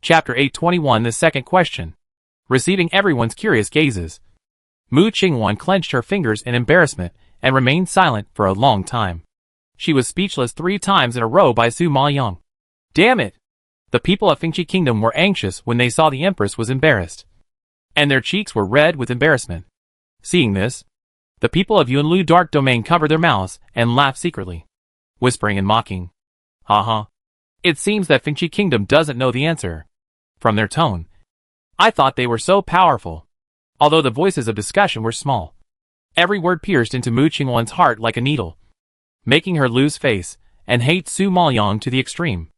Chapter 821 The Second Question. Receiving everyone's curious gazes. Mu Qingwan clenched her fingers in embarrassment and remained silent for a long time. She was speechless 3 times in a row by Su Maoyang. Damn it! The people of Fengqi Kingdom were anxious when they saw the Empress was embarrassed, and their cheeks were red with embarrassment. Seeing this, the people of Yunlu Dark Domain covered their mouths and laughed secretly, whispering and mocking. Haha. It seems that Fengqi Kingdom doesn't know the answer. From their tone, I thought they were so powerful. Although the voices of discussion were small, every word pierced into Mu Qingwan's heart like a needle, making her lose face and hate Su Maoyang to the extreme.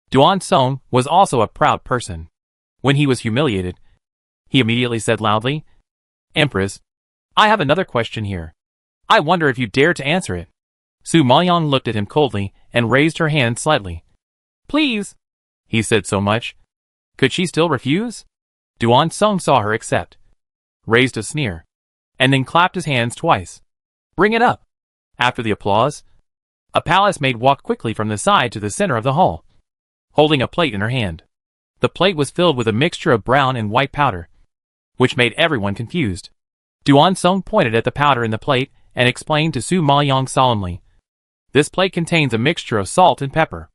Duan Song was also a proud person. When he was humiliated, he immediately said loudly, Empress, I have another question here. I wonder if you dare to answer it. Su Maoyang looked at him coldly and raised her hand slightly. Please, he said so much. Could she still refuse? Duan Song saw her accept, raised a sneer, and then clapped his hands twice. Bring it up. After the applause, a palace maid walked quickly from the side to the center of the hall, holding a plate in her hand. The plate was filled with a mixture of brown and white powder, which made everyone confused. Duan Song pointed at the powder in the plate and explained to Su Maoyang solemnly, this plate contains a mixture of salt and pepper.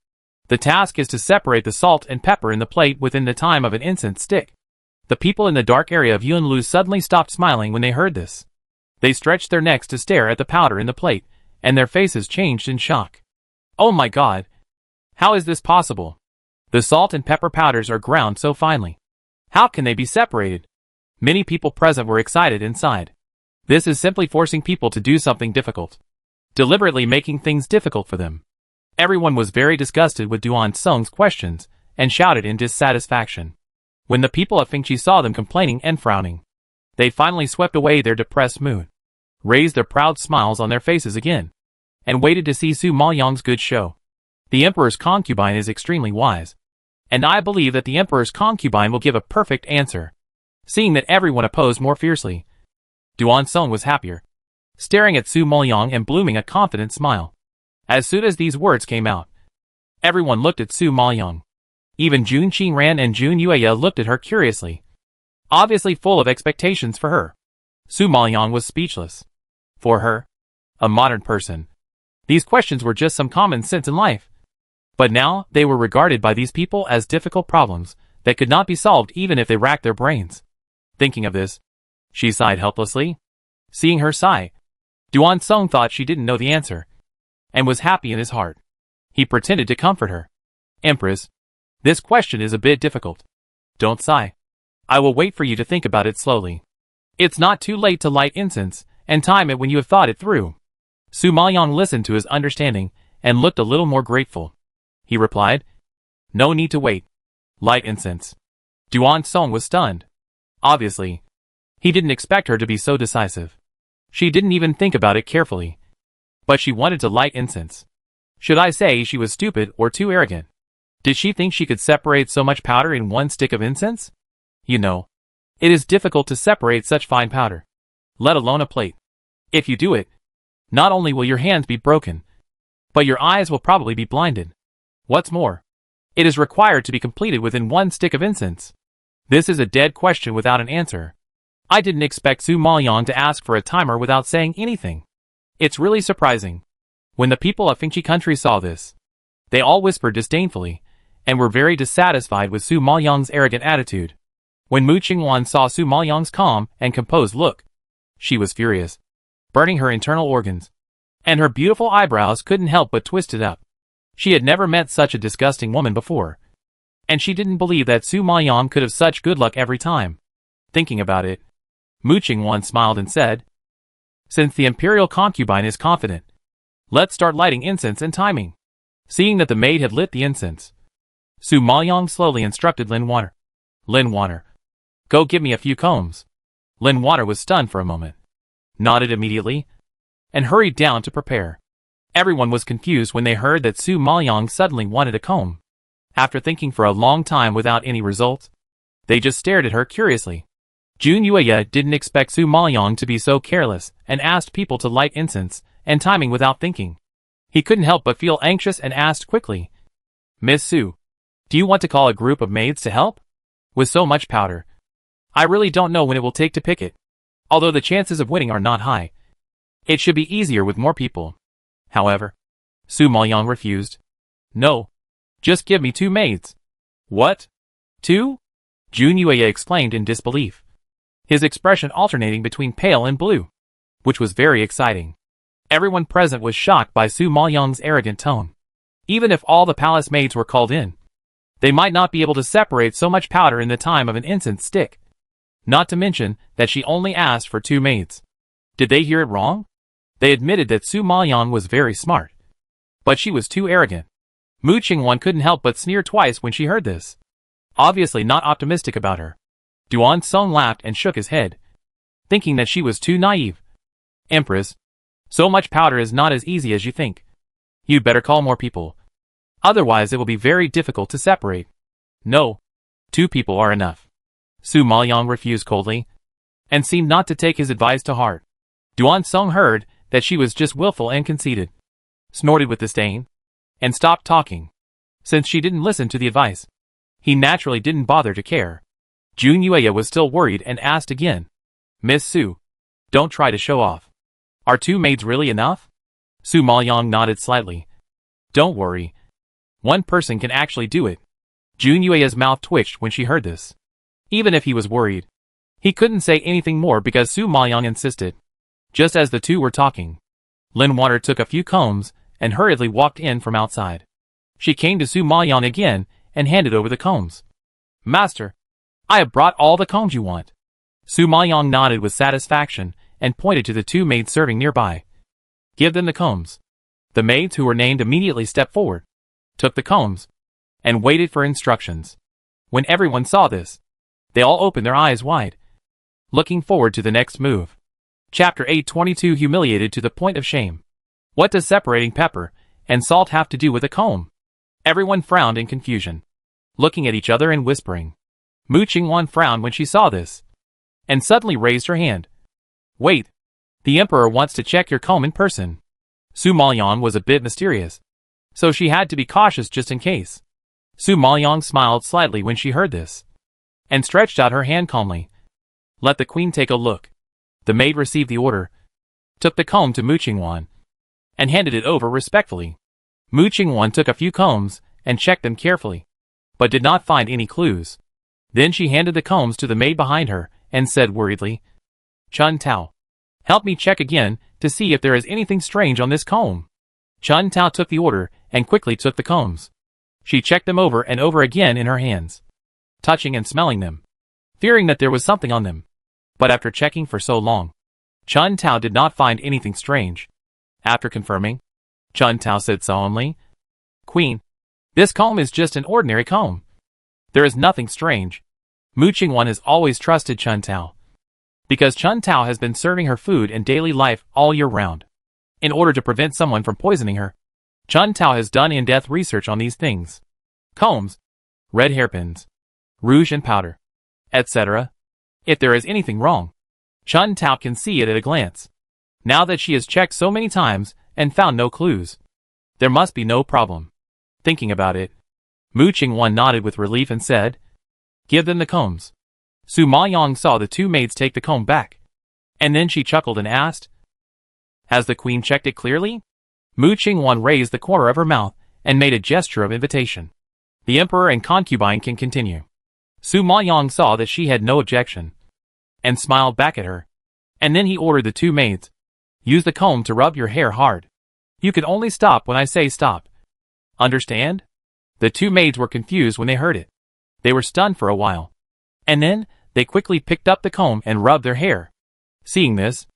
The task is to separate the salt and pepper in the plate within the time of an incense stick. The people in the dark area of Yunlu suddenly stopped smiling when they heard this. They stretched their necks to stare at the powder in the plate, and their faces changed in shock. Oh my god! How is this possible? The salt and pepper powders are ground so finely. How can they be separated? Many people present were excited inside. This is simply forcing people to do something difficult, deliberately making things difficult for them. Everyone was very disgusted with Duan Song's questions and shouted in dissatisfaction. When the people of Fengqi saw them complaining and frowning, they finally swept away their depressed mood, raised their proud smiles on their faces again, and waited to see Su Maoyang's good show. The Emperor's concubine is extremely wise, and I believe that the Emperor's concubine will give a perfect answer. Seeing that everyone opposed more fiercely, Duan Song was happier, staring at Su Maoyang and blooming a confident smile. As soon as these words came out, everyone looked at Su Maoyang. Even Jun Qingran and Jun Yueya looked at her curiously, obviously full of expectations for her. Su Maoyang was speechless. For her, a modern person, these questions were just some common sense in life. But now, they were regarded by these people as difficult problems that could not be solved even if they racked their brains. Thinking of this, she sighed helplessly. Seeing her sigh, Duan Song thought she didn't know the answer, and was happy in his heart. He pretended to comfort her. Empress, this question is a bit difficult. Don't sigh. I will wait for you to think about it slowly. It's not too late to light incense, and time it when you have thought it through. Su Maoyang listened to his understanding, and looked a little more grateful. He replied, no need to wait. Light incense. Duan Song was stunned. Obviously, he didn't expect her to be so decisive. She didn't even think about it carefully. But she wanted to light incense. Should I say she was stupid or too arrogant? Did she think she could separate so much powder in one stick of incense? You know, it is difficult to separate such fine powder, let alone a plate. If you do it, not only will your hands be broken, but your eyes will probably be blinded. What's more, it is required to be completed within one stick of incense. This is a dead question without an answer. I didn't expect Su Maoyang to ask for a timer without saying anything. It's really surprising. When the people of Fengqi country saw this, they all whispered disdainfully, and were very dissatisfied with Su Maoyang's arrogant attitude. When Mu Qingwan saw Su Maoyang's calm and composed look, she was furious, burning her internal organs, and her beautiful eyebrows couldn't help but twist it up. She had never met such a disgusting woman before, and she didn't believe that Su Maoyang could have such good luck every time. Thinking about it, Mu Qingwan smiled and said, since the imperial concubine is confident, let's start lighting incense and timing. Seeing that the maid had lit the incense, Su Maoyang slowly instructed Lin Water. Lin Water, go give me a few combs. Lin Water was stunned for a moment, nodded immediately, and hurried down to prepare. Everyone was confused when they heard that Su Maoyang suddenly wanted a comb. After thinking for a long time without any result, they just stared at her curiously. Jun Yueya didn't expect Su Maoyang to be so careless and asked people to light incense and timing without thinking. He couldn't help but feel anxious and asked quickly, Miss Su, do you want to call a group of maids to help? With so much powder, I really don't know when it will take to pick it. Although the chances of winning are not high, it should be easier with more people. However, Su Maoyang refused. No. Just give me 2 maids. What? 2? Jun Yueya exclaimed in disbelief, his expression alternating between pale and blue, which was very exciting. Everyone present was shocked by Su Maoyang's arrogant tone. Even if all the palace maids were called in, they might not be able to separate so much powder in the time of an incense stick. Not to mention that she only asked for 2 maids. Did they hear it wrong? They admitted that Su Maoyang was very smart, but she was too arrogant. Mu Qingwan couldn't help but sneer twice when she heard this, obviously not optimistic about her. Duan Song laughed and shook his head, thinking that she was too naive. Empress, so much powder is not as easy as you think. You'd better call more people. Otherwise it will be very difficult to separate. No. 2 people are enough. Su Maoyang refused coldly, and seemed not to take his advice to heart. Duan Song heard that she was just willful and conceited, snorted with disdain, and stopped talking. Since she didn't listen to the advice, he naturally didn't bother to care. Jun Yueya was still worried and asked again. Miss Su, don't try to show off. Are 2 maids really enough? Su Maoyang nodded slightly. Don't worry. 1 person can actually do it. Jun Yueya's mouth twitched when she heard this. Even if he was worried, he couldn't say anything more because Su Maoyang insisted. Just as the 2 were talking, Lin Water took a few combs and hurriedly walked in from outside. She came to Su Maoyang again and handed over the combs. Master, I have brought all the combs you want. Su Maoyang nodded with satisfaction and pointed to the 2 maids serving nearby. Give them the combs. The maids who were named immediately stepped forward, took the combs, and waited for instructions. When everyone saw this, they all opened their eyes wide, looking forward to the next move. Chapter 822 Humiliated to the point of shame. What does separating pepper and salt have to do with a comb? Everyone frowned in confusion, looking at each other and whispering. Mu Qingwan frowned when she saw this, and suddenly raised her hand. Wait, the emperor wants to check your comb in person. Su Maoyang was a bit mysterious, so she had to be cautious just in case. Su Maoyang smiled slightly when she heard this, and stretched out her hand calmly. Let the queen take a look. The maid received the order, took the comb to Mu Qingwan, and handed it over respectfully. Mu Qingwan took a few combs and checked them carefully, but did not find any clues. Then she handed the combs to the maid behind her and said worriedly, Chun Tao, help me check again to see if there is anything strange on this comb. Chun Tao took the order and quickly took the combs. She checked them over and over again in her hands, touching and smelling them, fearing that there was something on them. But after checking for so long, Chun Tao did not find anything strange. After confirming, Chun Tao said solemnly, Queen, this comb is just an ordinary comb. There is nothing strange. Mu Qingwan has always trusted Chun Tao, because Chun Tao has been serving her food in daily life all year round. In order to prevent someone from poisoning her, Chun Tao has done in-depth research on these things. Combs, red hairpins, rouge and powder, etc. If there is anything wrong, Chun Tao can see it at a glance. Now that she has checked so many times and found no clues, there must be no problem. Thinking about it, Mu Qingwan nodded with relief and said, Give them the combs. Su Maoyang saw the 2 maids take the comb back, and then she chuckled and asked, Has the queen checked it clearly? Mu Qingwan raised the corner of her mouth and made a gesture of invitation. The emperor and concubine can continue. Su Maoyang saw that she had no objection, and smiled back at her. And then he ordered the 2 maids, Use the comb to rub your hair hard. You can only stop when I say stop. Understand? The 2 maids were confused when they heard it. They were stunned for a while, and then they quickly picked up the comb and rubbed their hair. Seeing this,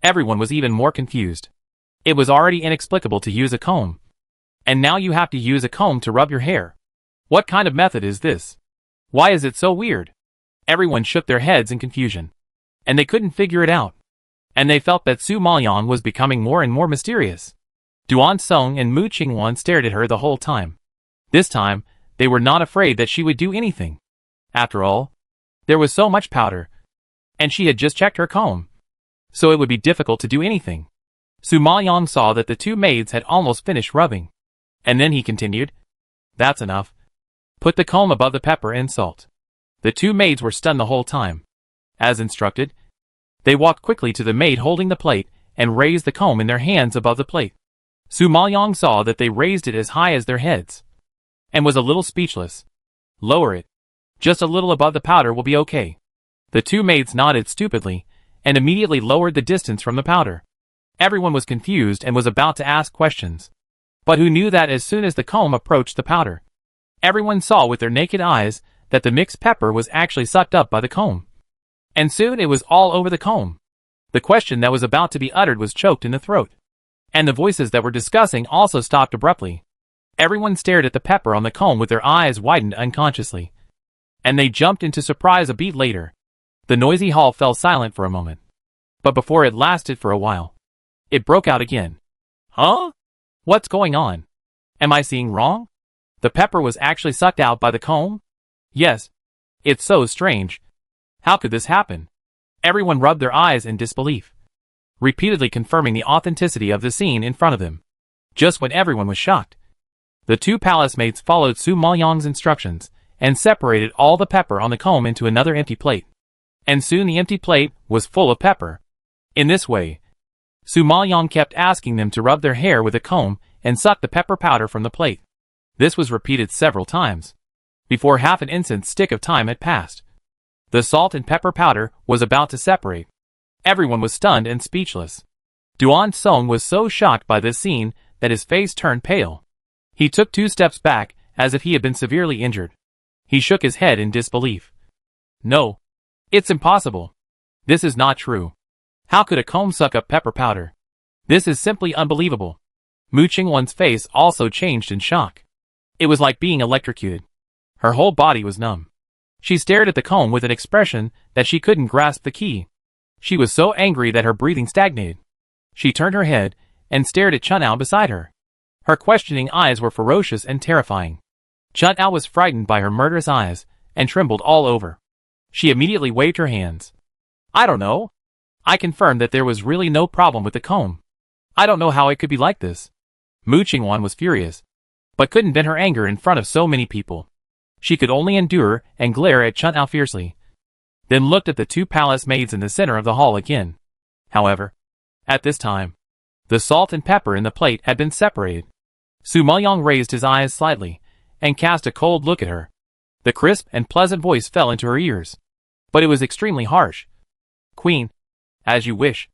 everyone was even more confused. It was already inexplicable to use a comb, and now you have to use a comb to rub your hair. What kind of method is this? Why is it so weird? Everyone shook their heads in confusion, and they couldn't figure it out. And they felt that Su Maoyang was becoming more and more mysterious. Duan Song and Mu Qingwan stared at her the whole time. This time, they were not afraid that she would do anything. After all, there was so much powder, and she had just checked her comb, so it would be difficult to do anything. Su Maoyang saw that the 2 maids had almost finished rubbing, and then he continued, That's enough. Put the comb above the pepper and salt. The two maids were stunned the whole time. As instructed, they walked quickly to the maid holding the plate and raised the comb in their hands above the plate. Su Maoyong saw that they raised it as high as their heads and was a little speechless. Lower it. Just a little above the powder will be okay. The two maids nodded stupidly and immediately lowered the distance from the powder. Everyone was confused and was about to ask questions. But who knew that as soon as the comb approached the powder, everyone saw with their naked eyes that the mixed pepper was actually sucked up by the comb. And soon it was all over the comb. The question that was about to be uttered was choked in the throat. And the voices that were discussing also stopped abruptly. Everyone stared at the pepper on the comb with their eyes widened unconsciously. And they jumped into surprise a beat later. The noisy hall fell silent for a moment. But before it lasted for a while, it broke out again. Huh? What's going on? Am I seeing wrong? The pepper was actually sucked out by the comb? Yes. It's so strange. How could this happen? Everyone rubbed their eyes in disbelief, repeatedly confirming the authenticity of the scene in front of them. Just when everyone was shocked, the two palace maids followed Su Maoyong's instructions and separated all the pepper on the comb into another empty plate. And soon the empty plate was full of pepper. In this way, Su Maoyong kept asking them to rub their hair with a comb and suck the pepper powder from the plate. This was repeated several times. Before half an instant's stick of time had passed, the salt and pepper powder was about to separate. Everyone was stunned and speechless. Duan Song was so shocked by this scene that his face turned pale. He took 2 steps back as if he had been severely injured. He shook his head in disbelief. No. It's impossible. This is not true. How could a comb suck up pepper powder? This is simply unbelievable. Mu Qingwan's face also changed in shock. It was like being electrocuted. Her whole body was numb. She stared at the comb with an expression that she couldn't grasp the key. She was so angry that her breathing stagnated. She turned her head and stared at Chun'ao beside her. Her questioning eyes were ferocious and terrifying. Chun'ao was frightened by her murderous eyes and trembled all over. She immediately waved her hands. I don't know. I confirmed that there was really no problem with the comb. I don't know how it could be like this. Mu Qingwan was furious, but couldn't vent her anger in front of so many people. She could only endure and glare at Chun'ao fiercely, then looked at the 2 palace maids in the center of the hall again. However, at this time, the salt and pepper in the plate had been separated. Su Maoyong raised his eyes slightly and cast a cold look at her. The crisp and pleasant voice fell into her ears, but it was extremely harsh. Queen, as you wish.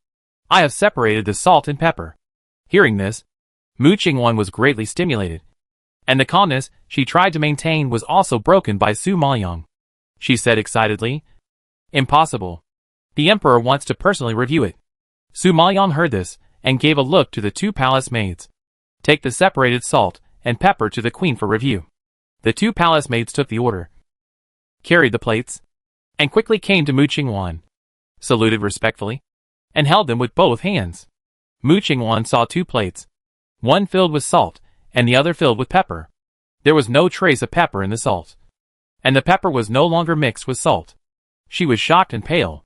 I have separated the salt and pepper. Hearing this, Mu Qingwan was greatly stimulated, and the calmness she tried to maintain was also broken by Su Maoyong. She said excitedly, Impossible. The emperor wants to personally review it. Su Maoyong heard this and gave a look to the 2 palace maids. Take the separated salt and pepper to the queen for review. The 2 palace maids took the order, carried the plates, and quickly came to Mu Qingwan, saluted respectfully, and held them with both hands. Mu Qingwan saw 2 plates, one filled with salt and the other filled with pepper. There was no trace of pepper in the salt, and the pepper was no longer mixed with salt. She was shocked and pale,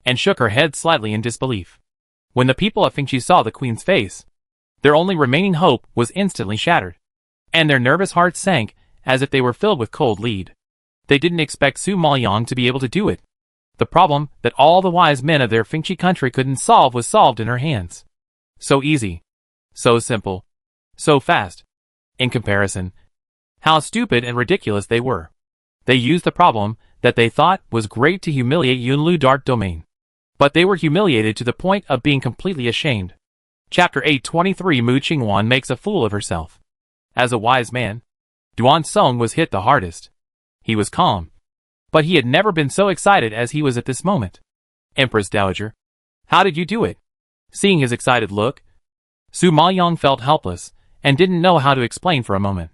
and shook her head slightly in disbelief. When the people of Fengchi saw the queen's face, their only remaining hope was instantly shattered, and their nervous hearts sank as if they were filled with cold lead. They didn't expect Su Maoyong to be able to do it. The problem that all the wise men of their Fengchi country couldn't solve was solved in her hands. So easy, so simple, so fast. In comparison, how stupid and ridiculous they were. They used the problem that they thought was great to humiliate Yunlu Dark Domain. But they were humiliated to the point of being completely ashamed. Chapter 823 Mu Qingwan makes a fool of herself. As a wise man, Duan Song was hit the hardest. He was calm, but he had never been so excited as he was at this moment. Empress Dowager, how did you do it? Seeing his excited look, Su Maoyong felt helpless and didn't know how to explain for a moment.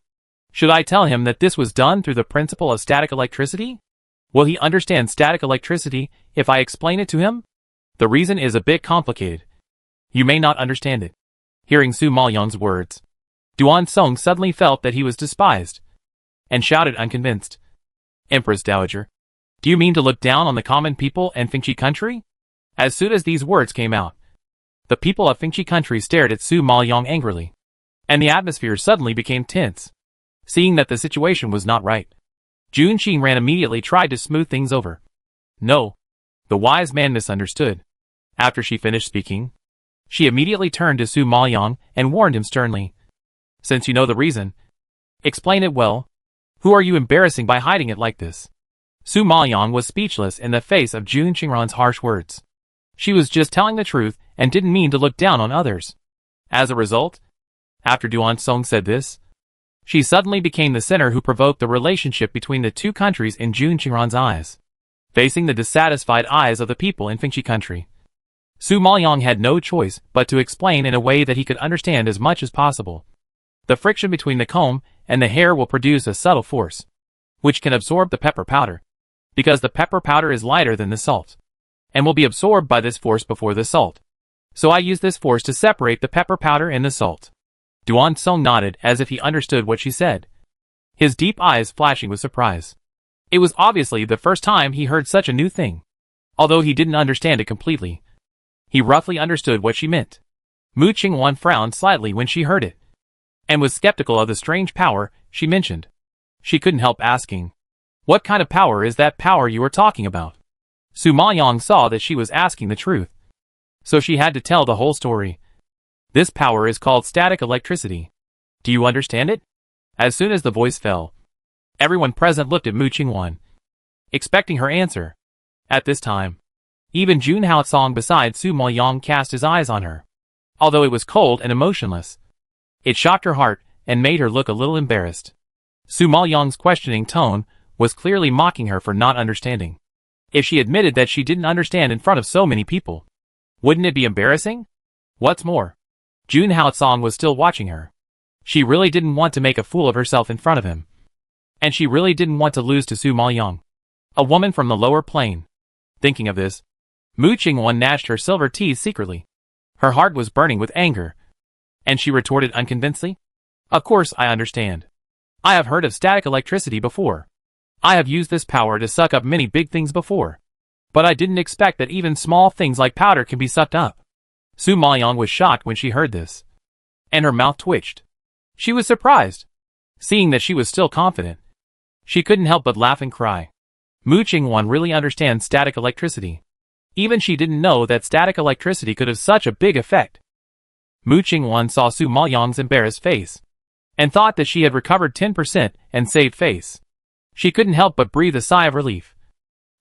Should I tell him that this was done through the principle of static electricity? Will he understand static electricity if I explain it to him? The reason is a bit complicated. You may not understand it. Hearing Su Maoyong's words, Duan Song suddenly felt that he was despised, and shouted unconvinced. Empress Dowager, do you mean to look down on the common people and Fengchi country? As soon as these words came out, the people of Fengchi country stared at Su Maoyong angrily, and the atmosphere suddenly became tense. Seeing that the situation was not right, Jun Qingran immediately tried to smooth things over. No. The wise man misunderstood. After she finished speaking, she immediately turned to Su Maoyang and warned him sternly. Since you know the reason, explain it well. Who are you embarrassing by hiding it like this? Su Maoyang was speechless in the face of Jun Qingran's harsh words. She was just telling the truth and didn't mean to look down on others. As a result, after Duan Song said this, she suddenly became the sinner who provoked the relationship between the two countries in Jun Qingran's eyes, facing the dissatisfied eyes of the people in Fengxi country. Su Maoyang had no choice but to explain in a way that he could understand as much as possible. The friction between the comb and the hair will produce a subtle force, which can absorb the pepper powder, because the pepper powder is lighter than the salt, and will be absorbed by this force before the salt. So I use this force to separate the pepper powder and the salt. Duan Song nodded as if he understood what she said, his deep eyes flashing with surprise. It was obviously the first time he heard such a new thing. Although he didn't understand it completely, he roughly understood what she meant. Mu Qingwan frowned slightly when she heard it, and was skeptical of the strange power she mentioned. She couldn't help asking, what kind of power is that power you are talking about? Su Maoyang saw that she was asking the truth, so she had to tell the whole story. This power is called static electricity. Do you understand it? As soon as the voice fell, everyone present looked at Mu Qingwan, expecting her answer. At this time, even Jun Haosong beside Su Maoyang cast his eyes on her. Although it was cold and emotionless, it shocked her heart and made her look a little embarrassed. Su Maoyang's questioning tone was clearly mocking her for not understanding. If she admitted that she didn't understand in front of so many people, wouldn't it be embarrassing? What's more, Jun Haosong was still watching her. She really didn't want to make a fool of herself in front of him. And she really didn't want to lose to Su Maoyang, a woman from the lower plane. Thinking of this, Mu Qingwan gnashed her silver teeth secretly. Her heart was burning with anger, and she retorted unconvincingly, of course I understand. I have heard of static electricity before. I have used this power to suck up many big things before. But I didn't expect that even small things like powder can be sucked up. Su Maoyang was shocked when she heard this, and her mouth twitched. She was surprised, seeing that she was still confident. She couldn't help but laugh and cry. Mu Qingwan really understands static electricity. Even she didn't know that static electricity could have such a big effect. Mu Qingwan saw Su Maoyang's embarrassed face, and thought that she had recovered 10% and saved face. She couldn't help but breathe a sigh of relief,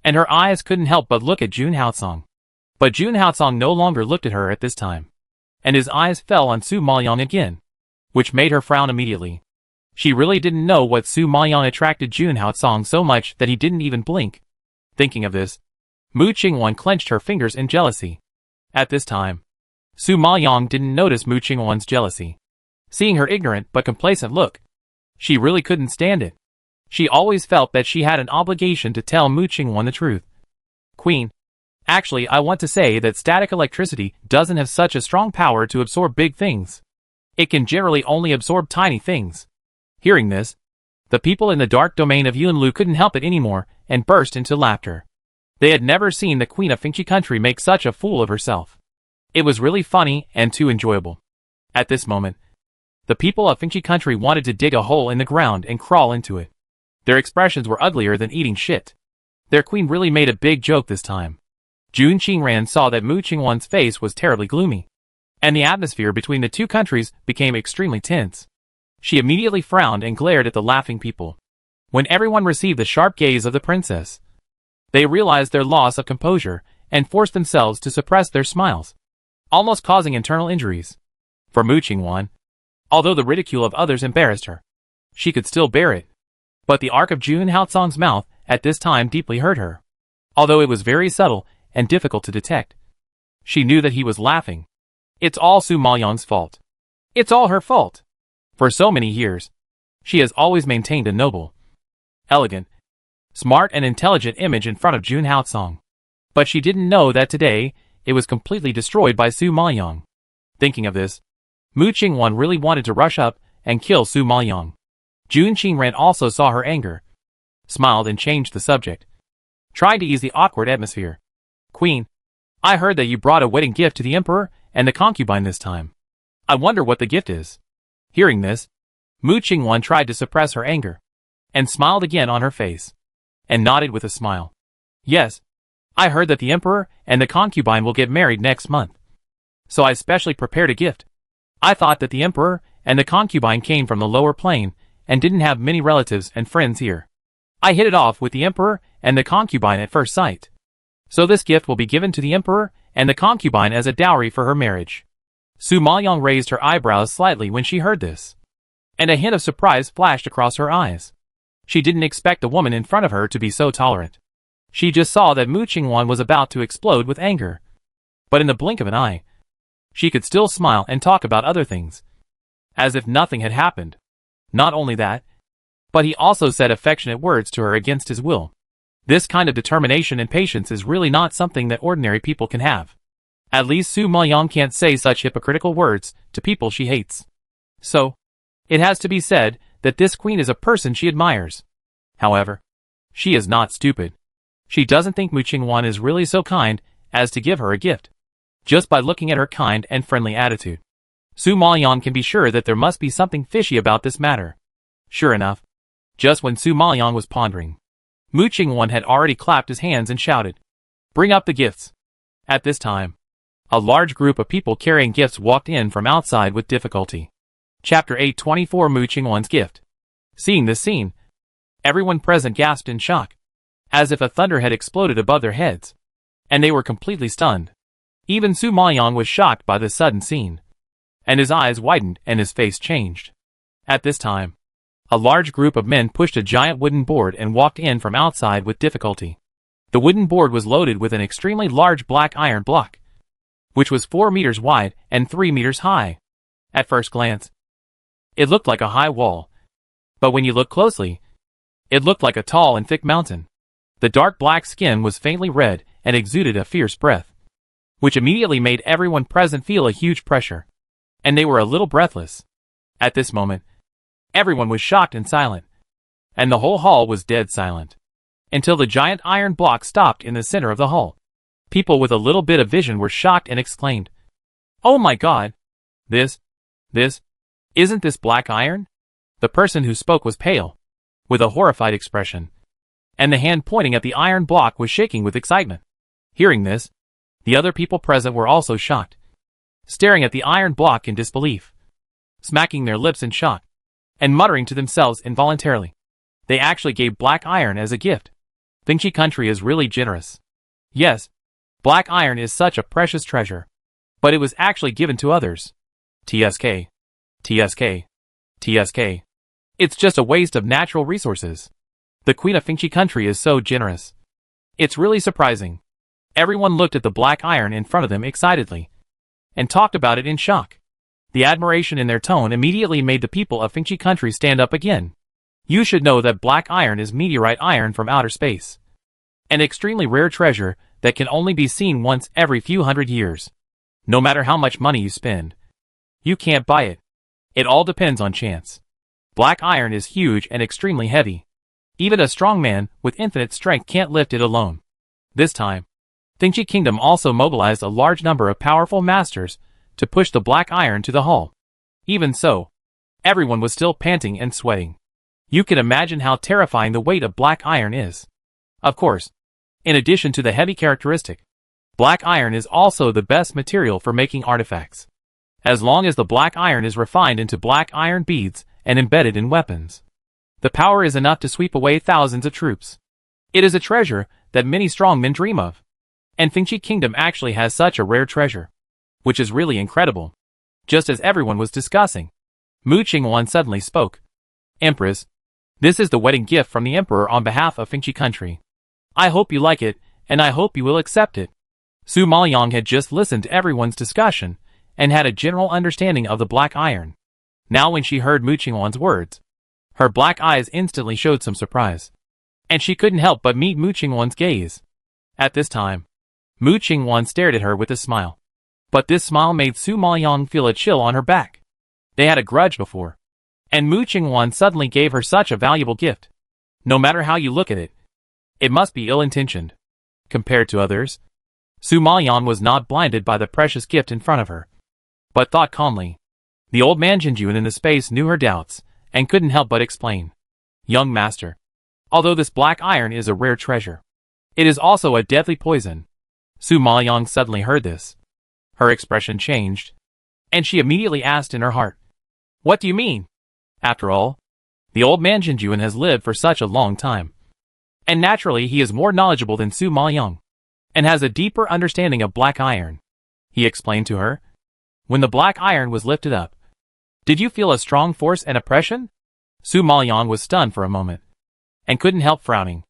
and her eyes couldn't help but look at Jun Haosong. But Jun Haosong no longer looked at her at this time, and his eyes fell on Su Maoyang again, which made her frown immediately. She really didn't know what Su Maoyang attracted Jun Haosong so much that he didn't even blink. Thinking of this, Mu Qingwan clenched her fingers in jealousy. At this time, Su Maoyang didn't notice Mu Qingwan's jealousy. Seeing her ignorant but complacent look, she really couldn't stand it. She always felt that she had an obligation to tell Mu Qingwan the truth. Queen, actually I want to say that static electricity doesn't have such a strong power to absorb big things. It can generally only absorb tiny things. Hearing this, the people in the dark domain of Yunlu couldn't help it anymore and burst into laughter. They had never seen the queen of Fengxi country make such a fool of herself. It was really funny and too enjoyable. At this moment, the people of Fengxi country wanted to dig a hole in the ground and crawl into it. Their expressions were uglier than eating shit. Their queen really made a big joke this time. Jun Qingran saw that Mu Qingwan's face was terribly gloomy, and the atmosphere between the two countries became extremely tense. She immediately frowned and glared at the laughing people. When everyone received the sharp gaze of the princess, they realized their loss of composure and forced themselves to suppress their smiles, almost causing internal injuries. For Mu Qingwan, although the ridicule of others embarrassed her, she could still bear it. But the arc of Jun Haosong's mouth at this time deeply hurt her. Although it was very subtle and difficult to detect, she knew that he was laughing. It's all Su Maoyang's fault. It's all her fault. For so many years, she has always maintained a noble, elegant, smart and intelligent image in front of Jun Haosong. But she didn't know that today, it was completely destroyed by Su Maoyang. Thinking of this, Mu Qingwan really wanted to rush up and kill Su Maoyang. Jun Qingran also saw her anger, smiled and changed the subject, trying to ease the awkward atmosphere. Queen, I heard that you brought a wedding gift to the emperor and the concubine this time. I wonder what the gift is. Hearing this, Mu Qingwan tried to suppress her anger, and smiled again on her face, and nodded with a smile. Yes, I heard that the Emperor and the concubine will get married next month. So I specially prepared a gift. I thought that the Emperor and the concubine came from the lower plane and didn't have many relatives and friends here. I hit it off with the Emperor and the concubine at first sight. So this gift will be given to the Emperor and the concubine as a dowry for her marriage. Su Maoyang raised her eyebrows slightly when she heard this, and a hint of surprise flashed across her eyes. She didn't expect the woman in front of her to be so tolerant. She just saw that Mu Qingwan was about to explode with anger. But in the blink of an eye, she could still smile and talk about other things, as if nothing had happened. Not only that, but he also said affectionate words to her against his will. This kind of determination and patience is really not something that ordinary people can have. At least Su Maoyang can't say such hypocritical words to people she hates. So, it has to be said that this queen is a person she admires. However, she is not stupid. She doesn't think Mu Qingwan is really so kind as to give her a gift. Just by looking at her kind and friendly attitude, Su Maoyang can be sure that there must be something fishy about this matter. Sure enough, just when Su Maoyang was pondering, Mu Qingwan had already clapped his hands and shouted, "Bring up the gifts." At this time, a large group of people carrying gifts walked in from outside with difficulty. Chapter 824 Mu Qingwan's Gift. Seeing this scene, everyone present gasped in shock, as if a thunder had exploded above their heads, and they were completely stunned. Even Su Maoyang was shocked by this sudden scene, and his eyes widened and his face changed. At this time, a large group of men pushed a giant wooden board and walked in from outside with difficulty. The wooden board was loaded with an extremely large black iron block, which was 4 meters wide and 3 meters high. At first glance, it looked like a high wall, but when you looked closely, it looked like a tall and thick mountain. The dark black skin was faintly red and exuded a fierce breath, which immediately made everyone present feel a huge pressure, and they were a little breathless. At this moment, everyone was shocked and silent, and the whole hall was dead silent, until the giant iron block stopped in the center of the hall. People with a little bit of vision were shocked and exclaimed, "Oh my God! Isn't this black iron?" The person who spoke was pale, with a horrified expression, and the hand pointing at the iron block was shaking with excitement. Hearing this, the other people present were also shocked, staring at the iron block in disbelief, smacking their lips in shock, and muttering to themselves involuntarily. They actually gave black iron as a gift. Fengchi country is really generous. Yes, black iron is such a precious treasure, but it was actually given to others. TSK. It's just a waste of natural resources. The Queen of Fengchi country is so generous. It's really surprising. Everyone looked at the black iron in front of them excitedly, and talked about it in shock. The admiration in their tone immediately made the people of Fengchi country stand up again. You should know that black iron is meteorite iron from outer space, an extremely rare treasure that can only be seen once every few hundred years. No matter how much money you spend, you can't buy it. It all depends on chance. Black iron is huge and extremely heavy. Even a strong man with infinite strength can't lift it alone. This time, Fengchi Kingdom also mobilized a large number of powerful masters to push the black iron to the hall. Even so, everyone was still panting and sweating. You can imagine how terrifying the weight of black iron is. Of course, in addition to the heavy characteristic, black iron is also the best material for making artifacts. As long as the black iron is refined into black iron beads and embedded in weapons, the power is enough to sweep away thousands of troops. It is a treasure that many strong men dream of. And Fengchi Kingdom actually has such a rare treasure, which is really incredible. Just as everyone was discussing, Mu Qingwan suddenly spoke. "Empress, this is the wedding gift from the Emperor on behalf of Fengchi country. I hope you like it, and I hope you will accept it." Su Maoyang had just listened to everyone's discussion, and had a general understanding of the black iron. Now when she heard Mu Qingwan's words, her black eyes instantly showed some surprise, and she couldn't help but meet Mu Qingwan's gaze. At this time, Mu Qingwan stared at her with a smile. But this smile made Su Maoyang feel a chill on her back. They had a grudge before, and Mu Qingwan suddenly gave her such a valuable gift. No matter how you look at it, it must be ill-intentioned. Compared to others, Su Maoyang was not blinded by the precious gift in front of her, but thought calmly. The old man Jinjuan in the space knew her doubts, and couldn't help but explain. Young master. Although this black iron is a rare treasure, it is also a deadly poison. Su Maoyang suddenly heard this. Her expression changed, and she immediately asked in her heart, "What do you mean?" After all, the old man Jinjuan has lived for such a long time, and naturally he is more knowledgeable than Su Maoyang, and has a deeper understanding of black iron. He explained to her, "When the black iron was lifted up, did you feel a strong force and oppression?" Su Maoyang was stunned for a moment, and couldn't help frowning.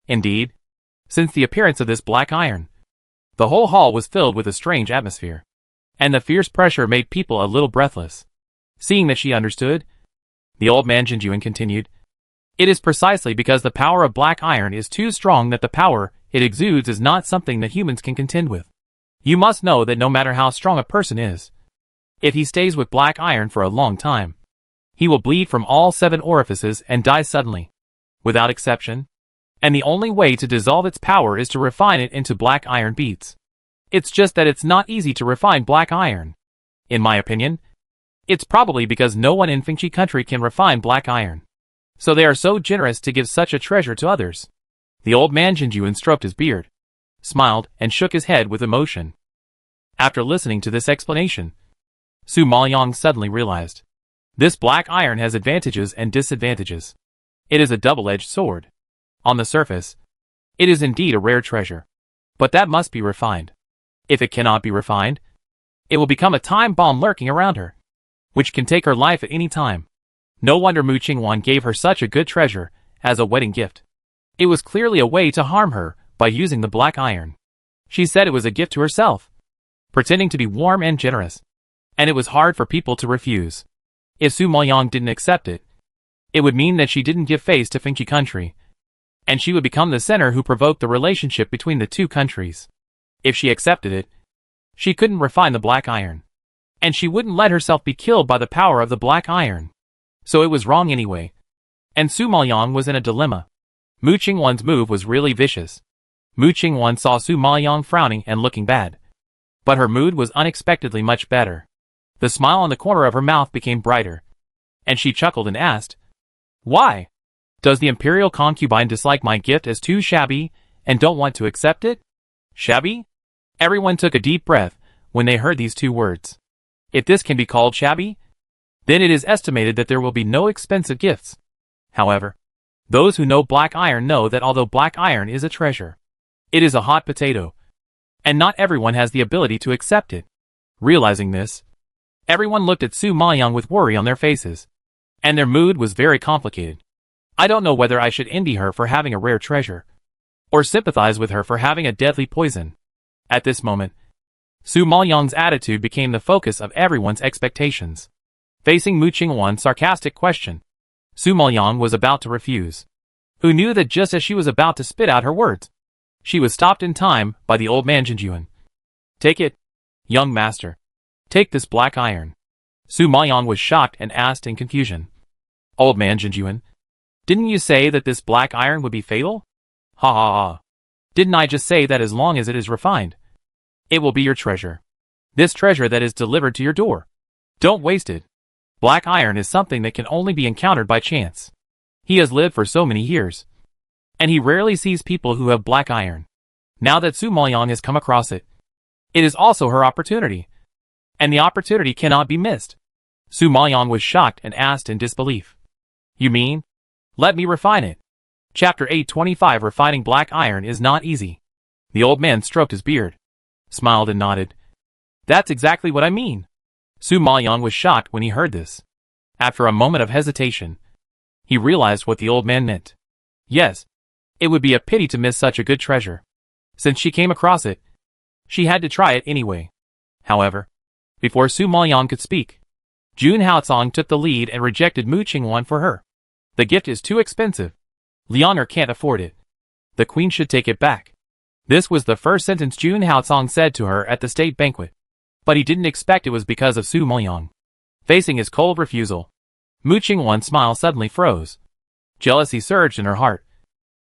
Indeed, since the appearance of this black iron, the whole hall was filled with a strange atmosphere, and the fierce pressure made people a little breathless. Seeing that she understood, the old man Jinjuan continued, "It is precisely because the power of black iron is too strong that the power it exudes is not something that humans can contend with. You must know that no matter how strong a person is, if he stays with black iron for a long time, he will bleed from all 7 orifices and die suddenly, without exception, and the only way to dissolve its power is to refine it into black iron beads. It's just that it's not easy to refine black iron. In my opinion, it's probably because no one in Fengchi country can refine black iron, so they are so generous to give such a treasure to others." The old man Jinjuan stroked his beard, smiled, and shook his head with emotion. After listening to this explanation, Su Maoyang suddenly realized, this black iron has advantages and disadvantages. It is a double-edged sword. On the surface, it is indeed a rare treasure, but that must be refined. If it cannot be refined, it will become a time bomb lurking around her, which can take her life at any time. No wonder Mu Qingwan gave her such a good treasure as a wedding gift. It was clearly a way to harm her by using the black iron. She said it was a gift to herself, pretending to be warm and generous, and it was hard for people to refuse. If Su Maoyang didn't accept it, it would mean that she didn't give face to Fengchi country, and she would become the center who provoked the relationship between the two countries. If she accepted it, she couldn't refine the black iron, and she wouldn't let herself be killed by the power of the black iron. So it was wrong anyway, and Su Maoyang was in a dilemma. Mu Qingwan's move was really vicious. Mu Qingwan saw Su Maoyang frowning and looking bad, but her mood was unexpectedly much better. The smile on the corner of her mouth became brighter, and she chuckled and asked, "Why? Does the imperial concubine dislike my gift as too shabby and don't want to accept it?" Shabby? Everyone took a deep breath when they heard these 2 words. If this can be called shabby, then it is estimated that there will be no expensive gifts. However, those who know black iron know that although black iron is a treasure, it is a hot potato, and not everyone has the ability to accept it. Realizing this, everyone looked at Su Maoyang with worry on their faces, and their mood was very complicated. I don't know whether I should envy her for having a rare treasure, or sympathize with her for having a deadly poison. At this moment, Su Maoyang's attitude became the focus of everyone's expectations. Facing Mu Qingwan's sarcastic question, Su Maoyang was about to refuse. Who knew that just as she was about to spit out her words, she was stopped in time by the old man Jinjuan. "Take it, young master. Take this black iron." Su Maoyang was shocked and asked in confusion, "Old man Jinjuan, didn't you say that this black iron would be fatal?" "Ha ha ha. Didn't I just say that as long as it is refined, it will be your treasure? This treasure that is delivered to your door. Don't waste it. Black iron is something that can only be encountered by chance. He has lived for so many years, and he rarely sees people who have black iron. Now that Su Maoyang has come across it, it is also her opportunity, and the opportunity cannot be missed." Su Maoyang was shocked and asked in disbelief, "You mean, let me refine it?" Chapter 825 Refining Black Iron is not easy. The old man stroked his beard, smiled and nodded. "That's exactly what I mean." Su Maoyang was shocked when he heard this. After a moment of hesitation, he realized what the old man meant. Yes, it would be a pity to miss such a good treasure. Since she came across it, she had to try it anyway. However, before Su Maoyang could speak, Jun Haocong took the lead and rejected Mu Qingwan for her. "The gift is too expensive. Lianer can't afford it. The queen should take it back." This was the first sentence Jun Haocong said to her at the state banquet, but he didn't expect it was because of Su Maoyang. Facing his cold refusal, Mu Qingwan's smile suddenly froze. Jealousy surged in her heart.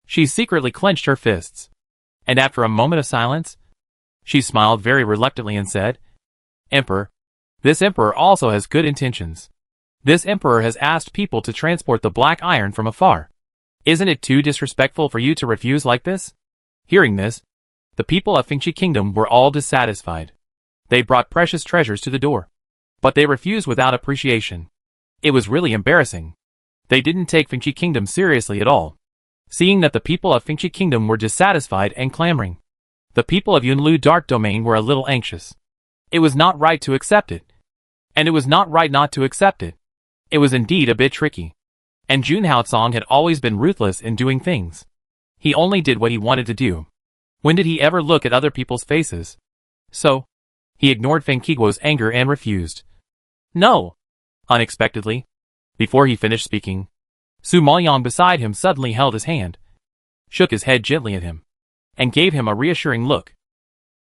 She secretly clenched her fists, and after a moment of silence, she smiled very reluctantly and said, "Emperor, this emperor also has good intentions. This emperor has asked people to transport the black iron from afar. Isn't it too disrespectful for you to refuse like this? Hearing this, the people of Fengchi Kingdom were all dissatisfied. They brought precious treasures to the door, but they refused without appreciation. It was really embarrassing. They didn't take Fengchi Kingdom seriously at all. Seeing that the people of Fengchi Kingdom were dissatisfied and clamoring, the people of Yunlu Dark Domain were a little anxious. It was not right to accept it. And it was not right not to accept it. It was indeed a bit tricky. And Jun Haotsong had always been ruthless in doing things. He only did what he wanted to do. When did he ever look at other people's faces? So, he ignored Feng Qiguo's anger and refused. No! Unexpectedly, before he finished speaking, Su Maoyang beside him suddenly held his hand, shook his head gently at him, and gave him a reassuring look.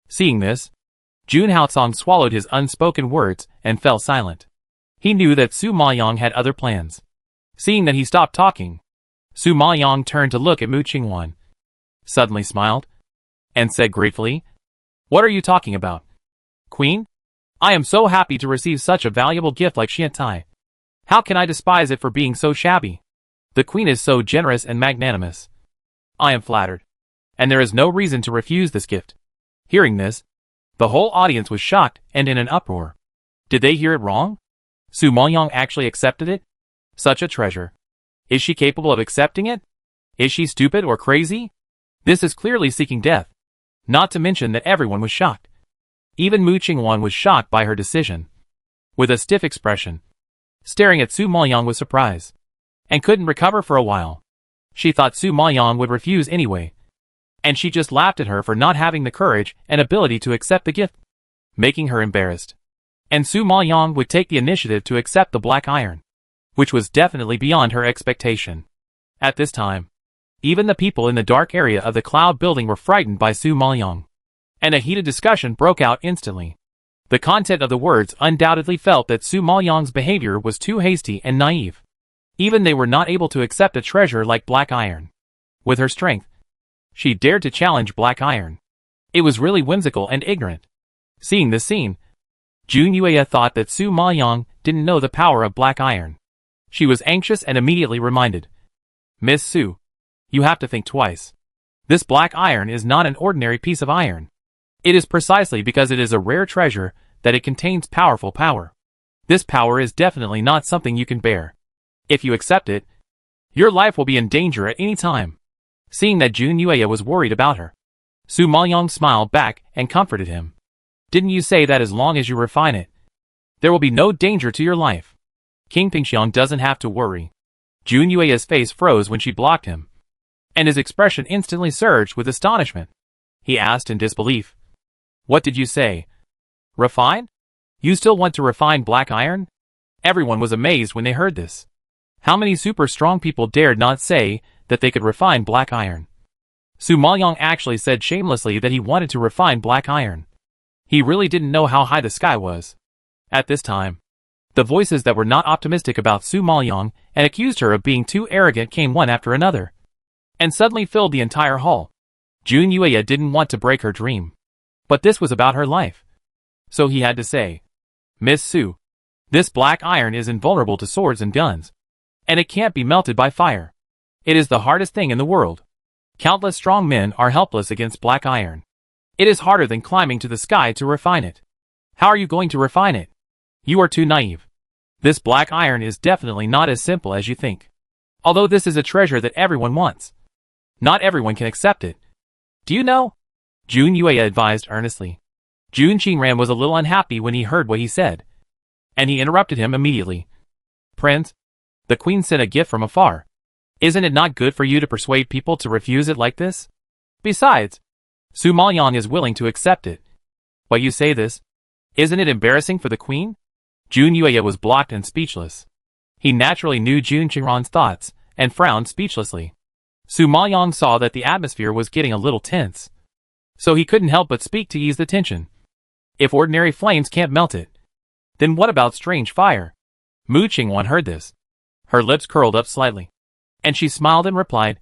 Seeing this, Jun Haotsong swallowed his unspoken words and fell silent. He knew that Su Maoyang had other plans. Seeing that he stopped talking, Su Maoyang turned to look at Mu Qingwan, suddenly smiled, and said gratefully, "What are you talking about? Queen? I am so happy to receive such a valuable gift like Xiantai. How can I despise it for being so shabby? The queen is so generous and magnanimous. I am flattered, and there is no reason to refuse this gift." Hearing this, the whole audience was shocked and in an uproar. Did they hear it wrong? Su Maoyang actually accepted it? Such a treasure. Is she capable of accepting it? Is she stupid or crazy? This is clearly seeking death. Not to mention that everyone was shocked. Even Mu Qingwan was shocked by her decision. With a stiff expression, staring at Su Maoyang with surprise, and couldn't recover for a while. She thought Su Maoyang would refuse anyway, and she just laughed at her for not having the courage and ability to accept the gift, making her embarrassed. And Su Maoyang would take the initiative to accept the black iron, which was definitely beyond her expectation. At this time, even the people in the dark area of the cloud building were frightened by Su Maoyang, and a heated discussion broke out instantly. The content of the words undoubtedly felt that Su Maoyang's behavior was too hasty and naive. Even they were not able to accept a treasure like black iron. With her strength, she dared to challenge black iron. It was really whimsical and ignorant. Seeing this scene, Jun Yueya thought that Su Maoyang didn't know the power of black iron. She was anxious and immediately reminded, "Miss Su, you have to think twice. This black iron is not an ordinary piece of iron. It is precisely because it is a rare treasure that it contains powerful power. This power is definitely not something you can bear. If you accept it, your life will be in danger at any time." Seeing that Jun Yueya was worried about her, Su Maoyang smiled back and comforted him. "Didn't you say that as long as you refine it, there will be no danger to your life? King Pingxiang doesn't have to worry." Jun Yueya's face froze when she blocked him, and his expression instantly surged with astonishment. He asked in disbelief, "What did you say? Refine? You still want to refine black iron?" Everyone was amazed when they heard this. How many super strong people dared not say that they could refine black iron? Su Maoyang actually said shamelessly that he wanted to refine black iron. He really didn't know how high the sky was. At this time, the voices that were not optimistic about Su Maoyang and accused her of being too arrogant came one after another, and suddenly filled the entire hall. Jun Yueya didn't want to break her dream, but this was about her life. So he had to say, "Miss Su, this black iron is invulnerable to swords and guns, and it can't be melted by fire. It is the hardest thing in the world. Countless strong men are helpless against black iron. It is harder than climbing to the sky to refine it. How are you going to refine it? You are too naive. This black iron is definitely not as simple as you think. Although this is a treasure that everyone wants, not everyone can accept it. Do you know?" Jun Yueya advised earnestly. Jun Qingran was a little unhappy when he heard what he said, and he interrupted him immediately. "Prince, the queen sent a gift from afar. Isn't it not good for you to persuade people to refuse it like this? Besides, Su Maoyang is willing to accept it. But you say this, isn't it embarrassing for the queen?" Jun Yueya was blocked and speechless. He naturally knew Jun Qingran's thoughts, and frowned speechlessly. Su Maoyang saw that the atmosphere was getting a little tense, so he couldn't help but speak to ease the tension. If ordinary flames can't melt it, then what about strange fire? Mu Qingwan heard this. Her lips curled up slightly, and she smiled and replied,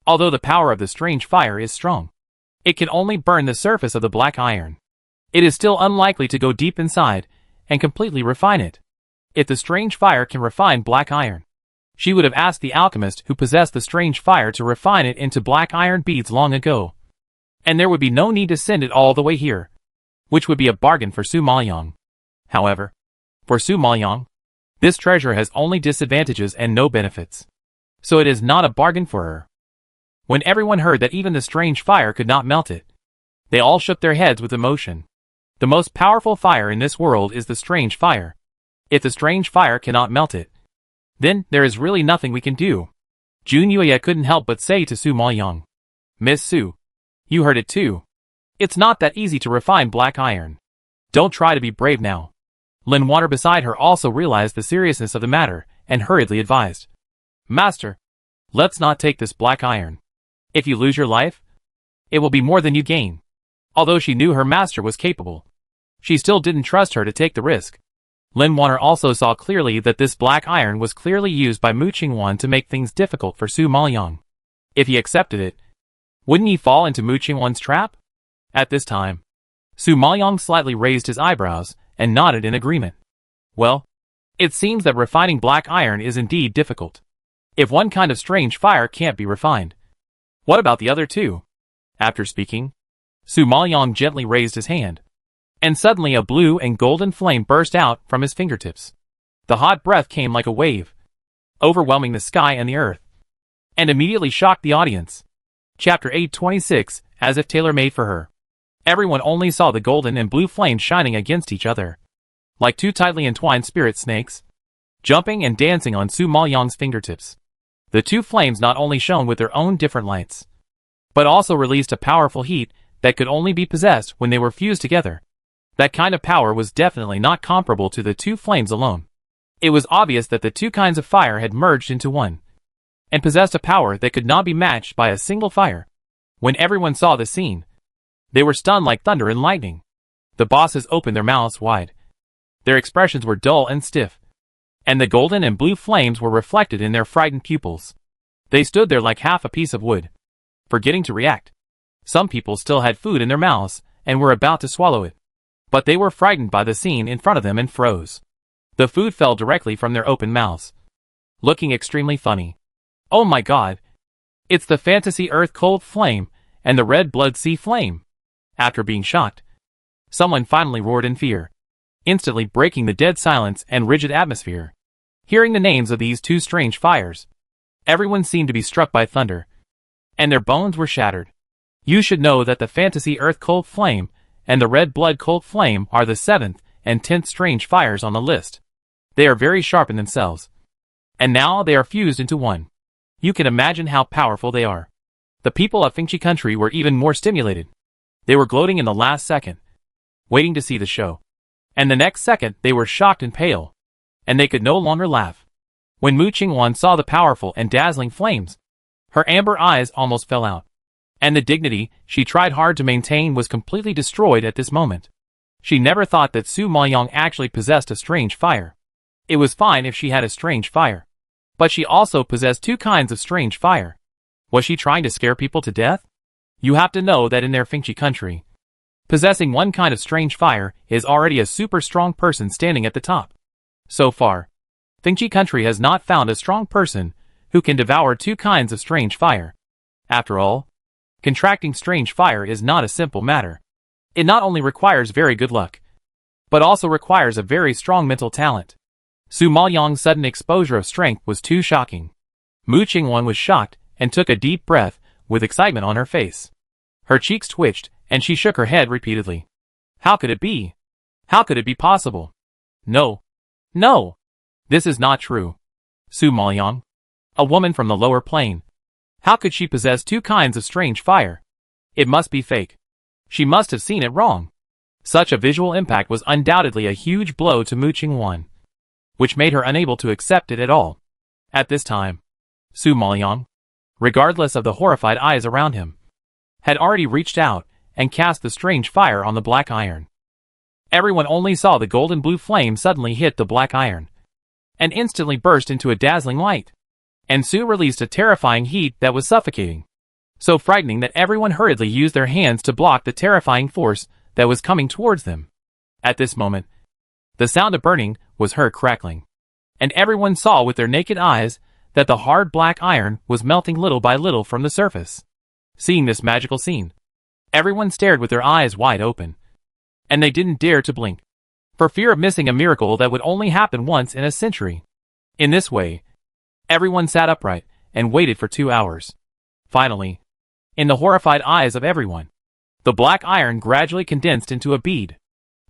"Although the power of the strange fire is strong, it can only burn the surface of the black iron. It is still unlikely to go deep inside and completely refine it. If the strange fire can refine black iron, She would have asked the alchemist who possessed the strange fire to refine it into black iron beads long ago. And there would be no need to send it all the way here, which would be a bargain for Su Maoyang. However, for Su Maoyang, this treasure has only disadvantages and no benefits. So it is not a bargain for her. When everyone heard that even the strange fire could not melt it, they all shook their heads with emotion. The most powerful fire in this world is the strange fire. If the strange fire cannot melt it, then there is really nothing we can do. Jun Yuya couldn't help but say to Su Maoyang, "Miss Su, you heard it too. It's not that easy to refine black iron. Don't try to be brave now." Lin Water beside her also realized the seriousness of the matter and hurriedly advised, "Master, let's not take this black iron. If you lose your life, it will be more than you gain." Although she knew her master was capable, she still didn't trust her to take the risk. Lin Water also saw clearly that this black iron was clearly used by Mu Qingwan to make things difficult for Su Maoyang. If he accepted it, wouldn't he fall into Mu Qingwan's trap? At this time, Su Maoyang slightly raised his eyebrows and nodded in agreement. Well, it seems that refining black iron is indeed difficult. If one kind of strange fire can't be refined, what about the other two? After speaking, Su Maoyang gently raised his hand, and suddenly a blue and golden flame burst out from his fingertips. The hot breath came like a wave, overwhelming the sky and the earth, and immediately shocked the audience. Chapter 826, as if tailor-made for her. Everyone only saw the golden and blue flames shining against each other, like two tightly entwined spirit snakes, jumping and dancing on Su Maoyang's fingertips. The two flames not only shone with their own different lights, but also released a powerful heat that could only be possessed when they were fused together. That kind of power was definitely not comparable to the two flames alone. It was obvious that the two kinds of fire had merged into one, and possessed a power that could not be matched by a single fire. When everyone saw the scene, they were stunned like thunder and lightning. The bosses opened their mouths wide. Their expressions were dull and stiff, and the golden and blue flames were reflected in their frightened pupils. They stood there like half a piece of wood, forgetting to react. Some people still had food in their mouths and were about to swallow it, but they were frightened by the scene in front of them and froze. The food fell directly from their open mouths, looking extremely funny. Oh my god! It's the fantasy earth cold flame and the red blood sea flame! After being shocked, someone finally roared in fear, instantly breaking the dead silence and rigid atmosphere. Hearing the names of these two strange fires, everyone seemed to be struck by thunder, and their bones were shattered. You should know that the fantasy earth cold flame and the red blood cold flame are the 7th and 10th strange fires on the list. They are very sharp in themselves, and now they are fused into one. You can imagine how powerful they are. The people of Fengchi country were even more stimulated. They were gloating in the last second, waiting to see the show. And the next second they were shocked and pale, and they could no longer laugh. When Mu Qingwan saw the powerful and dazzling flames, her amber eyes almost fell out, and the dignity she tried hard to maintain was completely destroyed at this moment. She never thought that Su Maoyang actually possessed a strange fire. It was fine if she had a strange fire, but she also possessed two kinds of strange fire. Was she trying to scare people to death? You have to know that in their Fengchi country, possessing one kind of strange fire is already a super strong person standing at the top. So far, Fengchi country has not found a strong person who can devour two kinds of strange fire. After all, contracting strange fire is not a simple matter. It not only requires very good luck, but also requires a very strong mental talent. Su Maoyang's sudden exposure of strength was too shocking. Mu Qingwan was shocked and took a deep breath with excitement on her face. Her cheeks twitched and she shook her head repeatedly. How could it be? How could it be possible? No. No! This is not true. Su Maoyang, a woman from the lower plane. How could she possess two kinds of strange fire? It must be fake. She must have seen it wrong. Such a visual impact was undoubtedly a huge blow to Mu Qingwan, which made her unable to accept it at all. At this time, Su Maoyang, regardless of the horrified eyes around him, had already reached out and cast the strange fire on the black iron. Everyone only saw the golden blue flame suddenly hit the black iron, and instantly burst into a dazzling light. And Su released a terrifying heat that was suffocating, so frightening that everyone hurriedly used their hands to block the terrifying force that was coming towards them. At this moment, the sound of burning was heard crackling, and everyone saw with their naked eyes that the hard black iron was melting little by little from the surface. Seeing this magical scene, everyone stared with their eyes wide open. And they didn't dare to blink, for fear of missing a miracle that would only happen once in a century. In this way, everyone sat upright and waited for 2 hours. Finally, in the horrified eyes of everyone, the black iron gradually condensed into a bead.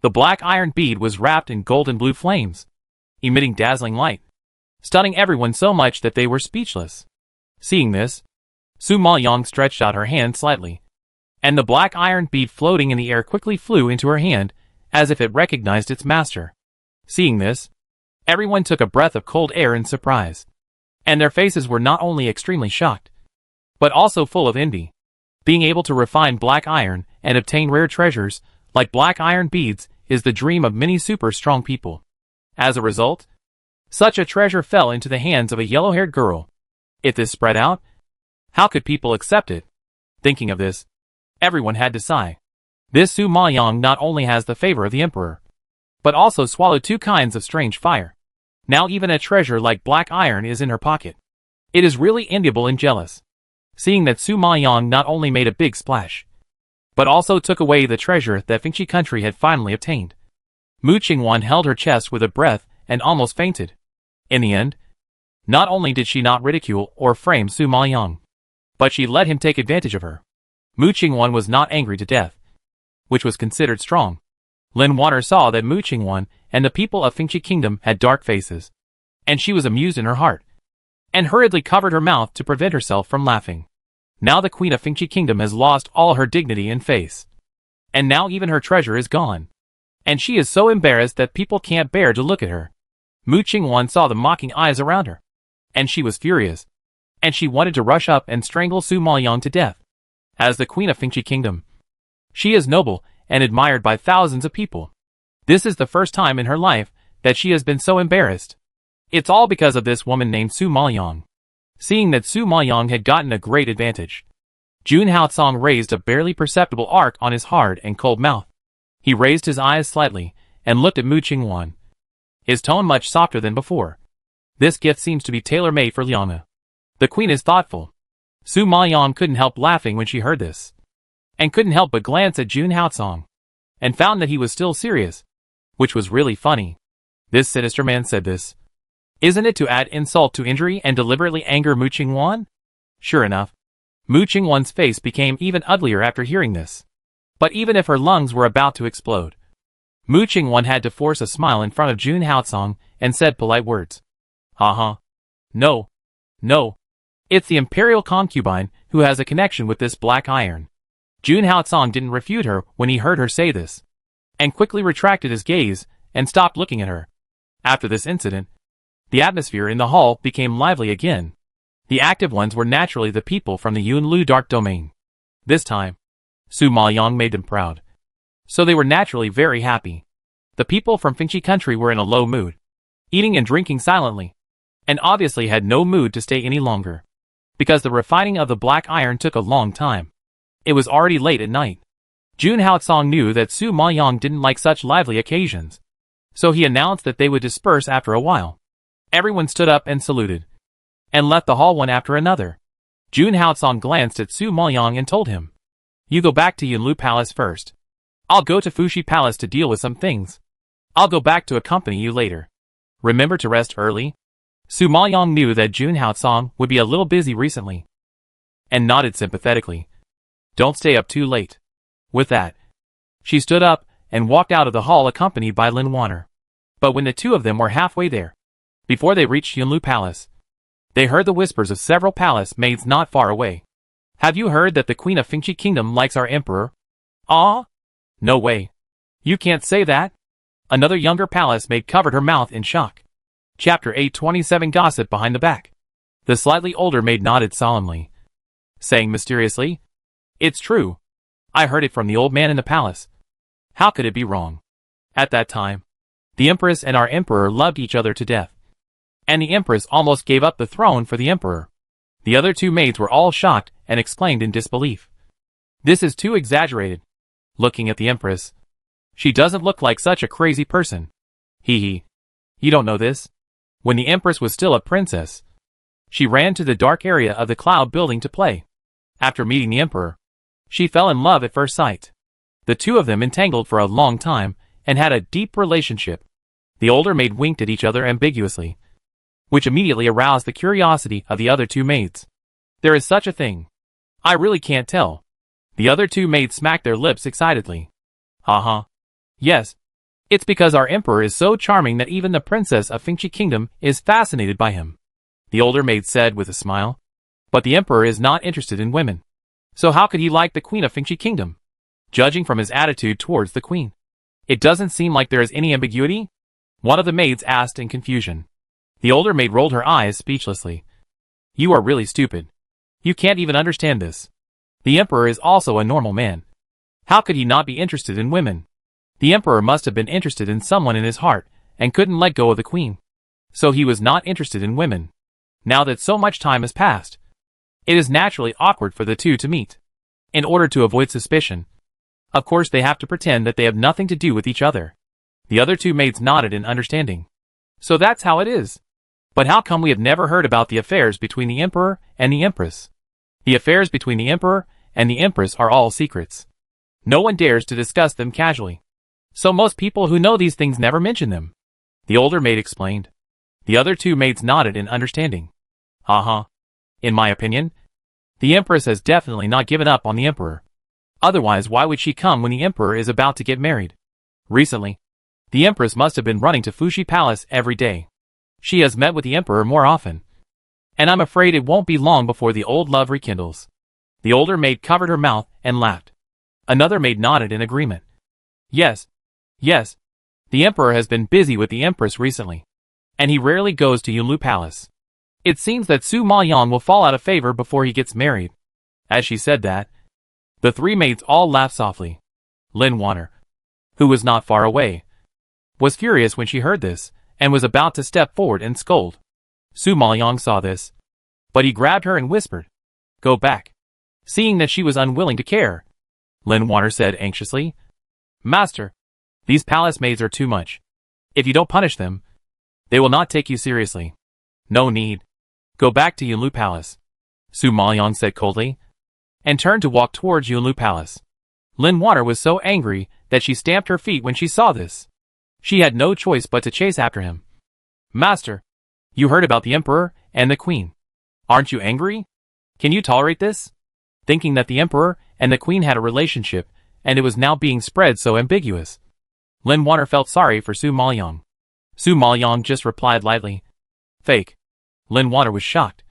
The black iron bead was wrapped in golden blue flames, emitting dazzling light, stunning everyone so much that they were speechless. Seeing this, Su Maoyong stretched out her hand slightly, and the black iron bead floating in the air quickly flew into her hand as if it recognized its master. Seeing this, everyone took a breath of cold air in surprise, and their faces were not only extremely shocked, but also full of envy. Being able to refine black iron and obtain rare treasures like black iron beads is the dream of many super strong people. As a result, such a treasure fell into the hands of a yellow-haired girl. If this spread out, how could people accept it? Thinking of this, everyone had to sigh. This Su Maoyong not only has the favor of the emperor, but also swallowed 2 kinds of strange fire. Now even a treasure like black iron is in her pocket. It is really enviable and jealous. Seeing that Su Maoyong not only made a big splash, but also took away the treasure that Fengchi country had finally obtained. Mu Qingwan held her chest with a breath and almost fainted. In the end, not only did she not ridicule or frame Su Maoyong, but she let him take advantage of her. Mu Qingwan was not angry to death, which was considered strong. Lin Water saw that Mu Qingwan and the people of Fengchi Kingdom had dark faces, and she was amused in her heart, and hurriedly covered her mouth to prevent herself from laughing. Now the Queen of Fengchi Kingdom has lost all her dignity and face, and now even her treasure is gone, and she is so embarrassed that people can't bear to look at her. Mu Qingwan saw the mocking eyes around her, and she was furious, and she wanted to rush up and strangle Su Maoyong to death. As the Queen of Fengchi Kingdom, she is noble and admired by thousands of people. This is the first time in her life that she has been so embarrassed. It's all because of this woman named Su Maoyong. Seeing that Su Maoyong had gotten a great advantage, Jun Haotsong raised a barely perceptible arc on his hard and cold mouth. He raised his eyes slightly and looked at Mu Qingwan, his tone much softer than before. This gift seems to be tailor-made for Liana. The queen is thoughtful. Su Maoyong couldn't help laughing when she heard this, and couldn't help but glance at Jun Haotsong, and found that he was still serious, which was really funny. This sinister man said this. Isn't it to add insult to injury and deliberately anger Mu Qingwan? Sure enough, Mu Qingwan's face became even uglier after hearing this. But even if her lungs were about to explode, Mu Qingwan had to force a smile in front of Jun Haotsong and said polite words. Haha. No. No. It's the imperial concubine who has a connection with this black iron. Jun Haotsong didn't refute her when he heard her say this, and quickly retracted his gaze and stopped looking at her. After this incident, the atmosphere in the hall became lively again. The active ones were naturally the people from the Yunlu Dark Domain. This time, Su Maoyong made them proud, so they were naturally very happy. The people from Fengchi country were in a low mood, eating and drinking silently, and obviously had no mood to stay any longer, because the refining of the black iron took a long time. It was already late at night. Jun Haotsong knew that Su Maoyong didn't like such lively occasions, so he announced that they would disperse after a while. Everyone stood up and saluted, and left the hall one after another. Jun Haotsong glanced at Su Maoyong and told him, You go back to Yunlu Palace first. I'll go to Fuxi Palace to deal with some things. I'll go back to accompany you later. Remember to rest early? Su Maoyong knew that Jun Haotsong would be a little busy recently, and nodded sympathetically. Don't stay up too late. With that, she stood up and walked out of the hall accompanied by Lin Water. But when the two of them were halfway there, before they reached Yunlu Palace, they heard the whispers of several palace maids not far away. Have you heard that the Queen of Fengchi Kingdom likes our emperor? Ah? No way. You can't say that. Another younger palace maid covered her mouth in shock. Chapter 827 Gossip Behind the Back. The slightly older maid nodded solemnly, saying mysteriously, It's true. I heard it from the old man in the palace. How could it be wrong? At that time, the Empress and our emperor loved each other to death, and the Empress almost gave up the throne for the emperor. The other two maids were all shocked and exclaimed in disbelief. This is too exaggerated. Looking at the Empress, she doesn't look like such a crazy person. Hee hee. You don't know this? When the Empress was still a princess, She ran to the dark area of the cloud building to play. After meeting the emperor, she fell in love at first sight. The two of them entangled for a long time and had a deep relationship. The older maid winked at each other ambiguously, which immediately aroused the curiosity of the other two maids. There is such a thing. I really can't tell. The other two maids smacked their lips excitedly. Yes. It's because our emperor is so charming that even the princess of Fengchi Kingdom is fascinated by him, the older maid said with a smile. But the emperor is not interested in women. So how could he like the queen of Fengchi Kingdom? Judging from his attitude towards the queen, it doesn't seem like there is any ambiguity? One of the maids asked in confusion. The older maid rolled her eyes speechlessly. You are really stupid. You can't even understand this. The emperor is also a normal man. How could he not be interested in women? The emperor must have been interested in someone in his heart and couldn't let go of the queen. So he was not interested in women. Now that so much time has passed, it is naturally awkward for the two to meet. In order to avoid suspicion, of course they have to pretend that they have nothing to do with each other. The other two maids nodded in understanding. So that's how it is. But how come we have never heard about the affairs between the emperor and the empress? The affairs between the emperor and the empress are all secrets. No one dares to discuss them casually. So most people who know these things never mention them, the older maid explained. The other two maids nodded in understanding. In my opinion, the empress has definitely not given up on the emperor. Otherwise, why would she come when the emperor is about to get married? Recently, the empress must have been running to Fushi Palace every day. She has met with the emperor more often. And I'm afraid it won't be long before the old love rekindles. The older maid covered her mouth and laughed. Another maid nodded in agreement. Yes. The emperor has been busy with the empress recently, and he rarely goes to Yunlu Palace. It seems that Su Maoyang will fall out of favor before he gets married. As she said that, the three maids all laughed softly. Lin Water, who was not far away, was furious when she heard this, and was about to step forward and scold. Su Maoyang saw this, but he grabbed her and whispered, "Go back." Seeing that she was unwilling to care, Lin Water said anxiously, "Master, these palace maids are too much. If you don't punish them, they will not take you seriously." "No need. Go back to Yunlu Palace," Su Maoyang said coldly, and turned to walk towards Yunlu Palace. Lin Water was so angry that she stamped her feet when she saw this. She had no choice but to chase after him. "Master, you heard about the emperor and the queen. Aren't you angry? Can you tolerate this?" Thinking that the emperor and the queen had a relationship, and it was now being spread so ambiguous, Lin Water felt sorry for Su Maoyang. Su Maoyang just replied lightly, "Fake." Lin Water was shocked,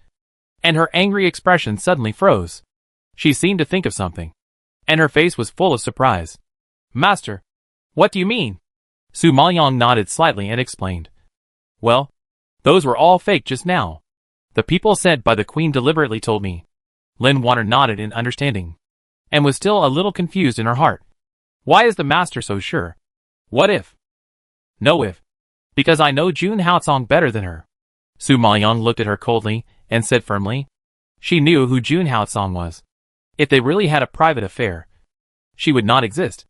and her angry expression suddenly froze. She seemed to think of something, and her face was full of surprise. "Master, what do you mean?" Su Maoyang nodded slightly and explained. "Well, those were all fake just now. The people sent by the queen deliberately told me." Lin Water nodded in understanding, and was still a little confused in her heart. Why is the master so sure? What if? No if. Because I know Jun Haotsong better than her. Su Maoyang looked at her coldly and said firmly. She knew who Jun Haotsong was. If they really had a private affair, she would not exist.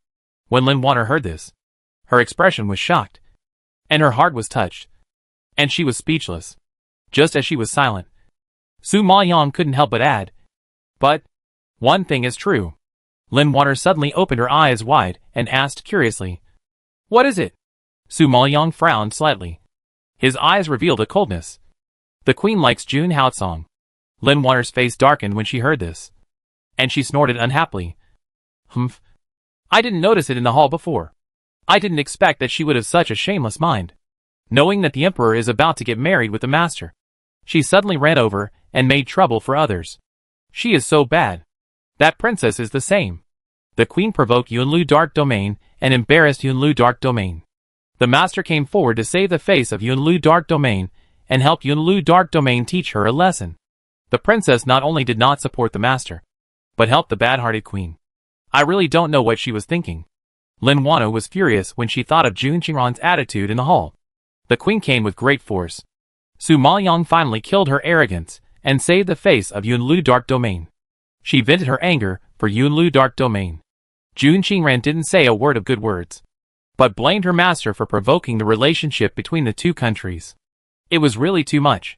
When Lin Water heard this, her expression was shocked, and her heart was touched, and she was speechless. Just as she was silent, Su Maoyang couldn't help but add, "But one thing is true." Lin Water suddenly opened her eyes wide and asked curiously, "What is it?" Su Maoyang frowned slightly. His eyes revealed a coldness. "The queen likes Jun Haotsong." Lin Water's face darkened when she heard this, and she snorted unhappily. "Humph. I didn't notice it in the hall before. I didn't expect that she would have such a shameless mind." Knowing that the emperor is about to get married with the master, she suddenly ran over and made trouble for others. She is so bad. That princess is the same. The queen provoked Yunlu Dark Domain and embarrassed Yunlu Dark Domain. The master came forward to save the face of Yunlu Dark Domain and help Yunlu Dark Domain teach her a lesson. The princess not only did not support the master, but helped the bad-hearted queen. I really don't know what she was thinking. Lin Wano was furious when she thought of Jun Qingran's attitude in the hall. The queen came with great force. Su Maoyang finally killed her arrogance and saved the face of Yunlu Dark Domain. She vented her anger for Yunlu Dark Domain. Jun Qingran didn't say a word of good words, but blamed her master for provoking the relationship between the two countries. It was really too much.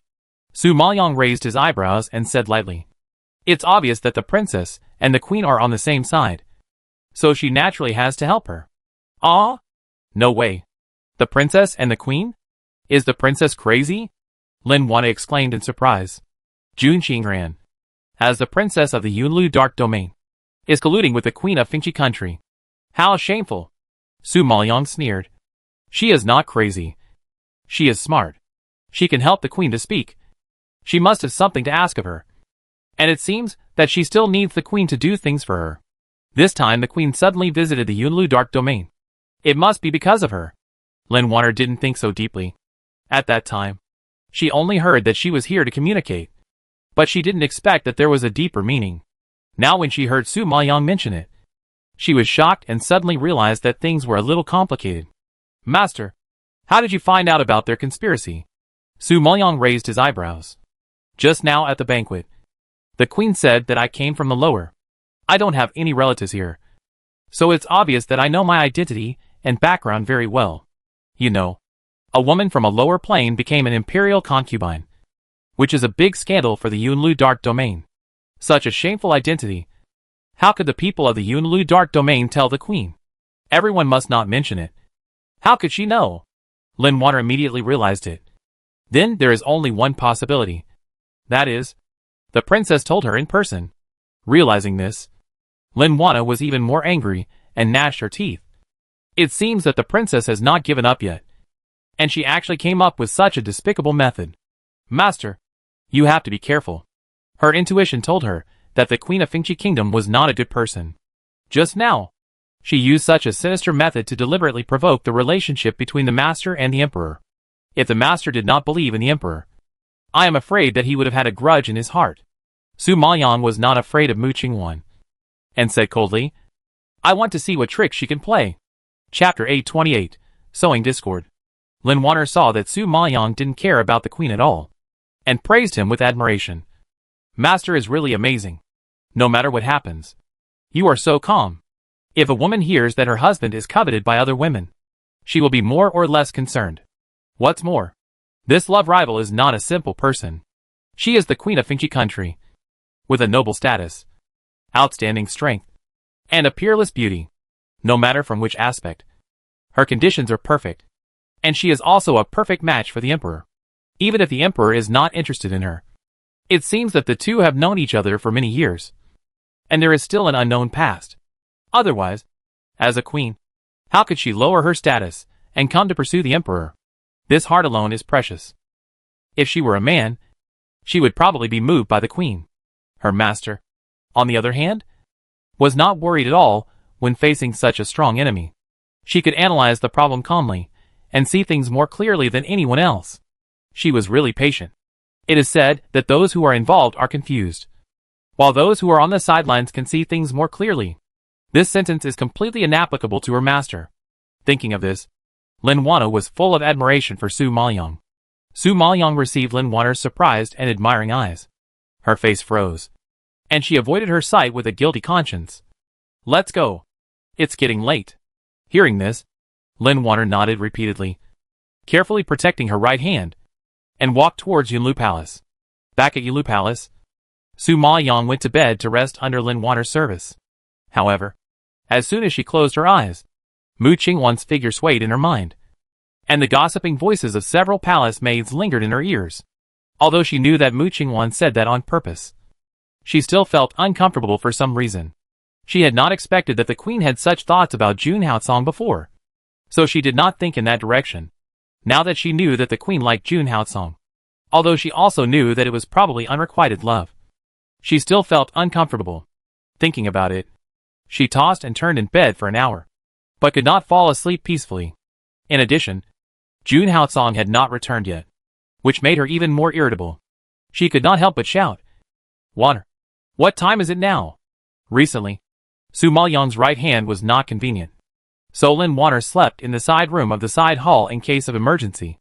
Su Maoyong raised his eyebrows and said lightly. It's obvious that the princess and the queen are on the same side. So she naturally has to help her. Ah? No way. The princess and the queen? Is the princess crazy? Lin Wana exclaimed in surprise. Jun Qingran, as the princess of the Yunlu Dark Domain, is colluding with the queen of Fengchi country. How shameful! Su Maoyong sneered. She is not crazy. She is smart. She can help the queen to speak. She must have something to ask of her. And it seems that she still needs the queen to do things for her. This time the queen suddenly visited the Yunlu Dark Domain. It must be because of her. Lin Wana didn't think so deeply. At that time, she only heard that she was here to communicate. But she didn't expect that there was a deeper meaning. Now when she heard Su Maoyong mention it, she was shocked and suddenly realized that things were a little complicated. Master, how did you find out about their conspiracy? Su Maoyong raised his eyebrows. Just now at the banquet, the queen said that I came from the lower. I don't have any relatives here. So it's obvious that I know my identity and background very well. You know, a woman from a lower plane became an imperial concubine, which is a big scandal for the Yunlu Dark Domain. Such a shameful identity. How could the people of the Yunlu Dark Domain tell the queen? Everyone must not mention it. How could she know? Lin Wana immediately realized it. Then there is only one possibility. That is, the princess told her in person. Realizing this, Lin Wana was even more angry and gnashed her teeth. It seems that the princess has not given up yet. And she actually came up with such a despicable method. Master, you have to be careful. Her intuition told her that the queen of Fengchi Kingdom was not a good person. Just now, she used such a sinister method to deliberately provoke the relationship between the master and the emperor. If the master did not believe in the emperor, I am afraid that he would have had a grudge in his heart. Su Maoyong was not afraid of Mu Qingwan, and said coldly, I want to see what tricks she can play. Chapter 828, Sowing Discord. Lin Wana saw that Su Maoyong didn't care about the queen at all, and praised him with admiration. Master is really amazing. No matter what happens, you are so calm. If a woman hears that her husband is coveted by other women, she will be more or less concerned. What's more, this love rival is not a simple person. She is the queen of Fengchi country, with a noble status, outstanding strength, and a peerless beauty. No matter from which aspect, her conditions are perfect, and she is also a perfect match for the emperor. Even if the emperor is not interested in her, it seems that the two have known each other for many years, and there is still an unknown past. Otherwise, as a queen, how could she lower her status and come to pursue the emperor? This heart alone is precious. If she were a man, she would probably be moved by the queen. Her master, on the other hand, was not worried at all when facing such a strong enemy. She could analyze the problem calmly and see things more clearly than anyone else. She was really patient. It is said that those who are involved are confused, while those who are on the sidelines can see things more clearly. This sentence is completely inapplicable to her master. Thinking of this, Lin Wana was full of admiration for Su Maoyong. Su Maoyong received Lin Wana's surprised and admiring eyes. Her face froze, and she avoided her sight with a guilty conscience. Let's go. It's getting late. Hearing this, Lin Wana nodded repeatedly, carefully protecting her right hand, and walked towards Yunlu Palace. Back at Yunlu Palace, Su Maoyong went to bed to rest under Lin Wana's service. However, as soon as she closed her eyes, Mu Qingwan's figure swayed in her mind, and the gossiping voices of several palace maids lingered in her ears. Although she knew that Mu Qingwan said that on purpose, she still felt uncomfortable for some reason. She had not expected that the queen had such thoughts about Jun Haocong before, so she did not think in that direction. Now that she knew that the queen liked Jun Haocong, although she also knew that it was probably unrequited love, she still felt uncomfortable. Thinking about it, she tossed and turned in bed for an hour, but could not fall asleep peacefully. In addition, Jun Haocong had not returned yet, which made her even more irritable. She could not help but shout, "Water! What time is it now?" Recently, Su Maoyong's right hand was not convenient, so Lin Wana slept in the side room of the side hall in case of emergency.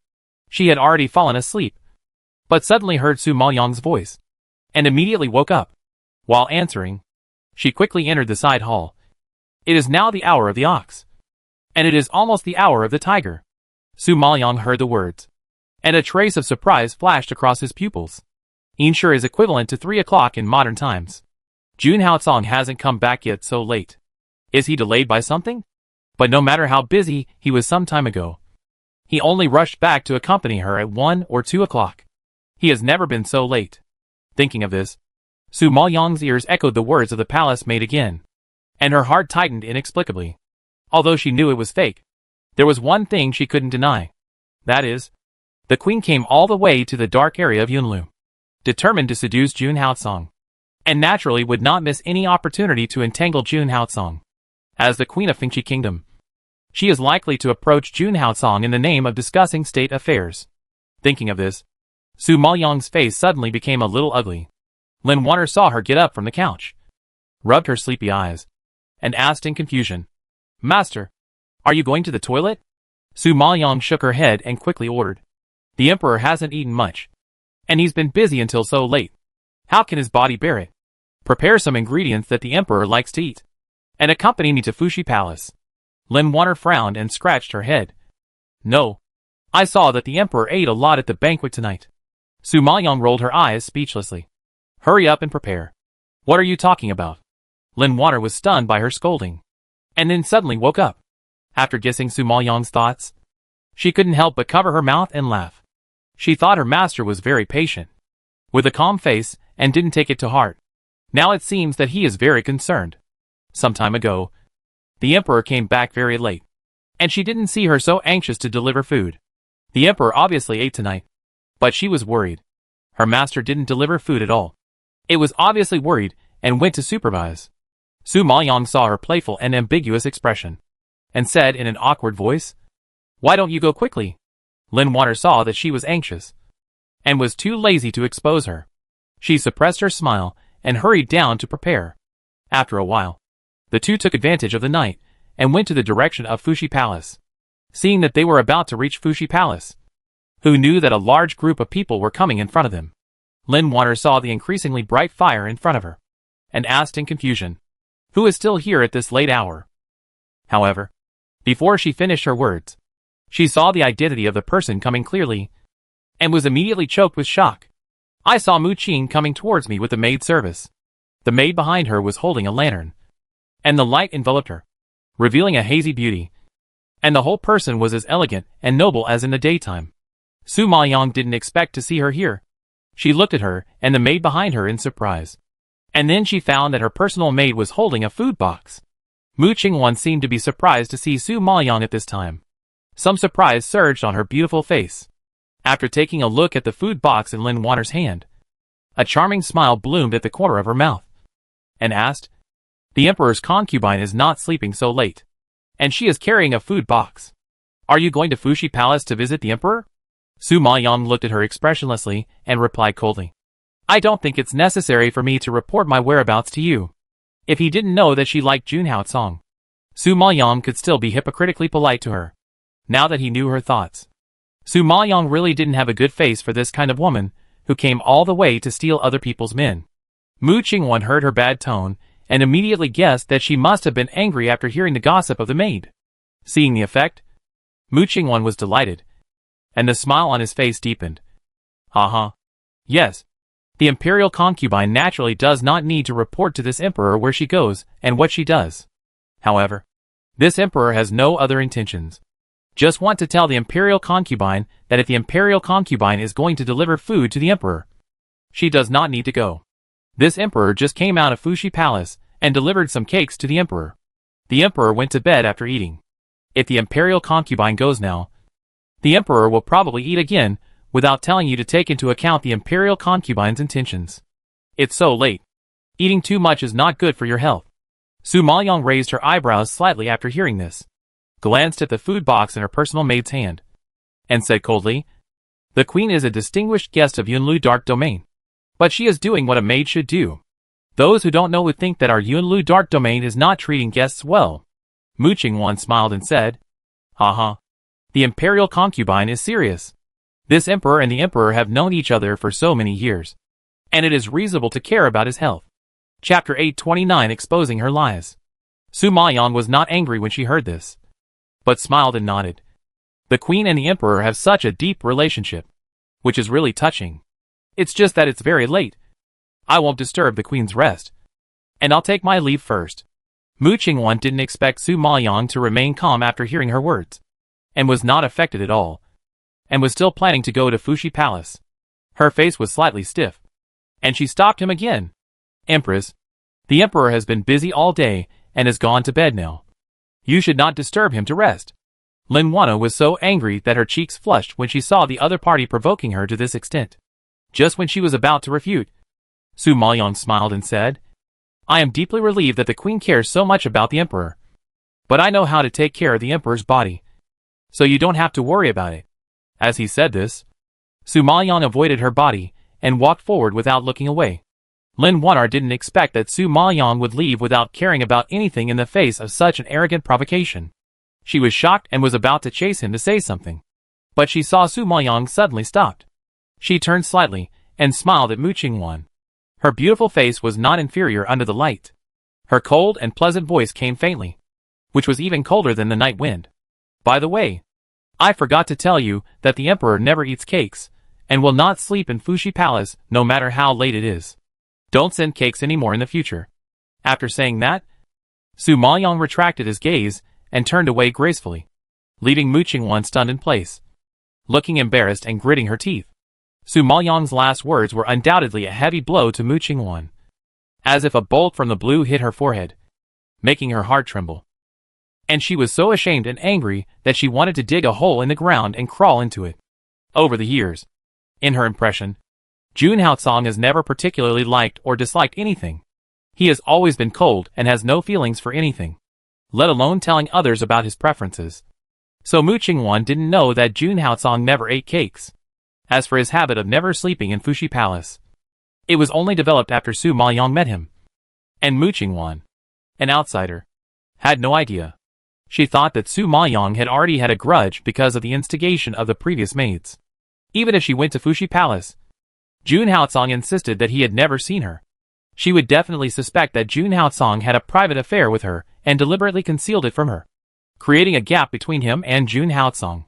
She had already fallen asleep, but suddenly heard Su Maoyong's voice, and immediately woke up. While answering, she quickly entered the side hall. It is now the hour of the ox, and it is almost the hour of the tiger. Su Maoyong heard the words. and a trace of surprise flashed across his pupils. Ensure is equivalent to 3 o'clock in modern times. Jun Haotsong hasn't come back yet so late. Is he delayed by something? But no matter how busy he was some time ago, he only rushed back to accompany her at 1 or 2 o'clock. He has never been so late. Thinking of this, Su Maoyang's ears echoed the words of the palace maid again, and her heart tightened inexplicably. Although she knew it was fake, there was one thing she couldn't deny. That is, the queen came all the way to the dark area of Yunlu, determined to seduce Jun Haotsong, and naturally would not miss any opportunity to entangle Jun Haotsong. As the queen of Fengqi Kingdom, she is likely to approach Jun Haotsong in the name of discussing state affairs. Thinking of this, Su Maoyang's face suddenly became a little ugly. Lin Water saw her get up from the couch, rubbed her sleepy eyes, and asked in confusion, "Master, are you going to the toilet?" Su Maoyang shook her head and quickly ordered, "The emperor hasn't eaten much, and he's been busy until so late. How can his body bear it? Prepare some ingredients that the emperor likes to eat, and accompany me to Fuxi Palace." Lin Water frowned and scratched her head. "No. I saw that the emperor ate a lot at the banquet tonight." Su Maoyang rolled her eyes speechlessly. "Hurry up and prepare." "What are you talking about?" Lin Water was stunned by her scolding, and then suddenly woke up. After guessing Su Maoyang's thoughts, she couldn't help but cover her mouth and laugh. She thought her master was very patient, with a calm face, and didn't take it to heart. Now it seems that he is very concerned. Some time ago, the emperor came back very late, and she didn't see her so anxious to deliver food. The emperor obviously ate tonight, but she was worried. Her master didn't deliver food at all. It was obviously worried, and went to supervise. Su Maoyang saw her playful and ambiguous expression, and said in an awkward voice, "Why don't you go quickly?" Lin Water saw that she was anxious, and was too lazy to expose her. She suppressed her smile, and hurried down to prepare. After a while, the two took advantage of the night, and went to the direction of Fuxi Palace. Seeing that they were about to reach Fuxi Palace, who knew that a large group of people were coming in front of them, Lin Water saw the increasingly bright fire in front of her, and asked in confusion, "Who is still here at this late hour?" However, before she finished her words, she saw the identity of the person coming clearly, and was immediately choked with shock. "I saw Mu Qing coming towards me with the maid service." The maid behind her was holding a lantern, and the light enveloped her, revealing a hazy beauty, and the whole person was as elegant and noble as in the daytime. Su Maoyang didn't expect to see her here. She looked at her and the maid behind her in surprise, and then she found that her personal maid was holding a food box. Mu Qingwan seemed to be surprised to see Su Maoyang at this time. Some surprise surged on her beautiful face. After taking a look at the food box in Lin Water's hand, a charming smile bloomed at the corner of her mouth, and asked, "The emperor's concubine is not sleeping so late, and she is carrying a food box. Are you going to Fuxi Palace to visit the emperor?" Su Maoyang looked at her expressionlessly and replied coldly, "I don't think it's necessary for me to report my whereabouts to you." If he didn't know that she liked Jun Haotsong, Su Maoyang could still be hypocritically polite to her. Now that he knew her thoughts, Su Maoyang really didn't have a good face for this kind of woman, who came all the way to steal other people's men. Mu Qingwan heard her bad tone, and immediately guessed that she must have been angry after hearing the gossip of the maid. Seeing the effect, Mu Qingwan was delighted, and the smile on his face deepened. Yes. The imperial concubine naturally does not need to report to this emperor where she goes and what she does. However, this emperor has no other intentions. Just want to tell the imperial concubine that if the imperial concubine is going to deliver food to the emperor, she does not need to go. This emperor just came out of Fuxi Palace and delivered some cakes to the emperor. The emperor went to bed after eating. If the imperial concubine goes now, the emperor will probably eat again without telling you to take into account the imperial concubine's intentions. It's so late. Eating too much is not good for your health. Su Maoyang raised her eyebrows slightly after hearing this, glanced at the food box in her personal maid's hand, and said coldly, "The queen is a distinguished guest of Yunlu Dark Domain, but she is doing what a maid should do. Those who don't know would think that our Yunlu Dark Domain is not treating guests well." Mu Qingwan smiled and said, "The imperial concubine is serious. This emperor and the emperor have known each other for so many years, and it is reasonable to care about his health." Chapter 829 Exposing Her Lies. Su Maoyang was not angry when she heard this, but smiled and nodded. The Queen and the Emperor have such a deep relationship, which is really touching. It's just that it's very late. I won't disturb the Queen's rest, and I'll take my leave first. Mu Qingwan didn't expect Su Maoyang to remain calm after hearing her words, and was not affected at all, and was still planning to go to Fuxi Palace. Her face was slightly stiff, and she stopped him again. Empress, the Emperor has been busy all day and has gone to bed now. You should not disturb him to rest. Lin Wana was so angry that her cheeks flushed when she saw the other party provoking her to this extent. Just when she was about to refute, Su Maoyang smiled and said, I am deeply relieved that the Queen cares so much about the Emperor. But I know how to take care of the Emperor's body, so you don't have to worry about it. As he said this, Su Maoyang avoided her body and walked forward without looking away. Lin Wanar didn't expect that Su Maoyang would leave without caring about anything in the face of such an arrogant provocation. She was shocked and was about to chase him to say something, but she saw Su Maoyang suddenly stopped. She turned slightly and smiled at Mu Qingwan. Her beautiful face was not inferior under the light. Her cold and pleasant voice came faintly, which was even colder than the night wind. By the way, I forgot to tell you that the Emperor never eats cakes, and will not sleep in Fuxi Palace no matter how late it is. Don't send cakes anymore in the future. After saying that, Su Maoyang retracted his gaze and turned away gracefully, leaving Mu Qingwan stunned in place, looking embarrassed and gritting her teeth. Su Maoyang's last words were undoubtedly a heavy blow to Mu Qingwan, as if a bolt from the blue hit her forehead, making her heart tremble. And she was so ashamed and angry that she wanted to dig a hole in the ground and crawl into it. Over the years, in her impression, Jun Haocong has never particularly liked or disliked anything. He has always been cold and has no feelings for anything, let alone telling others about his preferences. So Mu Qingwan didn't know that Jun Haocong never ate cakes. As for his habit of never sleeping in Fuxi Palace, it was only developed after Su Maoyang met him. And Mu Qingwan, an outsider, had no idea. She thought that Su Maoyang had already had a grudge because of the instigation of the previous maids. Even if she went to Fuxi Palace, Jun Haocong insisted that he had never seen her. She would definitely suspect that Jun Haocong had a private affair with her and deliberately concealed it from her, creating a gap between him and Jun Haocong.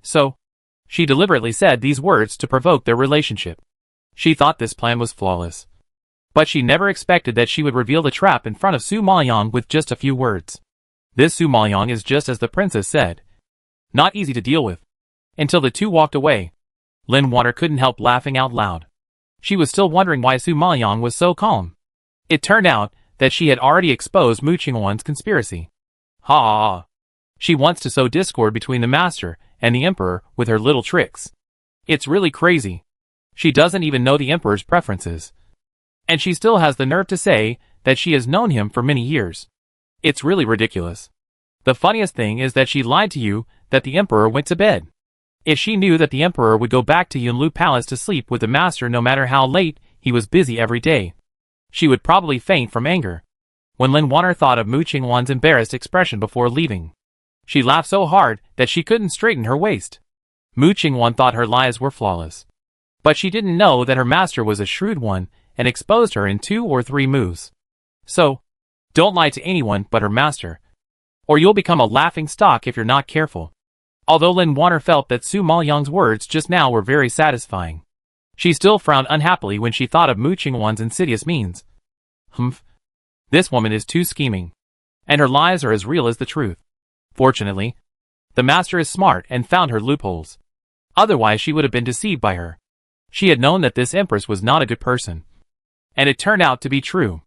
So, she deliberately said these words to provoke their relationship. She thought this plan was flawless, but she never expected that she would reveal the trap in front of Su Maoyang with just a few words. This Su Maoyang is just as the princess said, not easy to deal with. Until the two walked away, Lin Water couldn't help laughing out loud. She was still wondering why Su Maoyang was so calm. It turned out that she had already exposed Mu Qingwan's conspiracy. Ha ha ha. She wants to sow discord between the master and the Emperor with her little tricks. It's really crazy. She doesn't even know the Emperor's preferences. And she still has the nerve to say that she has known him for many years. It's really ridiculous. The funniest thing is that she lied to you that the Emperor went to bed. If she knew that the Emperor would go back to Yunlu Palace to sleep with the master no matter how late he was busy every day, she would probably faint from anger. When Lin Waner thought of Mu Qingwan's embarrassed expression before leaving, she laughed so hard that she couldn't straighten her waist. Mu Qingwan thought her lies were flawless, but she didn't know that her master was a shrewd one and exposed her in 2 or 3 moves. So, don't lie to anyone but her master, or you'll become a laughing stock if you're not careful. Although Lin Waner felt that Su Maoyang's words just now were very satisfying, she still frowned unhappily when she thought of Mu Qingwan's insidious means. Humph. This woman is too scheming, and her lies are as real as the truth. Fortunately, the master is smart and found her loopholes. Otherwise she would have been deceived by her. She had known that this empress was not a good person, and it turned out to be true.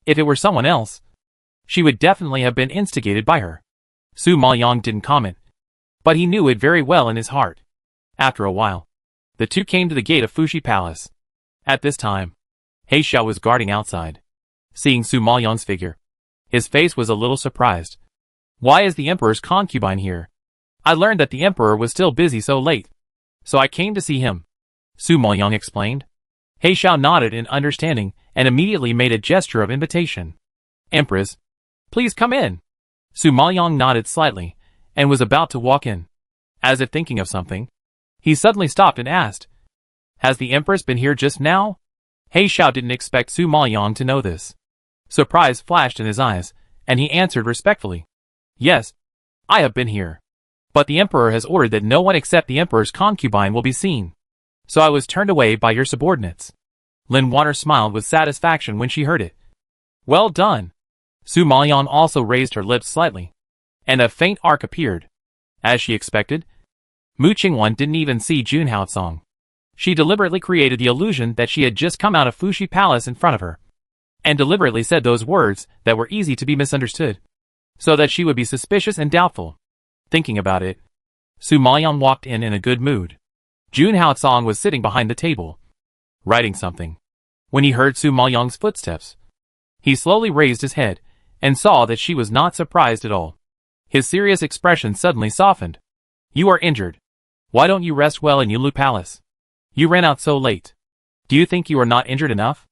If it were someone else, she would definitely have been instigated by her. Su Maoyang didn't comment, but he knew it very well in his heart. After a while, the two came to the gate of Fuxi Palace. At this time, He Xiao was guarding outside. Seeing Su Maoyang's figure, his face was a little surprised. Why is the Emperor's concubine here? I learned that the Emperor was still busy so late, so I came to see him, Su Maoyang explained. He Xiao nodded in understanding and immediately made a gesture of invitation. Empress, please come in. Su Maoyang nodded slightly and was about to walk in. As if thinking of something, he suddenly stopped and asked, has the Empress been here just now? He Xiao didn't expect Su Maoyang to know this. Surprise flashed in his eyes, and he answered respectfully, yes, I have been here. But the emperor has ordered that no one except the emperor's concubine will be seen. So I was turned away by your subordinates. Lin Water smiled with satisfaction when she heard it. Well done. Su Maoyang also raised her lips slightly, and a faint arc appeared. As she expected, Mu Qingwan didn't even see Jun Haocong. She deliberately created the illusion that she had just come out of Fuxi Palace in front of her, and deliberately said those words that were easy to be misunderstood, so that she would be suspicious and doubtful. Thinking about it, Su Maoyang walked in a good mood. Jun Haocong was sitting behind the table, writing something. When he heard Su Maoyang's footsteps, he slowly raised his head and saw that she was not surprised at all. His serious expression suddenly softened. You are injured. Why don't you rest well in Yulu Palace? You ran out so late. Do you think you are not injured enough?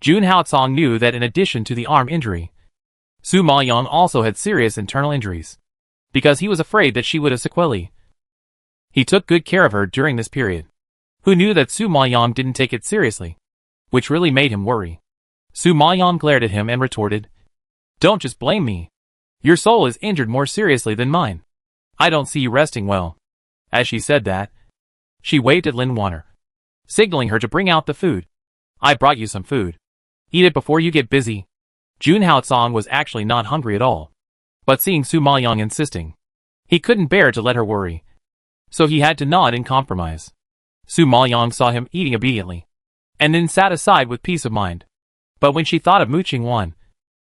Jun Haocong knew that in addition to the arm injury, Su Maoyang also had serious internal injuries, because he was afraid that she would have sequelae. He took good care of her during this period. Who knew that Su Maoyang didn't take it seriously, which really made him worry. Su Maoyang glared at him and retorted, Don't just blame me. Your soul is injured more seriously than mine. I don't see you resting well. As she said that, she waved at Lin Water, signaling her to bring out the food. I brought you some food. Eat it before you get busy. Jun Haocong was actually not hungry at all, but seeing Su Maoyang insisting, he couldn't bear to let her worry, so he had to nod in compromise. Su Maoyang saw him eating obediently, and then sat aside with peace of mind. But when she thought of Mu Qingwan,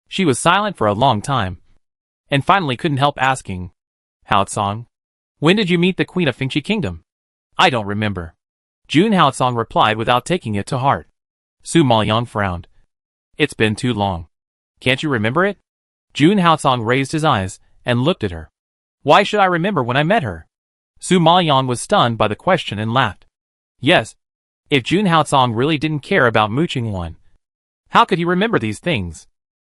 she was silent for a long time, and finally couldn't help asking, Haocong, when did you meet the Queen of Fengqi Kingdom? I don't remember. Jun Haocong replied without taking it to heart. Su Maoyang frowned. It's been too long. Can't you remember it? Jun Haocong raised his eyes and looked at her. Why should I remember when I met her? Su Maoyang was stunned by the question and laughed. Yes, if Jun Haocong really didn't care about Mu Qingwan, how could he remember these things?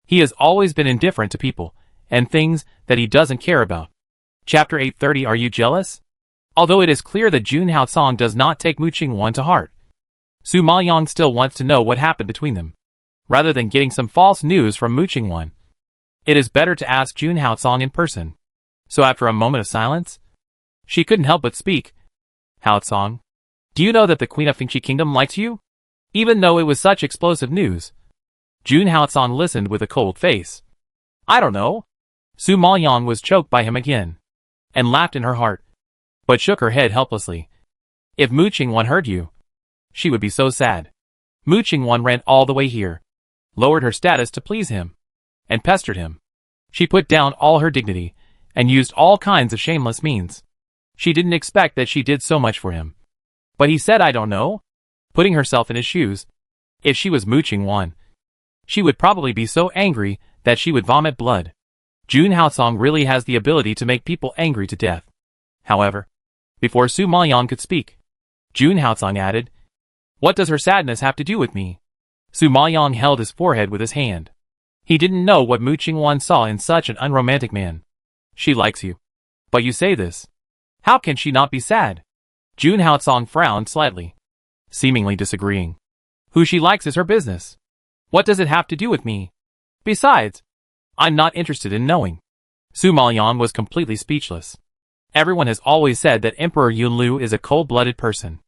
He has always been indifferent to people and things that he doesn't care about. Chapter 830. Are you jealous? Although it is clear that Jun Haocong does not take Mu Qingwan to heart, Su Maoyang still wants to know what happened between them. Rather than getting some false news from Mu Qingwan, it is better to ask Jun Haocong in person. So after a moment of silence, she couldn't help but speak. Haocong, do you know that the Queen of Fengqi Kingdom likes you? Even though it was such explosive news. Jun Haocong listened with a cold face. I don't know. Su Maoyang was choked by him again, and laughed in her heart, but shook her head helplessly. If Mu Qingwan heard you, she would be so sad. Mu Qingwan ran all the way here, lowered her status to please him, and pestered him. She put down all her dignity, and used all kinds of shameless means. She didn't expect that she did so much for him. But he said I don't know, putting herself in his shoes. If she was Mu Qingwan, she would probably be so angry that she would vomit blood. Jun Haocong really has the ability to make people angry to death. However, before Su Maoyang could speak, Jun Haocong added, What does her sadness have to do with me? Su Maoyang held his forehead with his hand. He didn't know what Mu Qingwan saw in such an unromantic man. She likes you. But you say this. How can she not be sad? Jun Haocong frowned slightly, seemingly disagreeing. Who she likes is her business. What does it have to do with me? Besides, I'm not interested in knowing. Su Maoyang was completely speechless. Everyone has always said that Emperor Yunlu is a cold-blooded person.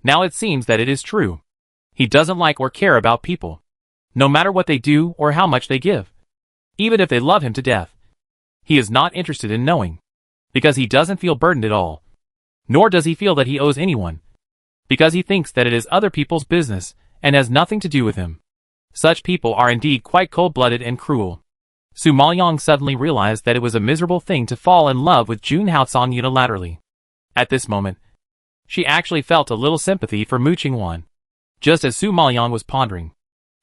Now it seems that it is true. He doesn't like or care about people, no matter what they do or how much they give. Even if they love him to death, he is not interested in knowing, because he doesn't feel burdened at all. Nor does he feel that he owes anyone, because he thinks that it is other people's business and has nothing to do with him. Such people are indeed quite cold-blooded and cruel. Su Maoyang suddenly realized that it was a miserable thing to fall in love with Jun Haocong unilaterally. At this moment, she actually felt a little sympathy for Mu Qingwan. Just as Su Maoyang was pondering,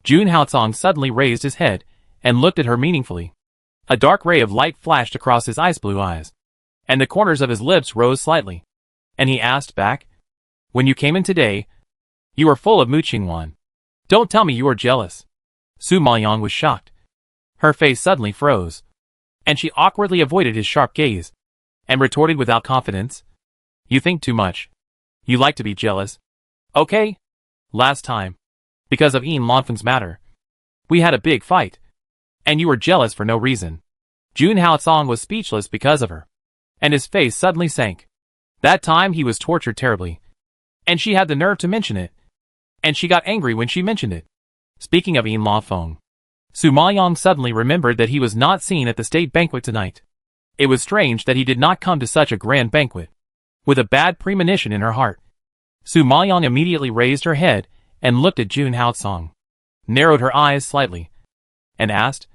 Jun Haocong suddenly raised his head and looked at her meaningfully. A dark ray of light flashed across his ice-blue eyes, and the corners of his lips rose slightly. And he asked back, When you came in today, you were full of Mu Qingwan. Don't tell me you are jealous. Su Maoyang was shocked. Her face suddenly froze, and she awkwardly avoided his sharp gaze, and retorted without confidence, You think too much. You like to be jealous. Okay? Last time, because of Yin Lanfeng's matter, we had a big fight, and you were jealous for no reason. Jun Haocong was speechless because of her, and his face suddenly sank. That time he was tortured terribly. And she had the nerve to mention it. And she got angry when she mentioned it. Speaking of In-law Feng, Su Maoyang suddenly remembered that he was not seen at the state banquet tonight. It was strange that he did not come to such a grand banquet. With a bad premonition in her heart, Su Maoyang immediately raised her head and looked at Jun Haotsong, narrowed her eyes slightly, and asked,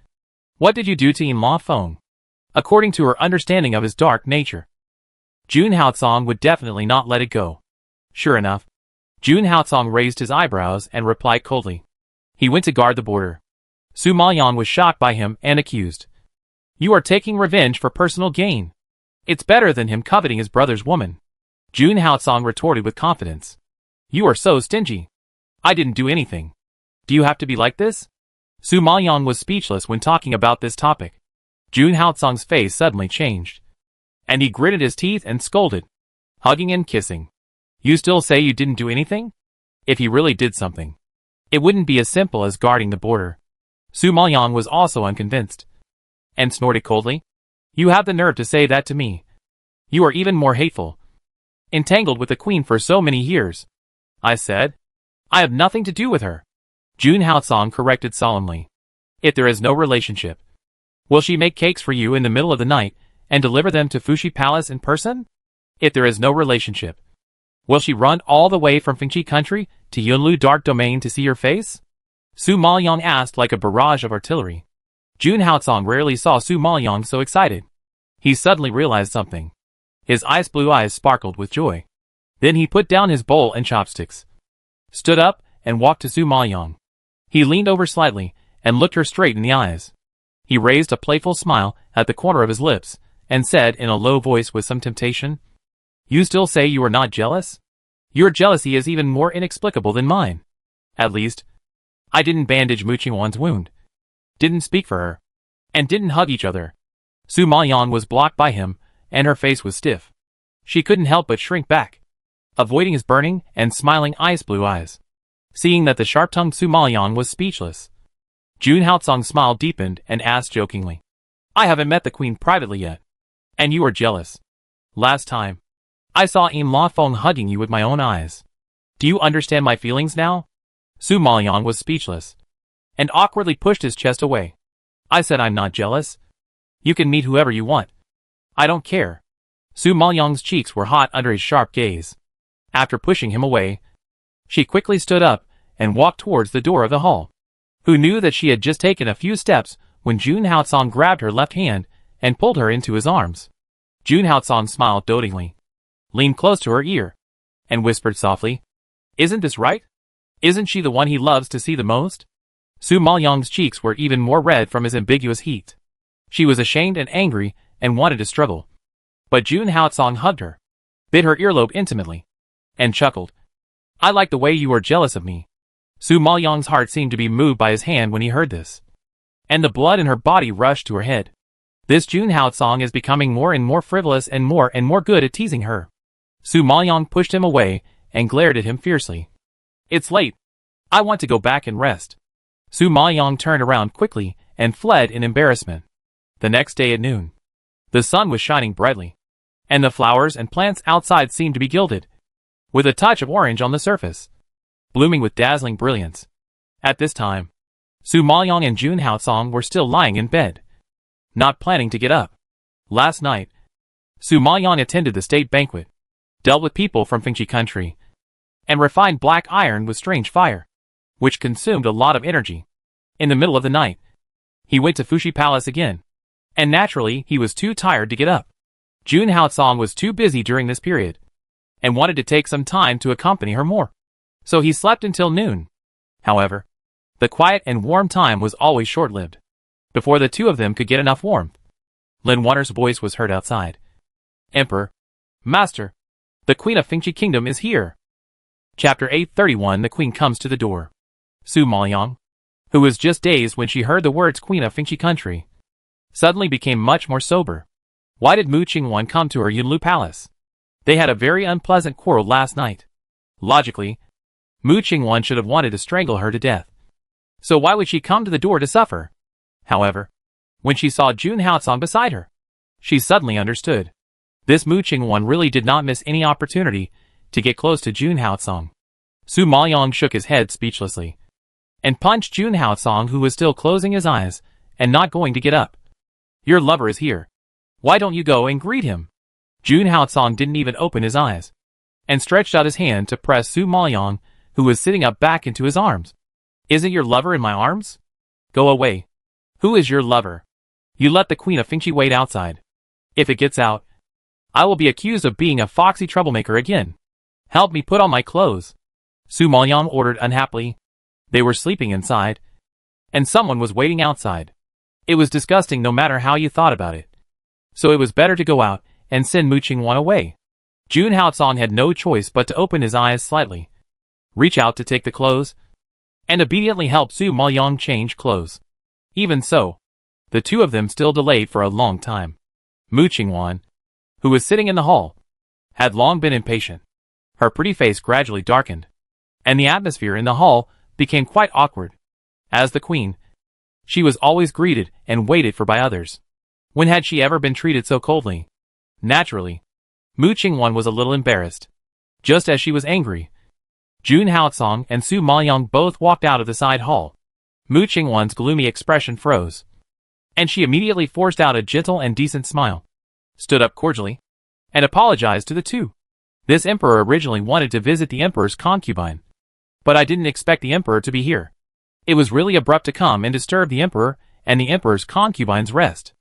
"What did you do to In-law Feng?" According to her understanding of his dark nature, Jun Haotsong would definitely not let it go. Sure enough, Jun Haotsong raised his eyebrows and replied coldly. He went to guard the border. Su Maoyang was shocked by him and accused. "You are taking revenge for personal gain. It's better than him coveting his brother's woman." Jun Haotsong retorted with confidence. "You are so stingy. I didn't do anything. Do you have to be like this?" Su Maoyang was speechless when talking about this topic. Jun Haotsong's face suddenly changed, and he gritted his teeth and scolded, hugging and kissing. "You still say you didn't do anything? If he really did something, it wouldn't be as simple as guarding the border." Su Maoyang was also unconvinced, and snorted coldly. "You have the nerve to say that to me. You are even more hateful. Entangled with the queen for so many years." "I said, I have nothing to do with her," Jun Haotsong corrected solemnly. "If there is no relationship, will she make cakes for you in the middle of the night and deliver them to Fuxi Palace in person? If there is no relationship, will she run all the way from Fengqi country to Yunlu Dark Domain to see your face?" Su Maoyang asked like a barrage of artillery. Jun Haotsong rarely saw Su Maoyang so excited. He suddenly realized something. His ice blue eyes sparkled with joy. Then he put down his bowl and chopsticks, stood up, and walked to Su Maoyang. He leaned over slightly and looked her straight in the eyes. He raised a playful smile at the corner of his lips and said in a low voice with some temptation, "You still say you are not jealous? Your jealousy is even more inexplicable than mine. At least, I didn't bandage Mu Qingwan's wound, didn't speak for her, and didn't hug each other." Su Maoyang was blocked by him, and her face was stiff. She couldn't help but shrink back, avoiding his burning and smiling ice blue eyes. Seeing that the sharp-tongued Su Maoyang was speechless, Jun Haotsong's smile deepened and asked jokingly, "I haven't met the queen privately yet, and you are jealous. Last time, I saw In-law Feng hugging you with my own eyes. Do you understand my feelings now?" Su Maoyang was speechless, and awkwardly pushed his chest away. "I said I'm not jealous. You can meet whoever you want. I don't care." Su Maoyang's cheeks were hot under his sharp gaze. After pushing him away, she quickly stood up and walked towards the door of the hall. Who knew that she had just taken a few steps when Jun Haotsong grabbed her left hand and pulled her into his arms. Jun Haotsong smiled dotingly, leaned close to her ear, and whispered softly, "Isn't this right? Isn't she the one he loves to see the most?" Su Maoyang's cheeks were even more red from his ambiguous heat. She was ashamed and angry and wanted to struggle. But Jun Haotsong hugged her, bit her earlobe intimately, and chuckled. "I like the way you are jealous of me." Su Maoyang's heart seemed to be moved by his hand when he heard this, and the blood in her body rushed to her head. This Jun Haotsong is becoming more and more frivolous and more good at teasing her. Su Maoyang pushed him away and glared at him fiercely. "It's late. I want to go back and rest." Su Maoyang turned around quickly and fled in embarrassment. The next day at noon, the sun was shining brightly, and the flowers and plants outside seemed to be gilded, with a touch of orange on the surface, blooming with dazzling brilliance. At this time, Su Maoyang and Jun Haotsong were still lying in bed, not planning to get up. Last night, Su Maoyang attended the state banquet, dealt with people from Fengqi country, and refined black iron with strange fire, which consumed a lot of energy. In the middle of the night, he went to Fuxi Palace again, and naturally he was too tired to get up. Jun Haotsong was too busy during this period, and wanted to take some time to accompany her more. So he slept until noon. However, the quiet and warm time was always short-lived. Before the two of them could get enough warmth, Lin Wanner's voice was heard outside. "Emperor, Master, the Queen of Fengqi Kingdom is here." Chapter 831. The Queen comes to the door. Su Maoyang, who was just dazed when she heard the words Queen of Fengqi country, suddenly became much more sober. Why did Mu Qingwan come to her Yunlu Palace? They had a very unpleasant quarrel last night. Logically, Mu Qingwan should have wanted to strangle her to death. So why would she come to the door to suffer? However, when she saw Jun Haotsong beside her, she suddenly understood. This Mu Qingwan really did not miss any opportunity to get close to Jun Haotsong. Su Maoyong shook his head speechlessly and punched Jun Haotsong, who was still closing his eyes and not going to get up. Your lover is here. Why don't you go and greet him? Jun Haotsong didn't even open his eyes and stretched out his hand to press Su Maoyong, who was sitting up, back into his arms. Isn't your lover in my arms? Go away. Who is your lover? You let the Queen of Fengqi wait outside. If it gets out, I will be accused of being a foxy troublemaker again. Help me put on my clothes. Su Maoyong ordered unhappily. They were sleeping inside, and someone was waiting outside. It was disgusting no matter how you thought about it. So it was better to go out and send Mu Qingwan away. Jun Haotsong had no choice but to open his eyes slightly, reach out to take the clothes, and obediently help Su Maoyong change clothes. Even so, the two of them still delayed for a long time. Mu Qingwan, who was sitting in the hall, had long been impatient. Her pretty face gradually darkened, and the atmosphere in the hall became quite awkward. As the queen, she was always greeted and waited for by others. When had she ever been treated so coldly? Naturally, Mu Qingwan was a little embarrassed. Just as she was angry, Jun Haotsong and Su Maoyong both walked out of the side hall. Mu Qingwan's gloomy expression froze, and she immediately forced out a gentle and decent smile, stood up cordially, and apologized to the two. This emperor originally wanted to visit the emperor's concubine, but I didn't expect the emperor to be here. It was really abrupt to come and disturb the emperor and the emperor's concubine's rest.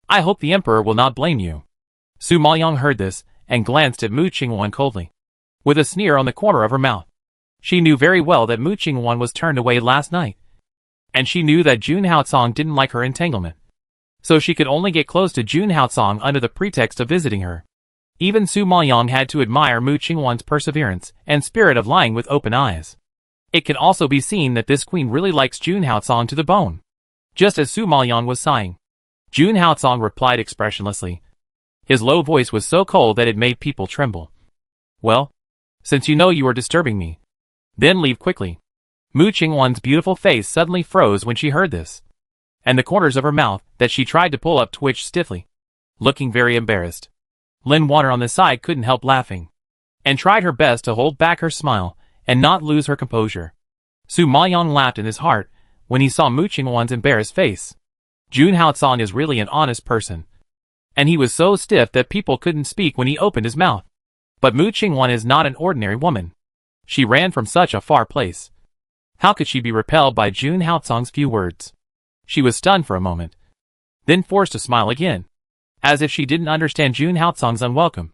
I hope the emperor will not blame you. Su Maoyong heard this and glanced at Mu Qingwan coldly, with a sneer on the corner of her mouth. She knew very well that Mu Qingwan was turned away last night, and she knew that Jun Haotsong didn't like her entanglement. So she could only get close to Jun Haotsong under the pretext of visiting her. Even Su Maoyong had to admire Mu Qingwan's perseverance and spirit of lying with open eyes. It can also be seen that this queen really likes Jun Haotsong to the bone. Just as Su Maoyong was sighing, Jun Haotsong replied expressionlessly. His low voice was so cold that it made people tremble. Well, since you know you are disturbing me, then leave quickly. Mu Qingwan's beautiful face suddenly froze when she heard this, and the corners of her mouth that she tried to pull up twitched stiffly, looking very embarrassed. Lin Wanner on the side couldn't help laughing, and tried her best to hold back her smile and not lose her composure. Su Maoyong laughed in his heart when he saw Mu Qingwan's embarrassed face. Jun Haotsong is really an honest person, and he was so stiff that people couldn't speak when he opened his mouth. But Mu Qingwan is not an ordinary woman. She ran from such a far place. How could she be repelled by Jun Haotsong's few words? She was stunned for a moment, then forced to smile again, as if she didn't understand Jun Haotsong's unwelcome,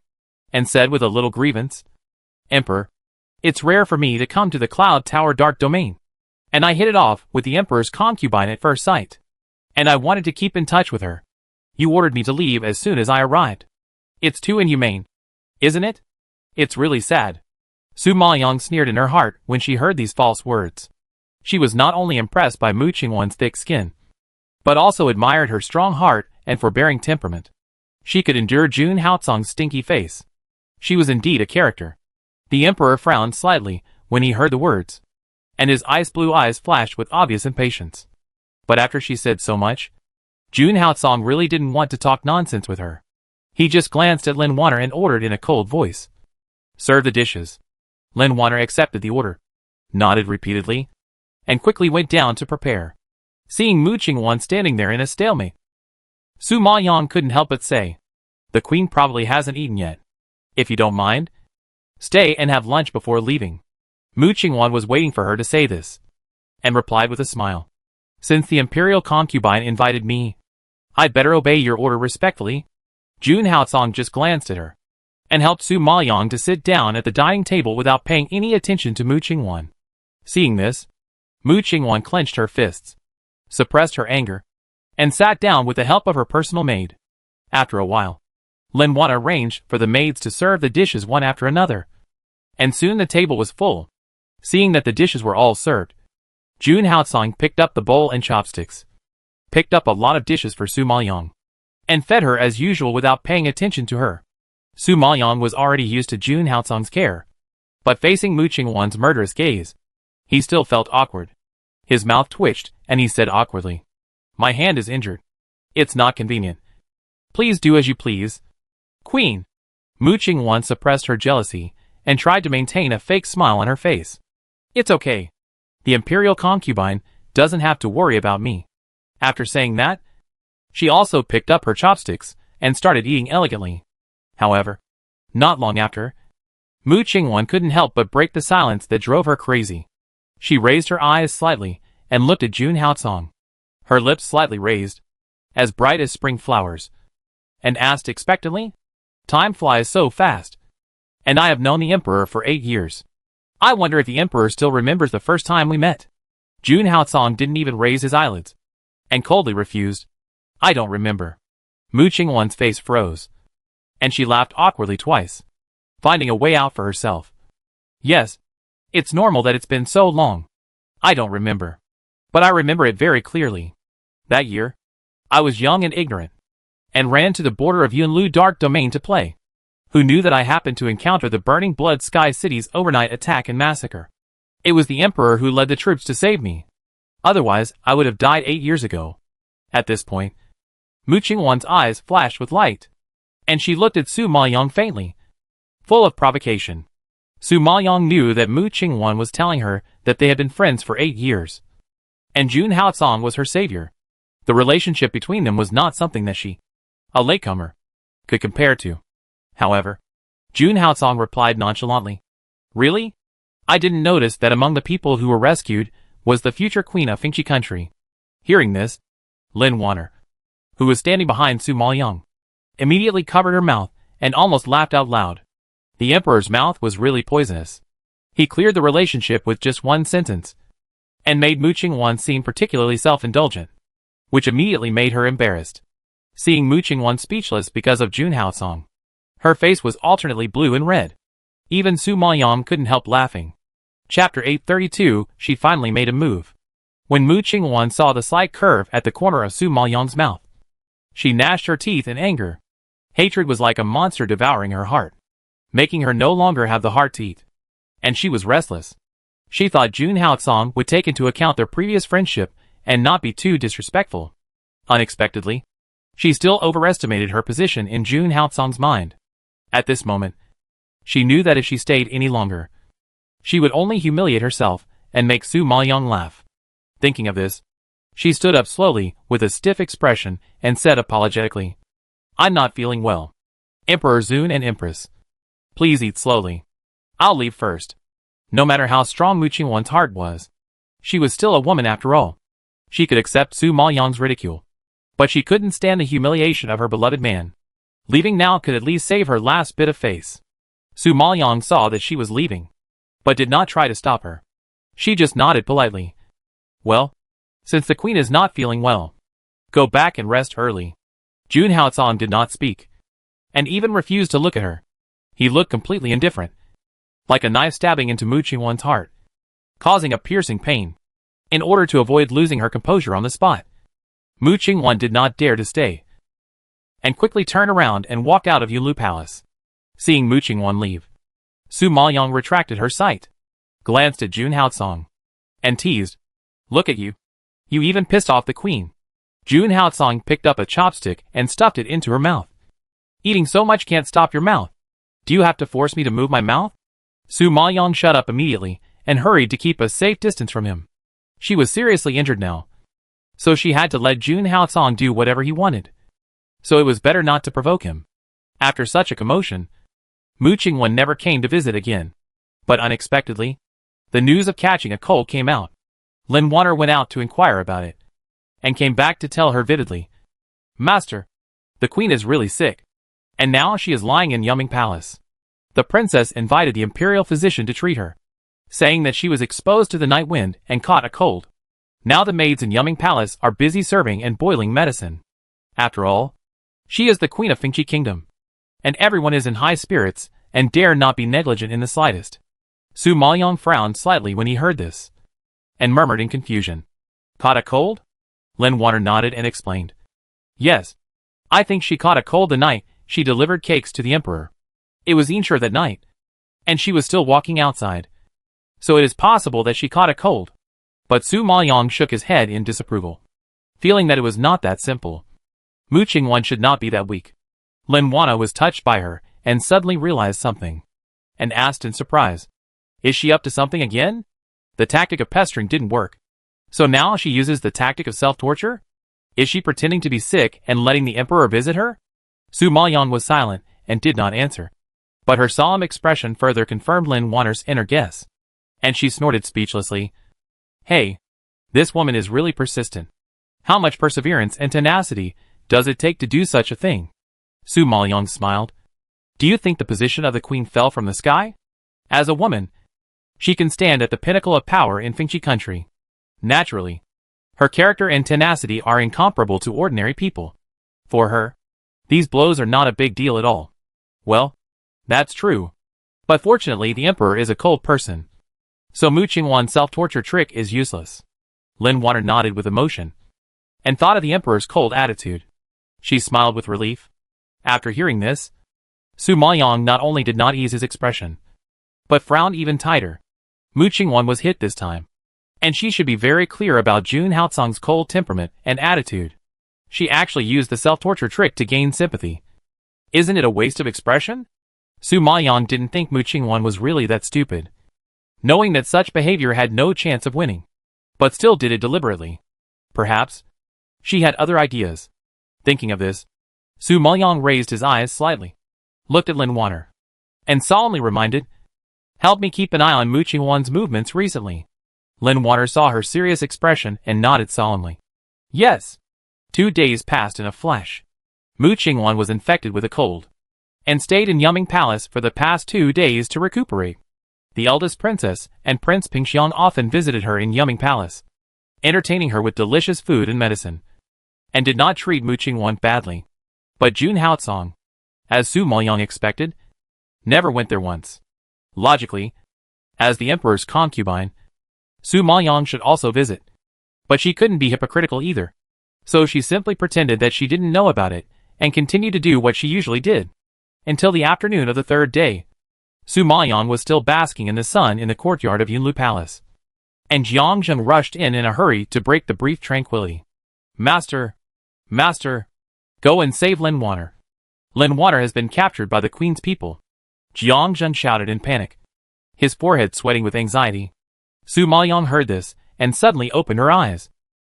and said with a little grievance, Emperor, it's rare for me to come to the Cloud Tower Dark Domain, and I hit it off with the Emperor's concubine at first sight, and I wanted to keep in touch with her. You ordered me to leave as soon as I arrived. It's too inhumane, isn't it? It's really sad. Su Maoyong sneered in her heart when she heard these false words. She was not only impressed by Mu Qingwan's thick skin, but also admired her strong heart and forbearing temperament. She could endure Jun Haotsong's stinky face. She was indeed a character. The emperor frowned slightly when he heard the words, and his ice blue eyes flashed with obvious impatience. But after she said so much, Jun Haotsong really didn't want to talk nonsense with her. He just glanced at Lin Wanner and ordered in a cold voice, serve the dishes. Lin Wanner accepted the order, nodded repeatedly, and quickly went down to prepare. Seeing Mu Qingwan standing there in a stalemate, Su Maoyong couldn't help but say, the queen probably hasn't eaten yet. If you don't mind, stay and have lunch before leaving. Mu Qingwan was waiting for her to say this, and replied with a smile. Since the imperial concubine invited me, I'd better obey your order respectfully. Jun Haotsong just glanced at her, and helped Su Maoyong to sit down at the dining table without paying any attention to Mu Qingwan. Seeing this, Mu Qingwan clenched her fists, suppressed her anger, and sat down with the help of her personal maid. After a while, Lin Wanner arranged for the maids to serve the dishes one after another, and soon the table was full. Seeing that the dishes were all served, Jun Haotsong picked up the bowl and chopsticks, picked up a lot of dishes for Su Maoyong, and fed her as usual without paying attention to her. Su Maoyong was already used to Jun Haotsong's care, but facing Mu Qingwan's murderous gaze, he still felt awkward. His mouth twitched, and he said awkwardly, my hand is injured. It's not convenient. Please do as you please. Queen, Mu Qingwan suppressed her jealousy and tried to maintain a fake smile on her face. It's okay. The imperial concubine doesn't have to worry about me. After saying that, she also picked up her chopsticks and started eating elegantly. However, not long after, Mu Qingwan couldn't help but break the silence that drove her crazy. She raised her eyes slightly and looked at Jun Haocong, her lips slightly raised, as bright as spring flowers, and asked expectantly, "Time flies so fast. And I have known the Emperor for 8 years. I wonder if the Emperor still remembers the first time we met." Jun Haocong didn't even raise his eyelids, and coldly refused, "I don't remember." Mu Qingwan's face froze, and she laughed awkwardly twice, finding a way out for herself. "Yes, it's normal that it's been so long. I don't remember. But I remember it very clearly. That year, I was young and ignorant, and ran to the border of Yunlu Dark Domain to play. Who knew that I happened to encounter the Burning Blood Sky City's overnight attack and massacre? It was the Emperor who led the troops to save me. Otherwise, I would have died 8 years ago." At this point, Mu Qingwan's eyes flashed with light, and she looked at Su Maoyong faintly, full of provocation. Su Maoyong knew that Mu Qingwan was telling her that they had been friends for 8 years, and Jun Haocong was her savior. The relationship between them was not something that she, a latecomer, could compare to. However, Jun Haocong replied nonchalantly, "Really? I didn't notice that among the people who were rescued was the future queen of Fengqi country." Hearing this, Lin Wanner, who was standing behind Su Maoyong, immediately covered her mouth and almost laughed out loud. The Emperor's mouth was really poisonous. He cleared the relationship with just one sentence, and made Mu Qingwan seem particularly self-indulgent, which immediately made her embarrassed. Seeing Mu Qingwan speechless because of Jun Haocong, her face was alternately blue and red. Even Su Maoyong couldn't help laughing. Chapter 832, she finally made a move. When Mu Qingwan saw the slight curve at the corner of Su Maoyong's mouth, she gnashed her teeth in anger. Hatred was like a monster devouring her heart, making her no longer have the heart to eat. And she was restless. She thought Jun Haocong would take into account their previous friendship and not be too disrespectful. Unexpectedly, she still overestimated her position in Jun Haocong's mind. At this moment, she knew that if she stayed any longer, she would only humiliate herself and make Su Maoyong laugh. Thinking of this, she stood up slowly with a stiff expression and said apologetically, "I'm not feeling well. Emperor Zun and Empress, please eat slowly. I'll leave first." No matter how strong Mu Qingwan's heart was, she was still a woman after all. She could accept Su Maoyong's ridicule, but she couldn't stand the humiliation of her beloved man. Leaving now could at least save her last bit of face. Su Maoyong saw that she was leaving, but did not try to stop her. She just nodded politely. "Well, since the queen is not feeling well, go back and rest early." Jun Haocong did not speak, and even refused to look at her. He looked completely indifferent, like a knife stabbing into Mu Qingwan's heart, causing a piercing pain. In order to avoid losing her composure on the spot, Mu Qingwan did not dare to stay, and quickly turned around and walked out of Yunlu Palace. Seeing Mu Qingwan leave, Su Maoyong retracted her sight, glanced at Jun Haocong, and teased, "Look at you. You even pissed off the queen." Jun Haocong picked up a chopstick and stuffed it into her mouth. "Eating so much can't stop your mouth. Do you have to force me to move my mouth?" Su Maoyong shut up immediately and hurried to keep a safe distance from him. She was seriously injured now, so she had to let Jun Haocong do whatever he wanted. So it was better not to provoke him. After such a commotion, Mu Qingwan never came to visit again. But unexpectedly, the news of catching a cold came out. Lin Wanner went out to inquire about it, and came back to tell her vividly, "Master, the queen is really sick, and now she is lying in Yuming Palace. The princess invited the imperial physician to treat her, saying that she was exposed to the night wind and caught a cold. Now the maids in Yuming Palace are busy serving and boiling medicine. After all, she is the queen of Fengqi Kingdom, and everyone is in high spirits and dare not be negligent in the slightest." Su Maoyong frowned slightly when he heard this, and murmured in confusion, "Caught a cold?" Lin Wanner nodded and explained, "Yes, I think she caught a cold the night she delivered cakes to the emperor. It was Insure that night, and she was still walking outside, so it is possible that she caught a cold." But Su Maoyong shook his head in disapproval, feeling that it was not that simple. Mu Qingwan should not be that weak. Lin Wanner was touched by her and suddenly realized something, and asked in surprise, "Is she up to something again?" The tactic of pestering didn't work. So now she uses the tactic of self-torture? Is she pretending to be sick and letting the emperor visit her? Su Maoyang was silent and did not answer. But her solemn expression further confirmed Lin Wanner's inner guess. And she snorted speechlessly. Hey, this woman is really persistent. How much perseverance and tenacity does it take to do such a thing? Su Maoyang smiled. Do you think the position of the queen fell from the sky? As a woman, she can stand at the pinnacle of power in Fengchi country. Naturally, her character and tenacity are incomparable to ordinary people. For her, these blows are not a big deal at all. Well, that's true. But fortunately the emperor is a cold person. So Mu Qingwan's self-torture trick is useless. Lin Wanner nodded with emotion, and thought of the emperor's cold attitude. She smiled with relief. After hearing this, Su Maoyang not only did not ease his expression, but frowned even tighter. Mu Qingwan was hit this time, and she should be very clear about Jun Haotsong's cold temperament and attitude. She actually used the self-torture trick to gain sympathy. Isn't it a waste of expression? Su Maoyang didn't think Mu Qingwan was really that stupid, knowing that such behavior had no chance of winning, but still did it deliberately. Perhaps she had other ideas. Thinking of this, Su Maoyang raised his eyes slightly, looked at Lin Wanner, and solemnly reminded, "Help me keep an eye on Mu Qingwan's movements recently." Lin Wanner saw her serious expression and nodded solemnly. Yes. 2 days passed in a flash. Mu Qingwan was infected with a cold, and stayed in Yuming Palace for the past 2 days to recuperate. The eldest princess and Prince Pingxiang often visited her in Yuming Palace, entertaining her with delicious food and medicine, and did not treat Mu Qingwan badly. But Jun Haotsong, as Su Maoyang expected, never went there once. Logically, as the emperor's concubine, Su Maoyang should also visit. But she couldn't be hypocritical either. So she simply pretended that she didn't know about it, and continued to do what she usually did. Until the afternoon of the 3rd day, Su Maoyang was still basking in the sun in the courtyard of Yunlu Palace. And Jiang Zheng rushed in a hurry to break the brief tranquility. Master! Master! Go and save Lin Wanner. Lin Wanner has been captured by the queen's people. Jiang Zheng shouted in panic, his forehead sweating with anxiety. Su Maoyang heard this, and suddenly opened her eyes,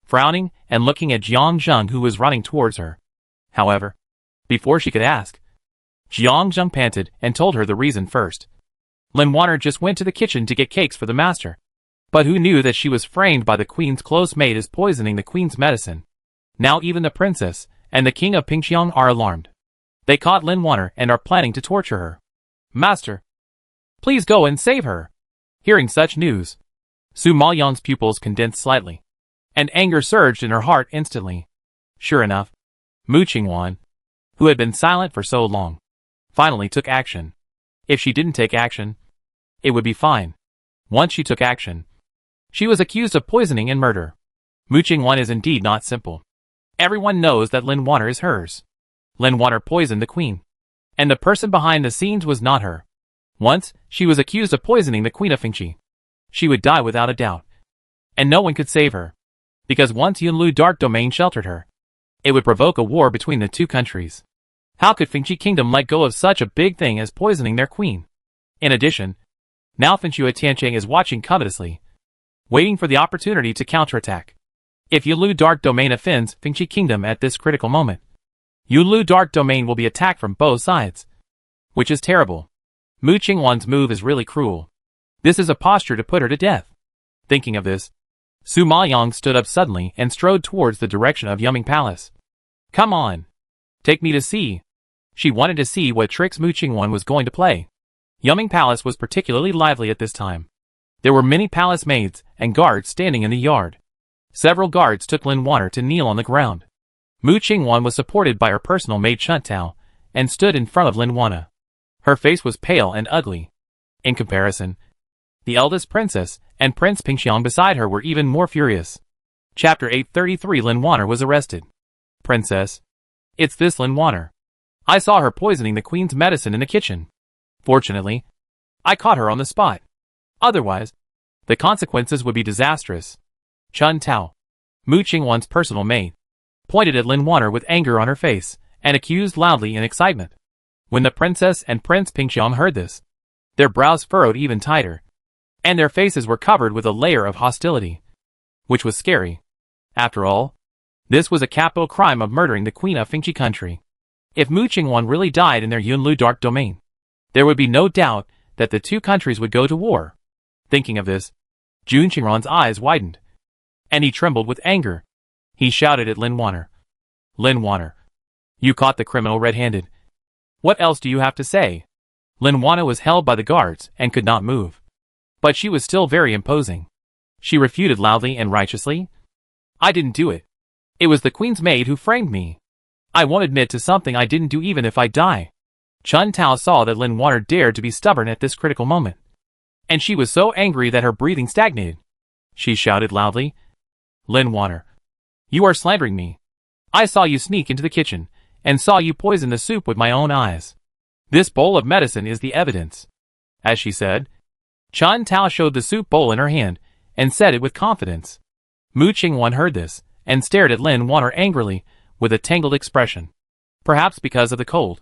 frowning and looking at Jiang Zheng, who was running towards her. However, before she could ask, Jiang Zheng panted and told her the reason first. Lin Wanner just went to the kitchen to get cakes for the master. But who knew that she was framed by the queen's close mate as poisoning the queen's medicine? Now even the princess and the king of Pingxiang are alarmed. They caught Lin Wanner and are planning to torture her. Master, please go and save her. Hearing such news, Su Maoyang's pupils condensed slightly, and anger surged in her heart instantly. Sure enough, Mu Qingwan, who had been silent for so long, finally took action. If she didn't take action, it would be fine. Once she took action, she was accused of poisoning and murder. Mu Qingwan is indeed not simple. Everyone knows that Lin Wanner is hers. Lin Wanner poisoned the queen, and the person behind the scenes was not her. Once, she was accused of poisoning the queen of Fengchi. She would die without a doubt, and no one could save her, because once Yunlu Dark Domain sheltered her, it would provoke a war between the two countries. How could Fengchi Kingdom let go of such a big thing as poisoning their queen? In addition, now Fengxue Tianqiang is watching covetously, waiting for the opportunity to counterattack. If Yunlu Dark Domain offends Fengchi Kingdom at this critical moment, Yunlu Dark Domain will be attacked from both sides, which is terrible. Mu Qingwan's move is really cruel. This is a posture to put her to death. Thinking of this, Su Maoyang stood up suddenly and strode towards the direction of Yuming Palace. Come on. Take me to see. She wanted to see what tricks Mu Qingwan was going to play. Yuming Palace was particularly lively at this time. There were many palace maids and guards standing in the yard. Several guards took Lin Wanner to kneel on the ground. Mu Qingwan was supported by her personal maid Chuntao, and stood in front of Lin Wanner. Her face was pale and ugly. In comparison, the eldest princess and Prince Pingxiang beside her were even more furious. Chapter 833. Lin Wanner was arrested. Princess, it's this Lin Wanner. I saw her poisoning the queen's medicine in the kitchen. Fortunately, I caught her on the spot. Otherwise, the consequences would be disastrous. Chun Tao, Mu Qingwan's personal maid, pointed at Lin Wanner with anger on her face, and accused loudly in excitement. When the princess and Prince Pingxiang heard this, their brows furrowed even tighter, and their faces were covered with a layer of hostility, which was scary. After all, this was a capital crime of murdering the queen of Fengchi country. If Mu Qingwan really died in their Yunlu dark domain, there would be no doubt that the two countries would go to war. Thinking of this, Jun Qingran's eyes widened, and he trembled with anger. He shouted at Lin Wanner. Lin Wanner, you caught the criminal red-handed. What else do you have to say? Lin Wanner was held by the guards and could not move. But she was still very imposing. She refuted loudly and righteously. I didn't do it. It was the queen's maid who framed me. I won't admit to something I didn't do even if I die. Chun Tao saw that Lin Wanner dared to be stubborn at this critical moment, and she was so angry that her breathing stagnated. She shouted loudly, Lin Wanner, you are slandering me. I saw you sneak into the kitchen, and saw you poison the soup with my own eyes. This bowl of medicine is the evidence. As she said, Chun Tao showed the soup bowl in her hand, and said it with confidence. Mu Qingwan heard this, and stared at Lin Wanner angrily, with a tangled expression. Perhaps because of the cold.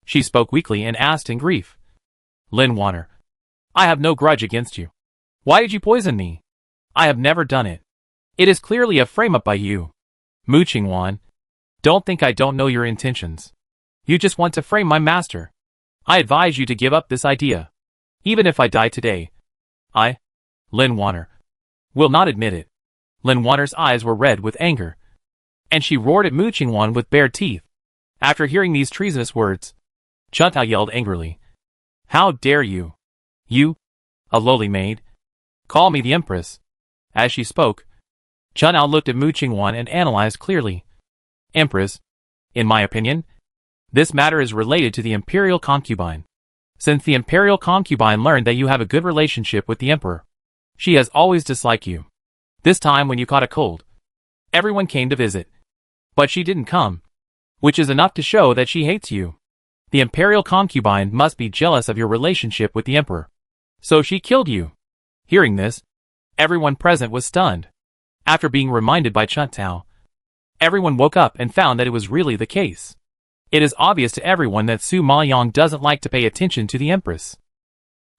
She spoke weakly and asked in grief. Lin Wanner, I have no grudge against you. Why did you poison me? I have never done it. It is clearly a frame-up by you. Mu Qingwan, don't think I don't know your intentions. You just want to frame my master. I advise you to give up this idea. Even if I die today, I, Lin Wanner, will not admit it. Lin Wanner's eyes were red with anger, and she roared at Mu Qingwan with bared teeth. After hearing these treasonous words, Chun Tao yelled angrily, How dare you? You, a lowly maid, call me the Empress. As she spoke, Chun Tao looked at Mu Qingwan and analyzed clearly. Empress, in my opinion, this matter is related to the imperial concubine. Since the imperial concubine learned that you have a good relationship with the emperor, she has always disliked you. This time when you caught a cold, everyone came to visit, but she didn't come, which is enough to show that she hates you. The imperial concubine must be jealous of your relationship with the emperor, so she killed you. Hearing this, everyone present was stunned. After being reminded by Chun Tao, everyone woke up and found that it was really the case. It is obvious to everyone that Su Maoyang doesn't like to pay attention to the empress.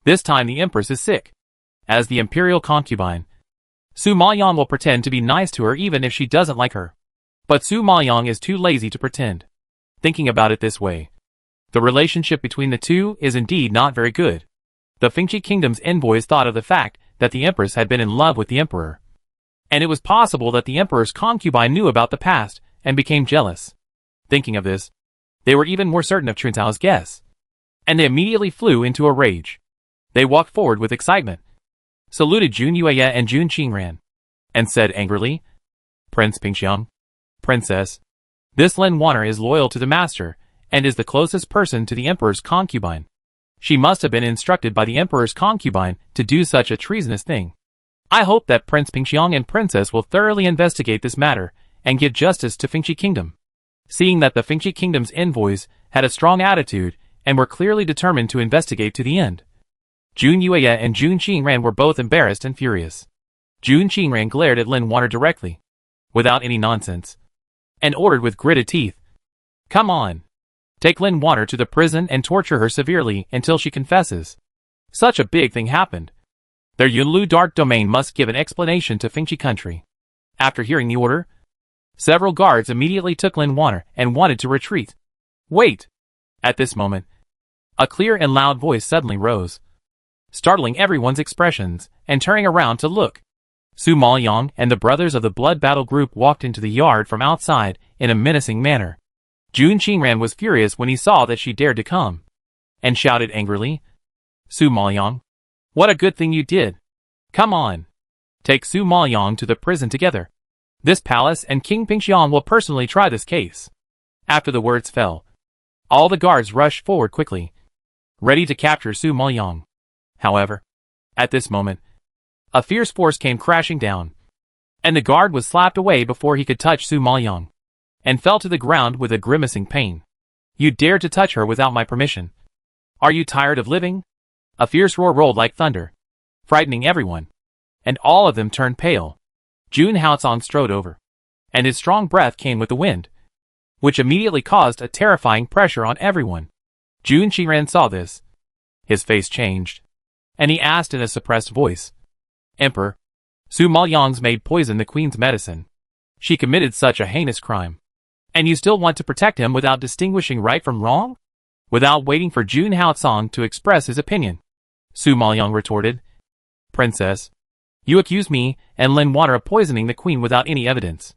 This time the empress is sick. As the imperial concubine, Su Maoyang will pretend to be nice to her even if she doesn't like her. But Su Maoyang is too lazy to pretend. Thinking about it this way, the relationship between the two is indeed not very good. The Fengchi Kingdom's envoys thought of the fact that the empress had been in love with the emperor, and it was possible that the emperor's concubine knew about the past and became jealous. Thinking of this, they were even more certain of Chun Tao's guess, and they immediately flew into a rage. They walked forward with excitement, saluted Jun Yueya and Jun Qingran, and said angrily, Prince Pingxiang, Princess, this Lin Wanner is loyal to the master, and is the closest person to the emperor's concubine. She must have been instructed by the emperor's concubine to do such a treasonous thing. I hope that Prince Pingxiang and Princess will thoroughly investigate this matter and give justice to Fengchi Kingdom. Seeing that the Fengchi Kingdom's envoys had a strong attitude and were clearly determined to investigate to the end, Jun Yueya and Jun Qingran were both embarrassed and furious. Jun Qingran glared at Lin Wanner directly, without any nonsense, and ordered with gritted teeth, Come on! Take Lin Wanner to the prison and torture her severely until she confesses. Such a big thing happened. Their Yunlu dark domain must give an explanation to Fengchi country. After hearing the order, several guards immediately took Lin Wanner and wanted to retreat. Wait! At this moment, a clear and loud voice suddenly rose, startling everyone's expressions, and turning around to look. Su Maoyang and the brothers of the Blood Battle Group walked into the yard from outside in a menacing manner. Jun Qingran was furious when he saw that she dared to come, and shouted angrily, Su Maoyang, what a good thing you did. Come on. Take Su Maoyang to the prison together. This palace and King Pingxiang will personally try this case. After the words fell, all the guards rushed forward quickly, ready to capture Su Maoyang. However, at this moment, a fierce force came crashing down, and the guard was slapped away before he could touch Su Maoyang, and fell to the ground with a grimacing pain. You dared to touch her without my permission. Are you tired of living? A fierce roar rolled like thunder, frightening everyone, and all of them turned pale. Jun Haotsong strode over, and his strong breath came with the wind, which immediately caused a terrifying pressure on everyone. Jun Qingran saw this. His face changed, and he asked in a suppressed voice, Emperor, Su Maoyang's maid poisoned the queen's medicine. She committed such a heinous crime. And you still want to protect him without distinguishing right from wrong? Without waiting for Jun Haocong to express his opinion, Su Maoyang retorted, Princess, you accuse me and Lin Water of poisoning the queen without any evidence.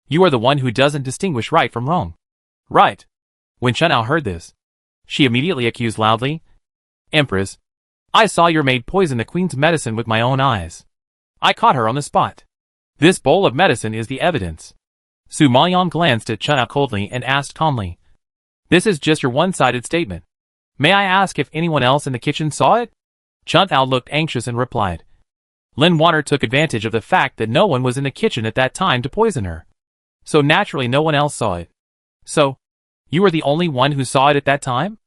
You are the one who doesn't distinguish right from wrong. Right. When Chen Ao heard this, she immediately accused loudly, Empress, I saw your maid poison the queen's medicine with my own eyes. I caught her on the spot. This bowl of medicine is the evidence. Su Maoyang glanced at Chen Ao coldly and asked calmly, This is just your one-sided statement. May I ask if anyone else in the kitchen saw it? Chen Ao looked anxious and replied, Lin Water took advantage of the fact that no one was in the kitchen at that time to poison her. So naturally no one else saw it. So, you were the only one who saw it at that time?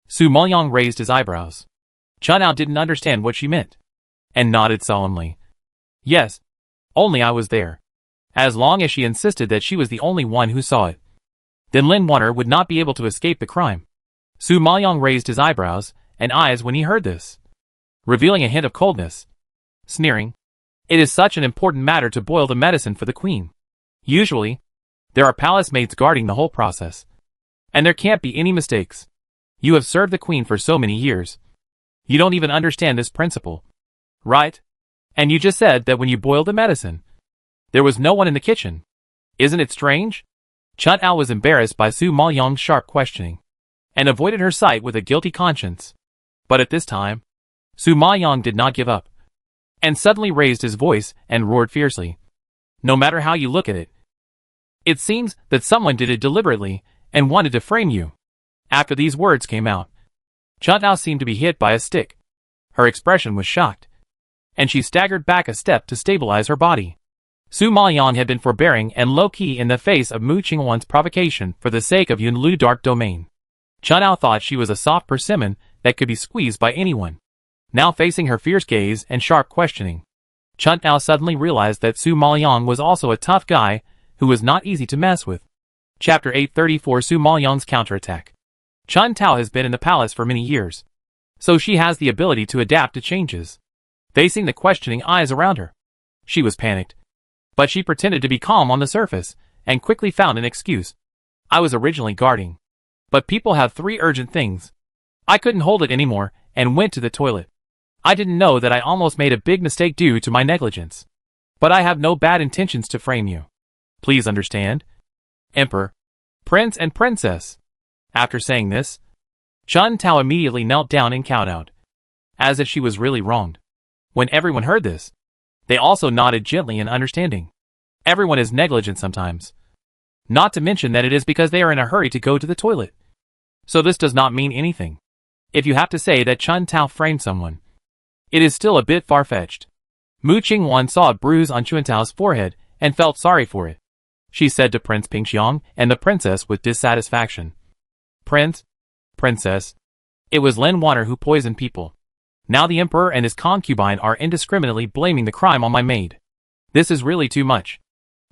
Su Maoyang raised his eyebrows. Chen Ao didn't understand what she meant, and nodded solemnly. Yes, only I was there. As long as she insisted that she was the only one who saw it, then Lin Water would not be able to escape the crime. Su Maoyang raised his eyebrows and eyes when he heard this, revealing a hint of coldness. Sneering, It is such an important matter to boil the medicine for the queen. Usually, there are palace maids guarding the whole process. And there can't be any mistakes. You have served the queen for so many years. You don't even understand this principle. Right? And you just said that when you boiled the medicine, there was no one in the kitchen. Isn't it strange? Chen Ao was embarrassed by Su Maoyang's sharp questioning, and avoided her sight with a guilty conscience. But at this time, Su Maoyang did not give up, and suddenly raised his voice and roared fiercely. No matter how you look at it, it seems that someone did it deliberately and wanted to frame you. After these words came out, Chen Ao seemed to be hit by a stick. Her expression was shocked, and she staggered back a step to stabilize her body. Su Maoyang had been forbearing and low-key in the face of Mu Qingwan's provocation for the sake of Yunlu's dark domain. Chen Ao thought she was a soft persimmon that could be squeezed by anyone. Now facing her fierce gaze and sharp questioning, Chen Ao suddenly realized that Su Maoyang was also a tough guy who was not easy to mess with. Chapter 834 Su Maoyang's Counterattack. Chen Tao has been in the palace for many years, so she has the ability to adapt to changes. Facing the questioning eyes around her, she was panicked. But she pretended to be calm on the surface, and quickly found an excuse. I was originally guarding, but people have 3 urgent things. I couldn't hold it anymore, and went to the toilet. I didn't know that I almost made a big mistake due to my negligence. But I have no bad intentions to frame you. Please understand. Emperor, Prince and Princess. After saying this, Chen Tao immediately knelt down and kowtowed, as if she was really wronged. When everyone heard this, they also nodded gently in understanding. Everyone is negligent sometimes. Not to mention that it is because they are in a hurry to go to the toilet. So this does not mean anything. If you have to say that Chen Tao framed someone, it is still a bit far-fetched. Mu Qingwan saw a bruise on Chen Tao's forehead and felt sorry for it. She said to Prince Pingxiang and the princess with dissatisfaction. Prince, Princess, it was Lin Water who poisoned people. Now the emperor and his concubine are indiscriminately blaming the crime on my maid. This is really too much.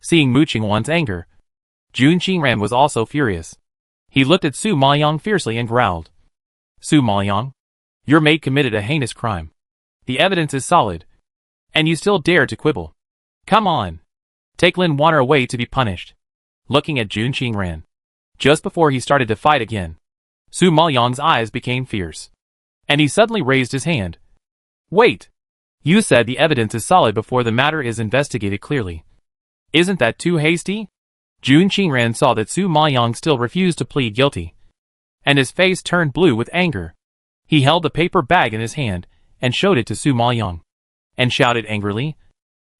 Seeing Mu Qingwan's anger, Jun Qingran was also furious. He looked at Su Maoyang fiercely and growled. Su Maoyang, your maid committed a heinous crime. The evidence is solid, and you still dare to quibble. Come on. Take Lin Water away to be punished. Looking at Jun Qingran, just before he started to fight again, Su Maoyang's eyes became fierce, and he suddenly raised his hand. Wait! You said the evidence is solid before the matter is investigated clearly. Isn't that too hasty? Jun Qingran saw that Su Maoyang still refused to plead guilty, and his face turned blue with anger. He held the paper bag in his hand and showed it to Su Maoyang, and shouted angrily,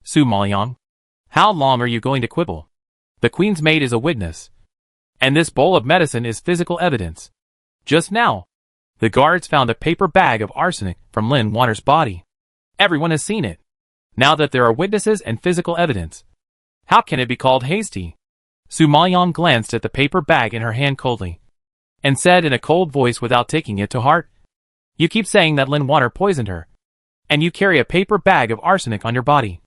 Su Maoyang, how long are you going to quibble? The queen's maid is a witness, and this bowl of medicine is physical evidence. Just now, the guards found a paper bag of arsenic from Lin Water's body. Everyone has seen it. Now that there are witnesses and physical evidence, how can it be called hasty? Su Maoyang glanced at the paper bag in her hand coldly, and said in a cold voice without taking it to heart, You keep saying that Lin Water poisoned her, and you carry a paper bag of arsenic on your body.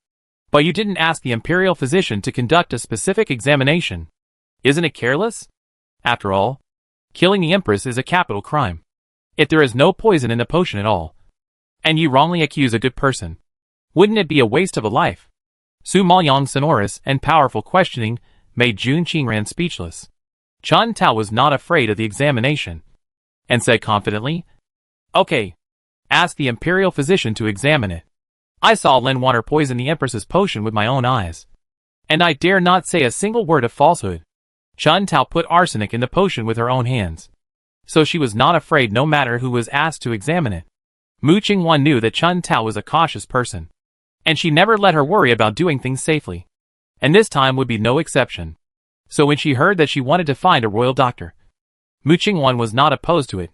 But you didn't ask the imperial physician to conduct a specific examination. Isn't it careless? After all, killing the empress is a capital crime. If there is no poison in the potion at all, and you wrongly accuse a good person, wouldn't it be a waste of a life? Su Maoyang's sonorous and powerful questioning made Jun Qingran speechless. Chun Tao was not afraid of the examination, and said confidently, "Okay. Ask the imperial physician to examine it. I saw Lin Water poison the Empress's potion with my own eyes, and I dare not say a single word of falsehood." Chun Tao put arsenic in the potion with her own hands, so she was not afraid no matter who was asked to examine it. Mu Qingwan knew that Chun Tao was a cautious person, and she never let her worry about doing things safely, and this time would be no exception. So when she heard that she wanted to find a royal doctor, Mu Qingwan was not opposed to it.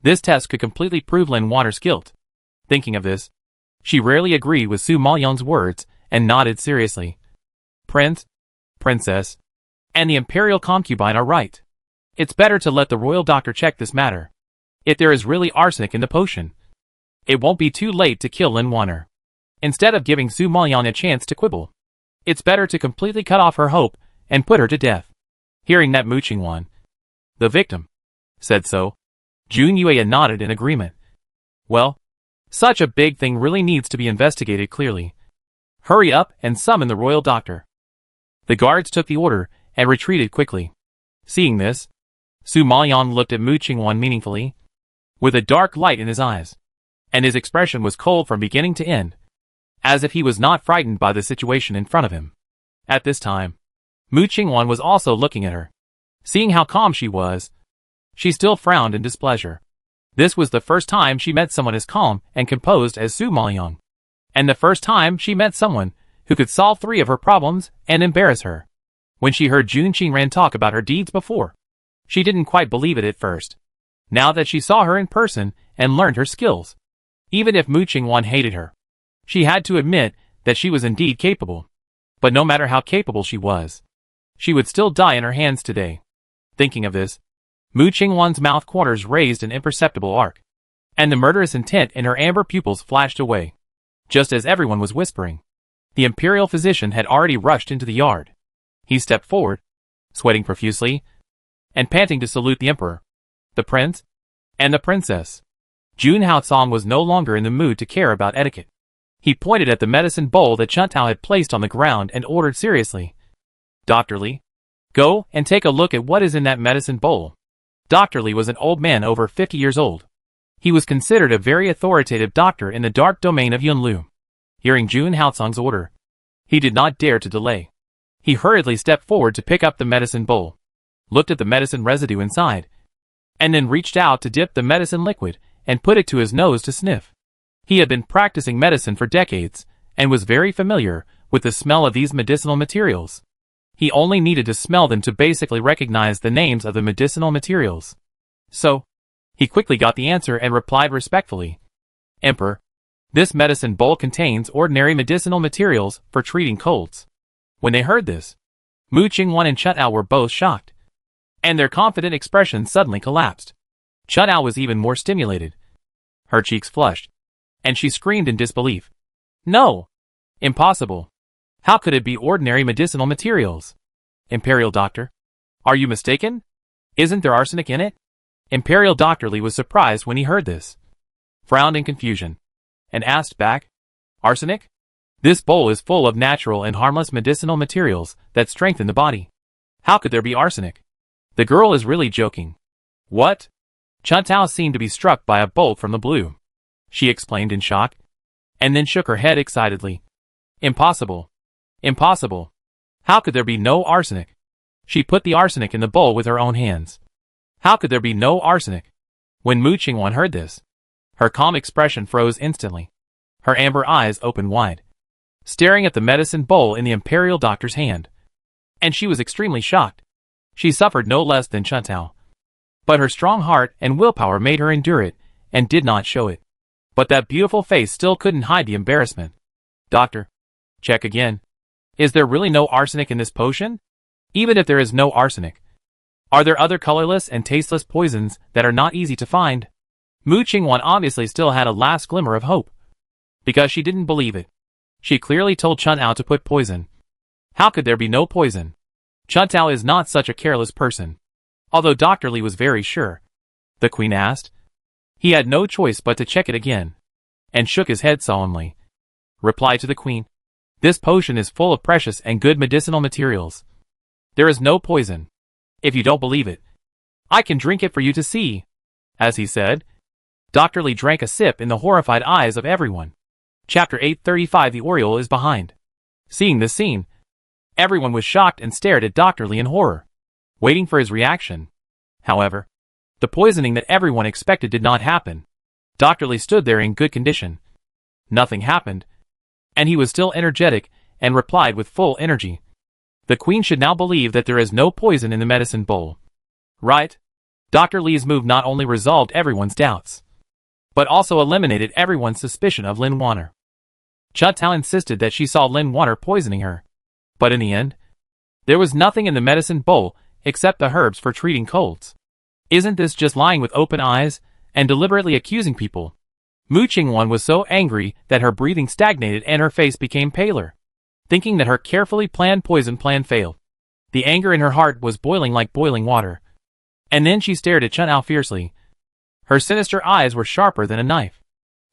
This test could completely prove Lin Water's guilt. Thinking of this, she rarely agreed with Su Maoyang's words and nodded seriously. "Prince, Princess, and the imperial concubine are right. It's better to let the royal doctor check this matter. If there is really arsenic in the potion, it won't be too late to kill Lin Water. Instead of giving Su Maoyang a chance to quibble, it's better to completely cut off her hope and put her to death." Hearing that Mu Qingwan, the victim, said so, Jun Yue nodded in agreement. "Well, such a big thing really needs to be investigated clearly. Hurry up and summon the royal doctor." The guards took the order and retreated quickly. Seeing this, Su Maoyang looked at Mu Qingwan meaningfully, with a dark light in his eyes, and his expression was cold from beginning to end, as if he was not frightened by the situation in front of him. At this time, Mu Qingwan was also looking at her. Seeing how calm she was, she still frowned in displeasure. This was the first time she met someone as calm and composed as Su Maoyang, and the first time she met someone who could solve 3 of her problems and embarrass her. When she heard Jun Qingran talk about her deeds before, she didn't quite believe it at first. Now that she saw her in person and learned her skills, even if Mu Qingwan hated her, she had to admit that she was indeed capable. But no matter how capable she was, she would still die in her hands today. Thinking of this, Mu Qingwan's mouth quarters raised an imperceptible arc, and the murderous intent in her amber pupils flashed away. Just as everyone was whispering, the imperial physician had already rushed into the yard. He stepped forward, sweating profusely, and panting to salute the emperor, the prince, and the princess. Jun Haozong was no longer in the mood to care about etiquette. He pointed at the medicine bowl that Chun Tao had placed on the ground and ordered seriously, "Dr. Li, go and take a look at what is in that medicine bowl." Dr. Li was an old man over 50 years old. He was considered a very authoritative doctor in the dark domain of Yunlu. Hearing Jun Haozong's order, he did not dare to delay. He hurriedly stepped forward to pick up the medicine bowl, looked at the medicine residue inside, and then reached out to dip the medicine liquid and put it to his nose to sniff. He had been practicing medicine for decades and was very familiar with the smell of these medicinal materials. He only needed to smell them to basically recognize the names of the medicinal materials. So, he quickly got the answer and replied respectfully, "Emperor, this medicine bowl contains ordinary medicinal materials for treating colds." When they heard this, Mu Qingwan and Chun Tao were both shocked, and their confident expressions suddenly collapsed. Chun Tao was even more stimulated. Her cheeks flushed, and she screamed in disbelief. "No! Impossible! How could it be ordinary medicinal materials? Imperial Doctor, are you mistaken? Isn't there arsenic in it?" Imperial Dr. Li was surprised when he heard this, frowned in confusion, and asked back, "Arsenic? This bowl is full of natural and harmless medicinal materials that strengthen the body. How could there be arsenic? The girl is really joking." "What?" Chun Tao seemed to be struck by a bolt from the blue. She exclaimed in shock, and then shook her head excitedly. "Impossible! Impossible! How could there be no arsenic?" She put the arsenic in the bowl with her own hands. "How could there be no arsenic?" When Mu Qingwan heard this, her calm expression froze instantly. Her amber eyes opened wide, staring at the medicine bowl in the imperial doctor's hand. And she was extremely shocked. She suffered no less than Chun Tao, but her strong heart and willpower made her endure it and did not show it. But that beautiful face still couldn't hide the embarrassment. "Doctor, check again. Is there really no arsenic in this potion? Even if there is no arsenic, are there other colorless and tasteless poisons that are not easy to find?" Mu Qingwan obviously still had a last glimmer of hope, because she didn't believe it. She clearly told Chun Tao to put poison. How could there be no poison? Chun Tao is not such a careless person. Although Dr. Li was very sure. The queen asked, He had no choice but to check it again, and shook his head solemnly. Replied to the queen, "This potion is full of precious and good medicinal materials. There is no poison. If you don't believe it, I can drink it for you to see." As he said, Dr. Lee drank a sip in the horrified eyes of everyone. Chapter 835 The Oriole is Behind. Seeing this scene, everyone was shocked and stared at Dr. Lee in horror, waiting for his reaction. However, the poisoning that everyone expected did not happen. Dr. Lee stood there in good condition. Nothing happened, and he was still energetic and replied with full energy. The queen should now believe that there is no poison in the medicine bowl. Right? Dr. Lee's move not only resolved everyone's doubts, but also eliminated everyone's suspicion of Lin Wanner. Chun Tao insisted that she saw Lin Wanner poisoning her, but in the end, there was nothing in the medicine bowl except the herbs for treating colds. Isn't this just lying with open eyes and deliberately accusing people? Mu Qingwan was so angry that her breathing stagnated and her face became paler, thinking that her carefully planned poison plan failed. The anger in her heart was boiling like boiling water. And then she stared at Chun Tao fiercely. Her sinister eyes were sharper than a knife,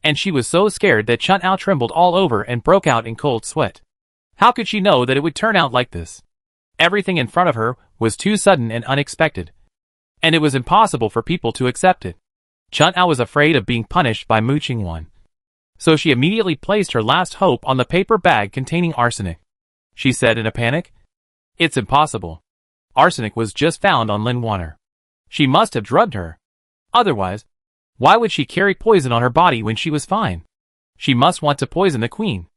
and she was so scared that Chun Tao trembled all over and broke out in cold sweat. How could she know that it would turn out like this? Everything in front of her was too sudden and unexpected, and it was impossible for people to accept it. Chun Tao was afraid of being punished by Mu Qingwan, so she immediately placed her last hope on the paper bag containing arsenic. She said in a panic, "It's impossible. Arsenic was just found on Lin Wanner. She must have drugged her. Otherwise, why would she carry poison on her body when she was fine? She must want to poison the queen."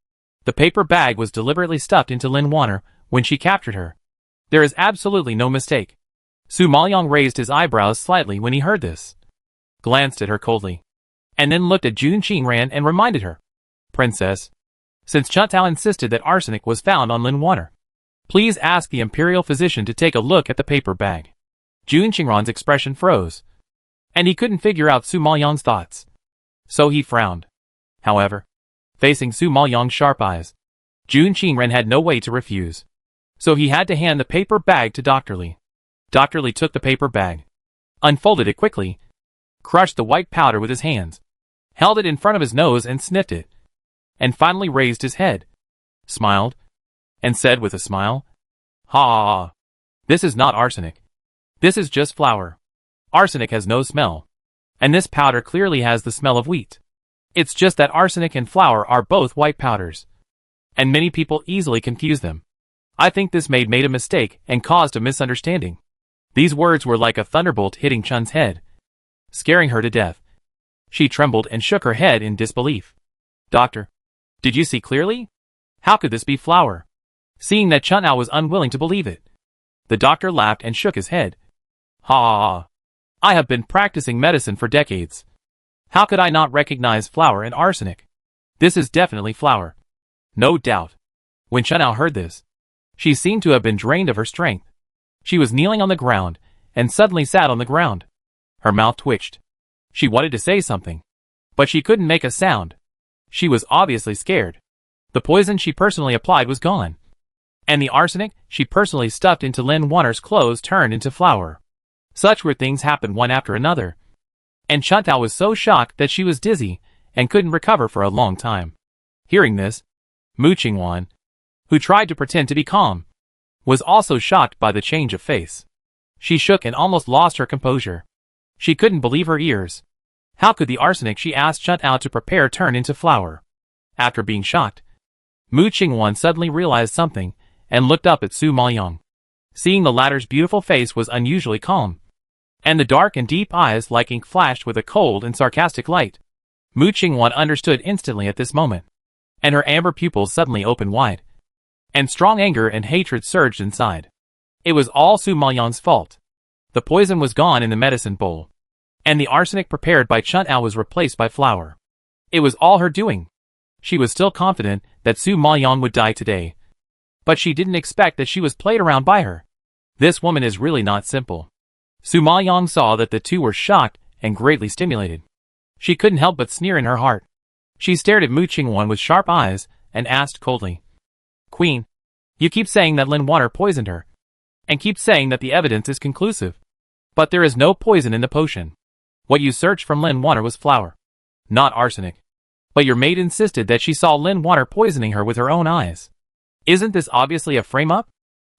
The paper bag was deliberately stuffed into Lin Wanner when she captured her. There is absolutely no mistake. Su Maoyong raised his eyebrows slightly when he heard this, glanced at her coldly, and then looked at Jun Qingran and reminded her, "Princess, since Chun Tao insisted that arsenic was found on Lin Wanner, please ask the imperial physician to take a look at the paper bag." Jun Qingran's expression froze, and he couldn't figure out Su Maoyong's thoughts, so he frowned. However, facing Su Maoyong's sharp eyes, Jun Qingran had no way to refuse, so he had to hand the paper bag to Dr. Lee. Dr. Lee took the paper bag, unfolded it quickly, crushed the white powder with his hands, held it in front of his nose and sniffed it, and finally raised his head, smiled, and said with a smile, "Ha! This is not arsenic. This is just flour. Arsenic has no smell, and this powder clearly has the smell of wheat. It's just that arsenic and flour are both white powders, and many people easily confuse them. I think this made a mistake and caused a misunderstanding." These words were like a thunderbolt hitting Chun's head, scaring her to death. She trembled and shook her head in disbelief. "Doctor, did you see clearly? How could this be flour?" Seeing that Chun Tao was unwilling to believe it, the doctor laughed and shook his head. "Ha! I have been practicing medicine for decades. How could I not recognize flour and arsenic? This is definitely flour. No doubt." When Chun Tao heard this, she seemed to have been drained of her strength. She was kneeling on the ground, and suddenly sat on the ground. Her mouth twitched. She wanted to say something, but she couldn't make a sound. She was obviously scared. The poison she personally applied was gone, and the arsenic she personally stuffed into Lin Wanner's clothes turned into flour. Such weird things happened one after another, and Chun Tao was so shocked that she was dizzy and couldn't recover for a long time. Hearing this, Mu Qingwan, who tried to pretend to be calm, was also shocked by the change of face. She shook and almost lost her composure. She couldn't believe her ears. How could the arsenic she asked Chun Tao to prepare turn into flour? After being shocked, Mu Qingwan suddenly realized something and looked up at Su Maoyong. Seeing the latter's beautiful face was unusually calm, and the dark and deep eyes like ink flashed with a cold and sarcastic light. Mu Qingwan understood instantly at this moment, and her amber pupils suddenly opened wide, and strong anger and hatred surged inside. It was all Su Maoyong's fault. The poison was gone in the medicine bowl, and the arsenic prepared by Chun Tao was replaced by flour. It was all her doing. She was still confident that Su Maoyong would die today, but she didn't expect that she was played around by her. This woman is really not simple. Su Maoyong saw that the two were shocked and greatly stimulated. She couldn't help but sneer in her heart. She stared at Mu Qingwan with sharp eyes and asked coldly, "Queen, you keep saying that Lin Wanner poisoned her, and keep saying that the evidence is conclusive. But there is no poison in the potion. What you searched from Lin Water was flour, not arsenic. But your maid insisted that she saw Lin Water poisoning her with her own eyes. Isn't this obviously a frame-up?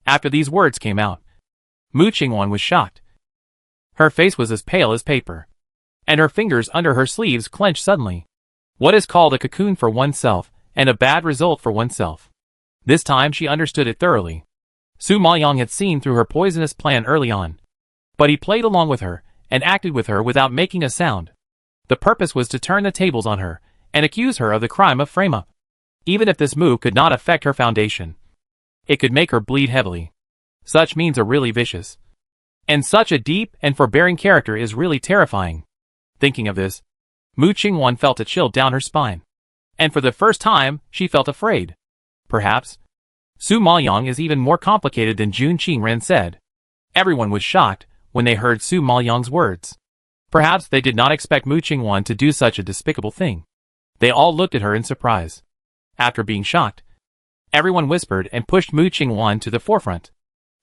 After these words came out, Mu Qingwan was shocked. Her face was as pale as paper, and her fingers under her sleeves clenched suddenly. What is called a cocoon for oneself, and a bad result for oneself. This time she understood it thoroughly. Su Maoyang had seen through her poisonous plan early on, but he played along with her, and acted with her without making a sound. The purpose was to turn the tables on her, and accuse her of the crime of frame-up. Even if this move could not affect her foundation, it could make her bleed heavily. Such means are really vicious. And such a deep and forbearing character is really terrifying. Thinking of this, Mu Qingwan felt a chill down her spine. And for the first time, she felt afraid. Perhaps Su Maoyang is even more complicated than Jun Qingren said. Everyone was shocked when they heard Su Maoyang's words. Perhaps they did not expect Mu Qingwan to do such a despicable thing. They all looked at her in surprise. After being shocked, everyone whispered and pushed Mu Qingwan to the forefront.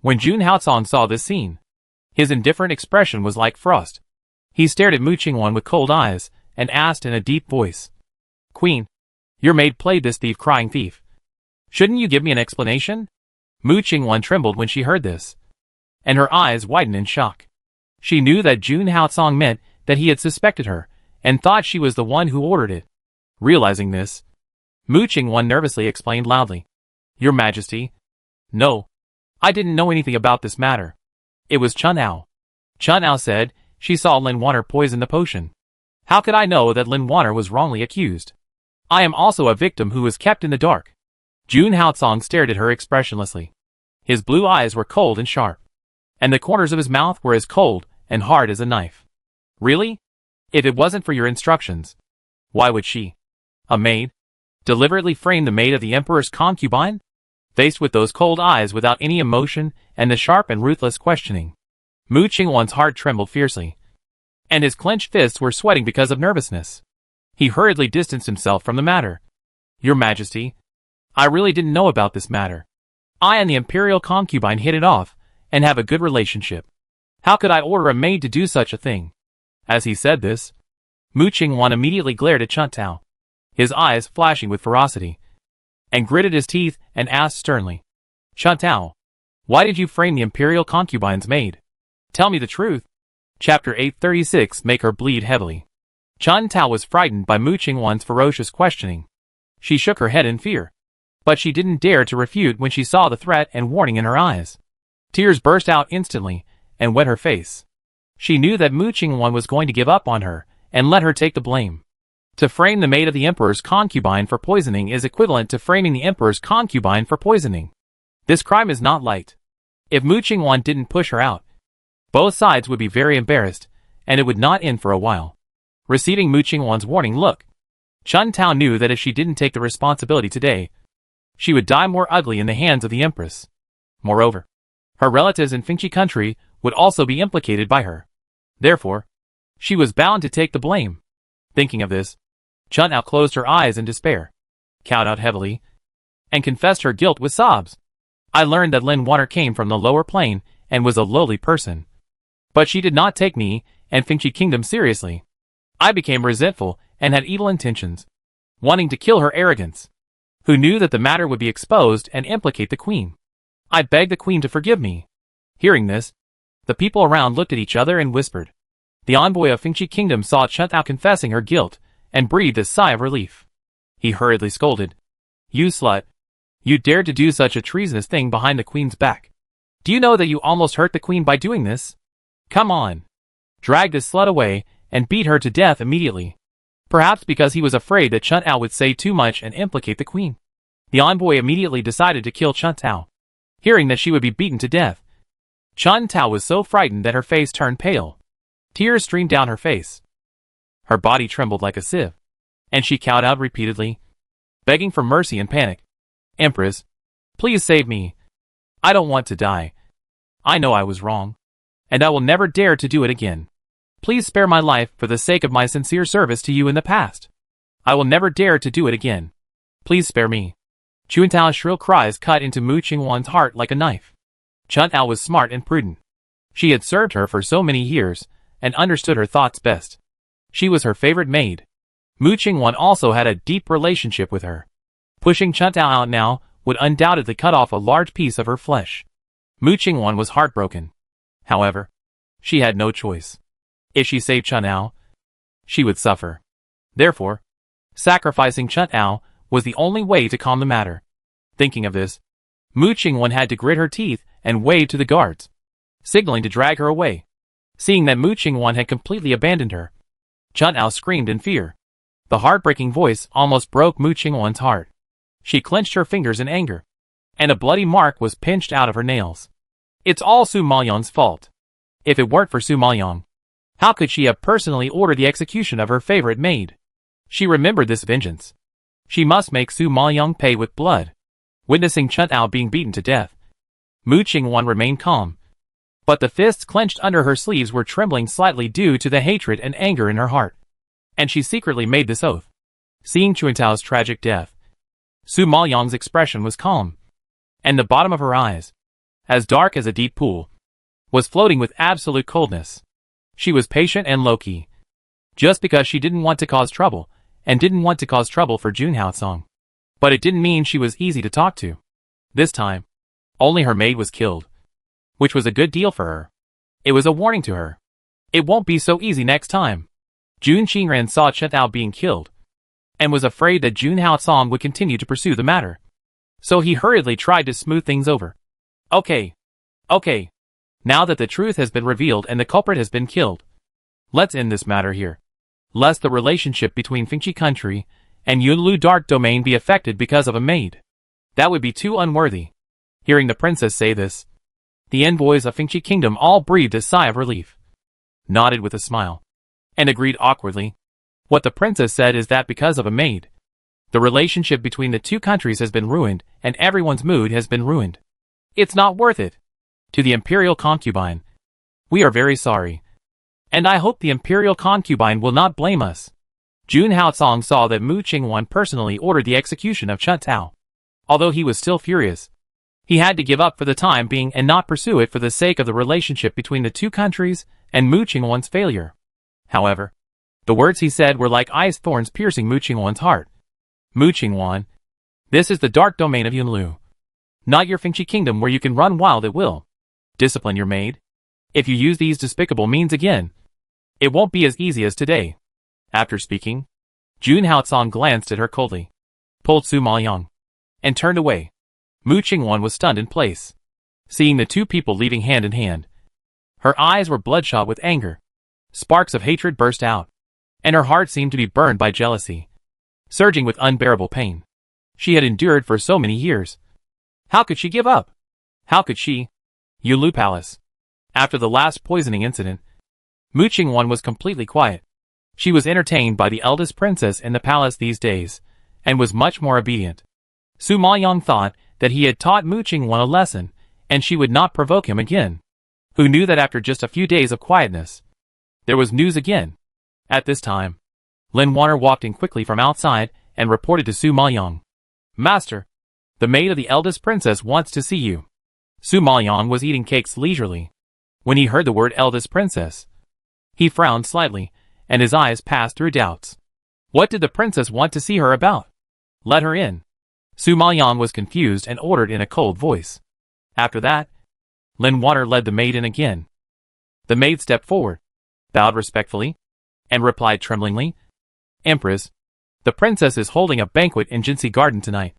When Jun Haotsong saw this scene, his indifferent expression was like frost. He stared at Mu Qingwan with cold eyes, and asked in a deep voice, "Queen, your maid played this crying thief. Shouldn't you give me an explanation?" Mu Qingwan trembled when she heard this, and her eyes widened in shock. She knew that Jun Haotsong meant that he had suspected her, and thought she was the one who ordered it. Realizing this, Mu Qingwan nervously explained loudly, "Your Majesty, no, I didn't know anything about this matter. It was Chun Ao. Chun Ao said she saw Lin Water poison the potion. How could I know that Lin Water was wrongly accused? I am also a victim who was kept in the dark." Jun Haotsong stared at her expressionlessly. His blue eyes were cold and sharp, and the corners of his mouth were as cold and hard as a knife. "Really? If it wasn't for your instructions, why would she, a maid, deliberately frame the maid of the Emperor's concubine?" Faced with those cold eyes without any emotion and the sharp and ruthless questioning, Mu Qingwan's heart trembled fiercely, and his clenched fists were sweating because of nervousness. He hurriedly distanced himself from the matter. "Your Majesty, I really didn't know about this matter. I and the Imperial concubine hit it off, and have a good relationship. How could I order a maid to do such a thing?" As he said this, Mu Qingwan immediately glared at Chun Tao, his eyes flashing with ferocity, and gritted his teeth and asked sternly, "Chun Tao, why did you frame the Imperial concubine's maid? Tell me the truth." Chapter 836 Make Her Bleed Heavily. Chun Tao was frightened by Mu Qingwan's ferocious questioning. She shook her head in fear, but she didn't dare to refute when she saw the threat and warning in her eyes. Tears burst out instantly and wet her face. She knew that Mu Qingwan was going to give up on her and let her take the blame. To frame the maid of the Emperor's concubine for poisoning is equivalent to framing the Emperor's concubine for poisoning. This crime is not light. If Mu Qingwan didn't push her out, both sides would be very embarrassed, and it would not end for a while. Receiving Mu Qingwan's warning look, Chun Tao knew that if she didn't take the responsibility today, she would die more ugly in the hands of the Empress. Moreover, her relatives in Fengchi country would also be implicated by her. Therefore, she was bound to take the blame. Thinking of this, Chun Tao closed her eyes in despair, cowed out heavily, and confessed her guilt with sobs. "I learned that Lin Water came from the lower plane and was a lowly person. But she did not take me and Fengchi Kingdom seriously. I became resentful and had evil intentions, wanting to kill her arrogance, who knew that the matter would be exposed and implicate the Queen. I begged the Queen to forgive me." Hearing this, the people around looked at each other and whispered. The envoy of Fengchi Kingdom saw Chun Tao confessing her guilt, and breathed a sigh of relief. He hurriedly scolded, "You slut! You dared to do such a treasonous thing behind the Queen's back. Do you know that you almost hurt the Queen by doing this? Come on! Drag this slut away, and beat her to death immediately." Perhaps because he was afraid that Chun Tao would say too much and implicate the Queen, the envoy immediately decided to kill Chun Tao. Hearing that she would be beaten to death, Chun Tao was so frightened that her face turned pale. Tears streamed down her face. Her body trembled like a sieve, and she cowed out repeatedly, begging for mercy in panic. "Empress, please save me. I don't want to die. I know I was wrong, and I will never dare to do it again. Please spare my life for the sake of my sincere service to you in the past. I will never dare to do it again. Please spare me." Chun Tao's shrill cries cut into Mu Qingwan's heart like a knife. Chun Tao was smart and prudent. She had served her for so many years and understood her thoughts best. She was her favorite maid. Mu Qingwan also had a deep relationship with her. Pushing Chen Tao out now would undoubtedly cut off a large piece of her flesh. Mu Qingwan was heartbroken. However, she had no choice. If she saved Chen Tao, she would suffer. Therefore, sacrificing Chen Tao was the only way to calm the matter. Thinking of this, Mu Qingwan had to grit her teeth and wave to the guards, signaling to drag her away. Seeing that Mu Qingwan had completely abandoned her, Chen Tao screamed in fear. The heartbreaking voice almost broke Mu Qingwan's heart. She clenched her fingers in anger, and a bloody mark was pinched out of her nails. It's all Su Maoyang's fault. If it weren't for Su Maoyang, how could she have personally ordered the execution of her favorite maid? She remembered this vengeance. She must make Su Maoyang pay with blood. Witnessing Chen Tao being beaten to death, Mu Qingwan remained calm, but the fists clenched under her sleeves were trembling slightly due to the hatred and anger in her heart. And she secretly made this oath. Seeing Chen Tao's tragic death, Su Maoyang's expression was calm, and the bottom of her eyes, as dark as a deep pool, was floating with absolute coldness. She was patient and low-key, just because she didn't want to cause trouble, and didn't want to cause trouble for Jun Haosong. But it didn't mean she was easy to talk to. This time, only her maid was killed, which was a good deal for her. It was a warning to her. It won't be so easy next time. Jun Qingran saw Chen Tao being killed, and was afraid that Jun Haosong would continue to pursue the matter. So he hurriedly tried to smooth things over. Okay. Now that the truth has been revealed and the culprit has been killed, let's end this matter here. Lest the relationship between Fengqi country and Yunlu Dark Domain be affected because of a maid. That would be too unworthy. Hearing the princess say this, the envoys of Fengqi Kingdom all breathed a sigh of relief, nodded with a smile, and agreed awkwardly. What the princess said is that because of a maid, the relationship between the two countries has been ruined and everyone's mood has been ruined. It's not worth it. To the Imperial Concubine, we are very sorry. And I hope the Imperial Concubine will not blame us. Jun Haosong saw that Mu Qingwan personally ordered the execution of Chen Tao. Although he was still furious, he had to give up for the time being and not pursue it for the sake of the relationship between the two countries and Mu Qingwan's failure. However, the words he said were like ice thorns piercing Mu Qingwan's heart. Mu Qingwan, this is the dark domain of Yunlu, not your Fengqi Kingdom where you can run wild at will. Discipline your maid. If you use these despicable means again, it won't be as easy as today. After speaking, Jun Haosong glanced at her coldly, pulled Su Maoyang, and turned away. Mu Qingwan was stunned in place, seeing the two people leaving hand in hand. Her eyes were bloodshot with anger. Sparks of hatred burst out, and her heart seemed to be burned by jealousy, surging with unbearable pain. She had endured for so many years. How could she give up? How could she? Yunlu Palace. After the last poisoning incident, Mu Qingwan was completely quiet. She was entertained by the eldest princess in the palace these days, and was much more obedient. Su Maoyang thought that he had taught Mu Qingwan a lesson, and she would not provoke him again. Who knew that after just a few days of quietness, there was news again. At this time, Lin Wanner walked in quickly from outside and reported to Su Maoyang. Master, the maid of the eldest princess wants to see you. Su Maoyang was eating cakes leisurely. When he heard the word eldest princess, he frowned slightly, and his eyes passed through doubts. What did the princess want to see her about? Let her in. Su Maoyang was confused and ordered in a cold voice. After that, Lin Wanner led the maid in again. The maid stepped forward, bowed respectfully, and replied tremblingly, Empress, the princess is holding a banquet in Jinsi Garden tonight,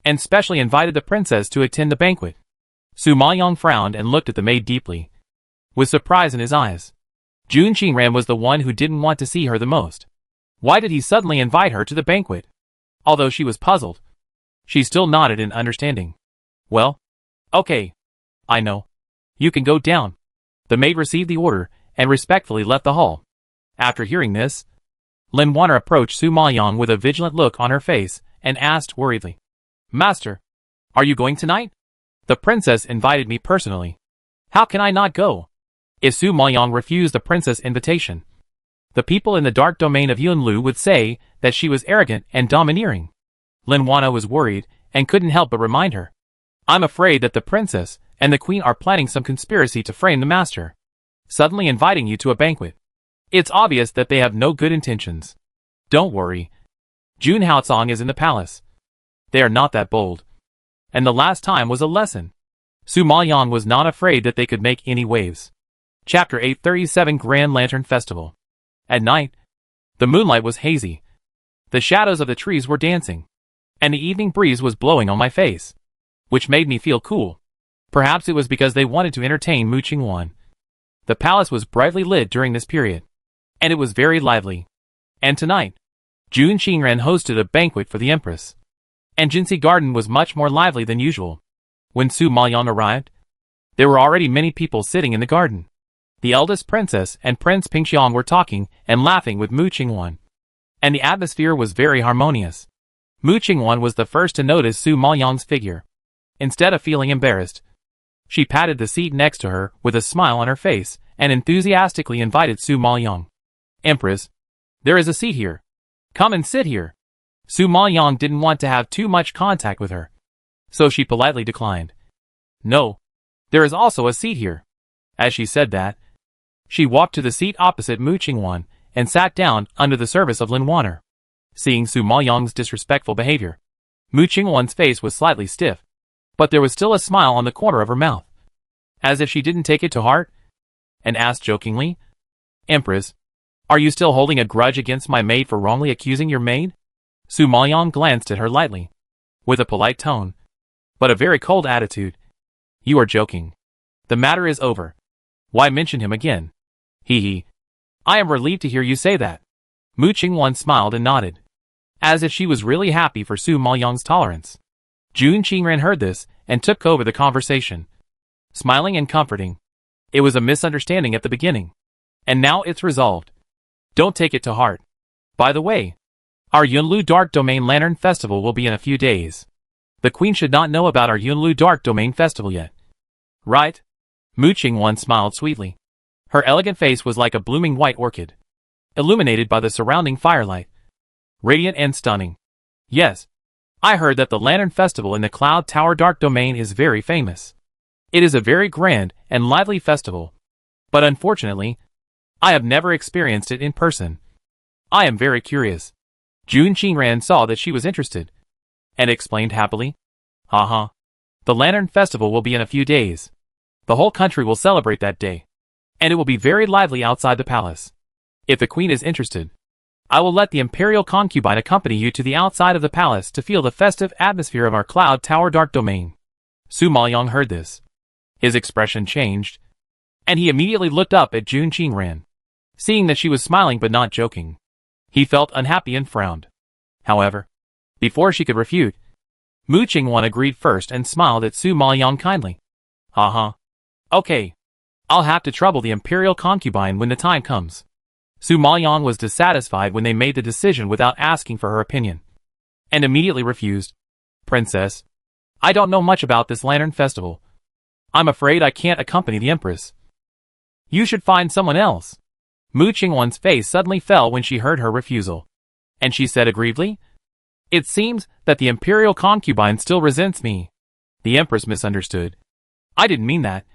and specially invited the princess to attend the banquet. Su Maoyang frowned and looked at the maid deeply, with surprise in his eyes. Jun Qingran was the one who didn't want to see her the most. Why did he suddenly invite her to the banquet? Although she was puzzled, she still nodded in understanding. Well, okay. I know. You can go down. The maid received the order and respectfully left the hall. After hearing this, Lin Wanner approached Su Maoyang with a vigilant look on her face and asked worriedly, Master, are you going tonight? The princess invited me personally. How can I not go? If Su Maoyang refused the princess' invitation, the people in the dark domain of Yunlu would say that she was arrogant and domineering. Lin Wanner was worried and couldn't help but remind her. I'm afraid that the princess and the queen are planning some conspiracy to frame the master, suddenly inviting you to a banquet. It's obvious that they have no good intentions. Don't worry. Jun Haocong is in the palace. They are not that bold. And the last time was a lesson. Su Maoyang was not afraid that they could make any waves. Chapter 837 Grand Lantern Festival. At night, the moonlight was hazy. The shadows of the trees were dancing. And the evening breeze was blowing on my face, which made me feel cool. Perhaps it was because they wanted to entertain Mu Qingwan. The palace was brightly lit during this period, and it was very lively. And tonight, Jun Qingren hosted a banquet for the Empress. And Jinxi Garden was much more lively than usual. When Su Maoyang arrived, there were already many people sitting in the garden. The eldest princess and Prince Pingxiang were talking and laughing with Mu Qingwan. And the atmosphere was very harmonious. Mu Qingwan was the first to notice Su Maoyang's figure. Instead of feeling embarrassed, she patted the seat next to her with a smile on her face and enthusiastically invited Su Maoyang. Empress, there is a seat here. Come and sit here. Su Maoyang didn't want to have too much contact with her, so she politely declined. No, there is also a seat here. As she said that, she walked to the seat opposite Mu Qingwan and sat down under the service of Lin Wanner. Seeing Su Maoyang's disrespectful behavior, Mu Qingwan's face was slightly stiff, but there was still a smile on the corner of her mouth, as if she didn't take it to heart, and asked jokingly, Empress, are you still holding a grudge against my maid for wrongly accusing your maid? Su Maoyang glanced at her lightly, with a polite tone, but a very cold attitude. You are joking. The matter is over. Why mention him again? Hee hee. I am relieved to hear you say that. Mu Qingwan smiled and nodded, as if she was really happy for Su Maoyang's tolerance. Jun Qingren heard this and took over the conversation, smiling and comforting. It was a misunderstanding at the beginning, and now it's resolved. Don't take it to heart. By the way, our Yunlu Dark Domain Lantern Festival will be in a few days. The Queen should not know about our Yunlu Dark Domain Festival yet. Right? Mu Qingwan smiled sweetly. Her elegant face was like a blooming white orchid, illuminated by the surrounding firelight. Radiant and stunning. Yes, I heard that the Lantern Festival in the Cloud Tower Dark Domain is very famous. It is a very grand and lively festival. But unfortunately, I have never experienced it in person. I am very curious. Jun Qingren saw that she was interested, and explained happily. Haha. The Lantern Festival will be in a few days. The whole country will celebrate that day, and it will be very lively outside the palace. If the Queen is interested, I will let the Imperial Concubine accompany you to the outside of the palace to feel the festive atmosphere of our Cloud Tower Dark Domain. Su Maoyang heard this. His expression changed, and he immediately looked up at Jun Qingren. Seeing that she was smiling but not joking, he felt unhappy and frowned. However, before she could refute, Mu Qingwan agreed first and smiled at Su Maoyang kindly. Haha. Okay. I'll have to trouble the Imperial Concubine when the time comes. Su Maoyang was dissatisfied when they made the decision without asking for her opinion, and immediately refused. Princess, I don't know much about this Lantern Festival. I'm afraid I can't accompany the Empress. You should find someone else. Mu Qingwan's face suddenly fell when she heard her refusal, and she said aggrievedly, It seems that the Imperial Concubine still resents me. The Empress misunderstood. I didn't mean that.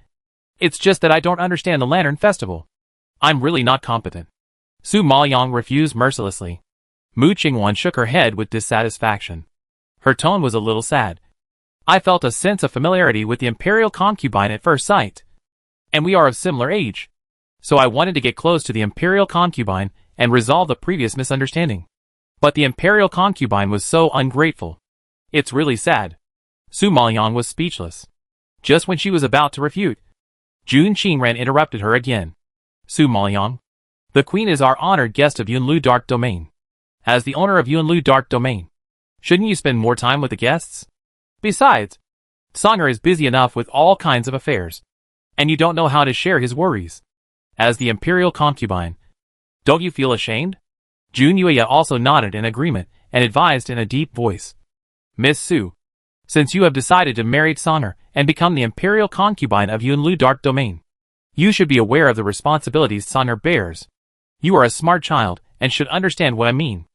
It's just that I don't understand the Lantern Festival. I'm really not competent. Su Maoyang refused mercilessly. Mu Qingwan shook her head with dissatisfaction. Her tone was a little sad. I felt a sense of familiarity with the Imperial Concubine at first sight, and we are of similar age, so I wanted to get close to the Imperial Concubine and resolve the previous misunderstanding. But the Imperial Concubine was so ungrateful. It's really sad. Su Maoyang was speechless. Just when she was about to refute, Jun Qingren interrupted her again. Su Maoyang, the Queen is our honored guest of Yunlu Dark Domain. As the owner of Yunlu Dark Domain, shouldn't you spend more time with the guests? Besides, Songer is busy enough with all kinds of affairs, and you don't know how to share his worries. As the Imperial Concubine, don't you feel ashamed? Jun Yueya also nodded in agreement and advised in a deep voice. Miss Su, since you have decided to marry Songer and become the Imperial Concubine of Yunlu Dark Domain, you should be aware of the responsibilities Songer bears. You are a smart child and should understand what I mean.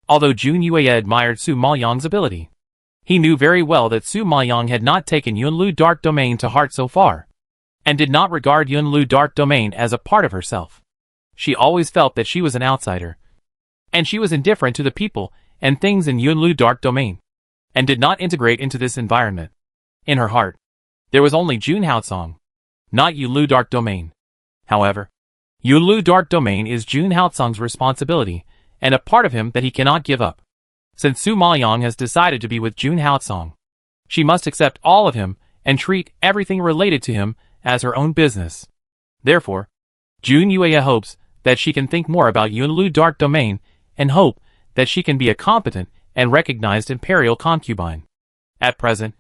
Although Jun Yueya admired Su Maoyang's ability, he knew very well that Su Maoyang had not taken Yunlu Dark Domain to heart so far, and did not regard Yunlu Dark Domain as a part of herself. She always felt that she was an outsider, and she was indifferent to the people and things in Yunlu dark domain, and did not integrate into this environment. In her heart, there was only Jun Haotsong, not Yunlu dark domain. However, Yunlu dark domain is Jun Haotsong's responsibility, and a part of him that he cannot give up. Since Su Maoyang has decided to be with Jun Haotsong, she must accept all of him and treat everything related to him as her own business. Therefore, Jun Yueya hopes that she can think more about Yunlu dark domain and hope that she can be a competent and recognized imperial concubine. At present,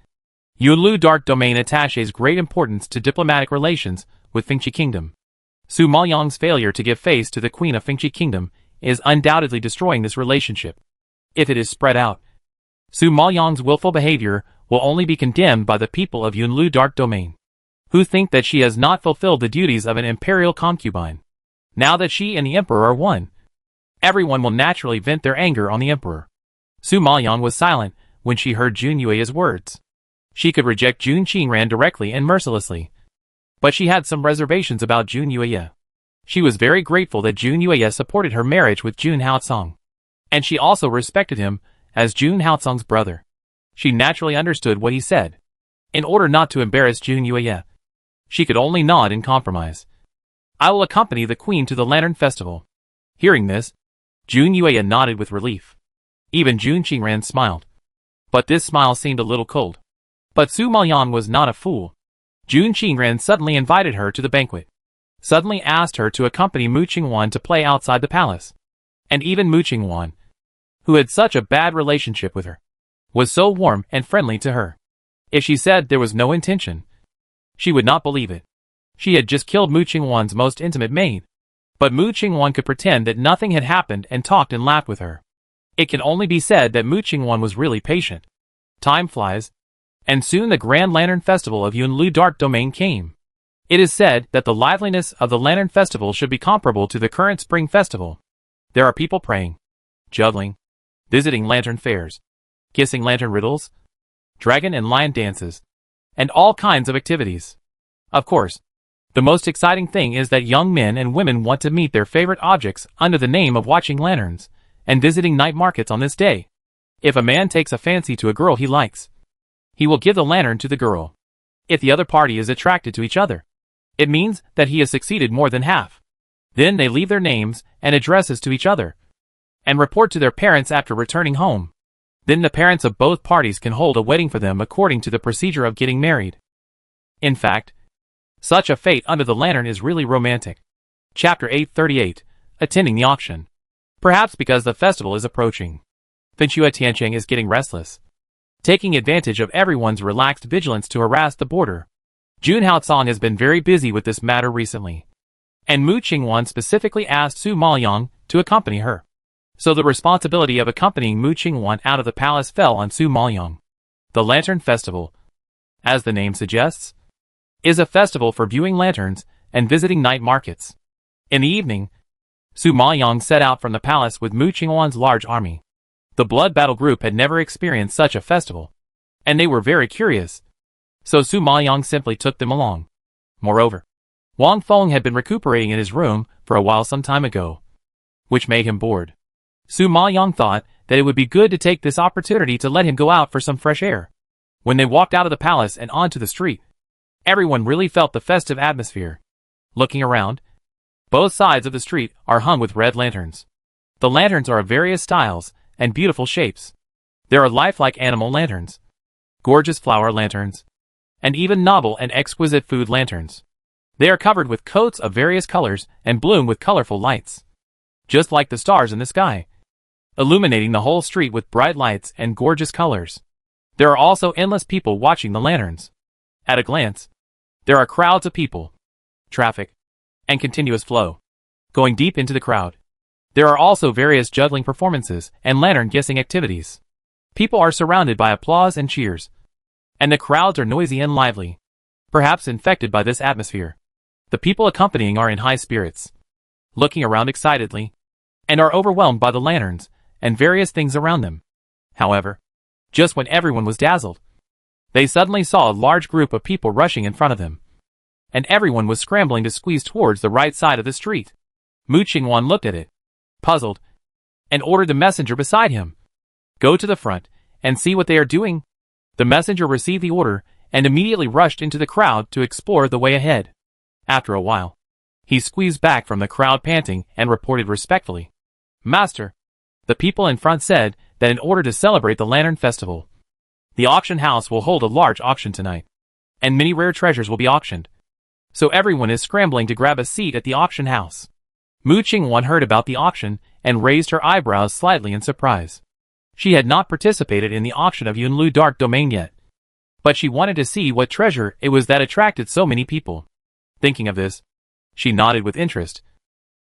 Yunlu dark domain attaches great importance to diplomatic relations with Fengqi Kingdom. Su Maoyang's failure to give face to the Queen of Fengqi Kingdom is undoubtedly destroying this relationship. If it is spread out, Su Maoyang's willful behavior will only be condemned by the people of Yunlu dark domain, who think that she has not fulfilled the duties of an imperial concubine. Now that she and the emperor are one, everyone will naturally vent their anger on the emperor. Su Maoyang was silent when she heard Jun Yueya's words. She could reject Jun Qingran directly and mercilessly, but she had some reservations about Jun Yueya. She was very grateful that Jun Yueya supported her marriage with Jun Haotsong, and she also respected him as Jun Haotsong's brother. She naturally understood what he said. In order not to embarrass Jun Yueya, she could only nod in compromise. I will accompany the queen to the Lantern Festival. Hearing this, Jun Yueya nodded with relief. Even Jun Qingran smiled, but this smile seemed a little cold. But Su Maoyang was not a fool. Jun Qingran suddenly invited her to the banquet, suddenly asked her to accompany Mu Qingwan to play outside the palace. And even Mu Qingwan, who had such a bad relationship with her, was so warm and friendly to her. If she said there was no intention, she would not believe it. She had just killed Mu Qingwan's most intimate maid, but Mu Qingwan could pretend that nothing had happened and talked and laughed with her. It can only be said that Mu Qingwan was really patient. Time flies, and soon the Grand Lantern Festival of Yunlu Dark Domain came. It is said that the liveliness of the Lantern Festival should be comparable to the current Spring Festival. There are people praying, juggling, visiting lantern fairs, kissing lantern riddles, dragon and lion dances, and all kinds of activities. Of course, the most exciting thing is that young men and women want to meet their favorite objects under the name of watching lanterns and visiting night markets on this day. If a man takes a fancy to a girl he likes, he will give the lantern to the girl. If the other party is attracted to each other, it means that he has succeeded more than half. Then they leave their names and addresses to each other, and report to their parents after returning home. Then the parents of both parties can hold a wedding for them according to the procedure of getting married. In fact, such a fate under the lantern is really romantic. Chapter 838, Attending the Auction. Perhaps because the festival is approaching, Fenchua Tiancheng is getting restless, taking advantage of everyone's relaxed vigilance to harass the border. Jun Haotsong has been very busy with this matter recently, and Mu Qingwan specifically asked Su Maoyang to accompany her. So the responsibility of accompanying Mu Qingwan out of the palace fell on Su Maoyang. The Lantern Festival, as the name suggests, is a festival for viewing lanterns and visiting night markets. In the evening, Su Maoyang set out from the palace with Mu Qingwan's large army. The Blood Battle Group had never experienced such a festival, and they were very curious, so Su Maoyang simply took them along. Moreover, Wang Feng had been recuperating in his room for a while some time ago, which made him bored. Su Maoyang thought that it would be good to take this opportunity to let him go out for some fresh air. When they walked out of the palace and onto the street, everyone really felt the festive atmosphere. Looking around, both sides of the street are hung with red lanterns. The lanterns are of various styles and beautiful shapes. There are lifelike animal lanterns, gorgeous flower lanterns, and even novel and exquisite food lanterns. They are covered with coats of various colors and bloom with colorful lights, just like the stars in the sky, illuminating the whole street with bright lights and gorgeous colors. There are also endless people watching the lanterns. At a glance, there are crowds of people, traffic, and continuous flow, going deep into the crowd. There are also various juggling performances and lantern guessing activities. People are surrounded by applause and cheers, and the crowds are noisy and lively, perhaps infected by this atmosphere. The people accompanying are in high spirits, looking around excitedly, and are overwhelmed by the lanterns and various things around them. However, just when everyone was dazzled, they suddenly saw a large group of people rushing in front of them, and everyone was scrambling to squeeze towards the right side of the street. Mu Qingwan looked at it, puzzled, and ordered the messenger beside him. Go to the front, and see what they are doing. The messenger received the order, and immediately rushed into the crowd to explore the way ahead. After a while, he squeezed back from the crowd panting and reported respectfully. Master, the people in front said that in order to celebrate the Lantern Festival, the auction house will hold a large auction tonight, and many rare treasures will be auctioned. So everyone is scrambling to grab a seat at the auction house. Mu Qingwan heard about the auction and raised her eyebrows slightly in surprise. She had not participated in the auction of Yunlu Dark Domain yet, but she wanted to see what treasure it was that attracted so many people. Thinking of this, she nodded with interest.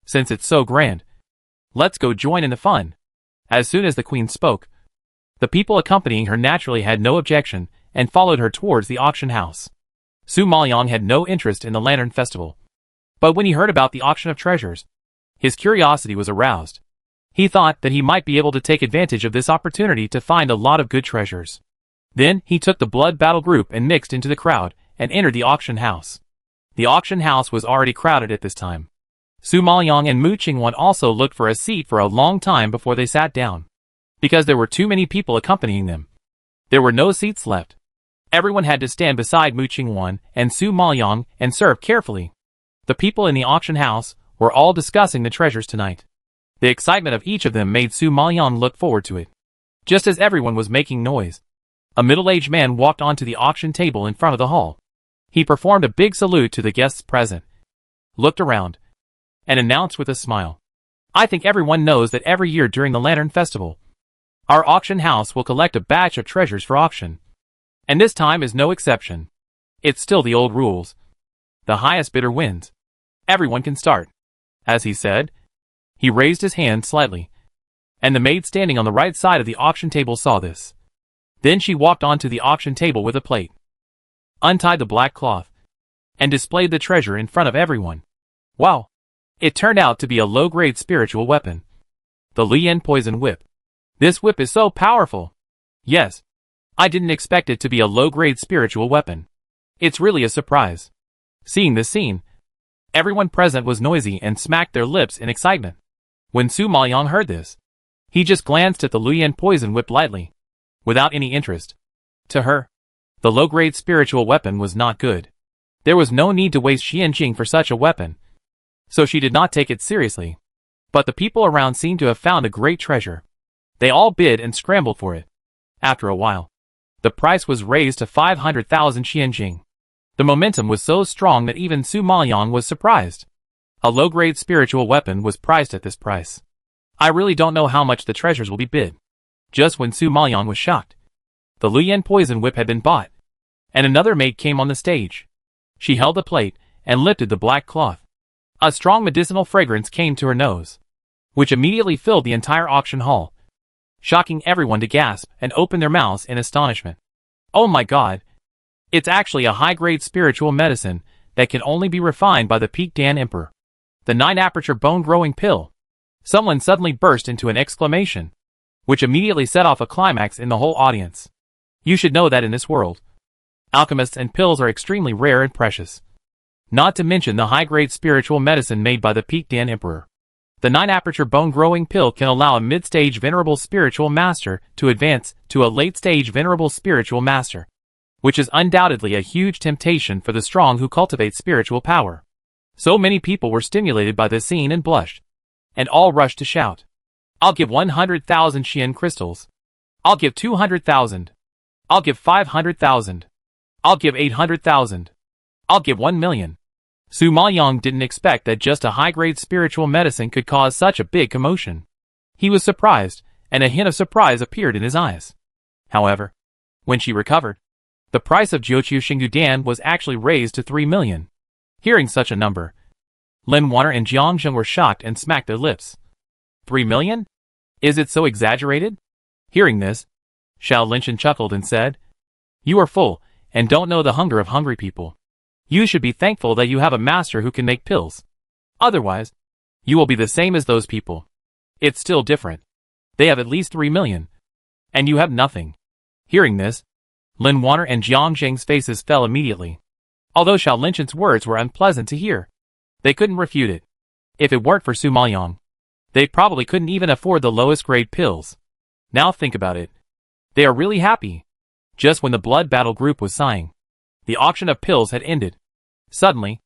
Since it's so grand, let's go join in the fun. As soon as the queen spoke, the people accompanying her naturally had no objection and followed her towards the auction house. Su Maoyong had no interest in the Lantern Festival, but when he heard about the auction of treasures, his curiosity was aroused. He thought that he might be able to take advantage of this opportunity to find a lot of good treasures. Then he took the blood battle group and mixed into the crowd and entered the auction house. The auction house was already crowded at this time. Su Maoyong and Mu Qingwan also looked for a seat for a long time before they sat down, because there were too many people accompanying them. There were no seats left. Everyone had to stand beside Mu Qingwan and Su Maoyong and serve carefully. The people in the auction house were all discussing the treasures tonight. The excitement of each of them made Su Maoyong look forward to it. Just as everyone was making noise, a middle-aged man walked onto the auction table in front of the hall. He performed a big salute to the guests present, looked around, and announced with a smile, I think everyone knows that every year during the Lantern Festival, our auction house will collect a batch of treasures for auction. And this time is no exception. It's still the old rules. The highest bidder wins. Everyone can start. As he said, he raised his hand slightly, and the maid standing on the right side of the auction table saw this. Then she walked onto the auction table with a plate, untied the black cloth, and displayed the treasure in front of everyone. Wow! It turned out to be a low-grade spiritual weapon. The Lian Poison Whip. This whip is so powerful. Yes, I didn't expect it to be a low-grade spiritual weapon. It's really a surprise. Seeing this scene, everyone present was noisy and smacked their lips in excitement. When Su Maoyong heard this, he just glanced at the Lian Poison Whip lightly, without any interest. To her, the low-grade spiritual weapon was not good. There was no need to waste Xianjing for such a weapon, so she did not take it seriously. But the people around seemed to have found a great treasure. They all bid and scrambled for it. After a while, the price was raised to 500,000 Xianjing. The momentum was so strong that even Su Maoyong was surprised. A low-grade spiritual weapon was priced at this price. I really don't know how much the treasures will be bid. Just when Su Maoyong was shocked, the Lian Poison Whip had been bought, and another maid came on the stage. She held a plate and lifted the black cloth. A strong medicinal fragrance came to her nose, which immediately filled the entire auction hall, shocking everyone to gasp and open their mouths in astonishment. Oh my god! It's actually a high-grade spiritual medicine that can only be refined by the Peak Dan Emperor. The 9-aperture bone-growing pill. Someone suddenly burst into an exclamation, which immediately set off a climax in the whole audience. You should know that in this world, alchemists and pills are extremely rare and precious. Not to mention the high-grade spiritual medicine made by the Peak Dan Emperor. The 9-aperture bone-growing pill can allow a mid-stage venerable spiritual master to advance to a late-stage venerable spiritual master, which is undoubtedly a huge temptation for the strong who cultivate spiritual power. So many people were stimulated by this scene and blushed, and all rushed to shout, I'll give 100,000 Xian crystals. I'll give 200,000. I'll give 500,000. I'll give 800,000. I'll give 1 million. Su Maoyong didn't expect that just a high-grade spiritual medicine could cause such a big commotion. He was surprised, and a hint of surprise appeared in his eyes. However, when she recovered, the price of Jiuqiu Xinggu Dan was actually raised to 3 million. Hearing such a number, Lin Wanner and Jiang Zheng were shocked and smacked their lips. 3 million? Is it so exaggerated? Hearing this, Xiao Linshan chuckled and said, You are full, and don't know the hunger of hungry people. You should be thankful that you have a master who can make pills. Otherwise, you will be the same as those people. It's still different. They have at least 3 million. And you have nothing. Hearing this, Lin Wanner and Jiang Zheng's faces fell immediately. Although Xiao Linshan's words were unpleasant to hear, they couldn't refute it. If it weren't for Su Maoyang, they probably couldn't even afford the lowest grade pills. Now think about it. They are really happy. Just when the blood battle group was sighing, the auction of pills had ended. Suddenly,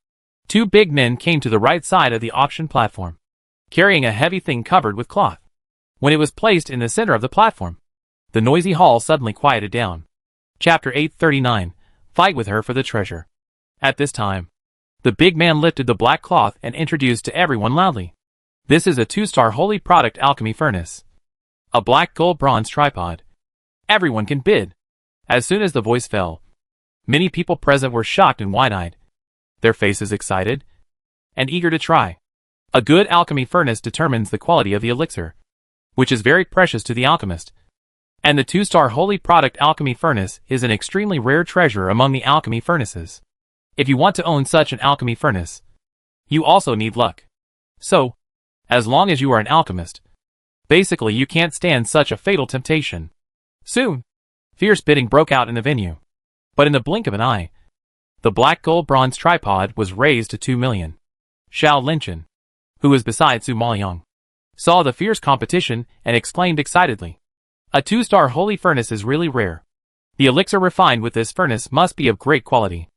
two big men came to the right side of the auction platform, carrying a heavy thing covered with cloth. When it was placed in the center of the platform, the noisy hall suddenly quieted down. Chapter 839, Fight with her for the treasure. At this time, the big man lifted the black cloth and introduced to everyone loudly. This is a 2-star holy product alchemy furnace. A black gold bronze tripod. Everyone can bid. As soon as the voice fell, many people present were shocked and wide-eyed, their faces excited and eager to try. A good alchemy furnace determines the quality of the elixir, which is very precious to the alchemist. And the 2-star holy product alchemy furnace is an extremely rare treasure among the alchemy furnaces. If you want to own such an alchemy furnace, you also need luck. So, as long as you are an alchemist, basically you can't stand such a fatal temptation. Soon, fierce bidding broke out in the venue. But in the blink of an eye, the black gold bronze tripod was raised to 2 million. Xiao Linchen, who was beside Su Maoyang, saw the fierce competition and exclaimed excitedly, "A 2-star holy furnace is really rare. The elixir refined with this furnace must be of great quality.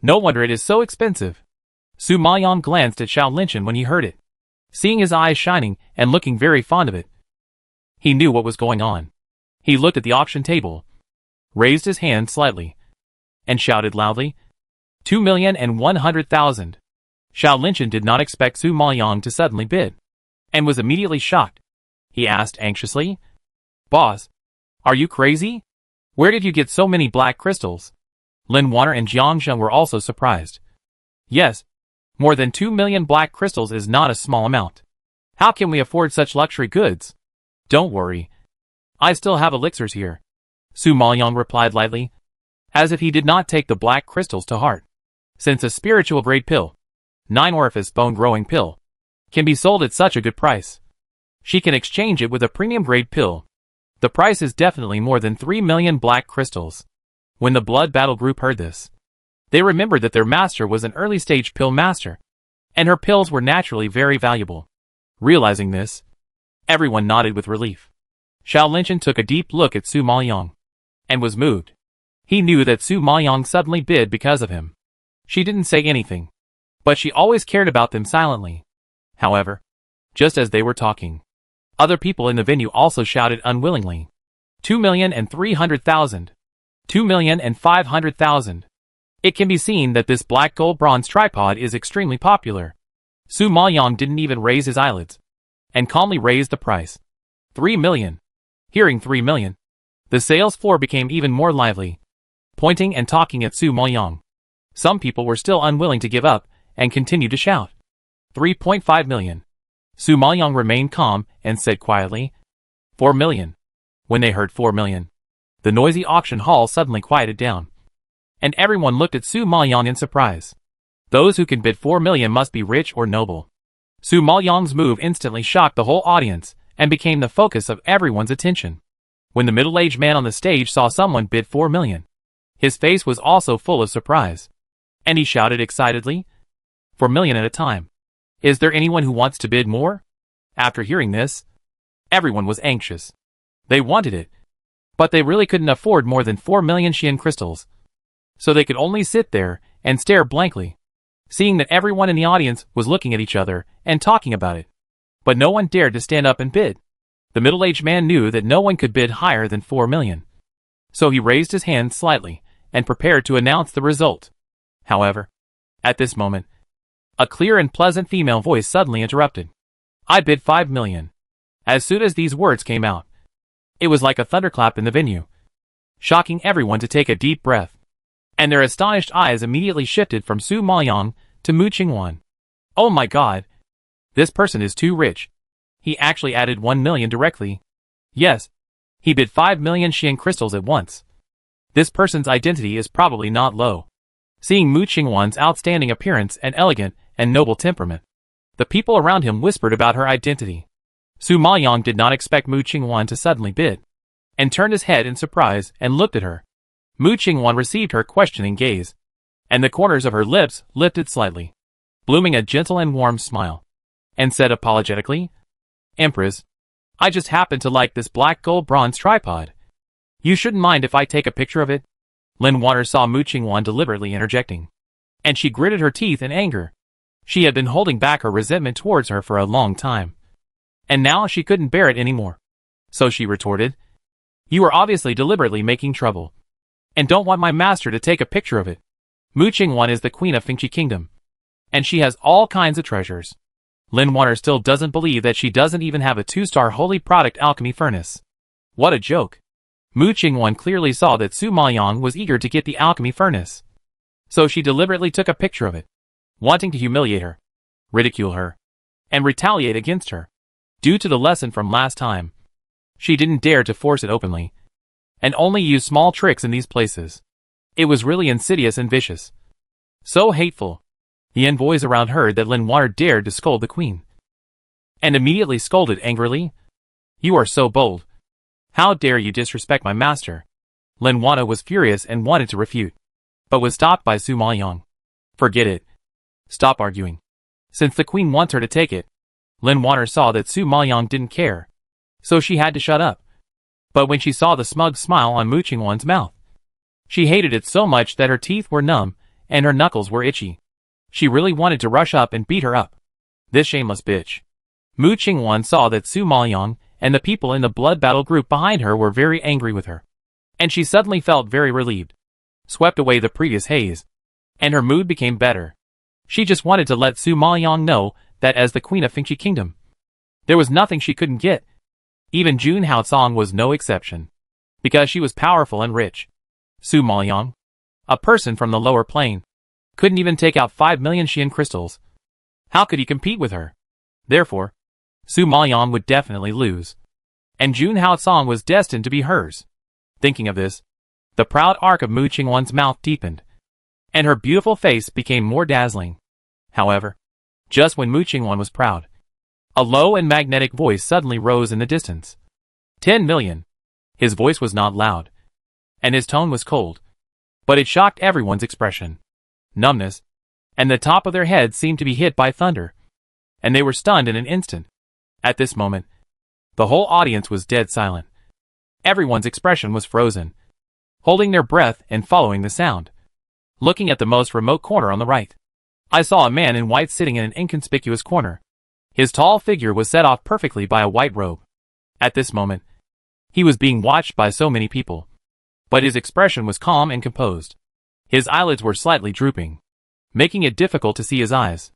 No wonder it is so expensive." Su Maoyang glanced at Xiao Linchen when he heard it. Seeing his eyes shining and looking very fond of it, he knew what was going on. He looked at the auction table, raised his hand slightly, and shouted loudly, 2,100,000. Xiao Linchen did not expect Su Maoyang to suddenly bid, and was immediately shocked. He asked anxiously, "Boss, are you crazy? Where did you get so many black crystals?" Lin Wanner and Jiang Zheng were also surprised. "Yes, more than 2 million black crystals is not a small amount. How can we afford such luxury goods?" "Don't worry. I still have elixirs here," Su Maoyang replied lightly, as if he did not take the black crystals to heart. Since a spiritual grade pill, 9 orifice bone growing pill, can be sold at such a good price, she can exchange it with a premium grade pill. The price is definitely more than 3 million black crystals. When the blood battle group heard this, they remembered that their master was an early stage pill master, and her pills were naturally very valuable. Realizing this, everyone nodded with relief. Xiao Linchen took a deep look at Su Maoyang, and was moved. He knew that Su Maoyang suddenly bid because of him. She didn't say anything, but she always cared about them silently. However, just as they were talking, other people in the venue also shouted unwillingly, 2,300,000. 2,500,000. It can be seen that this black gold bronze tripod is extremely popular. Su Maoyang didn't even raise his eyelids, and calmly raised the price. 3 million. Hearing 3 million, the sales floor became even more lively, pointing and talking at Su Maoyang. Some people were still unwilling to give up, and continued to shout. 3.5 million. Su Maoyang remained calm, and said quietly, 4 million. When they heard 4 million, the noisy auction hall suddenly quieted down, and everyone looked at Su Maoyang in surprise. Those who can bid 4 million must be rich or noble. Su Maoyang's move instantly shocked the whole audience, and became the focus of everyone's attention. When the middle-aged man on the stage saw someone bid 4 million, his face was also full of surprise, and he shouted excitedly, 4 million at a time. Is there anyone who wants to bid more? After hearing this, everyone was anxious. They wanted it, but they really couldn't afford more than 4 million Xian crystals, so they could only sit there and stare blankly, seeing that everyone in the audience was looking at each other and talking about it. But no one dared to stand up and bid. The middle-aged man knew that no one could bid higher than 4 million. So he raised his hand slightly, and prepared to announce the result. However, at this moment, a clear and pleasant female voice suddenly interrupted. "I bid 5 million. As soon as these words came out, it was like a thunderclap in the venue, shocking everyone to take a deep breath. And their astonished eyes immediately shifted from Su Maoyang to Mu Qingwan. "Oh my god! This person is too rich. He actually added 1 million directly. Yes, he bid 5 million Xian crystals at once. This person's identity is probably not low." Seeing Mu Qingwan's outstanding appearance and elegant and noble temperament, the people around him whispered about her identity. Su Maoyang did not expect Mu Qingwan to suddenly bid, and turned his head in surprise and looked at her. Mu Qingwan received her questioning gaze, and the corners of her lips lifted slightly, blooming a gentle and warm smile. and said apologetically, "Empress, I just happen to like this black gold bronze tripod. You shouldn't mind if I take a picture of it?" Lin Water saw Mu Qingwan deliberately interjecting, and she gritted her teeth in anger. She had been holding back her resentment towards her for a long time, and now she couldn't bear it anymore. So she retorted, "You are obviously deliberately making trouble, and don't want my master to take a picture of it. Mu Qingwan is the queen of Fengqi Kingdom, and she has all kinds of treasures." Lin Water still doesn't believe that she doesn't even have a 2-star holy product alchemy furnace. What a joke. Mu Qingwan clearly saw that Su Maoyang was eager to get the alchemy furnace, so she deliberately took a picture of it, wanting to humiliate her, ridicule her, and retaliate against her. Due to the lesson from last time, she didn't dare to force it openly, and only used small tricks in these places. It was really insidious and vicious. So hateful. The envoys around heard that Lin Water dared to scold the queen, and immediately scolded angrily, "You are so bold. How dare you disrespect my master?" Lin Water was furious and wanted to refute, but was stopped by Su Maoyang. "Forget it. Stop arguing." Since the queen wants her to take it, Lin Water saw that Su Maoyang didn't care, so she had to shut up. But when she saw the smug smile on Mu Qingwan's mouth, she hated it so much that her teeth were numb and her knuckles were itchy. She really wanted to rush up and beat her up. This shameless bitch. Mu Qingwan saw that Su Maoyang and the people in the blood battle group behind her were very angry with her, and she suddenly felt very relieved, swept away the previous haze, and her mood became better. She just wanted to let Su Maoyang know that as the queen of Fengqi Kingdom, there was nothing she couldn't get. Even Jun Haocong was no exception, because she was powerful and rich. Su Maoyang, a person from the lower plane, couldn't even take out 5 million Xian crystals. How could he compete with her? Therefore, Su Maoyang would definitely lose, and Jun Haocong was destined to be hers. Thinking of this, the proud arc of Mu Qingwan's mouth deepened, and her beautiful face became more dazzling. However, just when Mu Qingwan was proud, a low and magnetic voice suddenly rose in the distance. 10 million. His voice was not loud, and his tone was cold, but it shocked everyone's expression. Numbness, and the top of their heads seemed to be hit by thunder, and they were stunned in an instant. At this moment, the whole audience was dead silent. Everyone's expression was frozen, holding their breath and following the sound. Looking at the most remote corner on the right, I saw a man in white sitting in an inconspicuous corner. His tall figure was set off perfectly by a white robe. At this moment, he was being watched by so many people, but his expression was calm and composed. His eyelids were slightly drooping, making it difficult to see his eyes.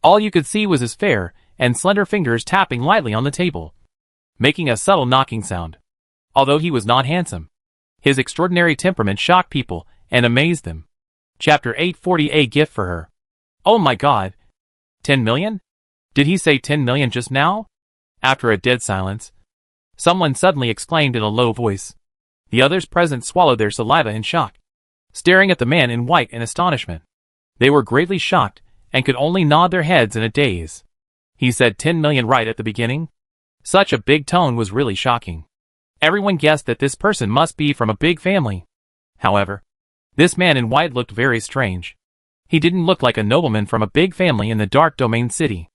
All you could see was his fair and slender fingers tapping lightly on the table, making a subtle knocking sound. Although he was not handsome, his extraordinary temperament shocked people and amazed them. Chapter 840, a gift for her. Oh my god! 10 million? Did he say 10 million just now? After a dead silence, someone suddenly exclaimed in a low voice. The others present swallowed their saliva in shock, staring at the man in white in astonishment. They were greatly shocked and could only nod their heads in a daze. He said 10 million right at the beginning? Such a big tone was really shocking. Everyone guessed that this person must be from a big family. However, this man in white looked very strange. He didn't look like a nobleman from a big family in the Dark Domain City.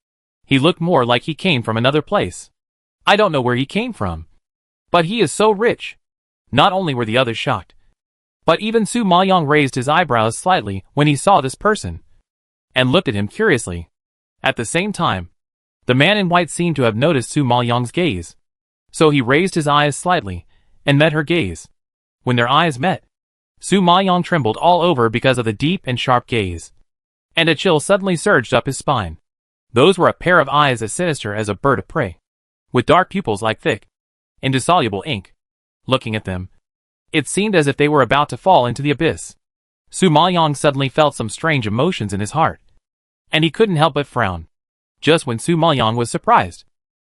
He looked more like he came from another place. I don't know where he came from, but he is so rich. Not only were the others shocked, but even Su Maoyang raised his eyebrows slightly when he saw this person, and looked at him curiously. At the same time, the man in white seemed to have noticed Su Maoyang's gaze, so he raised his eyes slightly, and met her gaze. When their eyes met, Su Maoyang trembled all over because of the deep and sharp gaze, and a chill suddenly surged up his spine. Those were a pair of eyes as sinister as a bird of prey, with dark pupils like thick, indissoluble ink. Looking at them, it seemed as if they were about to fall into the abyss. Su Maoyang suddenly felt some strange emotions in his heart, and he couldn't help but frown. Just when Su Maoyang was surprised,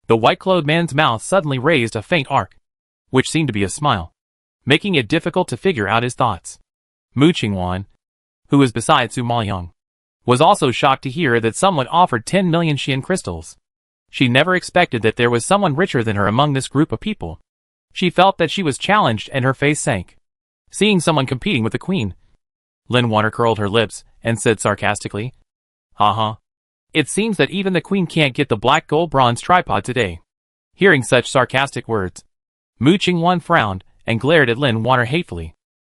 the white-clothed man's mouth suddenly raised a faint arc, which seemed to be a smile, making it difficult to figure out his thoughts. Mu Qingwan, who was beside Su Maoyang, was also shocked to hear that someone offered 10 million Xian crystals. She never expected that there was someone richer than her among this group of people. She felt that she was challenged and her face sank, seeing someone competing with the queen. Lin Water curled her lips and said sarcastically, "Haha. It seems that even the queen can't get the black gold bronze tripod today. Hearing such sarcastic words, Mu Qingwan frowned and glared at Lin Water hatefully.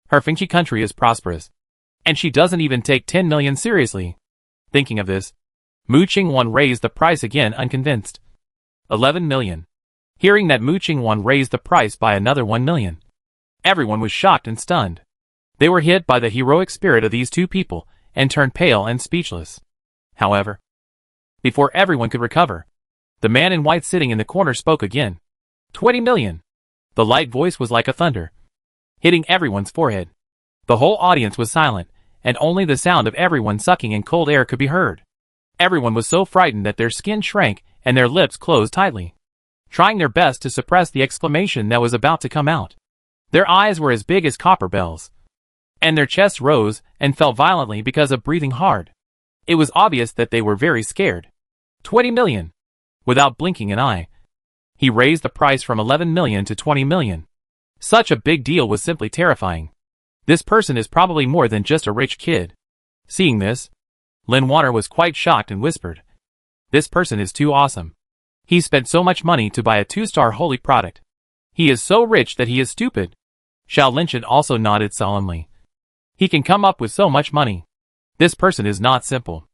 Her Fengqi country is prosperous, and she doesn't even take 10 million seriously. Thinking of this, Mu Qingwan raised the price again unconvinced. 11 million. Hearing that Mu Qingwan raised the price by another 1 million. Everyone was shocked and stunned. They were hit by the heroic spirit of these two people and turned pale and speechless. However, before everyone could recover, the man in white sitting in the corner spoke again. 20 million. The light voice was like a thunder, hitting everyone's forehead. The whole audience was silent, and only the sound of everyone sucking in cold air could be heard. Everyone was so frightened that their skin shrank and their lips closed tightly, trying their best to suppress the exclamation that was about to come out. Their eyes were as big as copper bells, and their chests rose and fell violently because of breathing hard. It was obvious that they were very scared. 20 million. Without blinking an eye, he raised the price from 11 million to 20 million. Such a big deal was simply terrifying. This person is probably more than just a rich kid. Seeing this, Lin Water was quite shocked and whispered, "This person is too awesome. He spent so much money to buy a 2-star holy product. He is so rich that he is stupid." Xiao Linshan also nodded solemnly. He can come up with so much money. This person is not simple.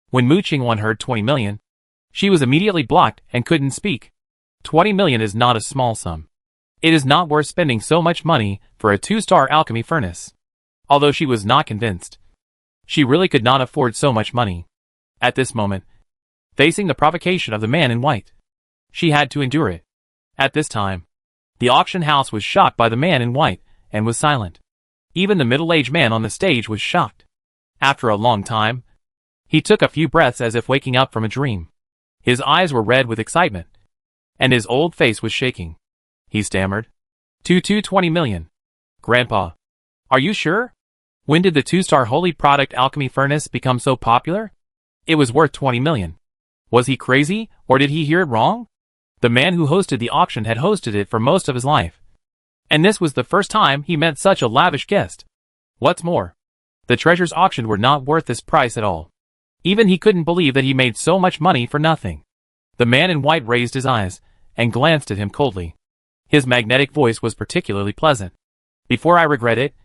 When Mu Qingwan heard 20 million, she was immediately blocked and couldn't speak. 20 million is not a small sum. It is not worth spending so much money for a 2-star alchemy furnace. Although she was not convinced, she really could not afford so much money. At this moment, facing the provocation of the man in white, she had to endure it. At this time, the auction house was shocked by the man in white and was silent. Even the middle-aged man on the stage was shocked. After a long time, he took a few breaths as if waking up from a dream. His eyes were red with excitement, and his old face was shaking. He stammered, 20 million. Grandpa, are you sure? When did the 2-star holy product alchemy furnace become so popular? It was worth 20 million. Was he crazy, or did he hear it wrong? The man who hosted the auction had hosted it for most of his life, and this was the first time he met such a lavish guest. What's more, the treasures auctioned were not worth this price at all. Even he couldn't believe that he made so much money for nothing. The man in white raised his eyes and glanced at him coldly. His magnetic voice was particularly pleasant. "Before I regret it,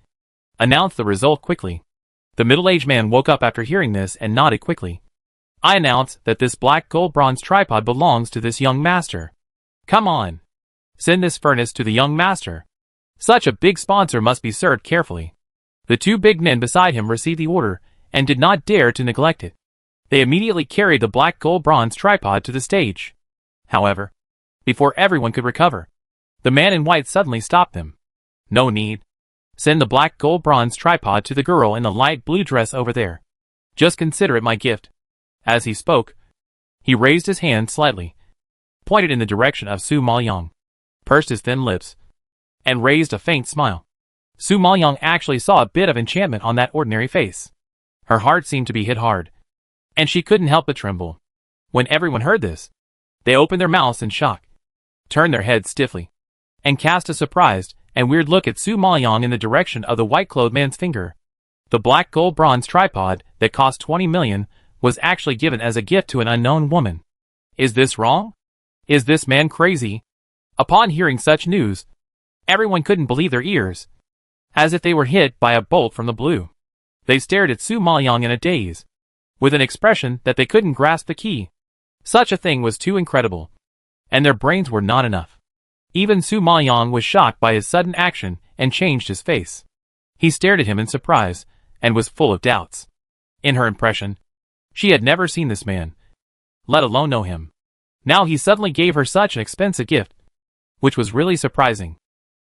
announce the result quickly." The middle-aged man woke up after hearing this and nodded quickly. "I announce that this black gold bronze tripod belongs to this young master. Come on. Send this furnace to the young master. Such a big sponsor must be served carefully." The two big men beside him received the order and did not dare to neglect it. They immediately carried the black gold bronze tripod to the stage. However, before everyone could recover, the man in white suddenly stopped them. "No need. Send the black gold bronze tripod to the girl in the light blue dress over there. Just consider it my gift." As he spoke, he raised his hand slightly, pointed in the direction of Su Maoyang, pursed his thin lips, and raised a faint smile. Su Maoyang actually saw a bit of enchantment on that ordinary face. Her heart seemed to be hit hard, and she couldn't help but tremble. When everyone heard this, they opened their mouths in shock, turned their heads stiffly, and cast a surprised and weird look at Su Maoyang in the direction of the white-clothed man's finger. The black gold bronze tripod that cost 20 million was actually given as a gift to an unknown woman. Is this wrong? Is this man crazy? Upon hearing such news, everyone couldn't believe their ears, as if they were hit by a bolt from the blue. They stared at Su Maoyang in a daze, with an expression that they couldn't grasp the key. Such a thing was too incredible, and their brains were not enough. Even Su Maoyang was shocked by his sudden action and changed his face. He stared at him in surprise and was full of doubts. In her impression, she had never seen this man, let alone know him. Now he suddenly gave her such an expensive gift, which was really surprising.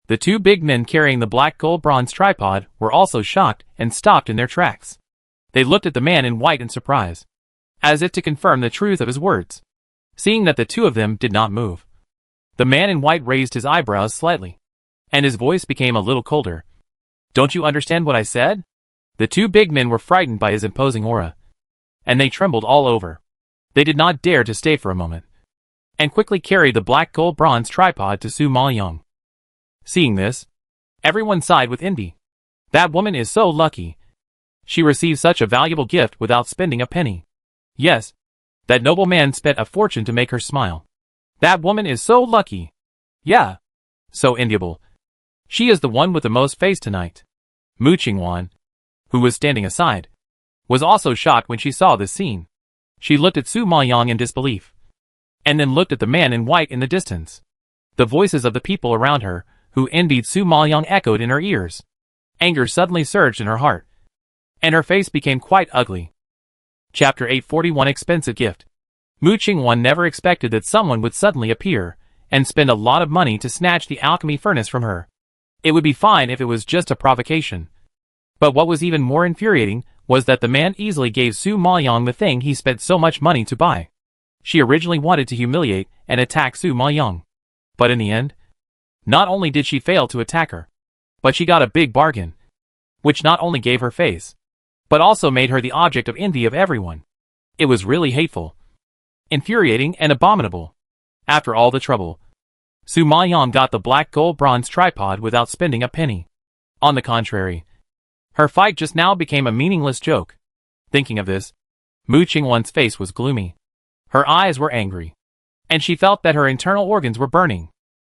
The two big men carrying the black gold bronze tripod were also shocked and stopped in their tracks. They looked at the man in white in surprise, as if to confirm the truth of his words. Seeing that the two of them did not move, the man in white raised his eyebrows slightly, and his voice became a little colder. "Don't you understand what I said?" The two big men were frightened by his imposing aura, and they trembled all over. They did not dare to stay for a moment, and quickly carried the black gold bronze tripod to Su Maoyang. Seeing this, everyone sighed with envy. That woman is so lucky. She received such a valuable gift without spending a penny. Yes, That nobleman spent a fortune to make her smile. That woman is so lucky. Yeah. So enviable. She is the one with the most face tonight. Mu Qingwan, who was standing aside, was also shocked when she saw this scene. She looked at Su Maoyang in disbelief, and then looked at the man in white in the distance. The voices of the people around her, who envied Su Maoyang, echoed in her ears. Anger suddenly surged in her heart, and her face became quite ugly. Chapter 841 Expensive Gift. Mu Qingwan never expected that someone would suddenly appear and spend a lot of money to snatch the alchemy furnace from her. It would be fine if it was just a provocation. But what was even more infuriating was that the man easily gave Su Maoyang the thing he spent so much money to buy. She originally wanted to humiliate and attack Su Maoyang. But in the end, not only did she fail to attack her, but she got a big bargain, which not only gave her face, but also made her the object of envy of everyone. It was really hateful, infuriating, and abominable. After all the trouble, Su Maoyang got the black gold bronze tripod without spending a penny. On the contrary, her fight just now became a meaningless joke. Thinking of this, Mu Qingwan's face was gloomy. Her eyes were angry, and she felt that her internal organs were burning.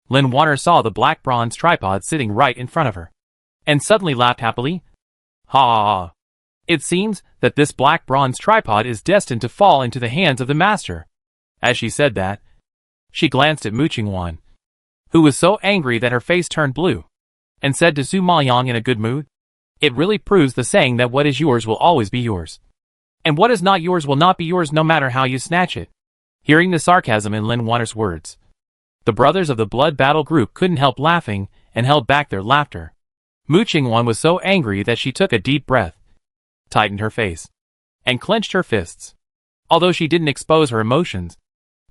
Lin Wanner saw the black bronze tripod sitting right in front of her, and suddenly laughed happily. Ha ha ha. It seems that this black bronze tripod is destined to fall into the hands of the master. As she said that, she glanced at Mu Qingwan, who was so angry that her face turned blue, and said to Su Maoyang in a good mood, "It really proves the saying that what is yours will always be yours, and what is not yours will not be yours no matter how you snatch it." Hearing the sarcasm in Lin Wanner's words, the brothers of the blood battle group couldn't help laughing and held back their laughter. Mu Qingwan was so angry that she took a deep breath, tightened her face, and clenched her fists. Although she didn't expose her emotions,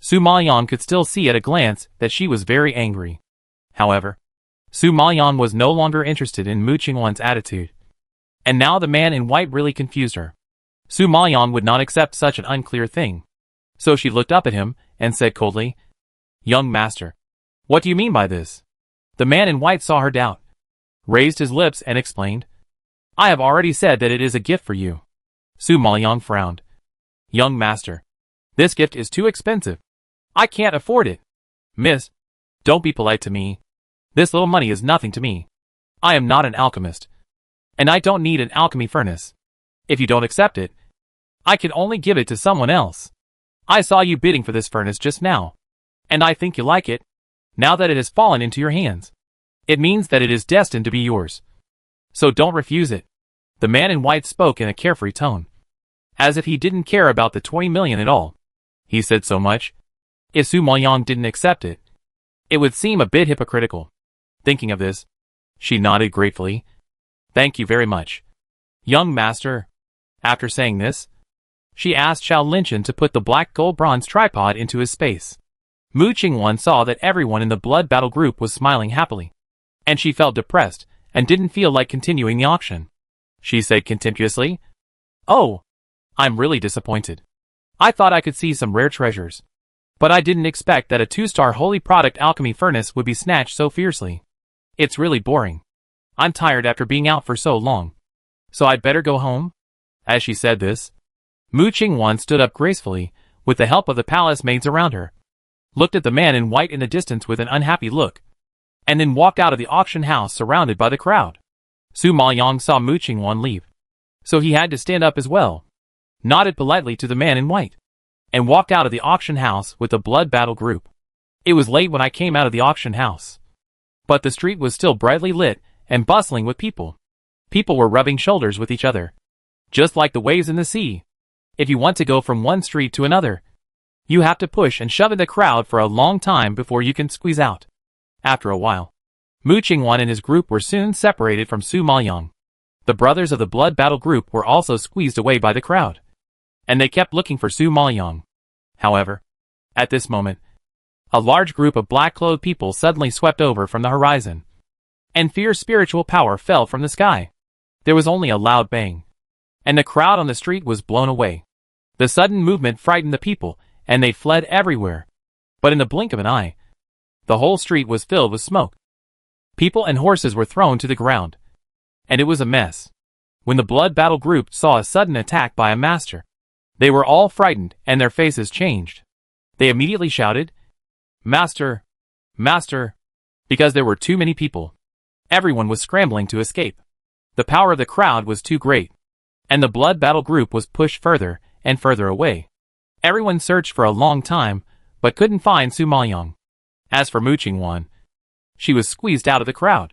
Su Maoyang could still see at a glance that she was very angry. However, Su Maoyang was no longer interested in Mu Qingwan's attitude, and now the man in white really confused her. Su Maoyang would not accept such an unclear thing, so she looked up at him and said coldly, "Young master, what do you mean by this?" The man in white saw her doubt, raised his lips and explained, "I have already said that it is a gift for you." Su Maoyang frowned. "Young master, this gift is too expensive. I can't afford it." "Miss, don't be polite to me. This little money is nothing to me. I am not an alchemist, and I don't need an alchemy furnace. If you don't accept it, I can only give it to someone else. I saw you bidding for this furnace just now, and I think you like it. Now that it has fallen into your hands, it means that it is destined to be yours. So don't refuse it." The man in white spoke in a carefree tone, as if he didn't care about the 20 million at all. He said so much. If Su Maoyang didn't accept it, it would seem a bit hypocritical. Thinking of this, she nodded gratefully. "Thank you very much, young master." After saying this, she asked Xiao Linchen to put the black gold bronze tripod into his space. Mu Qingwan saw that everyone in the blood battle group was smiling happily, and she felt depressed and didn't feel like continuing the auction. She said contemptuously, "Oh, I'm really disappointed. I thought I could see some rare treasures, but I didn't expect that a 2-star holy product alchemy furnace would be snatched so fiercely. It's really boring. I'm tired after being out for so long, so I'd better go home." As she said this, Mu Qingwan stood up gracefully, with the help of the palace maids around her, looked at the man in white in the distance with an unhappy look, and then walked out of the auction house surrounded by the crowd. Su Maoyang saw Mu Qingwan leave, so he had to stand up as well, nodded politely to the man in white, and walked out of the auction house with the blood battle group. It was late when I came out of the auction house, but the street was still brightly lit and bustling with people. People were rubbing shoulders with each other, just like the waves in the sea. If you want to go from one street to another, you have to push and shove in the crowd for a long time before you can squeeze out. After a while, Mu Qingwan and his group were soon separated from Su Maoyang. The brothers of the blood battle group were also squeezed away by the crowd, and they kept looking for Su Maoyang. However, at this moment, a large group of black-clothed people suddenly swept over from the horizon, and fierce spiritual power fell from the sky. There was only a loud bang, and the crowd on the street was blown away. The sudden movement frightened the people, and they fled everywhere. But in the blink of an eye, the whole street was filled with smoke. People and horses were thrown to the ground, and it was a mess. When the blood battle group saw a sudden attack by a master, They were all frightened and their faces changed. They immediately shouted, "Master! Master!" because there were too many people. Everyone was scrambling to escape. The power of the crowd was too great, and the blood battle group was pushed further and further away. Everyone searched for a long time, but couldn't find Su Maoyong. As for Mu Qingwan, she was squeezed out of the crowd.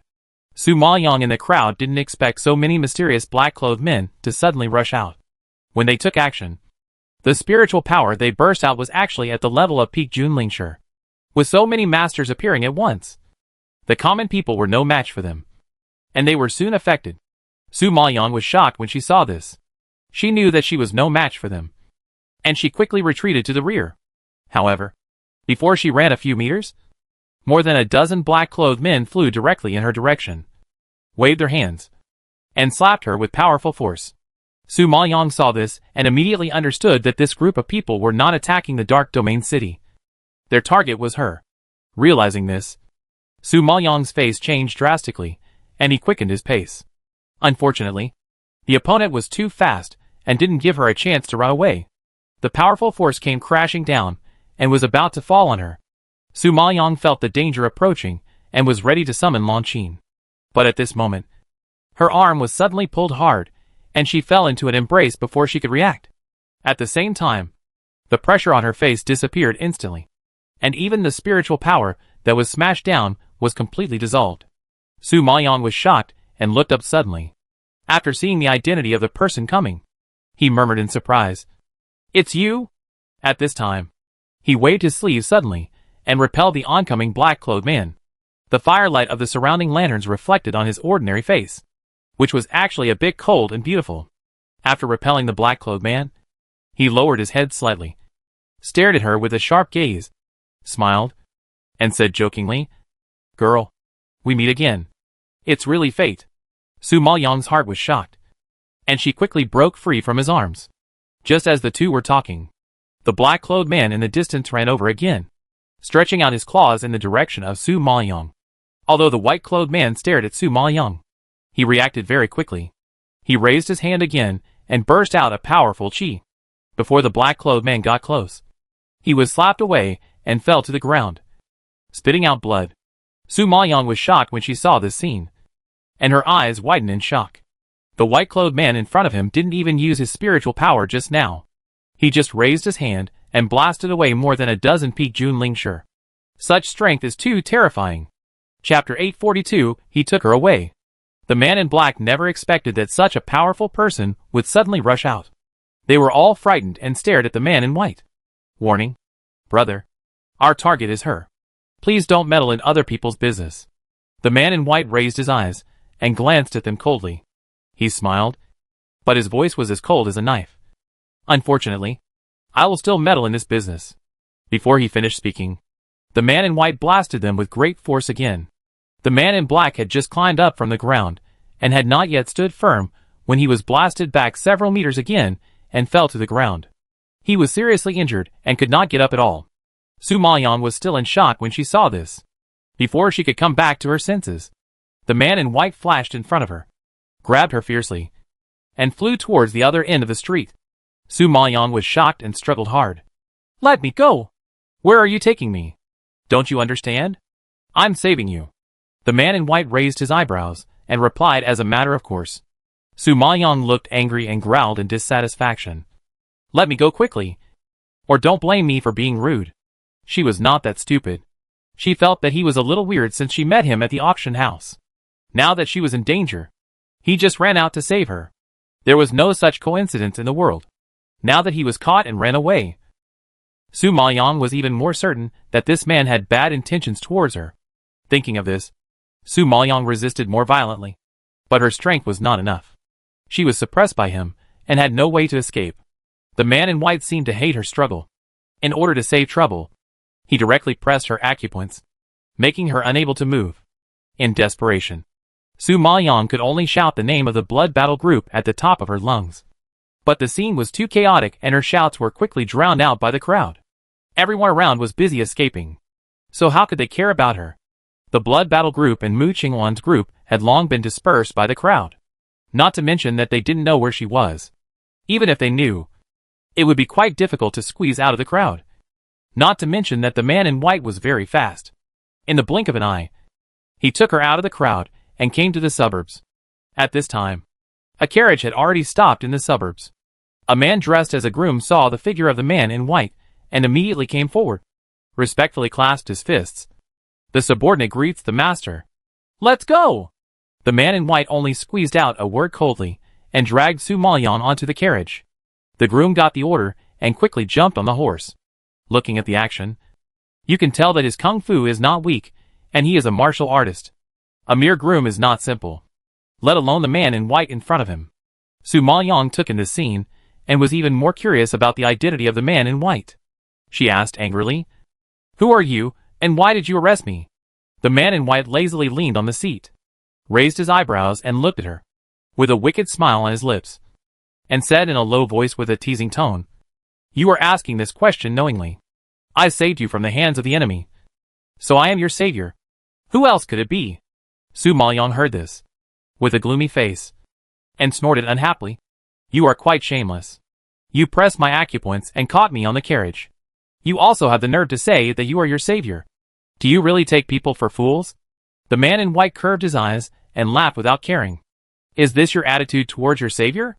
Su Maoyong and the crowd didn't expect so many mysterious black-clothed men to suddenly rush out. When they took action, the spiritual power they burst out was actually at the level of peak Junlingshi. With so many masters appearing at once, the common people were no match for them, and they were soon affected. Su Maoyong was shocked when she saw this. She knew that she was no match for them, and she quickly retreated to the rear. However, before she ran a few meters, more than a dozen black-clothed men flew directly in her direction, waved their hands, and slapped her with powerful force. Su Maoyong saw this and immediately understood that this group of people were not attacking the Dark Domain City. Their target was her. Realizing this, Su Maoyong's face changed drastically, and he quickened his pace. Unfortunately, the opponent was too fast and didn't give her a chance to run away. The powerful force came crashing down and was about to fall on her. Su Maoyong felt the danger approaching and was ready to summon Lan Qin. But at this moment, her arm was suddenly pulled hard, and she fell into an embrace before she could react. At the same time, the pressure on her face disappeared instantly, and even the spiritual power that was smashed down was completely dissolved. Su Maoyong was shocked and looked up suddenly. After seeing the identity of the person coming, he murmured in surprise, "It's you?" At this time, he waved his sleeve suddenly and repelled the oncoming black-clothed man. The firelight of the surrounding lanterns reflected on his ordinary face, which was actually a bit cold and beautiful. After repelling the black-clothed man, he lowered his head slightly, stared at her with a sharp gaze, smiled, and said jokingly, "Girl, we meet again. It's really fate." Su Maoyong's heart was shocked, and she quickly broke free from his arms. Just as the two were talking, the black-clothed man in the distance ran over again, stretching out his claws in the direction of Su Maoyong. Although the white-clothed man stared at Su Maoyong, he reacted very quickly. He raised his hand again and burst out a powerful qi. Before the black-clothed man got close, he was slapped away and fell to the ground, spitting out blood. Su Maoyong was shocked when she saw this scene, and her eyes widened in shock. The white-clothed man in front of him didn't even use his spiritual power just now. He just raised his hand and blasted away more than a dozen peak Junlingshi. Such strength is too terrifying. Chapter 842, he took her away. The man in black never expected that such a powerful person would suddenly rush out. They were all frightened and stared at the man in white. Warning. Brother. Our target is her. Please don't meddle in other people's business. The man in white raised his eyes and glanced at them coldly. He smiled, but his voice was as cold as a knife. Unfortunately, I will still meddle in this business. Before he finished speaking, the man in white blasted them with great force again. The man in black had just climbed up from the ground and had not yet stood firm when he was blasted back several meters again and fell to the ground. He was seriously injured and could not get up at all. Su Maoyong was still in shock when she saw this. Before she could come back to her senses, the man in white flashed in front of her, grabbed her fiercely, and flew towards the other end of the street. Su Maoyong was shocked and struggled hard. "Let me go! Where are you taking me? Don't you understand? I'm saving you." The man in white raised his eyebrows and replied as a matter of course. Su Maoyong looked angry and growled in dissatisfaction. "Let me go quickly, or don't blame me for being rude." She was not that stupid. She felt that he was a little weird since she met him at the auction house. Now that she was in danger, he just ran out to save her. There was no such coincidence in the world. Now that he was caught and ran away, Su Maoyong was even more certain that this man had bad intentions towards her. Thinking of this, Su Maoyong resisted more violently, but her strength was not enough. She was suppressed by him and had no way to escape. The man in white seemed to hate her struggle. In order to save trouble, he directly pressed her acupoints, making her unable to move. In desperation, Su Maoyong could only shout the name of the blood battle group at the top of her lungs. But the scene was too chaotic and her shouts were quickly drowned out by the crowd. Everyone around was busy escaping. So how could they care about her? The blood battle group and Mu Qingwan's group had long been dispersed by the crowd. Not to mention that they didn't know where she was. Even if they knew, it would be quite difficult to squeeze out of the crowd. Not to mention that the man in white was very fast. In the blink of an eye, he took her out of the crowd and came to the suburbs. At this time, a carriage had already stopped in the suburbs. A man dressed as a groom saw the figure of the man in white and immediately came forward, respectfully clasped his fists. The subordinate greets the master. "Let's go!" The man in white only squeezed out a word coldly and dragged Su Maoyang onto the carriage. The groom got the order and quickly jumped on the horse. Looking at the action, you can tell that his kung fu is not weak and he is a martial artist. A mere groom is not simple, let alone the man in white in front of him. Su Maoyang took in this scene and was even more curious about the identity of the man in white. She asked angrily, "Who are you, and why did you arrest me?" The man in white lazily leaned on the seat, raised his eyebrows and looked at her, with a wicked smile on his lips, and said in a low voice with a teasing tone, "You are asking this question knowingly. I saved you from the hands of the enemy, so I am your savior. Who else could it be?" Su Maoyang heard this, with a gloomy face, and snorted unhappily. "You are quite shameless. You pressed my acupoints and caught me on the carriage. You also have the nerve to say that you are your savior. Do you really take people for fools?" The man in white curved his eyes and laughed without caring. "Is this your attitude towards your savior?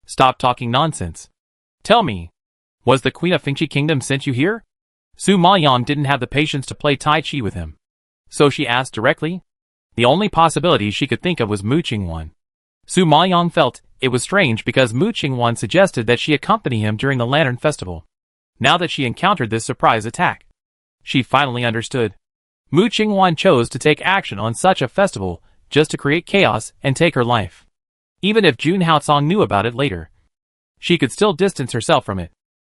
Stop talking nonsense. Tell me, was the Queen of Fengchi Kingdom sent you here?" Su Maoyang didn't have the patience to play Tai Chi with him, so she asked directly. The only possibility she could think of was Mu Qingwan. Su Maoyang felt it was strange because Mu Qingwan suggested that she accompany him during the Lantern Festival. Now that she encountered this surprise attack, she finally understood. Mu Qingwan chose to take action on such a festival just to create chaos and take her life. Even if Jun Haotsong knew about it later, she could still distance herself from it.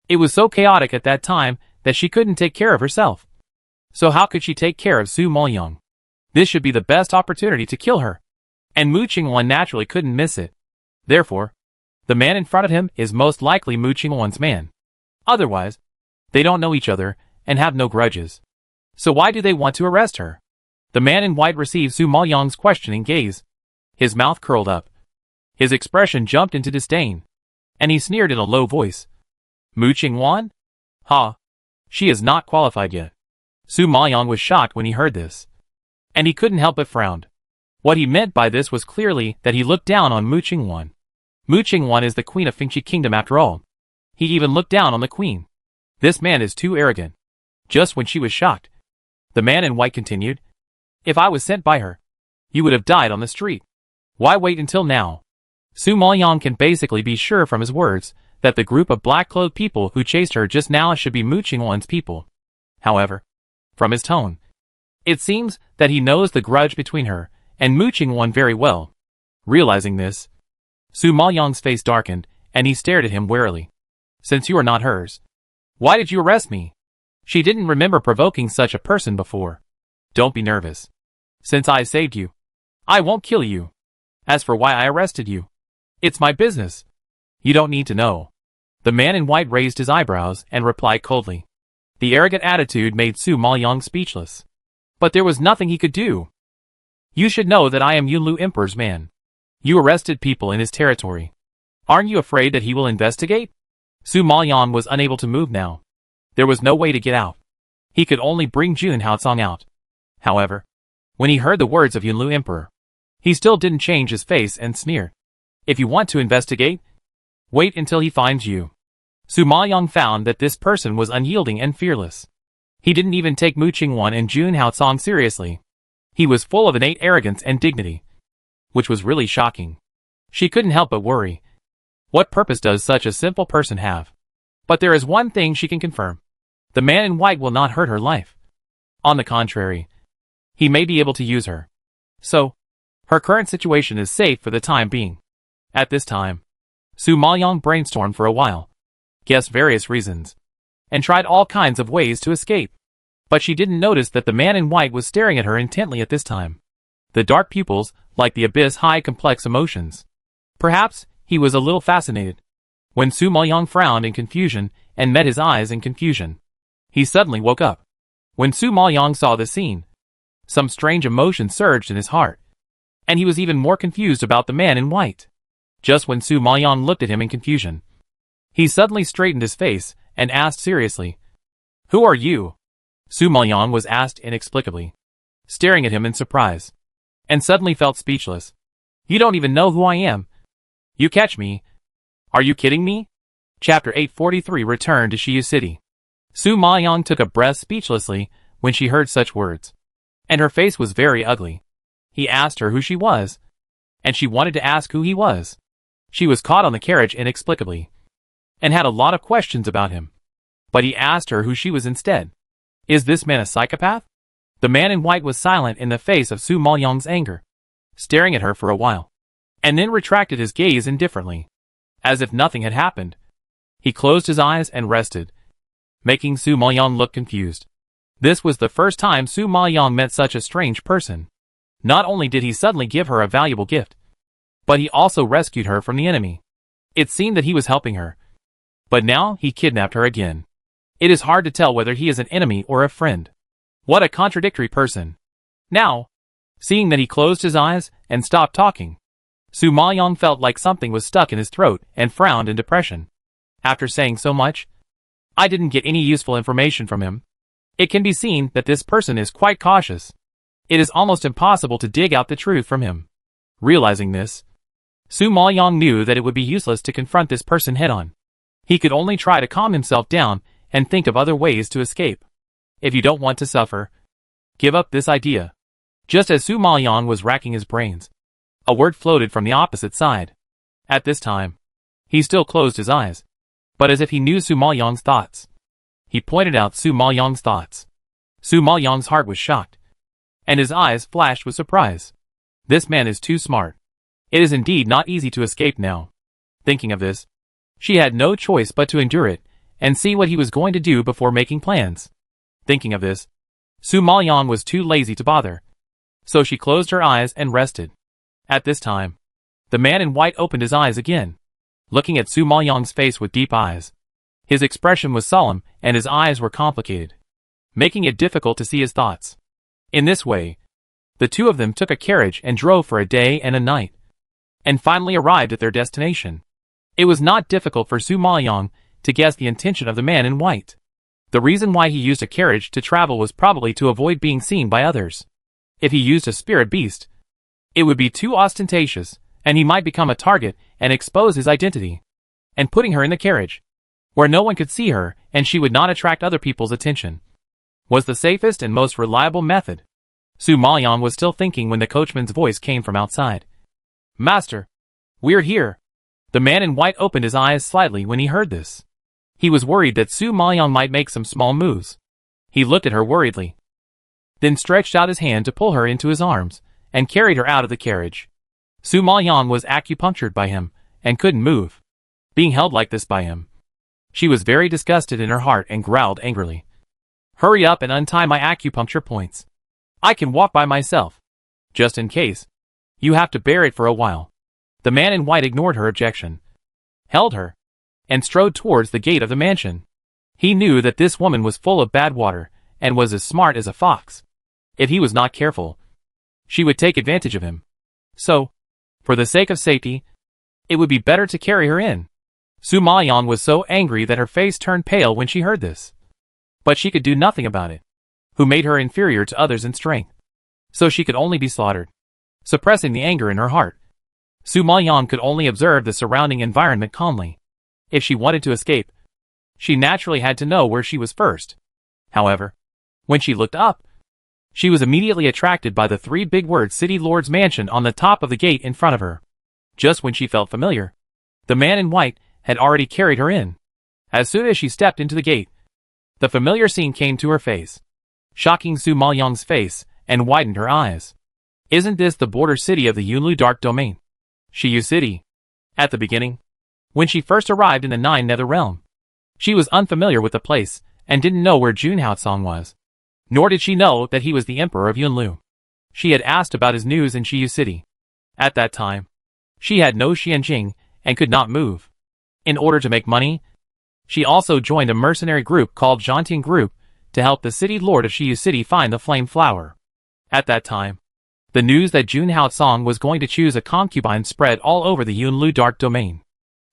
It was so chaotic at that time that she couldn't take care of herself. So how could she take care of Su Maoyang? This should be the best opportunity to kill her. And Mu Qingwan naturally couldn't miss it. Therefore, the man in front of him is most likely Mu Qingwan's man. Otherwise, they don't know each other and have no grudges. So why do they want to arrest her? The man in white received Su Maoyang's questioning gaze. His mouth curled up. His expression jumped into disdain, and he sneered in a low voice. "Mu Qingwan? Ha! She is not qualified yet." Su Maoyang was shocked when he heard this, and he couldn't help but frown. What he meant by this was clearly that he looked down on Mu Qingwan. Mu Qingwan is the Queen of Fengchi Kingdom after all. He even looked down on the Queen. This man is too arrogant. Just when she was shocked, the man in white continued, "If I was sent by her, you would have died on the street. Why wait until now?" Su Maoyang can basically be sure from his words that the group of black-clothed people who chased her just now should be Mu Qingwan's people. However, from his tone, it seems that he knows the grudge between her and Mu Qingwan very well. Realizing this, Su Maoyang's face darkened, and he stared at him warily. "Since you are not hers, why did you arrest me?" She didn't remember provoking such a person before. "Don't be nervous. Since I saved you, I won't kill you. As for why I arrested you, it's my business. You don't need to know." The man in white raised his eyebrows and replied coldly. The arrogant attitude made Su Maoyang speechless. But there was nothing he could do. "You should know that I am Yunlu Emperor's man. You arrested people in his territory. Aren't you afraid that he will investigate?" Su Maoyang was unable to move now. There was no way to get out. He could only bring Jun Haotsong out. However, when he heard the words of Yunlu Emperor, he still didn't change his face and sneered. "If you want to investigate, wait until he finds you." Su Maoyang found that this person was unyielding and fearless. He didn't even take Mu Qingwan and Jun Haotsong seriously. He was full of innate arrogance and dignity, which was really shocking. She couldn't help but worry. What purpose does such a simple person have? But there is one thing she can confirm. The man in white will not hurt her life. On the contrary, he may be able to use her. So, her current situation is safe for the time being. At this time, Su Maoyang brainstormed for a while, guessed various reasons, and tried all kinds of ways to escape. But she didn't notice that the man in white was staring at her intently at this time. The dark pupils, like the abyss, high complex emotions. Perhaps he was a little fascinated. When Su Maoyang frowned in confusion and met his eyes in confusion, he suddenly woke up. When Su Maoyang saw the scene, some strange emotion surged in his heart, and he was even more confused about the man in white. Just when Su Maoyang looked at him in confusion, He suddenly straightened his face and asked seriously, "Who are you?" Su Maoyang was asked inexplicably, staring at him in surprise, and suddenly felt speechless. "You don't even know who I am. You catch me? Are you kidding me?" Chapter 843 Return to Shiyu City. Su Maoyang took a breath speechlessly when she heard such words, and her face was very ugly. He asked her who she was, and she wanted to ask who he was. She was caught on the carriage inexplicably, and had a lot of questions about him. But he asked her who she was instead. Is this man a psychopath? The man in white was silent in the face of Su Maoyang's anger, staring at her for a while, and then retracted his gaze indifferently, as if nothing had happened. He closed his eyes and rested, making Su Maoyang look confused. This was the first time Su Maoyang met such a strange person. Not only did he suddenly give her a valuable gift, but he also rescued her from the enemy. It seemed that he was helping her, but now he kidnapped her again. It is hard to tell whether he is an enemy or a friend. What a contradictory person. Now, seeing that he closed his eyes and stopped talking, Su Maoyang felt like something was stuck in his throat and frowned in depression. After saying so much, I didn't get any useful information from him. It can be seen that this person is quite cautious. It is almost impossible to dig out the truth from him. Realizing this, Su Maoyang knew that it would be useless to confront this person head-on. He could only try to calm himself down and think of other ways to escape. If you don't want to suffer, give up this idea. Just as Su Maoyang was racking his brains, a word floated from the opposite side. At this time, he still closed his eyes, but as if he knew Su Maoyang's thoughts. He pointed out Su Maoyang's thoughts. Su Maoyang's heart was shocked, and his eyes flashed with surprise. This man is too smart. It is indeed not easy to escape now. Thinking of this, she had no choice but to endure it and see what he was going to do before making plans. Thinking of this, Su Maoyang was too lazy to bother, so she closed her eyes and rested. At this time, the man in white opened his eyes again, looking at Su Maoyang's face with deep eyes. His expression was solemn and his eyes were complicated, making it difficult to see his thoughts. In this way, the two of them took a carriage and drove for a day and a night, and finally arrived at their destination. It was not difficult for Su Maoyang to guess the intention of the man in white. The reason why he used a carriage to travel was probably to avoid being seen by others. If he used a spirit beast, it would be too ostentatious, and he might become a target and expose his identity. And putting her in the carriage, where no one could see her and she would not attract other people's attention, was the safest and most reliable method. Su Maoyang was still thinking when the coachman's voice came from outside. "Master, we're here." The man in white opened his eyes slightly when he heard this. He was worried that Su Maoyang might make some small moves. He looked at her worriedly, then stretched out his hand to pull her into his arms, and carried her out of the carriage. Su Maoyang was acupunctured by him, and couldn't move, being held like this by him. She was very disgusted in her heart and growled angrily. "Hurry up and untie my acupuncture points. I can walk by myself. Just in case, you have to bear it for a while." The man in white ignored her objection, held her, and strode towards the gate of the mansion. He knew that this woman was full of bad water, and was as smart as a fox. If he was not careful, she would take advantage of him. So, for the sake of safety, it would be better to carry her in. Su Maoyang was so angry that her face turned pale when she heard this. But she could do nothing about it. Who made her inferior to others in strength? So she could only be slaughtered. Suppressing the anger in her heart, Su Maoyang could only observe the surrounding environment calmly. If she wanted to escape, she naturally had to know where she was first. However, when she looked up, she was immediately attracted by the three big words City Lord's Mansion on the top of the gate in front of her. Just when she felt familiar, the man in white had already carried her in. As soon as she stepped into the gate, the familiar scene came to her face, shocking Su Maoyang's face and widened her eyes. Isn't this the border city of the Yunlu Dark Domain? Shiyu City. At the beginning, when she first arrived in the Nine Nether Realm, she was unfamiliar with the place and didn't know where Jun Haotsong was. Nor did she know that he was the Emperor of Yunlu. She had asked about his news in Shiyu City. At that time, she had no Xianjing and could not move. In order to make money, she also joined a mercenary group called Zhantian Group to help the city lord of Shiyu City find the flame flower. At that time, the news that Jun Haotsong was going to choose a concubine spread all over the Yunlu Dark Domain.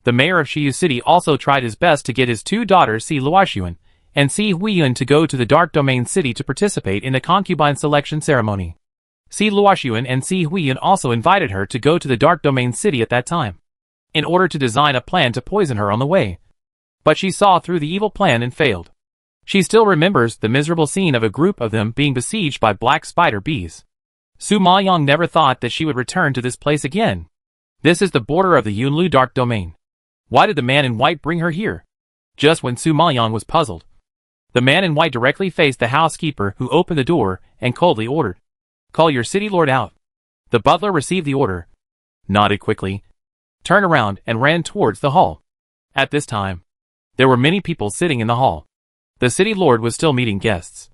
The mayor of Shiyu City also tried his best to get his two daughters Si Luoxuan and Si Huiyun to go to the Dark Domain City to participate in the concubine selection ceremony. Si Luoxuan and Si Huiyun also invited her to go to the Dark Domain City at that time, in order to design a plan to poison her on the way. But she saw through the evil plan and failed. She still remembers the miserable scene of a group of them being besieged by black spider bees. Su Maoyang never thought that she would return to this place again. This is the border of the Yunlu Dark Domain. Why did the man in white bring her here? Just when Su Maoyang was puzzled, the man in white directly faced the housekeeper, who opened the door and coldly ordered, "Call your city lord out." The butler received the order, nodded quickly, turned around and ran towards the hall. At this time, there were many people sitting in the hall. The city lord was still meeting guests,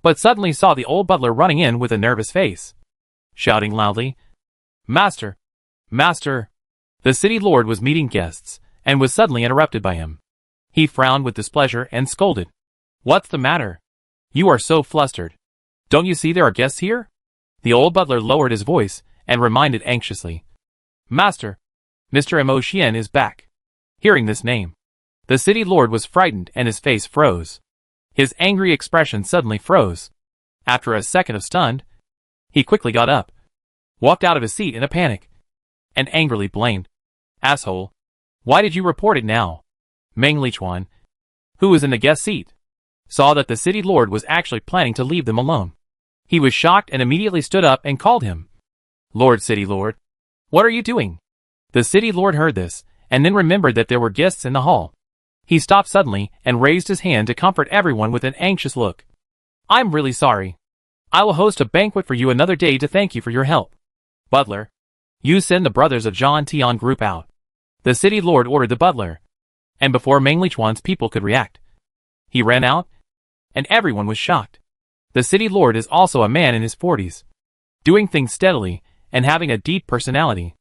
but suddenly saw the old butler running in with a nervous face, shouting loudly, "Master! Master!" The city lord was meeting guests, and was suddenly interrupted by him. He frowned with displeasure and scolded, "What's the matter? You are so flustered. Don't you see there are guests here?" The old butler lowered his voice and reminded anxiously, "Master, Mr. Mo Xian is back." Hearing this name, the city lord was frightened and his face froze. His angry expression suddenly froze. After a second of stunned, he quickly got up, walked out of his seat in a panic, and angrily blamed, "Asshole! Why did you report it now?" Meng Lichuan, who was in the guest seat, saw that the city lord was actually planning to leave them alone. He was shocked and immediately stood up and called him, "Lord City Lord, what are you doing?" The city lord heard this, and then remembered that there were guests in the hall. He stopped suddenly and raised his hand to comfort everyone with an anxious look. "I'm really sorry. I will host a banquet for you another day to thank you for your help. Butler, you send the brothers of Zhang Tian group out." The city lord ordered the butler, and before Meng Lichuan's people could react, he ran out, and everyone was shocked. The city lord is also a man in his 40s, doing things steadily and having a deep personality.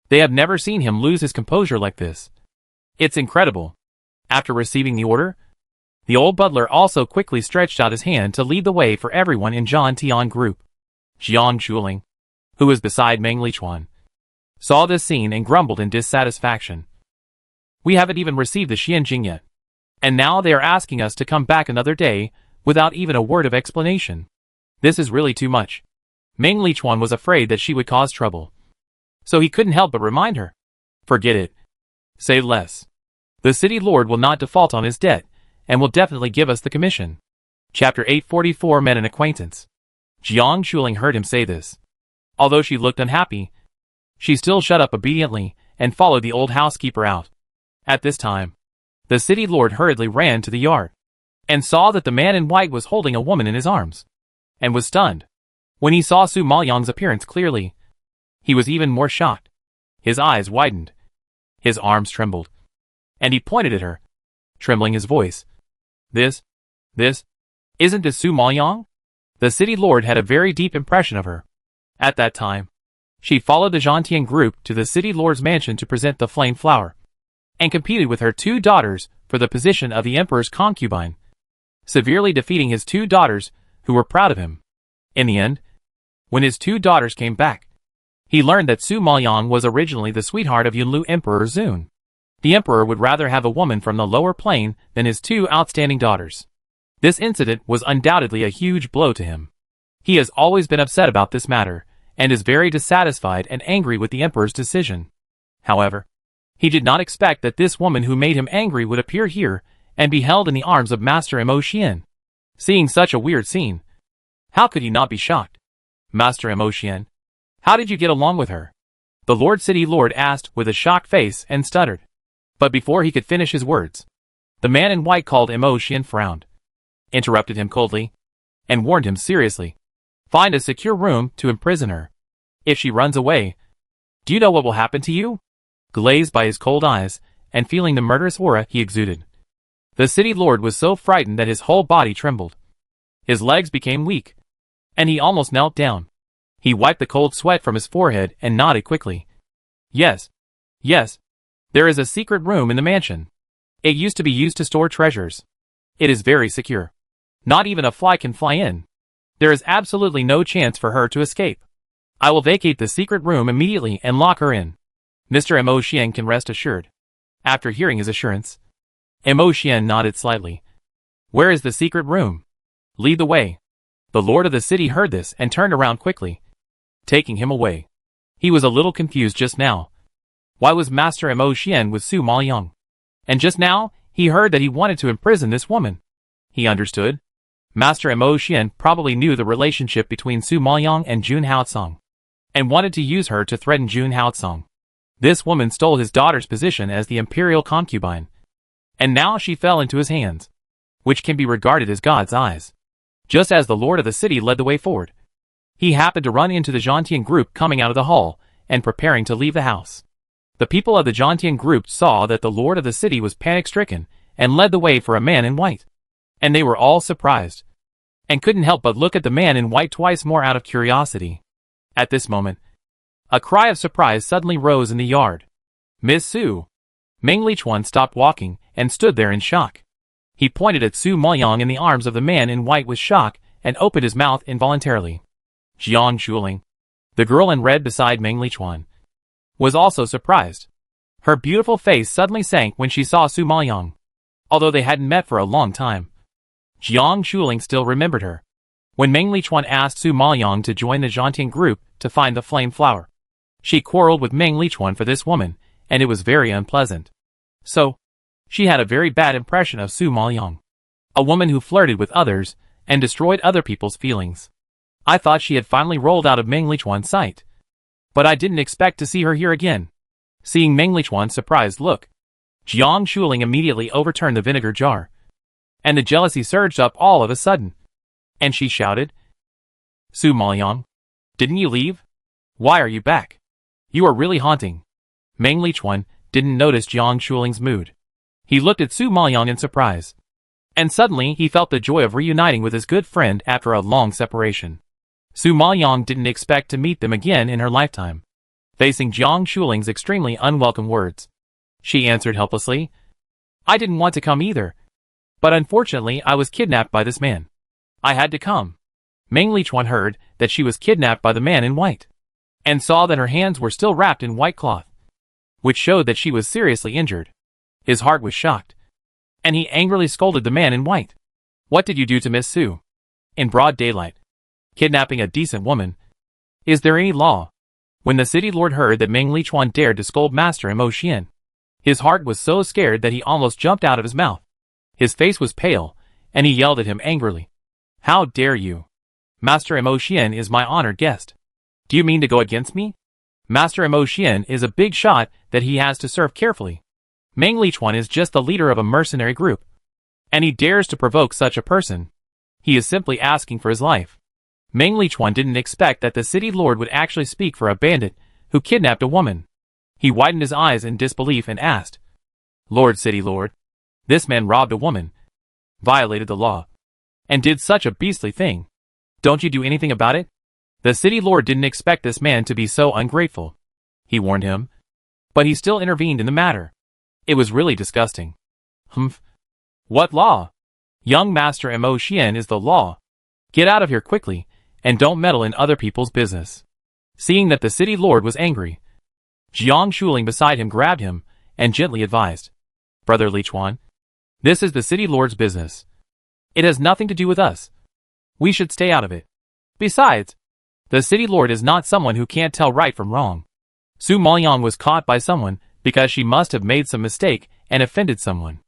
They have never seen him lose his composure like this. It's incredible. After receiving the order, the old butler also quickly stretched out his hand to lead the way for everyone in Zhang Tian group. Jiang Shuling, who was beside Meng Lichuan, saw this scene and grumbled in dissatisfaction. "We haven't even received the Xianjing yet, and now they are asking us to come back another day without even a word of explanation. This is really too much." Meng Lichuan was afraid that she would cause trouble, so he couldn't help but remind her, "Forget it. Say less. The city lord will not default on his debt, and will definitely give us the commission." Chapter 844 Met an Acquaintance. Jiang Shuling heard him say this. Although she looked unhappy, she still shut up obediently and followed the old housekeeper out. At this time, the city lord hurriedly ran to the yard, and saw that the man in white was holding a woman in his arms, and was stunned. When he saw Su Maoyang's appearance clearly, he was even more shocked. His eyes widened, his arms trembled, and he pointed at her, trembling his voice. This, isn't this Su Maoyang?" The city lord had a very deep impression of her. At that time, she followed the Zhantian group to the city lord's mansion to present the flame flower, and competed with her two daughters for the position of the emperor's concubine, severely defeating his two daughters, who were proud of him. In the end, when his two daughters came back, he learned that Su Maoyang was originally the sweetheart of Yunlu Emperor Zun. The emperor would rather have a woman from the lower plane than his two outstanding daughters. This incident was undoubtedly a huge blow to him. He has always been upset about this matter, and is very dissatisfied and angry with the emperor's decision. However, he did not expect that this woman who made him angry would appear here and be held in the arms of Master Mo Xian. Seeing such a weird scene, how could he not be shocked? "Master Mo Xian, how did you get along with her?" the Lord City Lord asked with a shocked face and stuttered. But before he could finish his words, the man in white called Mo Xian frowned, interrupted him coldly, and warned him seriously. "Find a secure room to imprison her. If she runs away, do you know what will happen to you?" Glazed by his cold eyes, and feeling the murderous aura he exuded, the city lord was so frightened that his whole body trembled. His legs became weak, and he almost knelt down. He wiped the cold sweat from his forehead and nodded quickly. Yes, there is a secret room in the mansion. It used to be used to store treasures. It is very secure. Not even a fly can fly in. There is absolutely no chance for her to escape. I will vacate the secret room immediately and lock her in. Mr. Mo Xian can rest assured. After hearing his assurance, Mo Xian nodded slightly. Where is the secret room? Lead the way. The lord of the city heard this and turned around quickly, taking him away. He was a little confused just now. Why was Master Mo Xian with Su Maoyang? And just now, he heard that he wanted to imprison this woman. He understood. Master Mo Xian probably knew the relationship between Su Maoyang and Jun Haocong, and wanted to use her to threaten Jun Haocong. This woman stole his daughter's position as the imperial concubine, and now she fell into his hands, which can be regarded as God's eyes. Just as the lord of the city led the way forward, he happened to run into the Zhantian group coming out of the hall and preparing to leave the house. The people of the Zhantian group saw that the lord of the city was panic-stricken and led the way for a man in white. And they were all surprised, and couldn't help but look at the man in white twice more out of curiosity. At this moment, a cry of surprise suddenly rose in the yard. Miss Su! Meng Lichuan stopped walking and stood there in shock. He pointed at Su Maoyang in the arms of the man in white with shock and opened his mouth involuntarily. Jiang Shuling, the girl in red beside Meng Lichuan, was also surprised. Her beautiful face suddenly sank when she saw Su Maoyang, although they hadn't met for a long time. Jiang Shuling still remembered her. When Meng Lichuan asked Su Maoyang to join the Zhantian group to find the flame flower, she quarreled with Meng Lichuan for this woman, and it was very unpleasant. So, she had a very bad impression of Su Maoyang, a woman who flirted with others and destroyed other people's feelings. I thought she had finally rolled out of Meng Lichuan's sight, but I didn't expect to see her here again. Seeing Meng Lichuan's surprised look, Jiang Shuling immediately overturned the vinegar jar, and the jealousy surged up all of a sudden, and she shouted, Su Maoyang, didn't you leave? Why are you back? You are really haunting. Meng Lichuan didn't notice Jiang Shuling's mood. He looked at Su Maoyang in surprise, and suddenly he felt the joy of reuniting with his good friend after a long separation. Su Maoyang didn't expect to meet them again in her lifetime. Facing Jiang Shuling's extremely unwelcome words, she answered helplessly, I didn't want to come either, but unfortunately I was kidnapped by this man. I had to come. Meng Lichuan heard that she was kidnapped by the man in white, and saw that her hands were still wrapped in white cloth, which showed that she was seriously injured. His heart was shocked, and he angrily scolded the man in white. What did you do to Miss Su? In broad daylight, kidnapping a decent woman. Is there any law? When the city lord heard that Meng Lichuan dared to scold Master Mo Xian, his heart was so scared that he almost jumped out of his mouth. His face was pale, and he yelled at him angrily. How dare you? Master Mo Xian is my honored guest. Do you mean to go against me? Master Mo Xian is a big shot that he has to serve carefully. Meng Lichuan is just the leader of a mercenary group, and he dares to provoke such a person. He is simply asking for his life. Meng Lichuan didn't expect that the city lord would actually speak for a bandit who kidnapped a woman. He widened his eyes in disbelief and asked, Lord City Lord, this man robbed a woman, violated the law, and did such a beastly thing. Don't you do anything about it? The city lord didn't expect this man to be so ungrateful. He warned him, but he still intervened in the matter. It was really disgusting. Humph. What law? Young Master Mo Xian is the law. Get out of here quickly, and don't meddle in other people's business. Seeing that the city lord was angry, Jiang Shuling beside him grabbed him and gently advised, Brother Lichuan, this is the city lord's business. It has nothing to do with us. We should stay out of it. Besides, the city lord is not someone who can't tell right from wrong. Su Maoyang was caught by someone because she must have made some mistake and offended someone.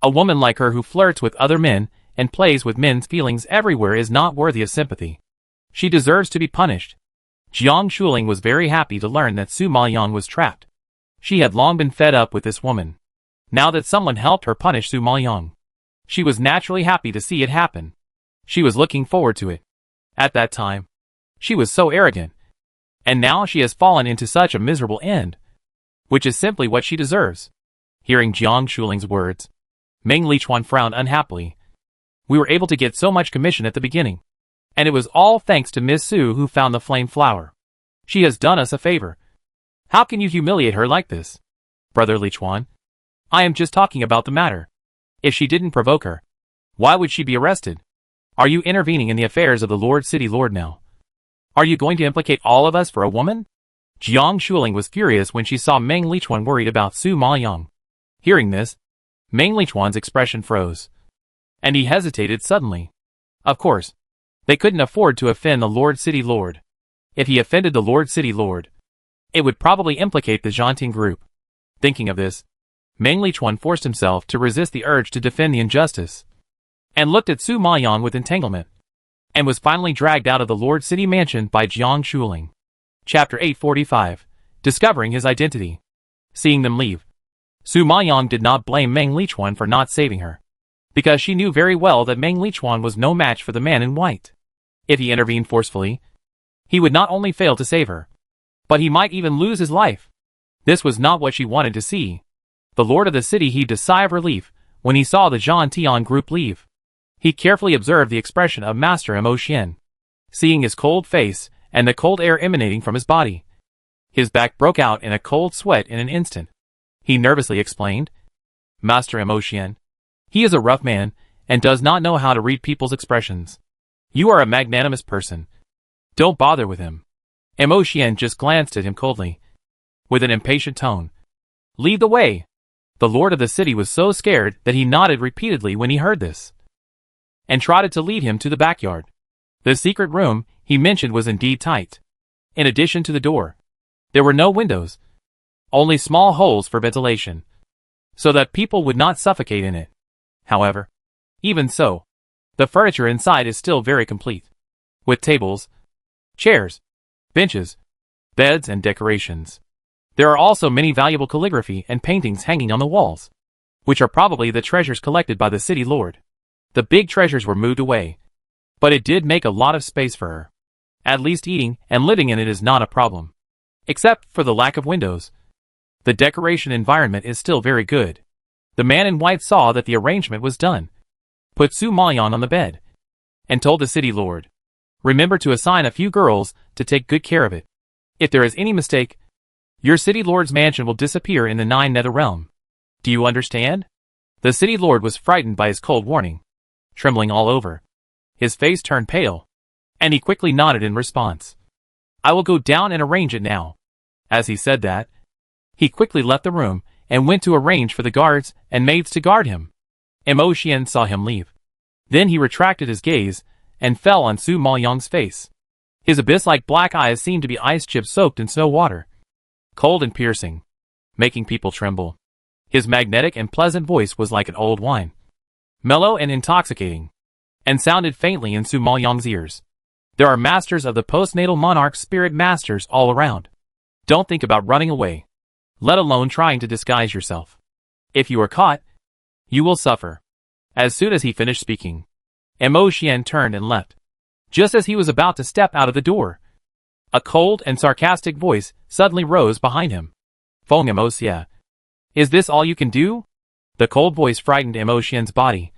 A woman like her who flirts with other men and plays with men's feelings everywhere is not worthy of sympathy. She deserves to be punished. Jiang Shuling was very happy to learn that Su Maoyang was trapped. She had long been fed up with this woman. Now that someone helped her punish Su Maoyang, she was naturally happy to see it happen. She was looking forward to it. At that time, she was so arrogant, and now she has fallen into such a miserable end, which is simply what she deserves. Hearing Jiang Shuling's words, Meng Lichuan frowned unhappily. We were able to get so much commission at the beginning, and it was all thanks to Miss Su who found the flame flower. She has done us a favor. How can you humiliate her like this? Brother Lichuan, I am just talking about the matter. If she didn't provoke her, why would she be arrested? Are you intervening in the affairs of the Lord City Lord now? Are you going to implicate all of us for a woman? Jiang Shuling was furious when she saw Meng Lichuan worried about Su Maoyang. Hearing this, Meng Lichuan's expression froze, and he hesitated suddenly. Of course, they couldn't afford to offend the Lord City Lord. If he offended the Lord City Lord, it would probably implicate the Zhanting group. Thinking of this, Meng Lichuan forced himself to resist the urge to defend the injustice, and looked at Su Maoyang with entanglement, and was finally dragged out of the Lord City mansion by Jiang Shuling. Chapter 845. Discovering his identity. Seeing them leave, Su Maoyang did not blame Meng Lichuan for not saving her, because she knew very well that Meng Lichuan was no match for the man in white. If he intervened forcefully, he would not only fail to save her, but he might even lose his life. This was not what she wanted to see. The lord of the city heaved a sigh of relief when he saw the Zhan Tian group leave. He carefully observed the expression of Master Mo Xian. Seeing his cold face and the cold air emanating from his body, his back broke out in a cold sweat in an instant. He nervously explained, "Master Mo Xian. He is a rough man and does not know how to read people's expressions. You are a magnanimous person. Don't bother with him." Mo Xian just glanced at him coldly, with an impatient tone. "Lead the way." The lord of the city was so scared that he nodded repeatedly when he heard this, and trotted to lead him to the backyard. The secret room he mentioned was indeed tight. In addition to the door, there were no windows, only small holes for ventilation, so that people would not suffocate in it. However, even so, the furniture inside is still very complete, with tables, chairs, benches, beds, and decorations. There are also many valuable calligraphy and paintings hanging on the walls, which are probably the treasures collected by the city lord. The big treasures were moved away, but it did make a lot of space for her. At least eating and living in it is not a problem, except for the lack of windows. The decoration environment is still very good. The man in white saw that the arrangement was done, put Su Maoyang on the bed, and told the city lord, "Remember to assign a few girls to take good care of it. If there is any mistake, your city lord's mansion will disappear in the 9 nether realm. Do you understand?" The city lord was frightened by his cold warning, trembling all over. His face turned pale, and he quickly nodded in response. "I will go down and arrange it now." As he said that, he quickly left the room and went to arrange for the guards and maids to guard him. Mo Xian saw him leave. Then he retracted his gaze and fell on Su Maoyang's face. His abyss-like black eyes seemed to be ice chips soaked in snow water, cold and piercing, making people tremble. His magnetic and pleasant voice was like an old wine, mellow and intoxicating, and sounded faintly in Su Maoyang's ears. "There are masters of the postnatal monarch spirit masters all around. Don't think about running away, let alone trying to disguise yourself. If you are caught, you will suffer." As soon as he finished speaking, Mo Xian turned and left. Just as he was about to step out of the door, a cold and sarcastic voice suddenly rose behind him. "Feng Mo Xia, is this all you can do?" The cold voice frightened Mo Xian's body,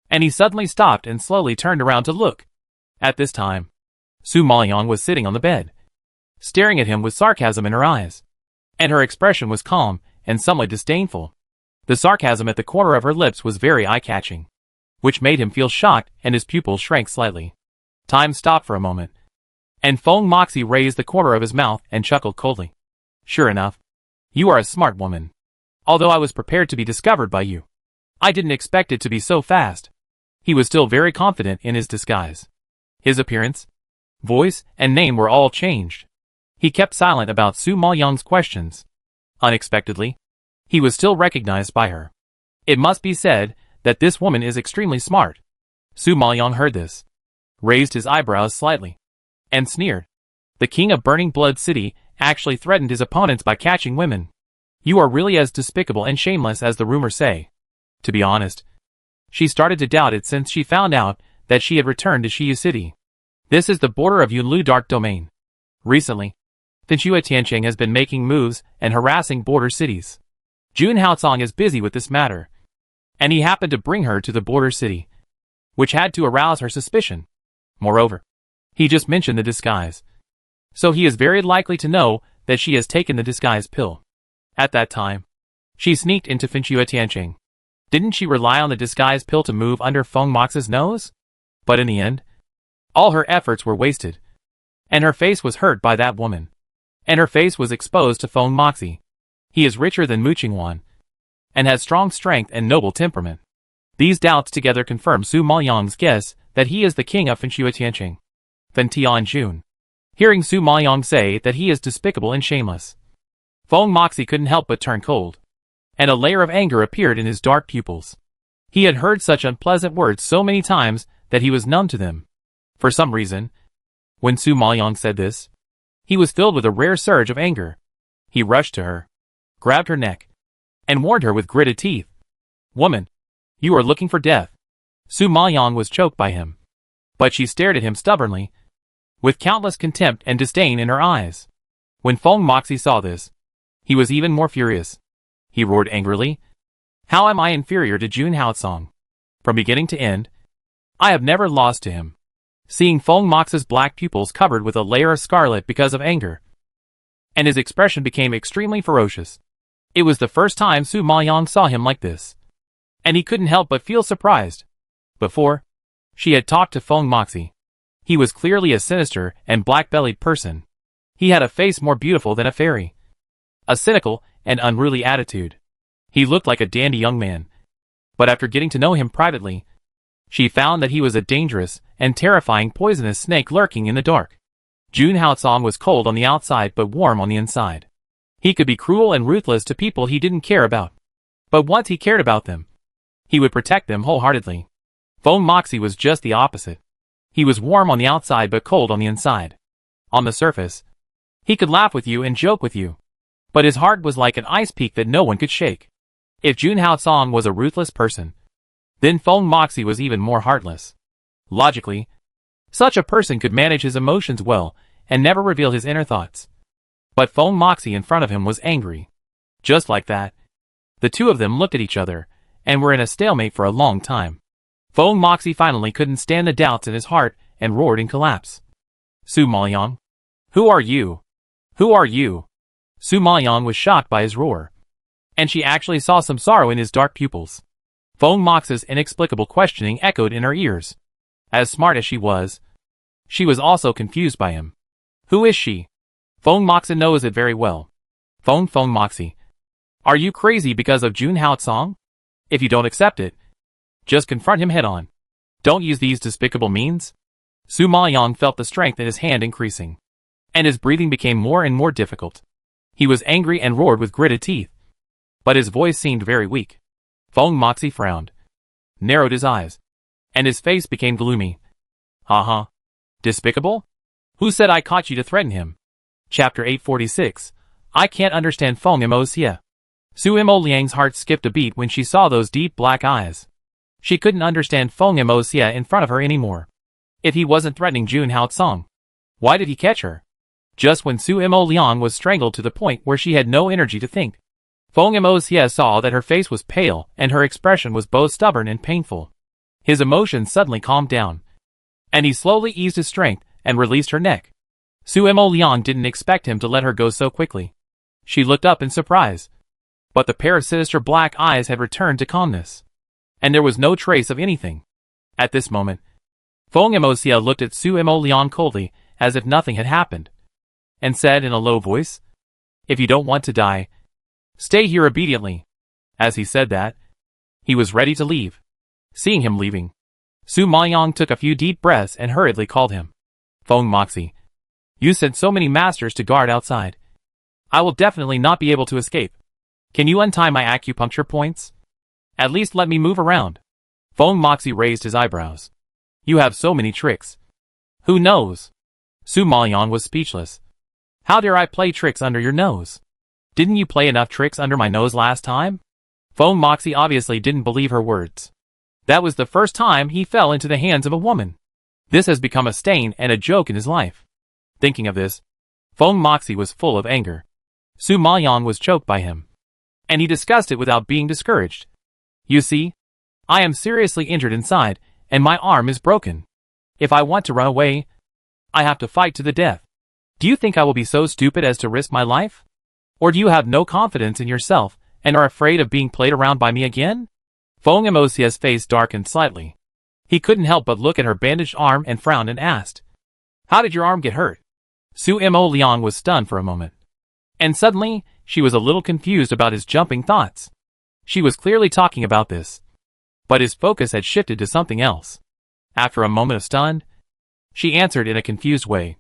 and he suddenly stopped and slowly turned around to look. At this time, Su Maoyang was sitting on the bed, staring at him with sarcasm in her eyes, and her expression was calm and somewhat disdainful. The sarcasm at the corner of her lips was very eye-catching, which made him feel shocked, and his pupils shrank slightly. Time stopped for a moment, and Feng Moxie raised the corner of his mouth and chuckled coldly. "Sure enough, you are a smart woman. Although I was prepared to be discovered by you, I didn't expect it to be so fast." He was still very confident in his disguise. His appearance, voice, and name were all changed. He kept silent about Su Maoyang's questions. Unexpectedly, he was still recognized by her. It must be said that this woman is extremely smart. Su Maoyang heard this, raised his eyebrows slightly, and sneered. The king of Burning Blood City actually threatened his opponents by catching women. You are really as despicable and shameless as the rumors say. To be honest, she started to doubt it since she found out that she had returned to Shiyu City. This is the border of Yunlu Dark Domain. Recently, Finchua Tiancheng has been making moves and harassing border cities. Jun Haocong is busy with this matter, and he happened to bring her to the border city, which had to arouse her suspicion. Moreover, he just mentioned the disguise, so he is very likely to know that she has taken the disguise pill. At that time, she sneaked into Finchua Tiancheng. Didn't she rely on the disguise pill to move under Feng Mox's nose? But in the end, all her efforts were wasted, and her face was hurt by that woman, and her face was exposed to Feng Moxie. He is richer than Mu Qingwan, and has strong strength and noble temperament. These doubts together confirm Su Maoyang's guess that he is the king of Fenshua Tianqing. Then Tianjun. Hearing Su Maoyang say that he is despicable and shameless, Feng Moxie couldn't help but turn cold, and a layer of anger appeared in his dark pupils. He had heard such unpleasant words so many times that he was numb to them. For some reason, when Su Maoyang said this, he was filled with a rare surge of anger. He rushed to her, grabbed her neck, and warned her with gritted teeth. "Woman, you are looking for death." Su Maoyang was choked by him, but she stared at him stubbornly, with countless contempt and disdain in her eyes. When Feng Moxie saw this, he was even more furious. He roared angrily, "How am I inferior to Jun Haotsong? From beginning to end, I have never lost to him." Seeing Feng Moxie's black pupils covered with a layer of scarlet because of anger, and his expression became extremely ferocious. It was the first time Su Maoyang saw him like this, and he couldn't help but feel surprised. Before, she had talked to Feng Moxie. He was clearly a sinister and black-bellied person. He had a face more beautiful than a fairy, a cynical and unruly attitude. He looked like a dandy young man. But after getting to know him privately, she found that he was a dangerous and terrifying poisonous snake lurking in the dark. Jun Haotsong was cold on the outside but warm on the inside. He could be cruel and ruthless to people he didn't care about. But once he cared about them, he would protect them wholeheartedly. Feng Moxie was just the opposite. He was warm on the outside but cold on the inside. On the surface, he could laugh with you and joke with you, but his heart was like an ice peak that no one could shake. If Jun Haotsong was a ruthless person, then Feng Moxie was even more heartless. Logically, such a person could manage his emotions well and never reveal his inner thoughts. But Feng Moxie in front of him was angry. Just like that, the two of them looked at each other and were in a stalemate for a long time. Feng Moxie finally couldn't stand the doubts in his heart and roared in collapse. "Su Maoyang? Who are you? Who are you?" Su Maoyang was shocked by his roar, and she actually saw some sorrow in his dark pupils. Feng Moxie's inexplicable questioning echoed in her ears. As smart as she was also confused by him. Who is she? Feng Moxie knows it very well. Feng Moxie. Are you crazy because of Jun Haotsong? If you don't accept it, just confront him head on. Don't use these despicable means. Su Maoyang felt the strength in his hand increasing, and his breathing became more and more difficult. He was angry and roared with gritted teeth, but his voice seemed very weak. Feng Moxie frowned, narrowed his eyes, and his face became gloomy. "Ha. Despicable? Who said I caught you to threaten him?" Chapter 846. I can't understand Feng Moxie. Su Liang's heart skipped a beat when she saw those deep black eyes. She couldn't understand Feng Moxie in front of her anymore. If he wasn't threatening Jun Haotsong, why did he catch her? Just when Su Liang was strangled to the point where she had no energy to think, Feng Moxie saw that her face was pale and her expression was both stubborn and painful. His emotions suddenly calmed down, and he slowly eased his strength and released her neck. Su Liang didn't expect him to let her go so quickly. She looked up in surprise, but the pair of sinister black eyes had returned to calmness, and there was no trace of anything. At this moment, Feng Moxie looked at Su Liang coldly, as if nothing had happened, and said in a low voice, "If you don't want to die, stay here obediently." As he said that, he was ready to leave. Seeing him leaving, Su Maoyang took a few deep breaths and hurriedly called him. "Feng Moxie, you sent so many masters to guard outside. I will definitely not be able to escape. Can you untie my acupuncture points? At least let me move around." Feng Moxie raised his eyebrows. "You have so many tricks. Who knows?" Su Maoyang was speechless. "How dare I play tricks under your nose? Didn't you play enough tricks under my nose last time?" Feng Moxie obviously didn't believe her words. That was the first time he fell into the hands of a woman. This has become a stain and a joke in his life. Thinking of this, Feng Moxie was full of anger. Su Maoyang was choked by him, and he discussed it without being discouraged. "You see, I am seriously injured inside, and my arm is broken. If I want to run away, I have to fight to the death. Do you think I will be so stupid as to risk my life? Or do you have no confidence in yourself and are afraid of being played around by me again?" Feng Moxie's face darkened slightly. He couldn't help but look at her bandaged arm and frowned and asked, "How did your arm get hurt?" Su Liang was stunned for a moment, and suddenly she was a little confused about his jumping thoughts. She was clearly talking about this. But his focus had shifted to something else. After a moment of stunned, she answered in a confused way.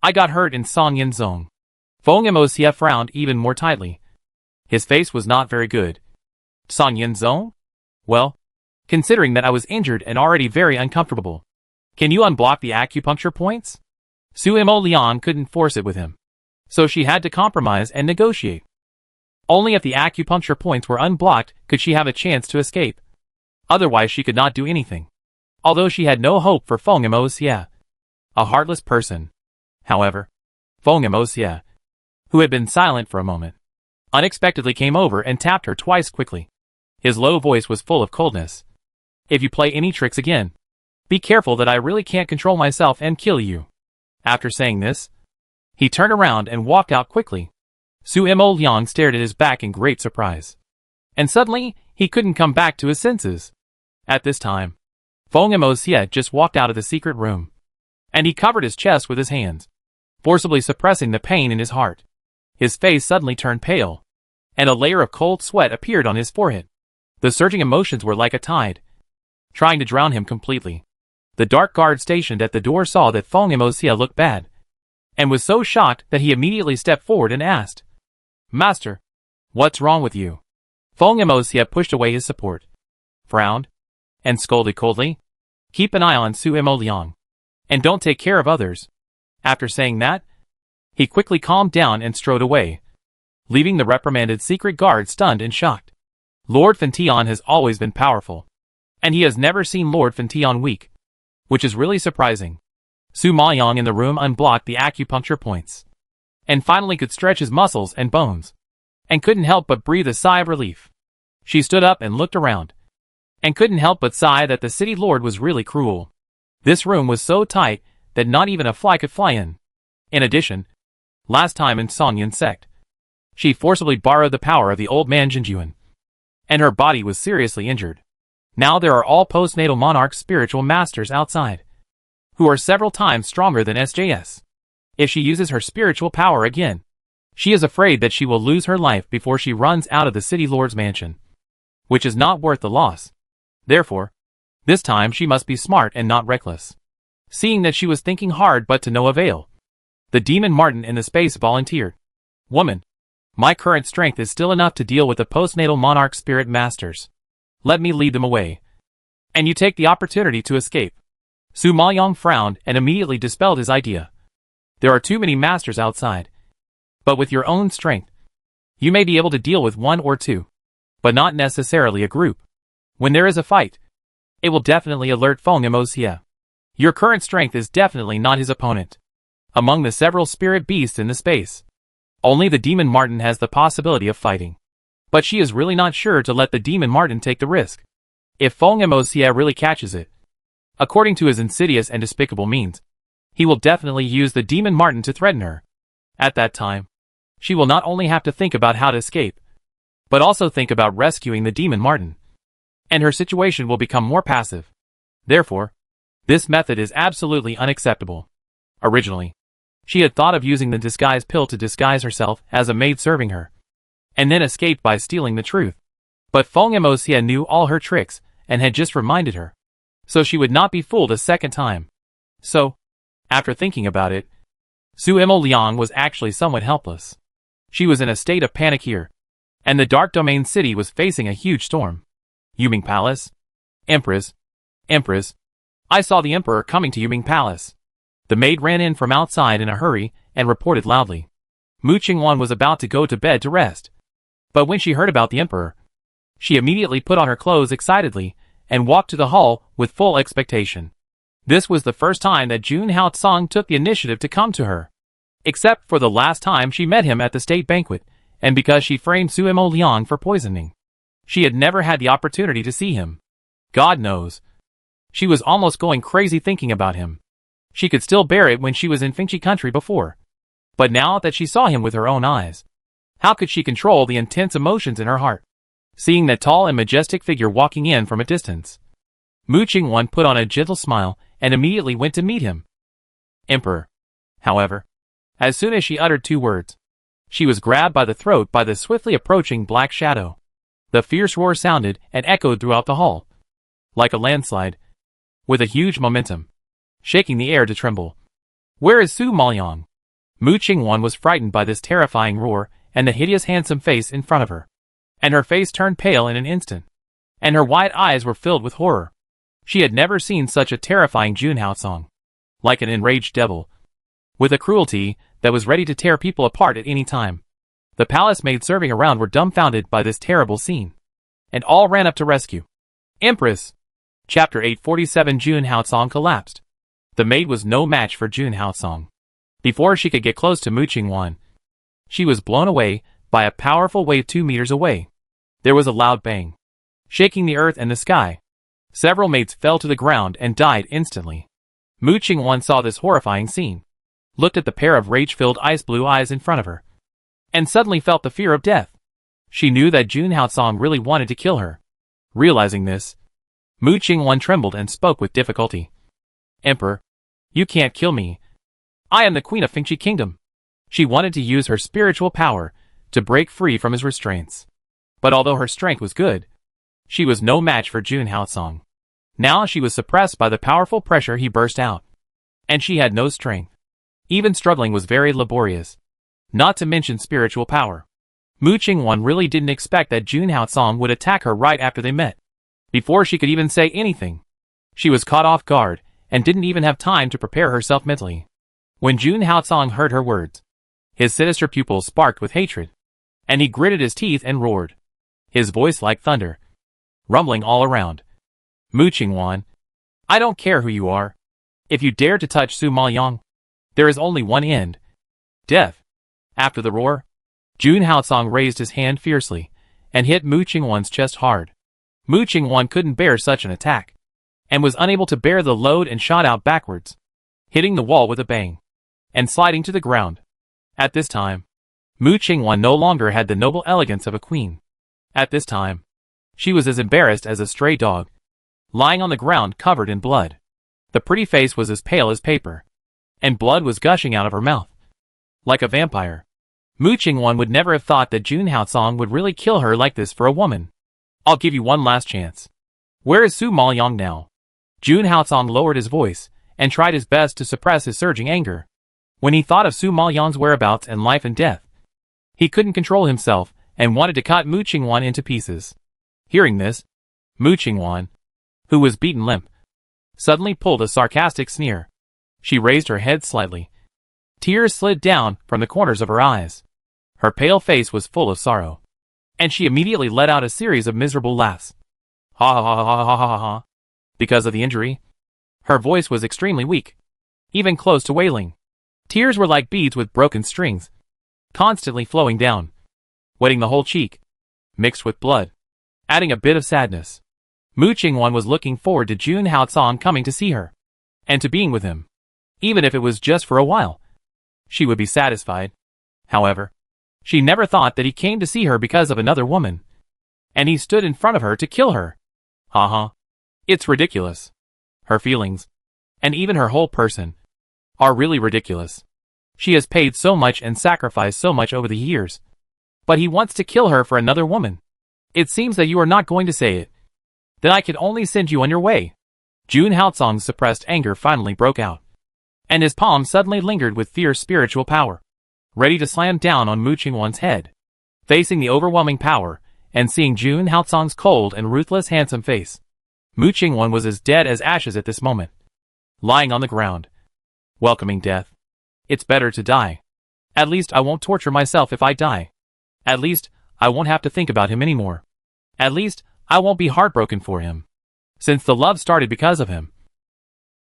I got hurt in Song Yin Zong. Feng Emosia frowned even more tightly. His face was not very good. Song Yin Zong? Well, considering that I was injured and already very uncomfortable. Can you unblock the acupuncture points? Su Mo Liang couldn't force it with him. So she had to compromise and negotiate. Only if the acupuncture points were unblocked could she have a chance to escape. Otherwise she could not do anything. Although she had no hope for Feng Emosia. A heartless person. However, Feng Emosia, who had been silent for a moment, unexpectedly came over and tapped her twice quickly. His low voice was full of coldness. If you play any tricks again, be careful that I really can't control myself and kill you. After saying this, he turned around and walked out quickly. Su Mo Liang stared at his back in great surprise. And suddenly, he couldn't come back to his senses. At this time, Feng Emosia just walked out of the secret room. And he covered his chest with his hands, forcibly suppressing the pain in his heart. His face suddenly turned pale, and a layer of cold sweat appeared on his forehead. The surging emotions were like a tide, trying to drown him completely. The dark guard stationed at the door saw that Feng Emosia looked bad, and was so shocked that he immediately stepped forward and asked, Master, what's wrong with you? Feng Emosia pushed away his support, frowned, and scolded coldly, Keep an eye on Su Mo Liang, and don't take care of others. After saying that, he quickly calmed down and strode away, leaving the reprimanded secret guard stunned and shocked. Lord Fentian has always been powerful, and he has never seen Lord Fentian weak, which is really surprising. Su Maoyang in the room unblocked the acupuncture points, and finally could stretch his muscles and bones, and couldn't help but breathe a sigh of relief. She stood up and looked around, and couldn't help but sigh that the city lord was really cruel. This room was so tight that not even a fly could fly in. In addition, last time in Songyan sect, she forcibly borrowed the power of the old man Jinjuan, and her body was seriously injured. Now there are all postnatal monarch spiritual masters outside, who are several times stronger than SJS. If she uses her spiritual power again, she is afraid that she will lose her life before she runs out of the city lord's mansion, which is not worth the loss. Therefore, this time she must be smart and not reckless. Seeing that she was thinking hard but to no avail, the demon Martin in the space volunteered. Woman, my current strength is still enough to deal with the postnatal monarch spirit masters. Let me lead them away, and you take the opportunity to escape. Su Maoyang frowned and immediately dispelled his idea. There are too many masters outside, but with your own strength, you may be able to deal with one or two, but not necessarily a group. When there is a fight, it will definitely alert Feng Emosia. Your current strength is definitely not his opponent. Among the several spirit beasts in the space, only the demon Martin has the possibility of fighting. But she is really not sure to let the demon Martin take the risk. If Feng Emosia really catches it, according to his insidious and despicable means, he will definitely use the demon Martin to threaten her. At that time, she will not only have to think about how to escape, but also think about rescuing the demon Martin. And her situation will become more passive. Therefore, this method is absolutely unacceptable. Originally, she had thought of using the disguise pill to disguise herself as a maid serving her, and then escaped by stealing the truth. But Feng Emosia knew all her tricks and had just reminded her, so she would not be fooled a second time. So, after thinking about it, Su Mo Liang was actually somewhat helpless. She was in a state of panic here, and the Dark Domain City was facing a huge storm. Yuming Palace? Empress, I saw the Emperor coming to Yuming Palace. The maid ran in from outside in a hurry and reported loudly. Mu Qingwan was about to go to bed to rest, but when she heard about the Emperor, she immediately put on her clothes excitedly and walked to the hall with full expectation. This was the first time that Jun Haotsong took the initiative to come to her, except for the last time she met him at the state banquet, and because she framed Su Mo Liang for poisoning. She had never had the opportunity to see him. God knows, she was almost going crazy thinking about him. She could still bear it when she was in Fengchi country before, but now that she saw him with her own eyes, how could she control the intense emotions in her heart? Seeing that tall and majestic figure walking in from a distance, Mu Qingwan put on a gentle smile and immediately went to meet him. Emperor. However, as soon as she uttered two words, she was grabbed by the throat by the swiftly approaching black shadow. The fierce roar sounded and echoed throughout the hall, like a landslide, with a huge momentum, shaking the air to tremble. "Where is Su Maoyang?" Mu Qingwan was frightened by this terrifying roar and the hideous handsome face in front of her. And her face turned pale in an instant, and her wide eyes were filled with horror. She had never seen such a terrifying Jun Haosong, like an enraged devil, with a cruelty that was ready to tear people apart at any time. The palace maids serving around were dumbfounded by this terrible scene, and all ran up to rescue. Empress! Chapter 847 Jun Haosong collapsed. The maid was no match for Jun Haosong. Before she could get close to Mu Qingwan, she was blown away by a powerful wave 2 meters away. There was a loud bang, shaking the earth and the sky. Several maids fell to the ground and died instantly. Mu Qingwan saw this horrifying scene, looked at the pair of rage-filled ice-blue eyes in front of her, and suddenly felt the fear of death. She knew that Jun Haosong really wanted to kill her. Realizing this, Mu Qingwan trembled and spoke with difficulty. "Emperor, you can't kill me. I am the queen of Fengqi Kingdom." She wanted to use her spiritual power to break free from his restraints. But although her strength was good, she was no match for Jun Haosong. Now she was suppressed by the powerful pressure he burst out, and she had no strength. Even struggling was very laborious, not to mention spiritual power. Mu Qingwan really didn't expect that Jun Haosong would attack her right after they met. Before she could even say anything, she was caught off guard and didn't even have time to prepare herself mentally. When Jun Haosong heard her words, his sinister pupils sparked with hatred, and he gritted his teeth and roared, his voice like thunder, rumbling all around. "Mu Qingwan, I don't care who you are. If you dare to touch Su Maoyang, there is only one end: death." After the roar, Jun Haosong raised his hand fiercely and hit Mu Qingwan's chest hard. Mu Qingwan couldn't bear such an attack, and was unable to bear the load and shot out backwards, hitting the wall with a bang, and sliding to the ground. At this time, Mu Qingwan no longer had the noble elegance of a queen. At this time, she was as embarrassed as a stray dog, lying on the ground covered in blood. The pretty face was as pale as paper, and blood was gushing out of her mouth, like a vampire. Mu Qingwan would never have thought that Jun Haosong would really kill her like this for a woman. "I'll give you one last chance. Where is Su Maoyang now?" Jun Haosong lowered his voice and tried his best to suppress his surging anger. When he thought of Su Maoyang's whereabouts and life and death, he couldn't control himself and wanted to cut Mu Qingwan into pieces. Hearing this, Mu Qingwan, who was beaten limp, suddenly pulled a sarcastic sneer. She raised her head slightly. Tears slid down from the corners of her eyes. Her pale face was full of sorrow, and she immediately let out a series of miserable laughs. Ha ha ha ha ha ha ha. Because of the injury, her voice was extremely weak, even close to wailing. Tears were like beads with broken strings, constantly flowing down, wetting the whole cheek, mixed with blood, adding a bit of sadness. Mu Qingwan was looking forward to Jun Haosong coming to see her, and to being with him. Even if it was just for a while, she would be satisfied. However, she never thought that he came to see her because of another woman, and he stood in front of her to kill her. Ha. It's ridiculous. Her feelings, and even her whole person, are really ridiculous. She has paid so much and sacrificed so much over the years, but he wants to kill her for another woman. It seems that you are not going to say it. Then I can only send you on your way. Jun Haosong's suppressed anger finally broke out, and his palm suddenly lingered with fierce spiritual power, ready to slam down on Mu Qingwan's head. Facing the overwhelming power, and seeing Jun Haosong's cold and ruthless handsome face, Mu Qingwan was as dead as ashes at this moment, lying on the ground, welcoming death. It's better to die. At least I won't torture myself if I die. At least I won't have to think about him anymore. At least I won't be heartbroken for him, since the love started because of him.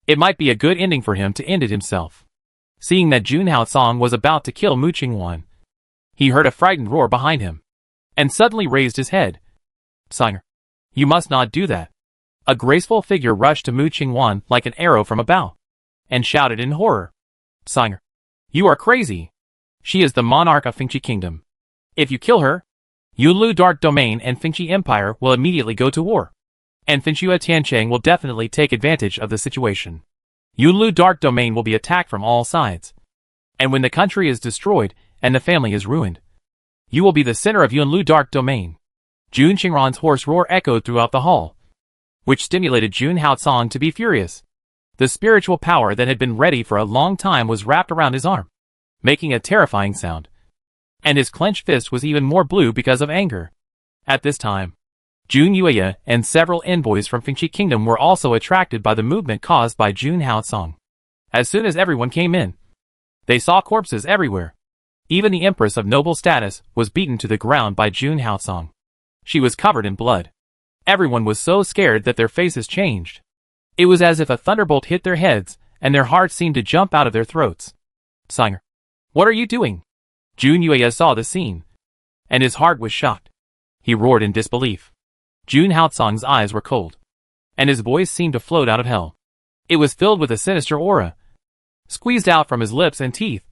It might be a good ending for him to end it himself. Seeing that Jun Haosong was about to kill Mu Qingwan, he heard a frightened roar behind him, and suddenly raised his head. "Sire, you must not do that." A graceful figure rushed to Mu Qingwan like an arrow from a bow, and shouted in horror, "Sire, you are crazy. She is the monarch of Fengqi Kingdom. If you kill her, Yunlu Dark Domain and Fengqi Empire will immediately go to war, and Fengxue Tiancheng will definitely take advantage of the situation. Yunlu Dark Domain will be attacked from all sides, and when the country is destroyed and the family is ruined, you will be the center of Yunlu Dark Domain. Jun Qingran's hoarse roar echoed throughout the hall, which stimulated Jun Haotsong to be furious. The spiritual power that had been ready for a long time was wrapped around his arm, making a terrifying sound. And his clenched fist was even more blue because of anger. At this time, Jun Yueya and several envoys from Fengqi Kingdom were also attracted by the movement caused by Jun Haotsong. As soon as everyone came in, they saw corpses everywhere. Even the Empress of noble status was beaten to the ground by Jun Haotsong. She was covered in blood. Everyone was so scared that their faces changed. It was as if a thunderbolt hit their heads, and their hearts seemed to jump out of their throats. "Singer, what are you doing?" Jun Yueya saw the scene, and his heart was shocked. He roared in disbelief. Jun Haotsong's eyes were cold, and his voice seemed to float out of hell. It was filled with a sinister aura, squeezed out from his lips and teeth,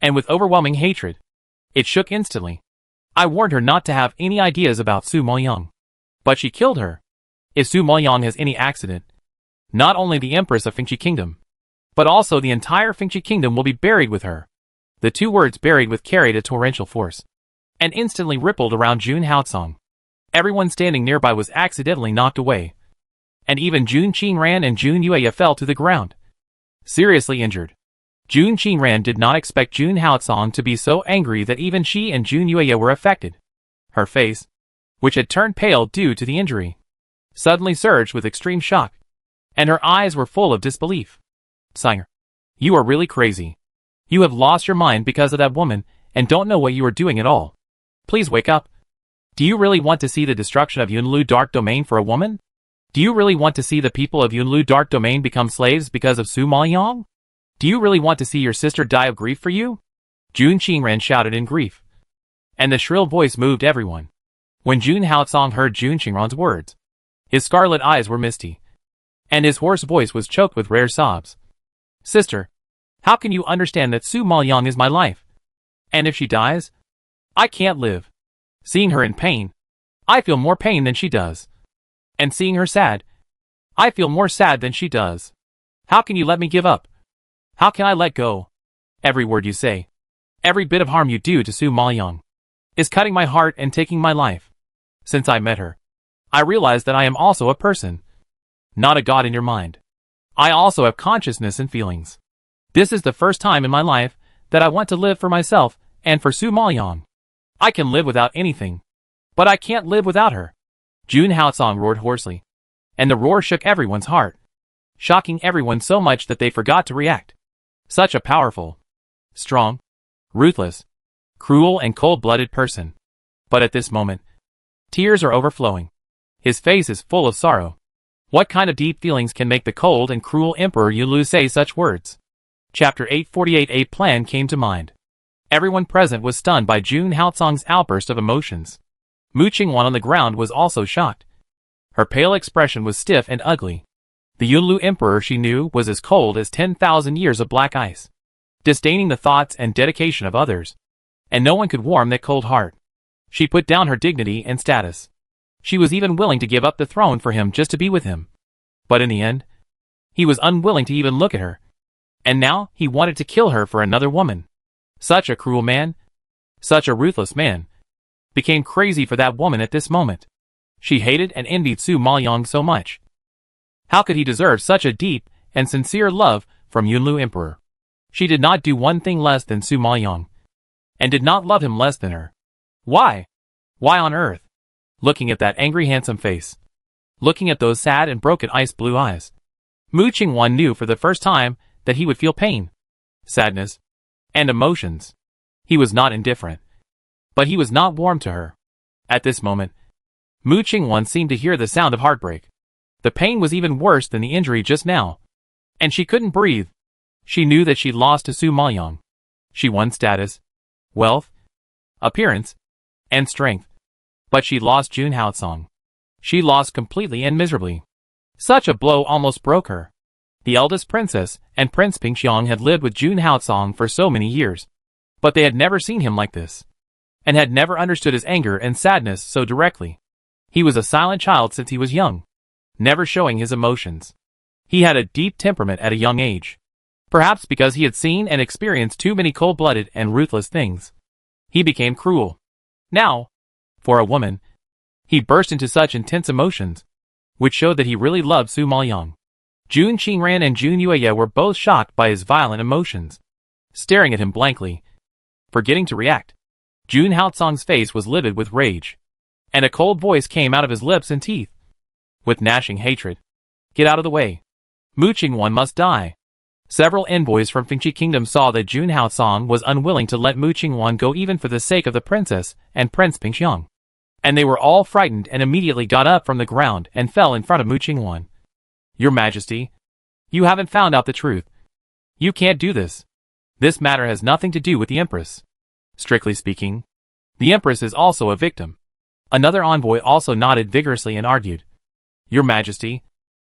and with overwhelming hatred. It shook instantly. "I warned her not to have any ideas about Su Moyang. But she killed her. If Su Moyang has any accident, not only the Empress of Fengqi Kingdom, but also the entire Fengqi Kingdom will be buried with her." The two words "buried with" carried a torrential force, and instantly rippled around Jun Haotsong. Everyone standing nearby was accidentally knocked away, and even Jun Qingran and Jun Yueya fell to the ground, seriously injured. Jun Qingran did not expect Jun Haotsong to be so angry that even she and Jun Yueya were affected. Her face, which had turned pale due to the injury, suddenly surged with extreme shock, and her eyes were full of disbelief. "Sire, you are really crazy. You have lost your mind because of that woman and don't know what you are doing at all. Please wake up. Do you really want to see the destruction of Yunlu Dark Domain for a woman? Do you really want to see the people of Yunlu Dark Domain become slaves because of Su Moyang? Do you really want to see your sister die of grief for you?" Jun Qingran shouted in grief, and the shrill voice moved everyone. When Jun Haotsong heard Jun Qingran's words, his scarlet eyes were misty, and his hoarse voice was choked with rare sobs. "Sister, how can you understand that Su Moyang is my life? And if she dies, I can't live. Seeing her in pain, I feel more pain than she does. And seeing her sad, I feel more sad than she does. How can you let me give up? How can I let go? Every word you say, every bit of harm you do to Su Moyang, is cutting my heart and taking my life. Since I met her, I realized that I am also a person, not a god in your mind. I also have consciousness and feelings. This is the first time in my life that I want to live for myself and for Su Moyang. I can live without anything, but I can't live without her." Jun Haotsong roared hoarsely, and the roar shook everyone's heart, shocking everyone so much that they forgot to react. Such a powerful, strong, ruthless, cruel and cold-blooded person. But at this moment, tears are overflowing. His face is full of sorrow. What kind of deep feelings can make the cold and cruel Emperor Yunlu say such words? Chapter 848. A plan came to mind. Everyone present was stunned by Jun Haotsong's outburst of emotions. Mu Qingwan on the ground was also shocked. Her pale expression was stiff and ugly. The Yunlu Emperor she knew was as cold as 10,000 years of black ice, disdaining the thoughts and dedication of others, and no one could warm that cold heart. She put down her dignity and status. She was even willing to give up the throne for him just to be with him. But in the end, he was unwilling to even look at her. And now he wanted to kill her for another woman. Such a cruel man, such a ruthless man, became crazy for that woman at this moment. She hated and envied Su Moyang so much. How could he deserve such a deep and sincere love from Yunlu Emperor? She did not do one thing less than Su Moyang, and did not love him less than her. Why? Why on earth? Looking at that angry handsome face, looking at those sad and broken ice blue eyes, Mu Qingwan knew for the first time that he would feel pain, sadness, and emotions. He was not indifferent, but he was not warm to her. At this moment, Mu Qingwan seemed to hear the sound of heartbreak. The pain was even worse than the injury just now, and she couldn't breathe. She knew that she lost to Su Moyang. She won status, wealth, appearance, and strength, but she lost Jun Haotsong. She lost completely and miserably. Such a blow almost broke her. The eldest princess and Prince Pingxiang had lived with Jun Haotsong for so many years, but they had never seen him like this, and had never understood his anger and sadness so directly. He was a silent child since he was young, never showing his emotions. He had a deep temperament at a young age, perhaps because he had seen and experienced too many cold-blooded and ruthless things. He became cruel. Now, for a woman, He burst into such intense emotions, which showed that he really loved Su Maoyang. Jun Qingran and Jun Yueya were both shocked by his violent emotions, staring at him blankly, forgetting to react. Jun Haotsong's face was livid with rage, and a cold voice came out of his lips and teeth, with gnashing hatred. Get out of the way. Mu Qingwan must die. Several envoys from Fengqi Kingdom saw that Jun Haotsong was unwilling to let Mu Qingwan go even for the sake of the princess and Prince Pingxiang, and they were all frightened and immediately got up from the ground and fell in front of Mu Qingwan. Your Majesty, you haven't found out the truth. You can't do this. This matter has nothing to do with the Empress. Strictly speaking, the Empress is also a victim. Another envoy also nodded vigorously and argued. Your Majesty,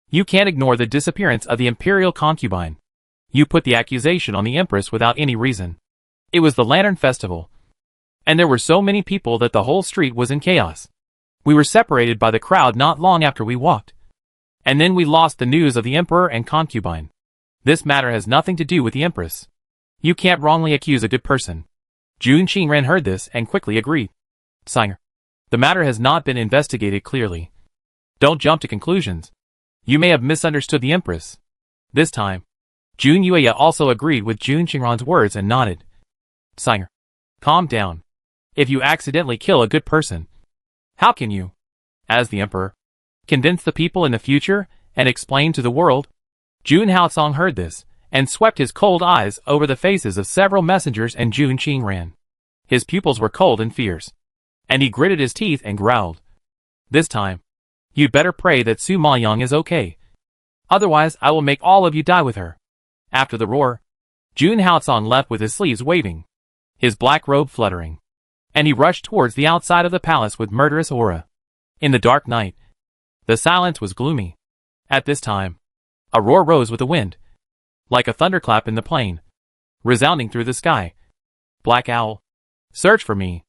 you can't ignore the disappearance of the Imperial Concubine. You put the accusation on the Empress without any reason. It was the Lantern Festival, and there were so many people that the whole street was in chaos. We were separated by the crowd not long after we walked, and then we lost the news of the Emperor and Concubine. This matter has nothing to do with the Empress. You can't wrongly accuse a good person. Jun Qingran heard this and quickly agreed. Sire, the matter has not been investigated clearly. Don't jump to conclusions. You may have misunderstood the Empress. This time, Jun Yueya also agreed with Jun Qingran's words and nodded. Sire, calm down. If you accidentally kill a good person, how can you, as the Emperor, convince the people in the future and explain to the world? Jun Haotsong heard this and swept his cold eyes over the faces of several messengers and Jun Qingran. His pupils were cold and fierce, and he gritted his teeth and growled. This time, you'd better pray that Su Maoyang is okay. Otherwise, I will make all of you die with her. After the roar, Jun Haotsong left with his sleeves waving, his black robe fluttering, and he rushed towards the outside of the palace with murderous aura. In the dark night, the silence was gloomy. At this time, a roar rose with the wind, like a thunderclap in the plain, resounding through the sky. Black Owl, search for me.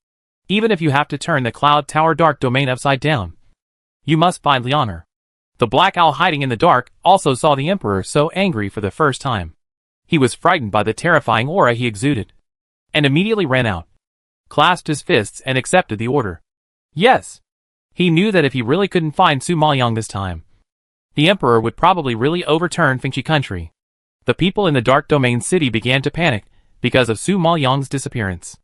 Even if you have to turn the Cloud Tower Dark Domain upside down, you must find Lianer. The Black Owl hiding in the dark also saw the Emperor so angry for the first time. He was frightened by the terrifying aura he exuded, and immediately ran out, clasped his fists and accepted the order. Yes! He knew that if he really couldn't find Su Maoyang this time, the Emperor would probably really overturn Fengqi country. The people in the Dark Domain City began to panic because of Su Maoyang's disappearance.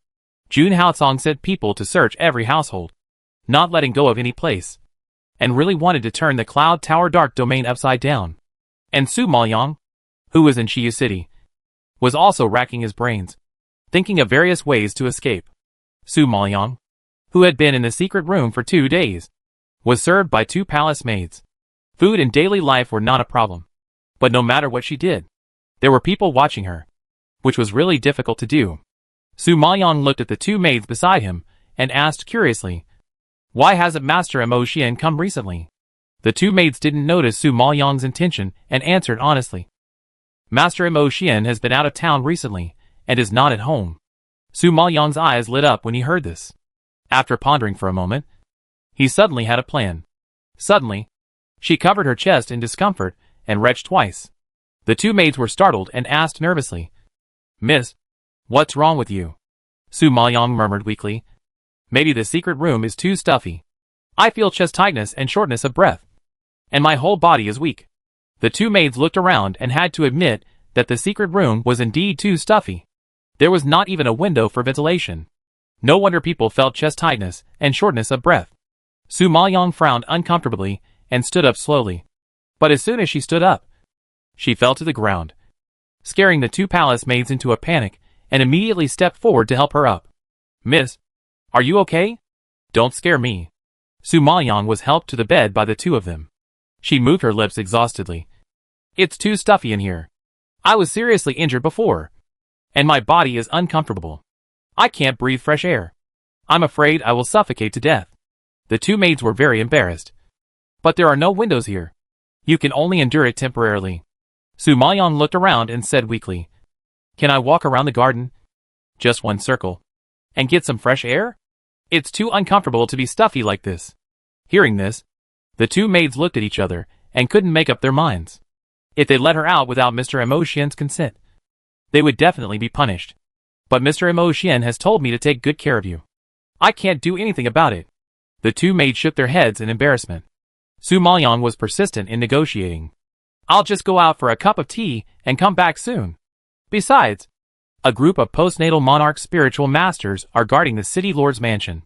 Jun Haotsong sent people to search every household, not letting go of any place, and really wanted to turn the Cloud Tower Dark Domain upside down. And Su Maoyang, who was in Shiyu City, was also racking his brains, thinking of various ways to escape. Su Maoyang, who had been in the secret room for 2 days, was served by 2 palace maids. Food and daily life were not a problem, but no matter what she did, there were people watching her, which was really difficult to do. Su Maoyang looked at the 2 maids beside him and asked curiously, why hasn't Master Mo Xian come recently? The 2 maids didn't notice Su Maoyang's intention and answered honestly. Master Mo Xian has been out of town recently and is not at home. Su Maoyang's eyes lit up when he heard this. After pondering for a moment, he suddenly had a plan. Suddenly, she covered her chest in discomfort and retched twice. The 2 maids were startled and asked nervously, Miss, what's wrong with you? Su Maoyang murmured weakly, maybe the secret room is too stuffy. I feel chest tightness and shortness of breath, and my whole body is weak. The 2 maids looked around and had to admit that the secret room was indeed too stuffy. There was not even a window for ventilation. No wonder people felt chest tightness and shortness of breath. Su Maoyang frowned uncomfortably and stood up slowly. But as soon as she stood up, she fell to the ground, scaring the 2 palace maids into a panic and immediately stepped forward to help her up. Miss, are you okay? Don't scare me. Su Maoyang was helped to the bed by the 2 of them. She moved her lips exhaustedly. It's too stuffy in here. I was seriously injured before, and my body is uncomfortable. I can't breathe fresh air. I'm afraid I will suffocate to death. The 2 maids were very embarrassed. But there are no windows here. You can only endure it temporarily. Su Maoyang looked around and said weakly, can I walk around the garden? Just 1 circle. And get some fresh air? It's too uncomfortable to be stuffy like this. Hearing this, the 2 maids looked at each other and couldn't make up their minds. If they let her out without Mr. Mo Xian's consent, they would definitely be punished. But Mr. Mo Xian has told me to take good care of you. I can't do anything about it. The two maids shook their heads in embarrassment. Su Maoyang was persistent in negotiating. I'll just go out for a cup of tea and come back soon. Besides, a group of postnatal monarch spiritual masters are guarding the city lord's mansion.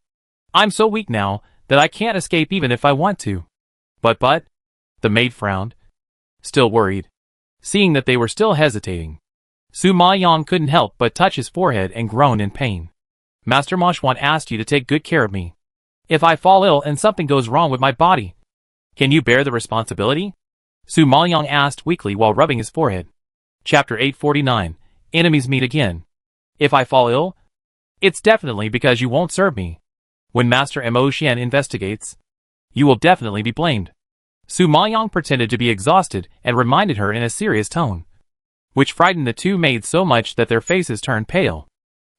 I'm so weak now that I can't escape even if I want to. But, the maid frowned, still worried, seeing that they were still hesitating. Su Maoyang couldn't help but touch his forehead and groan in pain. Master Moshwan asked you to take good care of me. If I fall ill and something goes wrong with my body, can you bear the responsibility? Su Maoyang asked weakly while rubbing his forehead. Chapter 849, Enemies Meet Again. If I fall ill, it's definitely because you won't serve me. When Master Mo Xian investigates, you will definitely be blamed. Su Maoyang pretended to be exhausted and reminded her in a serious tone, which frightened the two maids so much that their faces turned pale.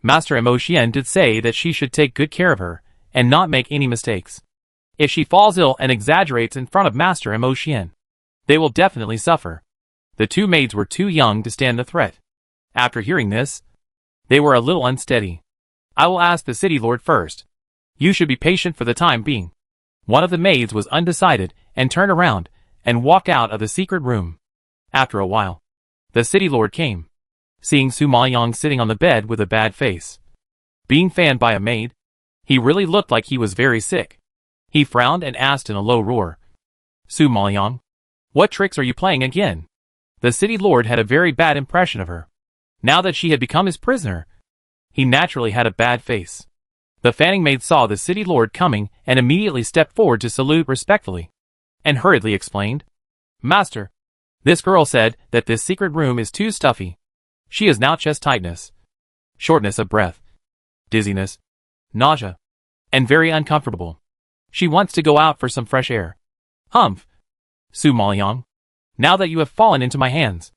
Master Mo Xian did say that she should take good care of her and not make any mistakes. If she falls ill and exaggerates in front of Master Mo Xian, they will definitely suffer. The two maids were too young to stand the threat. After hearing this, they were a little unsteady. I will ask the city lord first. You should be patient for the time being. One of the maids was undecided and turned around and walked out of the secret room. After a while, the city lord came, seeing Su Maoyang sitting on the bed with a bad face, being fanned by a maid. He really looked like he was very sick. He frowned and asked in a low roar, Su Maoyang, what tricks are you playing again? The city lord had a very bad impression of her. Now that she had become his prisoner, he naturally had a bad face. The fanning maid saw the city lord coming and immediately stepped forward to salute respectfully, and hurriedly explained, Master, this girl said that this secret room is too stuffy. She has now chest tightness, shortness of breath, dizziness, nausea, and very uncomfortable. She wants to go out for some fresh air. Humph! Su Maoyang, now that you have fallen into my hands,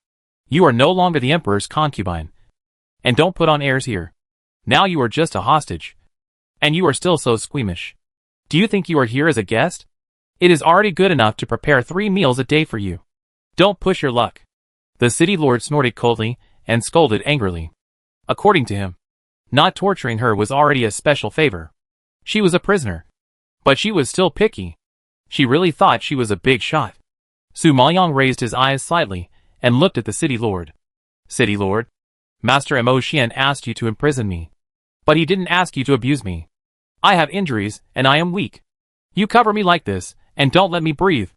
you are no longer the emperor's concubine. And don't put on airs here. Now you are just a hostage. And you are still so squeamish. Do you think you are here as a guest? It is already good enough to prepare 3 meals a day for you. Don't push your luck. The city lord snorted coldly and scolded angrily. According to him, not torturing her was already a special favor. She was a prisoner. But she was still picky. She really thought she was a big shot. Su Maoyang raised his eyes slightly and looked at the city lord. City lord, Master Mo Xian asked you to imprison me. But he didn't ask you to abuse me. I have injuries and I am weak. You cover me like this and don't let me breathe.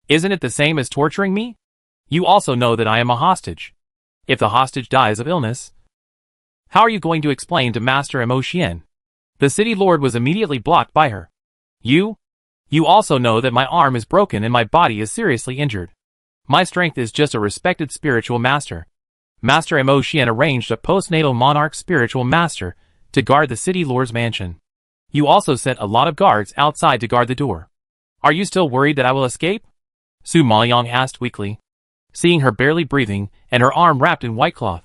Isn't it the same as torturing me? You also know that I am a hostage. If the hostage dies of illness, how are you going to explain to Master Mo Xian? The city lord was immediately blocked by her. You also know that my arm is broken and my body is seriously injured. My strength is just a respected spiritual master. Master Mo Xian arranged a postnatal monarch spiritual master to guard the city lord's mansion. You also sent a lot of guards outside to guard the door. Are you still worried that I will escape? Su Maoyang asked weakly, seeing her barely breathing and her arm wrapped in white cloth.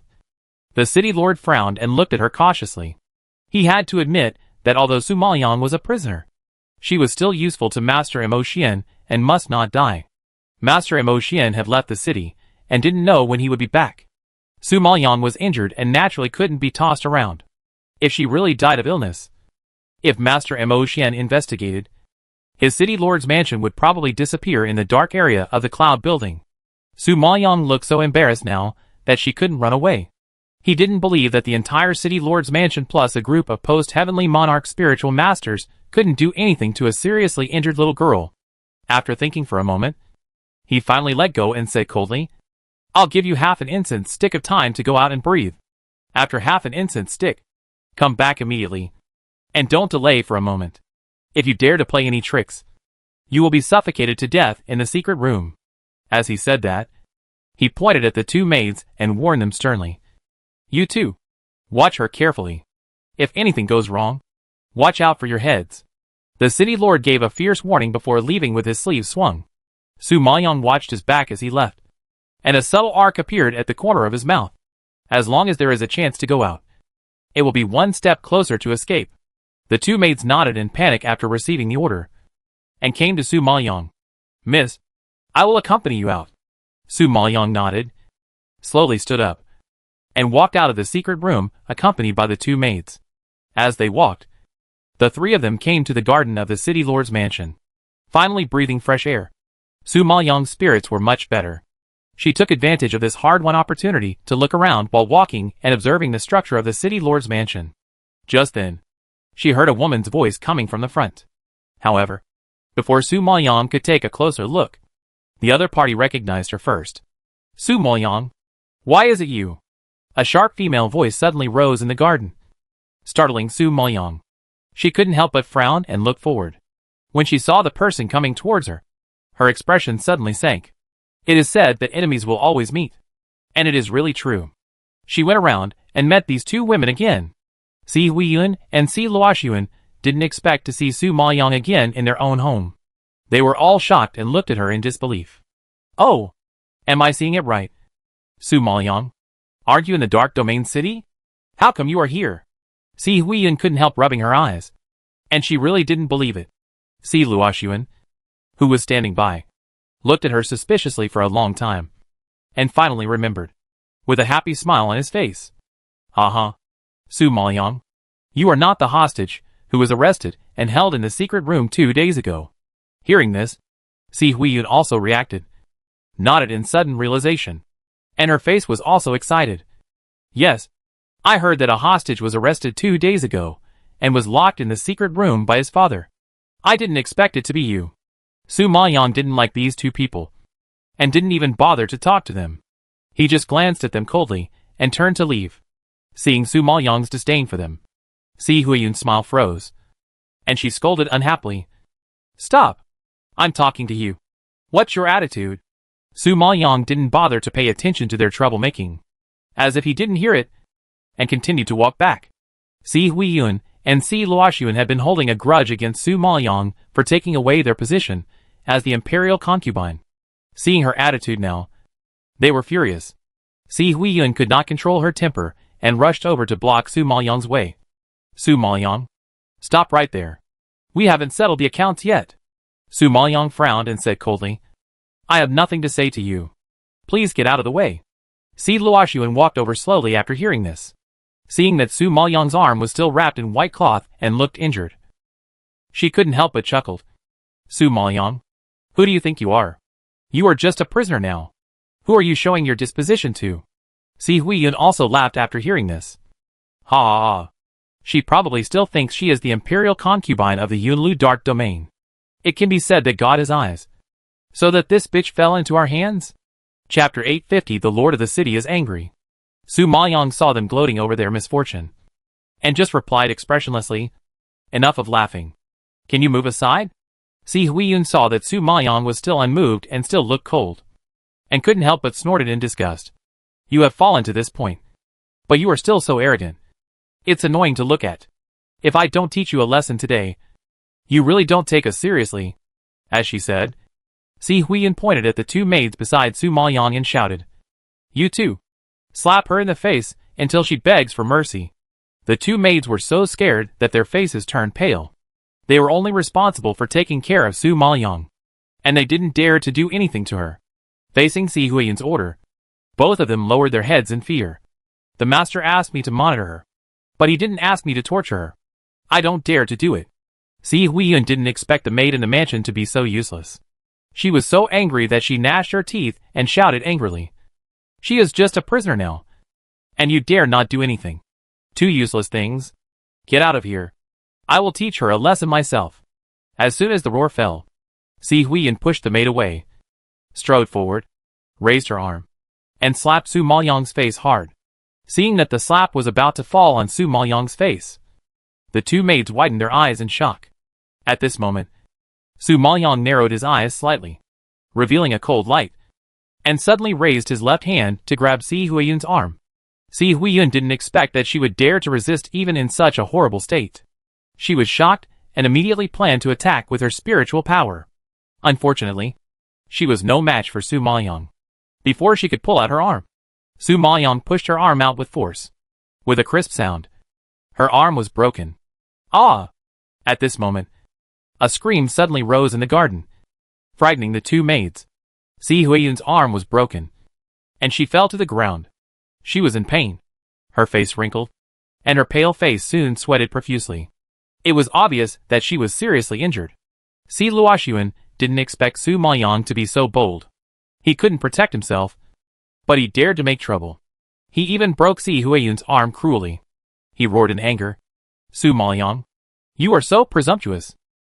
The city lord frowned and looked at her cautiously. He had to admit that although Su Maoyang was a prisoner, she was still useful to Master Mo Xian and must not die. Master Mo Xian had left the city and didn't know when he would be back. Su Maoyang was injured and naturally couldn't be tossed around. If she really died of illness, if Master Mo Xian investigated, his city lord's mansion would probably disappear in the dark area of the cloud building. Su Maoyang looked so embarrassed now that she couldn't run away. He didn't believe that the entire city lord's mansion plus a group of post-heavenly monarch spiritual masters couldn't do anything to a seriously injured little girl. After thinking for a moment, he finally let go and said coldly, I'll give you half an incense stick of time to go out and breathe. After half an incense stick, come back immediately. And don't delay for a moment. If you dare to play any tricks, you will be suffocated to death in the secret room. As he said that, he pointed at the two maids and warned them sternly. You too. Watch her carefully. If anything goes wrong, watch out for your heads. The city lord gave a fierce warning before leaving with his sleeves swung. Su Maoyang watched his back as he left, and a subtle arc appeared at the corner of his mouth. As long as there is a chance to go out, it will be one step closer to escape. The two maids nodded in panic after receiving the order, and came to Su Maoyang. Miss, I will accompany you out. Su Maoyang nodded, slowly stood up, and walked out of the secret room accompanied by the two maids. As they walked, The three of them came to the garden of the city lord's mansion. Finally breathing fresh air, Su Maoyang's spirits were much better. She took advantage of this hard-won opportunity to look around while walking and observing the structure of the city lord's mansion. Just then, she heard a woman's voice coming from the front. However, before Su Maoyang could take a closer look, the other party recognized her first. Su Maoyang, why is it you? A sharp female voice suddenly rose in the garden, startling Su Maoyang. She couldn't help but frown and look forward. When she saw the person coming towards her, her expression suddenly sank. It is said that enemies will always meet. And it is really true. She went around and met these two women again. Si Huiyun and Si Luoxuan didn't expect to see Su Maoyang again in their own home. They were all shocked and looked at her in disbelief. Oh! Am I seeing it right? Su Maoyang, aren't you in the Dark Domain City? How come you are here? Si Huiyun couldn't help rubbing her eyes. And she really didn't believe it. Si Luoxuan, who was standing by, looked at her suspiciously for a long time, and finally remembered, with a happy smile on his face. Uh-huh. Su Maoyang, you are not the hostage who was arrested and held in the secret room 2 days ago. Hearing this, Si Huiyun also reacted, nodded in sudden realization, and her face was also excited. Yes, I heard that a hostage was arrested 2 days ago, and was locked in the secret room by his father. I didn't expect it to be you. Su Maoyang didn't like these two people, and didn't even bother to talk to them. He just glanced at them coldly, and turned to leave. Seeing Su Maoyang's disdain for them, Si Huiyun's smile froze, and she scolded unhappily. Stop! I'm talking to you. What's your attitude? Su Maoyang didn't bother to pay attention to their troublemaking, as if he didn't hear it, and continued to walk back. Si Huiyun and Si Luoxuan had been holding a grudge against Su Maoyang for taking away their position as the imperial concubine. Seeing her attitude now, they were furious. Si Huiyun could not control her temper and rushed over to block Su Maoyang's way. Su Maoyang, stop right there. We haven't settled the accounts yet. Su Maoyang frowned and said coldly, I have nothing to say to you. Please get out of the way. Si Luoxuan walked over slowly after hearing this, seeing that Su Maoyang's arm was still wrapped in white cloth and looked injured. She couldn't help but chuckle. Su Maoyang, who do you think you are? You are just a prisoner now. Who are you showing your disposition to? Si Huiyun also laughed after hearing this. Ha ha ha. She probably still thinks she is the imperial concubine of the Yunlu Dark Domain. It can be said that God has eyes. So that this bitch fell into our hands? Chapter 850. The Lord of the City is angry. Su Maoyang saw them gloating over their misfortune, and just replied expressionlessly, Enough of laughing. Can you move aside? Si Huiyun saw that Su Maoyang was still unmoved and still looked cold, and couldn't help but snorted in disgust. You have fallen to this point, but you are still so arrogant. It's annoying to look at. If I don't teach you a lesson today, you really don't take us seriously. As she said, Si Huiyun pointed at the two maids beside Su Maoyang and shouted, You too. Slap her in the face until she begs for mercy. The two maids were so scared that their faces turned pale. They were only responsible for taking care of Su Maoyang, and they didn't dare to do anything to her. Facing Si Huiyun's order, both of them lowered their heads in fear. The master asked me to monitor her, but he didn't ask me to torture her. I don't dare to do it. Si Huiyun didn't expect the maid in the mansion to be so useless. She was so angry that she gnashed her teeth and shouted angrily. She is just a prisoner now, and you dare not do anything. Two useless things. Get out of here. I will teach her a lesson myself. As soon as the roar fell, Si Huiyun pushed the maid away, strode forward, raised her arm, and slapped Su Maoyang's face hard. Seeing that the slap was about to fall on Su Maoyang's face, the two maids widened their eyes in shock. At this moment, Su Maoyang narrowed his eyes slightly, revealing a cold light, and suddenly raised his left hand to grab Si Huiyun's arm. Si Huiyun didn't expect that she would dare to resist even in such a horrible state. She was shocked and immediately planned to attack with her spiritual power. Unfortunately, she was no match for Su Maoyang. Before she could pull out her arm, Su Maoyang pushed her arm out with force. With a crisp sound, her arm was broken. Ah! At this moment, a scream suddenly rose in the garden, frightening the two maids. Si Huiyun's arm was broken, and she fell to the ground. She was in pain. Her face wrinkled, and her pale face soon sweated profusely. It was obvious that she was seriously injured. Si Luoxuan didn't expect Su Maoyang to be so bold. He couldn't protect himself, but he dared to make trouble. He even broke Si Huiyun's arm cruelly. He roared in anger. Su Maoyang, you are so presumptuous.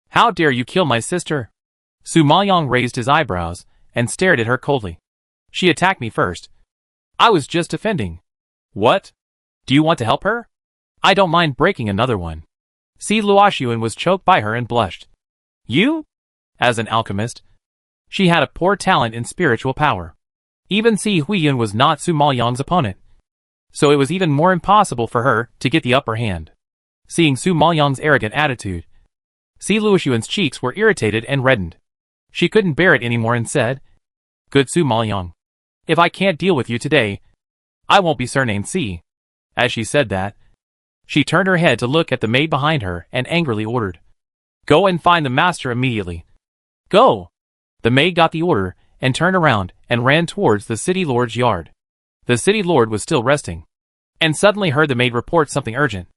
How dare you kill my sister? Su Maoyang raised his eyebrows and stared at her coldly. She attacked me first. I was just defending. What? Do you want to help her? I don't mind breaking another one. Si Luoxuan was choked by her and blushed. You? As an alchemist, she had a poor talent in spiritual power. Even Si Huiyun was not Su Maoyang's opponent, so it was even more impossible for her to get the upper hand. Seeing Su Maoyang's arrogant attitude, Si Luoxuan's cheeks were irritated and reddened. She couldn't bear it anymore and said, Good Su Maoyang, if I can't deal with you today, I won't be surnamed Si. As she said that, she turned her head to look at the maid behind her and angrily ordered, Go and find the master immediately. Go! The maid got the order and turned around and ran towards the city lord's yard. The city lord was still resting, and suddenly heard the maid report something urgent,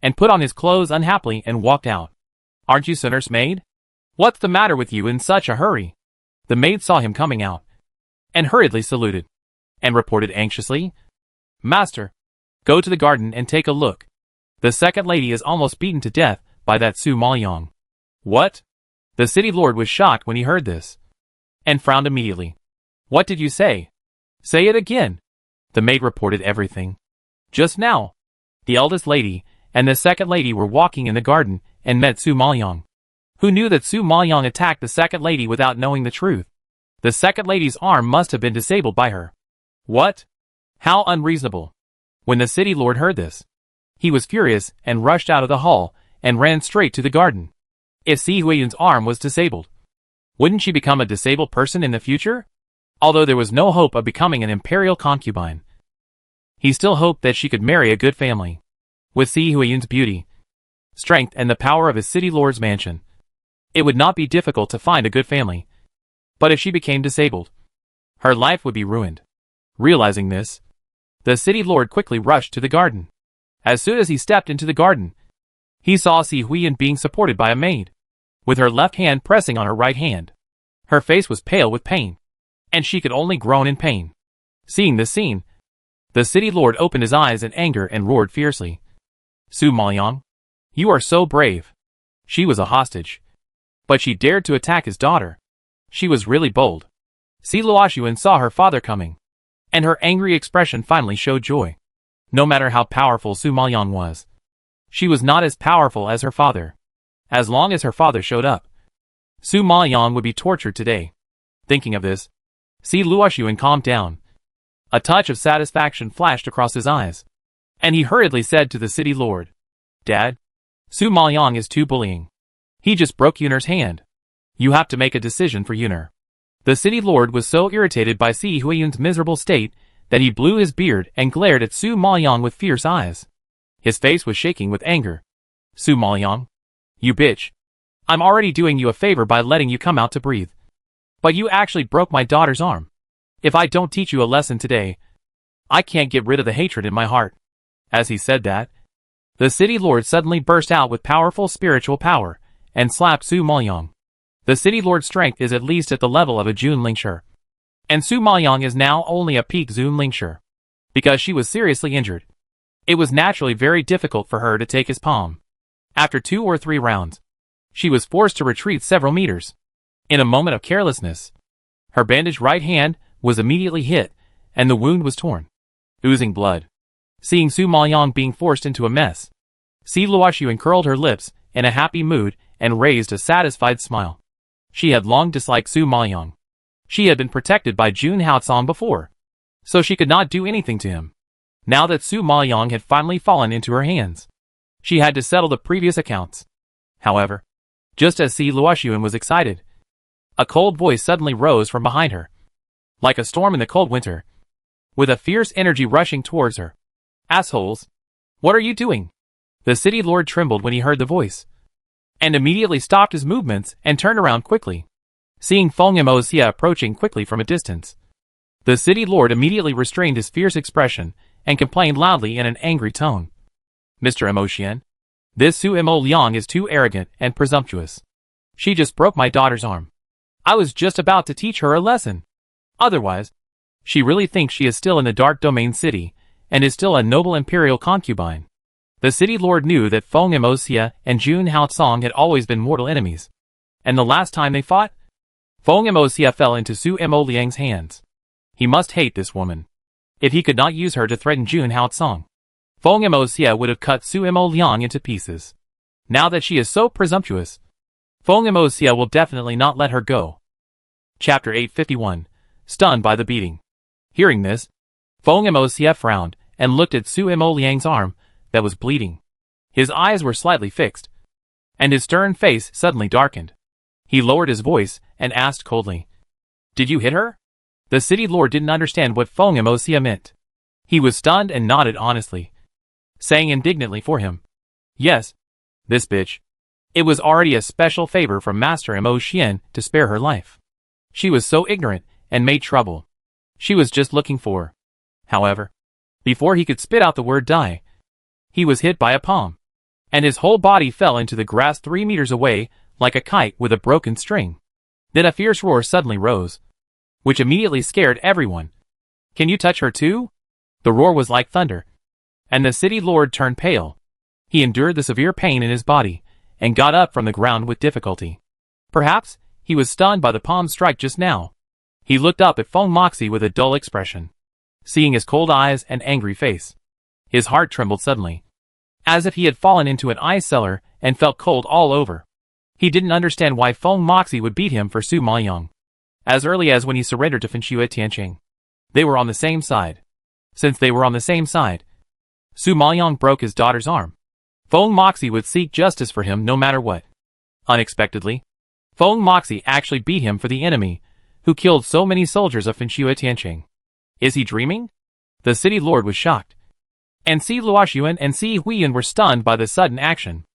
and put on his clothes unhappily and walked out. Aren't you Sunur's maid? What's the matter with you in such a hurry? The maid saw him coming out, and hurriedly saluted, and reported anxiously, Master, go to the garden and take a look. The second lady is almost beaten to death by that Su Maoyang. What? The city lord was shocked when he heard this, and frowned immediately. What did you say? Say it again. The maid reported everything. Just now, the eldest lady and the second lady were walking in the garden and met Su Maoyang, who knew that Su Maoyang attacked the second lady without knowing the truth. The second lady's arm must have been disabled by her. What? How unreasonable. When the city lord heard this, he was furious and rushed out of the hall and ran straight to the garden. If Si Huiyun's arm was disabled, wouldn't she become a disabled person in the future? Although there was no hope of becoming an imperial concubine, he still hoped that she could marry a good family. With Si Huiyun's beauty, strength and the power of his city lord's mansion, it would not be difficult to find a good family. But if she became disabled, her life would be ruined. Realizing this, the city lord quickly rushed to the garden. As soon as he stepped into the garden, he saw Si Huiyun being supported by a maid, with her left hand pressing on her right hand. Her face was pale with pain, and she could only groan in pain. Seeing this scene, the city lord opened his eyes in anger and roared fiercely. Su Maoyang, you are so brave. She was a hostage, but she dared to attack his daughter. She was really bold. Si Luoxuan saw her father coming, and her angry expression finally showed joy. No matter how powerful Su Maoyang was, she was not as powerful as her father. As long as her father showed up, Su Maoyang would be tortured today. Thinking of this, Si Luoxuan calmed down. A touch of satisfaction flashed across his eyes, and he hurriedly said to the city lord, Dad, Su Maoyang is too bullying. He just broke Yun'er's hand. You have to make a decision for Yun'er. The city lord was so irritated by Si Huiyun's miserable state that he blew his beard and glared at Su Maoyang with fierce eyes. His face was shaking with anger. Su Maoyang, you bitch. I'm already doing you a favor by letting you come out to breathe. But you actually broke my daughter's arm. If I don't teach you a lesson today, I can't get rid of the hatred in my heart. As he said that, the city lord suddenly burst out with powerful spiritual power and slapped Su Maoyang. The city lord's strength is at least at the level of a Jun Lingshi, and Su Maoyang is now only a peak Zun Lingshi. Because she was seriously injured, it was naturally very difficult for her to take his palm. After 2 or 3 rounds, she was forced to retreat several meters. In a moment of carelessness, her bandaged right hand was immediately hit, and the wound was torn, oozing blood. Seeing Su Maoyang being forced into a mess, Si Luoxuan curled her lips in a happy mood and raised a satisfied smile. She had long disliked Su Maoyang. She had been protected by Jun Haotsong before, so she could not do anything to him. Now that Su Maoyang had finally fallen into her hands, she had to settle the previous accounts. However, just as Si Luoxuan was excited, a cold voice suddenly rose from behind her, like a storm in the cold winter, with a fierce energy rushing towards her. Assholes! What are you doing? The city lord trembled when he heard the voice, and immediately stopped his movements and turned around quickly. Seeing Feng Emosia approaching quickly from a distance, the city lord immediately restrained his fierce expression and complained loudly in an angry tone. Mr. Emotian, This Su Mo Liang is too arrogant and presumptuous. She just broke my daughter's arm. I was just about to teach her a lesson. Otherwise, she really thinks she is still in the Dark Domain City, and is still a noble imperial concubine. The city lord knew that Feng Emosia and Jun Haotsong had always been mortal enemies. And the last time they fought, Feng Emosia fell into Su Mo Liang's hands. He must hate this woman. If he could not use her to threaten Jun Haotsong, Feng Emosia would have cut Su Mo Liang into pieces. Now that she is so presumptuous, Feng Emosia will definitely not let her go. Chapter 851. Stunned by the beating. Hearing this, Feng Emosia frowned and looked at Su Mo Liang's arm that was bleeding. His eyes were slightly fixed, and his stern face suddenly darkened. He lowered his voice and asked coldly, "Did you hit her?" The city lord didn't understand what Feng Emosia meant. He was stunned and nodded honestly, saying indignantly for him, "Yes, this bitch." It was already a special favor from Master Mo Xian to spare her life. She was so ignorant and made trouble. She was just looking for. However, before he could spit out the word die, he was hit by a palm, and his whole body fell into the grass 3 meters away like a kite with a broken string. Then a fierce roar suddenly rose, which immediately scared everyone. "Can you touch her too?" The roar was like thunder, and the city lord turned pale. He endured the severe pain in his body, and got up from the ground with difficulty. Perhaps he was stunned by the palm strike just now. He looked up at Feng Moxie with a dull expression. Seeing his cold eyes and angry face, his heart trembled suddenly, as if he had fallen into an ice cellar and felt cold all over. He didn't understand why Feng Moxie would beat him for Su Maoyang. As early as when he surrendered to Finshue Tianqing, they were on the same side. Since they were on the same side, Su Maoyang broke his daughter's arm. Feng Moxie would seek justice for him no matter what. Unexpectedly, Feng Moxie actually beat him for the enemy, who killed so many soldiers of Finshue Tianqing. Is he dreaming? The city lord was shocked. And Si Luoxuan and Si Huiyun were stunned by the sudden action.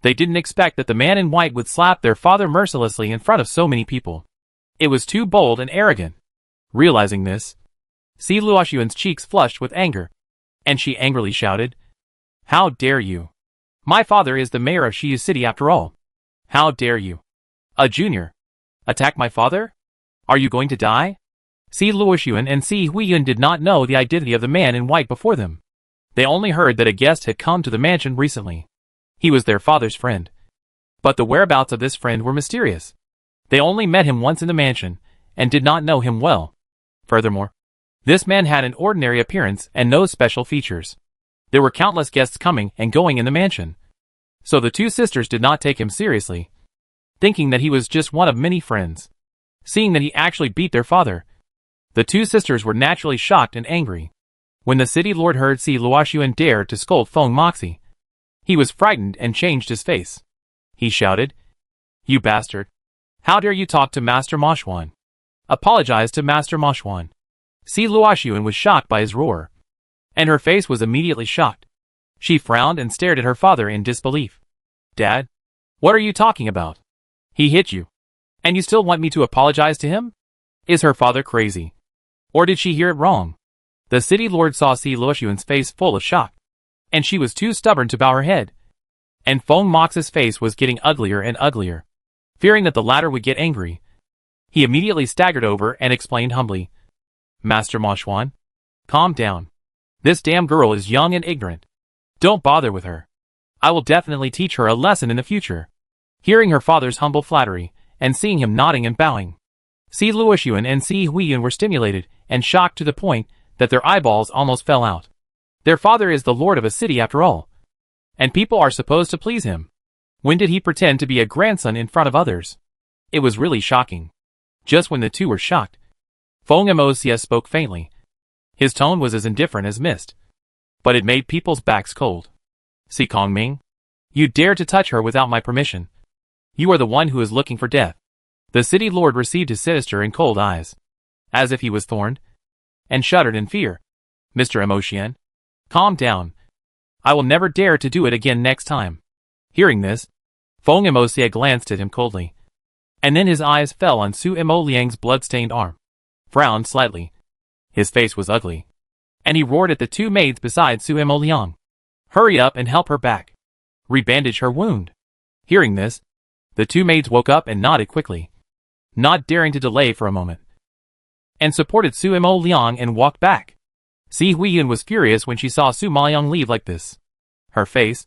They didn't expect that the man in white would slap their father mercilessly in front of so many people. It was too bold and arrogant. Realizing this, Si Luoxuan's cheeks flushed with anger, and she angrily shouted, "How dare you? My father is the mayor of Shiyu City after all. How dare you, a junior, attack my father? Are you going to die?" Si Luoxuan and Si Huiyun did not know the identity of the man in white before them. They only heard that a guest had come to the mansion recently. He was their father's friend. But the whereabouts of this friend were mysterious. They only met him once in the mansion, and did not know him well. Furthermore, this man had an ordinary appearance and no special features. There were countless guests coming and going in the mansion. So the two sisters did not take him seriously, thinking that he was just one of many friends. Seeing that he actually beat their father, the two sisters were naturally shocked and angry. When the city lord heard Si Luoxuan dare to scold Feng Moxie, he was frightened and changed his face. He shouted, "You bastard! How dare you talk to Master Ma Xuan? Apologize to Master Ma Xuan." Si Luoxuan was shocked by his roar, and her face was immediately shocked. She frowned and stared at her father in disbelief. "Dad, what are you talking about? He hit you, and you still want me to apologize to him? Is her father crazy? Or did she hear it wrong?" The city lord saw Si Luoxuan's face full of shock, and she was too stubborn to bow her head. And Feng Mox's face was getting uglier and uglier. Fearing that the latter would get angry, he immediately staggered over and explained humbly, "Master Ma Xuan, calm down. This damn girl is young and ignorant. Don't bother with her. I will definitely teach her a lesson in the future." Hearing her father's humble flattery, and seeing him nodding and bowing, Si Luoxuan and Si Huiyun were stimulated and shocked to the point that their eyeballs almost fell out. Their father is the lord of a city after all, and people are supposed to please him. When did he pretend to be a grandson in front of others? It was really shocking. Just when the two were shocked, Feng Emosia spoke faintly. His tone was as indifferent as mist, but it made people's backs cold. "Si Kongming, you dare to touch her without my permission. You are the one who is looking for death." The city lord received his sinister and cold eyes, as if he was thorned, and shuddered in fear. "Mr. Mo Xian, calm down. I will never dare to do it again next time." Hearing this, Feng Emosia glanced at him coldly, and then his eyes fell on Su Mo Liang's blood-stained arm, frowned slightly. His face was ugly, and he roared at the two maids beside Su Mo Liang. "Hurry up and help her back. Rebandage her wound. Hearing this, the two maids woke up and nodded quickly, not daring to delay for a moment, and supported Su Mo Liang and walked back. Si Huiyun was furious when she saw Su Ma Liang leave like this. Her face,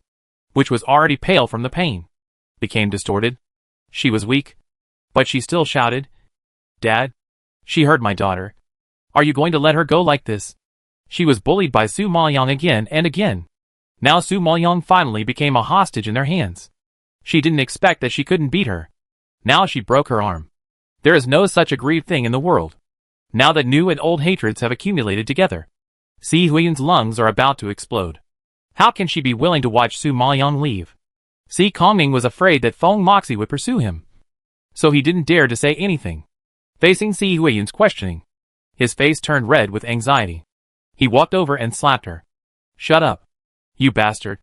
which was already pale from the pain, became distorted. She was weak, but she still shouted, "Dad, she hurt my daughter. Are you going to let her go like this?" She was bullied by Su Ma Liang again and again. Now Su Ma Liang finally became a hostage in their hands. She didn't expect that she couldn't beat her. Now she broke her arm. There is no such aggrieved thing in the world. Now that new and old hatreds have accumulated together, Si Huiyun's lungs are about to explode. How can she be willing to watch Su Ma Liang leave? Si Kongming was afraid that Feng Moxie would pursue him, so he didn't dare to say anything. Facing Si Huiyun's questioning, his face turned red with anxiety. He walked over and slapped her. "Shut up, you bastard.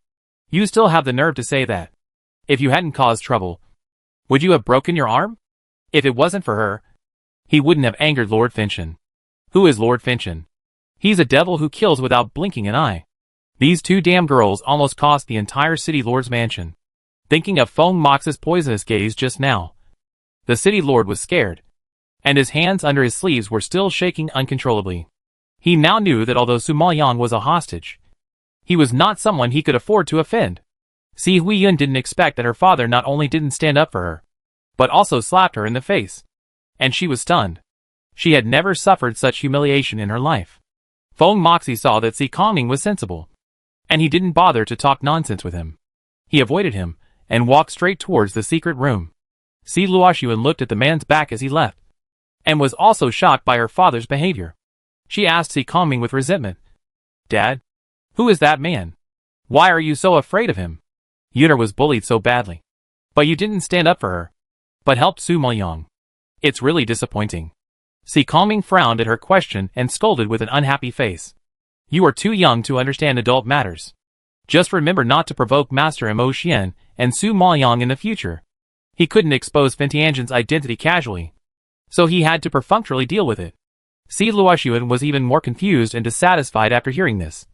You still have the nerve to say that. If you hadn't caused trouble, would you have broken your arm? If it wasn't for her, he wouldn't have angered Lord Finchin." "Who is Lord Finchin?" "He's a devil who kills without blinking an eye. These two damn girls almost cost the entire city lord's mansion." Thinking of Feng Mox's poisonous gaze just now, the city lord was scared, and his hands under his sleeves were still shaking uncontrollably. He now knew that although Su Ma Liang was a hostage, he was not someone he could afford to offend. Si Huiyun didn't expect that her father not only didn't stand up for her, but also slapped her in the face. And she was stunned. She had never suffered such humiliation in her life. Feng Moxie saw that Si Kongming was sensible, and he didn't bother to talk nonsense with him. He avoided him, and walked straight towards the secret room. Si Luoxuan looked at the man's back as he left, and was also shocked by her father's behavior. She asked Si Kongming with resentment, "Dad, who is that man? Why are you so afraid of him? Yuner was bullied so badly, but you didn't stand up for her, but helped Su Ma Liang. It's really disappointing." Si Kongming frowned at her question and scolded with an unhappy face. "You are too young to understand adult matters. Just remember not to provoke Master Mo Xian and Su Ma Liang in the future." He couldn't expose Fin Tianjin's identity casually, so he had to perfunctorily deal with it. Si Luoxuan was even more confused and dissatisfied after hearing this.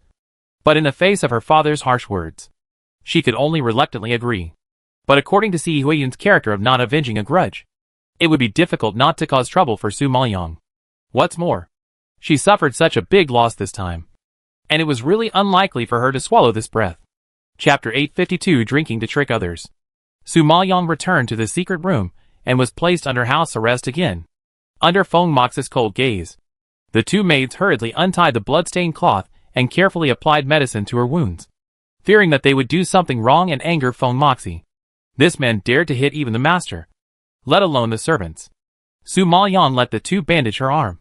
But in the face of her father's harsh words, she could only reluctantly agree. But according to Si Huiyun's character of not avenging a grudge, it would be difficult not to cause trouble for Su Ma Liang. What's more, she suffered such a big loss this time, and it was really unlikely for her to swallow this breath. Chapter 852 Drinking to Trick Others. Su Ma Liang returned to the secret room and was placed under house arrest again. Under Feng Mox's cold gaze, the two maids hurriedly untied the blood-stained cloth and carefully applied medicine to her wounds, fearing that they would do something wrong and anger Feng Moxie. This man dared to hit even the master, let alone the servants. Su Ma Liang let the two bandage her arm,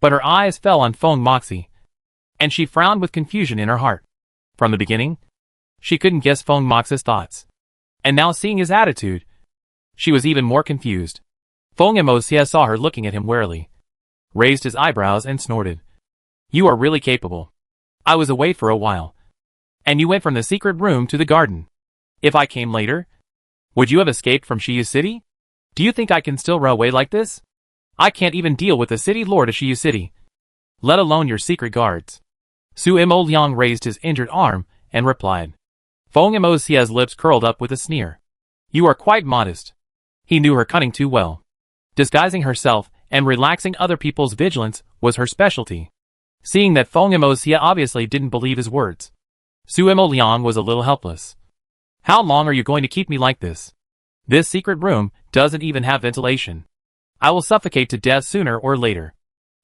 but her eyes fell on Feng Moxie, and she frowned with confusion in her heart. From the beginning, she couldn't guess Feng Mox's thoughts, and now seeing his attitude, she was even more confused. Feng Mo Xie saw her looking at him warily, raised his eyebrows and snorted. "You are really capable. I was away for a while, and you went from the secret room to the garden. If I came later, would you have escaped from Shiyu City? Do you think I can still run away like this? I can't even deal with the city lord of Shiyu City, let alone your secret guards." Su Mo Liang raised his injured arm and replied. Feng Mo Xie's lips curled up with a sneer. "You are quite modest." He knew her cunning too well. Disguising herself and relaxing other people's vigilance was her specialty. Seeing that Feng Mo Xie obviously didn't believe his words, Su Mo Liang was a little helpless. "How long are you going to keep me like this? This secret room doesn't even have ventilation. I will suffocate to death sooner or later."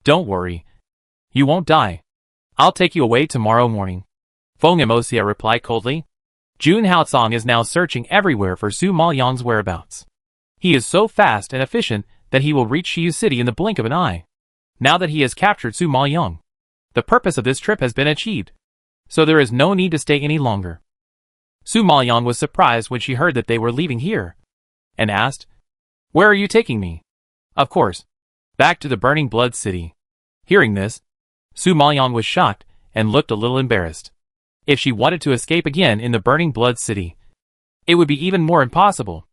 "Don't worry. You won't die. I'll take you away tomorrow morning," Feng Mo Xie replied coldly. Jun Haocong is now searching everywhere for Su Ma Liang's whereabouts. He is so fast and efficient that he will reach Shiyu City in the blink of an eye. Now that he has captured Su Ma Liang, the purpose of this trip has been achieved, so there is no need to stay any longer. Su Ma Liang was surprised when she heard that they were leaving here, and asked, "Where are you taking me?" "Of course, back to the Burning Blood City." Hearing this, Su Ma Liang was shocked and looked a little embarrassed. If she wanted to escape again in the Burning Blood City, it would be even more impossible.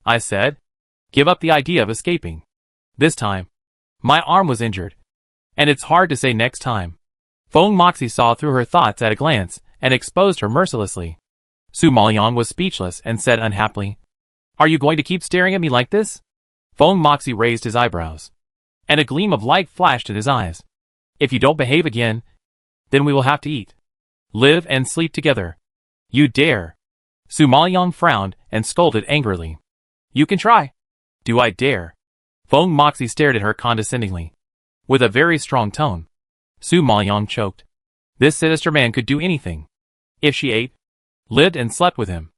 "I said, give up the idea of escaping. This time, my arm was injured, and it's hard to say next time." Feng Moxie saw through her thoughts at a glance and exposed her mercilessly. Su Maoyang was speechless and said unhappily, "Are you going to keep staring at me like this?" Feng Moxie raised his eyebrows, and a gleam of light flashed in his eyes. "If you don't behave again, then we will have to eat, live and sleep together. You dare?" Su Maoyang frowned and scolded angrily. "You can try." "Do I dare?" Feng Moxie stared at her condescendingly, with a very strong tone. Su Maoyang choked. This sinister man could do anything. If she ate, lived and slept with him,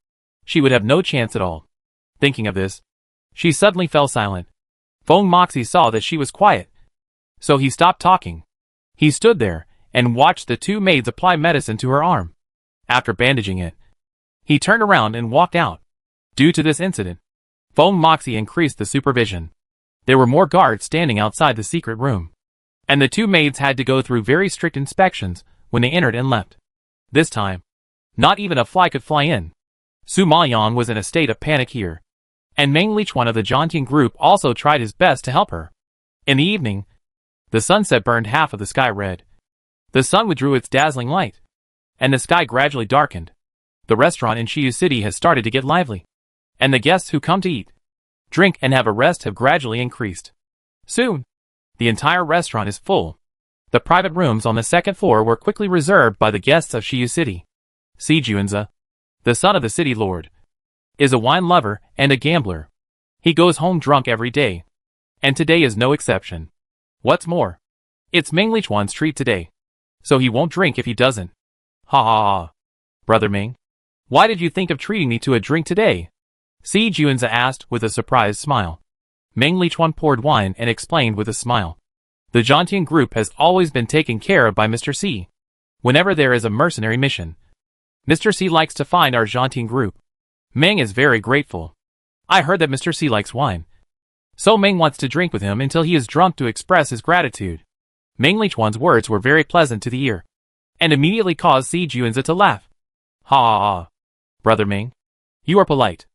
she would have no chance at all. Thinking of this, she suddenly fell silent. Feng Moxie saw that she was quiet, so he stopped talking. He stood there and watched the two maids apply medicine to her arm. After bandaging it, he turned around and walked out. Due to this incident, Feng Moxie increased the supervision. There were more guards standing outside the secret room, and the two maids had to go through very strict inspections when they entered and left. This time, not even a fly could fly in. Su Maoyang was in a state of panic here, and Meng Lichuan of the Jiantian group also tried his best to help her. In the evening, the sunset burned half of the sky red. The sun withdrew its dazzling light, and the sky gradually darkened. The restaurant in Shiyu City has started to get lively, and the guests who come to eat, drink and have a rest have gradually increased. Soon, the entire restaurant is full. The private rooms on the second floor were quickly reserved by the guests of Shiyu City. Si Junzi, the son of the city lord, is a wine lover and a gambler. He goes home drunk every day, and today is no exception. What's more, it's Meng Lichuan's treat today, so he won't drink if he doesn't. Ha ha ha. Brother Ming, why did you think of treating me to a drink today? Si Junzi asked with a surprised smile. Meng Lichuan poured wine and explained with a smile. The Jiantian group has always been taken care of by Mr. C. Whenever there is a mercenary mission, Mr. C likes to find our Jiantian group. Meng is very grateful. I heard that Mr. C likes wine, so Meng wants to drink with him until he is drunk to express his gratitude. Meng Lichuan's words were very pleasant to the ear, and immediately caused Si Junzi to laugh. Ha ha ha. Brother Ming, you are polite.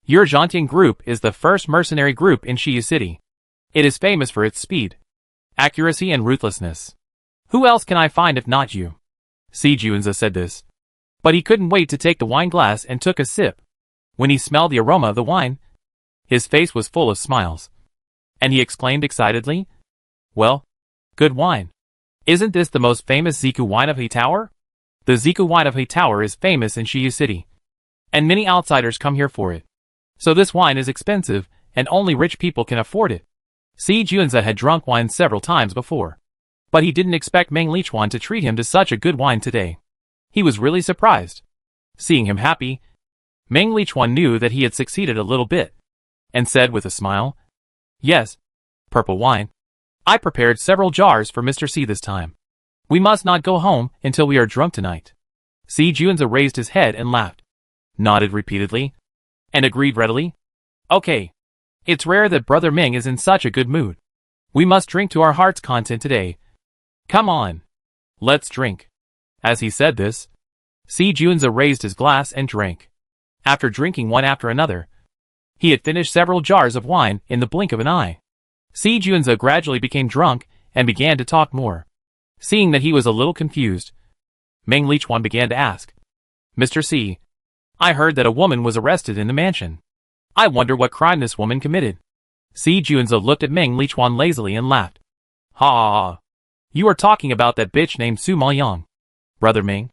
Your Jiantian group is the first mercenary group in Shiyu City. It is famous for its speed, accuracy and ruthlessness. Who else can I find if not you? Si Junzi said this, but he couldn't wait to take the wine glass and took a sip. When he smelled the aroma of the wine, his face was full of smiles, and he exclaimed excitedly, "Well, good wine. Isn't this the most famous Ziku wine of He Tower?" The Ziku wine of He Tower is famous in Shiyu City, and many outsiders come here for it. So this wine is expensive, and only rich people can afford it. Si Junzi had drunk wine several times before, but he didn't expect Meng Lichuan to treat him to such a good wine today. He was really surprised. Seeing him happy, Meng Lichuan knew that he had succeeded a little bit, and said with a smile, "Yes, purple wine. I prepared several jars for Mr. C this time. We must not go home until we are drunk tonight." Si Junzi raised his head and laughed, nodded repeatedly, and agreed readily. "Okay. It's rare that Brother Ming is in such a good mood. We must drink to our heart's content today. Come on. Let's drink." As he said this, Si Junzi raised his glass and drank. After drinking one after another, he had finished several jars of wine in the blink of an eye. Si Junzi gradually became drunk and began to talk more. Seeing that he was a little confused, Meng Lichuan began to ask, "Mr. C, I heard that a woman was arrested in the mansion. I wonder what crime this woman committed." Si Junzi looked at Meng Lichuan lazily and laughed. "Ha ha ha. You are talking about that bitch named Su Maoyang. Brother Ming,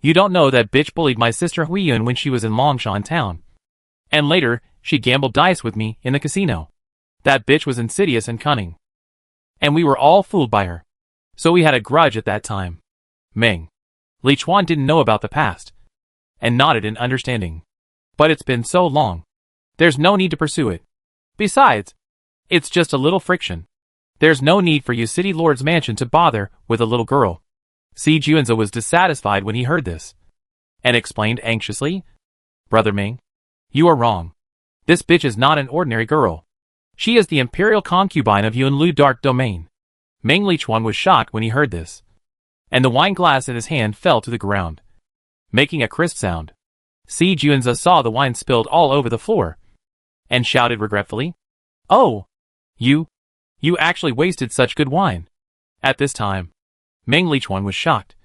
you don't know that bitch bullied my sister Huiyun when she was in Longshan town. And later, she gambled dice with me in the casino. That bitch was insidious and cunning, and we were all fooled by her. So we had a grudge at that time." Meng Lichuan didn't know about the past, and nodded in understanding. "But it's been so long. There's no need to pursue it. Besides, it's just a little friction. There's no need for you city lord's mansion to bother with a little girl." Si Junzi was dissatisfied when he heard this, and explained anxiously, "Brother Ming, you are wrong. This bitch is not an ordinary girl. She is the imperial concubine of Yunlu Dark Domain." Meng Lichuan was shocked when he heard this, and the wine glass in his hand fell to the ground, making a crisp sound. Si Junzi saw the wine spilled all over the floor, and shouted regretfully, "Oh! You actually wasted such good wine." At this time, Meng Lichuan was shocked.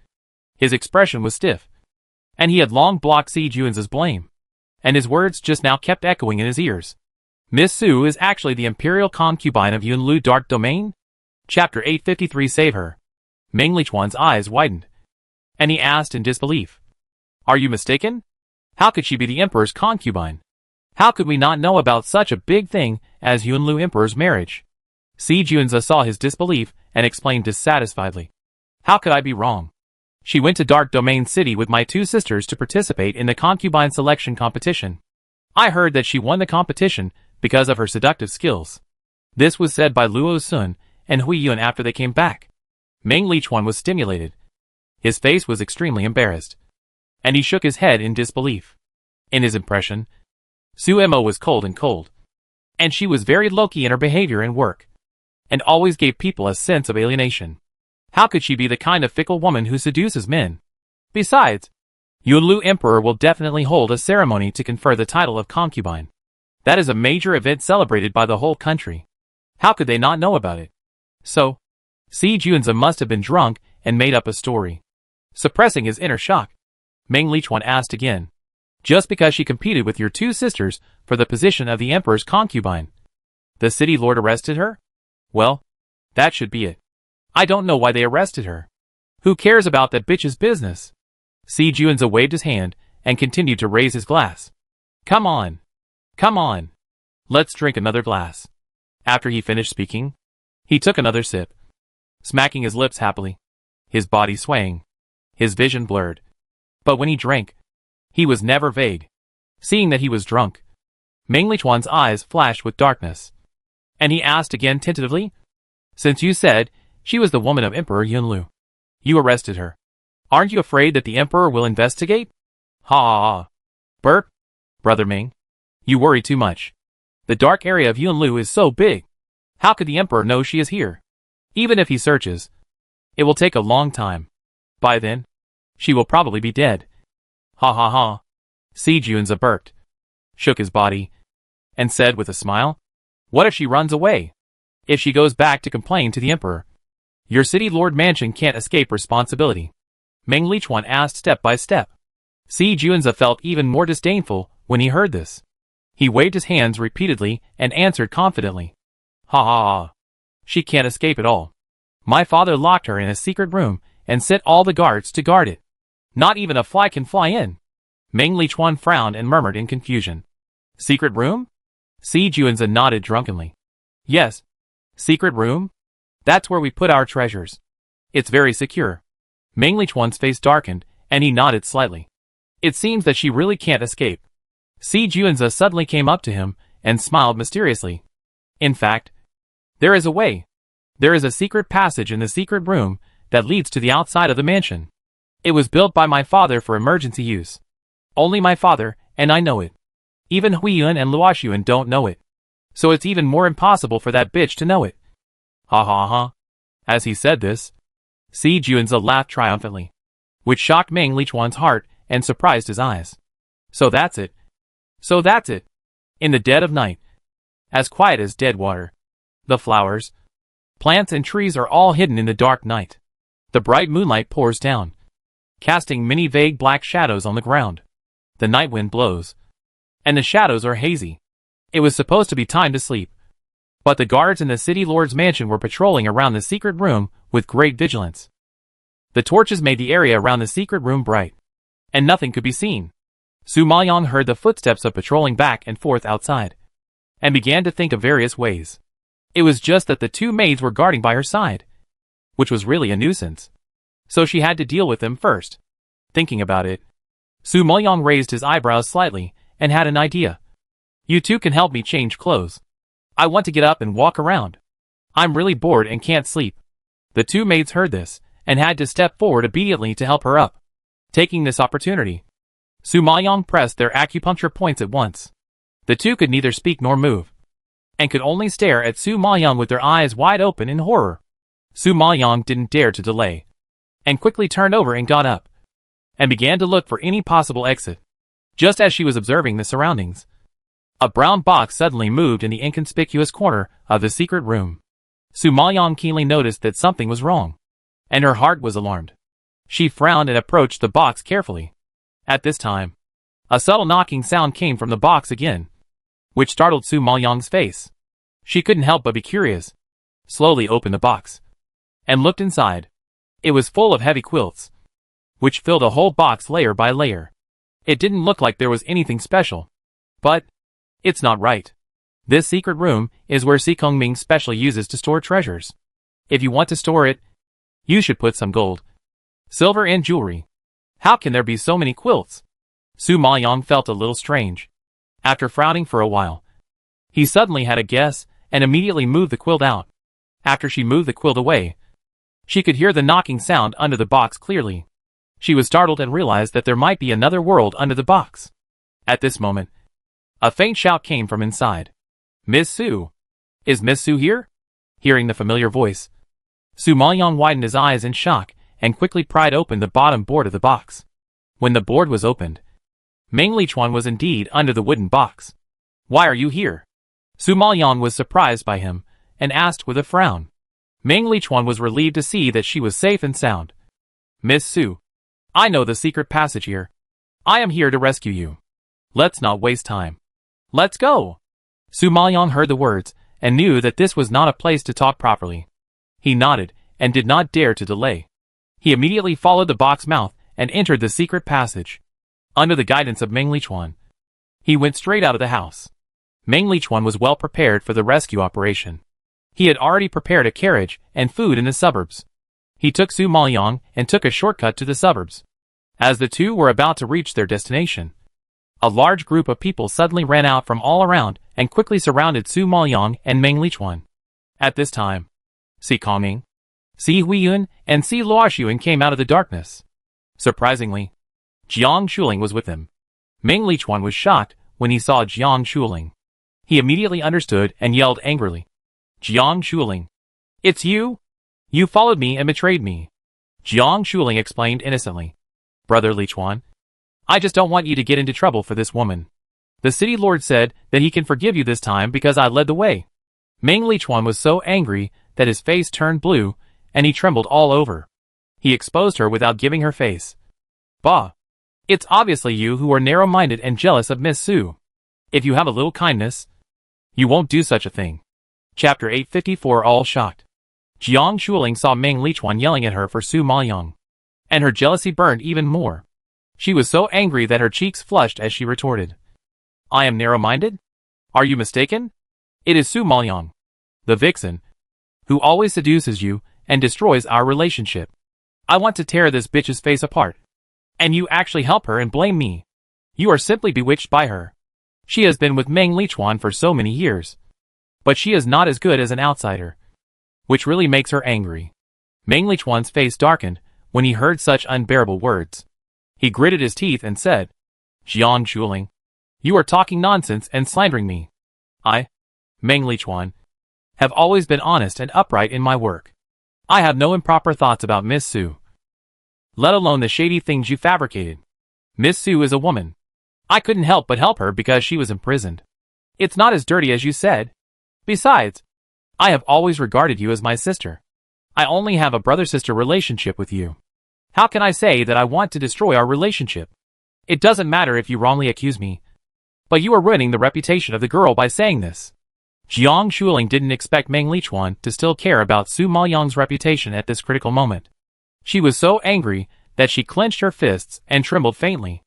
His expression was stiff, and he had long blocked Si Juan's blame. And his words just now kept echoing in his ears. Miss Su is actually the imperial concubine of Yunlu Dark Domain? Chapter 853 Save Her. Meng Lichuan's eyes widened, and he asked in disbelief. Are you mistaken? How could she be the emperor's concubine? How could we not know about such a big thing as Yunlu Emperor's marriage? Si Juanza saw his disbelief and explained dissatisfiedly. How could I be wrong? She went to Dark Domain City with my two sisters to participate in the concubine selection competition. I heard that she won the competition because of her seductive skills. This was said by Luo Sun and Hui Yun after they came back. Meng Lichuan was stimulated. His face was extremely embarrassed, and he shook his head in disbelief. In his impression, Su Mo was cold, and she was very low-key in her behavior and work, and always gave people a sense of alienation. How could she be the kind of fickle woman who seduces men? Besides, Yunlu Emperor will definitely hold a ceremony to confer the title of concubine. That is a major event celebrated by the whole country. How could they not know about it? So, Si Juanza must have been drunk and made up a story. Suppressing his inner shock, Meng Lichuan asked again. Just because she competed with your two sisters for the position of the emperor's concubine, the city lord arrested her? Well, that should be it. I don't know why they arrested her. Who cares about that bitch's business? Si Juanza waved his hand and continued to raise his glass. Come on. Come on. Let's drink another glass. After he finished speaking, he took another sip, smacking his lips happily, his body swaying, his vision blurred. But when he drank, he was never vague. Seeing that he was drunk, Meng Lichuan's eyes flashed with darkness, and he asked again tentatively, Since you said she was the woman of Emperor Yunlu, you arrested her. Aren't you afraid that the emperor will investigate? Ha ha ha. Burp. Brother Ming, you worry too much. The dark area of Yunlu is so big. How could the emperor know she is here? Even if he searches, it will take a long time. By then, she will probably be dead. Ha ha ha. Si Juanza burped, shook his body, and said with a smile, What if she runs away? If she goes back to complain to the emperor? Your city lord mansion can't escape responsibility. Meng Lichuan asked step by step. Si Juanza felt even more disdainful when he heard this. He waved his hands repeatedly and answered confidently. Ha ha ha. She can't escape at all. My father locked her in a secret room and set all the guards to guard it. Not even a fly can fly in. Meng Lichuan frowned and murmured in confusion. Secret room? Si Juanza nodded drunkenly. Yes. Secret room? That's where we put our treasures. It's very secure. Meng Lichuan's face darkened, and he nodded slightly. It seems that she really can't escape. Si Juanza suddenly came up to him and smiled mysteriously. In fact, there is a way. There is a secret passage in the secret room that leads to the outside of the mansion. It was built by my father for emergency use. Only my father and I know it. Even Hui Yun and Luoxuan don't know it. So it's even more impossible for that bitch to know it. Ha ha ha. As he said this, Si Juanza laughed triumphantly, which shocked Meng Lichuan's heart and surprised his eyes. So that's it. So that's it. In the dead of night, as quiet as dead water, the flowers, plants and trees are all hidden in the dark night. The bright moonlight pours down, casting many vague black shadows on the ground. The night wind blows, and the shadows are hazy. It was supposed to be time to sleep, but the guards in the city lord's mansion were patrolling around the secret room with great vigilance. The torches made the area around the secret room bright, and nothing could be seen. Su Maoyang heard the footsteps of patrolling back and forth outside, and began to think of various ways. It was just that the two maids were guarding by her side, which was really a nuisance. So she had to deal with them first. Thinking about it, Su Maoyang raised his eyebrows slightly and had an idea. You two can help me change clothes. I want to get up and walk around. I'm really bored and can't sleep. The two maids heard this and had to step forward obediently to help her up. Taking this opportunity, Su Maoyang pressed their acupuncture points at once. The two could neither speak nor move, and could only stare at Su Maoyang with their eyes wide open in horror. Su Maoyang didn't dare to delay, and quickly turned over and got up, and began to look for any possible exit. Just as she was observing the surroundings, a brown box suddenly moved in the inconspicuous corner of the secret room. Su Maoyang keenly noticed that something was wrong, and her heart was alarmed. She frowned and approached the box carefully. At this time, a subtle knocking sound came from the box again, which startled Su Maoyang's face. She couldn't help but be curious, slowly opened the box, and looked inside. It was full of heavy quilts, which filled a whole box layer by layer. It didn't look like there was anything special. But it's not right. This secret room is where Concubine specially uses to store treasures. If you want to store it, you should put some gold, silver and jewelry. How can there be so many quilts? Su Maoyang felt a little strange. After frowning for a while, he suddenly had a guess and immediately moved the quilt out. After she moved the quilt away, she could hear the knocking sound under the box clearly. She was startled and realized that there might be another world under the box. At this moment, a faint shout came from inside. Miss Su. Is Miss Su here? Hearing the familiar voice, Su Maoyang widened his eyes in shock and quickly pried open the bottom board of the box. When the board was opened, Meng Lichuan was indeed under the wooden box. Why are you here? Su Maoyang was surprised by him and asked with a frown. Meng Lichuan was relieved to see that she was safe and sound. Miss Su, I know the secret passage here. I am here to rescue you. Let's not waste time. Let's go. Su Maoyang heard the words and knew that this was not a place to talk properly. He nodded and did not dare to delay. He immediately followed the box mouth and entered the secret passage. Under the guidance of Meng Lichuan, he went straight out of the house. Meng Lichuan was well prepared for the rescue operation. He had already prepared a carriage and food in the suburbs. He took Su Maoyang and took a shortcut to the suburbs. As the two were about to reach their destination, a large group of people suddenly ran out from all around and quickly surrounded Su Maoyang and Meng Lichuan. At this time, Si Kongming, Si Huiyun, and Si Luoxuan came out of the darkness. Surprisingly, Jiang Shuling was with them. Meng Lichuan was shocked when he saw Jiang Shuling. He immediately understood and yelled angrily. Jiang Shuling, it's you? You followed me and betrayed me. Jiang Shuling explained innocently. Brother Lichuan, I just don't want you to get into trouble for this woman. The city lord said that he can forgive you this time because I led the way. Meng Lichuan was so angry that his face turned blue and he trembled all over. He exposed her without giving her face. Bah! It's obviously you who are narrow-minded and jealous of Miss Su. If you have a little kindness, you won't do such a thing. Chapter 854. All shocked. Jiang Shuling saw Meng Lichuan yelling at her for Su Maoyang, and her jealousy burned even more. She was so angry that her cheeks flushed as she retorted. I am narrow-minded? Are you mistaken? It is Su Maoyang, the vixen, who always seduces you and destroys our relationship. I want to tear this bitch's face apart. And you actually help her and blame me. You are simply bewitched by her. She has been with Meng Lichuan for so many years. But she is not as good as an outsider, which really makes her angry. Meng Lichuan's face darkened when he heard such unbearable words. He gritted his teeth and said, Jiang Shuling, you are talking nonsense and slandering me. I, Meng Lichuan, have always been honest and upright in my work. I have no improper thoughts about Miss Su, let alone the shady things you fabricated. Miss Su is a woman. I couldn't help but help her because she was imprisoned. It's not as dirty as you said. Besides, I have always regarded you as my sister. I only have a brother-sister relationship with you. How can I say that I want to destroy our relationship? It doesn't matter if you wrongly accuse me, but you are ruining the reputation of the girl by saying this. Jiang Shuling didn't expect Meng Lichuan to still care about Su Maoyang's reputation at this critical moment. She was so angry that she clenched her fists and trembled faintly.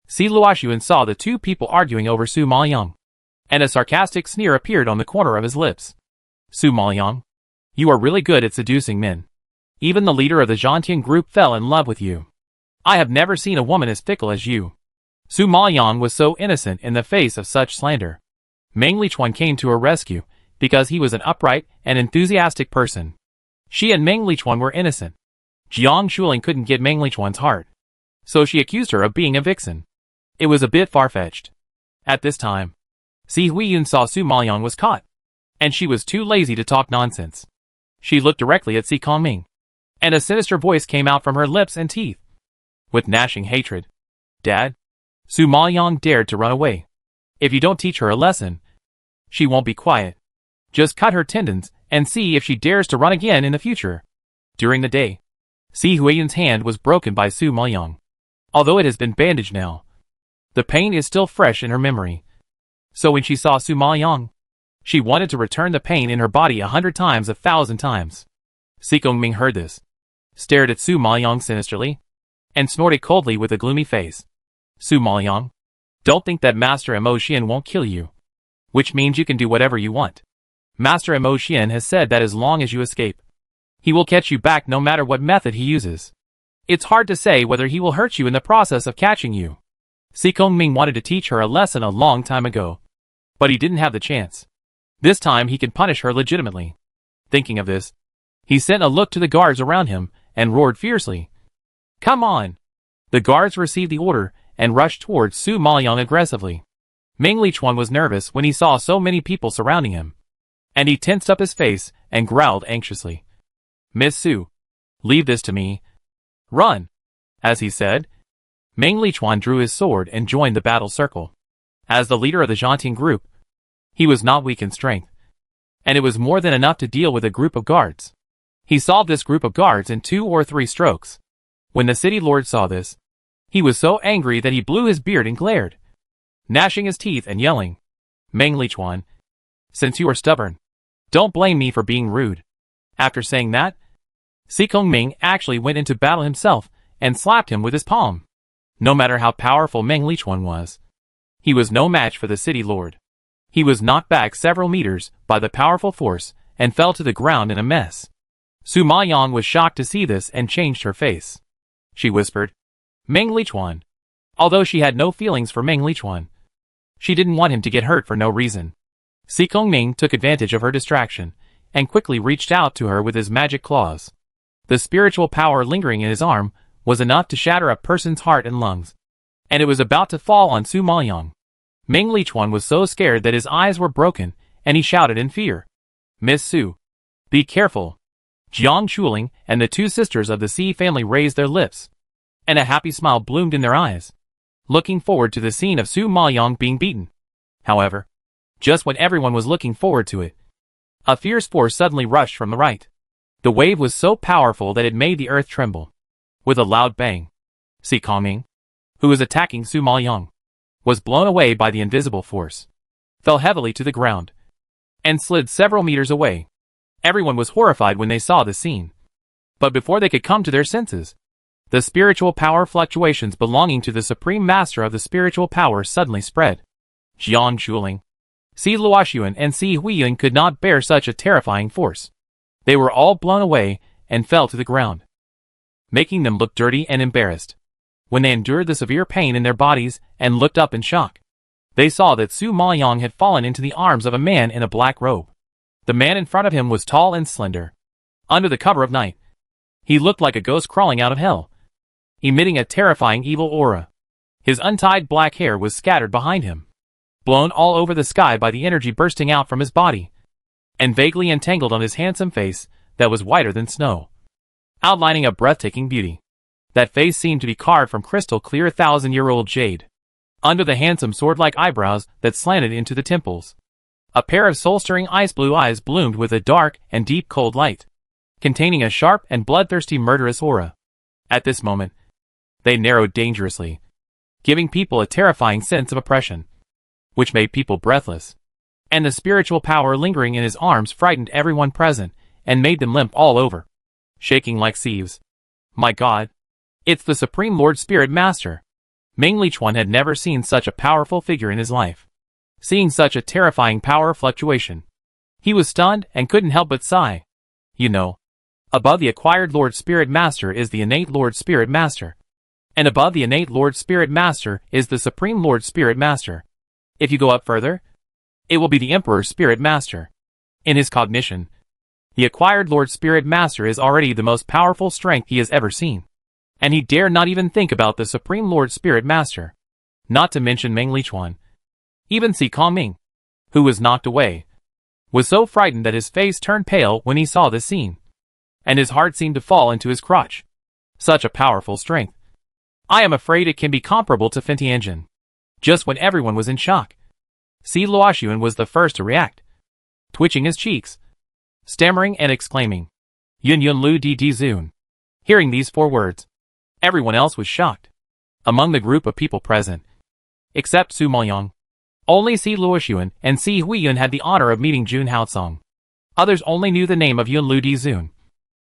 Si Luoxuan saw the two people arguing over Su Maoyang, and a sarcastic sneer appeared on the corner of his lips. Su Maoyang, you are really good at seducing men. Even the leader of the Zhantian group fell in love with you. I have never seen a woman as fickle as you. Su Maoyang was so innocent in the face of such slander. Meng Lichuan came to her rescue because he was an upright and enthusiastic person. She and Meng Lichuan were innocent. Jiang Shuling couldn't get Meng Lichuan's heart, so she accused her of being a vixen. It was a bit far-fetched. At this time, Si Huiyun saw Su Maoyang was caught, and she was too lazy to talk nonsense. She looked directly at Si Kongming, and a sinister voice came out from her lips and teeth. With gnashing hatred, Dad, Su Maoyang dared to run away. If you don't teach her a lesson, she won't be quiet. Just cut her tendons and see if she dares to run again in the future. During the day, Si Huiyun's hand was broken by Su Maoyang. although it has been bandaged now. The pain is still fresh in her memory. So when she saw Su Maoyang, she wanted to return the pain in her body 100 times, 1,000 times. Si Kongming heard this, stared at Su Maoyang sinisterly, and snorted coldly with a gloomy face. Su Maoyang, don't think that Master Mo Xian won't kill you. Which means you can do whatever you want. Master Mo Xian has said that as long as you escape, he will catch you back no matter what method he uses. It's hard to say whether he will hurt you in the process of catching you. Si Kongming wanted to teach her a lesson a long time ago, but he didn't have the chance. This time he can punish her legitimately. Thinking of this, he sent a look to the guards around him and roared fiercely. Come on! The guards received the order and rushed towards Su Maoyang aggressively. Meng Lichuan was nervous when he saw so many people surrounding him, and he tensed up his face and growled anxiously. Miss Su, leave this to me. Run! As he said, Meng Lichuan drew his sword and joined the battle circle. As the leader of the Zhanting group, he was not weak in strength, and it was more than enough to deal with a group of guards. He solved this group of guards in 2 or 3 strokes. When the city lord saw this, he was so angry that he blew his beard and glared, gnashing his teeth and yelling, Meng Lichuan, since you are stubborn, don't blame me for being rude. After saying that, Si Kongming actually went into battle himself and slapped him with his palm. No matter how powerful Meng Lichuan was, he was no match for the city lord. He was knocked back several meters by the powerful force and fell to the ground in a mess. Su Maoyang was shocked to see this and changed her face. She whispered, Meng Lichuan. Although she had no feelings for Meng Lichuan, she didn't want him to get hurt for no reason. Si Kongming took advantage of her distraction and quickly reached out to her with his magic claws. The spiritual power lingering in his arm was enough to shatter a person's heart and lungs, and it was about to fall on Su Maoyang. Meng Lichuan was so scared that his eyes were broken, and he shouted in fear, Miss Su, be careful. Jiang Chuling and the 2 sisters of the Si family raised their lips, and a happy smile bloomed in their eyes, looking forward to the scene of Su Maoyang being beaten. However, just when everyone was looking forward to it, a fierce force suddenly rushed from the right. The wave was so powerful that it made the earth tremble. With a loud bang, Si Kongming, who was attacking Su Maoyang, was blown away by the invisible force, fell heavily to the ground, and slid several meters away. Everyone was horrified when they saw the scene. But before they could come to their senses, the spiritual power fluctuations belonging to the Supreme Master of the spiritual power suddenly spread. Jiang Chuling, Si Luoxuan and Si Huiying could not bear such a terrifying force. They were all blown away and fell to the ground, making them look dirty and embarrassed. When they endured the severe pain in their bodies and looked up in shock, they saw that Su Maoyang had fallen into the arms of a man in a black robe. The man in front of him was tall and slender. Under the cover of night, he looked like a ghost crawling out of hell, emitting a terrifying evil aura. His untied black hair was scattered behind him, blown all over the sky by the energy bursting out from his body, and vaguely entangled on his handsome face that was whiter than snow, outlining a breathtaking beauty. That face seemed to be carved from crystal clear 1,000-year-old jade. Under the handsome sword-like eyebrows that slanted into the temples, a pair of soul-stirring ice-blue eyes bloomed with a dark and deep cold light, containing a sharp and bloodthirsty murderous aura. At this moment, they narrowed dangerously, giving people a terrifying sense of oppression, which made people breathless. And the spiritual power lingering in his arms frightened everyone present and made them limp all over, shaking like sieves. My God! It's the Supreme Lord Spirit Master! Meng Lichuan had never seen such a powerful figure in his life. Seeing such a terrifying power fluctuation, he was stunned and couldn't help but sigh. You know, above the acquired Lord Spirit Master is the innate Lord Spirit Master. And above the innate Lord Spirit Master is the Supreme Lord Spirit Master. If you go up further, it will be the Emperor Spirit Master. In his cognition, the acquired Lord Spirit Master is already the most powerful strength he has ever seen. And he dare not even think about the Supreme Lord Spirit Master. Not to mention Meng Lichuan. Even Si Kongming, who was knocked away, was so frightened that his face turned pale when he saw this scene, and his heart seemed to fall into his crotch. Such a powerful strength. I am afraid it can be comparable to Fentianjin. Just when everyone was in shock, Si Luoxuan was the first to react, twitching his cheeks, stammering and exclaiming, Yun Yun Lu Di Di Zun. Hearing these 4 words, everyone else was shocked. among the group of people present. Except Su Maoyang. Only Si Luoxuan and Si Huiyun had the honor of meeting Jun Haocong. Others only knew the name of Yunlu Dizun,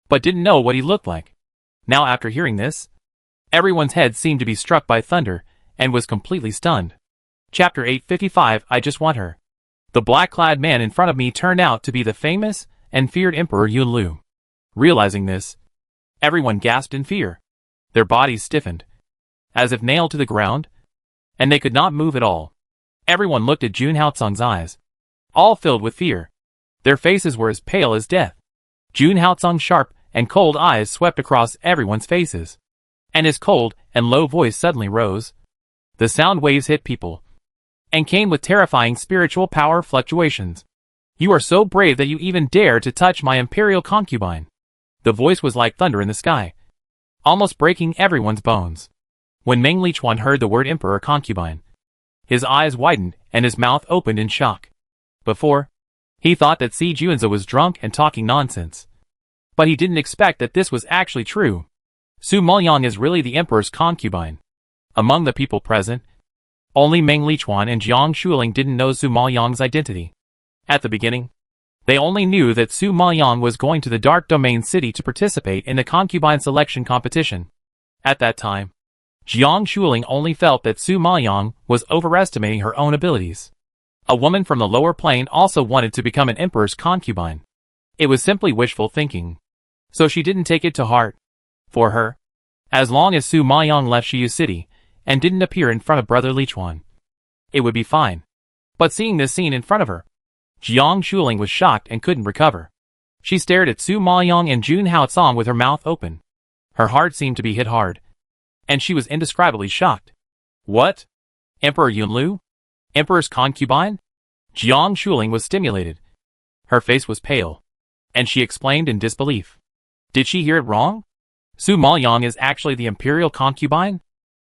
but didn't know what he looked like. Now after hearing this, everyone's head seemed to be struck by thunder, and was completely stunned. Chapter 855 I Just Want Her. The black-clad man in front of me turned out to be the famous and feared Emperor Yunlu. Realizing this, everyone gasped in fear. Their bodies stiffened, as if nailed to the ground, and they could not move at all. Everyone looked at Jun Haocong's eyes, all filled with fear. Their faces were as pale as death. Jun Haocong's sharp and cold eyes swept across everyone's faces, and his cold and low voice suddenly rose. The sound waves hit people, and came with terrifying spiritual power fluctuations. You are so brave that you even dare to touch my imperial concubine. The voice was like thunder in the sky, almost breaking everyone's bones. When Meng Lichuan heard the word emperor concubine, his eyes widened and his mouth opened in shock. Before, he thought that Si Junzi was drunk and talking nonsense. But he didn't expect that this was actually true. Su Maoyang is really the emperor's concubine. Among the people present, only Meng Lichuan and Jiang Shuling didn't know Su Maoyang's identity. At the beginning, they only knew that Su Maoyang was going to the Dark Domain City to participate in the concubine selection competition. At that time, Jiang Shuling only felt that Su Maoyang was overestimating her own abilities. A woman from the lower plane also wanted to become an emperor's concubine. It was simply wishful thinking, so she didn't take it to heart. For her, as long as Su Maoyang left Shiyu City and didn't appear in front of Brother Lichuan, it would be fine. But seeing this scene in front of her, Jiang Shuling was shocked and couldn't recover. She stared at Su Maoyang and Jun Haocong with her mouth open. Her heart seemed to be hit hard, and she was indescribably shocked. What? Emperor Yunlu? Emperor's concubine? Jiang Shuling was stimulated. Her face was pale, and she exclaimed in disbelief. Did she hear it wrong? Su Maoyang is actually the imperial concubine?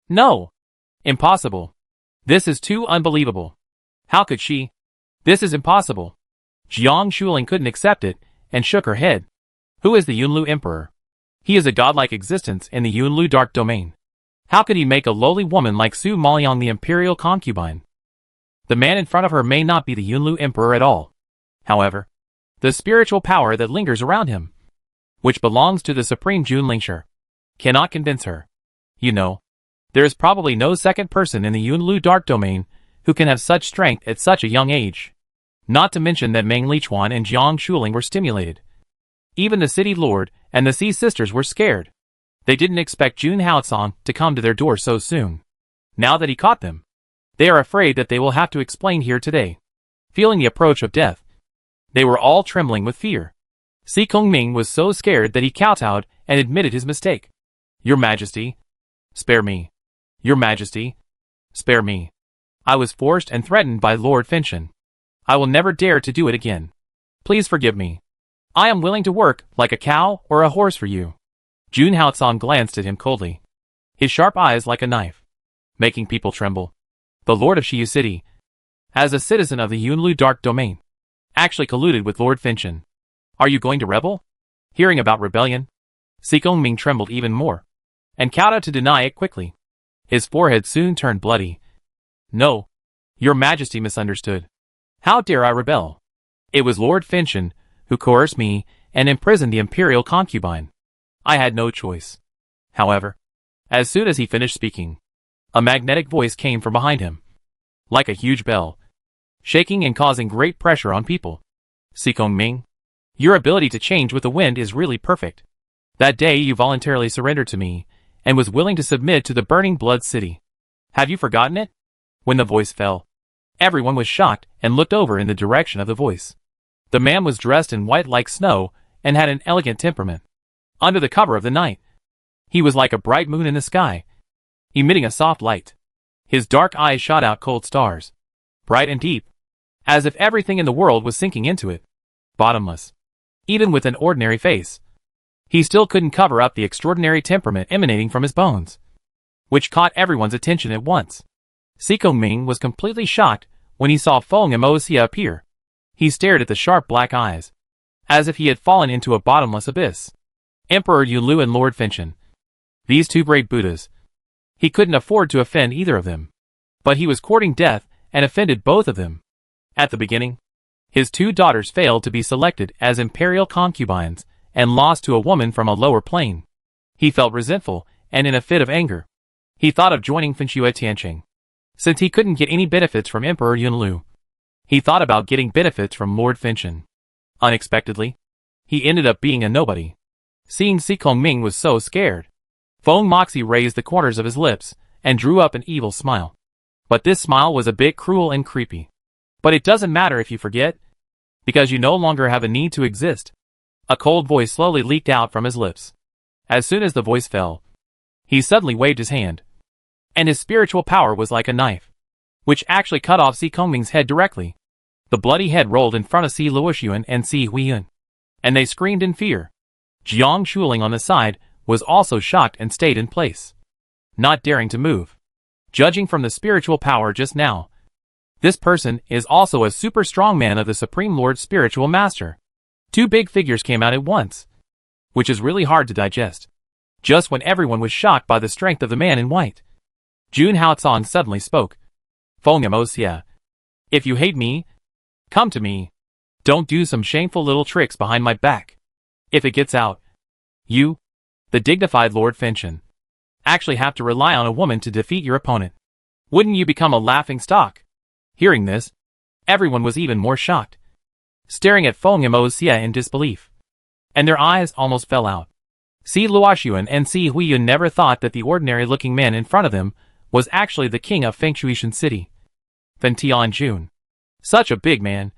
No! Impossible. This is too unbelievable. How could she? This is impossible. Jiang Shuling couldn't accept it, and shook her head. Who is the Yunlu Emperor? He is a godlike existence in the Yunlu Dark Domain. How could he make a lowly woman like Su Maoyang the imperial concubine? The man in front of her may not be the Yunlu Emperor at all. However, the spiritual power that lingers around him, which belongs to the supreme Junlingshi, cannot convince her. You know, there is probably no second person in the Yunlu Dark Domain who can have such strength at such a young age. Not to mention that Meng Lichuan and Jiang Shuling were stimulated. Even the city lord and the Sea sisters were scared. They didn't expect Jun Haocong to come to their door so soon. Now that he caught them, they are afraid that they will have to explain here today. Feeling the approach of death, they were all trembling with fear. Si Kongming was so scared that he kowtowed and admitted his mistake. Your Majesty, spare me. Your Majesty, spare me. I was forced and threatened by Lord Finshan. I will never dare to do it again. Please forgive me. I am willing to work like a cow or a horse for you. Jun Haocong glanced at him coldly, his sharp eyes like a knife, making people tremble. The Lord of Shiyu City, as a citizen of the Yunlu Dark Domain, actually colluded with Lord Finshan. Are you going to rebel? Hearing about rebellion, Si Kongming trembled even more, and kowtowed to deny it quickly. His forehead soon turned bloody. No, Your Majesty misunderstood. How dare I rebel? It was Lord Finshan who coerced me and imprisoned the imperial concubine. I had no choice. However, as soon as he finished speaking, a magnetic voice came from behind him, like a huge bell, shaking and causing great pressure on people. Si Kongming, your ability to change with the wind is really perfect. That day you voluntarily surrendered to me, and was willing to submit to the Burning Blood City. Have you forgotten it? When the voice fell, everyone was shocked and looked over in the direction of the voice. The man was dressed in white like snow, and had an elegant temperament. Under the cover of the night, he was like a bright moon in the sky, emitting a soft light. His dark eyes shot out cold stars, bright and deep, as if everything in the world was sinking into it. Bottomless. Even with an ordinary face, he still couldn't cover up the extraordinary temperament emanating from his bones, which caught everyone's attention at once. Si Kongming was completely shocked when he saw Feng Emosia appear. He stared at the sharp black eyes, as if he had fallen into a bottomless abyss. Emperor Yunlu and Lord Finshan, these two great Buddhas, He couldn't afford to offend either of them. But he was courting death and offended both of them. At the beginning, his 2 daughters failed to be selected as imperial concubines and lost to a woman from a lower plane. He felt resentful, and in a fit of anger, he thought of joining Fenxue Tianqing. Since he couldn't get any benefits from Emperor Yunlu, he thought about getting benefits from Lord Fenchen. Unexpectedly, he ended up being a nobody. Seeing Si Kongming was so scared, Feng Moxie raised the corners of his lips and drew up an evil smile. But this smile was a bit cruel and creepy. But it doesn't matter if you forget, because you no longer have a need to exist. A cold voice slowly leaked out from his lips. As soon as the voice fell, he suddenly waved his hand. And his spiritual power was like a knife, which actually cut off Si Kongming's head directly. The bloody head rolled in front of Si Luoxuan and Si Huiyun, and they screamed in fear. Jiang Shuling on the side was also shocked and stayed in place, not daring to move. Judging from the spiritual power just now, this person is also a super strong man of the Supreme Lord Spiritual Master. 2 big figures came out at once, which is really hard to digest. Just when everyone was shocked by the strength of the man in white, Jun Haocong suddenly spoke. Feng Moxie, if you hate me, come to me. Don't do some shameful little tricks behind my back. If it gets out, you, the dignified Lord Fenchen, actually have to rely on a woman to defeat your opponent. Wouldn't you become a laughing stock? Hearing this, everyone was even more shocked, staring at Feng Moxie in disbelief, and their eyes almost fell out. Si Luoxuan and Si Huiyun never thought that the ordinary-looking man in front of them was actually the king of Fengshuishan City, Fen Tianjun. Such a big man.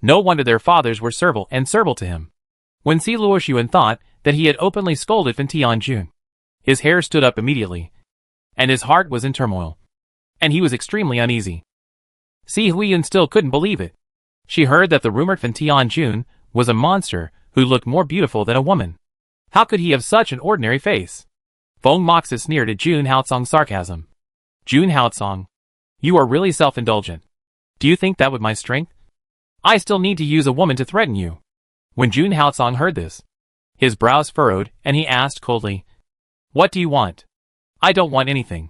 No wonder their fathers were servile to him. When Si Luoxuan thought that he had openly scolded Fen Tianjun, his hair stood up immediately, and his heart was in turmoil, and he was extremely uneasy. Si Huiyun still couldn't believe it. She heard that the rumored Fen Tianjun was a monster who looked more beautiful than a woman. How could he have such an ordinary face? Feng Moxie sneered at Jun Haocong's sarcasm. Jun Haocong, you are really self-indulgent. Do you think that with my strength, I still need to use a woman to threaten you? When Jun Haocong heard this, his brows furrowed and he asked coldly, what do you want? I don't want anything.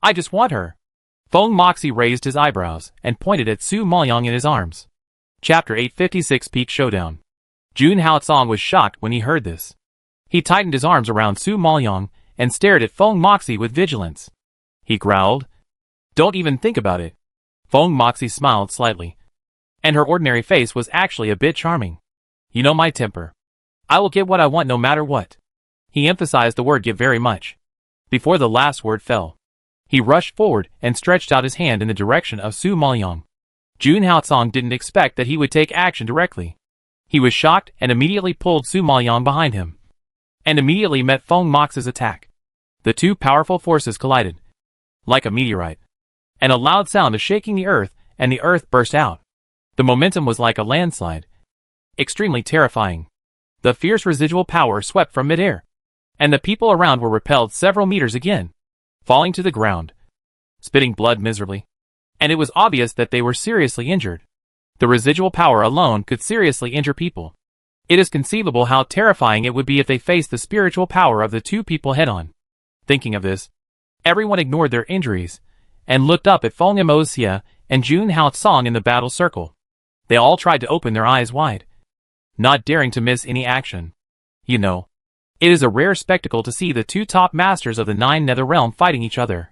I just want her. Feng Moxie raised his eyebrows and pointed at Su Maoyang in his arms. Chapter 856 Peak Showdown. Jun Haocong was shocked when he heard this. He tightened his arms around Su Maoyang and stared at Feng Moxie with vigilance. He growled, don't even think about it. Feng Moxie smiled slightly, and her ordinary face was actually a bit charming. You know my temper. I will get what I want no matter what. He emphasized the word get very much. Before the last word fell, he rushed forward and stretched out his hand in the direction of Su Maoyang. Jun Haocong didn't expect that he would take action directly. He was shocked and immediately pulled Su Maoyang behind him, and immediately met Feng Moxie's attack. The 2 powerful forces collided, like a meteorite, and a loud sound of shaking the earth, and the earth burst out. The momentum was like a landslide, extremely terrifying. The fierce residual power swept from midair, and the people around were repelled several meters again, falling to the ground, spitting blood miserably. And it was obvious that they were seriously injured. The residual power alone could seriously injure people. It is conceivable how terrifying it would be if they faced the spiritual power of the 2 people head-on. Thinking of this, everyone ignored their injuries, and looked up at Feng Moxie and Jun Haocong in the battle circle. They all tried to open their eyes wide, not daring to miss any action. You know, it is a rare spectacle to see the 2 top masters of the 9 Nether Realm fighting each other.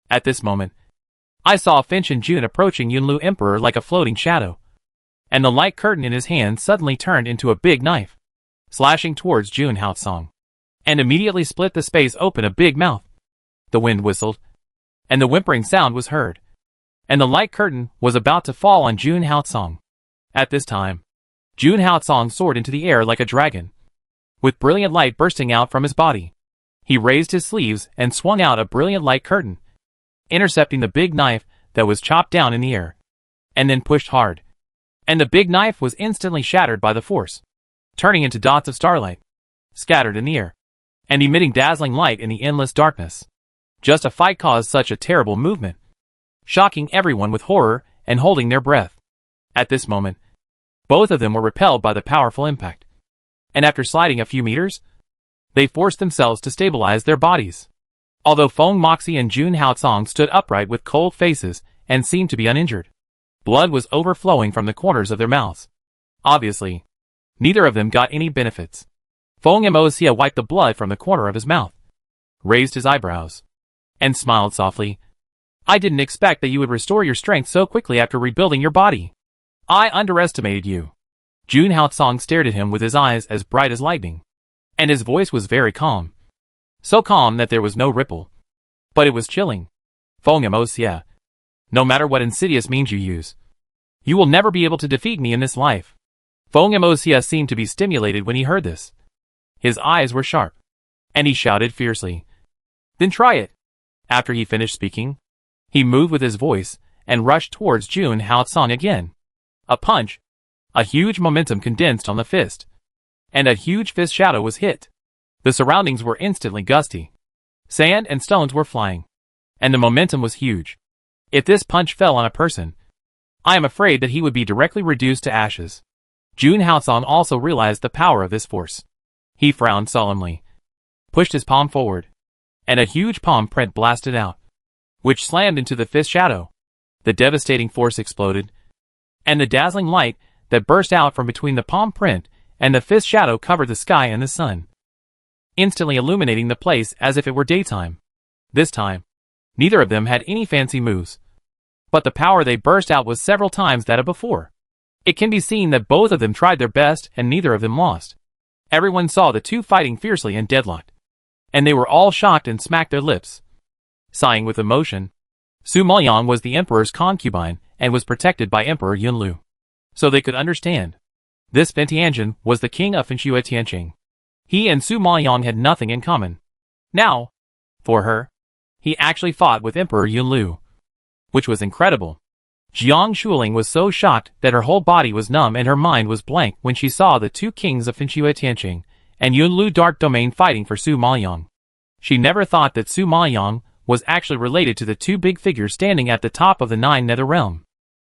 At this moment, I saw Fenchen Jun approaching Yunlu Emperor like a floating shadow, and the light curtain in his hand suddenly turned into a big knife, slashing towards Jun Haocong, and immediately split the space open a big mouth. The wind whistled, and the whimpering sound was heard, and the light curtain was about to fall on Jun Haocong. At this time, Jun Haocong soared into the air like a dragon, with brilliant light bursting out from his body. He raised his sleeves and swung out a brilliant light curtain, intercepting the big knife that was chopped down in the air, and then pushed hard. And the big knife was instantly shattered by the force, turning into dots of starlight, scattered in the air, and emitting dazzling light in the endless darkness. Just a fight caused such a terrible movement, shocking everyone with horror and holding their breath. At this moment, both of them were repelled by the powerful impact, and after sliding a few meters, they forced themselves to stabilize their bodies. although Feng Moxie and Jun Haocong stood upright with cold faces and seemed to be uninjured. Blood was overflowing from the corners of their mouths. Obviously, neither of them got any benefits. Feng Moxie wiped the blood from the corner of his mouth, raised his eyebrows, and smiled softly. I didn't expect that you would restore your strength so quickly after rebuilding your body. I underestimated you. Jun Haocong stared at him with his eyes as bright as lightning, and his voice was very calm. So calm that there was no ripple. But it was chilling. Feng Moxie, no matter what insidious means you use, you will never be able to defeat me in this life. Feng Moxie seemed to be stimulated when he heard this. His eyes were sharp, and he shouted fiercely. Then try it. After he finished speaking, he moved with his voice and rushed towards Jun Haocong again. A punch. A huge momentum condensed on the fist, and a huge fist shadow was hit. The surroundings were instantly gusty. Sand and stones were flying, and the momentum was huge. If this punch fell on a person, I am afraid that he would be directly reduced to ashes. Jun Haocong also realized the power of this force. He frowned solemnly, pushed his palm forward, and a huge palm print blasted out, which slammed into the fist shadow. The devastating force exploded, and the dazzling light that burst out from between the palm print and the fist shadow covered the sky and the sun, instantly illuminating the place as if it were daytime. This time, neither of them had any fancy moves, but the power they burst out was several times that of before. It can be seen that both of them tried their best and neither of them lost. Everyone saw the two fighting fiercely and deadlocked, and they were all shocked and smacked their lips, sighing with emotion. Su Maoyang was the emperor's concubine and was protected by Emperor Yunlu, so they could understand. This Fin Tianjin was the king of Finshue Tianqing. He and Su Maoyang had nothing in common. Now, for her, he actually fought with Emperor Yunlu, which was incredible. Jiang Shuling was so shocked that her whole body was numb and her mind was blank when she saw the two kings of Finshue Tianqing and Yunlu Dark Domain fighting for Su Maoyang. She never thought that Su Maoyang was actually related to the two big figures standing at the top of the Nine Nether Realm.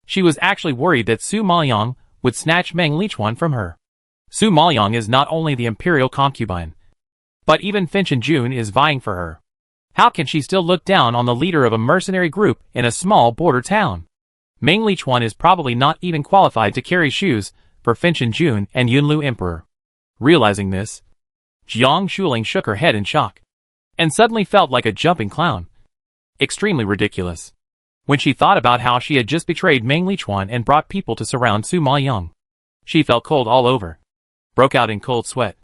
She was actually worried that Su Maoyang would snatch Meng Lichuan from her. Su Maoyang is not only the imperial concubine, but even Finchen Jun is vying for her. How can she still look down on the leader of a mercenary group in a small border town? Meng Lichuan is probably not even qualified to carry shoes for Finchen Jun and Yunlu Emperor. Realizing this, Jiang Shuling shook her head in shock, and suddenly felt like a jumping clown. Extremely ridiculous. When she thought about how she had just betrayed Meng Lichuan and brought people to surround Su Maoyang, she felt cold all over, broke out in cold sweat,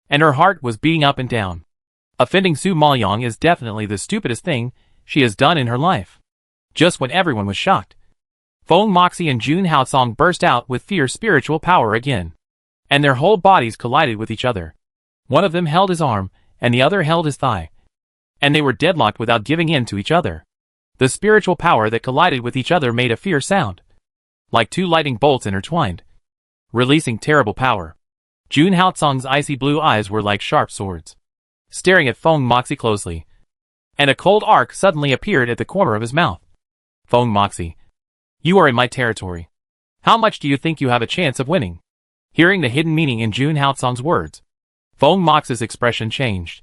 and her heart was beating up and down. Offending Su Maoyang is definitely the stupidest thing she has done in her life. Just when everyone was shocked, Feng Moxie and Jun Haocong burst out with fierce spiritual power again, and their whole bodies collided with each other. One of them held his arm, and the other held his thigh, and they were deadlocked without giving in to each other. The spiritual power that collided with each other made a fierce sound, like two lightning bolts intertwined, releasing terrible power. Jun Haocong's icy blue eyes were like sharp swords, staring at Feng Moxie closely, and a cold arc suddenly appeared at the corner of his mouth. Feng Moxie, you are in my territory. How much do you think you have a chance of winning? Hearing the hidden meaning in Jun Haocong's words, Feng Moxie's expression changed,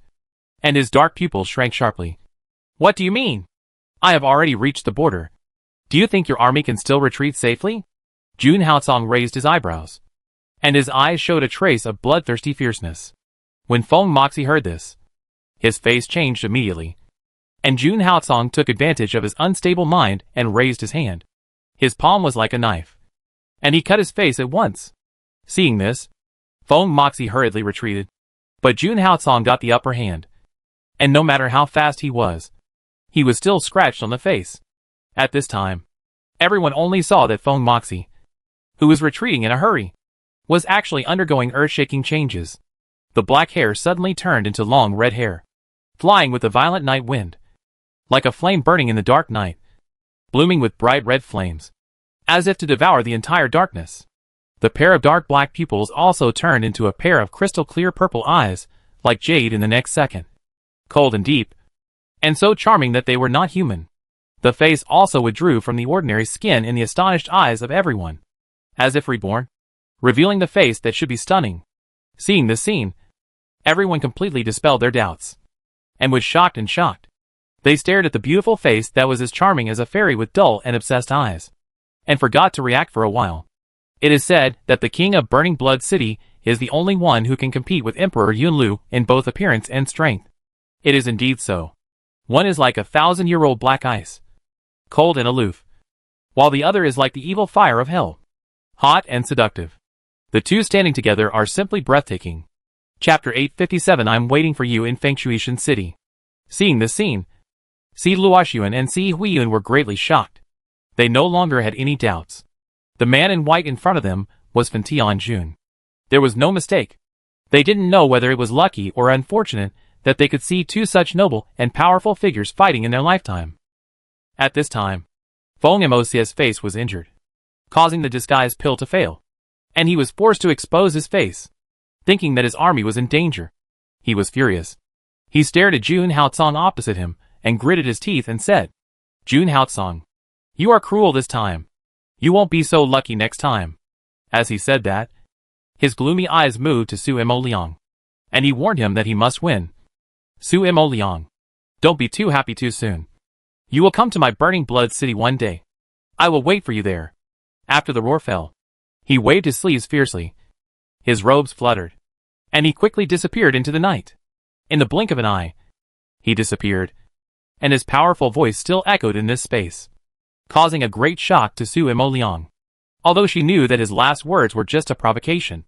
and his dark pupils shrank sharply. What do you mean? I have already reached the border. Do you think your army can still retreat safely? Jun Haocong raised his eyebrows, and his eyes showed a trace of bloodthirsty fierceness. When Feng Moxie heard this, his face changed immediately, and Jun Haocong took advantage of his unstable mind and raised his hand. His palm was like a knife, and he cut his face at once. Seeing this, Feng Moxie hurriedly retreated, but Jun Haocong got the upper hand, and no matter how fast he was still scratched on the face. At this time, everyone only saw that Feng Moxie, who was retreating in a hurry, was actually undergoing earth-shaking changes. The black hair suddenly turned into long red hair, flying with the violent night wind, like a flame burning in the dark night, blooming with bright red flames, as if to devour the entire darkness. The pair of dark black pupils also turned into a pair of crystal clear purple eyes, like jade in the next second, cold and deep, and so charming that they were not human. The face also withdrew from the ordinary skin in the astonished eyes of everyone, as if reborn, revealing the face that should be stunning. Seeing this scene, everyone completely dispelled their doubts, and was shocked. They stared at the beautiful face that was as charming as a fairy with dull and obsessed eyes, and forgot to react for a while. It is said that the king of Burning Blood City is the only one who can compete with Emperor Yunlu in both appearance and strength. It is indeed so. One is like 1,000-year-old black ice, cold and aloof, while the other is like the evil fire of hell, hot and seductive. The two standing together are simply breathtaking. Chapter 857 I'm waiting for you in Fengshuishan City. Seeing this scene, Si Luoxuan and Si Huiyun were greatly shocked. They no longer had any doubts. The man in white in front of them was Fan Tianjun. There was no mistake. They didn't know whether it was lucky or unfortunate that they could see two such noble and powerful figures fighting in their lifetime. At this time, Feng Mosia's face was injured, causing the disguise pill to fail, and he was forced to expose his face, thinking that his army was in danger. He was furious. He stared at Jun Haotsong opposite him and gritted his teeth and said, "Jun Haotsong, you are cruel this time. You won't be so lucky next time." As he said that, his gloomy eyes moved to Su Liang, and he warned him that he must win. Su Liang, don't be too happy too soon. You will come to my Burning Blood City one day. I will wait for you there. After the roar fell, he waved his sleeves fiercely. His robes fluttered, and he quickly disappeared into the night. In the blink of an eye, he disappeared, and his powerful voice still echoed in this space, causing a great shock to Su Liang. Although she knew that his last words were just a provocation,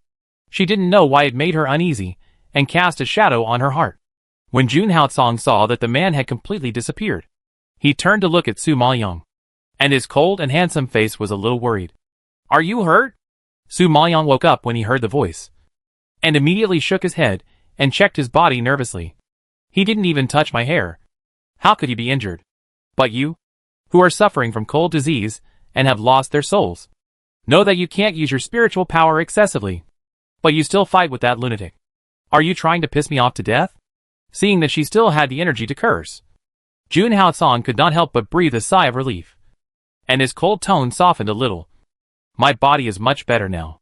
she didn't know why it made her uneasy and cast a shadow on her heart. When Jun Haotsong saw that the man had completely disappeared, he turned to look at Su Maoyang, and his cold and handsome face was a little worried. "Are you hurt?" Su Maoyang woke up when he heard the voice, and immediately shook his head and checked his body nervously. "He didn't even touch my hair. How could he be injured? But you, who are suffering from cold disease and have lost their souls, know that you can't use your spiritual power excessively, but you still fight with that lunatic. Are you trying to piss me off to death?" Seeing that she still had the energy to curse, Jun Haotsong could not help but breathe a sigh of relief, and his cold tone softened a little. "My body is much better now.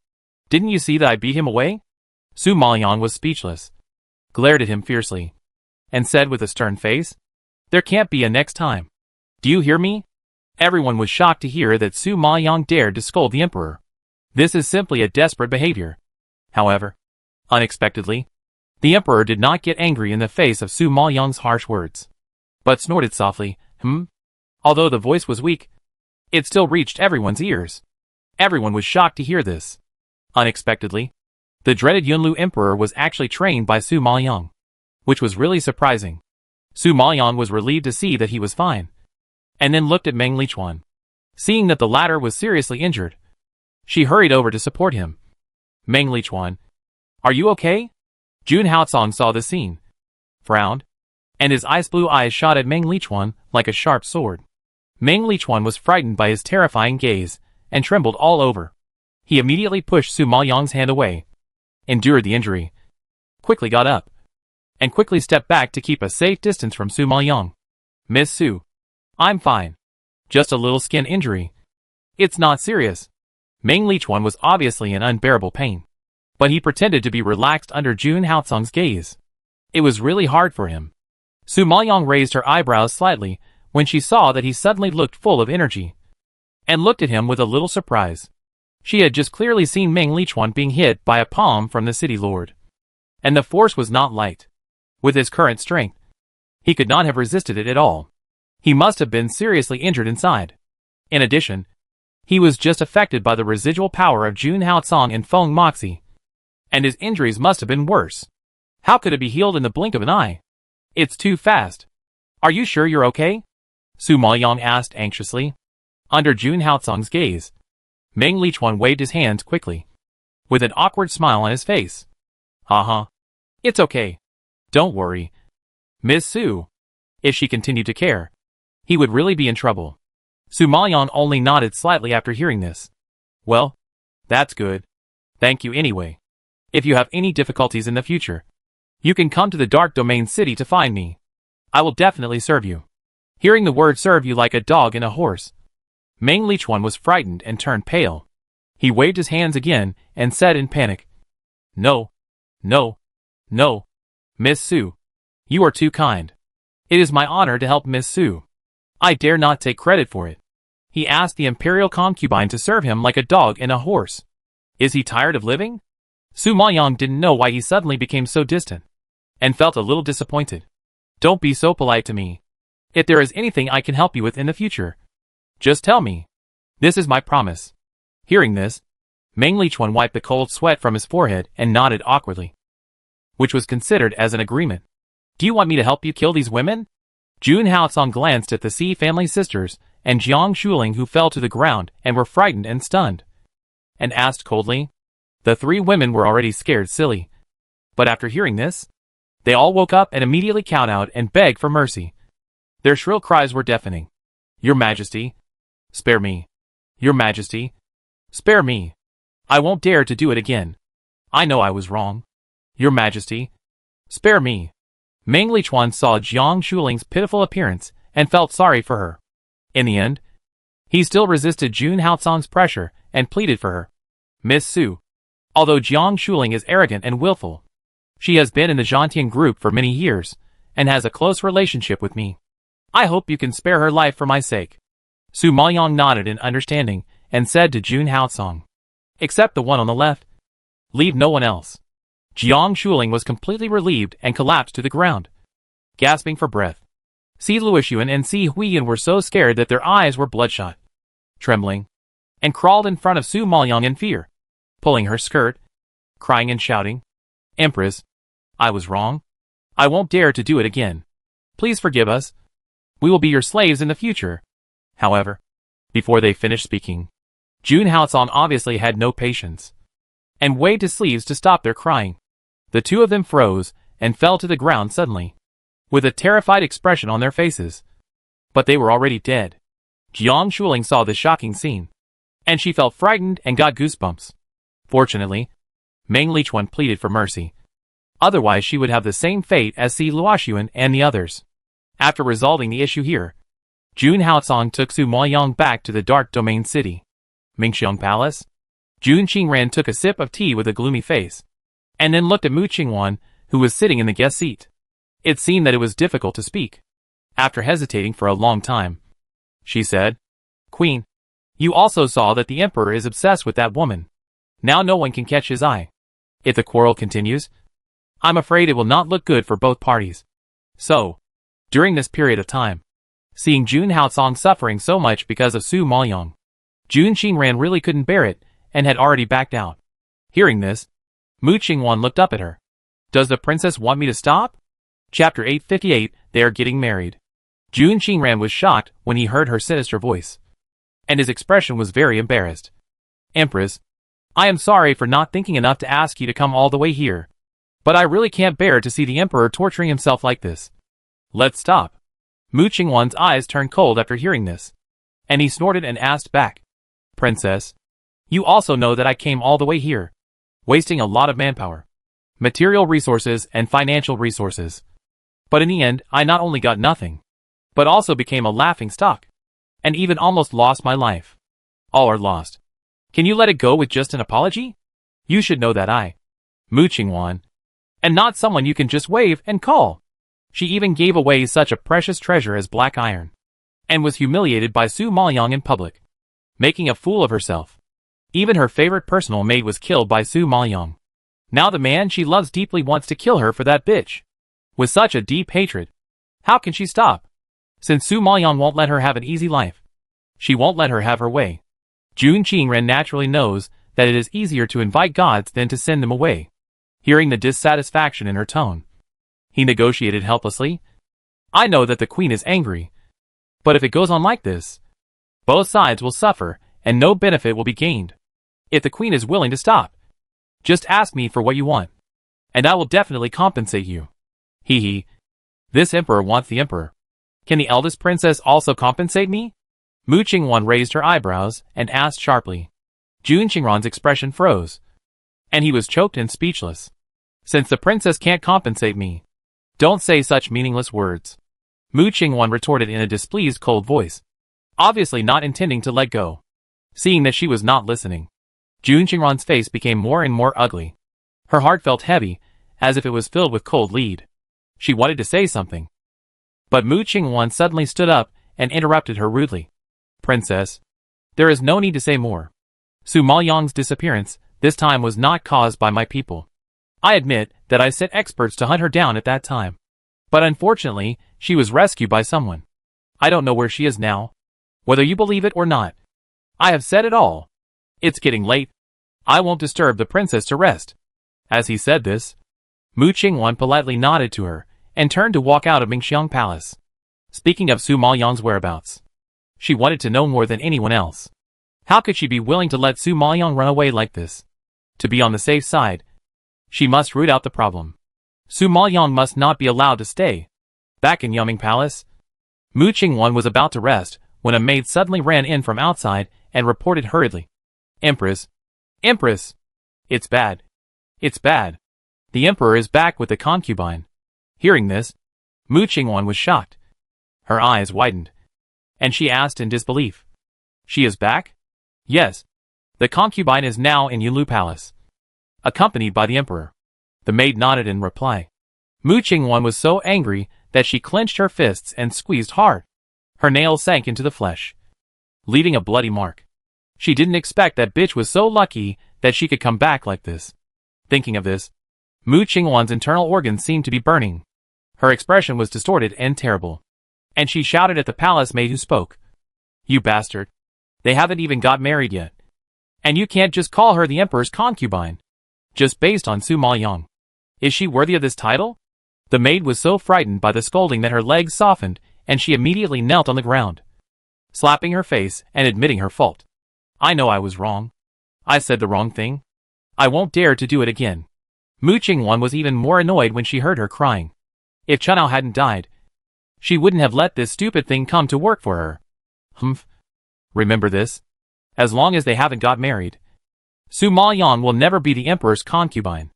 Didn't you see that I beat him away?" Su Maoyang was speechless, glared at him fiercely, and said with a stern face, "There can't be a next time. Do you hear me?" Everyone was shocked to hear that Su Maoyang dared to scold the emperor. This is simply a desperate behavior. However, unexpectedly, the emperor did not get angry in the face of Su Maoyang's harsh words, but snorted softly, Although the voice was weak, it still reached everyone's ears. Everyone was shocked to hear this. Unexpectedly, the dreaded Yunlu emperor was actually trained by Su Maoyang, which was really surprising. Su Maoyang was relieved to see that he was fine, and then looked at Meng Lichuan. Seeing that the latter was seriously injured, she hurried over to support him. "Meng Lichuan, are you okay?" Jun Haotsong saw the scene, frowned, and his ice blue eyes shot at Meng Lichuan like a sharp sword. Meng Lichuan was frightened by his terrifying gaze and trembled all over. He immediately pushed Su Maoyang's hand away, endured the injury, quickly got up, and quickly stepped back to keep a safe distance from Su Maoyang. "Miss Su, I'm fine. Just a little skin injury. It's not serious." Meng Lichuan was obviously in unbearable pain, but he pretended to be relaxed under Jun Haotsong's gaze. It was really hard for him. Su Maoyang raised her eyebrows slightly when she saw that he suddenly looked full of energy, and looked at him with a little surprise. She had just clearly seen Meng Lichuan being hit by a palm from the city lord, and the force was not light. With his current strength, he could not have resisted it at all. He must have been seriously injured inside. In addition, he was just affected by the residual power of Jun Haotsong and Feng Moxie, and his injuries must have been worse. How could it be healed in the blink of an eye? It's too fast. "Are you sure you're okay?" Su Maoyang asked anxiously. Under Jun Haotsong's gaze, Meng Lichuan waved his hands quickly, with an awkward smile on his face. "Uh-huh. It's okay. Don't worry. Miss Su." If she continued to care, he would really be in trouble. Su Maoyang only nodded slightly after hearing this. "Well, that's good. Thank you anyway. If you have any difficulties in the future, you can come to the Dark Domain City to find me. I will definitely serve you." Hearing the word "serve you" like a dog and a horse, Meng Lichuan was frightened and turned pale. He waved his hands again and said in panic, "No, no, no. Miss Su, you are too kind. It is my honor to help Miss Su. I dare not take credit for it. He asked the imperial concubine to serve him like a dog and a horse. Is he tired of living? Su Maoyang didn't know why he suddenly became so distant, and felt a little disappointed. Don't be so polite to me. If there is anything I can help you with in the future, just tell me. This is my promise. Hearing this, Meng Lichuan wiped the cold sweat from his forehead and nodded awkwardly, which was considered as an agreement. Do you want me to help you kill these women? Jun Haocong glanced at the Si family sisters and Jiang Shuling, who fell to the ground and were frightened and stunned, and asked coldly. The three women were already scared silly, but after hearing this, they all woke up and immediately kowtowed and begged for mercy. Their shrill cries were deafening. Your Majesty, spare me. Your Majesty, spare me. I won't dare to do it again. I know I was wrong. Your Majesty, spare me. Meng Lichuan saw Jiang Shuling's pitiful appearance and felt sorry for her. In the end, he still resisted Jun Haocong's pressure and pleaded for her. Miss Su, although Jiang Shuling is arrogant and willful, she has been in the Zhantian group for many years and has a close relationship with me. I hope you can spare her life for my sake. Su Maoyang nodded in understanding and said to Jun Haocong, except the one on the left. Leave no one else. Jiang Shuling was completely relieved and collapsed to the ground, gasping for breath. Si Luoxuan and Si Huiyan were so scared that their eyes were bloodshot, trembling, and crawled in front of Su Maoyang in fear, pulling her skirt, crying and shouting, Empress, I was wrong. I won't dare to do it again. Please forgive us. We will be your slaves in the future. However, before they finished speaking, Jun Haocong obviously had no patience, and waved his sleeves to stop their crying. The two of them froze and fell to the ground suddenly, with a terrified expression on their faces. But they were already dead. Jiang Shuling saw this shocking scene, and she felt frightened and got goosebumps. Fortunately, Meng Lichuan pleaded for mercy. Otherwise she would have the same fate as Si Luoxuan and the others. After resolving the issue here, Jun Haocong took Su Maoyang back to the Dark Domain City, Mingxiang Palace. Jun Qingran took a sip of tea with a gloomy face, and then looked at Mu Qingwan, who was sitting in the guest seat. It seemed that it was difficult to speak. After hesitating for a long time, she said, Queen, you also saw that the Emperor is obsessed with that woman. Now no one can catch his eye. If the quarrel continues, I'm afraid it will not look good for both parties. So, during this period of time, seeing Jun Haocong suffering so much because of Su Maoyang, Jun Qingran really couldn't bear it and had already backed out. Hearing this, Mu Qingwan looked up at her. Does the princess want me to stop? Chapter 858, They Are Getting Married. Jun Qingran was shocked when he heard her sinister voice, and his expression was very embarrassed. Empress, I am sorry for not thinking enough to ask you to come all the way here, but I really can't bear to see the Emperor torturing himself like this. Let's stop. Mu Qingwan's eyes turned cold after hearing this, and he snorted and asked back, Princess, you also know that I came all the way here, wasting a lot of manpower, material resources and financial resources. But in the end, I not only got nothing, but also became a laughing stock, and even almost lost my life. All are lost. Can you let it go with just an apology? You should know that I, Mu Qingwan, and not someone you can just wave and call. She even gave away such a precious treasure as black iron, and was humiliated by Su Maoyang in public, making a fool of herself. Even her favorite personal maid was killed by Su Maoyang. Now the man she loves deeply wants to kill her for that bitch. With such a deep hatred, how can she stop? Since Su Maoyang won't let her have an easy life, she won't let her have her way. Jun Qingran naturally knows that it is easier to invite gods than to send them away. Hearing the dissatisfaction in her tone, he negotiated helplessly. I know that the queen is angry, but if it goes on like this, both sides will suffer and no benefit will be gained. If the queen is willing to stop, just ask me for what you want, and I will definitely compensate you. Hee hee. This emperor wants the emperor. Can the eldest princess also compensate me? Mu Qingwan raised her eyebrows and asked sharply. Jun Qingran's expression froze, and he was choked and speechless. Since the princess can't compensate me, don't say such meaningless words. Mu Qingwan retorted in a displeased cold voice, obviously not intending to let go. Seeing that she was not listening, Jun Qingran's face became more and more ugly. Her heart felt heavy, as if it was filled with cold lead. She wanted to say something, But Mu Qingwan suddenly stood up and interrupted her rudely. Princess, there is no need to say more. Su Maoyang's disappearance this time was not caused by my people. I admit that I sent experts to hunt her down at that time. But unfortunately, she was rescued by someone. I don't know where she is now. Whether you believe it or not. I have said it all. It's getting late. I won't disturb the princess to rest. As he said this, Mu Qingwan politely nodded to her and turned to walk out of Mingxiang Palace. Speaking of Su Maoyang's whereabouts, she wanted to know more than anyone else. How could she be willing to let Su Maoyang run away like this? To be on the safe side, she must root out the problem. Su Maoyang must not be allowed to stay. Back in Yuming Palace, Mu Qingwan was about to rest when a maid suddenly ran in from outside and reported hurriedly. Empress! Empress! It's bad. It's bad. The emperor is back with the concubine. Hearing this, Mu Qingwan was shocked. Her eyes widened, and she asked in disbelief. She is back? Yes. The concubine is now in Yulu Palace, accompanied by the emperor. The maid nodded in reply. Mu Qingwan was so angry that she clenched her fists and squeezed hard. Her nails sank into the flesh, leaving a bloody mark. She didn't expect that bitch was so lucky that she could come back like this. Thinking of this, Mu Qingwan's internal organs seemed to be burning. Her expression was distorted and terrible. And she shouted at the palace maid who spoke. You bastard. They haven't even got married yet. And you can't just call her the emperor's concubine. Just based on Su Maoyang. Is she worthy of this title? The maid was so frightened by the scolding that her legs softened and she immediately knelt on the ground, slapping her face and admitting her fault. I know I was wrong. I said the wrong thing. I won't dare to do it again. Mu Qingwan was even more annoyed when she heard her crying. If Chunao hadn't died, she wouldn't have let this stupid thing come to work for her. Humph. Remember this. As long as they haven't got married, Su Maoyang will never be the emperor's concubine.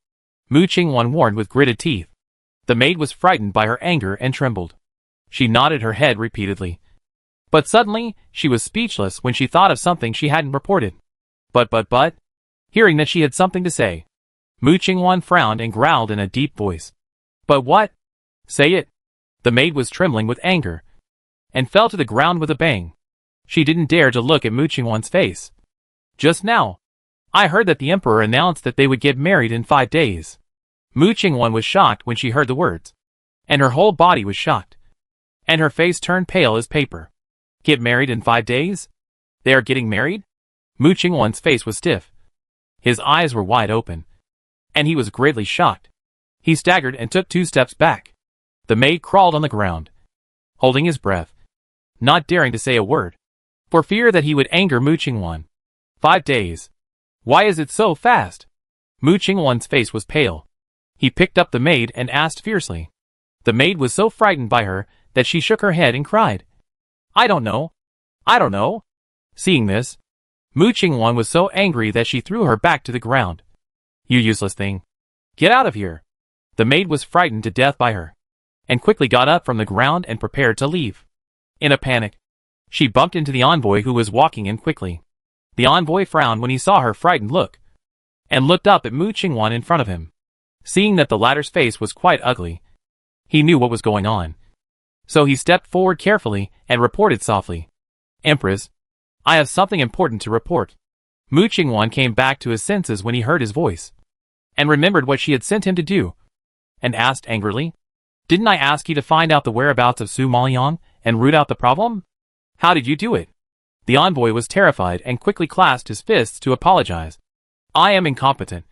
Mu Qingwan warned with gritted teeth. The maid was frightened by her anger and trembled. She nodded her head repeatedly. But suddenly, she was speechless when she thought of something she hadn't reported. But, hearing that she had something to say, Mu Qingwan frowned and growled in a deep voice. But what? Say it. The maid was trembling with anger, and fell to the ground with a bang. She didn't dare to look at Mu Qingwan's face. Just now, I heard that the emperor announced that they would get married in 5 days. Mu Qingwan was shocked when she heard the words, and her whole body was shocked, and her face turned pale as paper. Get married in 5 days? They are getting married? Mu Qingwan's face was stiff. His eyes were wide open, and he was greatly shocked. He staggered and took 2 steps back. The maid crawled on the ground, holding his breath, not daring to say a word, for fear that he would anger Mu Qingwan. 5 days. Why is it so fast? Mu Qingwan's face was pale. He picked up the maid and asked fiercely. The maid was so frightened by her that she shook her head and cried. I don't know. I don't know. Seeing this, Mu Qingwan was so angry that she threw her back to the ground. You useless thing. Get out of here. The maid was frightened to death by her, and quickly got up from the ground and prepared to leave. In a panic, she bumped into the envoy who was walking in quickly. The envoy frowned when he saw her frightened look, and looked up at Mu Qingwan in front of him. Seeing that the latter's face was quite ugly, he knew what was going on. So he stepped forward carefully and reported softly. Empress, I have something important to report. Mu Qingwan came back to his senses when he heard his voice, and remembered what she had sent him to do, and asked angrily, Didn't I ask you to find out the whereabouts of Su Maoyang and root out the problem? How did you do it? The envoy was terrified and quickly clasped his fists to apologize. I am incompetent.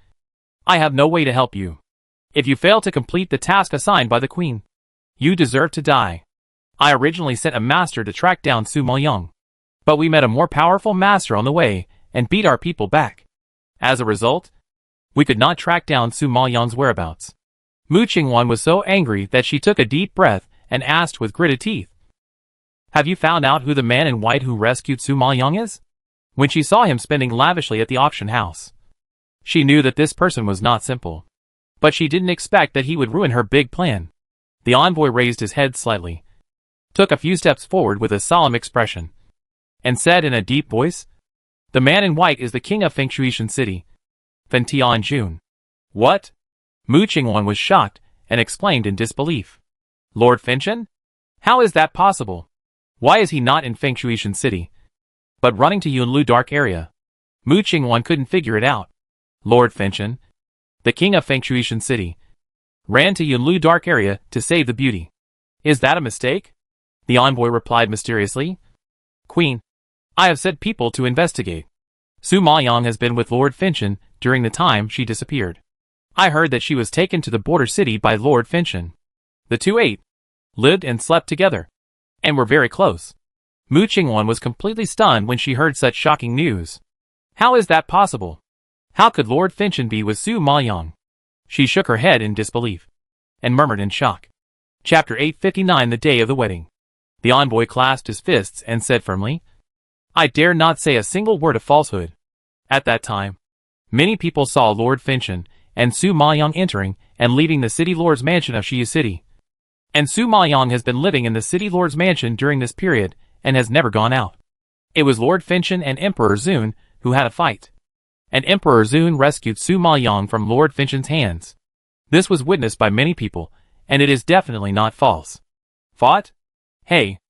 I have no way to help you. If you fail to complete the task assigned by the queen, you deserve to die. I originally sent a master to track down Su Maoyang, but we met a more powerful master on the way and beat our people back. As a result, we could not track down Su Maoyang's whereabouts. Mu Qingwan was so angry that she took a deep breath and asked with gritted teeth, Have you found out who the man in white who rescued Su Maoyang is? When she saw him spending lavishly at the auction house, she knew that this person was not simple, but she didn't expect that he would ruin her big plan. The envoy raised his head slightly, took a few steps forward with a solemn expression, and said in a deep voice, The man in white is the king of Fengshuishan City, Fentianjun. What? Mu Qingwan was shocked and exclaimed in disbelief. Lord Fenshan? How is that possible? Why is he not in Fengshuishan City, but running to Yunlu Dark Area? Mu Qingwan couldn't figure it out. Lord Fengshan, the king of Fengshuishan City, ran to Yunlu Dark Area to save the beauty. Is that a mistake? The envoy replied mysteriously. Queen, I have sent people to investigate. Su Maoyang has been with Lord Fengshan during the time she disappeared. I heard that she was taken to the border city by Lord Fengshan. The two ate, lived and slept together, and were very close. Mu Qingwan was completely stunned when she heard such shocking news. How is that possible? How could Lord Fengshan be with Su Maoyang? She shook her head in disbelief, and murmured in shock. Chapter 859 The Day of the Wedding. The envoy clasped his fists and said firmly, I dare not say a single word of falsehood. At that time, many people saw Lord Fengshan and Su Maoyang entering and leaving the city lord's mansion of Shiyu City. And Su Maoyang has been living in the city lord's mansion during this period and has never gone out. It was Lord Fengshan and Emperor Zun who had a fight, and Emperor Zun rescued Su Maoyang from Lord Fengshan's hands. This was witnessed by many people, and it is definitely not false. Fought? Hey,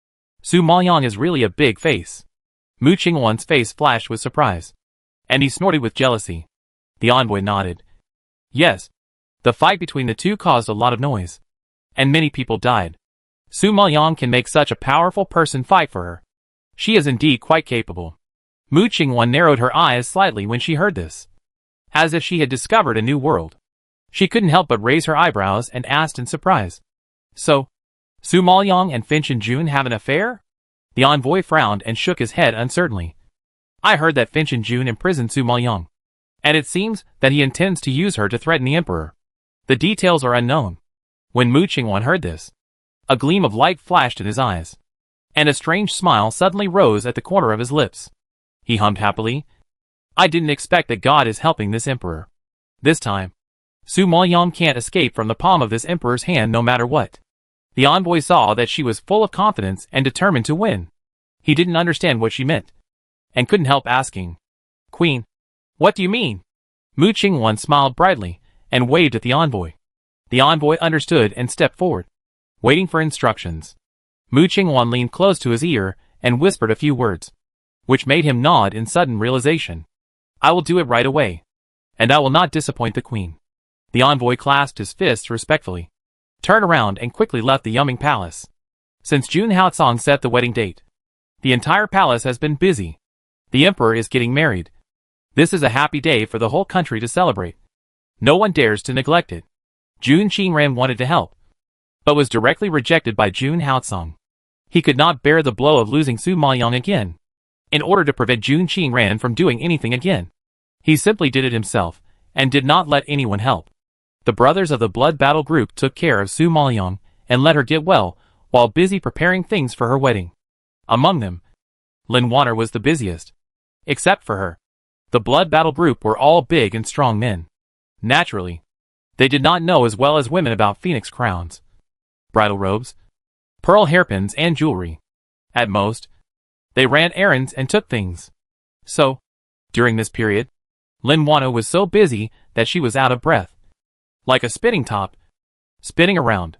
Su Maoyang is really a big face. Mu Qingwan's face flashed with surprise, and he snorted with jealousy. The envoy nodded. Yes, the fight between the two caused a lot of noise, and many people died. Su Maoyang can make such a powerful person fight for her. She is indeed quite capable. Mu Qingwan narrowed her eyes slightly when she heard this, as if she had discovered a new world. She couldn't help but raise her eyebrows and asked in surprise. So, Su Maoyang and Fengshan Jun have an affair? The envoy frowned and shook his head uncertainly. I heard that Fengshan Jun imprisoned Su Maoyang, and it seems that he intends to use her to threaten the emperor. The details are unknown. When Mu Qingwan heard this, a gleam of light flashed in his eyes, and a strange smile suddenly rose at the corner of his lips. He hummed happily. I didn't expect that God is helping this emperor. This time, Su Maoyang can't escape from the palm of this emperor's hand no matter what. The envoy saw that she was full of confidence and determined to win. He didn't understand what she meant, and couldn't help asking, Queen, what do you mean? Mu Qingwan smiled brightly and waved at the envoy. The envoy understood and stepped forward, waiting for instructions. Mu Qingwan leaned close to his ear and whispered a few words, which made him nod in sudden realization. I will do it right away, and I will not disappoint the queen. The envoy clasped his fists respectfully, turned around and quickly left the Yumming Palace. Since Jun Haotsong set the wedding date, the entire palace has been busy. The emperor is getting married. This is a happy day for the whole country to celebrate. No one dares to neglect it. Jun Qingran wanted to help, but was directly rejected by Jun Haotsong. He could not bear the blow of losing Su Maoyang again. In order to prevent Jun Qingran from doing anything again, he simply did it himself, and did not let anyone help. The brothers of the Blood Battle Group took care of Su Maoyang and let her get well, while busy preparing things for her wedding. Among them, Lin Wanner was the busiest. Except for her, the Blood Battle Group were all big and strong men. Naturally, they did not know as well as women about phoenix crowns, bridal robes, pearl hairpins and jewelry. At most, they ran errands and took things. So, during this period, Lin Wanner was so busy that she was out of breath, like a spinning top, spinning around.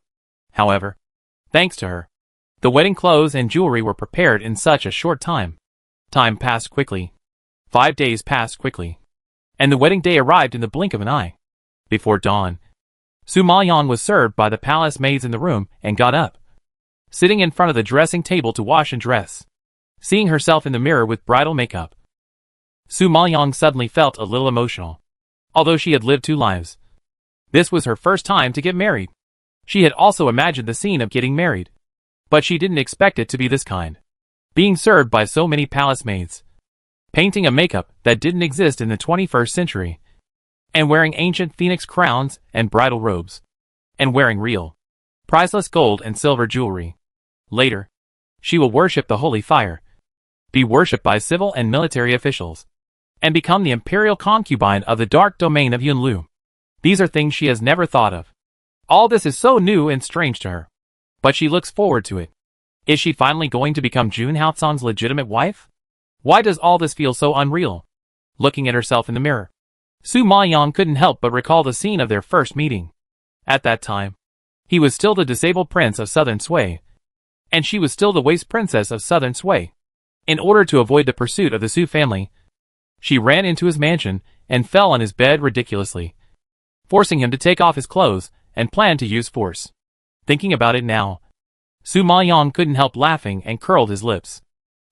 However, thanks to her, the wedding clothes and jewelry were prepared in such a short time. Time passed quickly. 5 days passed quickly, and the wedding day arrived in the blink of an eye. Before dawn, Su Maoyang was served by the palace maids in the room and got up, sitting in front of the dressing table to wash and dress. Seeing herself in the mirror with bridal makeup, Su Maoyang suddenly felt a little emotional. Although she had lived 2 lives, this was her first time to get married. She had also imagined the scene of getting married, but she didn't expect it to be this kind. Being served by so many palace maids, painting a makeup that didn't exist in the 21st century, and wearing ancient phoenix crowns and bridal robes, and wearing real, priceless gold and silver jewelry. Later, she will worship the holy fire, be worshipped by civil and military officials, and become the imperial concubine of the dark domain of Yunlu. These are things she has never thought of. All this is so new and strange to her, but she looks forward to it. Is she finally going to become Jun Haotsong's legitimate wife? Why does all this feel so unreal? Looking at herself in the mirror, Su Maoyang couldn't help but recall the scene of their first meeting. At that time, he was still the disabled prince of southern Sui, and she was still the waste princess of southern Sui. In order to avoid the pursuit of the Su family, she ran into his mansion and fell on his bed ridiculously, forcing him to take off his clothes and plan to use force. Thinking about it now, Su Maoyong couldn't help laughing and curled his lips.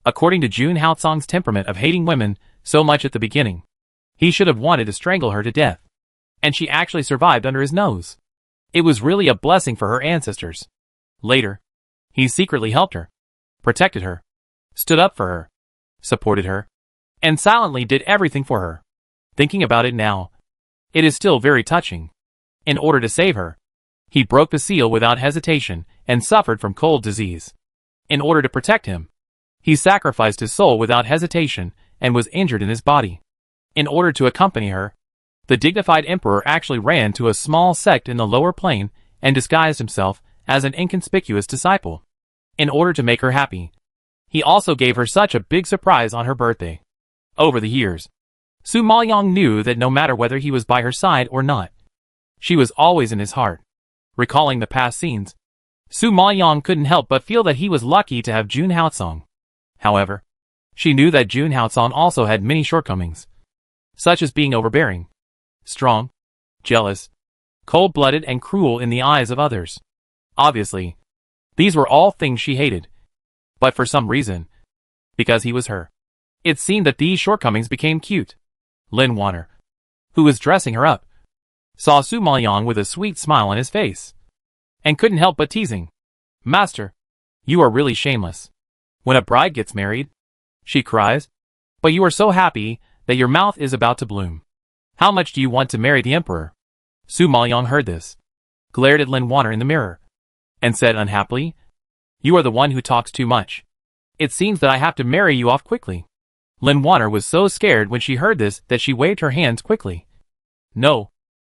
According to Jun Haotsong's temperament of hating women so much at the beginning, he should have wanted to strangle her to death. And she actually survived under his nose. It was really a blessing for her ancestors. Later, he secretly helped her, protected her, stood up for her, supported her, and silently did everything for her. Thinking about it now, it is still very touching. In order to save her, he broke the seal without hesitation and suffered from cold disease. In order to protect him, he sacrificed his soul without hesitation and was injured in his body. In order to accompany her, the dignified emperor actually ran to a small sect in the lower plane and disguised himself as an inconspicuous disciple. In order to make her happy, he also gave her such a big surprise on her birthday. Over the years, Su Maoyong knew that no matter whether he was by her side or not, she was always in his heart. Recalling the past scenes, Su Maoyong couldn't help but feel that he was lucky to have Jun Haotsong. However, she knew that Jun Haotsong also had many shortcomings, such as being overbearing, strong, jealous, cold-blooded and cruel in the eyes of others. Obviously, these were all things she hated. But for some reason, because he was her, it seemed that these shortcomings became cute. Lin Wanner, who was dressing her up, saw Su Maoyong with a sweet smile on his face, and couldn't help but teasing. "Master, you are really shameless. When a bride gets married," she cries, "but you are so happy that your mouth is about to bloom. How much do you want to marry the emperor?" Su Maoyong heard this, glared at Lin Wanner in the mirror, and said unhappily, "You are the one who talks too much. It seems that I have to marry you off quickly." Lin Wanner was so scared when she heard this that she waved her hands quickly. "No,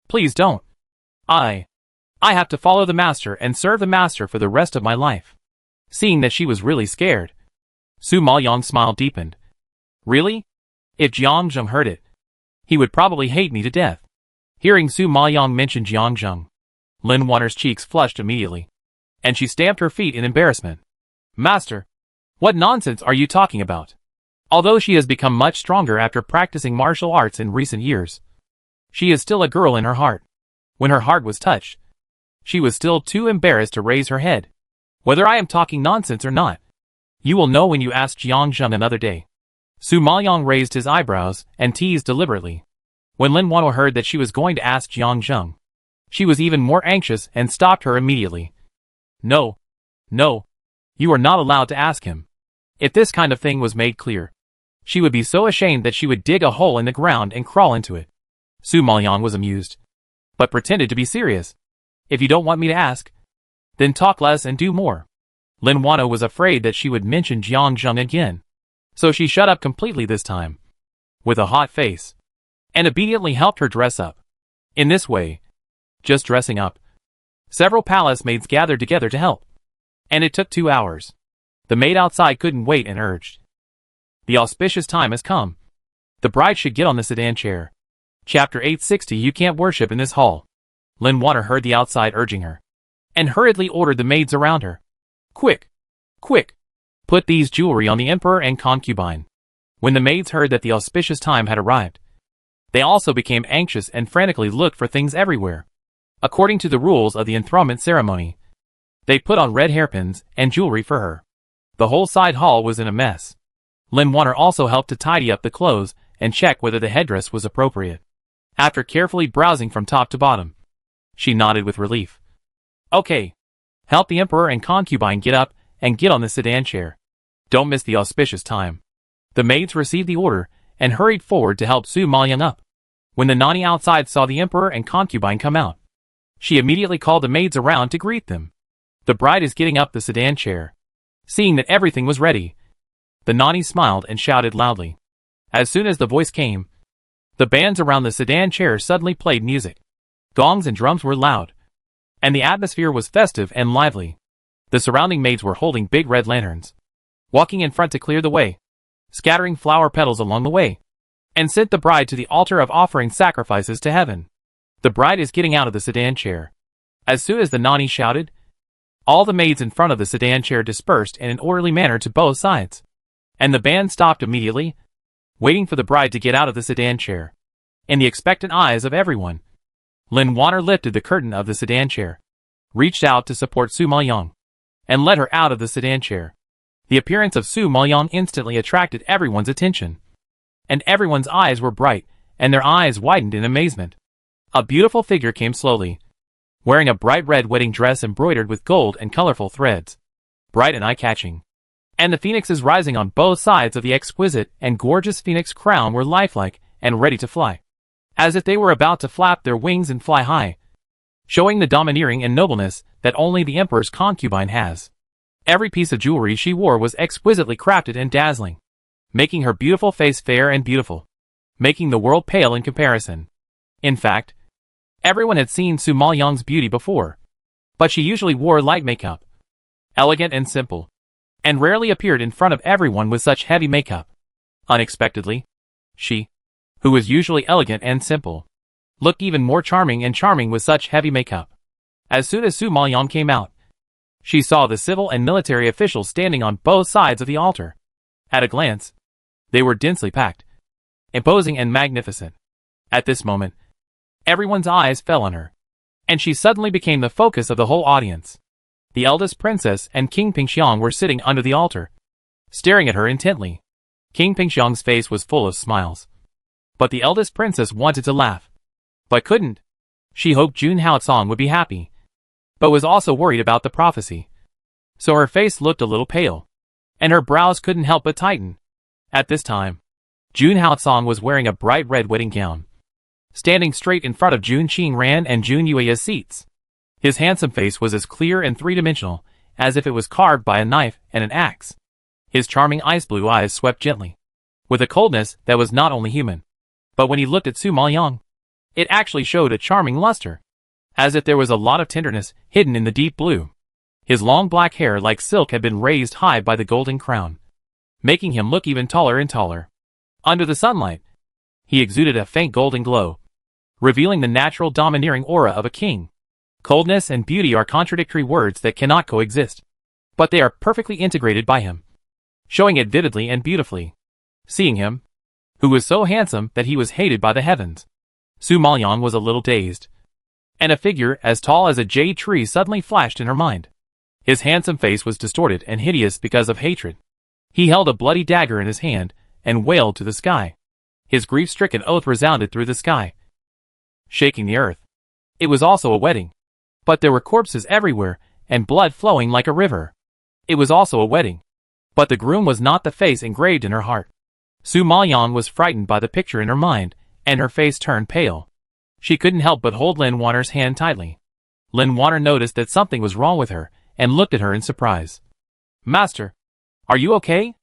please don't. I have to follow the master and serve the master for the rest of my life." Seeing that she was really scared, Su Maoyong's smile deepened. "Really? If Jiangzheng heard it, he would probably hate me to death." Hearing Su Maoyong mention Jiangzheng, Lin Wanner's cheeks flushed immediately, and she stamped her feet in embarrassment. "Master, what nonsense are you talking about?" Although she has become much stronger after practicing martial arts in recent years, she is still a girl in her heart. When her heart was touched, she was still too embarrassed to raise her head. "Whether I am talking nonsense or not, you will know when you ask Jiangzheng another day." Su Maoyong raised his eyebrows and teased deliberately. When Lin Wanner heard that she was going to ask Jiangzheng, she was even more anxious and stopped her immediately. No, you are not allowed to ask him. If this kind of thing was made clear, she would be so ashamed that she would dig a hole in the ground and crawl into it." Su Maoyong was amused, but pretended to be serious. "If you don't want me to ask, then talk less and do more." Lin Wanner was afraid that she would mention Jiangzheng again, so she shut up completely this time, with a hot face, and obediently helped her dress up. In this way, just dressing up, several palace maids gathered together to help, and it took 2 hours. The maid outside couldn't wait and urged, "The auspicious time has come. The bride should get on the sedan chair." Chapter 860. You can't worship in this hall. Lin Wanner heard the outside urging her, and hurriedly ordered the maids around her. Quick! Put these jewelry on the emperor and concubine." When the maids heard that the auspicious time had arrived, they also became anxious and frantically looked for things everywhere. According to the rules of the enthronement ceremony, they put on red hairpins and jewelry for her. The whole side hall was in a mess. Lin Wanner also helped to tidy up the clothes and check whether the headdress was appropriate. After carefully browsing from top to bottom, she nodded with relief. "Okay. Help the emperor and concubine get up and get on the sedan chair. Don't miss the auspicious time." The maids received the order and hurried forward to help Su Maoyong up. When the nanny outside saw the emperor and concubine come out, she immediately called the maids around to greet them. "The bride is getting up the sedan chair." Seeing that everything was ready, the nanny smiled and shouted loudly. As soon as the voice came, the bands around the sedan chair suddenly played music. Gongs and drums were loud, and the atmosphere was festive and lively. The surrounding maids were holding big red lanterns, walking in front to clear the way, scattering flower petals along the way, and sent the bride to the altar of offering sacrifices to heaven. The bride is getting out of the sedan chair. As soon as the nanny shouted, All the maids in front of the sedan chair dispersed in an orderly manner to both sides. And the band stopped immediately, waiting for the bride to get out of the sedan chair. In the expectant eyes of everyone, Lin Wanner lifted the curtain of the sedan chair, reached out to support Su Maoyong, and led her out of the sedan chair. The appearance of Su Maoyong instantly attracted everyone's attention. And everyone's eyes were bright, and their eyes widened in amazement. A beautiful figure came slowly, wearing a bright red wedding dress embroidered with gold and colorful threads, bright and eye-catching. And the phoenixes rising on both sides of the exquisite and gorgeous phoenix crown were lifelike and ready to fly, as if they were about to flap their wings and fly high, showing the domineering and nobleness that only the emperor's concubine has. Every piece of jewelry she wore was exquisitely crafted and dazzling, making her beautiful face fair and beautiful, making the world pale in comparison. In fact, everyone had seen Su Maoyong's beauty before, but she usually wore light makeup, elegant and simple, and rarely appeared in front of everyone with such heavy makeup. Unexpectedly, she, who was usually elegant and simple, looked even more charming with such heavy makeup. As soon as Su Maoyong came out, she saw the civil and military officials standing on both sides of the altar. At a glance, they were densely packed, imposing and magnificent. At this moment, everyone's eyes fell on her, and she suddenly became the focus of the whole audience. The eldest princess and King Pingxiang were sitting under the altar, staring at her intently. King Pingxiang's face was full of smiles, but the eldest princess wanted to laugh, but couldn't. She hoped Jun Haotsong would be happy, but was also worried about the prophecy. So her face looked a little pale, and her brows couldn't help but tighten. At this time, Jun Haotsong was wearing a bright red wedding gown, standing straight in front of Jun Qingran and Jun Yueya's seats. His handsome face was as clear and three-dimensional as if it was carved by a knife and an axe. His charming ice-blue eyes swept gently, with a coldness that was not only human, but when he looked at Su Maoyong, it actually showed a charming luster, as if there was a lot of tenderness hidden in the deep blue. His long black hair like silk had been raised high by the golden crown, making him look even taller and taller. Under the sunlight, he exuded a faint golden glow, revealing the natural domineering aura of a king. Coldness and beauty are contradictory words that cannot coexist, but they are perfectly integrated by him, showing it vividly and beautifully. Seeing him, who was so handsome that he was hated by the heavens, Su Maoyong was a little dazed, and a figure as tall as a jade tree suddenly flashed in her mind. His handsome face was distorted and hideous because of hatred. He held a bloody dagger in his hand and wailed to the sky. His grief-stricken oath resounded through the sky, shaking the earth. It was also a wedding, but there were corpses everywhere and blood flowing like a river. It was also a wedding, but the groom was not the face engraved in her heart. Su Maoyong was frightened by the picture in her mind, and her face turned pale. She couldn't help but hold Lin Wanner's hand tightly. Lin Wanner noticed that something was wrong with her, and looked at her in surprise. "Master, are you okay?"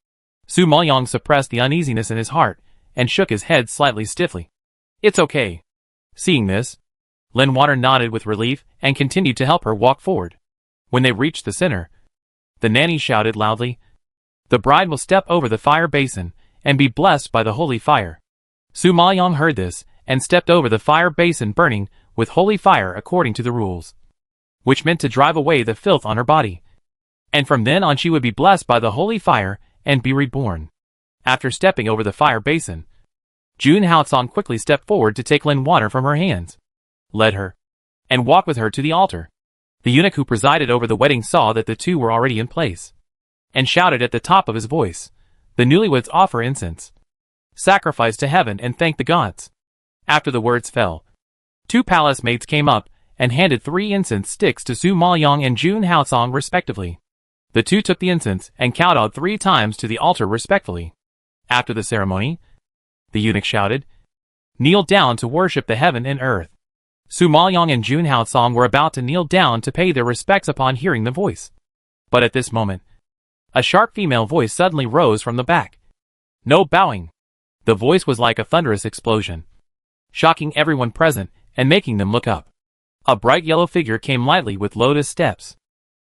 Su Maoyong suppressed the uneasiness in his heart, and shook his head slightly stiffly. "It's okay." Seeing this, Lin Wanner nodded with relief and continued to help her walk forward. When they reached the center, the nanny shouted loudly, "The bride will step over the fire basin and be blessed by the holy fire." Su Maoyong heard this and stepped over the fire basin burning with holy fire according to the rules, which meant to drive away the filth on her body. And from then on she would be blessed by the holy fire and be reborn. After stepping over the fire basin, Jun Haotsong quickly stepped forward to take Lin Wanner from her hands, led her, and walked with her to the altar. The eunuch who presided over the wedding saw that the two were already in place, and shouted at the top of his voice, "The newlyweds offer incense, sacrifice to heaven and thank the gods." After the words fell, 2 palace maids came up and handed 3 incense sticks to Su Maoyong and Jun Haotsong respectively. The two took the incense and kowtowed 3 times to the altar respectfully. After the ceremony, the eunuch shouted, "Kneel down to worship the heaven and earth." Su Maoyong and Jun Haotsong were about to kneel down to pay their respects upon hearing the voice. But at this moment, a sharp female voice suddenly rose from the back. "No bowing." The voice was like a thunderous explosion, shocking everyone present and making them look up. A bright yellow figure came lightly with lotus steps.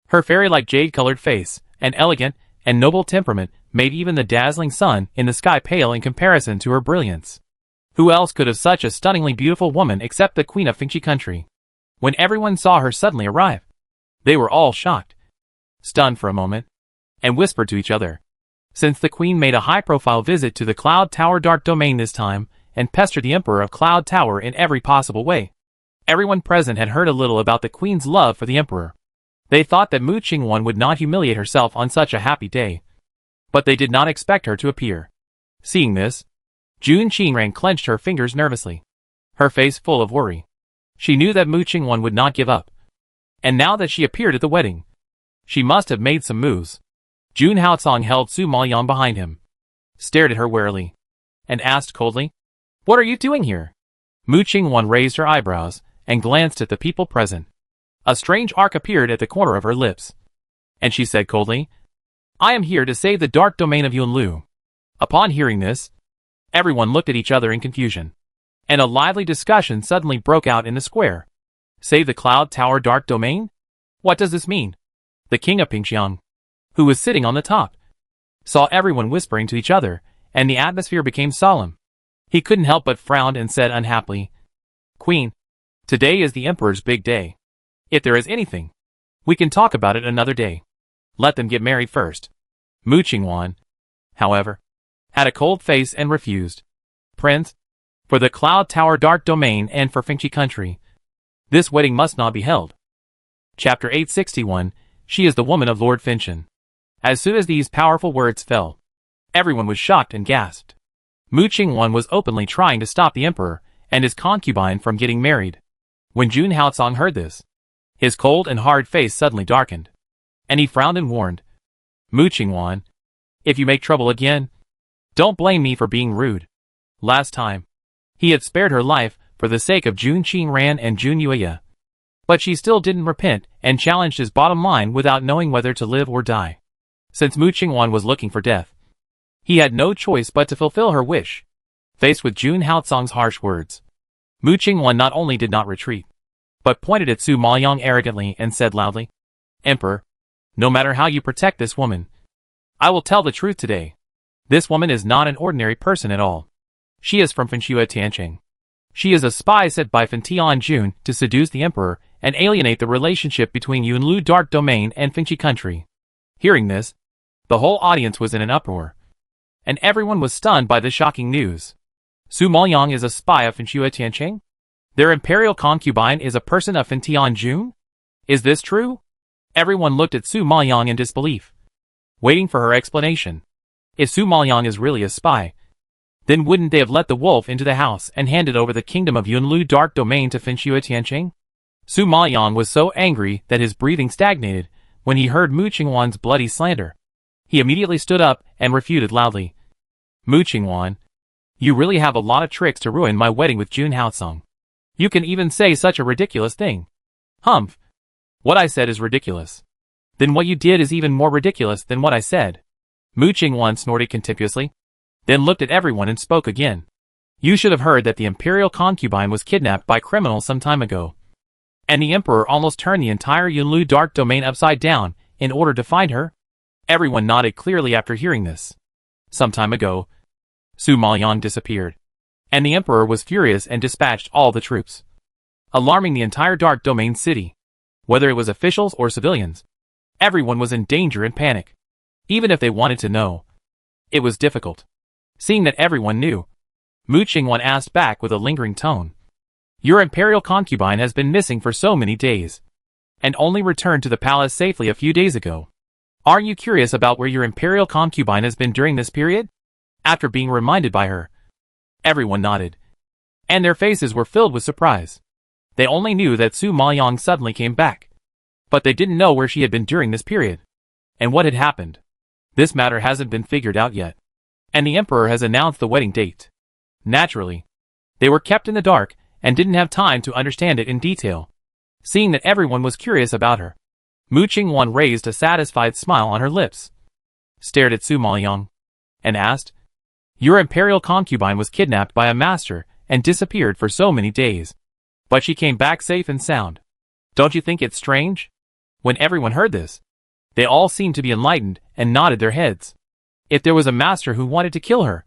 Her fairy-like jade-colored face and elegant and noble temperament made even the dazzling sun in the sky pale in comparison to her brilliance. Who else could have such a stunningly beautiful woman except the Queen of Fengchi country? When everyone saw her suddenly arrive, they were all shocked. stunned for a moment, and whispered to each other. Since the Queen made a high-profile visit to the Cloud Tower Dark Domain this time, and pestered the Emperor of Cloud Tower in every possible way, everyone present had heard a little about the Queen's love for the Emperor. They thought that Mu Qingwan would not humiliate herself on such a happy day. But they did not expect her to appear. Seeing this, Jun Qingran clenched her fingers nervously, her face full of worry. She knew that Mu Qingwan would not give up. And now that she appeared at the wedding, she must have made some moves. Jun Haocong held Su Maoyang behind him, stared at her warily, and asked coldly, "What are you doing here?" Mu Qingwan raised her eyebrows and glanced at the people present. A strange arc appeared at the corner of her lips, and she said coldly, "I am here to save the dark domain of Yunlu." Upon hearing this, everyone looked at each other in confusion, and a lively discussion suddenly broke out in the square. Save the Cloud Tower Dark Domain? What does this mean? The king of Pingxiang, who was sitting on the top, saw everyone whispering to each other, and the atmosphere became solemn. He couldn't help but frown and said unhappily, "Queen, today is the Emperor's big day. If there is anything, we can talk about it another day. Let them get married first." Mu Qingwan, however, had a cold face and refused. "Prince, for the Cloud Tower Dark Domain and for Fengqi country, this wedding must not be held." Chapter 861, She is the woman of Lord Finchen. As soon as these powerful words fell, everyone was shocked and gasped. Mu Qingwan was openly trying to stop the Emperor and his concubine from getting married. When Jun Haocong heard this, his cold and hard face suddenly darkened, and he frowned and warned, "Mu Qingwan, if you make trouble again, don't blame me for being rude. Last time, he had spared her life for the sake of Jun Qingran and Jun Yueya. But she still didn't repent and challenged his bottom line without knowing whether to live or die. Since Mu Qingwan was looking for death, he had no choice but to fulfill her wish." Faced with Jun Haocong's harsh words, Mu Qingwan not only did not retreat, but pointed at Su Maoyang arrogantly and said loudly, "Emperor, no matter how you protect this woman, I will tell the truth today. This woman is not an ordinary person at all. She is from Fenxue Tianqing. She is a spy sent by Fen Tianjun to seduce the Emperor and alienate the relationship between Yunlu Dark Domain and Fengqi country." Hearing this, the whole audience was in an uproar, and everyone was stunned by the shocking news. Su Maoyang is a spy of Fenxue Tianqing? Their imperial concubine is a person of Fen Tianjun? Is this true? Everyone looked at Su Maoyang in disbelief, waiting for her explanation. If Su Maoyang is really a spy, then wouldn't they have let the wolf into the house and handed over the kingdom of Yunlu Dark Domain to Fenxue Tianqing? Su Maoyang was so angry that his breathing stagnated when he heard Mu Qingwan's bloody slander. He immediately stood up and refuted loudly, "Mu Qingwan, you really have a lot of tricks to ruin my wedding with Jun Haocong. You can even say such a ridiculous thing." "Humph. What I said is ridiculous. Then what you did is even more ridiculous than what I said." Mu Qingwan snorted contemptuously, then looked at everyone and spoke again. "You should have heard that the imperial concubine was kidnapped by criminals some time ago, and the Emperor almost turned the entire Yunlu Dark Domain upside down in order to find her." Everyone nodded clearly after hearing this. Some time ago, Su Maoyang disappeared, and the Emperor was furious and dispatched all the troops, alarming the entire Dark Domain city. Whether it was officials or civilians, everyone was in danger and panic. Even if they wanted to know, it was difficult. Seeing that everyone knew, Mu Qingwan asked back with a lingering tone, "Your imperial concubine has been missing for so many days, and only returned to the palace safely a few days ago. Aren't you curious about where your imperial concubine has been during this period?" After being reminded by her, everyone nodded, and their faces were filled with surprise. They only knew that Su Maoyang suddenly came back, but they didn't know where she had been during this period, and what had happened. This matter hasn't been figured out yet, and the Emperor has announced the wedding date. Naturally, they were kept in the dark and didn't have time to understand it in detail. Seeing that everyone was curious about her, Mu Qingwan raised a satisfied smile on her lips, stared at Su Maoyang, and asked, "Your imperial concubine was kidnapped by a master and disappeared for so many days, but she came back safe and sound. Don't you think it's strange?" When everyone heard this, they all seemed to be enlightened and nodded their heads. If there was a master who wanted to kill her,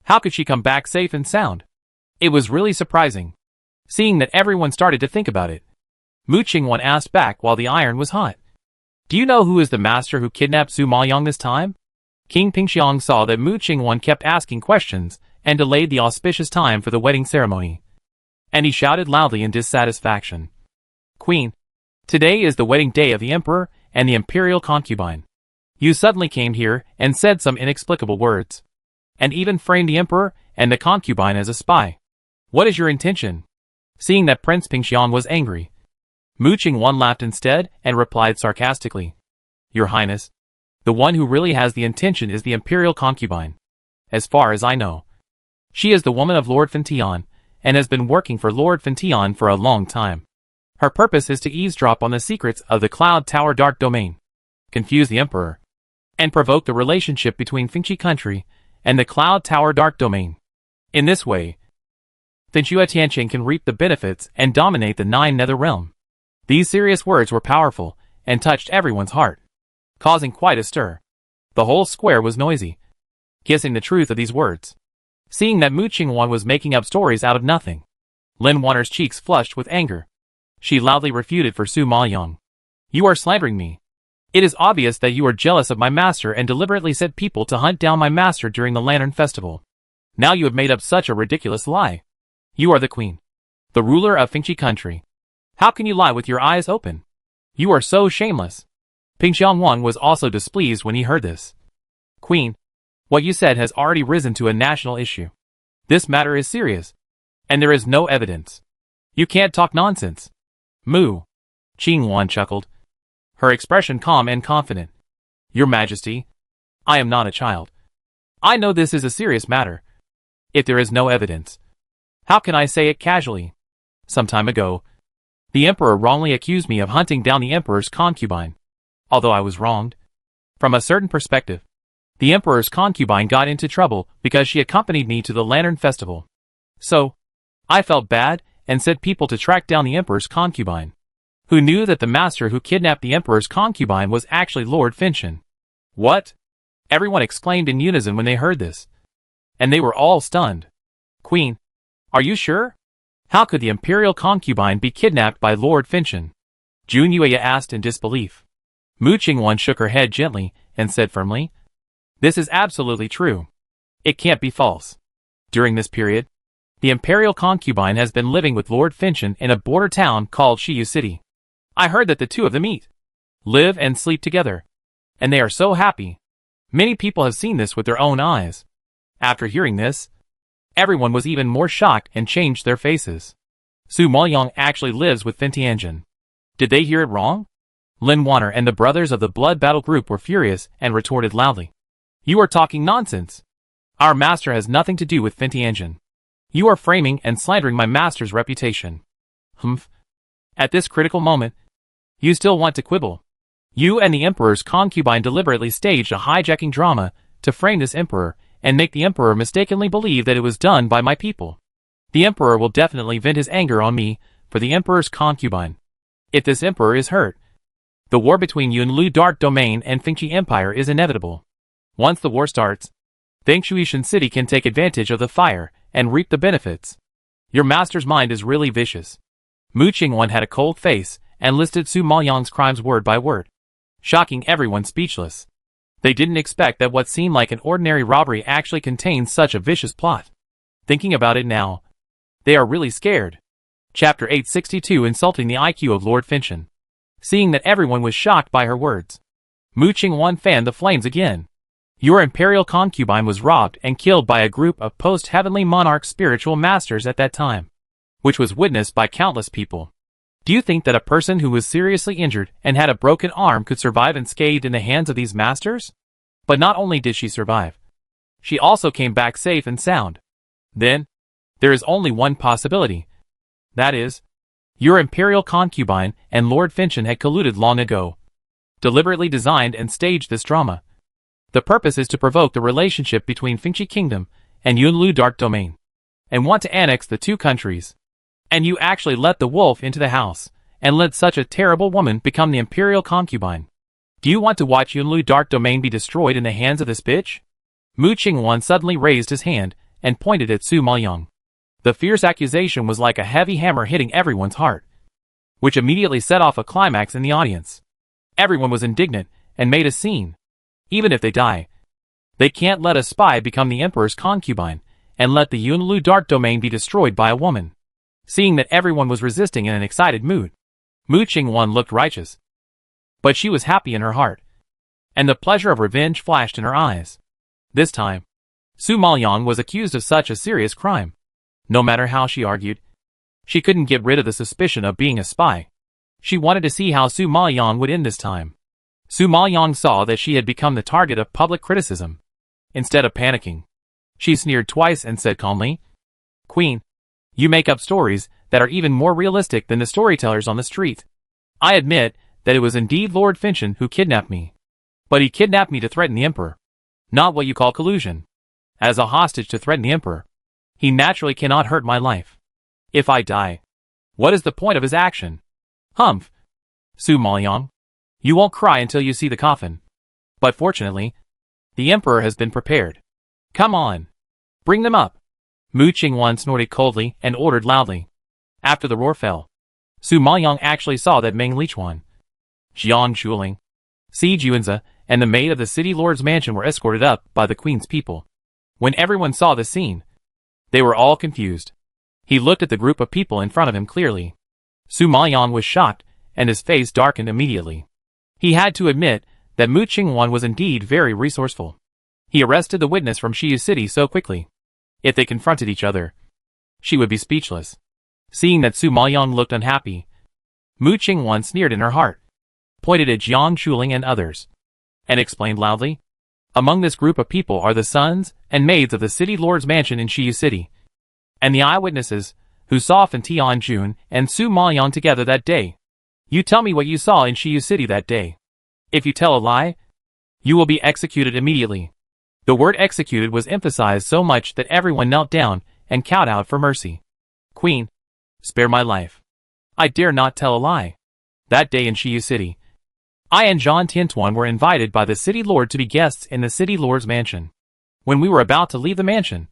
how could she come back safe and sound? It was really surprising. Seeing that everyone started to think about it, Mu Qingwan asked back while the iron was hot, Do you know who is the master who kidnapped Su Maoyang this time? King Pingxiang saw that Mu Qingwan kept asking questions and delayed the auspicious time for the wedding ceremony. And he shouted loudly in dissatisfaction. Queen, today is the wedding day of the emperor and the imperial concubine. You suddenly came here and said some inexplicable words. And even framed the emperor and the concubine as a spy. What is your intention? Seeing that Prince Pingxiang was angry, Mu Qingwan laughed instead and replied sarcastically. Your Highness, the one who really has the intention is the imperial concubine. As far as I know, she is the woman of Lord Fentian and has been working for Lord Fentian for a long time. Her purpose is to eavesdrop on the secrets of the Cloud Tower Dark Domain, confuse the emperor, and provoke the relationship between Fengchi country and the Cloud Tower Dark Domain. In this way, Fenchua Tianqing can reap the benefits and dominate the Nine Nether Realm. These serious words were powerful and touched everyone's heart, causing quite a stir. The whole square was noisy, guessing the truth of these words. Seeing that Mu Qingwan was making up stories out of nothing, Lin Wanner's cheeks flushed with anger. She loudly refuted for Su Maoyang. You are slandering me. It is obvious that you are jealous of my master and deliberately set people to hunt down my master during the Lantern Festival. Now you have made up such a ridiculous lie. You are the queen, the ruler of Fengchi country. How can you lie with your eyes open? You are so shameless. Pingxiang was also displeased when he heard this. Queen, what you said has already risen to a national issue. This matter is serious, and there is no evidence. You can't talk nonsense. Mu Qingwan chuckled, her expression calm and confident. Your Majesty, I am not a child. I know this is a serious matter. If there is no evidence, how can I say it casually? Some time ago, the emperor wrongly accused me of hunting down the emperor's concubine. Although I was wronged, from a certain perspective, the emperor's concubine got into trouble because she accompanied me to the Lantern Festival. So, I felt bad and sent people to track down the emperor's concubine, who knew that the master who kidnapped the emperor's concubine was actually Lord Fentian. What? Everyone exclaimed in unison when they heard this. And they were all stunned. Queen, are you sure? How could the imperial concubine be kidnapped by Lord Fentian? Jun Yuya asked in disbelief. Mu Qingwan shook her head gently and said firmly, this is absolutely true. It can't be false. During this period, the imperial concubine has been living with Lord Fentian in a border town called Shiyu City. I heard that the two of them eat, live and sleep together, and they are so happy. Many people have seen this with their own eyes. After hearing this, everyone was even more shocked and changed their faces. Su Maoyang actually lives with Fentianjin. Did they hear it wrong? Lin Wanner and the brothers of the Blood Battle Group were furious and retorted loudly. You are talking nonsense. Our master has nothing to do with Fentianjin. You are framing and slandering my master's reputation. Humph. At this critical moment, you still want to quibble. You and the emperor's concubine deliberately staged a hijacking drama to frame this emperor and make the emperor mistakenly believe that it was done by my people. The emperor will definitely vent his anger on me for the emperor's concubine. If this emperor is hurt, the war between Yunlu Dark Domain and Fengchi Empire is inevitable. Once the war starts, Fengshuishan City can take advantage of the fire and reap the benefits. Your master's mind is really vicious. Mu Qingwan had a cold face and listed Su Maoyang's crimes word by word, shocking everyone speechless. They didn't expect that what seemed like an ordinary robbery actually contained such a vicious plot. Thinking about it now, they are really scared. Chapter 862 Insulting the IQ of Lord Fentian. Seeing that everyone was shocked by her words, Mu Qingwan fanned the flames again. Your imperial concubine was robbed and killed by a group of post-heavenly monarch spiritual masters at that time, which was witnessed by countless people. Do you think that a person who was seriously injured and had a broken arm could survive unscathed in the hands of these masters? But not only did she survive, she also came back safe and sound. Then, there is only one possibility. That is, your imperial concubine and Lord Fentian had colluded long ago, deliberately designed and staged this drama. The purpose is to provoke the relationship between Fengchi Kingdom and Yunlu Dark Domain, and want to annex the two countries. And you actually let the wolf into the house, and let such a terrible woman become the imperial concubine. Do you want to watch Yunlu Dark Domain be destroyed in the hands of this bitch? Mu Qingwan suddenly raised his hand and pointed at Su Maoyang. The fierce accusation was like a heavy hammer hitting everyone's heart, which immediately set off a climax in the audience. Everyone was indignant and made a scene. Even if they die, they can't let a spy become the emperor's concubine and let the Yunlu Dark domain be destroyed by a woman. Seeing that everyone was resisting in an excited mood, Mu Qingwan looked righteous. But she was happy in her heart, and the pleasure of revenge flashed in her eyes. This time, Su Maoyang was accused of such a serious crime. No matter how she argued, she couldn't get rid of the suspicion of being a spy. She wanted to see how Su Maoyang would end this time. Su Maoyang saw that she had become the target of public criticism. Instead of panicking, she sneered twice and said calmly, "Queen, you make up stories that are even more realistic than the storytellers on the street. I admit that it was indeed Lord Finchen who kidnapped me. But he kidnapped me to threaten the emperor, not what you call collusion. As a hostage to threaten the emperor, he naturally cannot hurt my life. If I die, what is the point of his action? Humph. Su Maoyang, you won't cry until you see the coffin. But fortunately, the emperor has been prepared. Come on. Bring them up." Mu Qingwan snorted coldly and ordered loudly. After the roar fell, Su Maoyang actually saw that Meng Lichuan, Jiang Shuling, Si Juanzi, and the maid of the city lord's mansion were escorted up by the queen's people. When everyone saw the scene, they were all confused. He looked at the group of people in front of him clearly. Su Maoyang was shocked, and his face darkened immediately. He had to admit that Mu Qingwan was indeed very resourceful. He arrested the witness from Shiyu City so quickly. If they confronted each other, she would be speechless. Seeing that Su Maoyang looked unhappy, Mu Qingwan sneered in her heart, pointed at Jiang Shuling and others, and explained loudly, "Among this group of people are the sons and maids of the city lord's mansion in Shiyu City, and the eyewitnesses who saw Fan Tianjun and Su Maoyang together that day. You tell me what you saw in Shiyu City that day. If you tell a lie, you will be executed immediately." The word executed was emphasized so much that everyone knelt down and cowed out for mercy. "Queen, spare my life. I dare not tell a lie. That day in Shiyu City, I and Zhan Tiantuan were invited by the city lord to be guests in the city lord's mansion. When we were about to leave the mansion,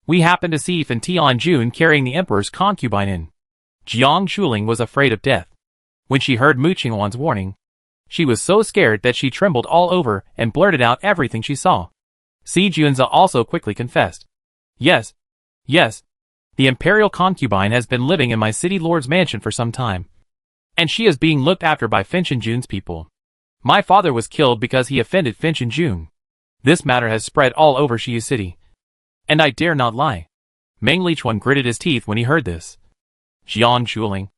we happened to see Fan Tianjun carrying the emperor's concubine in. Jiang Shuling was afraid of death. When she heard Mu Qingwan's warning, she was so scared that she trembled all over and blurted out everything she saw. Si Juanzi also quickly confessed. Yes, the imperial concubine has been living in my city lord's mansion for some time, and she is being looked after by Finchen-jun's people. My father was killed because he offended Finchen-jun. This matter has spread all over Shiyu City, and I dare not lie." Meng Lichuan gritted his teeth when he heard this. "Jiang Shuling,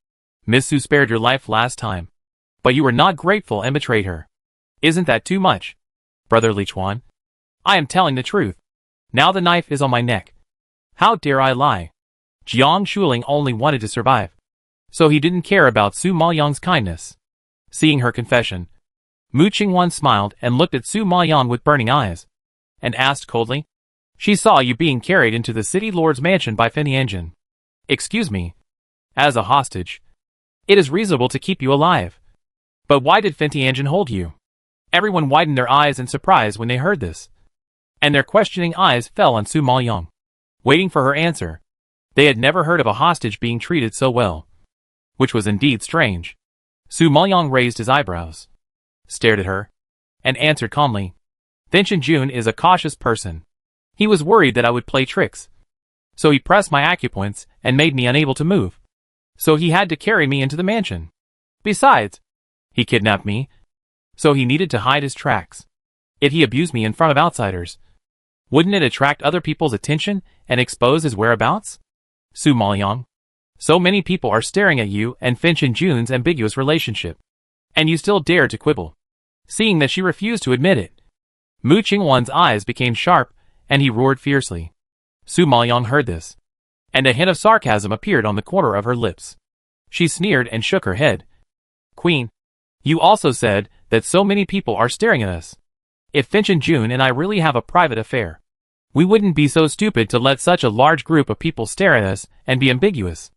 Miss Su spared your life last time, but you were not grateful and betrayed her. Isn't that too much? Brother Lichuan, I am telling the truth. Now the knife is on my neck. How dare I lie?" Jiang Shuling only wanted to survive, so he didn't care about Su Maoyang's kindness. Seeing her confession, Mu Qingwan smiled and looked at Su Maoyang with burning eyes, and asked coldly, "She saw you being carried into the city lord's mansion by Fan Tianjun. Excuse me. As a hostage, it is reasonable to keep you alive. But why did Fan Tianjun hold you?" Everyone widened their eyes in surprise when they heard this, and their questioning eyes fell on Su Maoyang, waiting for her answer. They had never heard of a hostage being treated so well, which was indeed strange. Su Maoyang raised his eyebrows, stared at her, and answered calmly, "Finchen-jun is a cautious person. He was worried that I would play tricks, so he pressed my acupoints and made me unable to move. So he had to carry me into the mansion. Besides, he kidnapped me, so he needed to hide his tracks. If he abused me in front of outsiders, wouldn't it attract other people's attention and expose his whereabouts? Su Maoyang, so many people are staring at you and Finchen-jun's ambiguous relationship, and you still dare to quibble." Seeing that she refused to admit it, Mu Qingwan's eyes became sharp, and he roared fiercely. Su Maoyang heard this, and a hint of sarcasm appeared on the corner of her lips. She sneered and shook her head. "Queen, you also said that so many people are staring at us. If Finchen-jun and I really have a private affair, we wouldn't be so stupid to let such a large group of people stare at us and be ambiguous.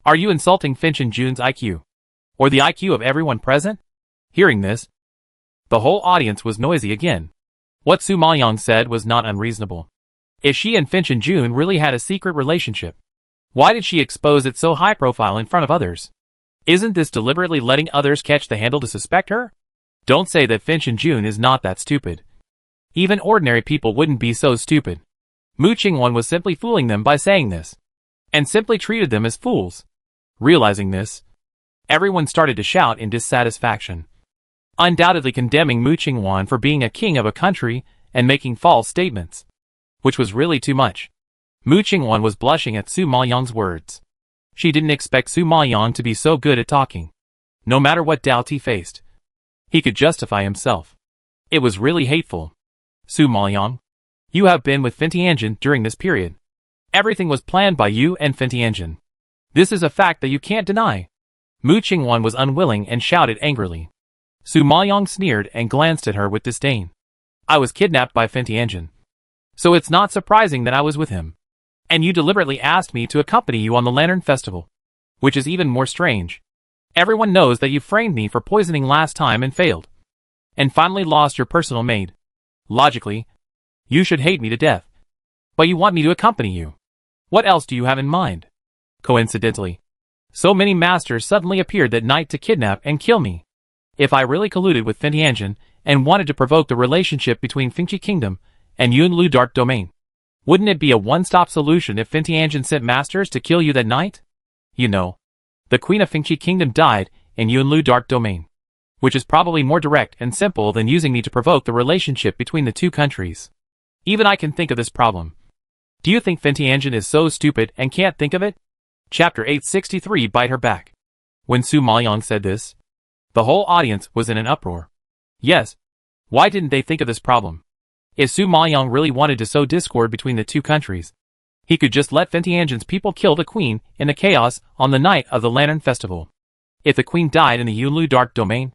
Are you insulting Finchen-jun's IQ? Or the IQ of everyone present?" Hearing this, the whole audience was noisy again. What Su Maoyang said was not unreasonable. If she and Finchen-jun really had a secret relationship, why did she expose it so high profile in front of others? Isn't this deliberately letting others catch the handle to suspect her? Don't say that Finch Jun is not that stupid. Even ordinary people wouldn't be so stupid. Mu Qingwan was simply fooling them by saying this, and simply treated them as fools. Realizing this, everyone started to shout in dissatisfaction, undoubtedly condemning Mu Qingwan for being a king of a country and making false statements, which was really too much. Mu Qingwan was blushing at Su Maoyang's words. She didn't expect Su Maoyang to be so good at talking. No matter what doubt he faced, he could justify himself. It was really hateful. Su Maoyang, you have been with Fintianjin during this period. Everything was planned by you and Fintianjin. This is a fact that you can't deny. Mu Qingwan was unwilling and shouted angrily. Su Maoyang sneered and glanced at her with disdain. I was kidnapped by Fintianjin, so it's not surprising that I was with him. And you deliberately asked me to accompany you on the Lantern Festival, which is even more strange. Everyone knows that you framed me for poisoning last time and failed, and finally lost your personal maid. Logically, you should hate me to death. But you want me to accompany you. What else do you have in mind? Coincidentally, so many masters suddenly appeared that night to kidnap and kill me. If I really colluded with Fintianjin and wanted to provoke the relationship between Fingqi Kingdom and Yunlu Dark Domain, wouldn't it be a one-stop solution if Fintianjin sent masters to kill you that night? You know, the Queen of Fingqi Kingdom died in Yunlu Dark Domain, which is probably more direct and simple than using me to provoke the relationship between the two countries. Even I can think of this problem. Do you think Fintianjin is so stupid and can't think of it? Chapter 863 Bite Her Back. When Su Maoyang said this, the whole audience was in an uproar. Yes, why didn't they think of this problem? If Su Maoyang really wanted to sow discord between the two countries, he could just let Fintianjin's people kill the queen in the chaos on the night of the Lantern Festival. If the queen died in the Yunlu Dark Domain,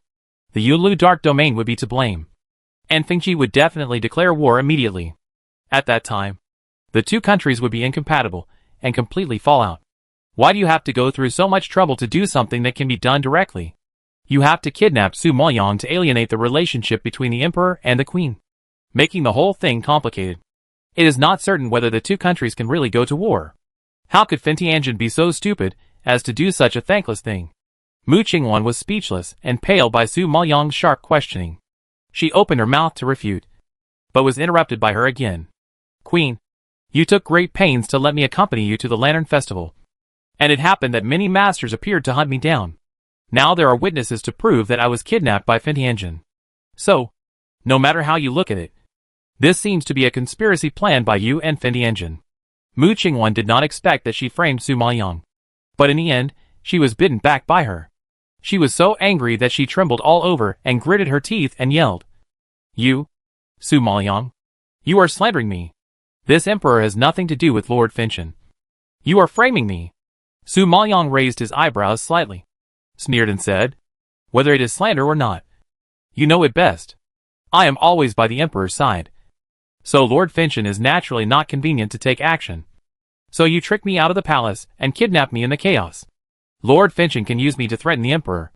the Yunlu Dark Domain would be to blame, and Fingqi would definitely declare war immediately. At that time, the two countries would be incompatible and completely fall out. Why do you have to go through so much trouble to do something that can be done directly? You have to kidnap Su Maoyang to alienate the relationship between the emperor and the queen, making the whole thing complicated. It is not certain whether the two countries can really go to war. How could Fintianjin be so stupid as to do such a thankless thing? Mu Qingwan was speechless and pale by Su Maoyang's sharp questioning. She opened her mouth to refute, but was interrupted by her again. Queen, you took great pains to let me accompany you to the Lantern Festival, and it happened that many masters appeared to hunt me down. Now there are witnesses to prove that I was kidnapped by Fintianjin. So, no matter how you look at it, this seems to be a conspiracy planned by you and Fintianjin. Mu Qingwan did not expect that she framed Su Maoyang, but in the end, she was bitten back by her. She was so angry that she trembled all over and gritted her teeth and yelled, You, Su Maoyang, you are slandering me. This emperor has nothing to do with Lord Finchen. You are framing me. Su Maoyang raised his eyebrows slightly, sneered and said, Whether it is slander or not, you know it best. I am always by the emperor's side. So Lord Finchen is naturally not convenient to take action. So you trick me out of the palace and kidnap me in the chaos. Lord Finchen can use me to threaten the emperor,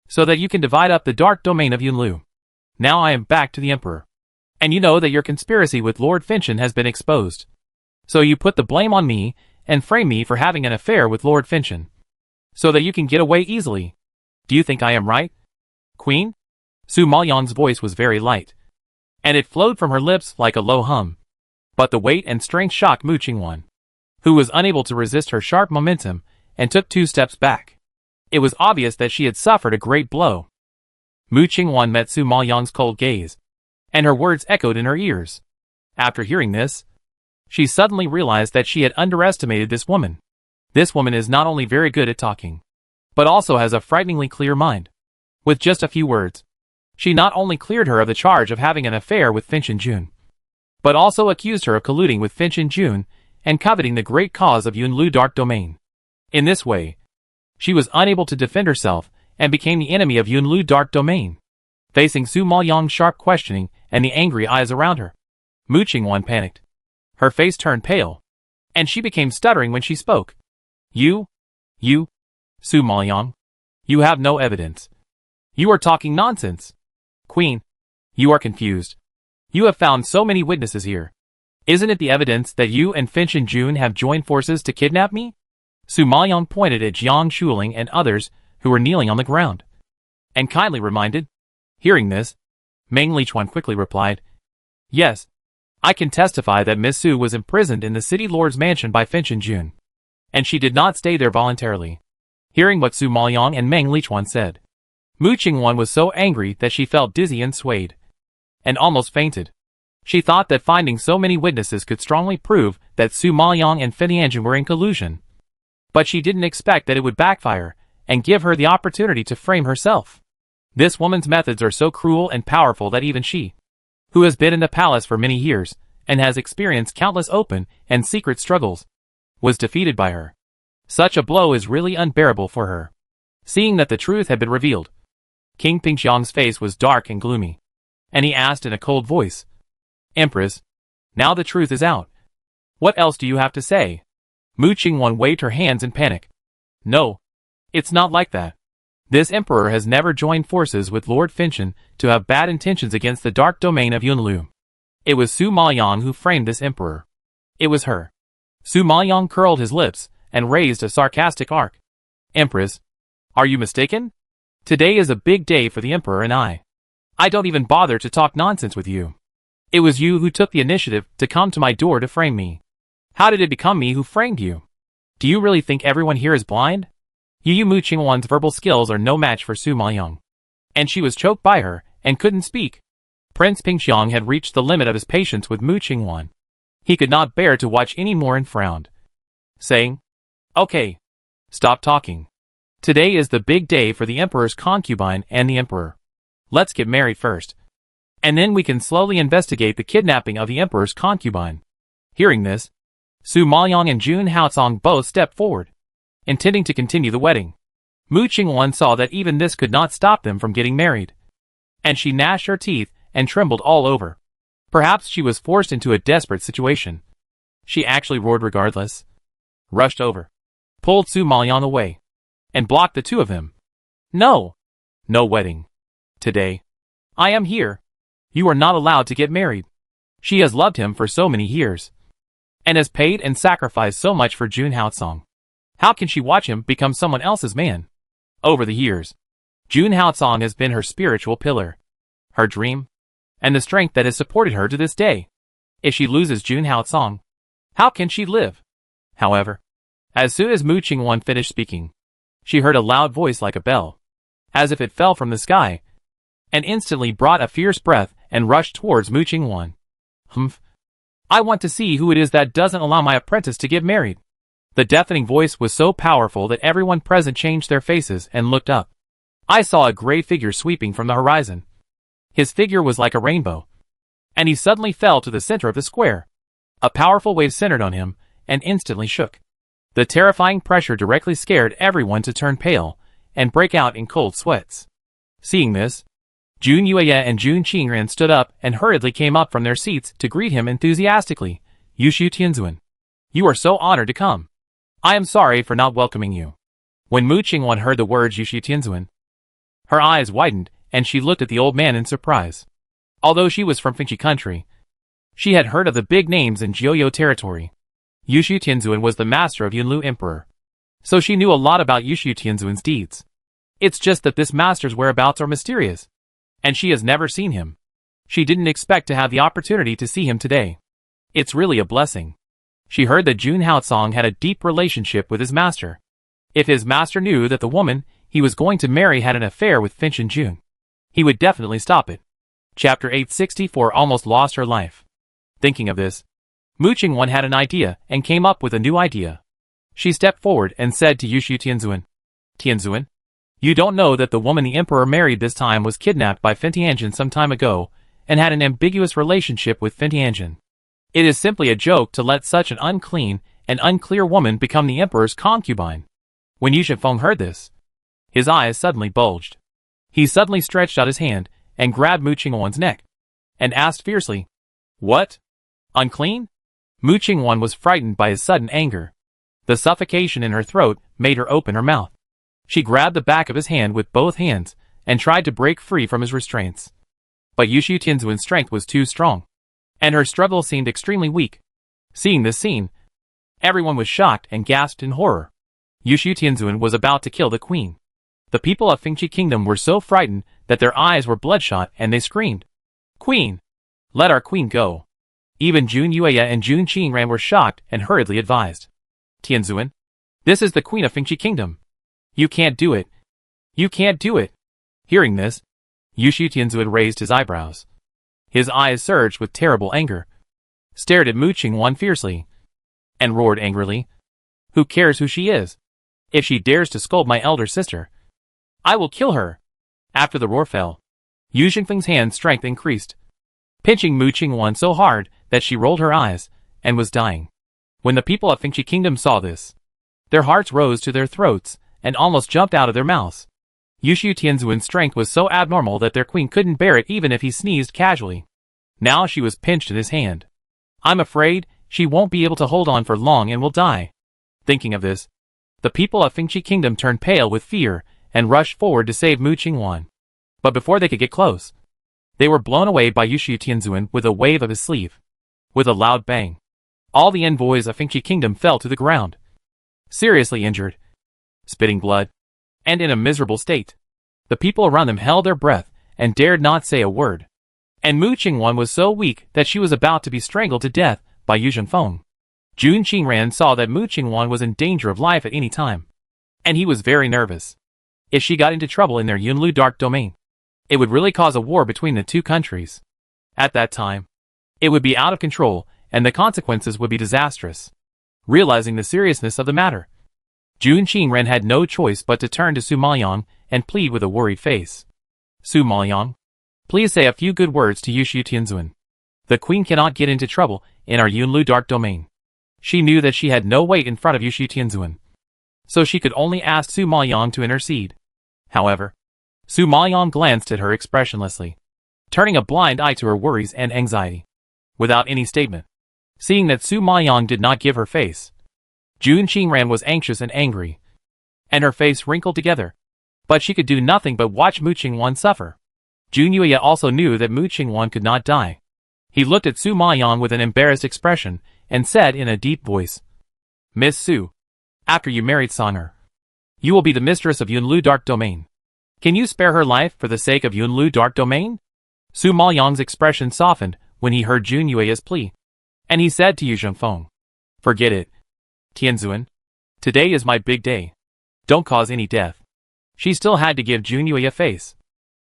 so that you can divide up the dark domain of Yunlu. Now I am back to the emperor, and you know that your conspiracy with Lord Finchen has been exposed. So you put the blame on me and frame me for having an affair with Lord Finchen, so that you can get away easily. Do you think I am right, Queen? Su Maoyang's voice was very light, and it flowed from her lips like a low hum. But the weight and strength shocked Mu Qingwan, who was unable to resist her sharp momentum and took 2 steps back. It was obvious that she had suffered a great blow. Mu Qingwan met Su Maoyang's cold gaze, and her words echoed in her ears. After hearing this, she suddenly realized that she had underestimated this woman. This woman is not only very good at talking, but also has a frighteningly clear mind. With just a few words, she not only cleared her of the charge of having an affair with Finchen Jun, but also accused her of colluding with Finchen Jun and coveting the great cause of Yunlu Dark Domain. In this way, she was unable to defend herself and became the enemy of Yunlu Dark Domain. Facing Su Maoyang's sharp questioning and the angry eyes around her, Mu Qingwan panicked. Her face turned pale, and she became stuttering when she spoke. You, Su Maoyang, you have no evidence. You are talking nonsense. Queen, you are confused. You have found so many witnesses here. Isn't it the evidence that you and Finchen Jun have joined forces to kidnap me? Su Maoyang pointed at Jiang Shuling and others who were kneeling on the ground, and kindly reminded, Hearing this, Meng Lichuan quickly replied, "Yes, I can testify that Miss Su was imprisoned in the city lord's mansion by Finchen Jun, and she did not stay there voluntarily." Hearing what Su Maoyang and Meng Lichuan said, Mu Qingwan was so angry that she felt dizzy and swayed, and almost fainted. She thought that finding so many witnesses could strongly prove that Su Maoyang and Fin Tianjin were in collusion, but she didn't expect that it would backfire and give her the opportunity to frame herself. This woman's methods are so cruel and powerful that even she, who has been in the palace for many years and has experienced countless open and secret struggles, was defeated by her. Such a blow is really unbearable for her. Seeing that the truth had been revealed, King Pingxiang's face was dark and gloomy, and he asked in a cold voice, "Empress, now the truth is out. What else do you have to say?" Mu Qingwan waved her hands in panic. "No, it's not like that. This emperor has never joined forces with Lord Finchen to have bad intentions against the dark domain of Yunlu. It was Su Maoyang who framed this emperor. It was her." Su Maoyang curled his lips and raised a sarcastic arc. "Empress, are you mistaken? Today is a big day for the emperor and I. I don't even bother to talk nonsense with you. It was you who took the initiative to come to my door to frame me. How did it become me who framed you? Do you really think everyone here is blind?" Yu Mu Qingwan's verbal skills are no match for Su Maoyang, and she was choked by her and couldn't speak. Prince Pingxiang had reached the limit of his patience with Mu Qingwan. He could not bear to watch any more and frowned, saying, "Okay, stop talking. Today is the big day for the emperor's concubine and the emperor. Let's get married first, and then we can slowly investigate the kidnapping of the emperor's concubine." Hearing this, Su Maoyang and Jun Haocong both stepped forward, intending to continue the wedding. Mu Qingwan saw that even this could not stop them from getting married, and she gnashed her teeth and trembled all over. Perhaps she was forced into a desperate situation. She actually roared regardless, rushed over, pulled Su Maoyang away, and blocked the two of them. "No! No wedding. Today. I am here. You are not allowed to get married. She has loved him for so many years, and has paid and sacrificed so much for Jun Haocong. How can she watch him become someone else's man?" Over the years, Jun Haocong has been her spiritual pillar, her dream, and the strength that has supported her to this day. If she loses Jun Haocong, how can she live? However, as soon as Mu Qingwan finished speaking, she heard a loud voice like a bell, as if it fell from the sky, and instantly brought a fierce breath and rushed towards Mu Qingwan. "Humph! I want to see who it is that doesn't allow my apprentice to get married." The deafening voice was so powerful that everyone present changed their faces and looked up. I saw a gray figure sweeping from the horizon. His figure was like a rainbow, and he suddenly fell to the center of the square. A powerful wave centered on him and instantly shook. The terrifying pressure directly scared everyone to turn pale and break out in cold sweats. Seeing this, Jun Yueye and Jun Qingren stood up and hurriedly came up from their seats to greet him enthusiastically. "Yushu Tianzuan, you are so honored to come. I am sorry for not welcoming you." When Mu Qingwan heard the words Yushu Tianzuan, her eyes widened and she looked at the old man in surprise. Although she was from Finchi country, she had heard of the big names in Jiuyo territory. Yushu Tianzuan was the master of Yunlu Emperor, so she knew a lot about Yushu Tianzuan's deeds. It's just that this master's whereabouts are mysterious, and she has never seen him. She didn't expect to have the opportunity to see him today. It's really a blessing. She heard that Jun Haocong had a deep relationship with his master. If his master knew that the woman he was going to marry had an affair with Finchen Jun, he would definitely stop it. Chapter 864 almost lost her life. Thinking of this, Mu Qingwan had an idea and came up with a new idea. She stepped forward and said to Yushu Tianzuan, "Tianzuan, you don't know that the woman the emperor married this time was kidnapped by Fin Tianjin some time ago and had an ambiguous relationship with Fin Tianjin. It is simply a joke to let such an unclean and unclear woman become the emperor's concubine." When Yu Shifeng heard this, his eyes suddenly bulged. He suddenly stretched out his hand and grabbed Mu Qingwan's neck, and asked fiercely, "What? Unclean?" Mu Qingwan was frightened by his sudden anger. The suffocation in her throat made her open her mouth. She grabbed the back of his hand with both hands and tried to break free from his restraints. But Yushu Tianzuan's strength was too strong, and her struggle seemed extremely weak. Seeing this scene, everyone was shocked and gasped in horror. Yushu Tianzuan was about to kill the queen. The people of Fengqi Kingdom were so frightened that their eyes were bloodshot and they screamed, "Queen! Let our queen go!" Even Jun Yueya and Jun Qingran were shocked and hurriedly advised. "Tianzuan, this is the queen of Fengqi Kingdom. You can't do it. You can't do it." Hearing this, Yushu Tianzuan raised his eyebrows. His eyes surged with terrible anger, stared at Mu Qingwan fiercely, and roared angrily, "Who cares who she is? If she dares to scold my elder sister, I will kill her." After the roar fell, Yu Xingfeng's hand strength increased, pinching Mu Qingwan so hard that she rolled her eyes and was dying. When the people of Fengqi Kingdom saw this, their hearts rose to their throats and almost jumped out of their mouths. Yushu Tianzuan's strength was so abnormal that their queen couldn't bear it even if he sneezed casually. Now she was pinched in his hand. "I'm afraid she won't be able to hold on for long and will die." Thinking of this, the people of Fengqi Kingdom turned pale with fear and rushed forward to save Mu Qingwan. But before they could get close, they were blown away by Yushu Tianzuan with a wave of his sleeve. With a loud bang, all the envoys of Fengqi Kingdom fell to the ground, seriously injured, spitting blood, and in a miserable state. The people around them held their breath and dared not say a word. And Mu Qingwan was so weak that she was about to be strangled to death by Yu Zhenfeng. Jun Qingran saw that Mu Qingwan was in danger of life at any time, and he was very nervous. If she got into trouble in their Yunlu dark domain, it would really cause a war between the two countries. At that time, it would be out of control, and the consequences would be disastrous. Realizing the seriousness of the matter, Jun Qingran had no choice but to turn to Su Maoyang and plead with a worried face. "Su Maoyang, please say a few good words to Yushu Tianzuan. The queen cannot get into trouble in our Yunlu dark domain." She knew that she had no weight in front of Yushu Tianzuan, so she could only ask Su Maoyang to intercede. However, Su Maoyang glanced at her expressionlessly, turning a blind eye to her worries and anxiety, without any statement. Seeing that Su Maoyang did not give her face, Jun Qingran was anxious and angry, and her face wrinkled together. But she could do nothing but watch Mu Qingwan suffer. Jun Yueya also knew that Mu Qingwan could not die. He looked at Su Maoyang with an embarrassed expression and said in a deep voice, "Miss Su, after you married Songer, you will be the mistress of Yunlu Dark Domain. Can you spare her life for the sake of Yunlu Dark Domain?" Su Maoyang's expression softened when he heard Jun Yueya's plea, and he said to Yu Zhenfeng, "Forget it, Tianzuan. Today is my big day. Don't cause any death." She still had to give Jun Yueya face,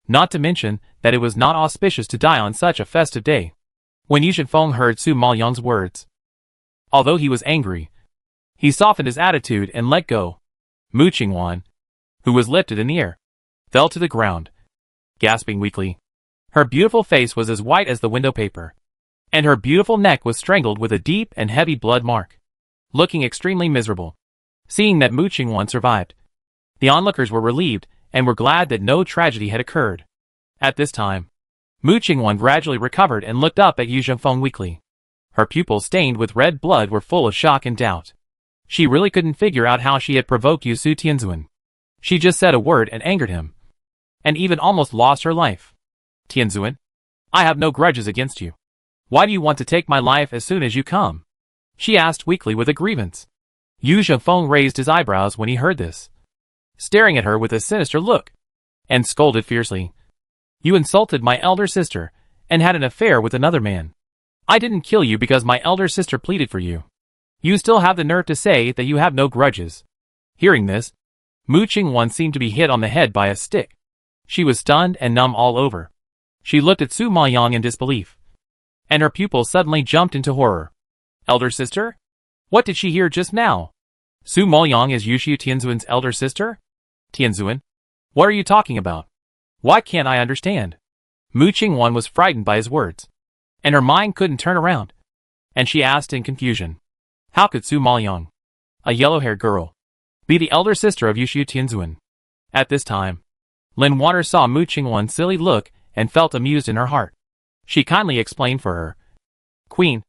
not to mention that it was not auspicious to die on such a festive day. When Yu Zhenfeng heard Su Maoyang's words, although he was angry, he softened his attitude and let go. Mu Qingwan, who was lifted in the air, fell to the ground, gasping weakly. Her beautiful face was as white as the window paper, and her beautiful neck was strangled with a deep and heavy blood mark. Looking extremely miserable, seeing that Mu Qingwan survived, the onlookers were relieved and were glad that no tragedy had occurred. At this time, Mu Qingwan gradually recovered and looked up at Yu Zhenfeng weakly. Her pupils stained with red blood were full of shock and doubt. She really couldn't figure out how she had provoked Yushu Tianzuan. She just said a word and angered him, and even almost lost her life. "Tianzuan, I have no grudges against you. Why do you want to take my life as soon as you come?" she asked weakly with a grievance. Yu Zhenfeng raised his eyebrows when he heard this, staring at her with a sinister look, and scolded fiercely. "You insulted my elder sister and had an affair with another man. I didn't kill you because my elder sister pleaded for you. You still have the nerve to say that you have no grudges." Hearing this, Mu Qingwan seemed to be hit on the head by a stick. She was stunned and numb all over. She looked at Su Maoyang in disbelief, and her pupils suddenly jumped into horror. Elder sister? What did she hear just now? Su Maoyang is Yushu Tianzuan's elder sister? Tianzuan, what are you talking about? Why can't I understand? Mu Qingwan was frightened by his words, and her mind couldn't turn around, and she asked in confusion, how could Su Maoyang, a yellow-haired girl, be the elder sister of Yushu Tianzuan? At this time, Lin Water saw Mu Qingwan's silly look and felt amused in her heart. She kindly explained for her, "Queen,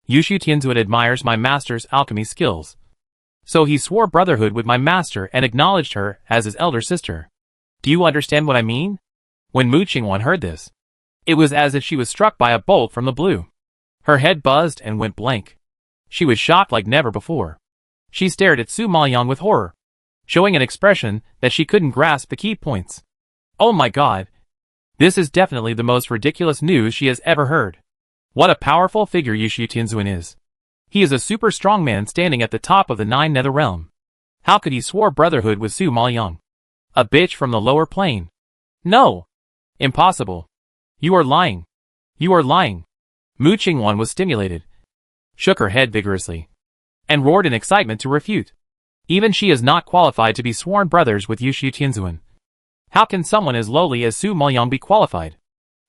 Yushu Tianzuan admires my master's alchemy skills, so he swore brotherhood with my master and acknowledged her as his elder sister. Do you understand what I mean?" When Mu Qingwan heard this, it was as if she was struck by a bolt from the blue. Her head buzzed and went blank. She was shocked like never before. She stared at Su Maoyang with horror, showing an expression that she couldn't grasp the key points. "Oh my God! This is definitely the most ridiculous news she has ever heard. What a powerful figure Yushu Tianzuan is. He is a super strong man standing at the top of the 9 nether realm. How could he swore brotherhood with Su Maoyang? A bitch from the lower plane. No! Impossible. You are lying. You are lying. Mu Qingwan was stimulated, shook her head vigorously, and roared in excitement to refute. Even she is not qualified to be sworn brothers with Yushu Tianzuan. How can someone as lowly as Su Maoyang be qualified?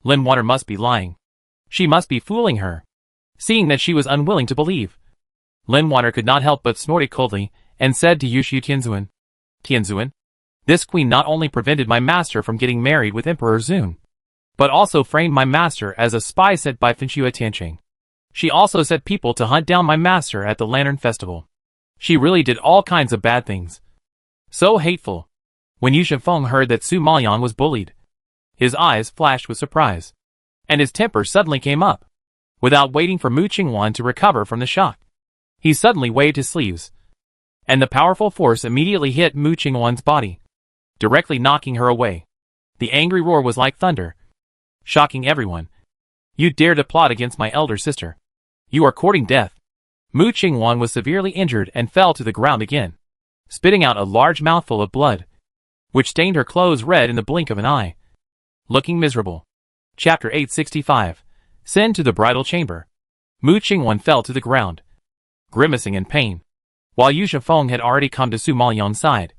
Lin Water must be lying. She must be fooling her. Seeing that she was unwilling to believe, Lin Water could not help but snort coldly and said to Yushu Tianzuan, Tianzuan, this queen not only prevented my master from getting married with Emperor Zun, but also framed my master as a spy sent by Finchua Tianqing. She also set people to hunt down my master at the Lantern Festival. She really did all kinds of bad things. So hateful. When Yu Shifeng heard that Su Maoyang was bullied, his eyes flashed with surprise, and his temper suddenly came up. Without waiting for Mu Qingwan to recover from the shock, he suddenly waved his sleeves, and the powerful force immediately hit Mu Qingwan's body, directly knocking her away. The angry roar was like thunder, shocking everyone. You dare to plot against my elder sister. You are courting death. Mu Qingwan was severely injured and fell to the ground again, spitting out a large mouthful of blood, which stained her clothes red in the blink of an eye. Looking miserable. Chapter 865. Send to the bridal chamber. Mu Qingwan fell to the ground, grimacing in pain, while Yu Shifeng had already come to Su Maoyang's side,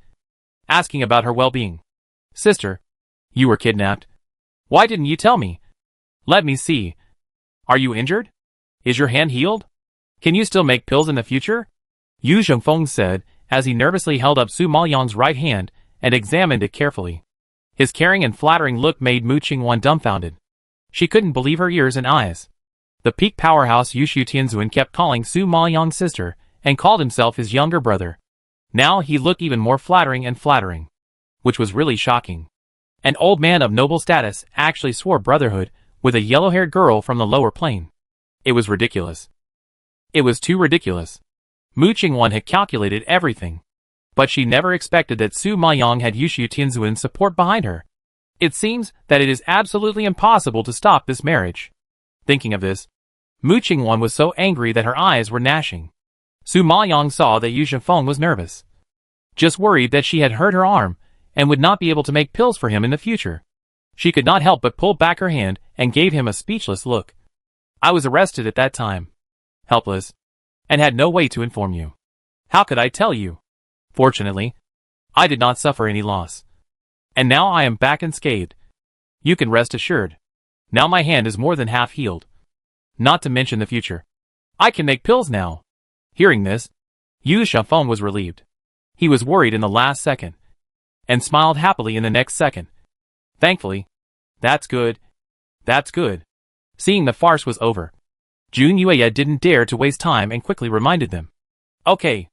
asking about her well-being. Sister, you were kidnapped. Why didn't you tell me? Let me see. Are you injured? Is your hand healed? Can you still make pills in the future? Yu Shifeng said, as he nervously held up Su Maoyang's right hand and examined it carefully. His caring and flattering look made Mu Qingwan dumbfounded. She couldn't believe her ears and eyes. The peak powerhouse Yushu Tianzuan kept calling Su Maoyang's sister and called himself his younger brother. Now he looked even more flattering and flattering, which was really shocking. An old man of noble status actually swore brotherhood with a yellow-haired girl from the lower plane. It was ridiculous. It was too ridiculous. Mu Qingwan had calculated everything, but she never expected that Su Maoyang had Yushu Tianzuan's support behind her. It seems that it is absolutely impossible to stop this marriage. Thinking of this, Mu Qingwan was so angry that her eyes were gnashing. Su Maoyang saw that Yu Shifeng was nervous, just worried that she had hurt her arm and would not be able to make pills for him in the future. She could not help but pull back her hand and gave him a speechless look. I was arrested at that time, helpless, and had no way to inform you. How could I tell you? Fortunately, I did not suffer any loss. And now I am back unscathed. You can rest assured. Now my hand is more than half healed. Not to mention the future. I can make pills now. Hearing this, Yu Shifeng was relieved. He was worried in the last second, and smiled happily in the next second. Thankfully. That's good. That's good. Seeing the farce was over, Jun Yueya didn't dare to waste time and quickly reminded them. Okay.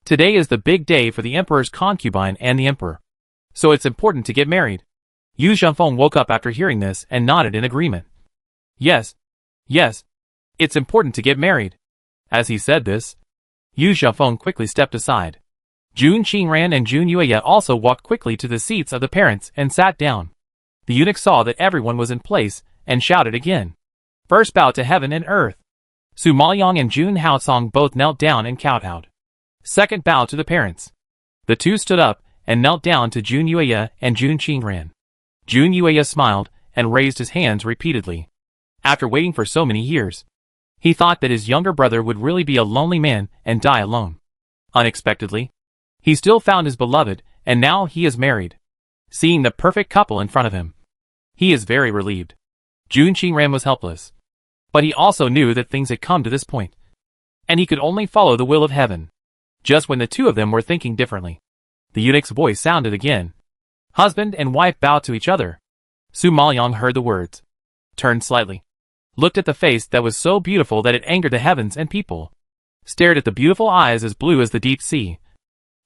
Today is the big day for the Emperor's concubine and the Emperor, so it's important to get married. Yu Shifeng woke up after hearing this and nodded in agreement. Yes. Yes. It's important to get married. As he said this, Yu Shifeng quickly stepped aside. Jun Qingran and Jun Yueya also walked quickly to the seats of the parents and sat down. The eunuch saw that everyone was in place and shouted again. First bow to heaven and earth. Su Maoyang and Jun Haosong both knelt down and kowtowed. Second bow to the parents. The two stood up and knelt down to Jun Yueya and Jun Qingran. Jun Yueya smiled and raised his hands repeatedly. After waiting for so many years, he thought that his younger brother would really be a lonely man and die alone. Unexpectedly, he still found his beloved, and now he is married. Seeing the perfect couple in front of him, he is very relieved. Jun Qingran was helpless, but he also knew that things had come to this point, and he could only follow the will of heaven. Just when the two of them were thinking differently, the eunuch's voice sounded again. Husband and wife bowed to each other. Su Maoyang heard the words, turned slightly, looked at the face that was so beautiful that it angered the heavens and people, stared at the beautiful eyes as blue as the deep sea,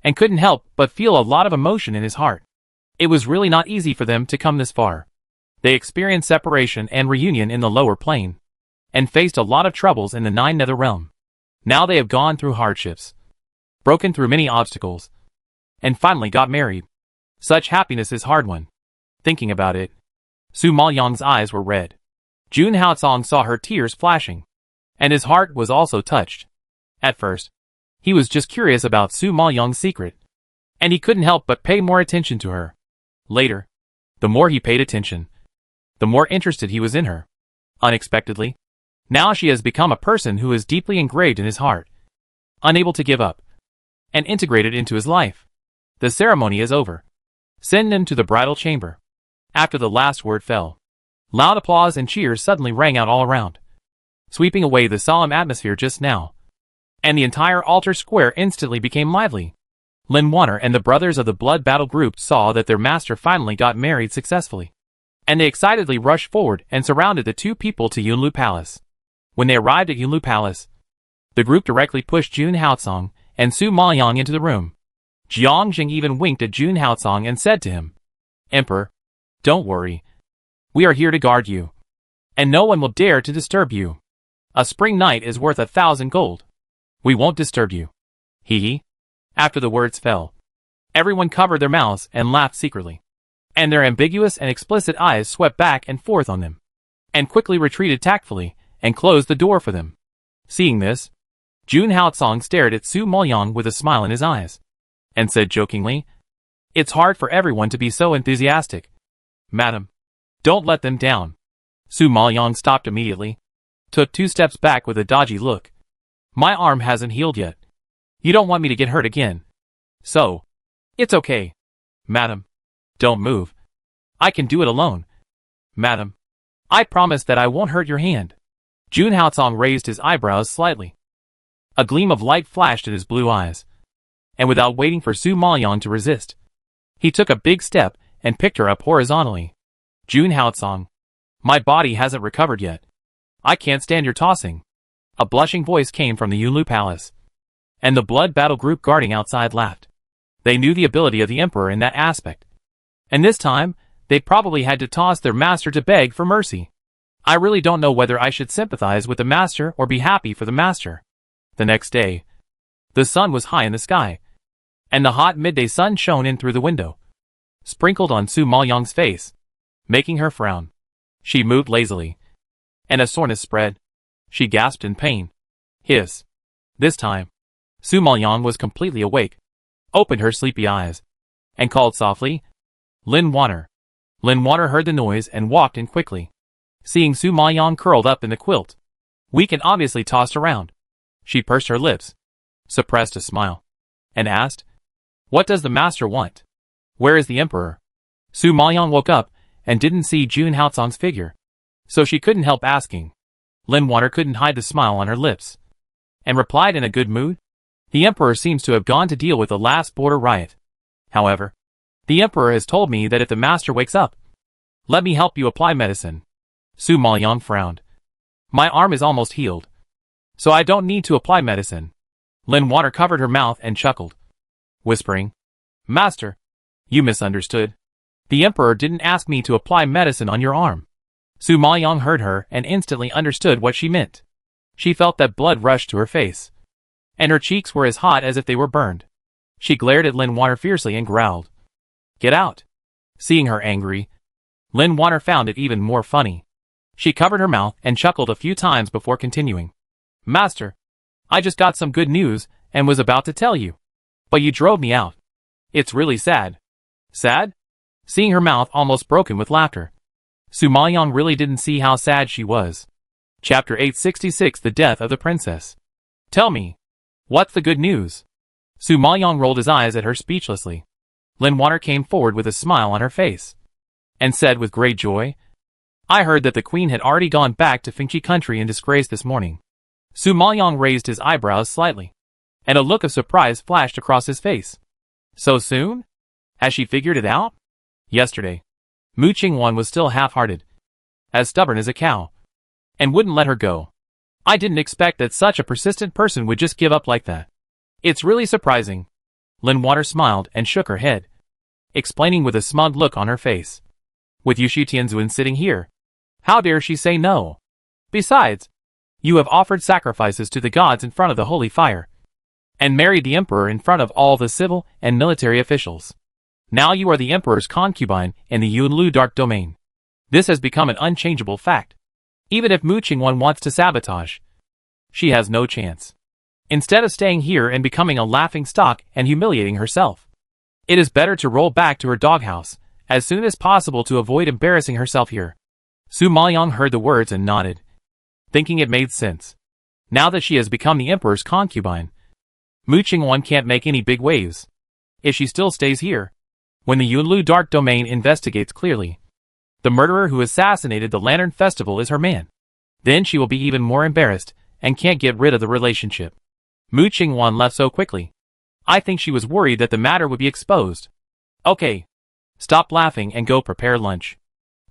and couldn't help but feel a lot of emotion in his heart. It was really not easy for them to come this far. They experienced separation and reunion in the lower plane, and faced a lot of troubles in the 9 nether realm. Now they have gone through hardships, broken through many obstacles, and finally got married. Such happiness is hard one. Thinking about it, Su Maoyang's eyes were red. Jun Haocong saw her tears flashing, and his heart was also touched. At first, he was just curious about Su Maoyang's secret, and he couldn't help but pay more attention to her. Later, the more he paid attention, the more interested he was in her. Unexpectedly, now she has become a person who is deeply engraved in his heart, unable to give up, and integrated into his life. The ceremony is over. Send them to the bridal chamber. After the last word fell, loud applause and cheers suddenly rang out all around, sweeping away the solemn atmosphere just now, and the entire altar square instantly became lively. Lin Wanner and the brothers of the Blood Battle Group saw that their master finally got married successfully, and they excitedly rushed forward and surrounded the two people to Yunlu Palace. When they arrived at Yunlu Palace, the group directly pushed Jun Haocong and Su Maoyang into the room. Jiang Jing even winked at Jun Haocong and said to him, "Emperor, don't worry. We are here to guard you, and no one will dare to disturb you. A spring night is worth 1,000 gold. We won't disturb you." Hee. After the words fell, everyone covered their mouths and laughed secretly, and their ambiguous and explicit eyes swept back and forth on them, and quickly retreated tactfully and closed the door for them. Seeing this, Jun Haocong stared at Su Maoyang with a smile in his eyes, and said jokingly, "It's hard for everyone to be so enthusiastic. Madam, don't let them down." Su Maoyang stopped immediately, took 2 steps back with a dodgy look. "My arm hasn't healed yet. You don't want me to get hurt again. So, it's okay. Madam, don't move. I can do it alone. Madam, I promise that I won't hurt your hand." Jun Haocong raised his eyebrows slightly. A gleam of light flashed in his blue eyes, and without waiting for Su Maoyang to resist, he took a big step and picked her up horizontally. "Jun Haocong, my body hasn't recovered yet. I can't stand your tossing." A blushing voice came from the Yunlu Palace, and the Blood Battle Group guarding outside laughed. They knew the ability of the Emperor in that aspect, and this time, they probably had to toss their master to beg for mercy. "I really don't know whether I should sympathize with the master or be happy for the master." The next day, the sun was high in the sky, and the hot midday sun shone in through the window, sprinkled on Su Maoyang's face, making her frown. She moved lazily, and a soreness spread. She gasped in pain. Hiss. This time, Su Maoyang was completely awake, opened her sleepy eyes, and called softly, "Lin Wanner." Lin Wanner heard the noise and walked in quickly. Seeing Su Maoyang curled up in the quilt, weak and obviously tossed around, she pursed her lips, suppressed a smile, and asked, "What does the master want? Where is the Emperor?" Su Maoyang woke up and didn't see Jun Haocong's figure, so she couldn't help asking. Lin Wanner couldn't hide the smile on her lips, and replied in a good mood, "The Emperor seems to have gone to deal with the last border riot. However, the Emperor has told me that if the master wakes up, let me help you apply medicine." Su Maoyang frowned. "My arm is almost healed, so I don't need to apply medicine." Lin Wanner covered her mouth and chuckled, whispering, "Master, you misunderstood. The Emperor didn't ask me to apply medicine on your arm." Su Maoyang heard her and instantly understood what she meant. She felt that blood rushed to her face, and her cheeks were as hot as if they were burned. She glared at Lin Wanner fiercely and growled, "Get out." Seeing her angry, Lin Wanner found it even more funny. She covered her mouth and chuckled a few times before continuing, "Master, I just got some good news and was about to tell you, but you drove me out. It's really sad." "Sad?" Seeing her mouth almost broken with laughter, Su Maoyang really didn't see how sad she was. Chapter 866 The Death of the Princess. "Tell me, what's the good news?" Su Maoyang rolled his eyes at her speechlessly. Lin Wanner came forward with a smile on her face, and said with great joy, "I heard that the queen had already gone back to Fengchi country in disgrace this morning." Su Maoyang raised his eyebrows slightly, and a look of surprise flashed across his face. "So soon? Has she figured it out?" Yesterday, Mu Qingwan was still half-hearted, as stubborn as a cow, and wouldn't let her go. I didn't expect that such a persistent person would just give up like that. It's really surprising." Lin Wanner smiled and shook her head, explaining with a smug look on her face, "With Yushi Tianzuan sitting here, how dare she say no? Besides, you have offered sacrifices to the gods in front of the holy fire, and married the emperor in front of all the civil and military officials. Now you are the emperor's concubine in the Yunlu Dark Domain. This has become an unchangeable fact. Even if Mu Qingwan wants to sabotage, she has no chance. Instead of staying here and becoming a laughingstock and humiliating herself, it is better to roll back to her doghouse as soon as possible to avoid embarrassing herself here. Su Maoyang heard the words and nodded, thinking it made sense. Now that she has become the emperor's concubine, Mu Qingwan can't make any big waves if she still stays here. When the Yunlu Dark Domain investigates clearly, the murderer who assassinated the Lantern Festival is her man, then she will be even more embarrassed and can't get rid of the relationship. Mu Qingwan left so quickly. I think she was worried that the matter would be exposed. Okay. Stop laughing and go prepare lunch.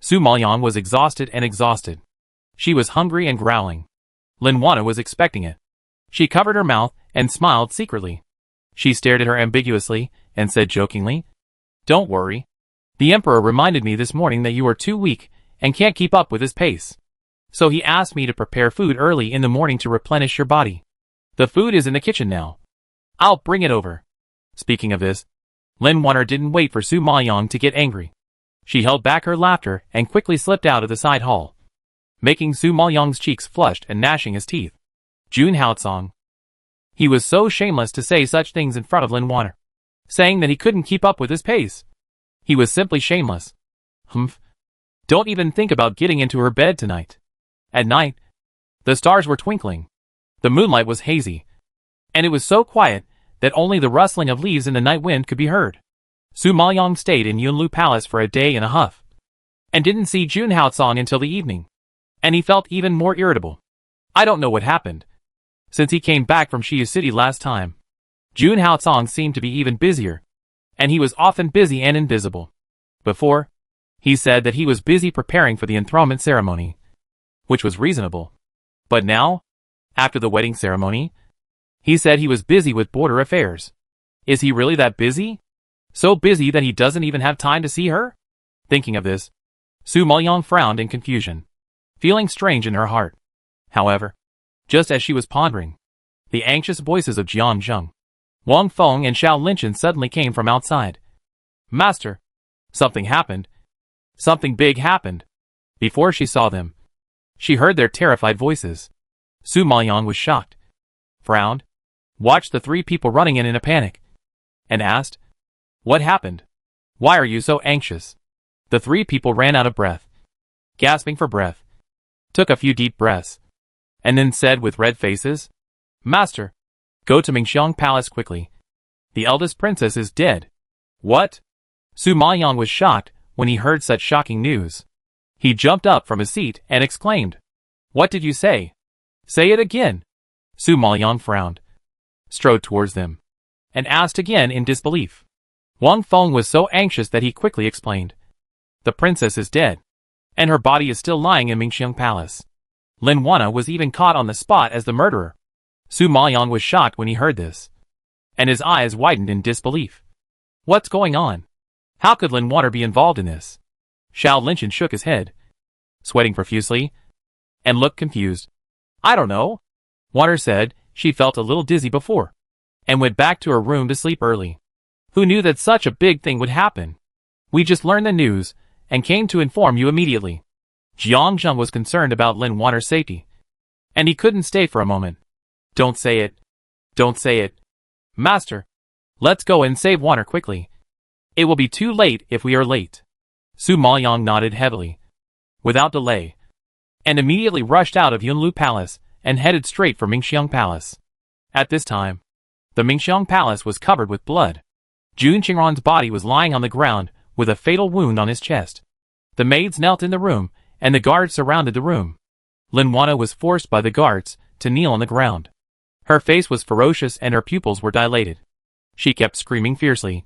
Su Maoyang was exhausted. She was hungry and growling. Lin Wana was expecting it. She covered her mouth and smiled secretly. She stared at her ambiguously and said jokingly, "Don't worry. The emperor reminded me this morning that you are too weak and can't keep up with his pace. So he asked me to prepare food early in the morning to replenish your body. The food is in the kitchen now. I'll bring it over." Speaking of this, Lin Wana didn't wait for Su Maoyang to get angry. She held back her laughter and quickly slipped out of the side hall, making Su Maoyang's cheeks flushed and gnashing his teeth. Jun Haotsong. He was so shameless to say such things in front of Lin Wana, saying that he couldn't keep up with his pace. He was simply shameless. Humph. Don't even think about getting into her bed tonight. At night, the stars were twinkling. The moonlight was hazy, and it was so quiet that only the rustling of leaves in the night wind could be heard. Su Maoyang stayed in Yunlu Palace for a day and a half, and didn't see Jun Haotsong until the evening, and he felt even more irritable. I don't know what happened. Since he came back from Shiyu City last time, Jun Haotsong seemed to be even busier, and he was often busy and invisible. Before, he said that he was busy preparing for the enthronement ceremony, which was reasonable. But now, after the wedding ceremony, he said he was busy with border affairs. Is he really that busy? So busy that he doesn't even have time to see her? Thinking of this, Su Maoyang frowned in confusion, feeling strange in her heart. However, just as she was pondering, the anxious voices of Jiang Zheng, Wang Feng and Xiao Linchen suddenly came from outside. "Master, something happened. Something big happened." Before she saw them, she heard their terrified voices. Su Maoyang was shocked, frowned, watched the three people running in a panic, and asked, "What happened? Why are you so anxious?" The three people ran out of breath, gasping for breath, took a few deep breaths, and then said with red faces, "Master, go to Mingxiang Palace quickly. The eldest princess is dead." "What?" Su Maoyang was shocked when he heard such shocking news. He jumped up from his seat and exclaimed, "What did you say? Say it again." Su Maoyang frowned, strode towards them, and asked again in disbelief. Wang Feng was so anxious that he quickly explained, "The princess is dead, and her body is still lying in Mingxiang Palace." Lin Wana was even caught on the spot as the murderer. Su Maoyang was shocked when he heard this, and his eyes widened in disbelief. What's going on? How could Lin Wana be involved in this? Xiao Linchen shook his head, sweating profusely, and looked confused. "I don't know." Wana said she felt a little dizzy before, and went back to her room to sleep early. Who knew that such a big thing would happen? We just learned the news, and came to inform you immediately. Jiang Zheng was concerned about Lin Wana's safety, and he couldn't stay for a moment. "Don't say it. Don't say it. Master, let's go and save Wana quickly. It will be too late if we are late." Su Maoyang nodded heavily, without delay, and immediately rushed out of Yunlu Palace and headed straight for Mingxiang Palace. At this time, the Mingxiang Palace was covered with blood. Jun Qingran's body was lying on the ground with a fatal wound on his chest. The maids knelt in the room, and the guards surrounded the room. Lin Wana was forced by the guards to kneel on the ground. Her face was ferocious and her pupils were dilated. She kept screaming fiercely,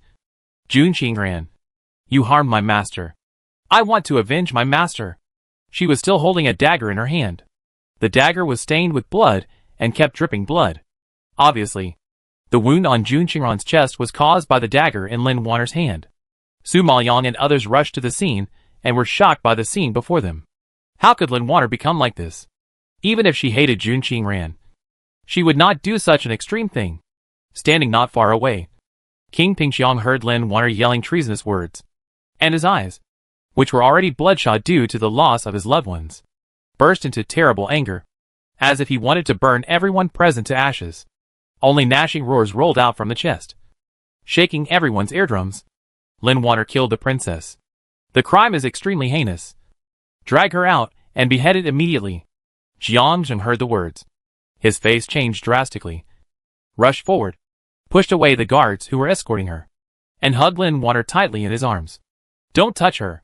"Jun Qingran, you harmed my master. I want to avenge my master." She was still holding a dagger in her hand. The dagger was stained with blood and kept dripping blood. Obviously, the wound on Jun Qingran's chest was caused by the dagger in Lin Wana's hand. Su Maoyang and others rushed to the scene and were shocked by the scene before them. How could Lin Wana become like this? Even if she hated Jun Qingran, she would not do such an extreme thing. Standing not far away, King Pingxiang heard Lin Wana yelling treasonous words, and his eyes which were already bloodshot due to the loss of his loved ones, burst into terrible anger, as if he wanted to burn everyone present to ashes. Only gnashing roars rolled out from the chest, shaking everyone's eardrums. Lin Water killed the princess. The crime is extremely heinous. Drag her out and behead it immediately. Jiang Zheng heard the words. His face changed drastically. Rushed forward, pushed away the guards who were escorting her, and hugged Lin Water tightly in his arms. Don't touch her.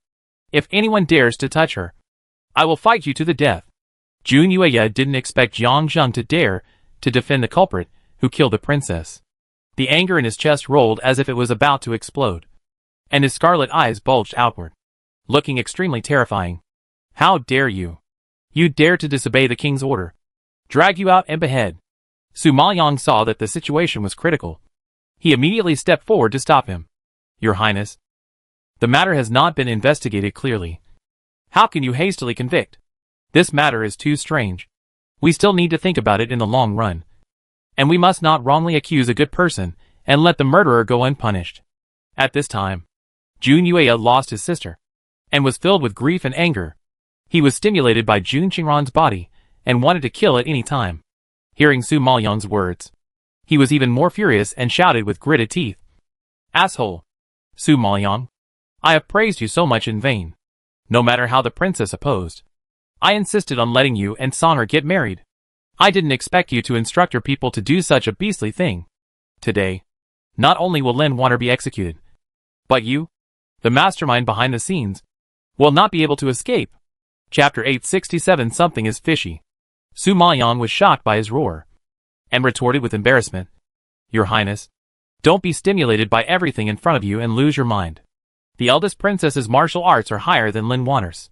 If anyone dares to touch her, I will fight you to the death. Jun Yueya didn't expect Jiang Zheng to dare to defend the culprit who killed the princess. The anger in his chest rolled as if it was about to explode, and his scarlet eyes bulged outward, looking extremely terrifying. How dare you? You dare to disobey the king's order. Drag you out and behead. Su Maoyang saw that the situation was critical. He immediately stepped forward to stop him. Your Highness, the matter has not been investigated clearly. How can you hastily convict? This matter is too strange. We still need to think about it in the long run. And we must not wrongly accuse a good person and let the murderer go unpunished. At this time, Jun Yueya lost his sister and was filled with grief and anger. He was stimulated by Jun Qingran's body and wanted to kill at any time. Hearing Su Maoyang's words, he was even more furious and shouted with gritted teeth. Asshole! Su Maoyang, I have praised you so much in vain. No matter how the princess opposed, I insisted on letting you and Songhar get married. I didn't expect you to instruct your people to do such a beastly thing. Today, not only will Lin Water be executed, but you, the mastermind behind the scenes, will not be able to escape. Chapter 867. Something is fishy. Su Maoyang was shocked by his roar, and retorted with embarrassment. Your Highness, don't be stimulated by everything in front of you and lose your mind. The eldest princess's martial arts are higher than Lin Water's.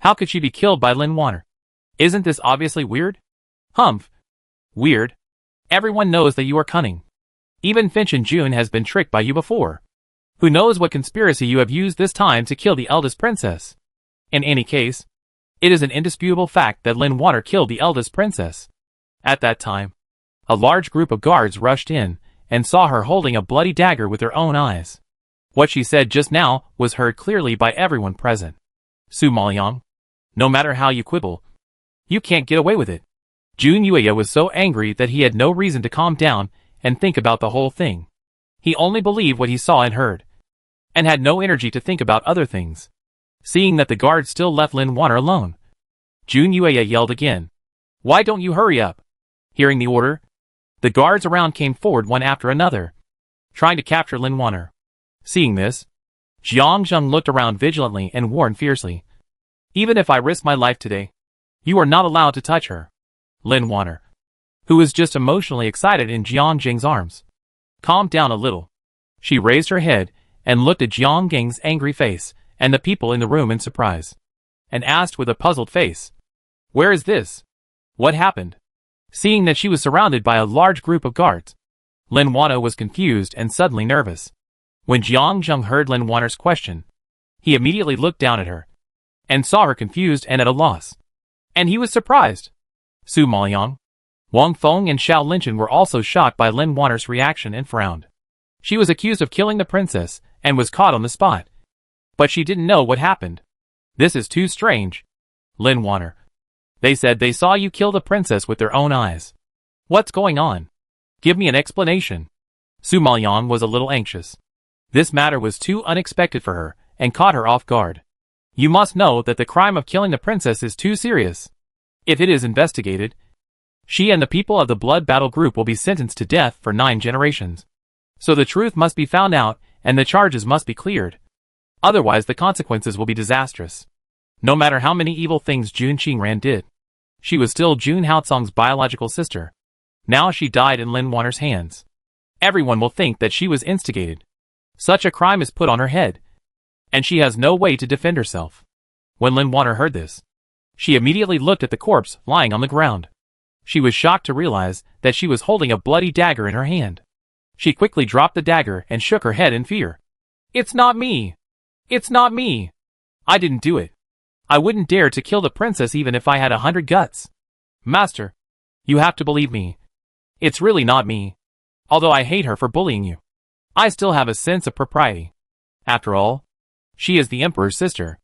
How could she be killed by Lin Water? Isn't this obviously weird? Humph. Weird. Everyone knows that you are cunning. Even Finch and June has been tricked by you before. Who knows what conspiracy you have used this time to kill the eldest princess? In any case, it is an indisputable fact that Lin Water killed the eldest princess. At that time, a large group of guards rushed in and saw her holding a bloody dagger with her own eyes. What she said just now was heard clearly by everyone present. Su Maoyang, no matter how you quibble, you can't get away with it. Jun Yueya was so angry that he had no reason to calm down and think about the whole thing. He only believed what he saw and heard, and had no energy to think about other things. Seeing that the guards still left Lin Water alone, Jun Yueya yelled again. Why don't you hurry up? Hearing the order, the guards around came forward one after another, trying to capture Lin Water. Seeing this, Jiang Zheng looked around vigilantly and warned fiercely. Even if I risk my life today, you are not allowed to touch her. Lin Water, who was just emotionally excited in Jiang Zheng's arms, calmed down a little. She raised her head and looked at Jiang Zheng's angry face and the people in the room in surprise, and asked with a puzzled face, Where is this? What happened? Seeing that she was surrounded by a large group of guards, Lin Water was confused and suddenly nervous. When Jiang Zheng heard Lin Water's question, he immediately looked down at her, and saw her confused and at a loss. And he was surprised. Su Maoyang, Wang Feng and Xiao Linchen were also shocked by Lin Water's reaction and frowned. She was accused of killing the princess, and was caught on the spot. But she didn't know what happened. This is too strange. Lin Water, they said they saw you kill the princess with their own eyes. What's going on? Give me an explanation. Su Maoyang was a little anxious. This matter was too unexpected for her, and caught her off guard. You must know that the crime of killing the princess is too serious. If it is investigated, she and the people of the Blood Battle Group will be sentenced to death for 9 generations. So the truth must be found out, and the charges must be cleared. Otherwise the consequences will be disastrous. No matter how many evil things Jun Qingran did, she was still Jun Haotsong's biological sister. Now she died in Lin Water's hands. Everyone will think that she was instigated. Such a crime is put on her head, and she has no way to defend herself. When Lin Water heard this, she immediately looked at the corpse lying on the ground. She was shocked to realize that she was holding a bloody dagger in her hand. She quickly dropped the dagger and shook her head in fear. It's not me! It's not me! I didn't do it. I wouldn't dare to kill the princess even if I had 100 guts. Master, you have to believe me. It's really not me. Although I hate her for bullying you, I still have a sense of propriety. After all, she is the emperor's sister.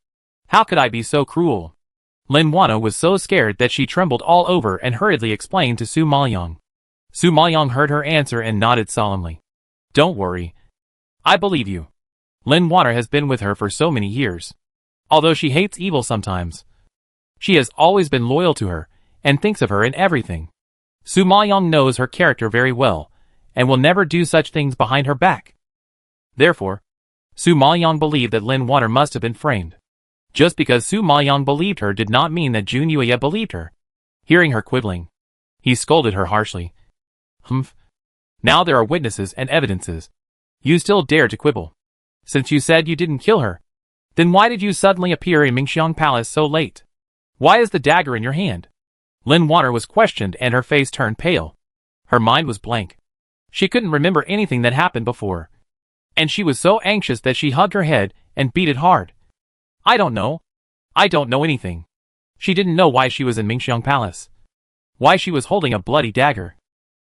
How could I be so cruel? Lin Wana was so scared that she trembled all over and hurriedly explained to Su Maoyong. Su Maoyong heard her answer and nodded solemnly. Don't worry. I believe you. Lin Wana has been with her for so many years. Although she hates evil sometimes, she has always been loyal to her and thinks of her in everything. Su Maoyong knows her character very well and will never do such things behind her back. Therefore, Su Maoyong believed that Lin Wana must have been framed. Just because Su Maoyong believed her did not mean that Jun Yuya believed her. Hearing her quibbling, he scolded her harshly. Humph. Now there are witnesses and evidences. You still dare to quibble. Since you said you didn't kill her, then why did you suddenly appear in Mingxiang Palace so late? Why is the dagger in your hand? Lin Wana was questioned and her face turned pale. Her mind was blank. She couldn't remember anything that happened before. And she was so anxious that she hugged her head and beat it hard. I don't know. I don't know anything. She didn't know why she was in Mingxiang Palace. Why she was holding a bloody dagger.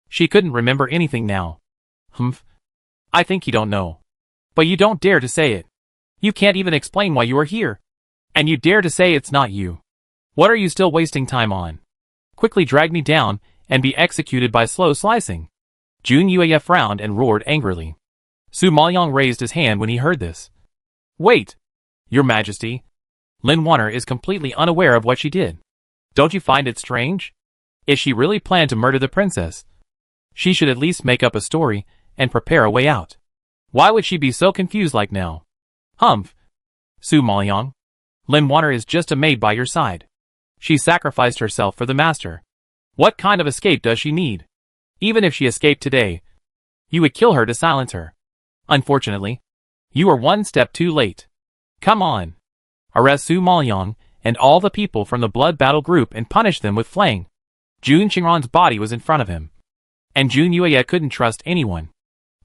She couldn't remember anything now. Humph. I think you don't know. But you don't dare to say it. You can't even explain why you are here. And you dare to say it's not you. What are you still wasting time on? Quickly drag me down and be executed by slow slicing. Jun Yuya frowned and roared angrily. Su Maoyong raised his hand when he heard this. Wait! Your Majesty, Lin Wana is completely unaware of what she did. Don't you find it strange? If she really planned to murder the princess, she should at least make up a story and prepare a way out. Why would she be so confused like now? Humph. Su Maoyong, Lin Wana is just a maid by your side. She sacrificed herself for the master. What kind of escape does she need? Even if she escaped today, you would kill her to silence her. Unfortunately, you are one step too late. Come on. Arrest Su Maoyong and all the people from the blood battle group and punish them with flaying. Jun Qingran's body was in front of him. And Jun Yuya couldn't trust anyone.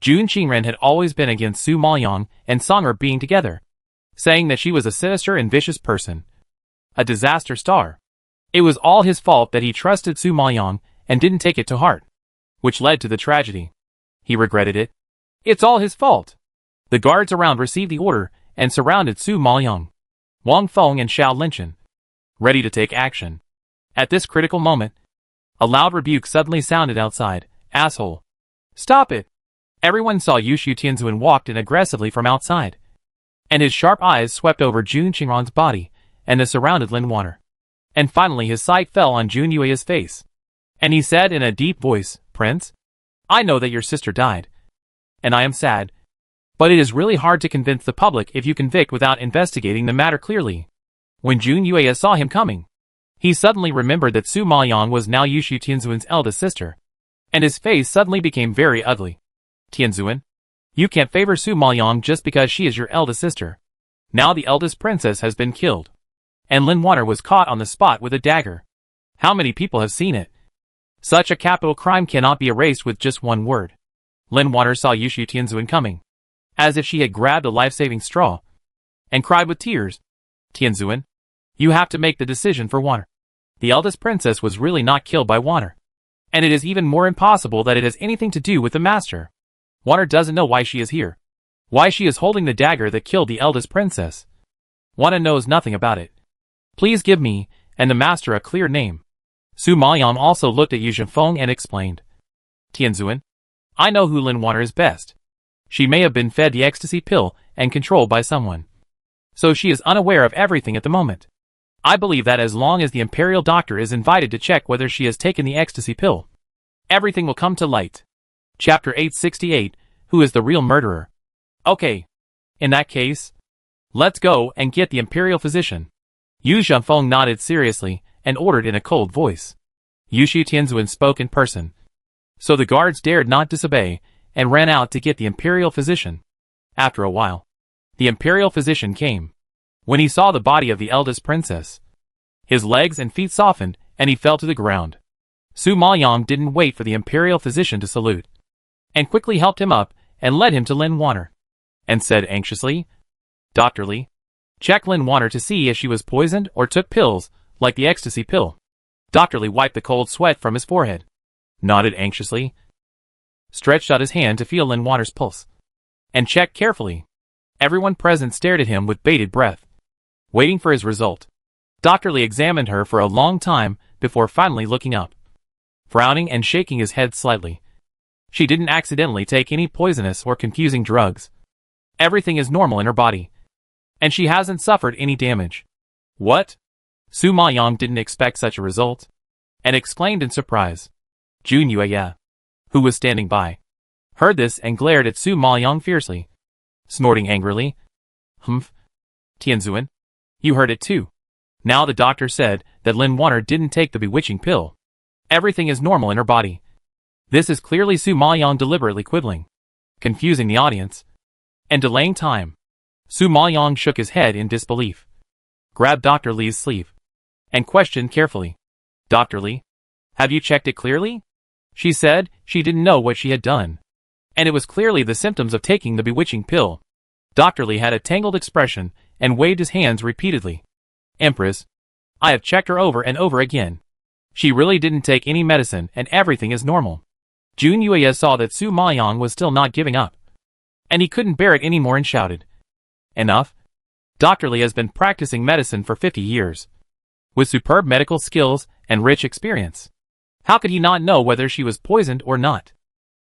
Jun Qingran had always been against Su Maoyong and Song'er being together, saying that she was a sinister and vicious person. A disaster star. It was all his fault that he trusted Su Maoyong and didn't take it to heart, which led to the tragedy. He regretted it. It's all his fault. The guards around received the order and surrounded Su Maoyong, Wang Feng and Xiao Linchen, ready to take action. At this critical moment, a loud rebuke suddenly sounded outside. Asshole. Stop it. Everyone saw Yushu Tianzuan walked in aggressively from outside, and his sharp eyes swept over Jun Qingran's body and the surrounded Lin Wana. And finally his sight fell on Jun Yuya's face. And he said in a deep voice, Prince, I know that your sister died. And I am sad. But it is really hard to convince the public if you convict without investigating the matter clearly. When Jun Yuya saw him coming, he suddenly remembered that Su Maoyong was now Yushu Tianzuan's eldest sister. And his face suddenly became very ugly. Tianzuan, you can't favor Su Maoyong just because she is your eldest sister. Now the eldest princess has been killed. And Lin Wana was caught on the spot with a dagger. How many people have seen it? Such a capital crime cannot be erased with just one word. Lin Wana saw Yushu Tianzuan coming, as if she had grabbed a life-saving straw, and cried with tears. Tianzuan, you have to make the decision for Wana. The eldest princess was really not killed by Wana. And it is even more impossible that it has anything to do with the master. Wana doesn't know why she is here. Why she is holding the dagger that killed the eldest princess. Wana knows nothing about it. Please give me, and the master, a clear name. Su Maoyong also looked at Yu Zhenfeng and explained. Tianzuan, I know who Lin Wana is best. She may have been fed the ecstasy pill and controlled by someone. So she is unaware of everything at the moment. I believe that as long as the imperial doctor is invited to check whether she has taken the ecstasy pill, everything will come to light. Chapter 868, Who is the real murderer? Okay. In that case, let's go and get the imperial physician. Yu Zhenfeng nodded seriously and ordered in a cold voice. Yushu Tianzuan spoke in person. So the guards dared not disobey and ran out to get the imperial physician. After a while, the imperial physician came. When he saw the body of the eldest princess, his legs and feet softened and he fell to the ground. Su Maoyong didn't wait for the imperial physician to salute, and quickly helped him up and led him to Lin Wana, and said anxiously, Dr. Li, check Lin Wana to see if she was poisoned or took pills, like the ecstasy pill. Dr. Li wiped the cold sweat from his forehead, nodded anxiously, stretched out his hand to feel Lin Wana's pulse, and checked carefully. Everyone present stared at him with bated breath. waiting for his result. Dr. Li examined her for a long time before finally looking up, frowning and shaking his head slightly. She didn't accidentally take any poisonous or confusing drugs. Everything is normal in her body, and she hasn't suffered any damage. What? Su Maoyang didn't expect such a result, and exclaimed in surprise. Jun Yueya, who was standing by, heard this and glared at Su Maoyang fiercely, snorting angrily. Humph. Tianzuan, you heard it too. Now the doctor said that Lin Wanner didn't take the bewitching pill. Everything is normal in her body. This is clearly Su Maoyang deliberately quibbling, confusing the audience, and delaying time. Su Maoyang shook his head in disbelief, grabbed Dr. Li's sleeve, and questioned carefully. Dr. Li, have you checked it clearly? She said she didn't know what she had done, and it was clearly the symptoms of taking the bewitching pill. Dr. Li had a tangled expression and waved his hands repeatedly. Empress, I have checked her over and over again. She really didn't take any medicine and everything is normal. Jun Yueya saw that Su Maoyang was still not giving up, and he couldn't bear it anymore and shouted. Enough. Dr. Li has been practicing medicine for 50 years, with superb medical skills and rich experience. How could he not know whether she was poisoned or not?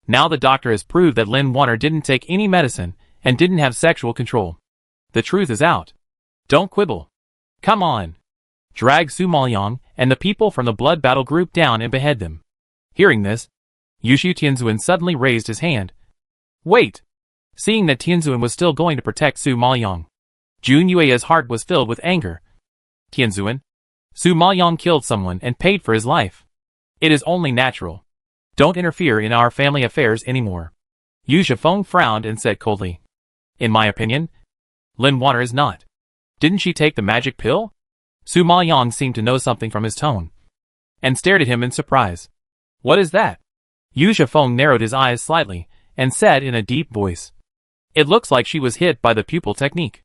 Now the doctor has proved that Lin Wanner didn't take any medicine and didn't have sexual control. The truth is out. Don't quibble. Come on. Drag Su Maoyang and the people from the blood battle group down and behead them. Hearing this, Yushu Tianzuan suddenly raised his hand. Wait! Seeing that Tianzuan was still going to protect Su Maoyang, Jun Yueya's heart was filled with anger. Tianzuan, Su Maoyang killed someone and paid for his life. It is only natural. Don't interfere in our family affairs anymore. Yu Shifeng frowned and said coldly. In my opinion, Lin Wanner is not. Didn't she take the magic pill? Su Maoyang seemed to know something from his tone, and stared at him in surprise. What is that? Yu Shifeng narrowed his eyes slightly, and said in a deep voice. It looks like she was hit by the pupil technique.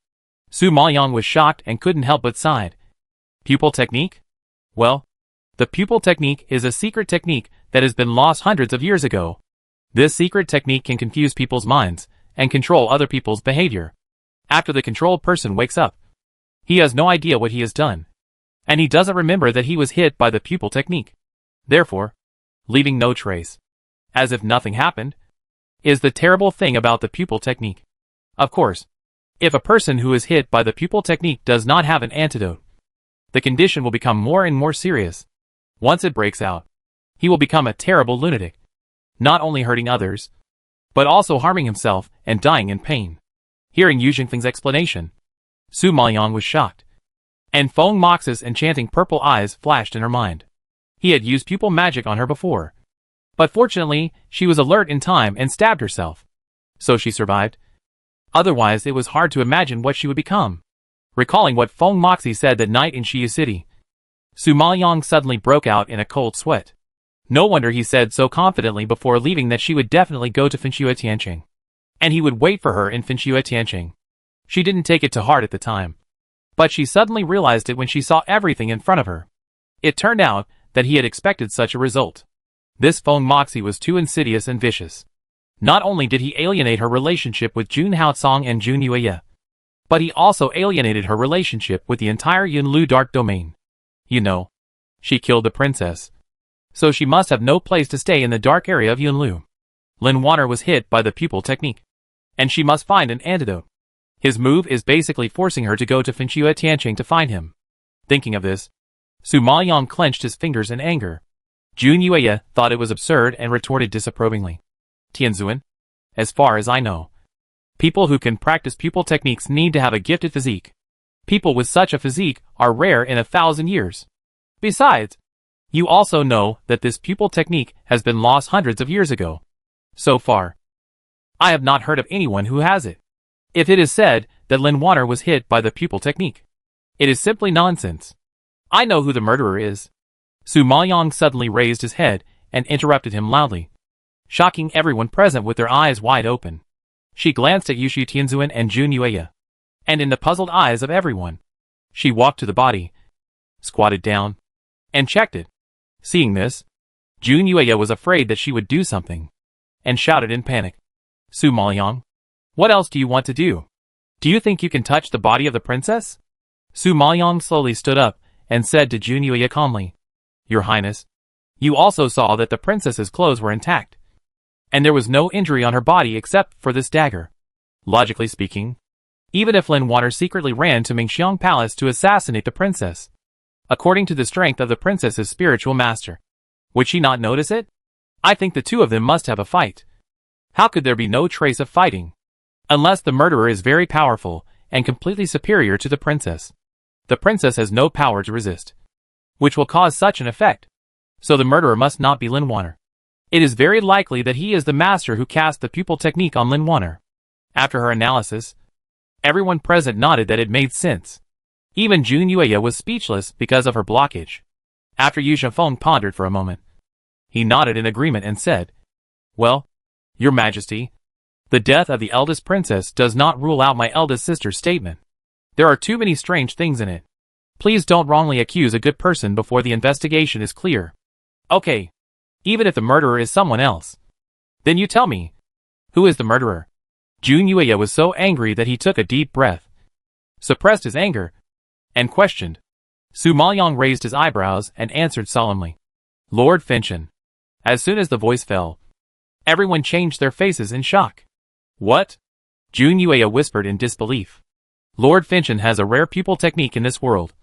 Su Maoyang was shocked and couldn't help but sighed. Pupil technique? Well, the pupil technique is a secret technique that has been lost hundreds of years ago. This secret technique can confuse people's minds and control other people's behavior. After the controlled person wakes up, he has no idea what he has done, and he doesn't remember that he was hit by the pupil technique. Therefore, leaving no trace, as if nothing happened, is the terrible thing about the pupil technique. Of course, if a person who is hit by the pupil technique does not have an antidote, the condition will become more and more serious. Once it breaks out, he will become a terrible lunatic, not only hurting others, but also harming himself and dying in pain. Hearing Yu Xingfeng's explanation, Su Maoyang was shocked, and Feng Mox's enchanting purple eyes flashed in her mind. He had used pupil magic on her before, but fortunately, she was alert in time and stabbed herself, so she survived. Otherwise, it was hard to imagine what she would become. Recalling what Feng Moxi said that night in Shiyu City, Su Maoyang suddenly broke out in a cold sweat. No wonder he said so confidently before leaving that she would definitely go to Fenxue Tianqing, and he would wait for her in Fenxue Tianqing. She didn't take it to heart at the time, but she suddenly realized it when she saw everything in front of her. It turned out that he had expected such a result. This Feng Moxi was too insidious and vicious. Not only did he alienate her relationship with Jun Haocong and Jun Yueya, but he also alienated her relationship with the entire Yunlu Dark Domain. You know, she killed the princess, so she must have no place to stay in the dark area of Yunlu. Lin Wanner was hit by the pupil technique, and she must find an antidote. His move is basically forcing her to go to Fenxue Tianqing to find him. Thinking of this, Su Maoyang clenched his fingers in anger. Jun Yueya thought it was absurd and retorted disapprovingly. Tianzuan, as far as I know, people who can practice pupil techniques need to have a gifted physique. People with such a physique are rare in 1,000 years. Besides, you also know that this pupil technique has been lost hundreds of years ago. So far, I have not heard of anyone who has it. If it is said that Lin Wanner was hit by the pupil technique, it is simply nonsense. I know who the murderer is. Su Maoyang suddenly raised his head and interrupted him loudly, shocking everyone present with their eyes wide open. She glanced at Yushu Tianzuan and Jun Yueya, and in the puzzled eyes of everyone, she walked to the body, squatted down, and checked it. Seeing this, Jun Yueya was afraid that she would do something, and shouted in panic. Su Maoyang, what else do you want to do? Do you think you can touch the body of the princess? Su Maoyang slowly stood up and said to Jun Yuya calmly, "Your Highness, you also saw that the princess's clothes were intact, and there was no injury on her body except for this dagger. Logically speaking, even if Lin Water secretly ran to Mingxiang Palace to assassinate the princess, according to the strength of the princess's spiritual master, would she not notice it? I think the two of them must have a fight. How could there be no trace of fighting? Unless the murderer is very powerful and completely superior to the princess. The princess has no power to resist, which will cause such an effect. So the murderer must not be Lin Water. It is very likely that he is the master who cast the pupil technique on Lin Water." After her analysis, everyone present nodded that it made sense. Even Jun Yuya was speechless because of her blockage. After Yu Zhifeng pondered for a moment, he nodded in agreement and said, "Well, Your Majesty, the death of the eldest princess does not rule out my eldest sister's statement. There are too many strange things in it. Please don't wrongly accuse a good person before the investigation is clear. Okay, even if the murderer is someone else, then you tell me, who is the murderer?" Jun Yuya was so angry that he took a deep breath, suppressed his anger, and questioned. Su Maoyang raised his eyebrows and answered solemnly, "Lord Finchen." As soon as the voice fell, everyone changed their faces in shock. "What?" Jun Yuya whispered in disbelief. "Lord Finchen has a rare pupil technique in this world,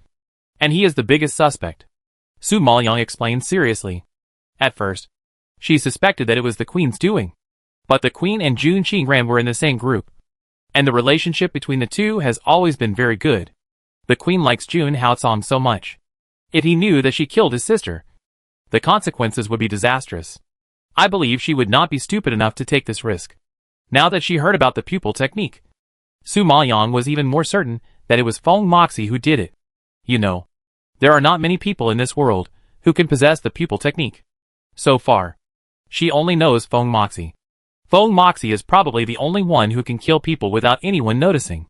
and he is the biggest suspect," Su Maoyang explained seriously. At first, she suspected that it was the Queen's doing, but the Queen and Jun Qingran were in the same group, and the relationship between the two has always been very good. The Queen likes Jun Haotsong so much. If he knew that she killed his sister, the consequences would be disastrous. I believe she would not be stupid enough to take this risk. Now that she heard about the pupil technique, Su Maoyang was even more certain that it was Feng Moxie who did it. You know, there are not many people in this world who can possess the pupil technique. So far, she only knows Feng Moxie. Feng Moxie is probably the only one who can kill people without anyone noticing.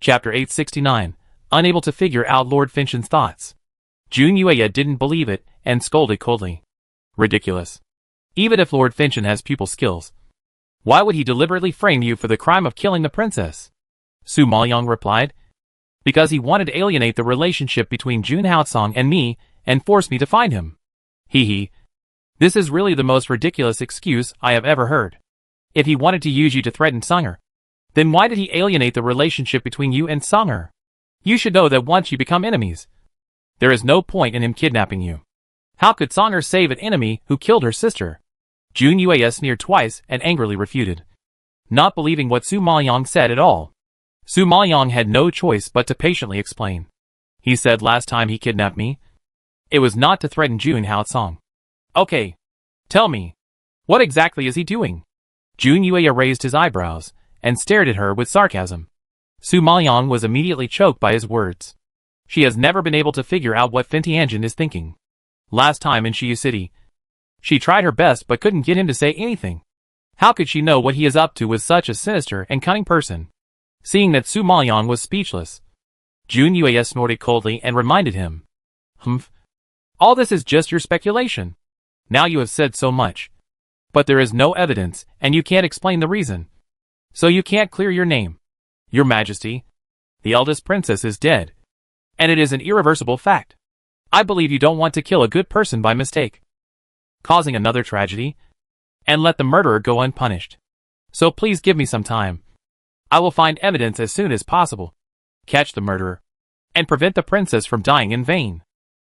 Chapter 869, unable to figure out Lord Finchen's thoughts. Jun Yuya didn't believe it and scolded coldly. Ridiculous. Even if Lord Finchen has pupil skills, why would he deliberately frame you for the crime of killing the princess? Su Maoyang replied. Because he wanted to alienate the relationship between Jun Haotsong and me and force me to find him. Hee. This is really the most ridiculous excuse I have ever heard. If he wanted to use you to threaten Sang'er, then why did he alienate the relationship between you and Sang'er? You should know that once you become enemies, there is no point in him kidnapping you. How could Sang'er save an enemy who killed her sister? Jun Yuya sneered twice and angrily refuted, not believing what Su Maoyang said at all. Su Maoyang had no choice but to patiently explain. He said last time he kidnapped me, it was not to threaten Jun Haotsong. Okay, tell me, what exactly is he doing? Jun Yuya raised his eyebrows and stared at her with sarcasm. Su Maoyang was immediately choked by his words. She has never been able to figure out what Fin Tianjin is thinking. Last time in Shiyu City, she tried her best but couldn't get him to say anything. How could she know what he is up to with such a sinister and cunning person? Seeing that Su Maoyang was speechless, Jun Yuya snorted coldly and reminded him. Humph. All this is just your speculation. Now you have said so much. But there is no evidence, and you can't explain the reason. So you can't clear your name. Your Majesty, the eldest princess is dead. And it is an irreversible fact. I believe you don't want to kill a good person by mistake, causing another tragedy, and let the murderer go unpunished. So please give me some time. I will find evidence as soon as possible, catch the murderer, and prevent the princess from dying in vain.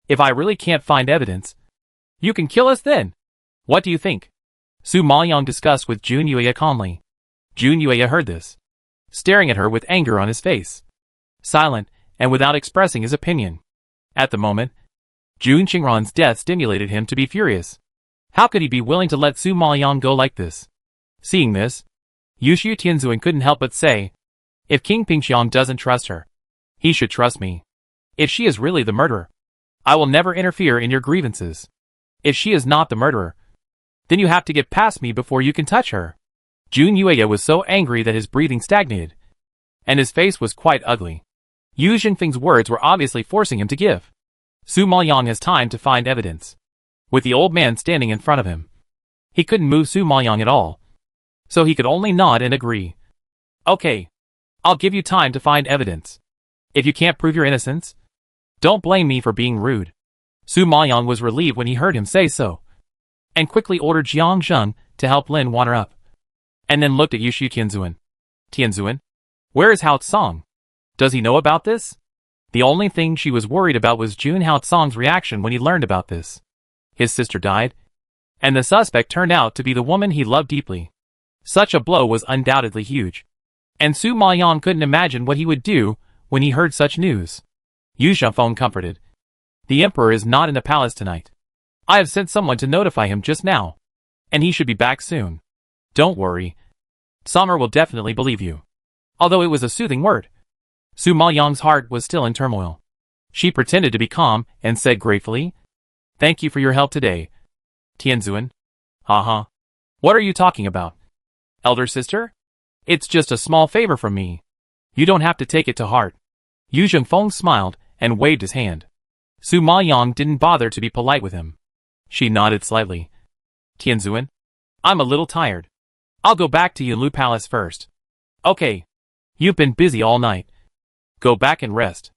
If I really can't find evidence, you can kill us then. What do you think? Su Maoyang discussed with Jun Yuya calmly. Jun Yuya heard this, staring at her with anger on his face, silent and without expressing his opinion. At the moment, Jun Qingran's death stimulated him to be furious. How could he be willing to let Su Maoyang go like this? Seeing this, Yushu Tianzuan couldn't help but say, if King Pingxiang doesn't trust her, he should trust me. If she is really the murderer, I will never interfere in your grievances. If she is not the murderer, then you have to get past me before you can touch her. Jun Yuya was so angry that his breathing stagnated, and his face was quite ugly. Yu Zhenfeng's words were obviously forcing him to give. Su Maoyang has time to find evidence. With the old man standing in front of him, he couldn't move Su Maoyang at all, so he could only nod and agree. Okay, I'll give you time to find evidence. If you can't prove your innocence, don't blame me for being rude. Su Maoyang was relieved when he heard him say so, and quickly ordered Jiang Zheng to help Lin Water up, and then looked at Yushu Tianzuan. Tianzuan? Where is Hao Tsong? Does he know about this? The only thing she was worried about was Jun Hao Tsong's reaction when he learned about this. His sister died, and the suspect turned out to be the woman he loved deeply. Such a blow was undoubtedly huge, and Su Maoyang couldn't imagine what he would do when he heard such news. Yu Zhengfeng comforted. The emperor is not in the palace tonight. I have sent someone to notify him just now, and he should be back soon. Don't worry. Summer will definitely believe you. Although it was a soothing word, Su Maoyang's heart was still in turmoil. She pretended to be calm and said gratefully, "Thank you for your help today, Tianzuan." Haha. What are you talking about? Elder sister? It's just a small favor from me. You don't have to take it to heart. Yu Zhengfeng smiled and waved his hand. Su Maoyang didn't bother to be polite with him. She nodded slightly. Tianzuan, I'm a little tired. I'll go back to Yunlu Palace first. Okay. You've been busy all night. Go back and rest.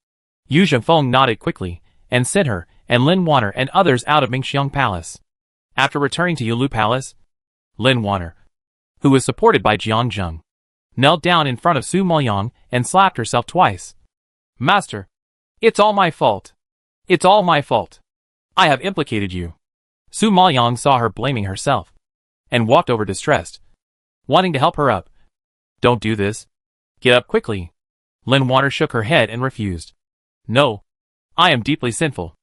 Yu Zhengfeng nodded quickly and sent her and Lin Water and others out of Mingxiang Palace. After returning to Yunlu Palace, Lin Water, who was supported by Jiang Zheng, knelt down in front of Su Maoyang and slapped herself twice. Master, it's all my fault. It's all my fault. I have implicated you. Su Maoyang saw her blaming herself and walked over distressed, wanting to help her up. Don't do this. Get up quickly. Lin Water shook her head and refused. No. I am deeply sinful.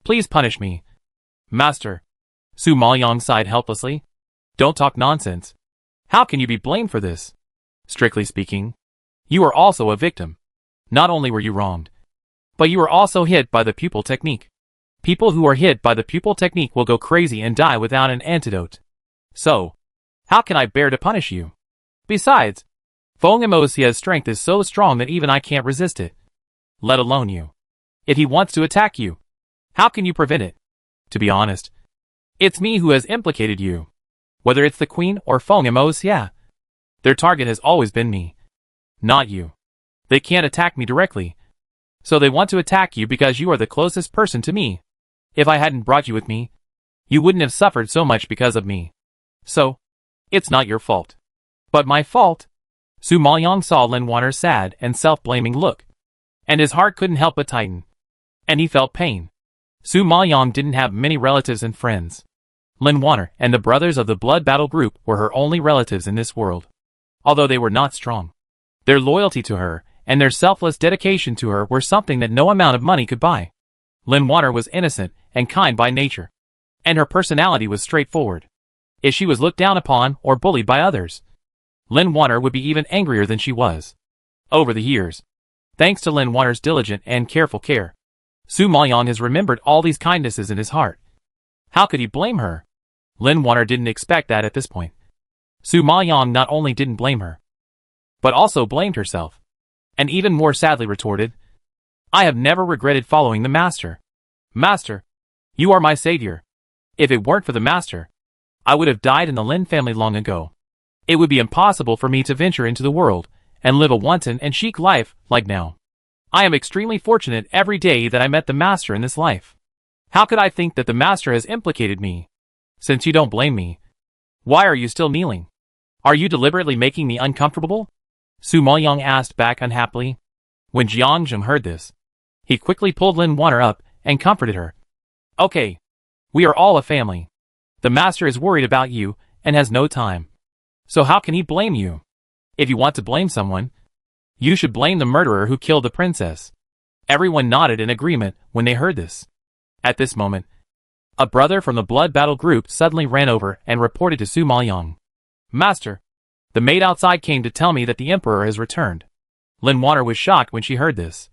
Please punish me. Master. Su Maoyang sighed helplessly. Don't talk nonsense. How can you be blamed for this? Strictly speaking, you are also a victim. Not only were you wronged, but you were also hit by the pupil technique. People who are hit by the pupil technique will go crazy and die without an antidote. So, how can I bear to punish you? Besides, Feng Emosia's strength is so strong that even I can't resist it. Let alone you. If he wants to attack you, how can you prevent it? To be honest, it's me who has implicated you. Whether it's the queen or Feng Emosia, their target has always been me, not you. They can't attack me directly, so they want to attack you because you are the closest person to me. If I hadn't brought you with me, you wouldn't have suffered so much because of me. So, it's not your fault. But my fault? Su Maoyang saw Lin Water's sad and self-blaming look, and his heart couldn't help but tighten, and he felt pain. Su Maoyang didn't have many relatives and friends. Lin Water and the brothers of the Blood Battle Group were her only relatives in this world. Although they were not strong, their loyalty to her and their selfless dedication to her were something that no amount of money could buy. Lin Water was innocent and kind by nature, and her personality was straightforward. If she was looked down upon or bullied by others, Lin Water would be even angrier than she was. Over the years, thanks to Lin Water's diligent and careful care, Su Maoyang has remembered all these kindnesses in his heart. How could he blame her? Lin Water didn't expect that at this point. Su Maoyang not only didn't blame her, but also blamed herself, and even more sadly retorted, I have never regretted following the master. Master, you are my savior. If it weren't for the master, I would have died in the Lin family long ago. It would be impossible for me to venture into the world and live a wanton and chic life like now. I am extremely fortunate every day that I met the master in this life. How could I think that the master has implicated me? Since you don't blame me, why are you still kneeling? Are you deliberately making me uncomfortable? Su Maoyang asked back unhappily. When Jiang Zheng heard this, he quickly pulled Lin Water up and comforted her. Okay. We are all a family. The master is worried about you and has no time. So how can he blame you? If you want to blame someone, you should blame the murderer who killed the princess. Everyone nodded in agreement when they heard this. At this moment, a brother from the Blood Battle Group suddenly ran over and reported to Su Maoyang. Master, the maid outside came to tell me that the emperor has returned. Lin Water was shocked when she heard this,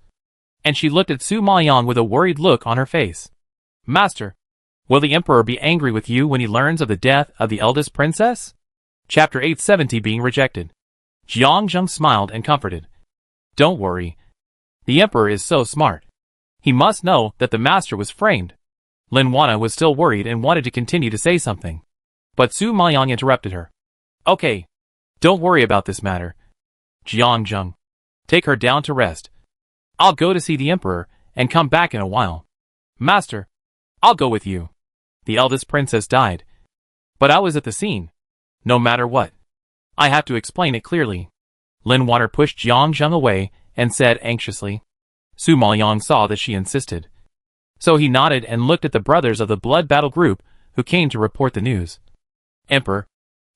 and she looked at Su Maoyang with a worried look on her face. Master, will the emperor be angry with you when he learns of the death of the eldest princess? Chapter 870 Being Rejected. Jiang Zheng smiled and comforted. Don't worry. The emperor is so smart. He must know that the master was framed. Lin Water was still worried and wanted to continue to say something, but Su Maoyang interrupted her. Okay. Don't worry about this matter. Jiang Zheng, take her down to rest. I'll go to see the emperor, and come back in a while. Master, I'll go with you. The eldest princess died. But I was at the scene. No matter what. I have to explain it clearly. Lin Water pushed Jiang Zheng away and said anxiously. Su Maoyang saw that she insisted. So he nodded and looked at the brothers of the blood battle group who came to report the news. Emperor,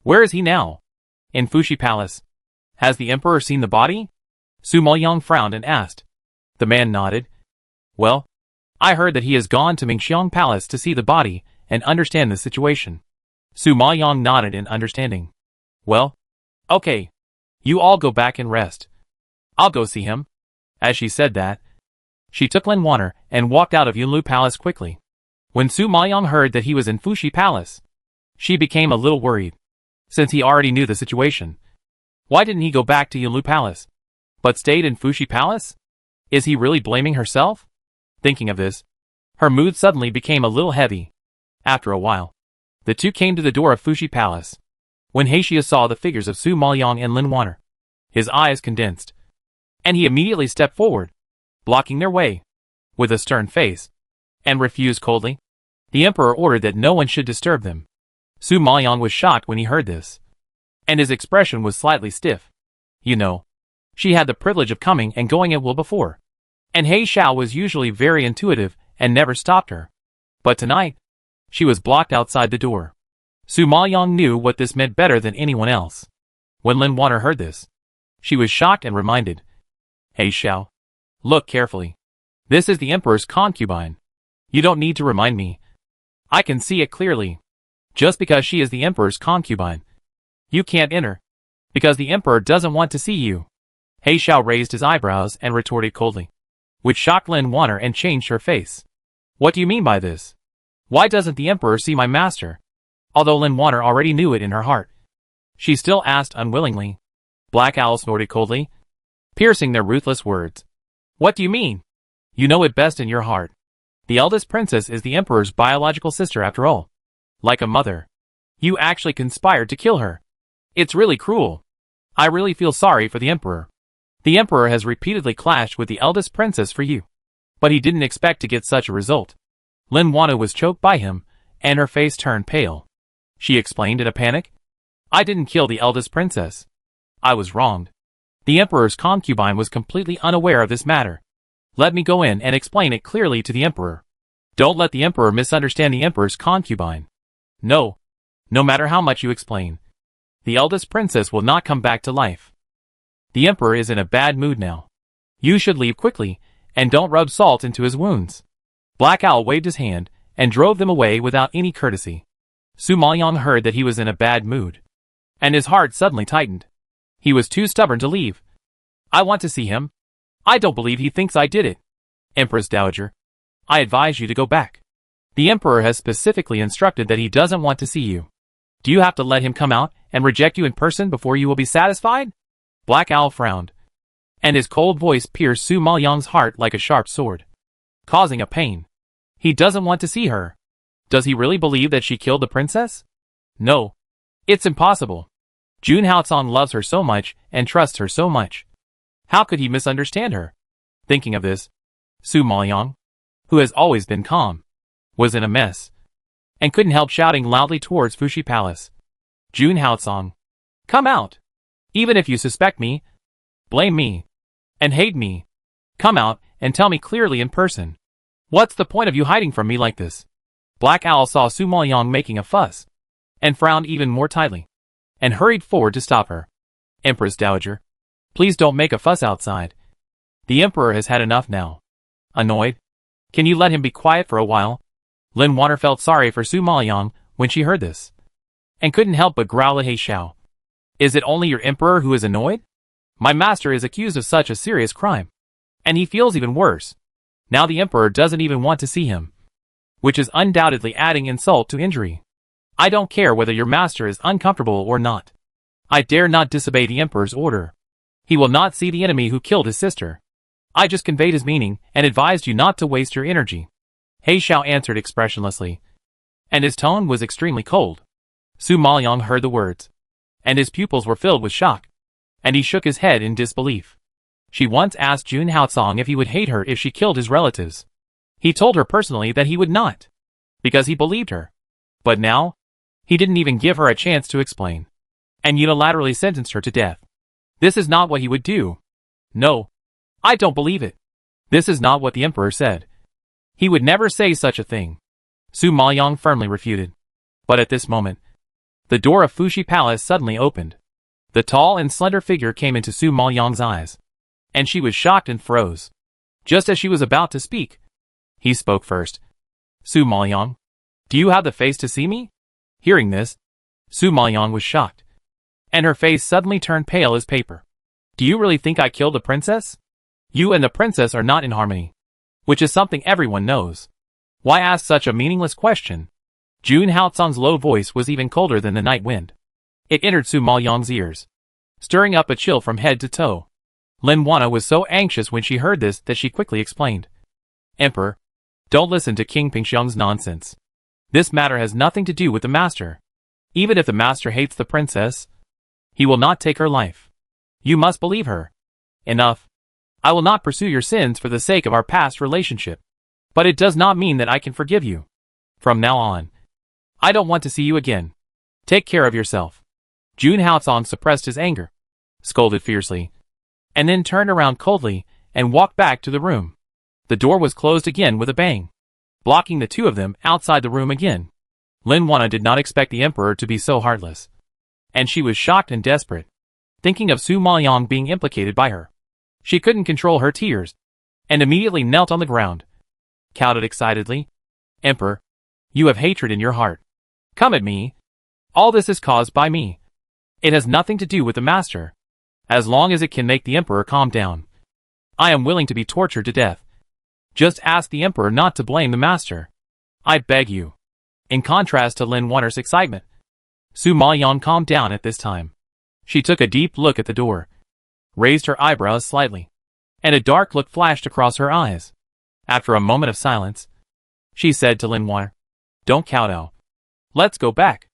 where is he now? In Fuxi Palace. Has the emperor seen the body? Su Maoyang frowned and asked. The man nodded. Well, I heard that he has gone to Mingxiang Palace to see the body and understand the situation. Su Maoyang nodded in understanding. Well, okay. You all go back and rest. I'll go see him. As she said that, she took Lin Water and walked out of Yunlu Palace quickly. When Su Maoyang heard that he was in Fuxi Palace, she became a little worried, since he already knew the situation. Why didn't he go back to Yunlu Palace, but stayed in Fuxi Palace? Is he really blaming herself? Thinking of this, her mood suddenly became a little heavy. After a while, the two came to the door of Fuxi Palace. When Heixia saw the figures of Su Maoyang and Lin Water, his eyes condensed, and he immediately stepped forward, blocking their way, with a stern face, and refused coldly. The emperor ordered that no one should disturb them. Su Maoyang was shocked when he heard this, and his expression was slightly stiff. You know, she had the privilege of coming and going at will before, and He Xiao was usually very intuitive and never stopped her. But tonight, she was blocked outside the door. Su Maoyang knew what this meant better than anyone else. When Lin Water heard this, she was shocked and reminded. He Xiao, look carefully. This is the emperor's concubine. You don't need to remind me. I can see it clearly. Just because she is the emperor's concubine, you can't enter, because the emperor doesn't want to see you. He Xiao raised his eyebrows and retorted coldly, which shocked Lin Water and changed her face. What do you mean by this? Why doesn't the emperor see my master? Although Lin Water already knew it in her heart, she still asked unwillingly. Black Owl snorted coldly, piercing their ruthless words. What do you mean? You know it best in your heart. The eldest princess is the emperor's biological sister after all. Like a mother, you actually conspired to kill her. It's really cruel. I really feel sorry for the emperor. The emperor has repeatedly clashed with the eldest princess for you, but he didn't expect to get such a result. Lin Water was choked by him, and her face turned pale. She explained in a panic. I didn't kill the eldest princess. I was wronged. The emperor's concubine was completely unaware of this matter. Let me go in and explain it clearly to the emperor. Don't let the emperor misunderstand the emperor's concubine. No. No matter how much you explain, the eldest princess will not come back to life. The emperor is in a bad mood now. You should leave quickly, and don't rub salt into his wounds. Black Owl waved his hand, and drove them away without any courtesy. Su Maoyang heard that he was in a bad mood, and his heart suddenly tightened. He was too stubborn to leave. I want to see him. I don't believe he thinks I did it. Empress Dowager, I advise you to go back. The emperor has specifically instructed that he doesn't want to see you. Do you have to let him come out and reject you in person before you will be satisfied? Black Owl frowned, and his cold voice pierced Su Maoyang's heart like a sharp sword, causing a pain. He doesn't want to see her. Does he really believe that she killed the princess? No. It's impossible. Jun Haocong loves her so much and trusts her so much. How could he misunderstand her? Thinking of this, Su Maoyang, who has always been calm, was in a mess, and couldn't help shouting loudly towards Fuxi Palace. Jun Haocong, come out! Even if you suspect me, blame me, and hate me, come out and tell me clearly in person. What's the point of you hiding from me like this? Black Owl saw Su Maoyang making a fuss, and frowned even more tightly, and hurried forward to stop her. Empress Dowager, please don't make a fuss outside. The emperor has had enough now. Annoyed? Can you let him be quiet for a while? Lin Water felt sorry for Su Maoyang when she heard this, and couldn't help but growl at He Xiao. Is it only your emperor who is annoyed? My master is accused of such a serious crime, and he feels even worse. Now the emperor doesn't even want to see him, which is undoubtedly adding insult to injury. I don't care whether your master is uncomfortable or not. I dare not disobey the emperor's order. He will not see the enemy who killed his sister. I just conveyed his meaning and advised you not to waste your energy. He Xiao answered expressionlessly, and his tone was extremely cold. Su Maoyang heard the words, and his pupils were filled with shock, and he shook his head in disbelief. She once asked Jun Haotsong if he would hate her if she killed his relatives. He told her personally that he would not, because he believed her. But now, he didn't even give her a chance to explain, and unilaterally sentenced her to death. This is not what he would do. No, I don't believe it. This is not what the emperor said. He would never say such a thing. Su Maoyong firmly refuted. But at this moment, the door of Fuxi Palace suddenly opened. The tall and slender figure came into Su Maoyong's eyes, and she was shocked and froze. Just as she was about to speak, he spoke first. Su Maoyong, do you have the face to see me? Hearing this, Su Maoyong was shocked, and her face suddenly turned pale as paper. Do you really think I killed the princess? You and the princess are not in harmony, which is something everyone knows. Why ask such a meaningless question? Jun Haotsong's low voice was even colder than the night wind. It entered Su Maoyong's ears, stirring up a chill from head to toe. Lin Wana was so anxious when she heard this that she quickly explained. Emperor, don't listen to King Pingxiang's nonsense. This matter has nothing to do with the master. Even if the master hates the princess, he will not take her life. You must believe her. Enough. I will not pursue your sins for the sake of our past relationship. But it does not mean that I can forgive you. From now on, I don't want to see you again. Take care of yourself. Jun Haotsong suppressed his anger, scolded fiercely, and then turned around coldly and walked back to the room. The door was closed again with a bang, blocking the two of them outside the room again. Lin Wana did not expect the emperor to be so heartless, and she was shocked and desperate, thinking of Su Maoyong being implicated by her. She couldn't control her tears, and immediately knelt on the ground, pouted excitedly. Emperor, you have hatred in your heart. Come at me. All this is caused by me. It has nothing to do with the master. As long as it can make the emperor calm down, I am willing to be tortured to death. Just ask the emperor not to blame the master. I beg you. In contrast to Lin Wana's excitement, Su Maoyong calmed down at this time. She took a deep look at the door, raised her eyebrows slightly, and a dark look flashed across her eyes. After a moment of silence, she said to Lin Wana, Don't kowtow. Let's go back.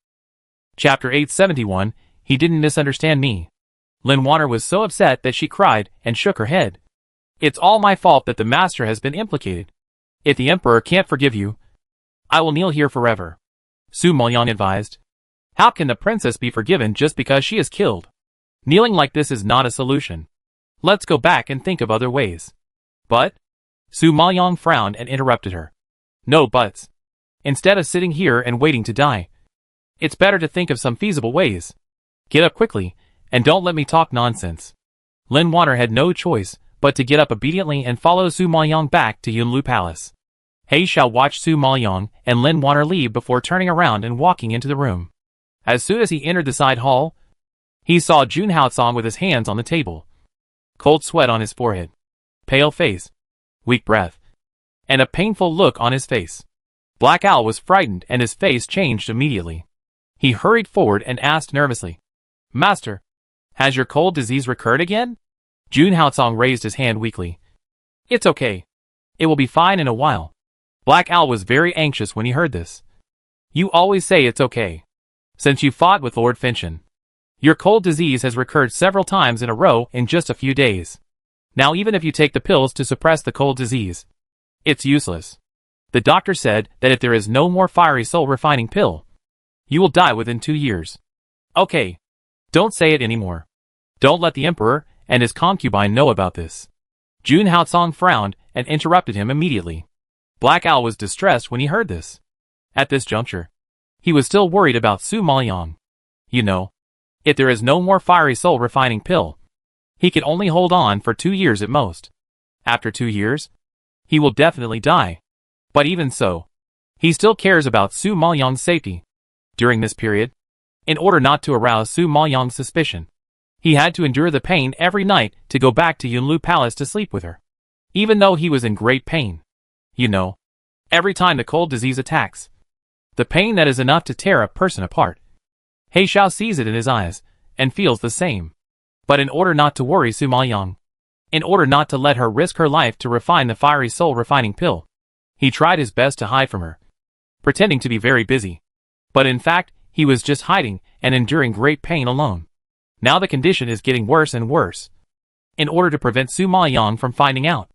Chapter 871, He Didn't Misunderstand Me. Lin Wana was so upset that she cried and shook her head. It's all my fault that the master has been implicated. If the emperor can't forgive you, I will kneel here forever. Su Maoyong advised. How can the princess be forgiven just because she is killed? Kneeling like this is not a solution. Let's go back and think of other ways. But? Su Maoyong frowned and interrupted her. No buts. Instead of sitting here and waiting to die, it's better to think of some feasible ways. Get up quickly, and don't let me talk nonsense. Lin Wana had no choice but to get up obediently and follow Su Maoyong back to Yunlu Palace. He Xiao watched Su Maoyong and Lin Wana leave before turning around and walking into the room. As soon as he entered the side hall, he saw Jun Haotsong with his hands on the table, cold sweat on his forehead, pale face, weak breath, and a painful look on his face. Black Owl was frightened and his face changed immediately. He hurried forward and asked nervously, Master, has your cold disease recurred again? Jun Haotsong raised his hand weakly. It's okay. It will be fine in a while. Black Owl was very anxious when he heard this. You always say it's okay. Since you fought with Lord Finchen, your cold disease has recurred several times in a row in just a few days. Now even if you take the pills to suppress the cold disease, it's useless. The doctor said that if there is no more fiery soul refining pill, you will die within 2 years. Okay. Don't say it anymore. Don't let the emperor and his concubine know about this. Jun Haotsong frowned and interrupted him immediately. Black Owl was distressed when he heard this. At this juncture, he was still worried about Su Maoyong. You know, if there is no more fiery soul refining pill, he can only hold on for 2 years at most. After 2 years, he will definitely die. But even so, he still cares about Su Maoyong's safety. During this period, in order not to arouse Su Maoyong's suspicion, he had to endure the pain every night to go back to Yunlu Palace to sleep with her. Even though he was in great pain. You know, every time the cold disease attacks, the pain that is enough to tear a person apart. He Xiao sees it in his eyes, and feels the same. But in order not to worry Su Maoyong, in order not to let her risk her life to refine the fiery soul refining pill, he tried his best to hide from her, pretending to be very busy. But in fact, he was just hiding and enduring great pain alone. Now the condition is getting worse and worse. in order to prevent Su Maoyang from finding out.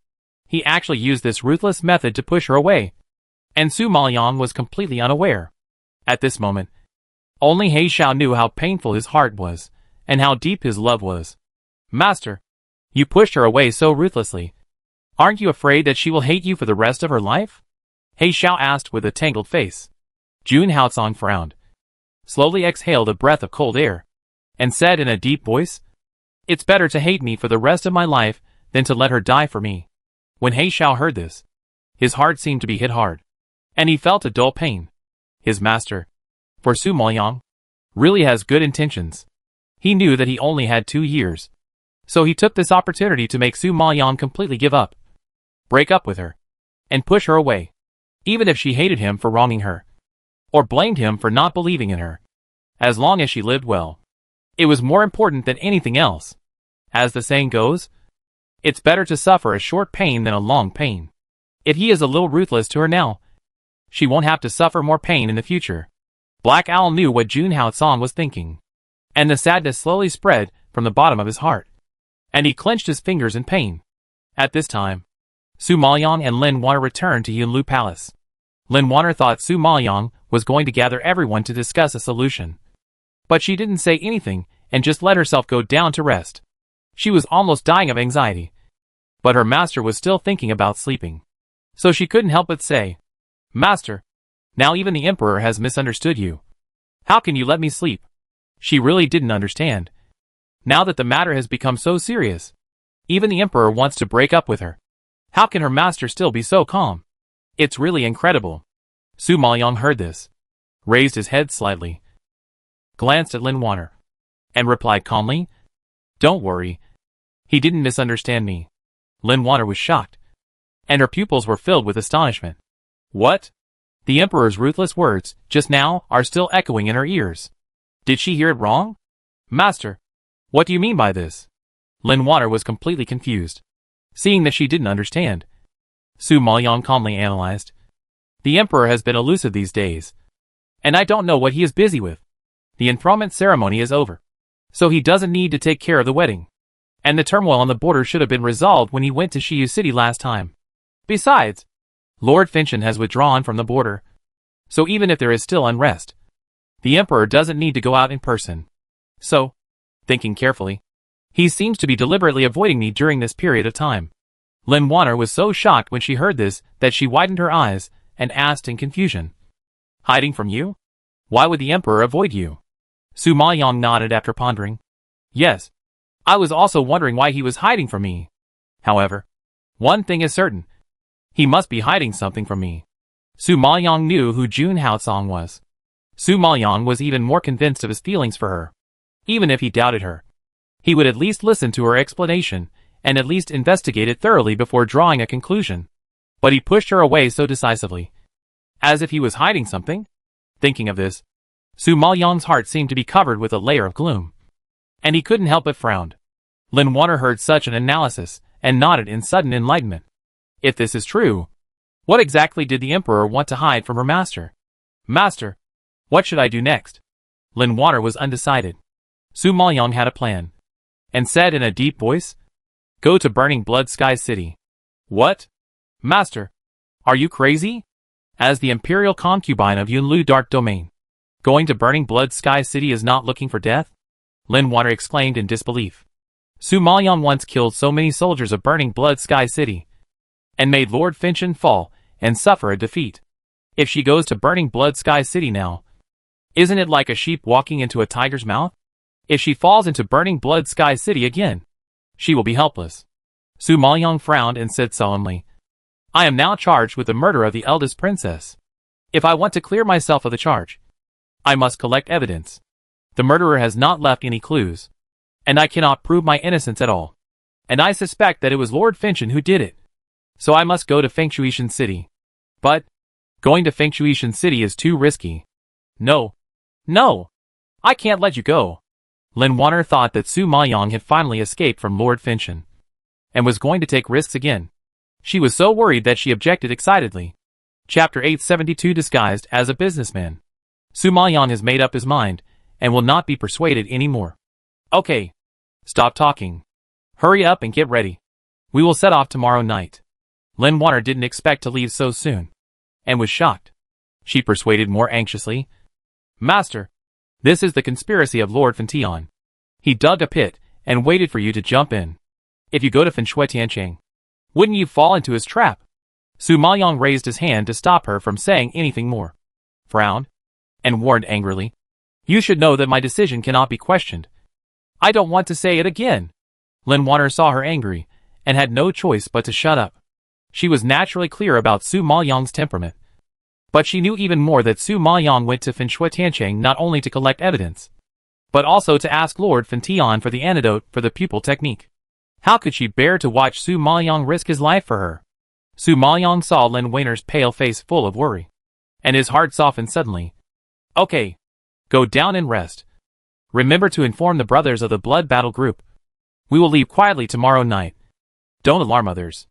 He actually used this ruthless method to push her away, and Su Maoyang was completely unaware. At this moment, only He Xiao knew how painful his heart was, and how deep his love was. Master, you pushed her away so ruthlessly. Aren't you afraid that she will hate you for the rest of her life? He Xiao asked with a tangled face. Jun Haocong frowned, slowly exhaled a breath of cold air, and said in a deep voice, "It's better to hate me for the rest of my life than to let her die for me." When He Xiao heard this, his heart seemed to be hit hard, and he felt a dull pain. His master, for Su Maoyang, really has good intentions. He knew that he only had 2 years, so he took this opportunity to make Su Maoyang completely give up, break up with her, and push her away, even if she hated him for wronging her, or blamed him for not believing in her. As long as she lived well, it was more important than anything else. As the saying goes, it's better to suffer a short pain than a long pain. If he is a little ruthless to her now, she won't have to suffer more pain in the future. Black Owl knew what Jun Haocong was thinking, and the sadness slowly spread from the bottom of his heart, and he clenched his fingers in pain. At this time, Su Maoyang and Lin Wanner returned to Yunlu Palace. Lin Wanner thought Su Maoyang was going to gather everyone to discuss a solution, but she didn't say anything and just let herself go down to rest. She was almost dying of anxiety, but her master was still thinking about sleeping, so she couldn't help but say, "Master, now even the emperor has misunderstood you. How can you let me sleep?" She really didn't understand. Now that the matter has become so serious, even the emperor wants to break up with her. How can her master still be so calm? It's really incredible. Su Maoyang heard this, raised his head slightly, glanced at Lin Wanner, and replied calmly, "Don't worry. He didn't misunderstand me." Lin Wanner was shocked, and her pupils were filled with astonishment. What? The emperor's ruthless words just now are still echoing in her ears. Did she hear it wrong? Master, what do you mean by this? Lin Wanner was completely confused, seeing that she didn't understand. Su Maoyang calmly analyzed. The emperor has been elusive these days, and I don't know what he is busy with. The enthronement ceremony is over, so he doesn't need to take care of the wedding. And the turmoil on the border should have been resolved when he went to Shiyu City last time. Besides, Lord Finchin has withdrawn from the border, so even if there is still unrest, the emperor doesn't need to go out in person. So, thinking carefully, he seems to be deliberately avoiding me during this period of time. Lin Wanner was so shocked when she heard this that she widened her eyes and asked in confusion, "Hiding from you? Why would the emperor avoid you?" Su Maoyang nodded after pondering. "Yes, I was also wondering why he was hiding from me. However, one thing is certain. He must be hiding something from me." Su Maoyang knew who Jun Haocong was. Su Maoyang was even more convinced of his feelings for her. Even if he doubted her, he would at least listen to her explanation and at least investigate it thoroughly before drawing a conclusion. But he pushed her away so decisively, as if he was hiding something. Thinking of this, Su Maoyang's heart seemed to be covered with a layer of gloom, and he couldn't help but frown. Lin Wanner heard such an analysis and nodded in sudden enlightenment. If this is true, what exactly did the emperor want to hide from her master? Master, what should I do next? Lin Wanner was undecided. Su Maoyang had a plan, and said in a deep voice, "Go to Burning Blood Sky City." What? Master, are you crazy? As the imperial concubine of Yunlu Dark Domain, going to Burning Blood Sky City is not looking for death? Lin Wanner exclaimed in disbelief. Su Maoyang once killed so many soldiers of Burning Blood Sky City, and made Lord Finchin fall and suffer a defeat. If she goes to Burning Blood Sky City now, isn't it like a sheep walking into a tiger's mouth? If she falls into Burning Blood Sky City again, she will be helpless. Su Maoyang frowned and said solemnly, "I am now charged with the murder of the eldest princess. If I want to clear myself of the charge, I must collect evidence. The murderer has not left any clues, and I cannot prove my innocence at all. And I suspect that it was Lord Finchin who did it. So I must go to Fengshuishan City. But going to Fengshuishan City is too risky. No, I can't let you go." Lin Wanner thought that Su Maoyang had finally escaped from Lord Finchin, and was going to take risks again. She was so worried that she objected excitedly. Chapter 872 Disguised as a businessman. Su Maoyang has made up his mind, and will not be persuaded anymore. Okay, stop talking. Hurry up and get ready. We will set off tomorrow night. Lin Water didn't expect to leave so soon, and was shocked. She persuaded more anxiously. Master, this is the conspiracy of Lord Fention. He dug a pit and waited for you to jump in. If you go to Tiancheng, wouldn't you fall into his trap? Su Maoyang raised his hand to stop her from saying anything more, frowned, and warned angrily. You should know that my decision cannot be questioned. I don't want to say it again. Lin Water saw her angry, and had no choice but to shut up. She was naturally clear about Su Maoyang's temperament. But she knew even more that Su Maoyang went to Tiancheng not only to collect evidence, but also to ask Lord Fention for the antidote for the pupil technique. How could she bear to watch Su Maoyang risk his life for her? Su Maoyang saw Lin Weiner's pale face full of worry, and his heart softened suddenly. Okay. Go down and rest. Remember to inform the brothers of the blood battle group. We will leave quietly tomorrow night. Don't alarm others.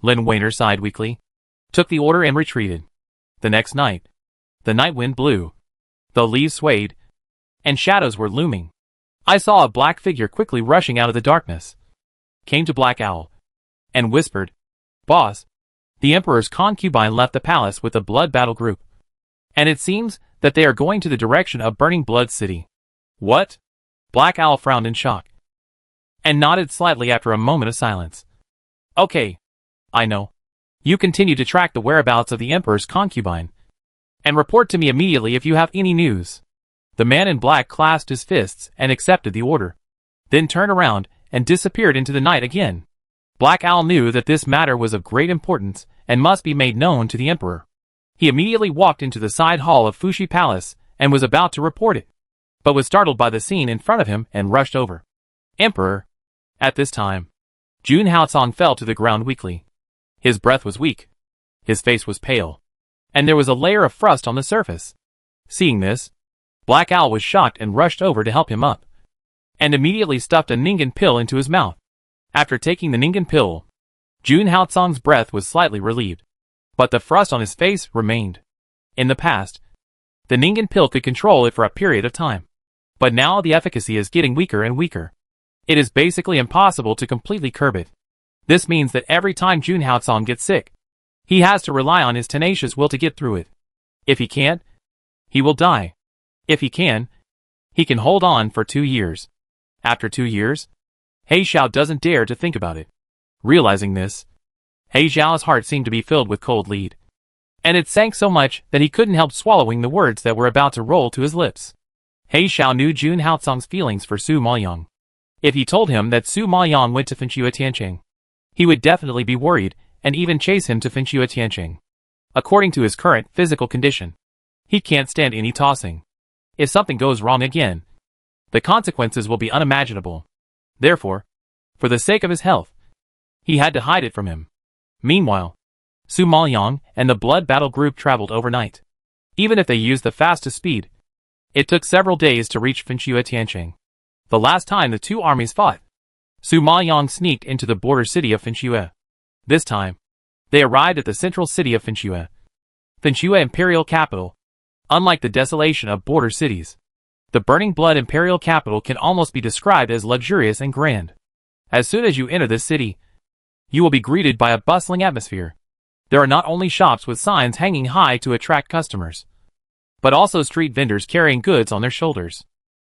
Lin Weiner sighed weakly, took the order and retreated. The next night, the night wind blew. The leaves swayed, and shadows were looming. I saw a black figure quickly rushing out of the darkness. Came to Black Owl, and whispered, Boss, the Emperor's concubine left the palace with the blood battle group. And it seems that they are going to the direction of Burning Blood City. What? Black Owl frowned in shock, and nodded slightly after a moment of silence. Okay. I know. You continue to track the whereabouts of the Emperor's concubine, and report to me immediately if you have any news. The man in black clasped his fists and accepted the order, then turned around and disappeared into the night again. Black Owl knew that this matter was of great importance and must be made known to the Emperor. He immediately walked into the side hall of Fushi Palace and was about to report it, but was startled by the scene in front of him and rushed over. Emperor! At this time, Jun Haocong fell to the ground weakly. His breath was weak, his face was pale, and there was a layer of frost on the surface. Seeing this, Black Owl was shocked and rushed over to help him up, and immediately stuffed a Ningen pill into his mouth. After taking the Ningen pill, Jun Haocong's breath was slightly relieved, but the frost on his face remained. In the past, the Ningen pill could control it for a period of time, but now the efficacy is getting weaker and weaker. It is basically impossible to completely curb it. This means that every time Jun Haocong gets sick, he has to rely on his tenacious will to get through it. If he can't, he will die. If he can hold on for 2 years. After 2 years, He Xiao doesn't dare to think about it. Realizing this, He Xiao's heart seemed to be filled with cold lead, and it sank so much that he couldn't help swallowing the words that were about to roll to his lips. He Xiao knew Jun Haocong's feelings for Su Maoyang. If he told him that Su Maoyang went to Tiancheng, he would definitely be worried and even chase him to Tiancheng. According to his current physical condition, he can't stand any tossing. If something goes wrong again, the consequences will be unimaginable. Therefore, for the sake of his health, he had to hide it from him. Meanwhile, Su Maoyang and the blood battle group traveled overnight. Even if they used the fastest speed, it took several days to reach Tiancheng. The last time the two armies fought, Su Maoyang sneaked into the border city of Finchue. This time, they arrived at the central city of Finchue. Finchue imperial capital. Unlike the desolation of border cities, the Burning Blood imperial capital can almost be described as luxurious and grand. As soon as you enter this city, you will be greeted by a bustling atmosphere. There are not only shops with signs hanging high to attract customers, but also street vendors carrying goods on their shoulders.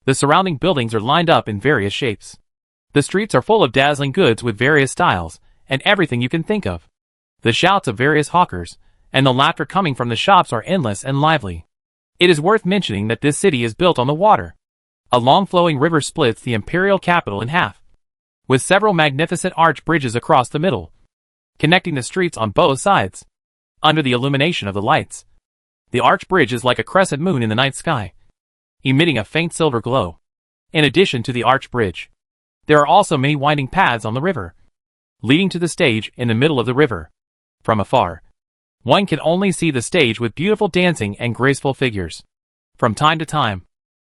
The surrounding buildings are lined up in various shapes. The streets are full of dazzling goods with various styles, and everything you can think of. The shouts of various hawkers, and the laughter coming from the shops are endless and lively. It is worth mentioning that this city is built on the water. A long flowing river splits the imperial capital in half, with several magnificent arch bridges across the middle, connecting the streets on both sides. Under the illumination of the lights, the arch bridge is like a crescent moon in the night sky, emitting a faint silver glow. In addition to the arch bridge, there are also many winding paths on the river, leading to the stage in the middle of the river. From afar, one can only see the stage with beautiful dancing and graceful figures. From time to time,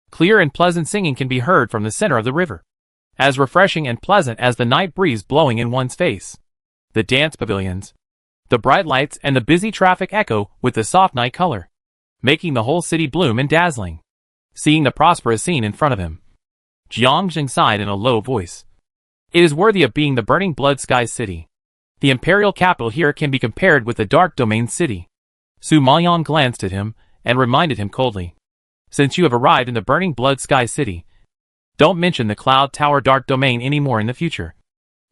clear and pleasant singing can be heard from the center of the river, as refreshing and pleasant as the night breeze blowing in one's face. The dance pavilions, the bright lights and the busy traffic echo with the soft night color, making the whole city bloom and dazzling. Seeing the prosperous scene in front of him, Jiang Jing sighed in a low voice. It is worthy of being the burning blood sky city. The imperial capital here can be compared with the dark domain city. Su Maoyang glanced at him and reminded him coldly. Since you have arrived in the burning blood sky city, don't mention the Cloud Tower Dark Domain anymore in the future,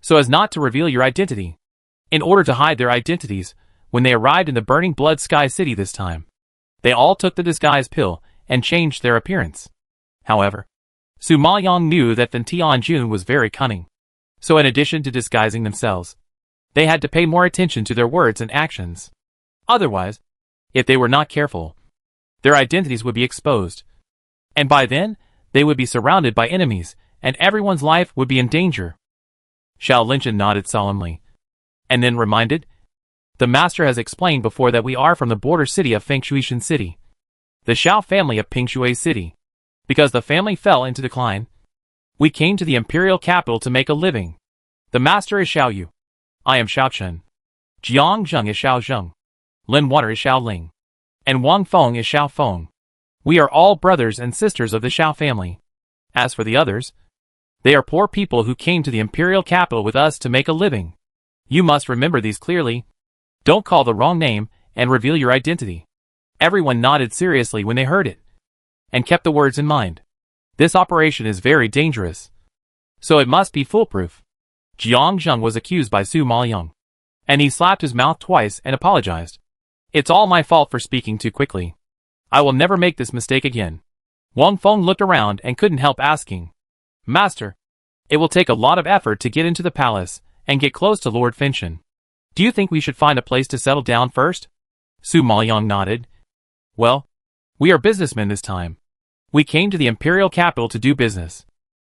so as not to reveal your identity. In order to hide their identities, when they arrived in the burning blood sky city this time, they all took the disguise pill and changed their appearance. However, Su Maoyang knew that Fan Tianjun was very cunning, so in addition to disguising themselves, they had to pay more attention to their words and actions. Otherwise, if they were not careful, their identities would be exposed, and by then, they would be surrounded by enemies, and everyone's life would be in danger. Xiao Linshan nodded solemnly, and then reminded, the master has explained before that we are from the border city of Fengshuishan City, the Xiao family of Pingshui City. Because the family fell into decline, we came to the imperial capital to make a living. The master is Xiao Yu. I am Xiao Chen. Jiang Zheng is Xiao Zheng. Lin Water is Xiao Ling. And Wang Feng is Xiao Feng. We are all brothers and sisters of the Xiao family. As for the others, they are poor people who came to the imperial capital with us to make a living. You must remember these clearly. Don't call the wrong name and reveal your identity. Everyone nodded seriously when they heard it, and kept the words in mind. This operation is very dangerous, so it must be foolproof. Jiang Zheng was accused by Su Maoyang, and he slapped his mouth twice and apologized. It's all my fault for speaking too quickly. I will never make this mistake again. Wang Feng looked around and couldn't help asking, Master, it will take a lot of effort to get into the palace and get close to Lord Fenshin. Do you think we should find a place to settle down first? Su Maoyang nodded. Well, we are businessmen this time. We came to the imperial capital to do business,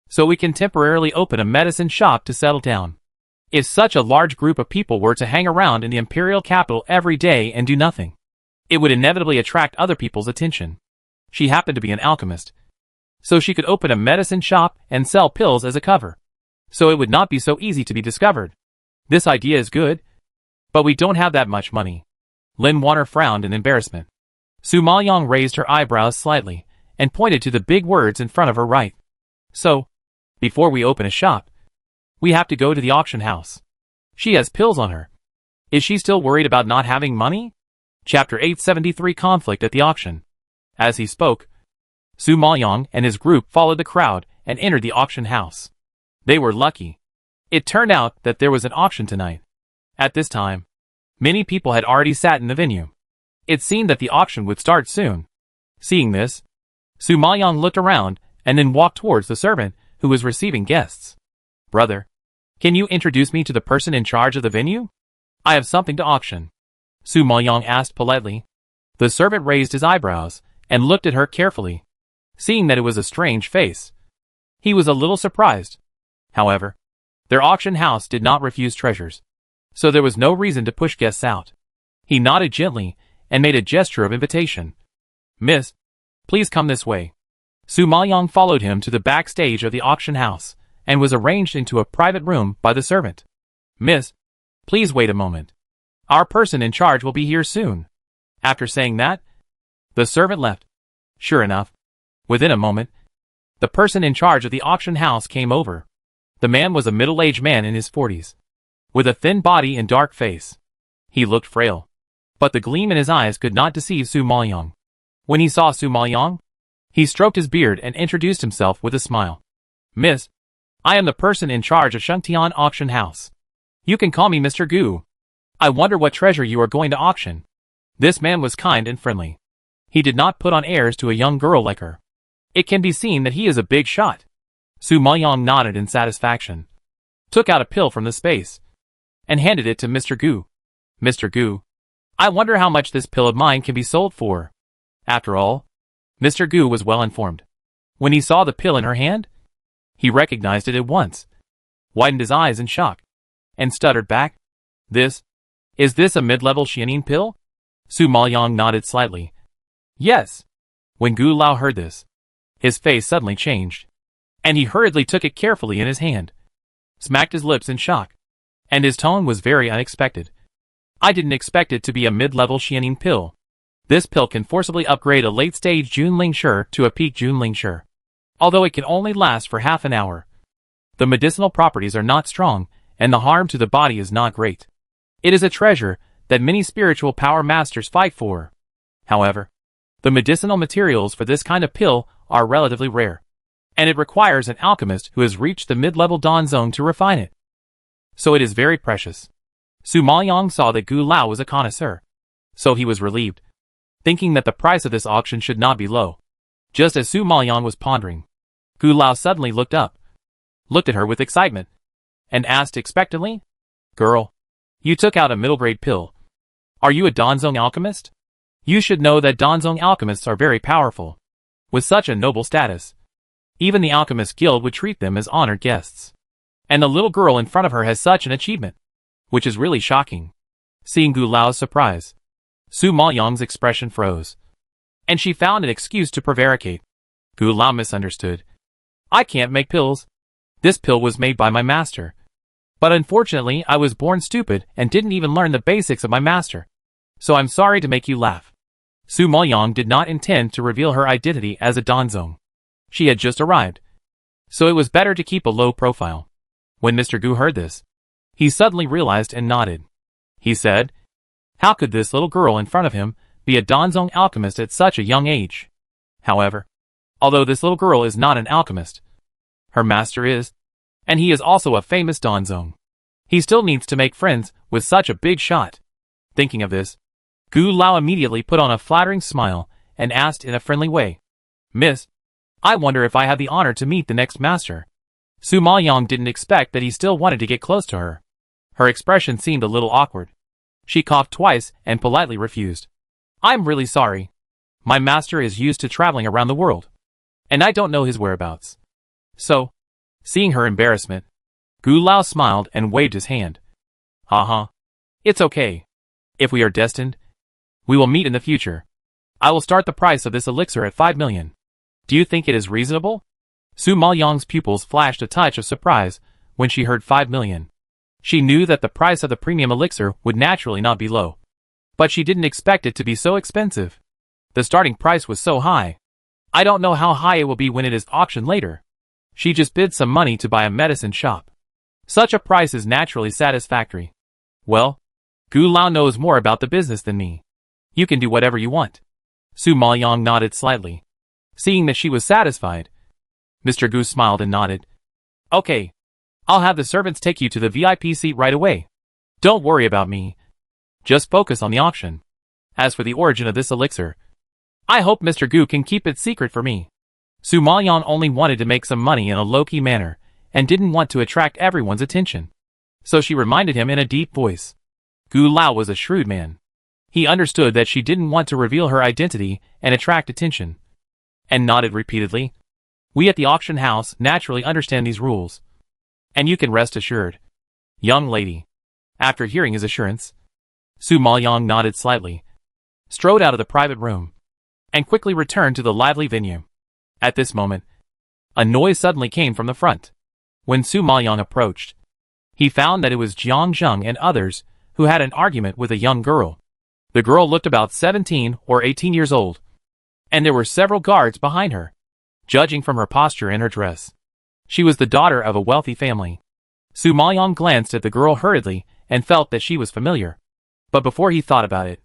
so we can temporarily open a medicine shop to settle down. If such a large group of people were to hang around in the imperial capital every day and do nothing, it would inevitably attract other people's attention. She happened to be an alchemist, so she could open a medicine shop and sell pills as a cover, so it would not be so easy to be discovered. This idea is good, but we don't have that much money. Lin Water frowned in embarrassment. Su Maoyang raised her eyebrows slightly and pointed to the big words in front of her right. So, before we open a shop, we have to go to the auction house. She has pills on her. Is she still worried about not having money? Chapter 873 Conflict at the Auction. As he spoke, Su Maoyang and his group followed the crowd and entered the auction house. They were lucky. It turned out that there was an auction tonight. At this time, many people had already sat in the venue. It seemed that the auction would start soon. Seeing this, Su Maoyang looked around and then walked towards the servant who was receiving guests. Brother, can you introduce me to the person in charge of the venue? I have something to auction. Su Maoyang asked politely. The servant raised his eyebrows and looked at her carefully, seeing that it was a strange face. He was a little surprised. However, their auction house did not refuse treasures, so there was no reason to push guests out. He nodded gently and made a gesture of invitation. Miss, please come this way. Su Maoyang followed him to the backstage of the auction house and was arranged into a private room by the servant. Miss, please wait a moment. Our person in charge will be here soon. After saying that, the servant left. Sure enough, within a moment, the person in charge of the auction house came over. The man was a middle-aged man in his 40s, with a thin body and dark face. He looked frail, but the gleam in his eyes could not deceive Su Maoyang. When he saw Su Maoyang, he stroked his beard and introduced himself with a smile. Miss, I am the person in charge of Shengtian Auction House. You can call me Mr. Gu. I wonder what treasure you are going to auction. This man was kind and friendly. He did not put on airs to a young girl like her. It can be seen that he is a big shot. Su Maoyang nodded in satisfaction, took out a pill from the space, and handed it to Mr. Gu. Mr. Gu, I wonder how much this pill of mine can be sold for. After all, Mr. Gu was well informed. When he saw the pill in her hand, he recognized it at once, widened his eyes in shock, and stuttered back. Is this a mid-level Xianin pill? Su Maoyang nodded slightly. Yes. When Gu Lao heard this, his face suddenly changed, and he hurriedly took it carefully in his hand, smacked his lips in shock, and his tone was very unexpected. I didn't expect it to be a mid-level Xianin pill. This pill can forcibly upgrade a late-stage Junling Shi to a peak Junling Shi, although it can only last for half an hour. The medicinal properties are not strong, and the harm to the body is not great. It is a treasure that many spiritual power masters fight for. However, the medicinal materials for this kind of pill are relatively rare, and it requires an alchemist who has reached the mid-level dawn zone to refine it. So it is very precious. Su Maoyang saw that Gu Lao was a connoisseur, so he was relieved, thinking that the price of this auction should not be low. Just as Su Maoyang was pondering, Gu Lao suddenly looked up, looked at her with excitement, and asked expectantly, "Girl, you took out a middle-grade pill. Are you a Danzong alchemist? You should know that Danzong alchemists are very powerful. With such a noble status, even the Alchemist Guild would treat them as honored guests. And the little girl in front of her has such an achievement, which is really shocking." Seeing Gu Lao's surprise, Su Maoyang's expression froze, and she found an excuse to prevaricate. Gu Lao misunderstood. "I can't make pills. This pill was made by my master. But unfortunately I was born stupid and didn't even learn the basics of my master. So I'm sorry to make you laugh." Su Maoyang did not intend to reveal her identity as a Danzong. She had just arrived, so it was better to keep a low profile. When Mr. Gu heard this, he suddenly realized and nodded. He said, how could this little girl in front of him be a Danzong alchemist at such a young age? However, although this little girl is not an alchemist, her master is, and he is also a famous Danzong. He still needs to make friends with such a big shot. Thinking of this, Gu Lao immediately put on a flattering smile and asked in a friendly way, "Miss, I wonder if I have the honor to meet the next master." Su Maoyang didn't expect that he still wanted to get close to her. Her expression seemed a little awkward. She coughed twice and politely refused. "I'm really sorry. My master is used to traveling around the world, and I don't know his whereabouts." So, seeing her embarrassment, Gu Lao smiled and waved his hand. "Haha. It's okay. If we are destined, we will meet in the future. I will start the price of this elixir at 5 million. Do you think it is reasonable?" Su Maoyang's pupils flashed a touch of surprise when she heard 5 million. She knew that the price of the premium elixir would naturally not be low, but she didn't expect it to be so expensive. The starting price was so high. "I don't know how high it will be when it is auctioned later." She just bid some money to buy a medicine shop. Such a price is naturally satisfactory. "Well, Gu Lao knows more about the business than me. You can do whatever you want." Su Maoyang nodded slightly. Seeing that she was satisfied, Mr. Gu smiled and nodded. "Okay. I'll have the servants take you to the VIP seat right away. Don't worry about me. Just focus on the auction. As for the origin of this elixir, I hope Mr. Gu can keep it secret for me." Su Maoyang only wanted to make some money in a low-key manner and didn't want to attract everyone's attention. So she reminded him in a deep voice. Gu Lao was a shrewd man. He understood that she didn't want to reveal her identity and attract attention, and nodded repeatedly. "We at the auction house naturally understand these rules, and you can rest assured, young lady." After hearing his assurance, Su Maoyang nodded slightly, strode out of the private room, and quickly returned to the lively venue. At this moment, a noise suddenly came from the front. When Su Maoyang approached, he found that it was Jiang Zheng and others who had an argument with a young girl. The girl looked about 17 or 18 years old, and there were several guards behind her, judging from her posture and her dress. She was the daughter of a wealthy family. Su Maoyang glanced at the girl hurriedly and felt that she was familiar. But before he thought about it,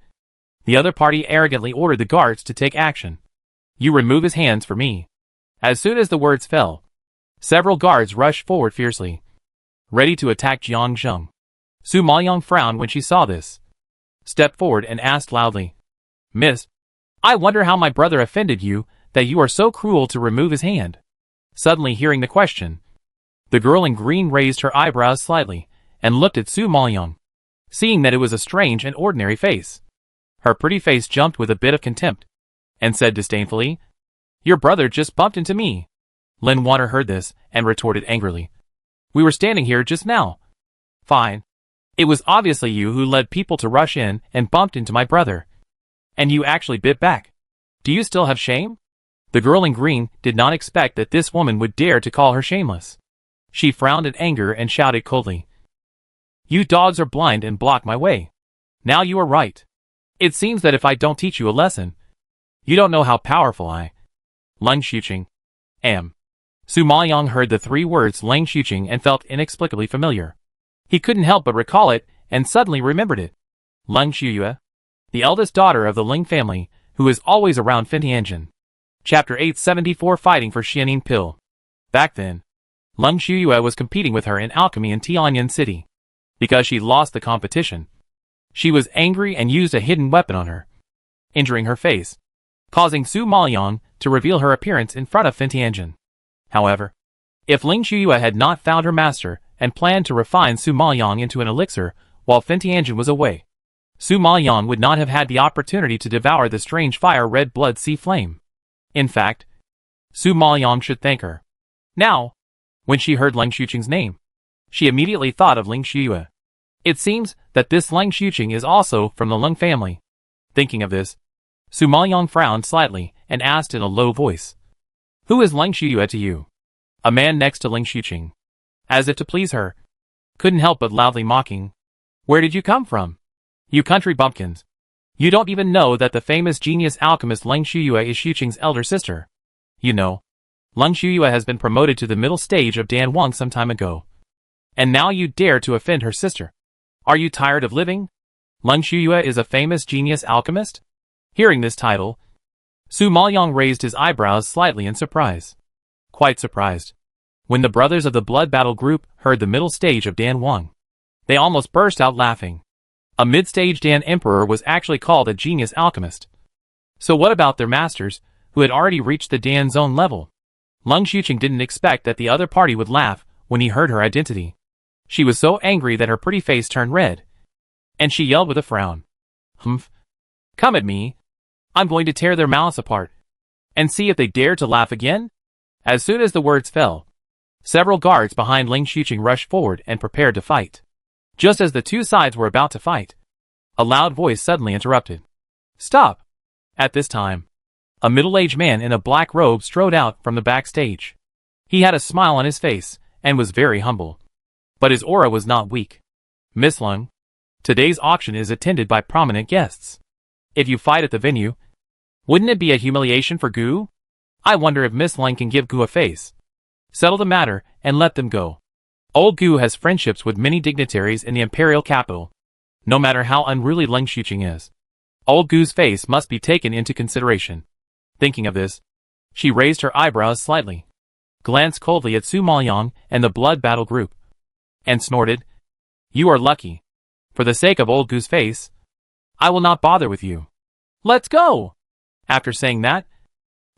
the other party arrogantly ordered the guards to take action. "You remove his hands for me." As soon as the words fell, several guards rushed forward fiercely, ready to attack Jiang Zheng. Su Maoyang frowned when she saw this, stepped forward and asked loudly, "Miss, I wonder how my brother offended you that you are so cruel to remove his hand." Suddenly hearing the question, the girl in green raised her eyebrows slightly and looked at Su Maoyang. Seeing that it was a strange and ordinary face, her pretty face jumped with a bit of contempt, and said disdainfully, "Your brother just bumped into me." Lin Water heard this and retorted angrily, "We were standing here just now." "Fine. It was obviously you who led people to rush in and bumped into my brother. And you actually bit back. Do you still have shame?" The girl in green did not expect that this woman would dare to call her shameless. She frowned in anger and shouted coldly, "You dogs are blind and block my way. Now you are right. It seems that if I don't teach you a lesson, you don't know how powerful I, Lung Xuqing, am." Su Maoyong heard the three words Lang Xuqing and felt inexplicably familiar. He couldn't help but recall it, and suddenly remembered it. Leng Shuyue, the eldest daughter of the Ling family, who is always around Fentianjin. Chapter 874 Fighting for Xianin Pill. Back then, Leng Shuyue was competing with her in alchemy in Tianyan City. Because she lost the competition, she was angry and used a hidden weapon on her, injuring her face, causing Su Maoyong to reveal her appearance in front of Fentianjin. However, if Ling Shuyue had not found her master and planned to refine Su Maoyong into an elixir while Fentianjin was away, Su Maoyong would not have had the opportunity to devour the strange fire-red blood sea flame. In fact, Su Maoyong should thank her. Now, when she heard Lang Xuqing's name, she immediately thought of Ling Shuyue. It seems that this Lang Xuqing is also from the Leng family. Thinking of this, Su Maoyong frowned slightly and asked in a low voice, "Who is Lang Shuyue to you?" A man next to Ling Xuqing, as if to please her, couldn't help but loudly mocking, "Where did you come from? You country bumpkins. You don't even know that the famous genius alchemist Lang Shuyue is Xuqing's elder sister. You know, Lang Shuyue has been promoted to the middle stage of Dan Wang some time ago. And now you dare to offend her sister. Are you tired of living? Lang Shuyue is a famous genius alchemist?" Hearing this title, Su Maoyong raised his eyebrows slightly in surprise. Quite surprised. When the brothers of the Blood Battle group heard the middle stage of Dan Wang, they almost burst out laughing. A mid-stage Dan Emperor was actually called a genius alchemist. So what about their masters, who had already reached the Dan Zone level? Lang Xuqing didn't expect that the other party would laugh when he heard her identity. She was so angry that her pretty face turned red, and she yelled with a frown, "Humph! Come at me. I'm going to tear their mouths apart, and see if they dare to laugh again." As soon as the words fell, several guards behind Lang Xuqing rushed forward and prepared to fight. Just as the two sides were about to fight, a loud voice suddenly interrupted. "Stop!" At this time, a middle-aged man in a black robe strode out from the backstage. He had a smile on his face and was very humble, but his aura was not weak. "Miss Leng, today's auction is attended by prominent guests. If you fight at the venue, wouldn't it be a humiliation for Gu? I wonder if Miss Leng can give Gu a face. Settle the matter and let them go. Old Gu has friendships with many dignitaries in the imperial capital. No matter how unruly Lang Xuqing is, old Gu's face must be taken into consideration." Thinking of this, she raised her eyebrows slightly, glanced coldly at Su Maoyong and the Blood Battle group, and snorted, "You are lucky. For the sake of old Gu's face, I will not bother with you. Let's go!" After saying that,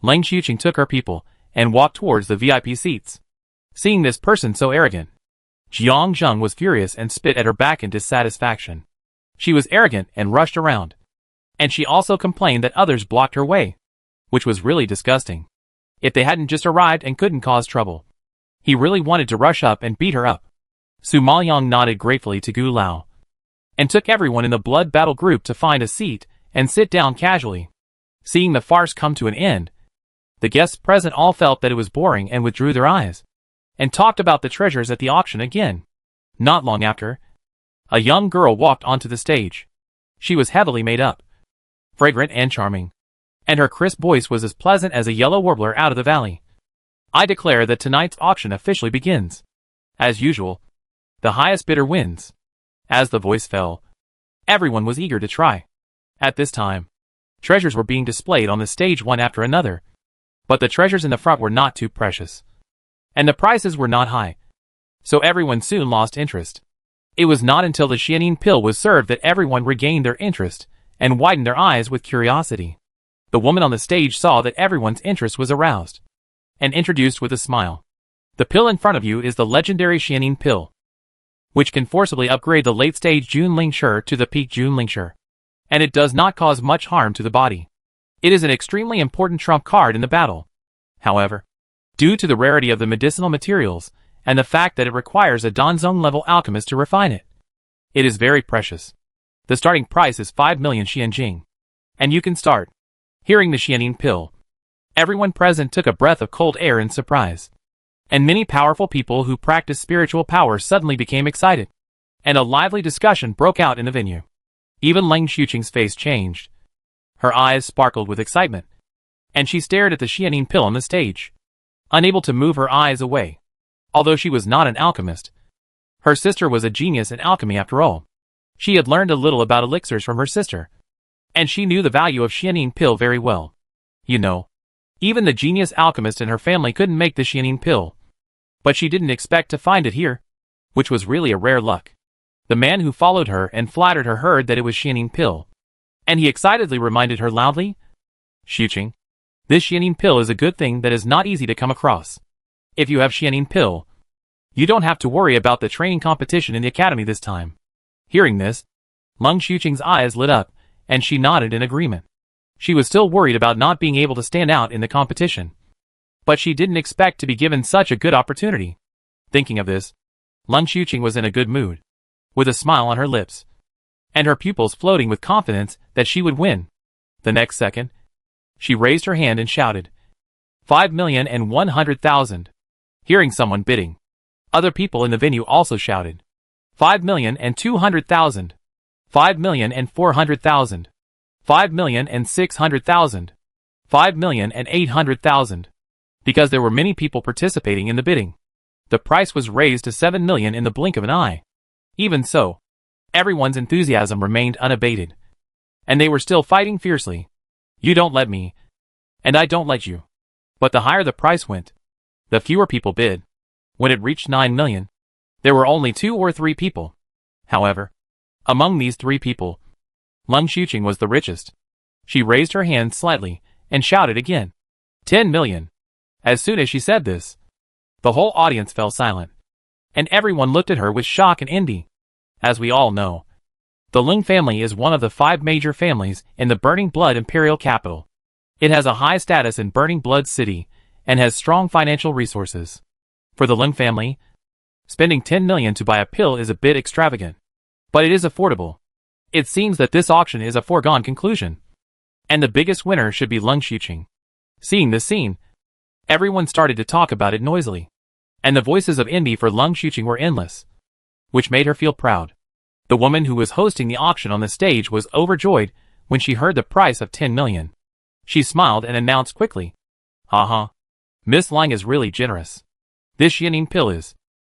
Lang Xuqing took her people and walked towards the VIP seats. Seeing this person so arrogant, Jiang Zheng was furious and spit at her back in dissatisfaction. She was arrogant and rushed around, and she also complained that others blocked her way, which was really disgusting. If they hadn't just arrived and couldn't cause trouble, he really wanted to rush up and beat her up. Su Maoyong nodded gratefully to Gu Lao, and took everyone in the Blood Battle group to find a seat and sit down casually. Seeing the farce come to an end, the guests present all felt that it was boring and withdrew their eyes, and talked about the treasures at the auction again. Not long after, a young girl walked onto the stage. She was heavily made up, fragrant and charming, and her crisp voice was as pleasant as a yellow warbler out of the valley. "I declare that tonight's auction officially begins. As usual, the highest bidder wins." As the voice fell, everyone was eager to try. At this time, treasures were being displayed on the stage one after another, but the treasures in the front were not too precious, and the prices were not high, so everyone soon lost interest. It was not until the Xianin pill was served that everyone regained their interest and widened their eyes with curiosity. The woman on the stage saw that everyone's interest was aroused, and introduced with a smile, "The pill in front of you is the legendary Xianin pill, which can forcibly upgrade the late-stage Junling Shi to the peak Junling Shi, and it does not cause much harm to the body. It is an extremely important trump card in the battle. However, due to the rarity of the medicinal materials, and the fact that it requires a Danzong-level alchemist to refine it, it is very precious. The starting price is 5 million Xianjing, and you can start." Hearing the Xianin pill, everyone present took a breath of cold air in surprise, and many powerful people who practice spiritual power suddenly became excited, and a lively discussion broke out in the venue. Even Lang Xuqing's face changed. Her eyes sparkled with excitement, and she stared at the Xianin pill on the stage. unable to move her eyes away. Although she was not an alchemist, her sister was a genius in alchemy after all. She had learned a little about elixirs from her sister, and she knew the value of Xianin pill very well. You know, even the genius alchemist in her family couldn't make the Xianin pill. But she didn't expect to find it here, which was really a rare luck. The man who followed her and flattered her heard that it was Xianin pill, and he excitedly reminded her loudly, "Xuqing, this Xianin pill is a good thing that is not easy to come across. If you have Xianin pill, you don't have to worry about the training competition in the academy this time." Hearing this, Lung Xuqing's eyes lit up, and she nodded in agreement. She was still worried about not being able to stand out in the competition, but she didn't expect to be given such a good opportunity. Thinking of this, Lung Xuqing was in a good mood, with a smile on her lips, and her pupils floating with confidence that she would win. The next second, she raised her hand and shouted, 5,100,000. Hearing someone bidding, other people in the venue also shouted, 5,200,000, 5,400,000, 5,600,000, 5,800,000. Because there were many people participating in the bidding, the price was raised to 7 million in the blink of an eye. Even so, everyone's enthusiasm remained unabated, and they were still fighting fiercely. You don't let me, and I don't let you. But the higher the price went, the fewer people bid. When it reached 9 million, there were only 2 or 3 people. However, among these 3 people, Lung Xuqing was the richest. She raised her hand slightly and shouted again, 10 million. As soon as she said this, the whole audience fell silent, and everyone looked at her with shock and envy. As we all know, the Lung family is one of the 5 major families in the Burning Blood imperial capital. It has a high status in Burning Blood City and has strong financial resources. For the Lung family, spending 10 million to buy a pill is a bit extravagant, but it is affordable. It seems that this auction is a foregone conclusion, and the biggest winner should be Lung Xuqing. Seeing this scene, everyone started to talk about it noisily, and the voices of envy for Lung Xuqing were endless, which made her feel proud. The woman who was hosting the auction on the stage was overjoyed when she heard the price of 10 million. She smiled and announced quickly, "Haha, Miss Lang is really generous. This Xianin pill is."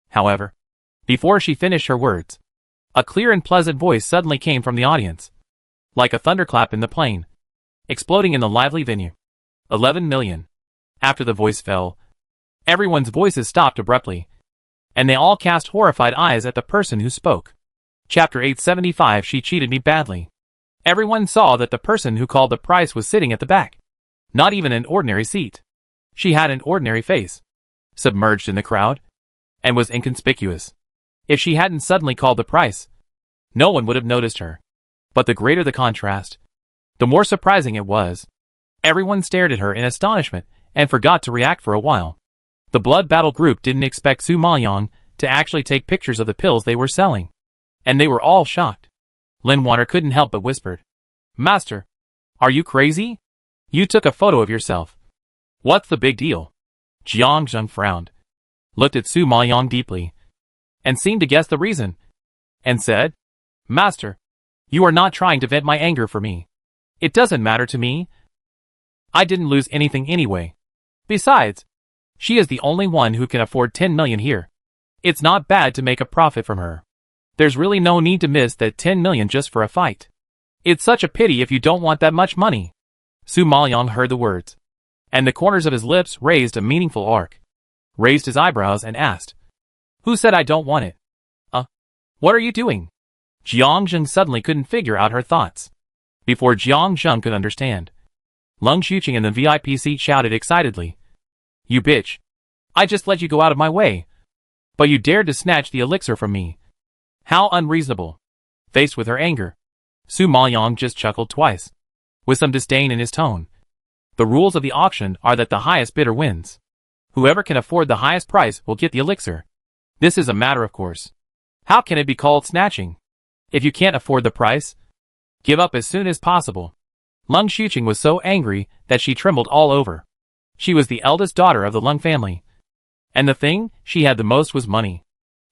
However, before she finished her words, a clear and pleasant voice suddenly came from the audience, like a thunderclap in the plain, exploding in the lively venue. 11 million. After the voice fell, everyone's voices stopped abruptly, and they all cast horrified eyes at the person who spoke. Chapter 875. She cheated me badly. Everyone saw that the person who called the price was sitting at the back. Not even an ordinary seat. She had an ordinary face, submerged in the crowd, and was inconspicuous. If she hadn't suddenly called the price, no one would have noticed her. But the greater the contrast, the more surprising it was. Everyone stared at her in astonishment and forgot to react for a while. The blood battle group didn't expect Su Maoyang to actually take pictures of the pills they were selling, and they were all shocked. Lin Water couldn't help but whispered, "Master, are you crazy? You took a photo of yourself. What's the big deal?" Jiang Zheng frowned, looked at Su Maoyang deeply, and seemed to guess the reason, and said, "Master, you are not trying to vent my anger for me. It doesn't matter to me. I didn't lose anything anyway. Besides, she is the only one who can afford 10 million here. It's not bad to make a profit from her. There's really no need to miss that 10 million just for a fight. It's such a pity if you don't want that much money." Su Maoyang heard the words, and the corners of his lips raised a meaningful arc, raised his eyebrows and asked, "Who said I don't want it? What are you doing?" Jiang Zheng suddenly couldn't figure out her thoughts. Before Jiang Zheng could understand, Lung Xuqing in the VIP seat shouted excitedly, "You bitch! I just let you go out of my way, but you dared to snatch the elixir from me. How unreasonable!" Faced with her anger, Su Maoyang just chuckled twice, with some disdain in his tone. The rules of the auction are that the highest bidder wins. Whoever can afford the highest price will get the elixir. This is a matter of course. How can it be called snatching? If you can't afford the price, give up as soon as possible. Lung Xuqing was so angry that she trembled all over. She was the eldest daughter of the Lung family, and the thing she had the most was money.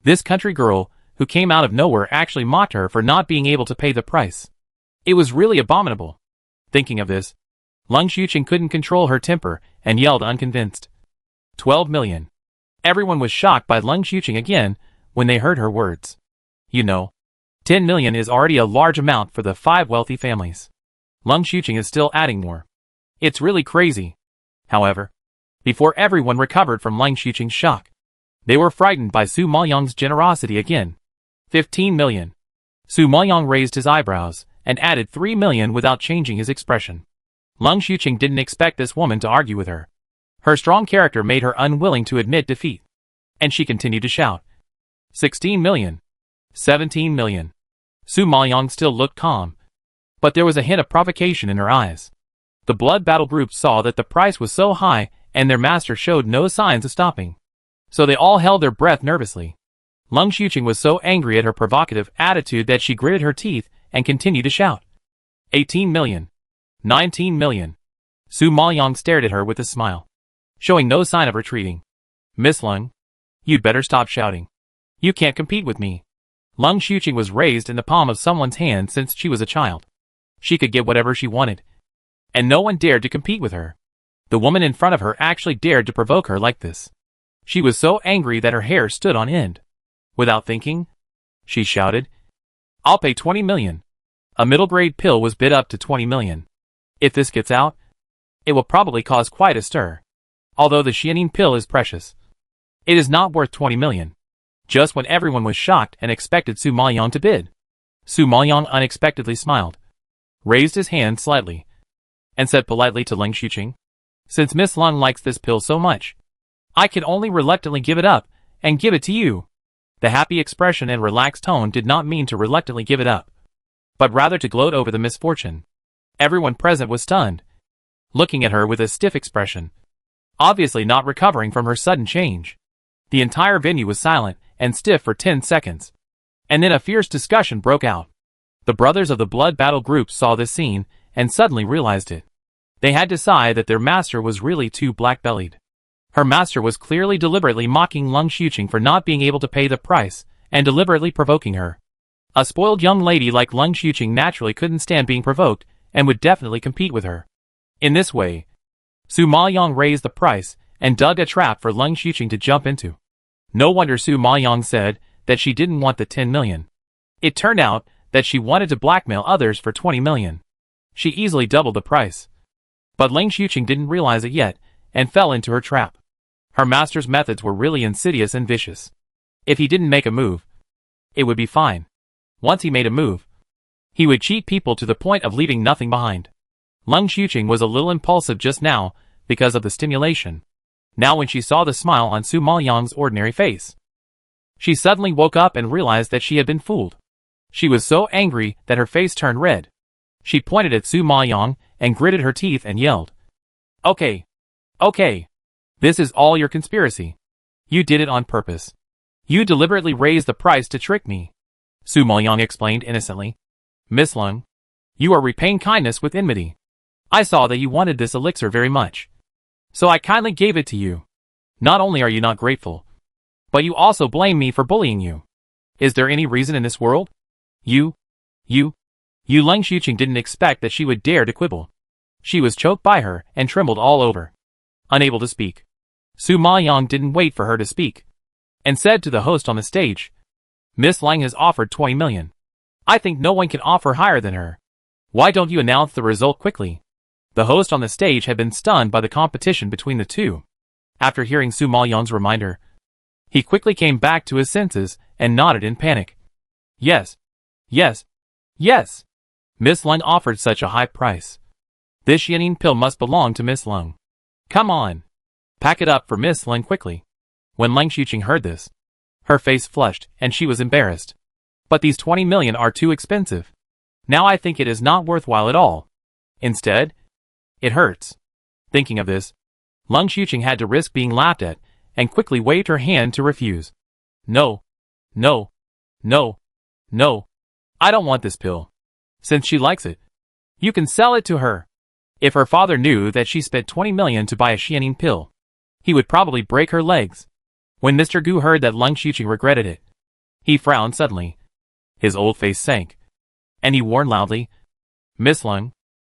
This country girl, who came out of nowhere, actually mocked her for not being able to pay the price. It was really abominable. Thinking of this, Lung Xuqing couldn't control her temper and yelled unconvinced, 12 million. Everyone was shocked by Leng Xuqing again when they heard her words. You know, 10 million is already a large amount for the 5 wealthy families. Leng Xuqing is still adding more. It's really crazy. However, before everyone recovered from Leng Xuqing's shock, they were frightened by Su Maoyang's generosity again. 15 million. Su Maoyang raised his eyebrows and added 3 million without changing his expression. Leng Xuqing didn't expect this woman to argue with her. Her strong character made her unwilling to admit defeat. And she continued to shout. 16 million. 17 million. Su Maoyang still looked calm, but there was a hint of provocation in her eyes. The blood battle group saw that the price was so high and their master showed no signs of stopping. So they all held their breath nervously. Leng Xuqing was so angry at her provocative attitude that she gritted her teeth and continued to shout. 18 million. 19 million. Su Maoyang stared at her with a smile, showing no sign of retreating. Miss Leng, you'd better stop shouting. You can't compete with me. Leng Xuqing was raised in the palm of someone's hand since she was a child. She could get whatever she wanted, and no one dared to compete with her. The woman in front of her actually dared to provoke her like this. She was so angry that her hair stood on end. Without thinking, she shouted, I'll pay 20 million. A middle-grade pill was bid up to 20 million. If this gets out, it will probably cause quite a stir. Although the Xianin pill is precious, it is not worth 20 million. Just when everyone was shocked and expected Su Maoyang to bid, Su Maoyang unexpectedly smiled, raised his hand slightly, and said politely to Leng Xuqing, Since Miss Leng likes this pill so much, I can only reluctantly give it up and give it to you. The happy expression and relaxed tone did not mean to reluctantly give it up, but rather to gloat over the misfortune. Everyone present was stunned, looking at her with a stiff expression, obviously not recovering from her sudden change. The entire venue was silent and stiff for 10 seconds, and then a fierce discussion broke out. The brothers of the blood battle group saw this scene and suddenly realized it. They had to sigh that their master was really too black-bellied. Her master was clearly deliberately mocking Leng Xuqing for not being able to pay the price and deliberately provoking her. A spoiled young lady like Leng Xuqing naturally couldn't stand being provoked and would definitely compete with her. In this way, Su Maoyang raised the price and dug a trap for Leng Xuqing to jump into. No wonder Su Maoyang said that she didn't want the 10 million. It turned out that she wanted to blackmail others for 20 million. She easily doubled the price. But Leng Xuqing didn't realize it yet and fell into her trap. Her master's methods were really insidious and vicious. If he didn't make a move, it would be fine. Once he made a move, he would cheat people to the point of leaving nothing behind. Leng Xuqing was a little impulsive just now because of the stimulation. Now when she saw the smile on Su Maoyang's ordinary face, she suddenly woke up and realized that she had been fooled. She was so angry that her face turned red. She pointed at Su Maoyang and gritted her teeth and yelled, Okay. Okay. This is all your conspiracy. You did it on purpose. You deliberately raised the price to trick me. Su Maoyang explained innocently. Miss Leng, you are repaying kindness with enmity. I saw that you wanted this elixir very much, so I kindly gave it to you. Not only are you not grateful, but you also blame me for bullying you. Is there any reason in this world? You Leng Xuqing didn't expect that she would dare to quibble. She was choked by her and trembled all over, unable to speak. Su Maoyang didn't wait for her to speak, and said to the host on the stage, Miss Leng has offered 20 million. I think no one can offer higher than her. Why don't you announce the result quickly? The host on the stage had been stunned by the competition between the two. After hearing Su Maoyang's reminder, he quickly came back to his senses and nodded in panic. Yes. Yes. Yes. Miss Leng offered such a high price. This Xianin pill must belong to Miss Leng. Come on. Pack it up for Miss Leng quickly. When Leng Xuqing heard this, her face flushed and she was embarrassed. But these 20 million are too expensive. Now I think it is not worthwhile at all. Instead, it hurts. Thinking of this, Leng Xuqing had to risk being laughed at and quickly waved her hand to refuse. No. No. No. No. I don't want this pill. Since she likes it, you can sell it to her. If her father knew that she spent 20 million to buy a Xianin pill, he would probably break her legs. When Mr. Gu heard that Leng Xuqing regretted it, he frowned suddenly. His old face sank, and he warned loudly, Miss Leng,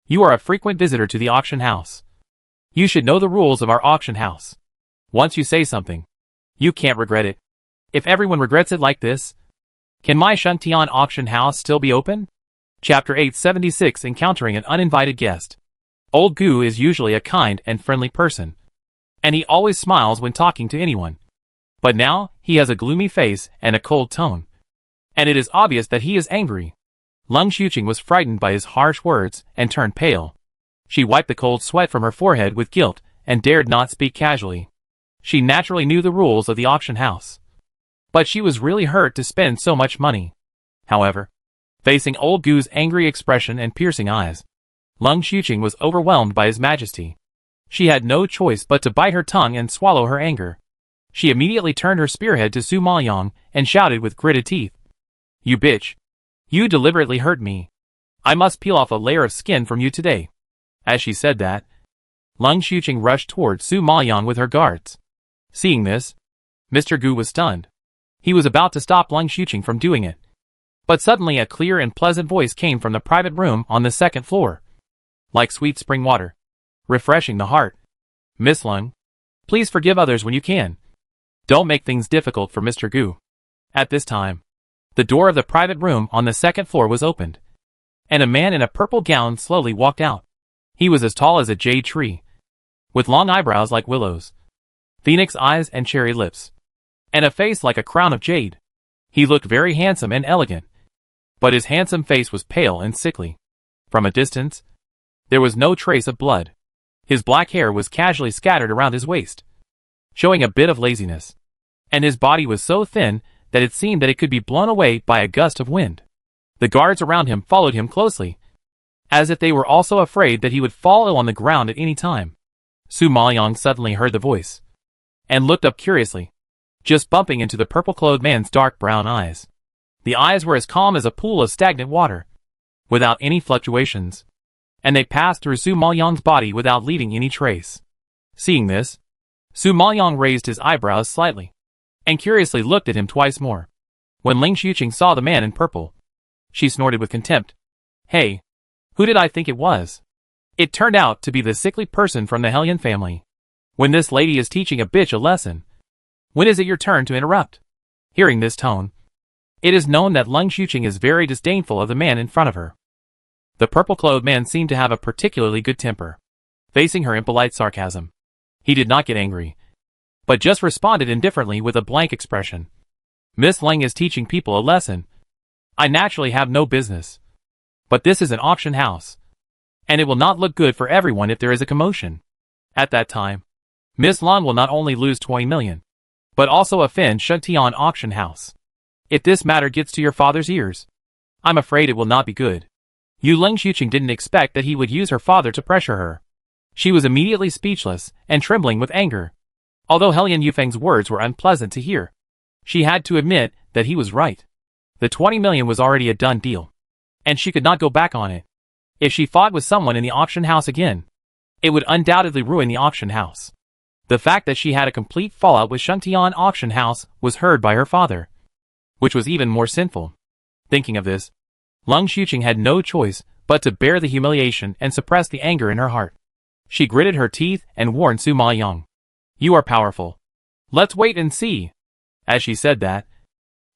you are a frequent visitor to the auction house. You should know the rules of our auction house. Once you say something, you can't regret it. If everyone regrets it like this, can my Shuntian auction house still be open? Chapter 876 Encountering an Uninvited Guest. Old Gu is usually a kind and friendly person, and he always smiles when talking to anyone. But now, he has a gloomy face and a cold tone, and it is obvious that he is angry. Lung Xuqing was frightened by his harsh words and turned pale. She wiped the cold sweat from her forehead with guilt and dared not speak casually. She naturally knew the rules of the auction house, but she was really hurt to spend so much money. However, facing old Gu's angry expression and piercing eyes, Lung Xuqing was overwhelmed by his majesty. She had no choice but to bite her tongue and swallow her anger. She immediately turned her spearhead to Su Maoyang and shouted with gritted teeth, "You bitch! You deliberately hurt me. I must peel off a layer of skin from you today." As she said that, Lung Xuqing rushed towards Su Maoyang with her guards. Seeing this, Mr. Gu was stunned. He was about to stop Lung Xuqing from doing it, but suddenly a clear and pleasant voice came from the private room on the second floor. Like sweet spring water, refreshing the heart. "Miss Lung, please forgive others when you can. Don't make things difficult for Mr. Gu." At this time, the door of the private room on the second floor was opened, and a man in a purple gown slowly walked out. He was as tall as a jade tree, with long eyebrows like willows, phoenix eyes and cherry lips, and a face like a crown of jade. He looked very handsome and elegant, but his handsome face was pale and sickly. From a distance, there was no trace of blood. His black hair was casually scattered around his waist, showing a bit of laziness, and his body was so thin that it seemed that it could be blown away by a gust of wind. The guards around him followed him closely, as if they were also afraid that he would fall ill on the ground at any time. Su Maoyang suddenly heard the voice, and looked up curiously, just bumping into the purple-clothed man's dark brown eyes. The eyes were as calm as a pool of stagnant water, without any fluctuations, and they passed through Su Maoyang's body without leaving any trace. Seeing this, Su Maoyang raised his eyebrows slightly, and curiously looked at him twice more. When Lung Xuqing saw the man in purple, she snorted with contempt. "Hey, who did I think it was?" It turned out to be the sickly person from the Hellion family. When this lady is teaching a bitch a lesson, when is it your turn to interrupt? Hearing this tone, it is known that Lung Xuqing is very disdainful of the man in front of her. The purple-clothed man seemed to have a particularly good temper. Facing her in polite sarcasm, he did not get angry, but just responded indifferently with a blank expression. "Miss Lung is teaching people a lesson. I naturally have no business. But this is an auction house, and it will not look good for everyone if there is a commotion. At that time, Miss Lung will not only lose 20 million, but also offend Shuntian auction house. If this matter gets to your father's ears, I'm afraid it will not be good." Lung Xuqing didn't expect that he would use her father to pressure her. She was immediately speechless and trembling with anger. Although Hellion Yufeng's words were unpleasant to hear, she had to admit that he was right. The 20 million was already a done deal, and she could not go back on it. If she fought with someone in the auction house again, it would undoubtedly ruin the auction house. The fact that she had a complete fallout with Shuntian auction house was heard by her father, which was even more sinful. Thinking of this, Lung Xuqing had no choice but to bear the humiliation and suppress the anger in her heart. She gritted her teeth and warned Su Maoyang, "You are powerful. Let's wait and see." As she said that,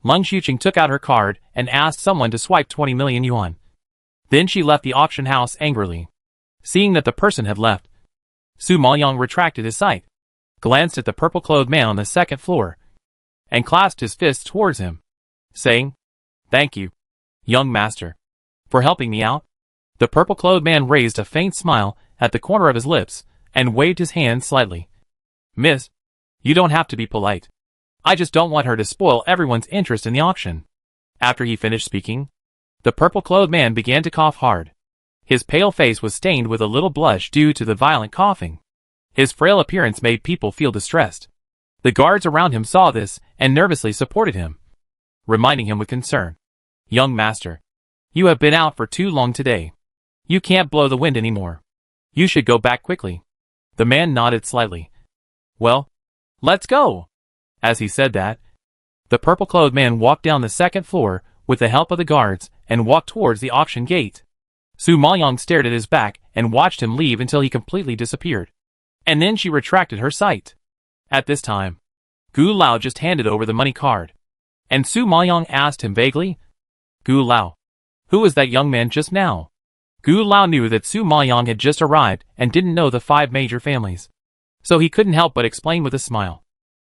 Lung Xuqing took out her card and asked someone to swipe 20 million yuan. Then she left the auction house angrily. Seeing that the person had left, Su Maoyang retracted his sight, glanced at the purple-clothed man on the second floor, and clasped his fists towards him, saying, "Thank you, young master, for helping me out." The purple-clothed man raised a faint smile at the corner of his lips and waved his hand slightly. "Miss, you don't have to be polite. I just don't want her to spoil everyone's interest in the auction." After he finished speaking, the purple-clothed man began to cough hard. His pale face was stained with a little blush due to the violent coughing. His frail appearance made people feel distressed. The guards around him saw this and nervously supported him, reminding him with concern, "Young master, you have been out for too long today. You can't blow the wind anymore. You should go back quickly." The man nodded slightly. "Well, let's go." As he said that, the purple-clothed man walked down the second floor with the help of the guards and walked towards the auction gate. Su Maoyang stared at his back and watched him leave until he completely disappeared. And then she retracted her sight. At this time, Gu Lao just handed over the money card. And Su Maoyong asked him vaguely, "Gu Lao, who was that young man just now?" Gu Lao knew that Su Maoyong had just arrived and didn't know the 5 major families. So he couldn't help but explain with a smile.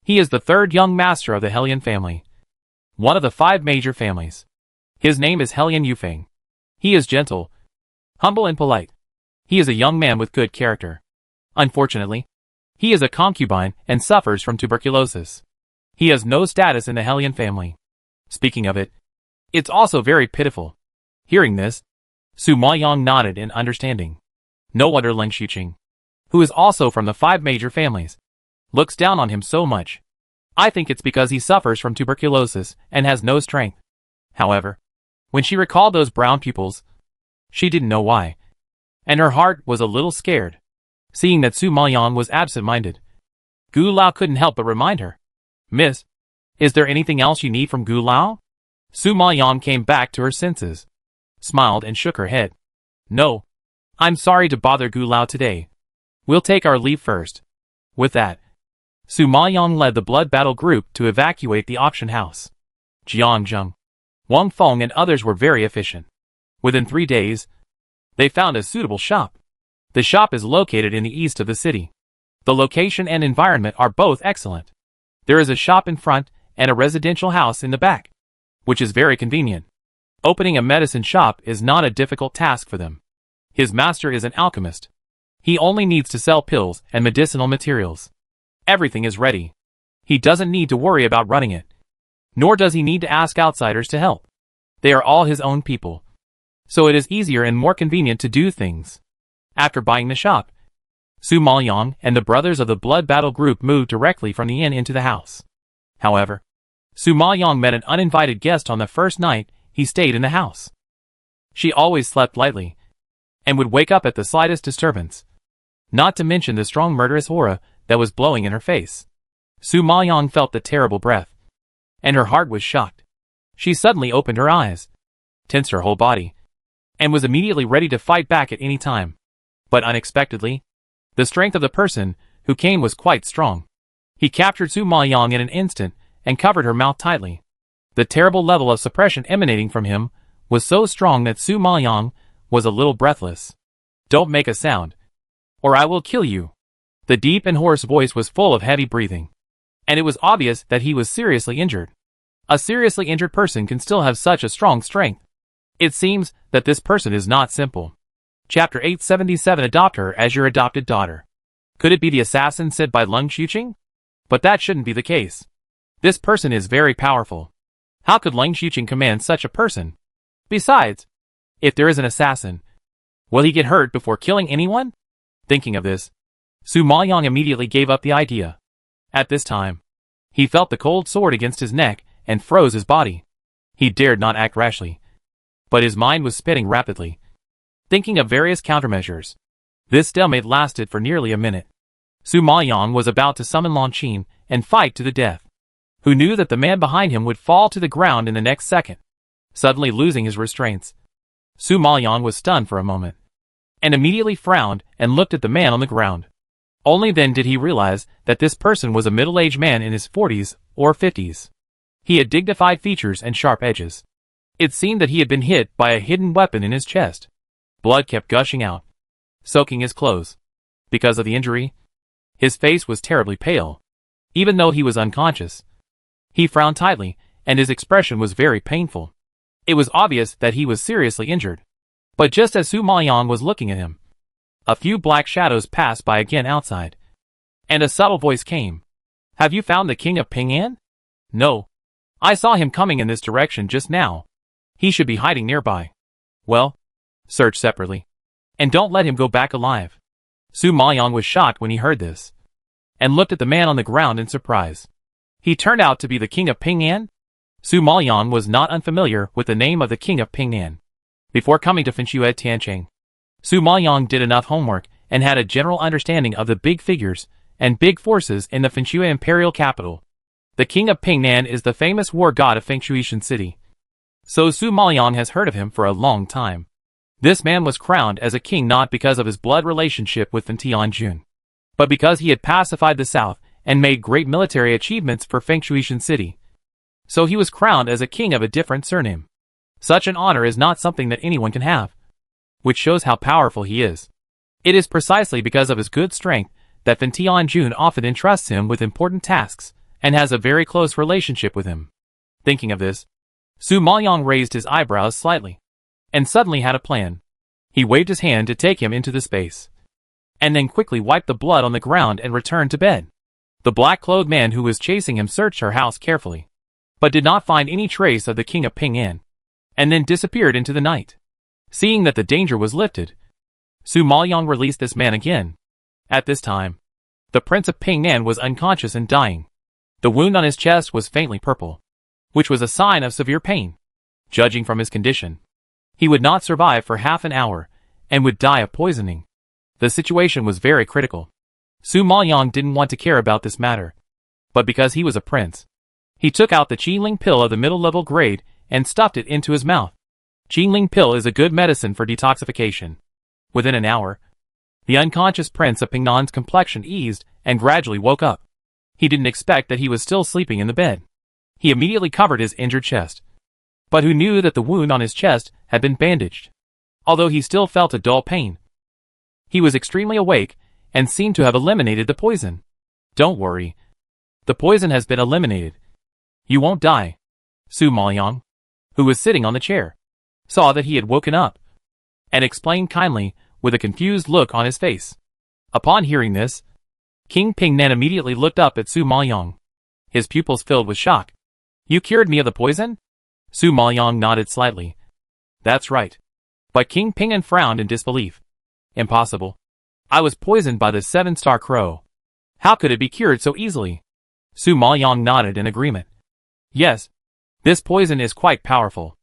He is the 3rd young master of the Hellion family. One of the 5 major families. His name is Hellion Yufeng. He is gentle, humble and polite. He is a young man with good character. Unfortunately, he is a concubine and suffers from tuberculosis. He has no status in the Hellion family. Speaking of it, it's also very pitiful. Hearing this, Su Maoyong nodded in understanding. No wonder Leng Xiqing, who is also from the 5 major families, looks down on him so much. I think it's because he suffers from tuberculosis and has no strength. However, when she recalled those brown pupils, she didn't know why. And her heart was a little scared, seeing that Su Maoyong was absent-minded. Gu Lao couldn't help but remind her, "Miss, is there anything else you need from Gu Lao?" Su Maoyong came back to her senses, smiled and shook her head. "No, I'm sorry to bother Gu Lao today. We'll take our leave first." With that, Su Maoyong led the blood battle group to evacuate the auction house. Jiang Zheng, Wang Feng and others were very efficient. Within 3 days, they found a suitable shop. The shop is located in the east of the city. The location and environment are both excellent. There is a shop in front and a residential house in the back, which is very convenient. Opening a medicine shop is not a difficult task for them. His master is an alchemist. He only needs to sell pills and medicinal materials. Everything is ready. He doesn't need to worry about running it. Nor does he need to ask outsiders to help. They are all his own people. So it is easier and more convenient to do things. After buying the shop, Su Maoyong and the brothers of the blood battle group moved directly from the inn into the house. However, Su Maoyong met an uninvited guest on the first night he stayed in the house. She always slept lightly, and would wake up at the slightest disturbance. Not to mention the strong murderous aura that was blowing in her face. Su Maoyong felt the terrible breath, and her heart was shocked. She suddenly opened her eyes, tensed her whole body, and was immediately ready to fight back at any time. But unexpectedly, the strength of the person who came was quite strong. He captured Su Maoyong in an instant and covered her mouth tightly. The terrible level of suppression emanating from him was so strong that Su Maoyong was a little breathless. "Don't make a sound, or I will kill you." The deep and hoarse voice was full of heavy breathing, and it was obvious that he was seriously injured. A seriously injured person can still have such a strong strength. It seems that this person is not simple. Chapter 877 Adopt her as your adopted daughter. Could it be the assassin sent by Leng Xiqing? But that shouldn't be the case. This person is very powerful. How could Leng Xiqing command such a person? Besides, if there is an assassin, will he get hurt before killing anyone? Thinking of this, Su Maoyong immediately gave up the idea. At this time, he felt the cold sword against his neck and froze his body. He dared not act rashly, but his mind was spinning rapidly, thinking of various countermeasures. This stalemate lasted for nearly a minute. Su Maoyong was about to summon Lan Qin and fight to the death, who knew that the man behind him would fall to the ground in the next second. Suddenly losing his restraints, Su Maoyong was stunned for a moment, and immediately frowned and looked at the man on the ground. Only then did he realize that this person was a middle-aged man in his 40s or 50s. He had dignified features and sharp edges. It seemed that he had been hit by a hidden weapon in his chest. Blood kept gushing out, soaking his clothes. Because of the injury, his face was terribly pale, even though he was unconscious. He frowned tightly, and his expression was very painful. It was obvious that he was seriously injured. But just as Su Maoyong was looking at him, a few black shadows passed by again outside, and a subtle voice came. "Have you found the king of Ping'an?" "No. I saw him coming in this direction just now. He should be hiding nearby." "Well, search separately, and don't let him go back alive." Su Maoyong was shocked when he heard this, and looked at the man on the ground in surprise. He turned out to be the king of Ping'an? Su Maoyong was not unfamiliar with the name of the king of Ping'an. Before coming to Fenxue Tiancheng, Su Maoyong did enough homework and had a general understanding of the big figures and big forces in the Fenxue imperial capital. The king of Ping'an is the famous war god of Fengxuishan city. So Su Maoyong has heard of him for a long time. This man was crowned as a king not because of his blood relationship with Tianjun, but because he had pacified the south and made great military achievements for Fengshuishan City. So he was crowned as a king of a different surname. Such an honor is not something that anyone can have, which shows how powerful he is. It is precisely because of his good strength that Fan Tianjun often entrusts him with important tasks and has a very close relationship with him. Thinking of this, Su Maoyang raised his eyebrows slightly and suddenly had a plan. He waved his hand to take him into the space, and then quickly wiped the blood on the ground and returned to bed. The black-clothed man who was chasing him searched her house carefully, but did not find any trace of the king of Ping'an, and then disappeared into the night. Seeing that the danger was lifted, Su Maoyang released this man again. At this time, the prince of Ping'an was unconscious and dying. The wound on his chest was faintly purple, which was a sign of severe pain. Judging from his condition, he would not survive for half an hour, and would die of poisoning. The situation was very critical. Su Maoyang didn't want to care about this matter, but because he was a prince, he took out the Qingling pill of the middle-level grade and stuffed it into his mouth. Qingling pill is a good medicine for detoxification. Within an hour, the unconscious prince of Ping'an's complexion eased and gradually woke up. He didn't expect that he was still sleeping in the bed. He immediately covered his injured chest, but who knew that the wound on his chest had been bandaged? Although he still felt a dull pain, he was extremely awake and seemed to have eliminated the poison. Don't worry. The poison has been eliminated. You won't die. Su Maoyang, who was sitting on the chair, saw that he had woken up, and explained kindly, with a confused look on his face. Upon hearing this, King Ping'an immediately looked up at Su Maoyang, his pupils filled with shock. You cured me of the poison? Su Maoyang nodded slightly. That's right. But King Ping'an frowned in disbelief. Impossible. I was poisoned by the 7-star crow. How could it be cured so easily? Su Maoyang nodded in agreement. Yes. This poison is quite powerful,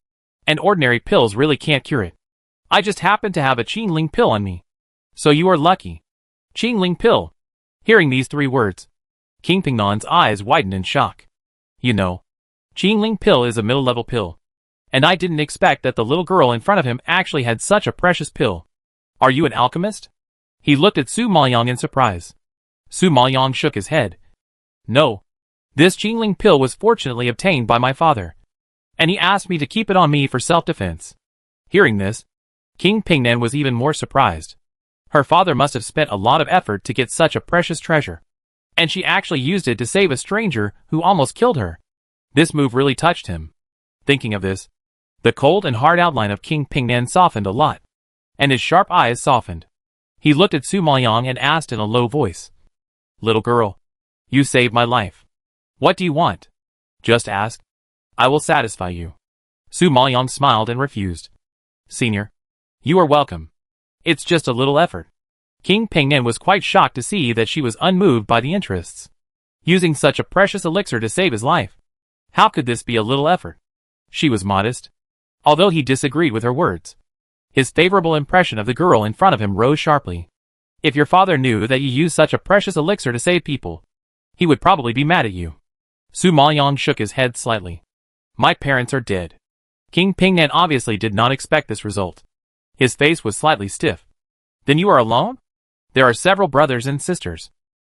and ordinary pills really can't cure it. I just happen to have a Qingling pill on me. So you are lucky. Qingling pill. Hearing these 3 words, King Ping'an's eyes widened in shock. You know, Qingling pill is a middle-level pill, and I didn't expect that the little girl in front of him actually had such a precious pill. Are you an alchemist? He looked at Su Maoyang in surprise. Su Maoyang shook his head. No. This Qingling pill was fortunately obtained by my father, and he asked me to keep it on me for self-defense. Hearing this, King Ping'an was even more surprised. Her father must have spent a lot of effort to get such a precious treasure, and she actually used it to save a stranger who almost killed her. This move really touched him. Thinking of this, the cold and hard outline of King Ping'an softened a lot, and his sharp eyes softened. He looked at Su Maoyang and asked in a low voice, Little girl, you saved my life. What do you want? Just ask. I will satisfy you. Su Maoyang smiled and refused. Senior, you are welcome. It's just a little effort. King Ping'an was quite shocked to see that she was unmoved by the interests. Using such a precious elixir to save his life. How could this be a little effort? She was modest, although he disagreed with her words. His favorable impression of the girl in front of him rose sharply. If your father knew that you used such a precious elixir to save people, he would probably be mad at you. Su Maoyang shook his head slightly. My parents are dead. King Ping'an obviously did not expect this result. His face was slightly stiff. Then you are alone? There are several brothers and sisters.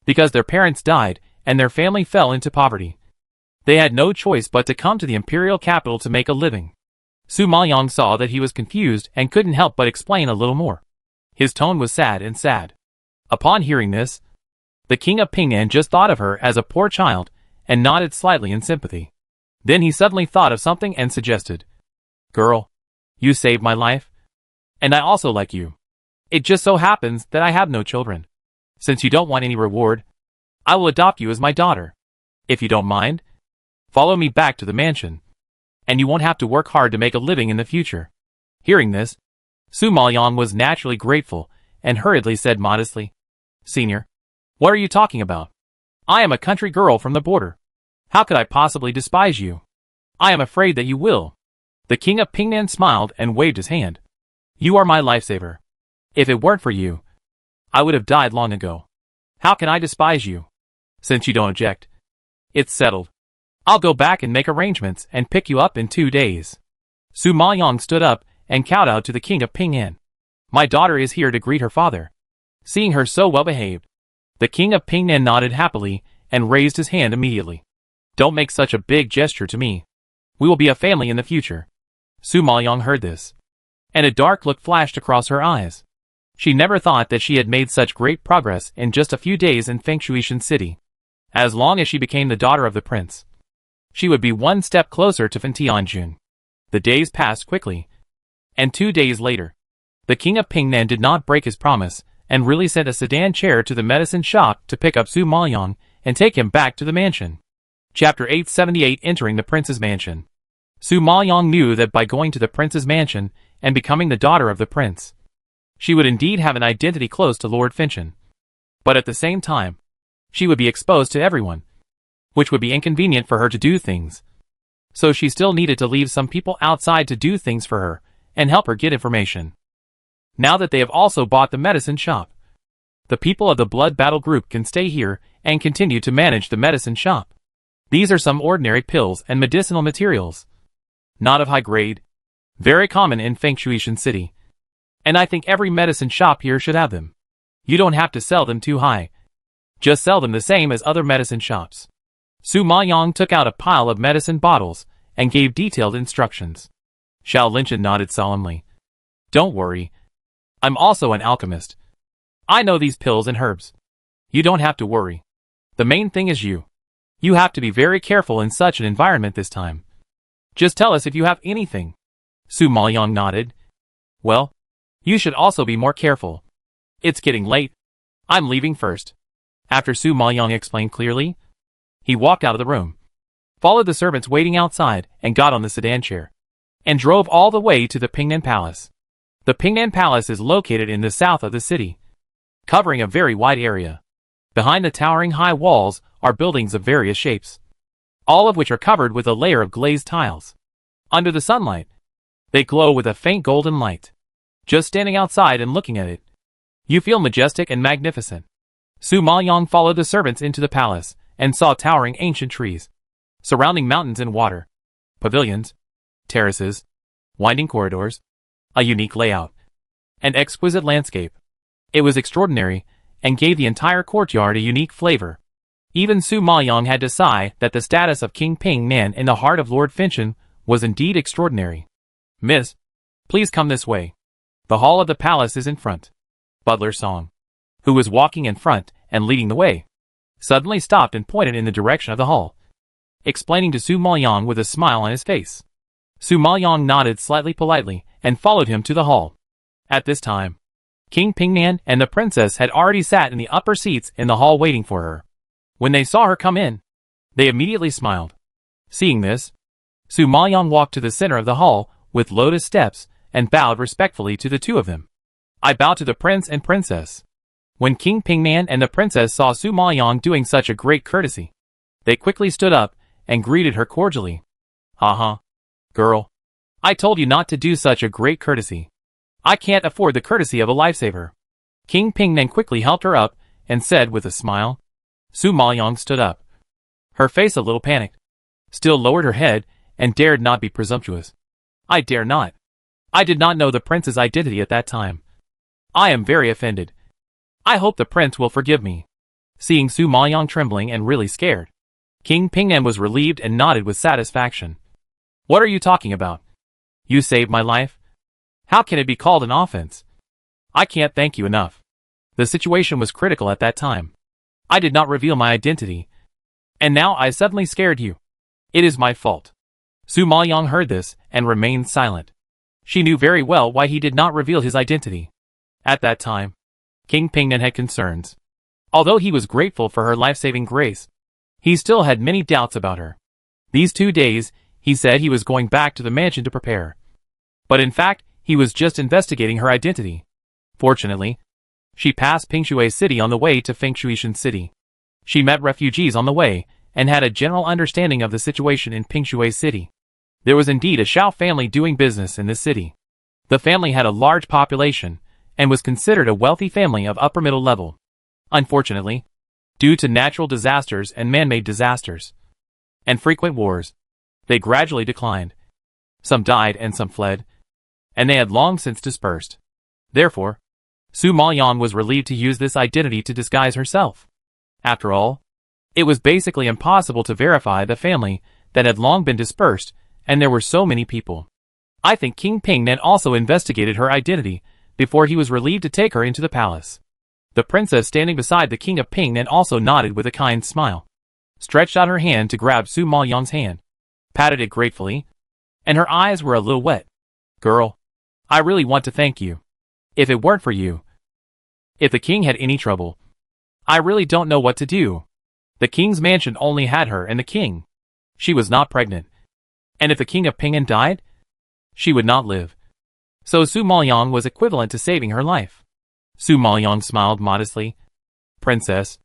Because their parents died, and their family fell into poverty, they had no choice but to come to the imperial capital to make a living. Su Maoyang saw that he was confused and couldn't help but explain a little more. His tone was sad and sad. Upon hearing this, the king of Ping'an just thought of her as a poor child and nodded slightly in sympathy. Then he suddenly thought of something and suggested, Girl, you saved my life, and I also like you. It just so happens that I have no children. Since you don't want any reward, I will adopt you as my daughter. If you don't mind, follow me back to the mansion, and you won't have to work hard to make a living in the future. Hearing this, Su Maoyang was naturally grateful and hurriedly said modestly, Senior, what are you talking about? I am a country girl from the border. How could I possibly despise you? I am afraid that you will. The king of Ping'an smiled and waved his hand. You are my lifesaver. If it weren't for you, I would have died long ago. How can I despise you? Since you don't object, it's settled. I'll go back and make arrangements and pick you up in 2 days. Su Maoyang stood up and kowtowed to the king of Ping'an. My daughter is here to greet her father. Seeing her so well behaved, the king of Ping'an nodded happily and raised his hand immediately. Don't make such a big gesture to me. We will be a family in the future. Su Maoyong heard this, and a dark look flashed across her eyes. She never thought that she had made such great progress in just a few days in Fengshuishan City. As long as she became the daughter of the prince, she would be one step closer to Fentianjun. The days passed quickly, and 2 days later, the king of Pingnan did not break his promise and really sent a sedan chair to the medicine shop to pick up Su Maoyong and take him back to the mansion. Chapter 878 Entering the Prince's Mansion. Su Maoyong knew that by going to the prince's mansion and becoming the daughter of the prince, she would indeed have an identity close to Lord Finchen. But at the same time, she would be exposed to everyone, which would be inconvenient for her to do things. So she still needed to leave some people outside to do things for her and help her get information. Now that they have also bought the medicine shop, the people of the Blood Battle Group can stay here and continue to manage the medicine shop. These are some ordinary pills and medicinal materials, not of high grade, very common in Fengshuishan City. And I think every medicine shop here should have them. You don't have to sell them too high. Just sell them the same as other medicine shops. Su Maoyong took out a pile of medicine bottles and gave detailed instructions. Xiao Linshan nodded solemnly. Don't worry. I'm also an alchemist. I know these pills and herbs. You don't have to worry. The main thing is you. You have to be very careful in such an environment this time. Just tell us if you have anything. Su Maoyong nodded. Well, you should also be more careful. It's getting late. I'm leaving first. After Su Maoyong explained clearly, he walked out of the room, followed the servants waiting outside, and got on the sedan chair, and drove all the way to the Pingnan Palace. The Pingnan Palace is located in the south of the city, covering a very wide area. Behind the towering high walls are buildings of various shapes, all of which are covered with a layer of glazed tiles. Under the sunlight, they glow with a faint golden light. Just standing outside and looking at it, you feel majestic and magnificent. Su Maoyong followed the servants into the palace and saw towering ancient trees, surrounding mountains and water, pavilions, terraces, winding corridors, a unique layout, an exquisite landscape. It was extraordinary and gave the entire courtyard a unique flavor. Even Su Maoyong had to sigh that the status of King Pingnan in the heart of Lord Finchen was indeed extraordinary. Miss, please come this way. The hall of the palace is in front. Butler Song, who was walking in front and leading the way, suddenly stopped and pointed in the direction of the hall, explaining to Su Maoyong with a smile on his face. Su Maoyong nodded slightly politely and followed him to the hall. At this time, King Pingnan and the princess had already sat in the upper seats in the hall waiting for her. When they saw her come in, they immediately smiled. Seeing this, Su Maoyong walked to the center of the hall with lotus steps and bowed respectfully to the two of them. I bow to the prince and princess. When King Pingnan and the princess saw Su Maoyong doing such a great courtesy, they quickly stood up and greeted her cordially. Girl. I told you not to do such a great courtesy. I can't afford the courtesy of a lifesaver. King Pingnan quickly helped her up and said with a smile. Su Maoyong stood up, her face a little panicked, still lowered her head and dared not be presumptuous. I dare not. I did not know the prince's identity at that time. I am very offended. I hope the prince will forgive me. Seeing Su Maoyong trembling and really scared, King Pingnan was relieved and nodded with satisfaction. What are you talking about? You saved my life? How can it be called an offense? I can't thank you enough. The situation was critical at that time. I did not reveal my identity, and now I suddenly scared you. It is my fault. Su Maoyong heard this and remained silent. She knew very well why he did not reveal his identity. At that time, King Pingnan had concerns. Although he was grateful for her life-saving grace, he still had many doubts about her. These 2 days, he said he was going back to the mansion to prepare. But in fact, he was just investigating her identity. Fortunately, she passed Pingshui City on the way to Fengshuishan City. She met refugees on the way and had a general understanding of the situation in Pingshui City. There was indeed a Xiao family doing business in this city. The family had a large population and was considered a wealthy family of upper middle level. Unfortunately, due to natural disasters and man-made disasters and frequent wars, they gradually declined. Some died and some fled, and they had long since dispersed. Therefore, Su Maoyong was relieved to use this identity to disguise herself. After all, It was basically impossible to verify the family that had long been dispersed, and there were so many people. I think King Pingnan also investigated her identity before he was relieved to take her into the palace. The princess standing beside the king of Pingnan also nodded with a kind smile, stretched out her hand to grab Su Maoyang's hand, patted it gratefully, and her eyes were a little wet. Girl, I really want to thank you. If it weren't for you, if the king had any trouble, I really don't know what to do. The king's mansion only had her and the king. She was not pregnant. And if the king of Pingnan died, she would not live. So Su Maoyang was equivalent to saving her life. Su Maoyang smiled modestly. Princess,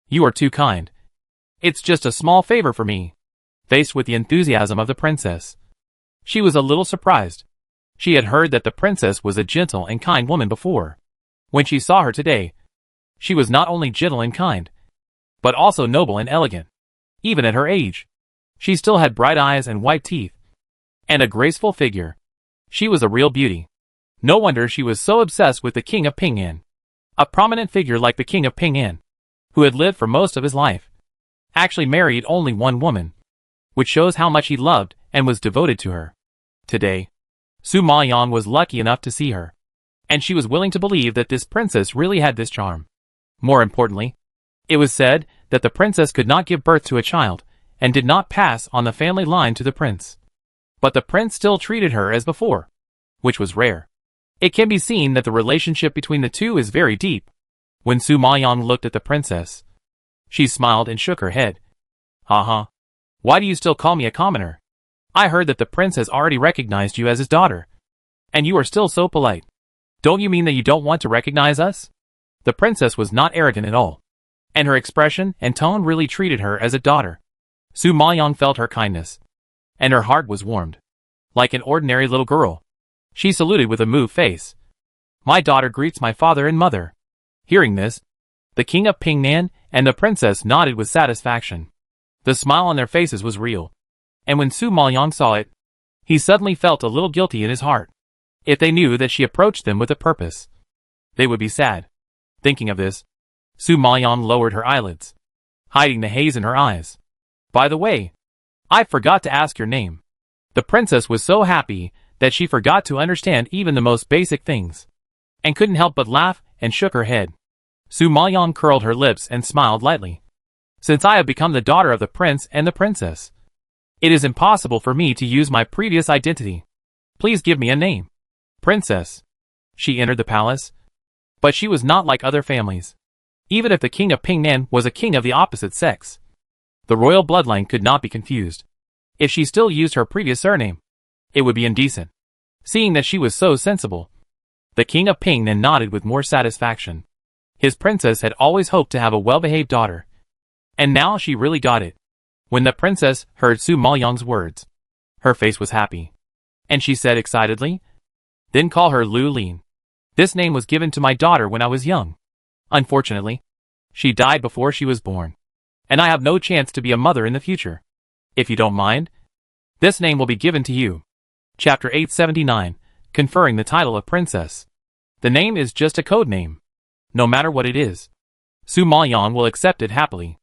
you are too kind. It's just a small favor for me. Faced with the enthusiasm of the princess, she was a little surprised. She had heard that the princess was a gentle and kind woman before. When she saw her today, she was not only gentle and kind, but also noble and elegant. Even at her age, she still had bright eyes and white teeth, and a graceful figure. She was a real beauty. No wonder she was so obsessed with the king of Pingnan. A prominent figure like the king of Pingnan, who had lived for most of his life, actually married only one woman, which shows how much he loved and was devoted to her. Today, Su Maoyang was lucky enough to see her, and she was willing to believe that this princess really had this charm. More importantly, it was said that the princess could not give birth to a child and did not pass on the family line to the prince. But the prince still treated her as before, which was rare. It can be seen that the relationship between the two is very deep. When Su Maoyang looked at the princess, she smiled and shook her head. Haha. Why do you still call me a commoner? I heard that the prince has already recognized you as his daughter. And you are still so polite. Don't you mean that you don't want to recognize us? The princess was not arrogant at all, and her expression and tone really treated her as a daughter. Su Maoyang felt her kindness, and her heart was warmed. Like an ordinary little girl, she saluted with a moved face. My daughter greets my father and mother. Hearing this, the king of Pingnan and the princess nodded with satisfaction. The smile on their faces was real, and when Su Maoyang saw it, he suddenly felt a little guilty in his heart. If they knew that she approached them with a purpose, they would be sad. Thinking of this, Su Maoyang lowered her eyelids, hiding the haze in her eyes. By the way, I forgot to ask your name. The princess was so happy that she forgot to understand even the most basic things, and couldn't help but laugh and shook her head. Su Maoyang curled her lips and smiled lightly. Since I have become the daughter of the prince and the princess, it is impossible for me to use my previous identity. Please give me a name. Princess. She entered the palace, but she was not like other families. Even if the king of Pingnan was a king of the opposite sex, the royal bloodline could not be confused. If she still used her previous surname, it would be indecent. Seeing that she was so sensible, the king of Pingnan nodded with more satisfaction. His princess had always hoped to have a well-behaved daughter, and now she really got it. When the princess heard Su Maoyang's words, her face was happy, and she said excitedly, Then call her Lu Lin. This name was given to my daughter when I was young. Unfortunately, she died before she was born, and I have no chance to be a mother in the future. If you don't mind, this name will be given to you. Chapter 879, Conferring the Title of Princess. The name is just a code name. No matter what it is, Su Maoyang will accept it happily.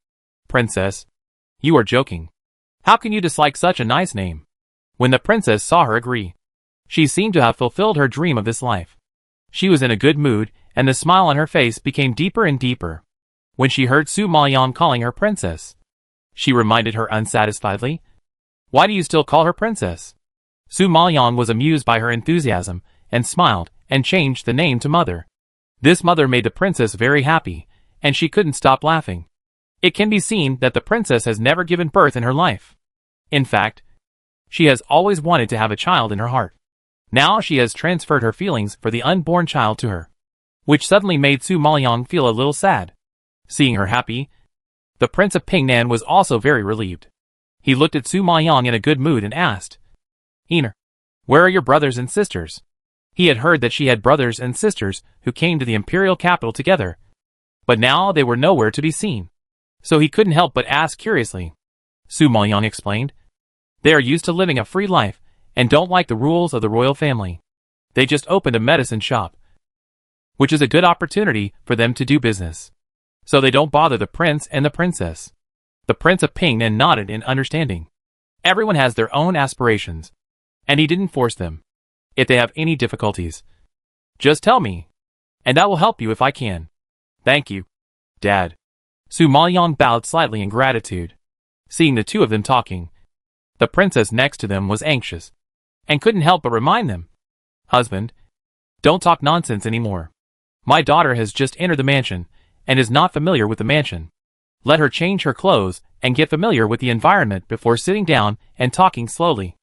Princess, you are joking. How can you dislike such a nice name? When the princess saw her agree, she seemed to have fulfilled her dream of this life. She was in a good mood, and the smile on her face became deeper and deeper. When she heard Su Maoyang calling her princess, she reminded her unsatisfiedly, Why do you still call her princess? Su Maoyang was amused by her enthusiasm, and smiled, and changed the name to Mother. This mother made the princess very happy, and she couldn't stop laughing. It can be seen that the princess has never given birth in her life. In fact, she has always wanted to have a child in her heart. Now she has transferred her feelings for the unborn child to her, which suddenly made Su Maoyang feel a little sad. Seeing her happy, the Prince of Pingnan was also very relieved. He looked at Su Maoyang in a good mood and asked, Ener, where are your brothers and sisters? He had heard that she had brothers and sisters who came to the imperial capital together, but now they were nowhere to be seen. So he couldn't help but ask curiously. Su Maoyang explained, They are used to living a free life and don't like the rules of the royal family. They just opened a medicine shop, which is a good opportunity for them to do business. So they don't bother the prince and the princess. The Prince of Pingnan nodded in understanding. Everyone has their own aspirations, and he didn't force them. If they have any difficulties, just tell me, and I will help you if I can. Thank you, Dad. Su Maoyong bowed slightly in gratitude. Seeing the two of them talking, the princess next to them was anxious, and couldn't help but remind them, Husband, don't talk nonsense anymore. My daughter has just entered the mansion, and is not familiar with the mansion. Let her change her clothes and get familiar with the environment before sitting down and talking slowly.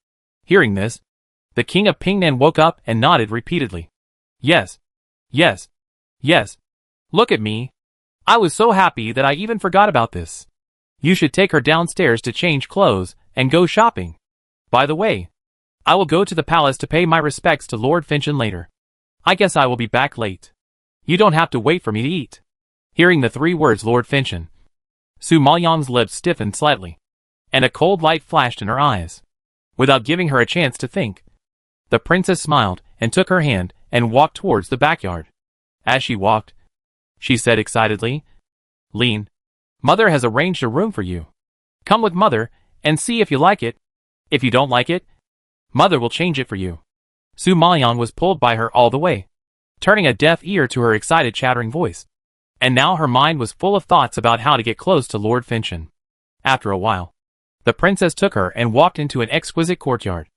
Hearing this, the king of Pingnan woke up and nodded repeatedly. Yes, yes, yes. Look at me. I was so happy that I even forgot about this. You should take her downstairs to change clothes and go shopping. By the way, I will go to the palace to pay my respects to Lord Finchen later. I guess I will be back late. You don't have to wait for me to eat. Hearing the three words Lord Finchen, Su Maoyong's lips stiffened slightly, and a cold light flashed in her eyes. Without giving her a chance to think, the princess smiled and took her hand and walked towards the backyard. As she walked, she said excitedly, Lin, Mother has arranged a room for you. Come with Mother and see if you like it. If you don't like it, Mother will change it for you. Su Maoyong was pulled by her all the way, turning a deaf ear to her excited chattering voice. And now her mind was full of thoughts about how to get close to Lord Finchen. After a while, the princess took her and walked into an exquisite courtyard.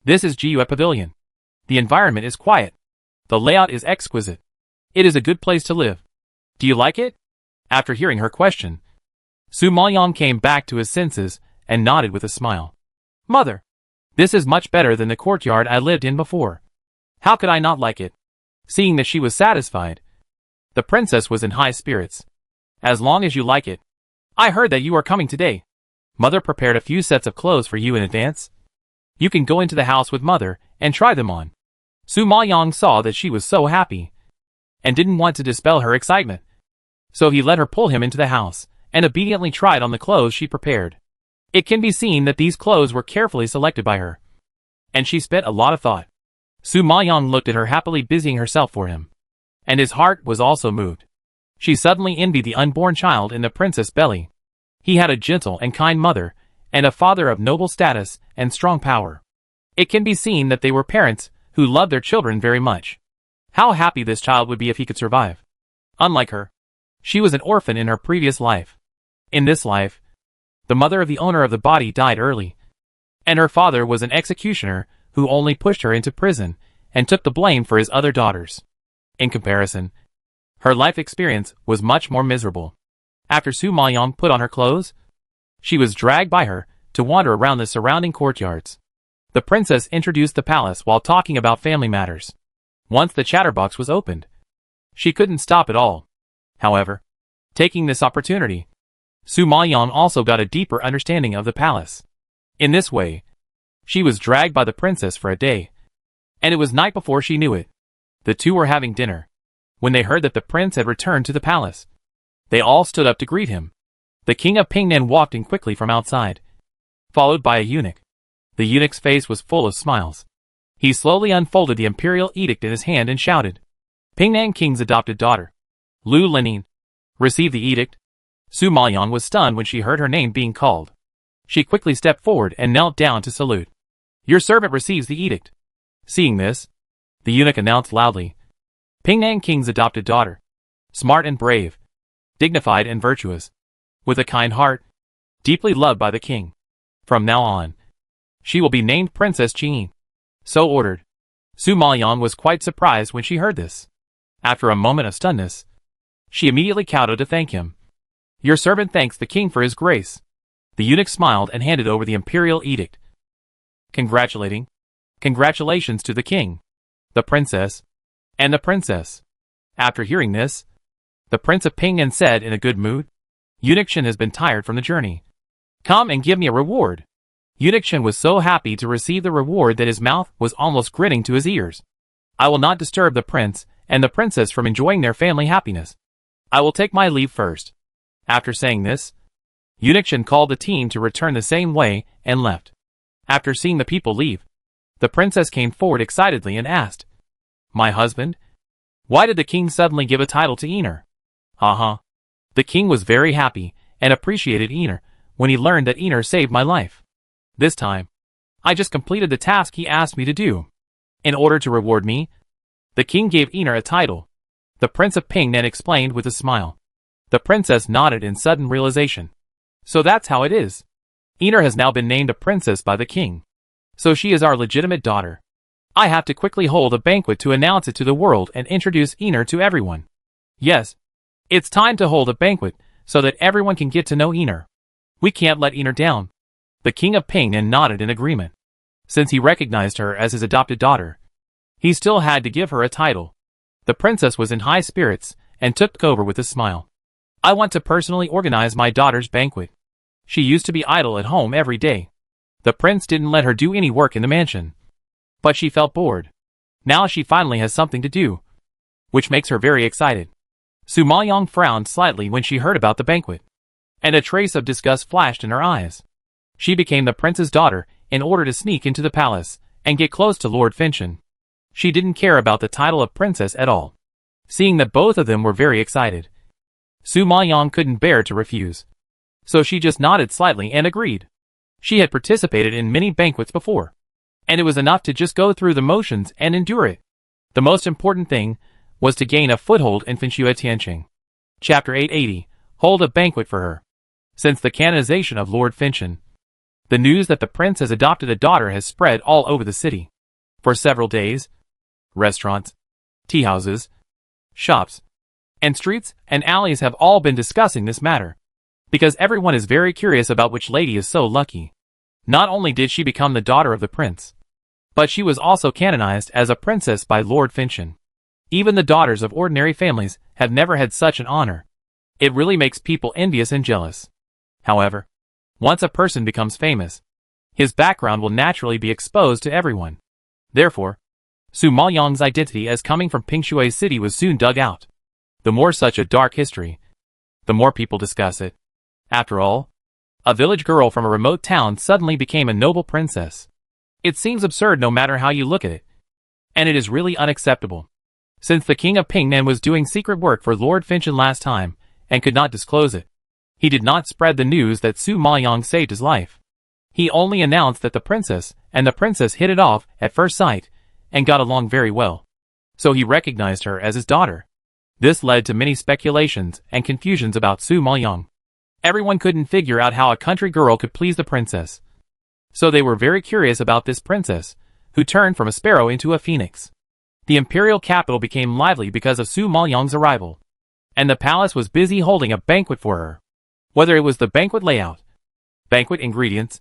This is Jiue Pavilion. The environment is quiet. The layout is exquisite. It is a good place to live. Do you like it? After hearing her question, Su Maoyong came back to his senses and nodded with a smile. Mother, this is much better than the courtyard I lived in before. How could I not like it? Seeing that she was satisfied, the princess was in high spirits. As long as you like it. I heard that you are coming today. Mother prepared a few sets of clothes for you in advance. You can go into the house with Mother and try them on. Su Maoyong saw that she was so happy, and didn't want to dispel her excitement. So he let her pull him into the house, and obediently tried on the clothes she prepared. It can be seen that these clothes were carefully selected by her, and she spent a lot of thought. Su Maoyong looked at her happily busying herself for him, and his heart was also moved. She suddenly envied the unborn child in the princess' belly. He had a gentle and kind mother, and a father of noble status and strong power. It can be seen that they were parents who loved their children very much. How happy this child would be if he could survive. Unlike her, she was an orphan in her previous life. In this life, the mother of the owner of the body died early, and her father was an executioner who only pushed her into prison and took the blame for his other daughters. In comparison, her life experience was much more miserable. After Su Maoyong put on her clothes, she was dragged by her to wander around the surrounding courtyards. The princess introduced the palace while talking about family matters. Once the chatterbox was opened, she couldn't stop at all. However, taking this opportunity, Su Maoyong also got a deeper understanding of the palace. In this way, she was dragged by the princess for a day, and it was night before she knew it. The two were having dinner, when they heard that the prince had returned to the palace. They all stood up to greet him. The king of Pingnan walked in quickly from outside, followed by a eunuch. The eunuch's face was full of smiles. He slowly unfolded the imperial edict in his hand and shouted, Pingnan King's adopted daughter, Lu Lining, received the edict. Su Maoyong was stunned when she heard her name being called. She quickly stepped forward and knelt down to salute. Your servant receives the edict. Seeing this, the eunuch announced loudly, Pingnan King's adopted daughter, smart and brave, dignified and virtuous, with a kind heart, deeply loved by the king. From now on, she will be named Princess Qin. So ordered. Su Maoyong was quite surprised when she heard this. After a moment of stunness, she immediately kowtowed to thank him. Your servant thanks the king for his grace. The eunuch smiled and handed over the imperial edict. Congratulations to the king, the princess, and the princess. After hearing this, the Prince of Pingnan said in a good mood, Eunuch Chen has been tired from the journey. Come and give me a reward. Eunuch Chen was so happy to receive the reward that his mouth was almost grinning to his ears. I will not disturb the prince and the princess from enjoying their family happiness. I will take my leave first. After saying this, Eunuch Chen called the team to return the same way and left. After seeing the people leave, the princess came forward excitedly and asked, My husband? Why did the king suddenly give a title to Ener? The king was very happy and appreciated Ener when he learned that Einar saved my life. This time, I just completed the task he asked me to do. In order to reward me, the king gave Einar a title. The Prince of Pingnan explained with a smile. The princess nodded in sudden realization. So that's how it is. Einar has now been named a princess by the king. So she is our legitimate daughter. I have to quickly hold a banquet to announce it to the world and introduce Einar to everyone. Yes, it's time to hold a banquet so that everyone can get to know Einar. We can't let Einar down. The king of Pingnan nodded in agreement. Since he recognized her as his adopted daughter, he still had to give her a title. The princess was in high spirits and took over with a smile. I want to personally organize my daughter's banquet. She used to be idle at home every day. The prince didn't let her do any work in the mansion. But she felt bored. Now she finally has something to do, which makes her very excited. Su Maoyong frowned slightly when she heard about the banquet, and a trace of disgust flashed in her eyes. She became the prince's daughter in order to sneak into the palace and get close to Lord Finchen. She didn't care about the title of princess at all. Seeing that both of them were very excited, Su Maoyong couldn't bear to refuse. So she just nodded slightly and agreed. She had participated in many banquets before, and it was enough to just go through the motions and endure it. The most important thing was to gain a foothold in Finchua Tianqing. Chapter 880, Hold a Banquet for Her. Since the canonization of Lord Finchen, the news that the prince has adopted a daughter has spread all over the city. For several days, restaurants, tea houses, shops, and streets and alleys have all been discussing this matter, because everyone is very curious about which lady is so lucky. Not only did she become the daughter of the prince, but she was also canonized as a princess by Lord Finchen. Even the daughters of ordinary families have never had such an honor. It really makes people envious and jealous. However, once a person becomes famous, his background will naturally be exposed to everyone. Therefore, Su Maoyong's identity as coming from Pingshui City was soon dug out. The more such a dark history, the more people discuss it. After all, a village girl from a remote town suddenly became a noble princess. It seems absurd no matter how you look at it. And it is really unacceptable. Since the king of Pingnan was doing secret work for Lord Finchen last time, and could not disclose it, he did not spread the news that Su Maoyong saved his life. He only announced that the princess and the princess hit it off at first sight, and got along very well. So he recognized her as his daughter. This led to many speculations and confusions about Su Maoyong. Everyone couldn't figure out how a country girl could please the princess. So they were very curious about this princess, who turned from a sparrow into a phoenix. The imperial capital became lively because of Su Maoyong's arrival, and the palace was busy holding a banquet for her. Whether it was the banquet layout, banquet ingredients,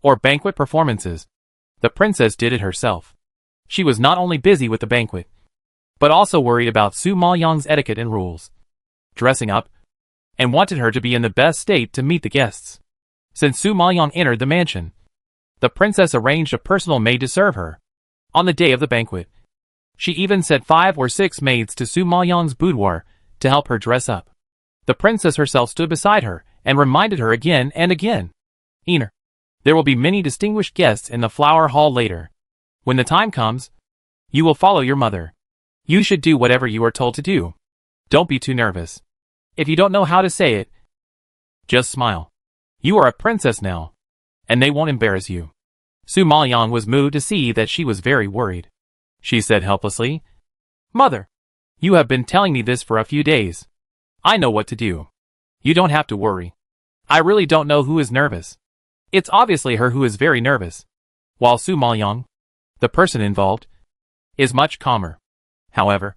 or banquet performances, the princess did it herself. She was not only busy with the banquet, but also worried about Su Maoyong's etiquette and rules, dressing up, and wanted her to be in the best state to meet the guests. Since Su Maoyong entered the mansion, the princess arranged a personal maid to serve her. On the day of the banquet, she even sent 5 or 6 maids to Su Maoyong's boudoir to help her dress up. The princess herself stood beside her and reminded her again and again, Einar, there will be many distinguished guests in the flower hall later. When the time comes, you will follow your mother. You should do whatever you are told to do. Don't be too nervous. If you don't know how to say it, just smile. You are a princess now, and they won't embarrass you. Su Maoyong was moved to see that she was very worried. She said helplessly, Mother, you have been telling me this for a few days. I know what to do. You don't have to worry. I really don't know who is nervous. It's obviously her who is very nervous, while Su Maoyong, the person involved, is much calmer. However,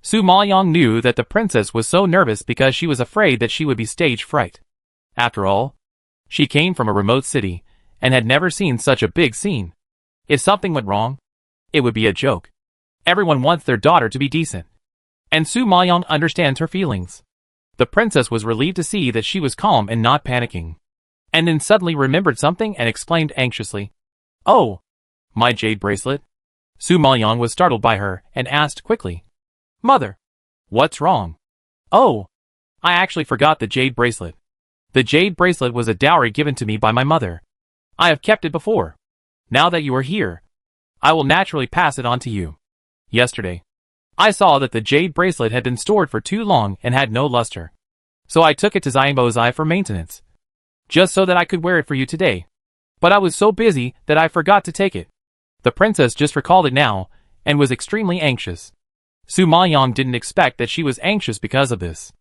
Su Maoyong knew that the princess was so nervous because she was afraid that she would be stage fright. After all, she came from a remote city and had never seen such a big scene. If something went wrong, it would be a joke. Everyone wants their daughter to be decent, and Su Maoyong understands her feelings. The princess was relieved to see that she was calm and not panicking, and then suddenly remembered something and exclaimed anxiously, Oh, my jade bracelet. Su Maoyong was startled by her and asked quickly, Mother, what's wrong? Oh, I actually forgot the jade bracelet. The jade bracelet was a dowry given to me by my mother. I have kept it before. Now that you are here, I will naturally pass it on to you. Yesterday, I saw that the jade bracelet had been stored for too long and had no luster. So I took it to Xianbozai for maintenance. just so that I could wear it for you today. But I was so busy that I forgot to take it. The princess just recalled it now, and was extremely anxious. Su Maoyang didn't expect that she was anxious because of this.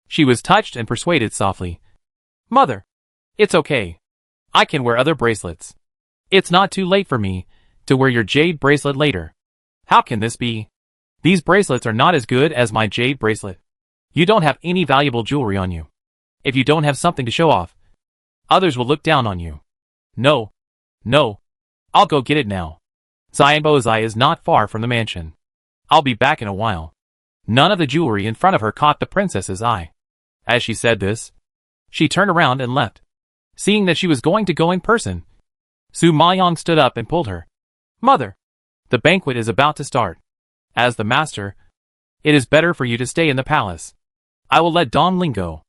She was touched and persuaded softly. Mother, it's okay. I can wear other bracelets. It's not too late for me to wear your jade bracelet later. How can this be? These bracelets are not as good as my jade bracelet. You don't have any valuable jewelry on you. If you don't have something to show off, others will look down on you. No. I'll go get it now. Xianbozai is not far from the mansion. I'll be back in a while. None of the jewelry in front of her caught the princess's eye. As she said this, she turned around and left. Seeing that she was going to go in person, Su Maoyang stood up and pulled her. Mother, the banquet is about to start. As the master, it is better for you to stay in the palace. I will let Dong Ling go.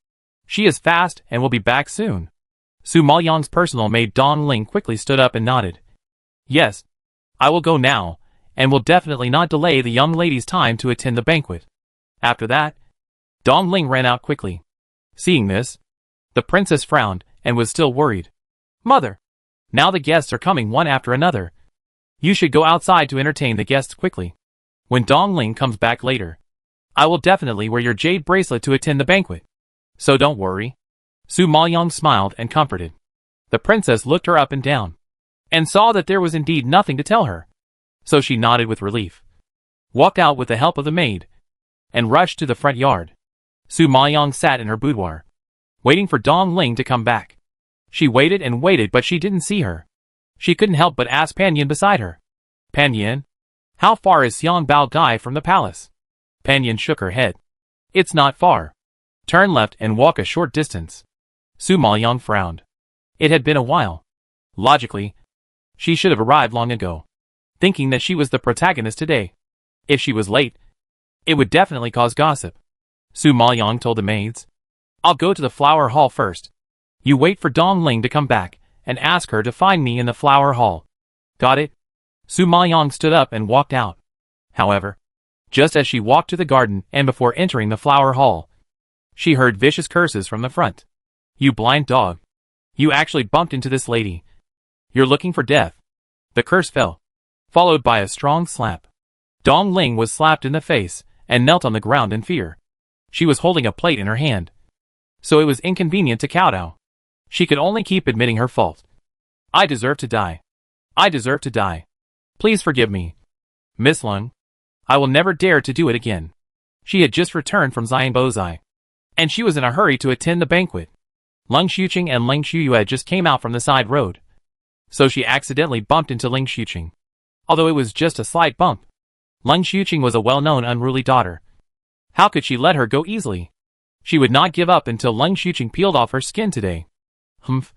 She is fast and will be back soon. Su Maoyang's personal maid Dong Ling quickly stood up and nodded. Yes, I will go now, and will definitely not delay the young lady's time to attend the banquet. After that, Dong Ling ran out quickly. Seeing this, the princess frowned and was still worried. Mother, now the guests are coming one after another. You should go outside to entertain the guests quickly. When Dong Ling comes back later, I will definitely wear your jade bracelet to attend the banquet. So don't worry. Su Maoyang smiled and comforted. The princess looked her up and down, and saw that there was indeed nothing to tell her. So she nodded with relief, walked out with the help of the maid, and rushed to the front yard. Su Maoyang sat in her boudoir, waiting for Dong Ling to come back. She waited and waited, but she didn't see her. She couldn't help but ask Pan Yin beside her. Pan Yin, how far is Xiang Bao Gai from the palace? Pan Yin shook her head. It's not far. Turn left and walk a short distance. Su Maoyang frowned. It had been a while. Logically, she should have arrived long ago, thinking that she was the protagonist today. If she was late, it would definitely cause gossip. Su Maoyang told the maids. I'll go to the flower hall first. You wait for Dong Ling to come back, and ask her to find me in the flower hall. Got it? Su Maoyang stood up and walked out. However, just as she walked to the garden and before entering the flower hall, she heard vicious curses from the front. You blind dog. You actually bumped into this lady. You're looking for death. The curse fell, followed by a strong slap. Dong Ling was slapped in the face and knelt on the ground in fear. She was holding a plate in her hand, so it was inconvenient to kowtow. She could only keep admitting her fault. I deserve to die. I deserve to die. Please forgive me. Miss Lung, I will never dare to do it again. She had just returned from Xianbozai, and she was in a hurry to attend the banquet. Lung Xuqing and Ling Shuyue just came out from the side road, so she accidentally bumped into Ling Xuqing. Although it was just a slight bump, Ling Xuqing was a well-known unruly daughter. How could she let her go easily? She would not give up until Ling Xuqing peeled off her skin today. Humph.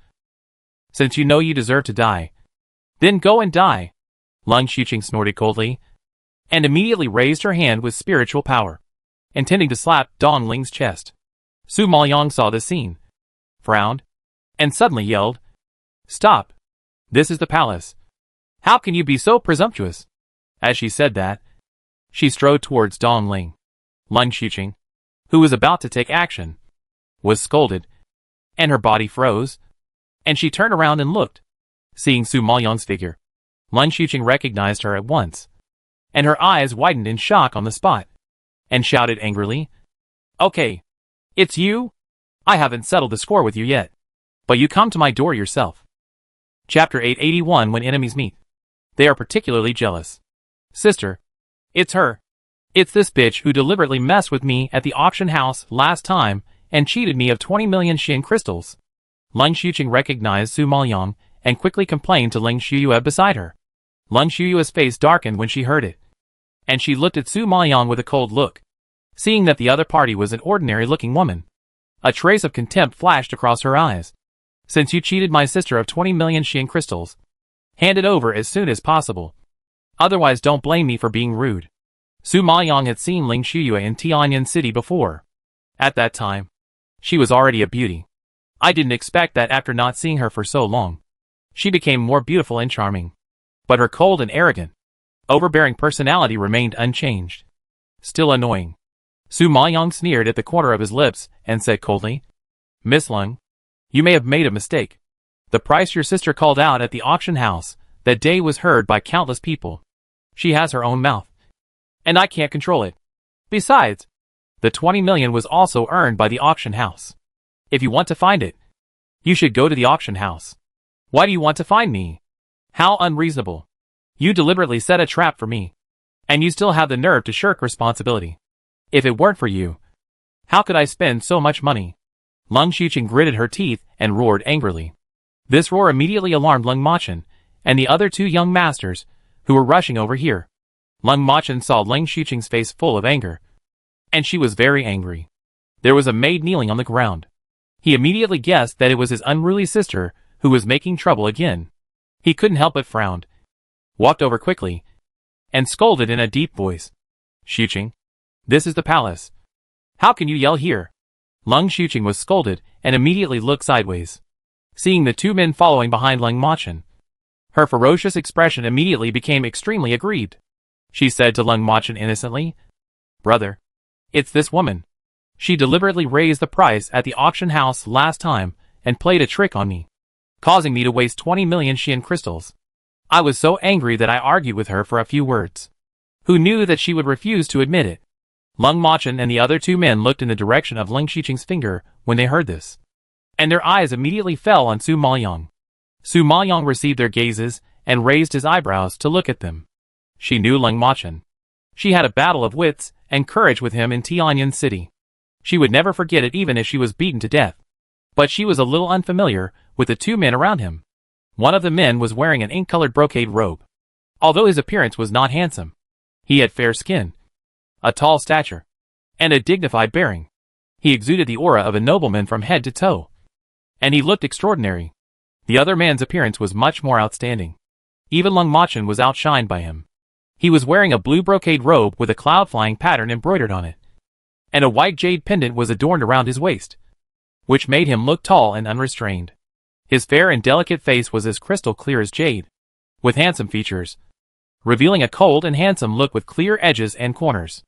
Since you know you deserve to die, then go and die. Ling Xuqing snorted coldly, and immediately raised her hand with spiritual power, intending to slap Dong Ling's chest. Su Maoyang saw the scene, frowned, and suddenly yelled, Stop! This is the palace. How can you be so presumptuous? As she said that, she strode towards Dong Ling. Ling Xuqing, who was about to take action, was scolded, and her body froze, and she turned around and looked. Seeing Su Maoyang's figure, Ling Xuqing recognized her at once, and her eyes widened in shock on the spot, and shouted angrily, Okay, it's you? I haven't settled the score with you yet, but you come to my door yourself. Chapter 881. When enemies meet, they are particularly jealous. Sister, it's her. It's this bitch who deliberately messed with me at the auction house last time and cheated me of 20 million Xin crystals. Ling Xuqing recognized Su Maoyang and quickly complained to Ling Shuyue beside her. Ling Shuyue's face darkened when she heard it, and she looked at Su Maoyang with a cold look. Seeing that the other party was an ordinary-looking woman, a trace of contempt flashed across her eyes. Since you cheated my sister of 20 million Xin crystals, hand it over as soon as possible. Otherwise don't blame me for being rude. Su Maoyang had seen Ling Shuyue in Tianyan City before. At that time, she was already a beauty. I didn't expect that after not seeing her for so long, she became more beautiful and charming. But her cold and arrogant, overbearing personality remained unchanged. Still annoying. Su Maoyang sneered at the corner of his lips and said coldly, Miss Lung, You may have made a mistake. The price your sister called out at the auction house that day was heard by countless people. She has her own mouth, and I can't control it. Besides, the 20 million was also earned by the auction house. If you want to find it, you should go to the auction house. Why do you want to find me? How unreasonable. You deliberately set a trap for me, and you still have the nerve to shirk responsibility. If it weren't for you, how could I spend so much money? Lung Xiqing gritted her teeth and roared angrily. This roar immediately alarmed Lung Machin and the other two young masters who were rushing over here. Lung Machin saw Lung Xiqing's face full of anger, and she was very angry. There was a maid kneeling on the ground. He immediately guessed that it was his unruly sister who was making trouble again. He couldn't help but frown, walked over quickly, and scolded in a deep voice. Xiqing, this is the palace. How can you yell here? Lung Xiqing was scolded and immediately looked sideways, seeing the two men following behind Lung Machin. Her ferocious expression immediately became extremely aggrieved. She said to Lung Machin innocently, Brother, it's this woman. She deliberately raised the price at the auction house last time and played a trick on me, causing me to waste 20 million Xian crystals. I was so angry that I argued with her for a few words. Who knew that she would refuse to admit it? Lung Machin and the other two men looked in the direction of Lung Xiqing's finger when they heard this, and their eyes immediately fell on Su Maoyang. Su Maoyang received their gazes and raised his eyebrows to look at them. She knew Lung Machin. She had a battle of wits and courage with him in Tianyan City. She would never forget it even if she was beaten to death. But she was a little unfamiliar with the two men around him. One of the men was wearing an ink-colored brocade robe. Although his appearance was not handsome, he had fair skin, a tall stature, and a dignified bearing. He exuded the aura of a nobleman from head to toe, and he looked extraordinary. The other man's appearance was much more outstanding. Even Lung Machin was outshined by him. He was wearing a blue brocade robe with a cloud-flying pattern embroidered on it, and a white jade pendant was adorned around his waist, which made him look tall and unrestrained. His fair and delicate face was as crystal clear as jade, with handsome features, revealing a cold and handsome look with clear edges and corners.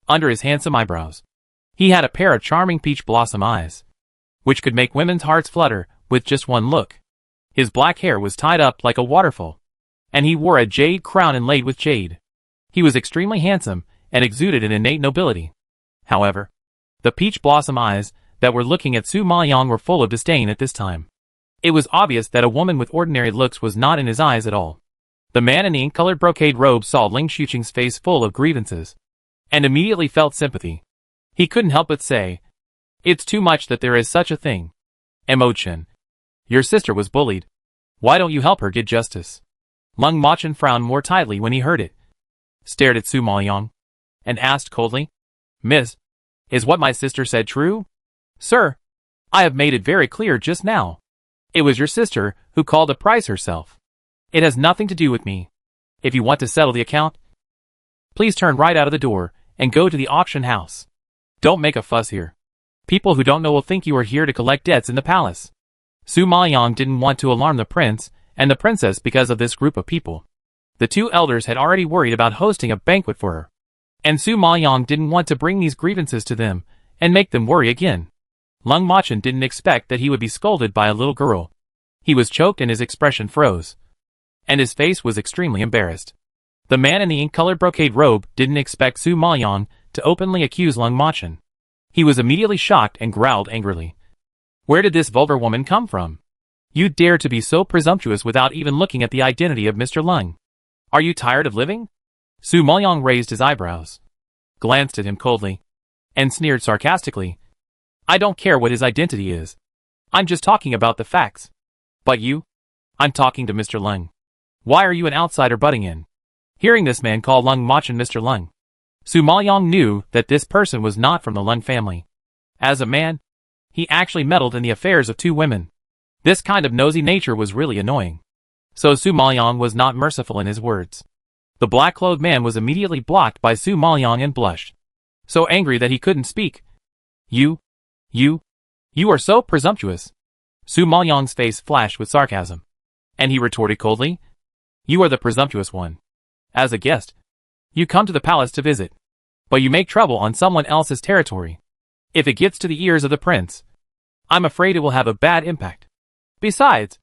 Under his handsome eyebrows, he had a pair of charming peach blossom eyes, which could make women's hearts flutter with just one look. His black hair was tied up like a waterfall, and he wore a jade crown inlaid with jade. He was extremely handsome and exuded an innate nobility. However, the peach blossom eyes that were looking at Su Maoyang were full of disdain at this time. It was obvious that a woman with ordinary looks was not in his eyes at all. The man in the ink-colored brocade robe saw Lung Xiqing's face full of grievances, and immediately felt sympathy. He couldn't help but say, It's too much that there is such a thing. Mo Chen, your sister was bullied. Why don't you help her get justice? Lung Machin frowned more tightly when he heard it, stared at Su Maoyang, and asked coldly, Miss, is what my sister said true? Sir, I have made it very clear just now. It was your sister who called the price herself. It has nothing to do with me. If you want to settle the account, please turn right out of the door and go to the auction house. Don't make a fuss here. People who don't know will think you are here to collect debts in the palace. Su Maoyang didn't want to alarm the prince and the princess because of this group of people. The two elders had already worried about hosting a banquet for her, and Su Maoyang didn't want to bring these grievances to them and make them worry again. Lung Machin didn't expect that he would be scolded by a little girl. He was choked and his expression froze, and his face was extremely embarrassed. The man in the ink-colored brocade robe didn't expect Su Maoyang to openly accuse Lung Machin. He was immediately shocked and growled angrily. Where did this vulgar woman come from? You dare to be so presumptuous without even looking at the identity of Mr. Lung. Are you tired of living? Su Maoyang raised his eyebrows, glanced at him coldly, and sneered sarcastically. I don't care what his identity is. I'm just talking about the facts. But you? I'm talking to Mr. Lung. Why are you an outsider butting in? Hearing this man call Lung Machin Mr. Lung, Su Maoyang knew that this person was not from the Lung family. As a man, he actually meddled in the affairs of two women. This kind of nosy nature was really annoying. So Su Maoyang was not merciful in his words. The black-clothed man was immediately blocked by Su Maoyang and blushed, so angry that he couldn't speak. You are so presumptuous. Su Maoyang's face flashed with sarcasm, and he retorted coldly, You are the presumptuous one. As a guest, you come to the palace to visit, but you make trouble on someone else's territory. If it gets to the ears of the prince, I'm afraid it will have a bad impact. Besides,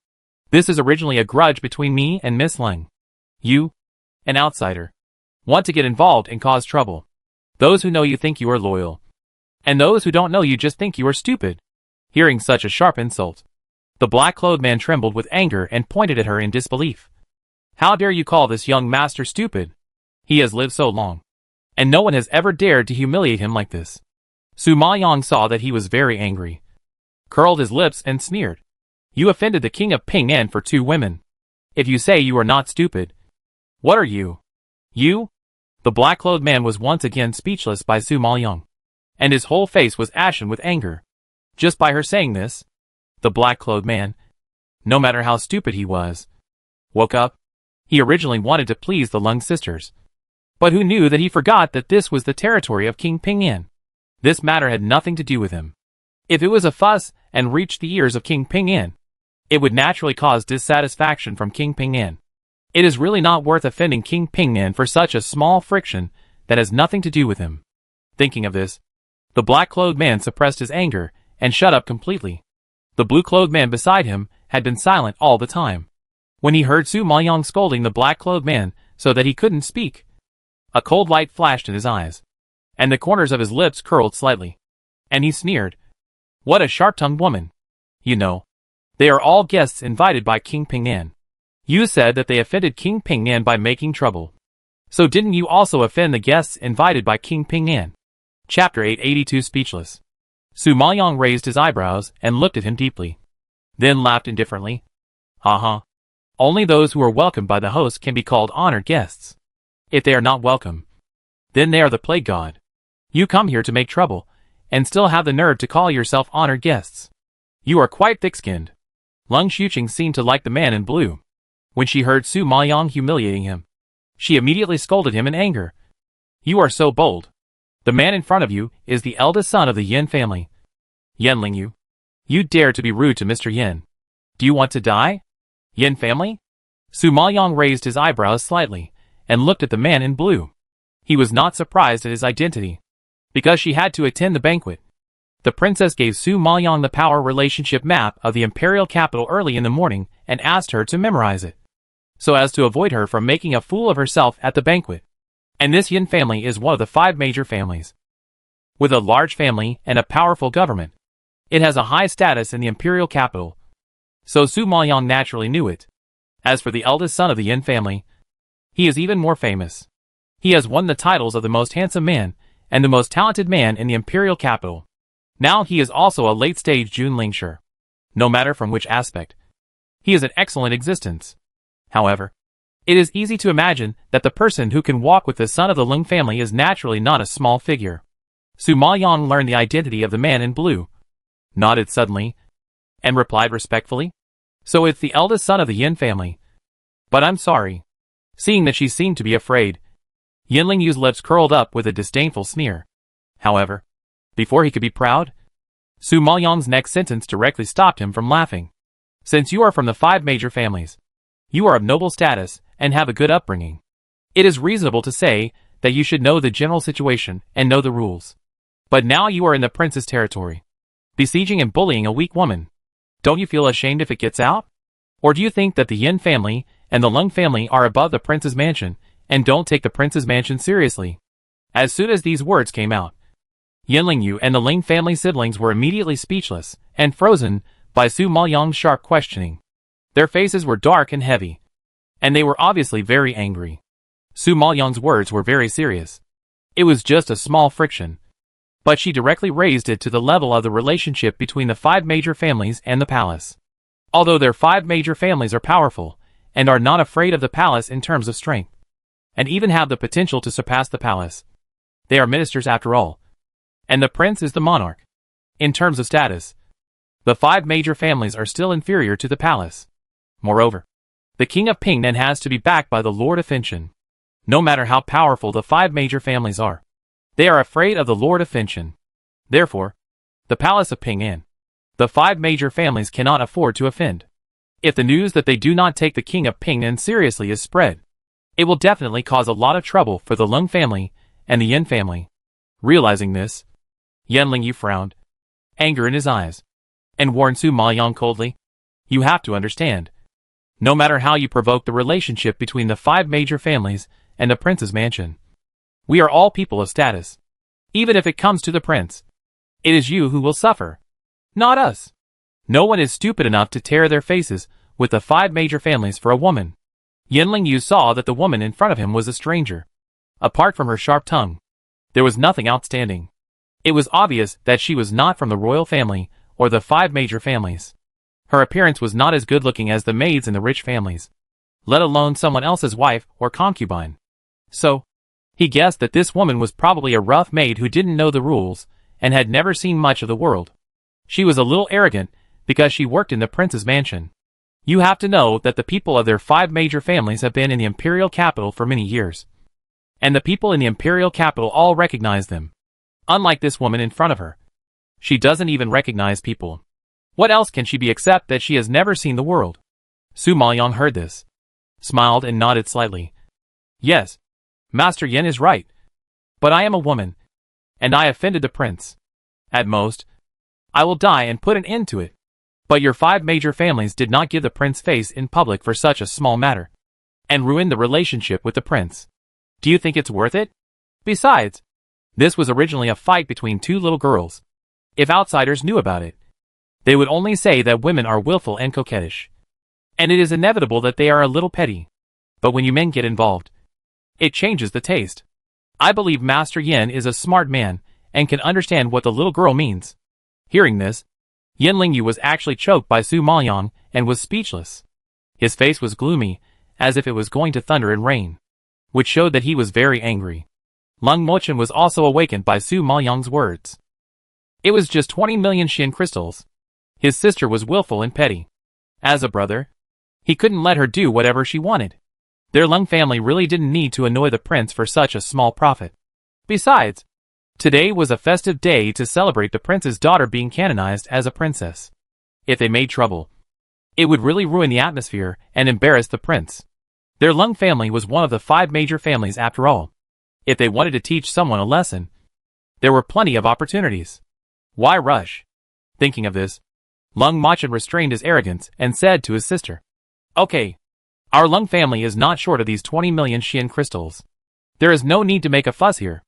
this is originally a grudge between me and Miss Leng. You, an outsider, want to get involved and cause trouble. Those who know you think you are loyal. And those who don't know you just think you are stupid. Hearing such a sharp insult, the black-clothed man trembled with anger and pointed at her in disbelief. How dare you call this young master stupid? He has lived so long, and no one has ever dared to humiliate him like this. Su Maoyong saw that he was very angry, curled his lips and sneered. You offended the king of Ping An for 2 women. If you say you are not stupid, what are you? You? The black-clothed man was once again speechless by Su Maoyong, and his whole face was ashen with anger. Just by her saying this, the black-clothed man, no matter how stupid he was, woke up. He originally wanted to please the Lung sisters, but who knew that he forgot that this was the territory of King Ping An? This matter had nothing to do with him. If it was a fuss and reached the ears of King Ping An, it would naturally cause dissatisfaction from King Ping An. It is really not worth offending King Ping An for such a small friction that has nothing to do with him. Thinking of this, the black-clothed man suppressed his anger and shut up completely. The blue-clothed man beside him had been silent all the time. When he heard Su Maoyong scolding the black-clothed man so that he couldn't speak, a cold light flashed in his eyes, and the corners of his lips curled slightly, and he sneered. What a sharp-tongued woman. You know, they are all guests invited by King Ping An. You said that they offended King Ping An by making trouble. So didn't you also offend the guests invited by King Ping An? Chapter 882 Speechless. Su Maoyong raised his eyebrows and looked at him deeply, then laughed indifferently. Only those who are welcomed by the host can be called honored guests. If they are not welcome, then they are the plague god. You come here to make trouble, and still have the nerve to call yourself honored guests. You are quite thick-skinned. Lung Xuqing seemed to like the man in blue. When she heard Su Maoyong humiliating him, she immediately scolded him in anger. You are so bold. The man in front of you is the eldest son of the Yin family. Yanling Yu. You dare to be rude to Mr. Yin. Do you want to die? Yin family? Su Maoyong raised his eyebrows slightly, and looked at the man in blue. He was not surprised at his identity, because she had to attend the banquet. The princess gave Su Maoyong the power relationship map of the imperial capital early in the morning and asked her to memorize it, so as to avoid her from making a fool of herself at the banquet. And this Yin family is one of the 5 major families, with a large family and a powerful government. It has a high status in the imperial capital, so Su Maoyong naturally knew it. As for the eldest son of the Yin family, he is even more famous. He has won the titles of the most handsome man and the most talented man in the imperial capital. Now he is also a late-stage Junlingshi. No matter from which aspect, he is an excellent existence. However, it is easy to imagine that the person who can walk with the son of the Lung family is naturally not a small figure. Su Maoyong learned the identity of the man in blue, nodded suddenly, and replied respectfully. So it's the eldest son of the Yin family. But I'm sorry. Seeing that she seemed to be afraid, Yanling Yu's lips curled up with a disdainful sneer. However, before he could be proud, Su Maoyong's next sentence directly stopped him from laughing. Since you are from the 5 major families, you are of noble status and have a good upbringing. It is reasonable to say that you should know the general situation and know the rules. But now you are in the prince's territory, besieging and bullying a weak woman. Don't you feel ashamed if it gets out? Or do you think that the Yin family and the Lung family are above the prince's mansion and don't take the prince's mansion seriously? As soon as these words came out, Yanling Yu and the Ling family siblings were immediately speechless and frozen by Su Maoyong's sharp questioning. Their faces were dark and heavy, and they were obviously very angry. Su Maoyong's words were very serious. It was just a small friction, but she directly raised it to the level of the relationship between the 5 major families and the palace. Although their 5 major families are powerful, and are not afraid of the palace in terms of strength, and even have the potential to surpass the palace, they are ministers after all, and the prince is the monarch. In terms of status, the 5 major families are still inferior to the palace. Moreover, the king of Ping An has to be backed by the lord of Finshan. No matter how powerful the 5 major families are, they are afraid of the lord of Finshan. Therefore, the palace of Ping An, the 5 major families cannot afford to offend. If the news that they do not take the king of Ping An seriously is spread, it will definitely cause a lot of trouble for the Lung family and the Yin family. Realizing this, Yanling Yu frowned, anger in his eyes. and warned Su Maoyang coldly. You have to understand. No matter how you provoke the relationship between the 5 major families and the prince's mansion, we are all people of status. Even if it comes to the prince, it is you who will suffer, not us. No one is stupid enough to tear their faces with the 5 major families for a woman. Yanling Yu saw that the woman in front of him was a stranger. Apart from her sharp tongue, there was nothing outstanding. It was obvious that she was not from the royal family or the 5 major families. Her appearance was not as good-looking as the maids in the rich families, let alone someone else's wife or concubine. So, he guessed that this woman was probably a rough maid who didn't know the rules and had never seen much of the world. She was a little arrogant because she worked in the prince's mansion. You have to know that the people of their 5 major families have been in the imperial capital for many years. And the people in the imperial capital all recognize them. Unlike this woman in front of her, she doesn't even recognize people. What else can she be except that she has never seen the world? Su Maoyang heard this, smiled and nodded slightly. Yes, Master Yin is right. But I am a woman, and I offended the prince. At most, I will die and put an end to it. But your 5 major families did not give the prince face in public for such a small matter, and ruin the relationship with the prince. Do you think it's worth it? Besides, this was originally a fight between 2 little girls. If outsiders knew about it, they would only say that women are willful and coquettish. And it is inevitable that they are a little petty. But when you men get involved, it changes the taste. I believe Master Yin is a smart man and can understand what the little girl means. Hearing this, Yanling Yu was actually choked by Su Maoyang and was speechless. His face was gloomy, as if it was going to thunder and rain, which showed that he was very angry. Lung Mochen was also awakened by Su Maoyang's words. It was just 20 million Shin crystals. His sister was willful and petty. As a brother, he couldn't let her do whatever she wanted. Their Lung family really didn't need to annoy the prince for such a small profit. Besides, today was a festive day to celebrate the prince's daughter being canonized as a princess. If they made trouble, it would really ruin the atmosphere and embarrass the prince. Their Lung family was one of the 5 major families after all. If they wanted to teach someone a lesson, there were plenty of opportunities. Why rush? Thinking of this, Lung Machen restrained his arrogance and said to his sister, Okay, our Lung family is not short of these 20 million Shin crystals. There is no need to make a fuss here.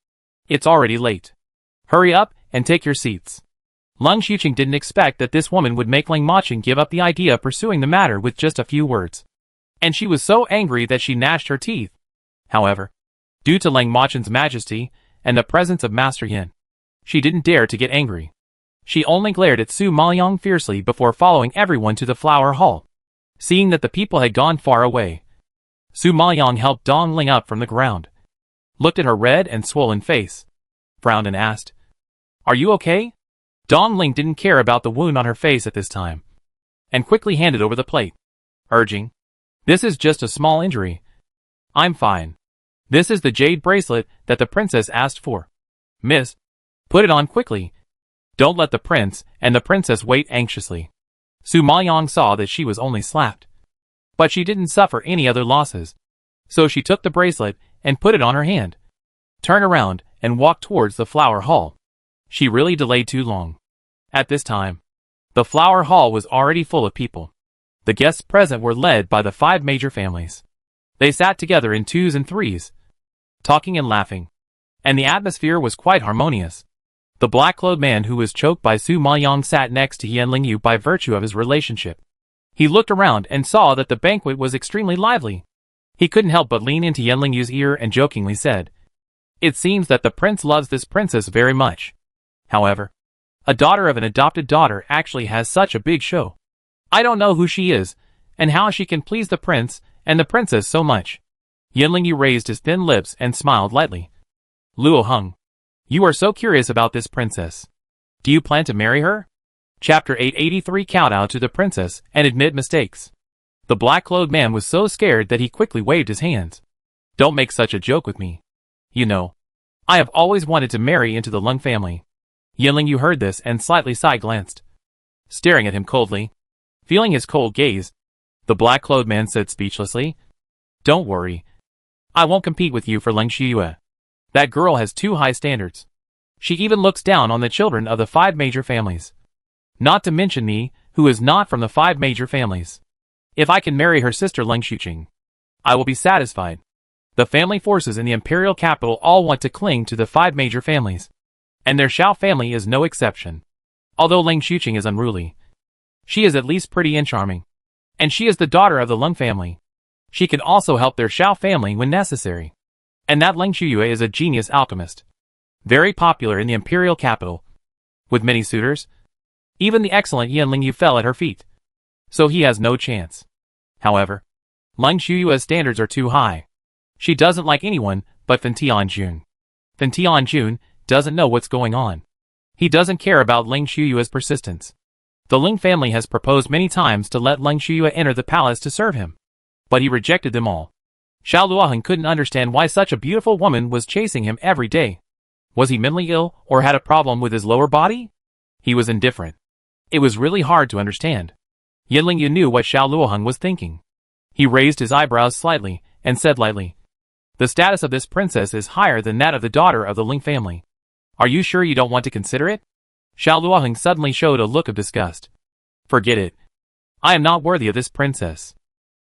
It's already late. Hurry up and take your seats. Lung Xiqing didn't expect that this woman would make Lung Machen give up the idea of pursuing the matter with just a few words. And she was so angry that she gnashed her teeth. However, due to Lung Machen's majesty and the presence of Master Yin, she didn't dare to get angry. She only glared at Su Maoyang fiercely before following everyone to the flower hall. Seeing that the people had gone far away, Su Maoyang helped Dong Ling up from the ground, looked at her red and swollen face, frowned and asked, Are you okay? Dong Ling didn't care about the wound on her face at this time, and quickly handed over the plate, urging, This is just a small injury. I'm fine. This is the jade bracelet that the princess asked for. Miss, put it on quickly. Don't let the prince and the princess wait anxiously. Su Maoyang saw that she was only slapped, but she didn't suffer any other losses. So she took the bracelet and put it on her hand, turned around and walked towards the flower hall. She really delayed too long. At this time, the flower hall was already full of people. The guests present were led by the 5 major families. They sat together in 2s and 3s, talking and laughing, and the atmosphere was quite harmonious. The black-clothed man who was choked by Su Maoyang sat next to Yanling Yu by virtue of his relationship. He looked around and saw that the banquet was extremely lively. He couldn't help but lean into Yanling Yu's ear and jokingly said, It seems that the prince loves this princess very much. However, a daughter of an adopted daughter actually has such a big show. I don't know who she is, and how she can please the prince and the princess so much. Yanling Yu raised his thin lips and smiled lightly. Luo Heng, you are so curious about this princess. Do you plan to marry her? Chapter 883 Kowtow to the princess and admit mistakes. The black-clothed man was so scared that he quickly waved his hands. Don't make such a joke with me. You know, I have always wanted to marry into the Lung family. Yanling Yu heard this and slightly side-glanced, staring at him coldly. Feeling his cold gaze, the black-clothed man said speechlessly, Don't worry. I won't compete with you for Lung Xiyue. That girl has too high standards. She even looks down on the children of the 5 major families. Not to mention me, who is not from the 5 major families. If I can marry her sister Leng Xuqing, I will be satisfied. The family forces in the imperial capital all want to cling to the 5 major families. And their Shao family is no exception. Although Leng Xuqing is unruly, she is at least pretty and charming. And she is the daughter of the Leng family. She can also help their Shao family when necessary. And that Leng Shuyue is a genius alchemist. Very popular in the imperial capital. With many suitors. Even the excellent Yan Lingyu fell at her feet. So he has no chance. However, Leng Shuyue's standards are too high. She doesn't like anyone but Fan Tianjun. Fan Tianjun doesn't know what's going on. He doesn't care about Leng Shuyue's persistence. The Ling family has proposed many times to let Leng Shuyue enter the palace to serve him. But he rejected them all. Xiao Luoheng couldn't understand why such a beautiful woman was chasing him every day. Was he mentally ill or had a problem with his lower body? He was indifferent. It was really hard to understand. Yan Lingyu knew what Xiao Luoheng was thinking. He raised his eyebrows slightly and said lightly, "The status of this princess is higher than that of the daughter of the Ling family. Are you sure you don't want to consider it?" Xiao Luoheng suddenly showed a look of disgust. "Forget it. I am not worthy of this princess.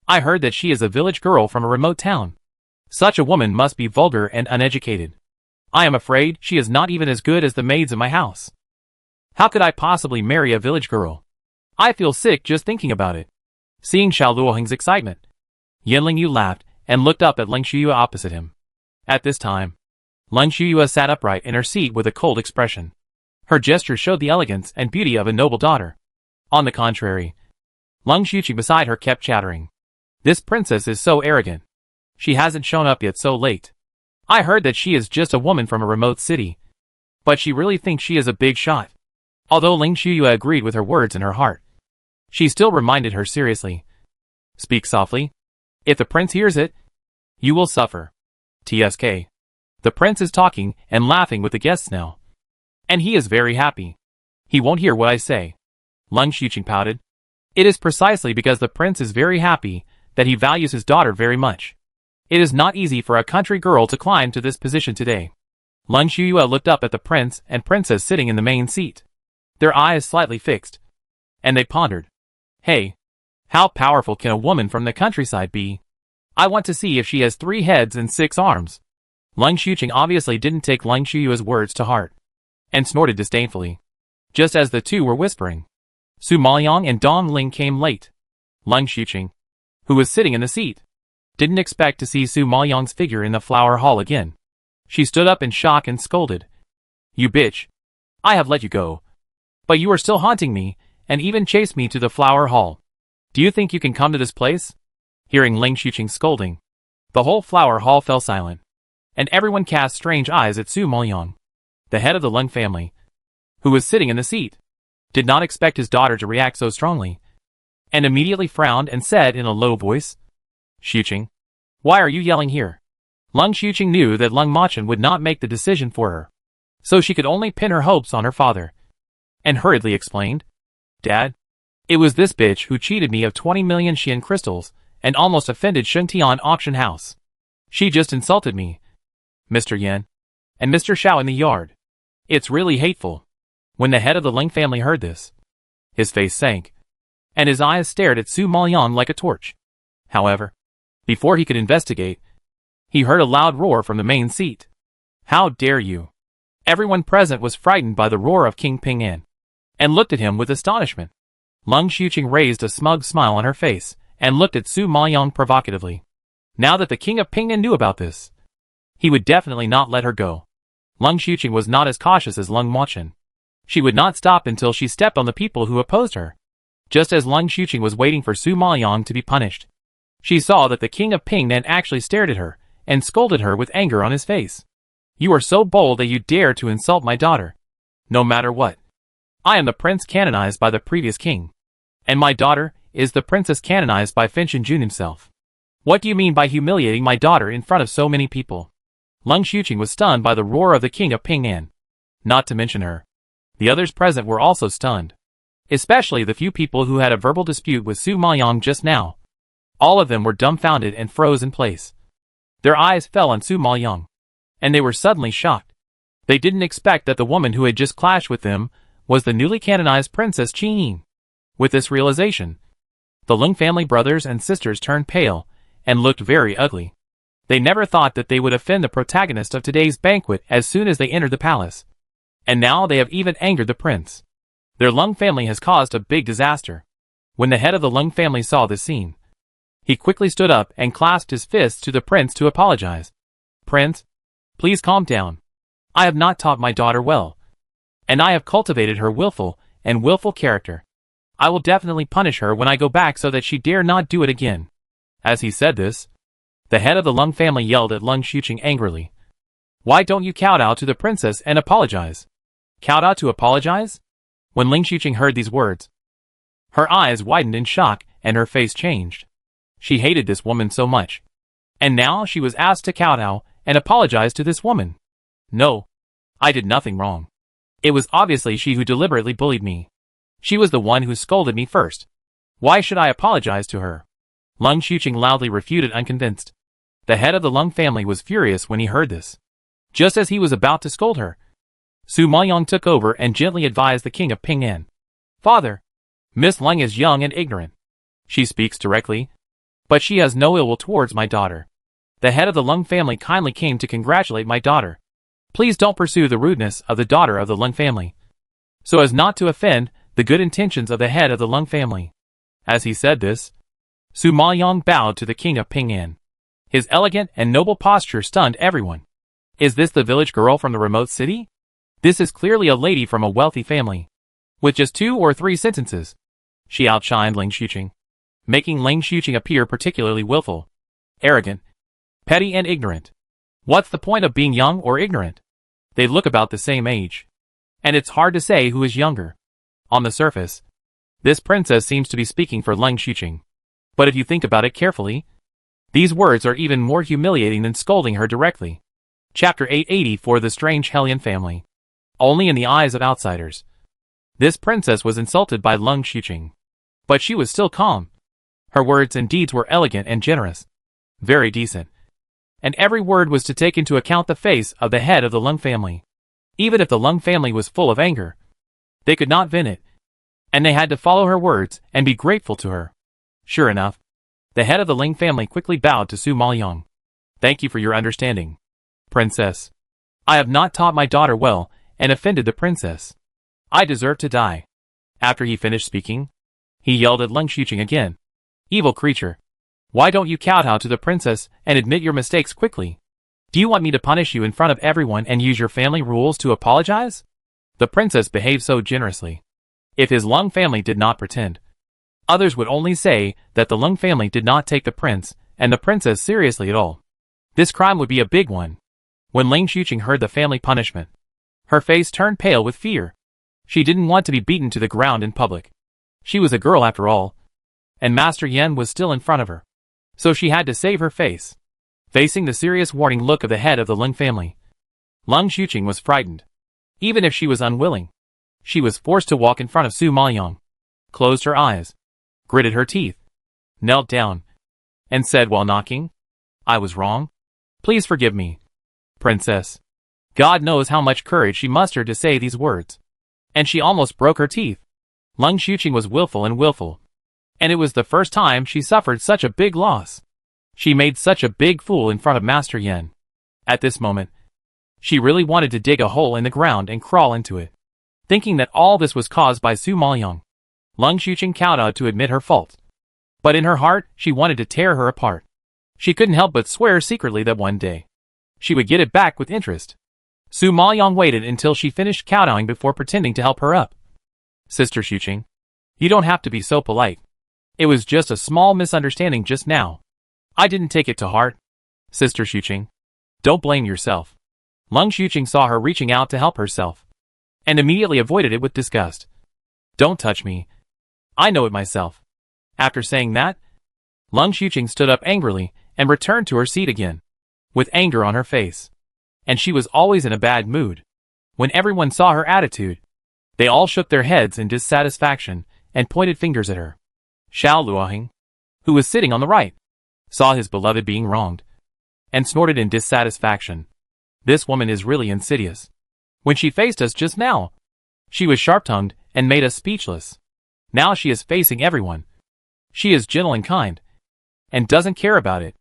I heard that she is a village girl from a remote town. Such a woman must be vulgar and uneducated. I am afraid she is not even as good as the maids in my house. How could I possibly marry a village girl? I feel sick just thinking about it." Seeing Xiao Luoheng's excitement, Yan Lingyu laughed and looked up at Leng Shuyue opposite him. At this time, Leng Shuyue sat upright in her seat with a cold expression. Her gesture showed the elegance and beauty of a noble daughter. On the contrary, Leng Xuqing beside her kept chattering. "This princess is so arrogant. She hasn't shown up yet so late. I heard that she is just a woman from a remote city. But she really thinks she is a big shot." Although Leng Shuyue agreed with her words in her heart, she still reminded her seriously. "Speak softly. If the prince hears it, you will suffer. TSK. The prince is talking and laughing with the guests now. And he is very happy. He won't hear what I say." Leng Xuqing pouted. "It is precisely because the prince is very happy that he values his daughter very much. It is not easy for a country girl to climb to this position today." Leng Shuyue looked up at the prince and princess sitting in the main seat. Their eyes slightly fixed. And they pondered. "Hey, how powerful can a woman from the countryside be? I want to see if she has 3 heads and 6 arms." Leng Xuqing obviously didn't take Leng Shuyue's words to heart, and snorted disdainfully. Just as the two were whispering, Su Maoyang and Dong Ling came late. Leng Xuqing, who was sitting in the seat, didn't expect to see Su Maoyang's figure in the flower hall again. She stood up in shock and scolded. "You bitch. I have let you go. But you are still haunting me, and even chased me to the flower hall. Do you think you can come to this place?" Hearing Leng Xuqing's scolding, the whole flower hall fell silent, and everyone cast strange eyes at Su Maoyang, the head of the Leng family, who was sitting in the seat, did not expect his daughter to react so strongly, and immediately frowned and said in a low voice, "Xuqing, why are you yelling here?" Leng Xuqing knew that Leng Machan would not make the decision for her, so she could only pin her hopes on her father, and hurriedly explained, "Dad, it was this bitch who cheated me of 20 million Xian crystals and almost offended Shengtian auction house. She just insulted me, Mr. Yan, and Mr. Shao in the yard. It's really hateful." When the head of the Ling family heard this, his face sank, and his eyes stared at Su Maoyang like a torch. However, before he could investigate, he heard a loud roar from the main seat. "How dare you!" Everyone present was frightened by the roar of King Ping'an, and looked at him with astonishment. Leng Xuqing raised a smug smile on her face, and looked at Su Maoyang provocatively. Now that the king of Ping'an knew about this, he would definitely not let her go. Leng Xuqing was not as cautious as Leng Machan. She would not stop until she stepped on the people who opposed her. Just as Leng Xuqing was waiting for Su Maoyang to be punished, she saw that the king of Ping'an actually stared at her, and scolded her with anger on his face. "You are so bold that you dare to insult my daughter. No matter what. I am the prince canonized by the previous king. And my daughter is the princess canonized by Fan Jun himself. What do you mean by humiliating my daughter in front of so many people?" Leng Xuqing was stunned by the roar of the king of Ping'an. Not to mention her. The others present were also stunned. Especially the few people who had a verbal dispute with Su Maoyang just now. All of them were dumbfounded and froze in place. Their eyes fell on Su Maoyang, and they were suddenly shocked. They didn't expect that the woman who had just clashed with them was the newly canonized Princess Qin. With this realization, the Lung family brothers and sisters turned pale and looked very ugly. They never thought that they would offend the protagonist of today's banquet as soon as they entered the palace. And now they have even angered the prince. Their Lung family has caused a big disaster. When the head of the Lung family saw this scene, he quickly stood up and clasped his fists to the prince to apologize. Prince, please calm down. I have not taught my daughter well, and I have cultivated her willful character. I will definitely punish her when I go back so that she dare not do it again. As he said this, the head of the Lung family yelled at Lung Xuqing angrily. Why don't you kowtow to the princess and apologize? Kowtow to apologize? When Lung Xuqing heard these words, her eyes widened in shock and her face changed. She hated this woman so much. And now she was asked to kowtow and apologize to this woman. No, I did nothing wrong. It was obviously she who deliberately bullied me. She was the one who scolded me first. Why should I apologize to her? Lung Xuqing loudly refuted, unconvinced. The head of the Lung family was furious when he heard this. Just as he was about to scold her, Su Maoyong took over and gently advised the king of Ping'an. Father, Miss Lung is young and ignorant. She speaks directly, but she has no ill will towards my daughter. The head of the Lung family kindly came to congratulate my daughter. Please don't pursue the rudeness of the daughter of the Lung family, so as not to offend the good intentions of the head of the Lung family. As he said this, Su Maoyong bowed to the king of Ping'an. His elegant and noble posture stunned everyone. Is this the village girl from the remote city? This is clearly a lady from a wealthy family. With just 2 or 3 sentences, she outshined Lung Xuqing, making Lung Xuqing appear particularly willful, arrogant, petty and ignorant. What's the point of being young or ignorant? They look about the same age, and it's hard to say who is younger. On the surface, this princess seems to be speaking for Lung Xuqing. But if you think about it carefully, these words are even more humiliating than scolding her directly. Chapter 880 for the Strange Hellion Family. Only in the eyes of outsiders, this princess was insulted by Lung Xuqing. But she was still calm. Her words and deeds were elegant and generous, very decent. And every word was to take into account the face of the head of the Lung family. Even if the Lung family was full of anger, they could not vent it, and they had to follow her words and be grateful to her. Sure enough, the head of the Lung family quickly bowed to Su Maoyong. Thank you for your understanding, princess. I have not taught my daughter well and offended the princess. I deserve to die. After he finished speaking, he yelled at Lung Xuqing again. Evil creature. Why don't you kowtow to the princess and admit your mistakes quickly? Do you want me to punish you in front of everyone and use your family rules to apologize? The princess behaved so generously. If his Lung family did not pretend, others would only say that the Lung family did not take the prince and the princess seriously at all. This crime would be a big one. When Lung Xuqing heard the family punishment, her face turned pale with fear. She didn't want to be beaten to the ground in public. She was a girl after all, and Master Yan was still in front of her. So she had to save her face. Facing the serious warning look of the head of the Lung family, Lung Xuqing was frightened. Even if she was unwilling, she was forced to walk in front of Su Maoyong, closed her eyes, gritted her teeth, knelt down, and said while knocking, I was wrong. Please forgive me, princess. God knows how much courage she mustered to say these words. And she almost broke her teeth. Lung Xuqing was willful, and it was the first time she suffered such a big loss. She made such a big fool in front of Master Yan. At this moment, she really wanted to dig a hole in the ground and crawl into it. Thinking that all this was caused by Su Maoyong, Lung Xuqing kowtowed to admit her fault. But in her heart, she wanted to tear her apart. She couldn't help but swear secretly that one day she would get it back with interest. Su Maoyong waited until she finished kowtowing before pretending to help her up. Sister Xuqing, you don't have to be so polite. It was just a small misunderstanding just now. I didn't take it to heart. Sister Xuqing, don't blame yourself. Lung Xuqing saw her reaching out to help herself, and immediately avoided it with disgust. Don't touch me. I know it myself. After saying that, Lung Xuqing stood up angrily and returned to her seat again, with anger on her face. And she was always in a bad mood. When everyone saw her attitude, they all shook their heads in dissatisfaction and pointed fingers at her. Xiao Luoheng, who was sitting on the right, saw his beloved being wronged, and snorted in dissatisfaction. This woman is really insidious. When she faced us just now, She was sharp-tongued and made us speechless. Now she is facing everyone. She is gentle and kind, and doesn't care about it.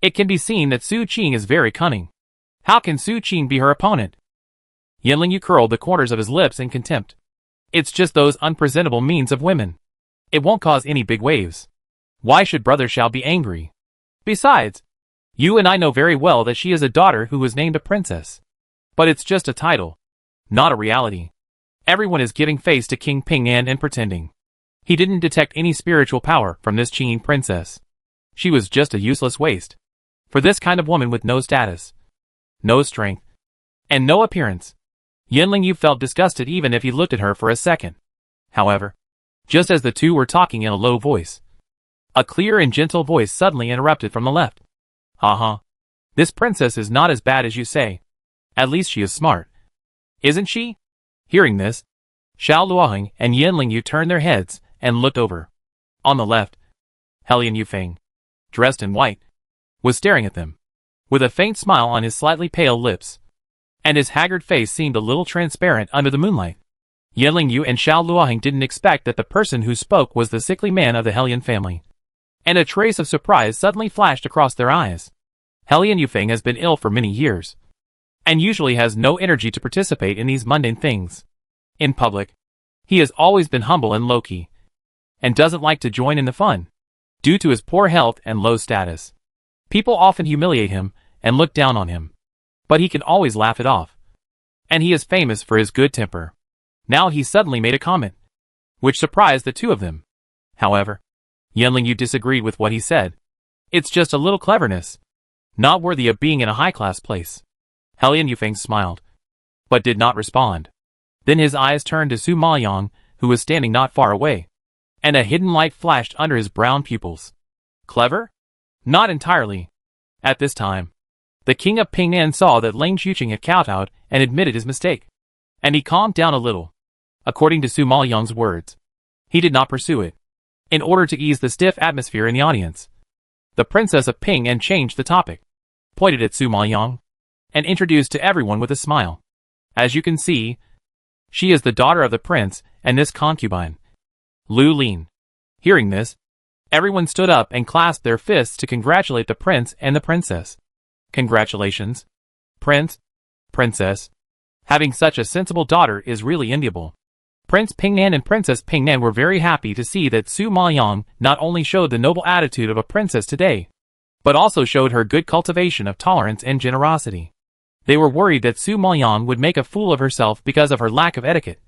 It can be seen that Su Qing is very cunning. How can Su Qing be her opponent? Yanling Yu curled the corners of his lips in contempt. It's just those unpresentable means of women. It won't cause any big waves. Why should Brother Xiao be angry? Besides, you and I know very well that she is a daughter who was named a princess. But it's just a title, not a reality. Everyone is giving face to King Ping'an and pretending. He didn't detect any spiritual power from this Qing princess. She was just a useless waste. For this kind of woman with no status, no strength, and no appearance. Yanling Yu felt disgusted even if he looked at her for a second. However, just as the two were talking in a low voice, a clear and gentle voice suddenly interrupted from the left. "Uh-huh. This princess is not as bad as you say. At least she is smart. Isn't she?" Hearing this, Xiao Luoheng and Yanling Yu turned their heads and looked over. On the left, Helian Yufeng, dressed in white, was staring at them, with a faint smile on his slightly pale lips, and his haggard face seemed a little transparent under the moonlight. Yanling Yu and Xiao Luoheng didn't expect that the person who spoke was the sickly man of the Helian family, and a trace of surprise suddenly flashed across their eyes. Helian Yufeng has been ill for many years, and usually has no energy to participate in these mundane things. In public, he has always been humble and low-key, and doesn't like to join in the fun, due to his poor health and low status. People often humiliate him and look down on him, but he can always laugh it off. And he is famous for his good temper. Now he suddenly made a comment, which surprised the two of them. However, Yanling Yu disagreed with what he said. It's just a little cleverness, not worthy of being in a high-class place. Helian Yufeng smiled, but did not respond. Then his eyes turned to Su Maoyang, who was standing not far away, and a hidden light flashed under his brown pupils. Clever? Not entirely. At this time, the king of Ping'an saw that Lang Xuqing had kowtowed and admitted his mistake, and he calmed down a little. According to Su Maoyang's words, he did not pursue it, in order to ease the stiff atmosphere in the audience. The princess of Ping'an changed the topic, pointed at Su Maoyang, and introduced to everyone with a smile. As you can see, she is the daughter of the prince and this concubine, Lu Lin. Hearing this, everyone stood up and clasped their fists to congratulate the prince and the princess. Congratulations, prince, princess. Having such a sensible daughter is really enviable. Prince Ping'an and Princess Ping'an were very happy to see that Su Maoyang not only showed the noble attitude of a princess today, but also showed her good cultivation of tolerance and generosity. They were worried that Su Maoyang would make a fool of herself because of her lack of etiquette.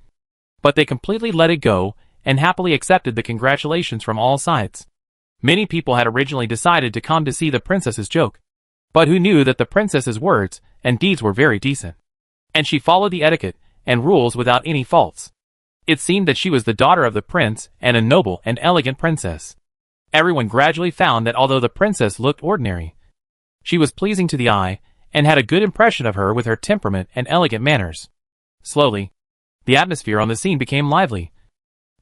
But they completely let it go and happily accepted the congratulations from all sides. Many people had originally decided to come to see the princess's joke, but who knew that the princess's words and deeds were very decent, and she followed the etiquette and rules without any faults. It seemed that she was the daughter of the prince and a noble and elegant princess. Everyone gradually found that although the princess looked ordinary, she was pleasing to the eye and had a good impression of her with her temperament and elegant manners. Slowly, the atmosphere on the scene became lively,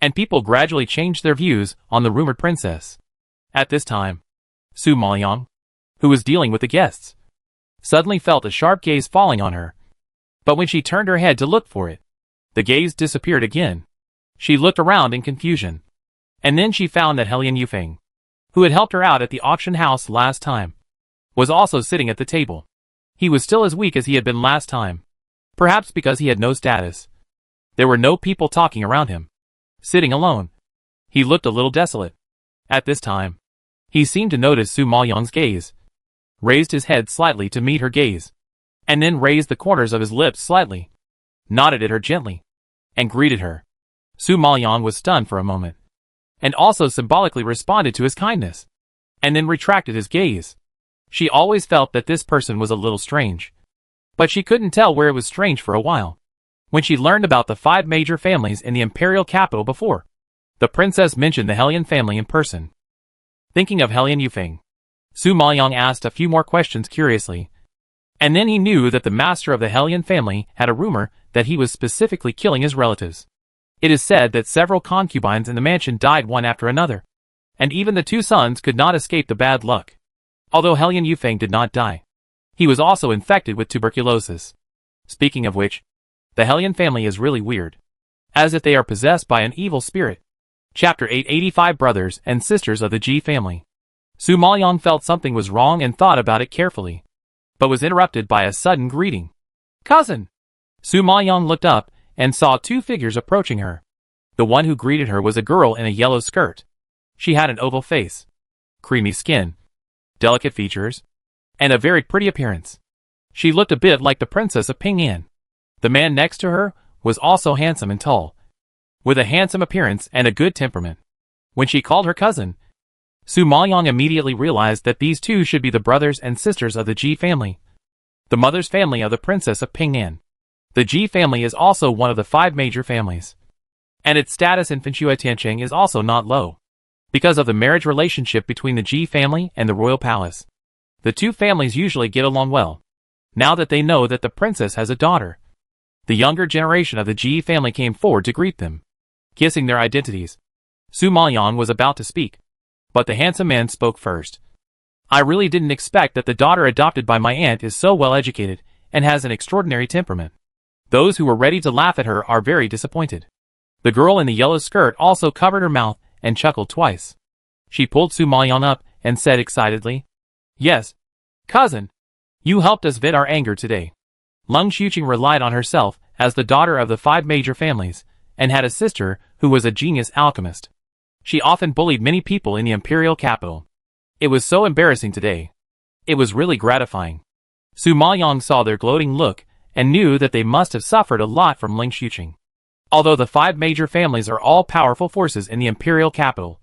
and people gradually changed their views on the rumored princess. At this time, Su Maoyang, who was dealing with the guests, suddenly felt a sharp gaze falling on her. But when she turned her head to look for it, the gaze disappeared again. She looked around in confusion, and then she found that Helian Yufeng, who had helped her out at the auction house last time, was also sitting at the table. He was still as weak as he had been last time, perhaps because he had no status. There were no people talking around him. Sitting alone, he looked a little desolate. At this time, he seemed to notice Su Maoyang's gaze, raised his head slightly to meet her gaze, and then raised the corners of his lips slightly, nodded at her gently, and greeted her. Su Maoyang was stunned for a moment, and also symbolically responded to his kindness, and then retracted his gaze. She always felt that this person was a little strange, but she couldn't tell where it was strange for a while. When she learned about the 5 major families in the imperial capital before, the princess mentioned the Helian family in person. Thinking of Helian Yufeng, Su Maoyang asked a few more questions curiously, and then he knew that the master of the Helian family had a rumor that he was specifically killing his relatives. It is said that several concubines in the mansion died one after another, and even the 2 sons could not escape the bad luck. Although Helian Yufeng did not die, he was also infected with tuberculosis. Speaking of which, the Helian family is really weird. as if they are possessed by an evil spirit. Chapter 885 Brothers and Sisters of the Ji Family. Su Maoyang felt something was wrong and thought about it carefully, but was interrupted by a sudden greeting. Cousin! Su Maoyang looked up and saw two figures approaching her. The one who greeted her was a girl in a yellow skirt. She had an oval face, creamy skin, delicate features, and a very pretty appearance. She looked a bit like the princess of Ping'an. The man next to her was also handsome and tall, with a handsome appearance and a good temperament. When she called her cousin, Su Maoyang immediately realized that these two should be the brothers and sisters of the Ji family, the mother's family of the princess of Ping'an. The Ji family is also one of the 5 major families, and its status in Fenshui Tianqing is also not low, because of the marriage relationship between the Ji family and the royal palace. The two families usually get along well, now that they know that the princess has a daughter. The younger generation of the Ji family came forward to greet them, kissing their identities. Su Maoyang was about to speak, but the handsome man spoke first. I really didn't expect that the daughter adopted by my aunt is so well educated and has an extraordinary temperament. Those who were ready to laugh at her are very disappointed. The girl in the yellow skirt also covered her mouth and chuckled twice. She pulled Su Maoyang up and said excitedly, Yes, cousin, you helped us vent our anger today. Lung Xuqing relied on herself as the daughter of the 5 major families, and had a sister who was a genius alchemist. She often bullied many people in the imperial capital. It was so embarrassing today. It was really gratifying. Su Maoyang saw their gloating look and knew that they must have suffered a lot from Lung Xuqing. Although the 5 major families are all powerful forces in the imperial capital,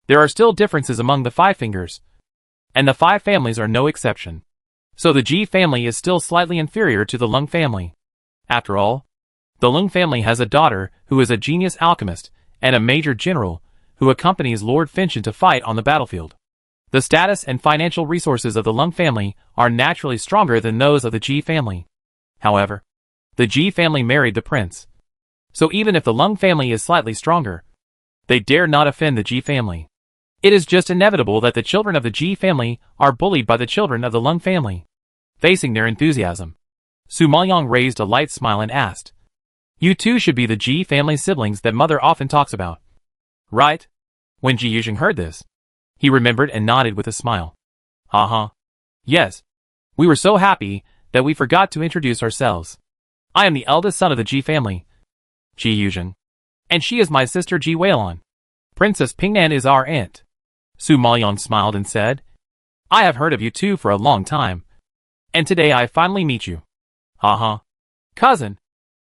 there are still differences among the 5 fingers, and the 5 families are no exception. So the Ji family is still slightly inferior to the Lung family. After all, the Lung family has a daughter who is a genius alchemist and a major general who accompanies Lord Fenshin to fight on the battlefield. The status and financial resources of the Lung family are naturally stronger than those of the Ji family. However, the Ji family married the prince. So even if the Lung family is slightly stronger, they dare not offend the Ji family. It is just inevitable that the children of the Ji family are bullied by the children of the Lung family. Facing their enthusiasm, Su Maoyang raised a light smile and asked, You two should be the Ji family siblings that mother often talks about, right? When Ji Yuzheng heard this, he remembered and nodded with a smile. Yes. We were so happy that we forgot to introduce ourselves. I am the eldest son of the Ji family, Ji Yuzheng, and she is my sister Ji Weilan. Princess Ping'an is our aunt. Su Maoyang smiled and said, I have heard of you two for a long time, and today I finally meet you. Cousin,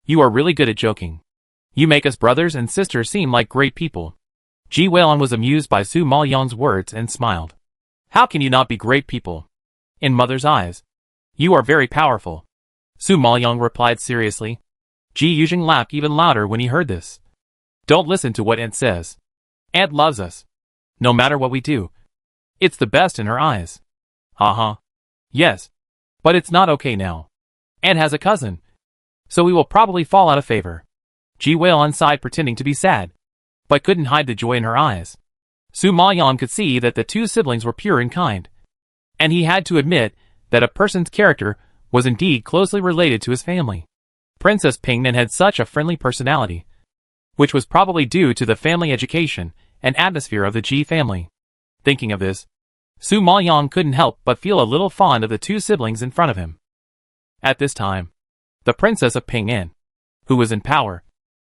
you are really good at joking. You make us brothers and sisters seem like great people. Ji Weilan was amused by Su Maoyang's words and smiled. How can you not be great people? In mother's eyes, you are very powerful. Su Maoyang replied seriously. Ji Yuzheng laughed even louder when he heard this. Don't listen to what Aunt says. Aunt loves us, no matter what we do. It's the best in her eyes. Yes, but it's not okay now. Aunt has a cousin, so we will probably fall out of favor. Ji Weilan sighed, pretending to be sad, but couldn't hide the joy in her eyes. Su Maoyang could see that the 2 siblings were pure and kind, and he had to admit that a person's character was indeed closely related to his family. Princess Ping'an had such a friendly personality, which was probably due to the family education and atmosphere of the Ji family. Thinking of this, Su Maoyang couldn't help but feel a little fond of the 2 siblings in front of him. At this time, the princess of Ping'an, who was in power,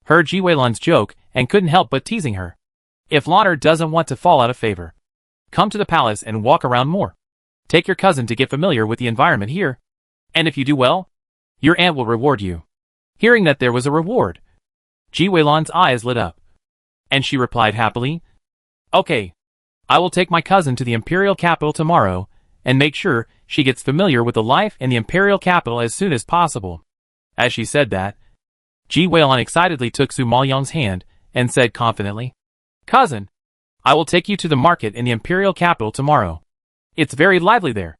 heard Ji Weilan's joke and couldn't help but teasing her. If Lauder doesn't want to fall out of favor, come to the palace and walk around more. Take your cousin to get familiar with the environment here, and if you do well, your aunt will reward you. Hearing that there was a reward, Ji Weilan's eyes lit up, and she replied happily, Okay, I will take my cousin to the imperial capital tomorrow and make sure she gets familiar with the life in the imperial capital as soon as possible. As she said that, Ji Weilan excitedly took Su Maoyang's hand and said confidently, Cousin, I will take you to the market in the imperial capital tomorrow. It's very lively there,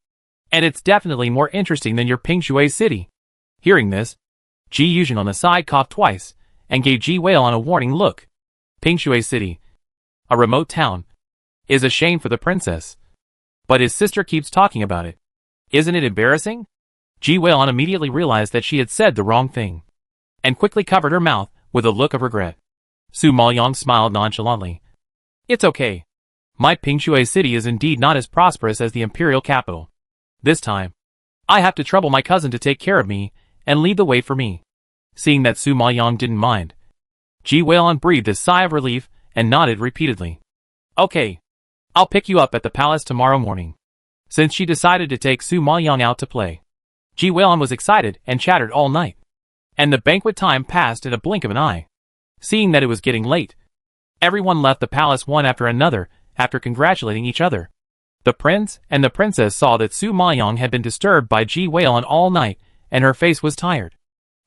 and it's definitely more interesting than your Pingshui city. Hearing this, Ji Yuzheng on the side coughed twice and gave Ji Weilan a warning look. Pingshui city, a remote town, is a shame for the princess. But his sister keeps talking about it. Isn't it embarrassing? Ji Weilan immediately realized that she had said the wrong thing, and quickly covered her mouth with a look of regret. Su Maoyang smiled nonchalantly. It's okay. My Pingshui city is indeed not as prosperous as the imperial capital. This time, I have to trouble my cousin to take care of me and lead the way for me. Seeing that Su Maoyang didn't mind, Ji Weilun breathed a sigh of relief and nodded repeatedly. Okay. I'll pick you up at the palace tomorrow morning. Since she decided to take Su Maoyang out to play, Ji Weilun was excited and chattered all night. And the banquet time passed in a blink of an eye. Seeing that it was getting late, everyone left the palace one after another after congratulating each other. The prince and the princess saw that Su Maoyang had been disturbed by Ji Weilun all night and her face was tired.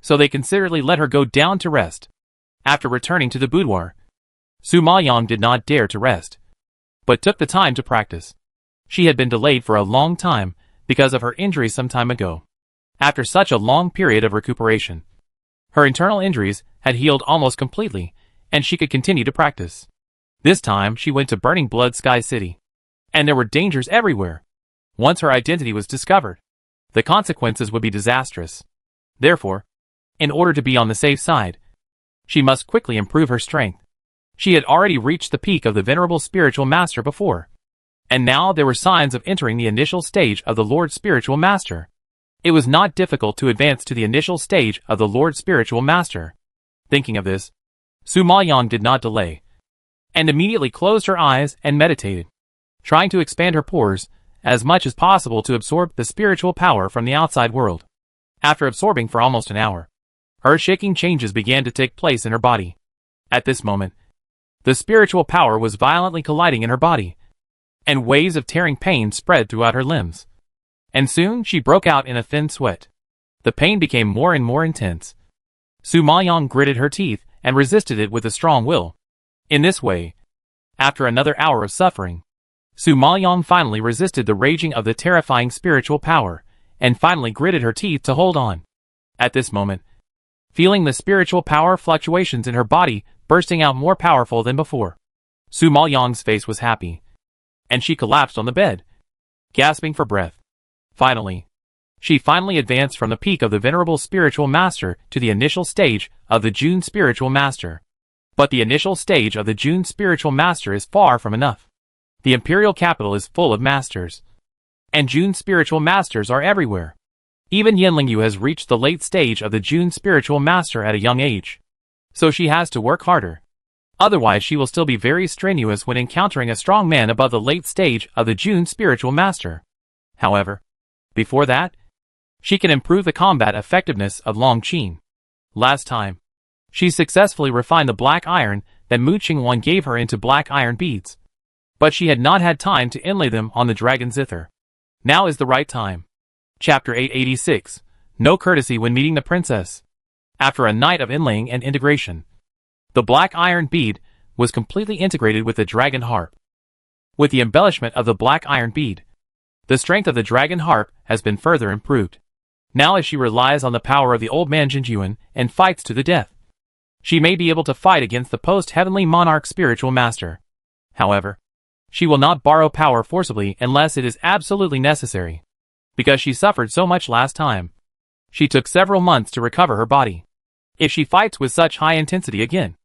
So they considerately let her go down to rest. After returning to the boudoir, Su Maoyang did not dare to rest, but took the time to practice. She had been delayed for a long time because of her injury some time ago. After such a long period of recuperation, her internal injuries had healed almost completely, and she could continue to practice. This time she went to Burning Blood Sky City, and there were dangers everywhere. Once her identity was discovered, the consequences would be disastrous. Therefore, in order to be on the safe side, she must quickly improve her strength. She had already reached the peak of the Venerable Spiritual Master before, and now there were signs of entering the initial stage of the Lord Spiritual Master. It was not difficult to advance to the initial stage of the Lord Spiritual Master. Thinking of this, Su Maoyang did not delay, and immediately closed her eyes and meditated, trying to expand her pores as much as possible to absorb the spiritual power from the outside world. After absorbing for almost an hour, earth-shaking changes began to take place in her body. At this moment, the spiritual power was violently colliding in her body, and waves of tearing pain spread throughout her limbs. And soon she broke out in a thin sweat. The pain became more and more intense. Su Maoyang gritted her teeth and resisted it with a strong will. In this way, after another hour of suffering, Su Maoyang finally resisted the raging of the terrifying spiritual power, and finally gritted her teeth to hold on. At this moment, feeling the spiritual power fluctuations in her body bursting out more powerful than before, Su Maoyang's face was happy, and she collapsed on the bed, gasping for breath. Finally, she advanced from the peak of the Venerable Spiritual Master to the initial stage of the June Spiritual Master. But the initial stage of the June Spiritual Master is far from enough. The Imperial Capital is full of masters, and June Spiritual Masters are everywhere. Even Yanlingyu has reached the late stage of the June Spiritual Master at a young age, so she has to work harder. Otherwise she will still be very strenuous when encountering a strong man above the late stage of the June Spiritual Master. However, before that, she can improve the combat effectiveness of Long Qin. Last time, she successfully refined the black iron that Mu Qingwan gave her into black iron beads, but she had not had time to inlay them on the dragon zither. Now is the right time. Chapter 886. No courtesy when meeting the princess. After a night of inlaying and integration, the black iron bead was completely integrated with the dragon harp. With the embellishment of the black iron bead, the strength of the dragon harp has been further improved. Now as she relies on the power of the old man Jinjuan and fights to the death, she may be able to fight against the post-heavenly monarch spiritual master. However, she will not borrow power forcibly unless it is absolutely necessary. Because she suffered so much last time, she took several months to recover her body. If she fights with such high intensity again,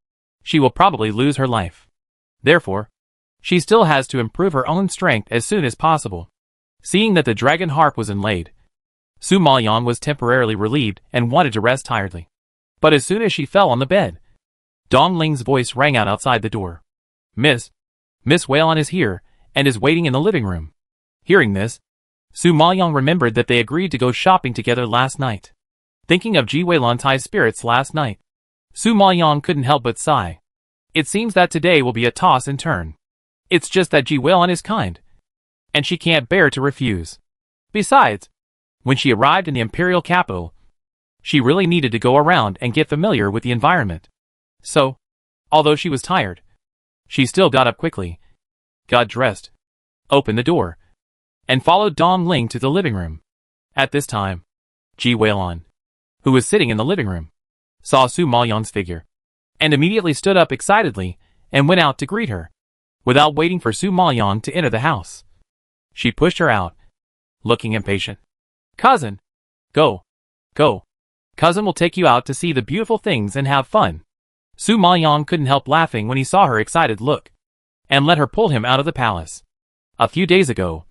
she will probably lose her life. Therefore, she still has to improve her own strength as soon as possible. Seeing that the dragon harp was inlaid, Su Maoyang was temporarily relieved and wanted to rest tiredly. But as soon as she fell on the bed, Dong Ling's voice rang out outside the door. Miss Weilun is here, and is waiting in the living room. Hearing this, Su Maoyang remembered that they agreed to go shopping together last night. Thinking of Ji Weilun's high spirits last night, Su Maoyang couldn't help but sigh. It seems that today will be a toss and turn. It's just that Ji Weilun is kind, and she can't bear to refuse. Besides, when she arrived in the imperial capital, she really needed to go around and get familiar with the environment. So, although she was tired, she still got up quickly, got dressed, opened the door, and followed Dong Ling to the living room. At this time, Ji Weilun, who was sitting in the living room, saw Su Maoyang's figure, and immediately stood up excitedly and went out to greet her, without waiting for Su Maoyang to enter the house. She pushed her out, looking impatient. Cousin! Go! Cousin will take you out to see the beautiful things and have fun. Su Maoyang couldn't help laughing when he saw her excited look, and let her pull him out of the palace. A few days ago,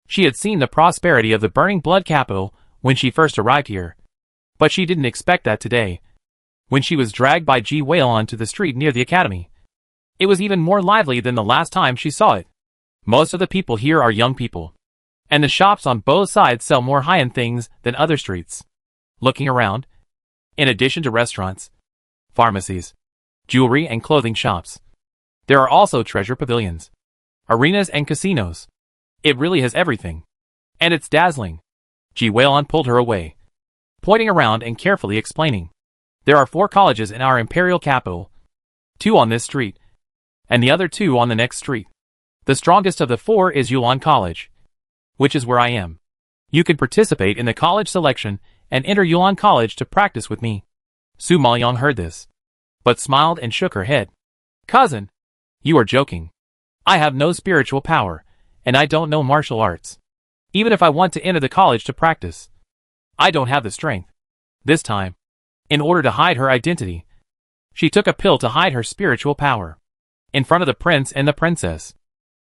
she had seen the prosperity of the burning blood capital when she first arrived here, but she didn't expect that today, when she was dragged by Ji Weilon to the street near the academy. It was even more lively than the last time she saw it. Most of the people here are young people, and the shops on both sides sell more high-end things than other streets. Looking around, in addition to restaurants, pharmacies, jewelry and clothing shops, there are also treasure pavilions, arenas and casinos. It really has everything. And it's dazzling. Ji Weilon pulled her away, pointing around and carefully explaining. There are 4 colleges in our imperial capital, 2 on this street, and the other 2 on the next street. The strongest of the 4 is Yulan College, which is where I am. You can participate in the college selection and enter Yulan College to practice with me. Su Maoyang heard this, but smiled and shook her head. Cousin, you are joking. I have no spiritual power, and I don't know martial arts. Even if I want to enter the college to practice, I don't have the strength. This time, in order to hide her identity, she took a pill to hide her spiritual power. In front of the prince and the princess,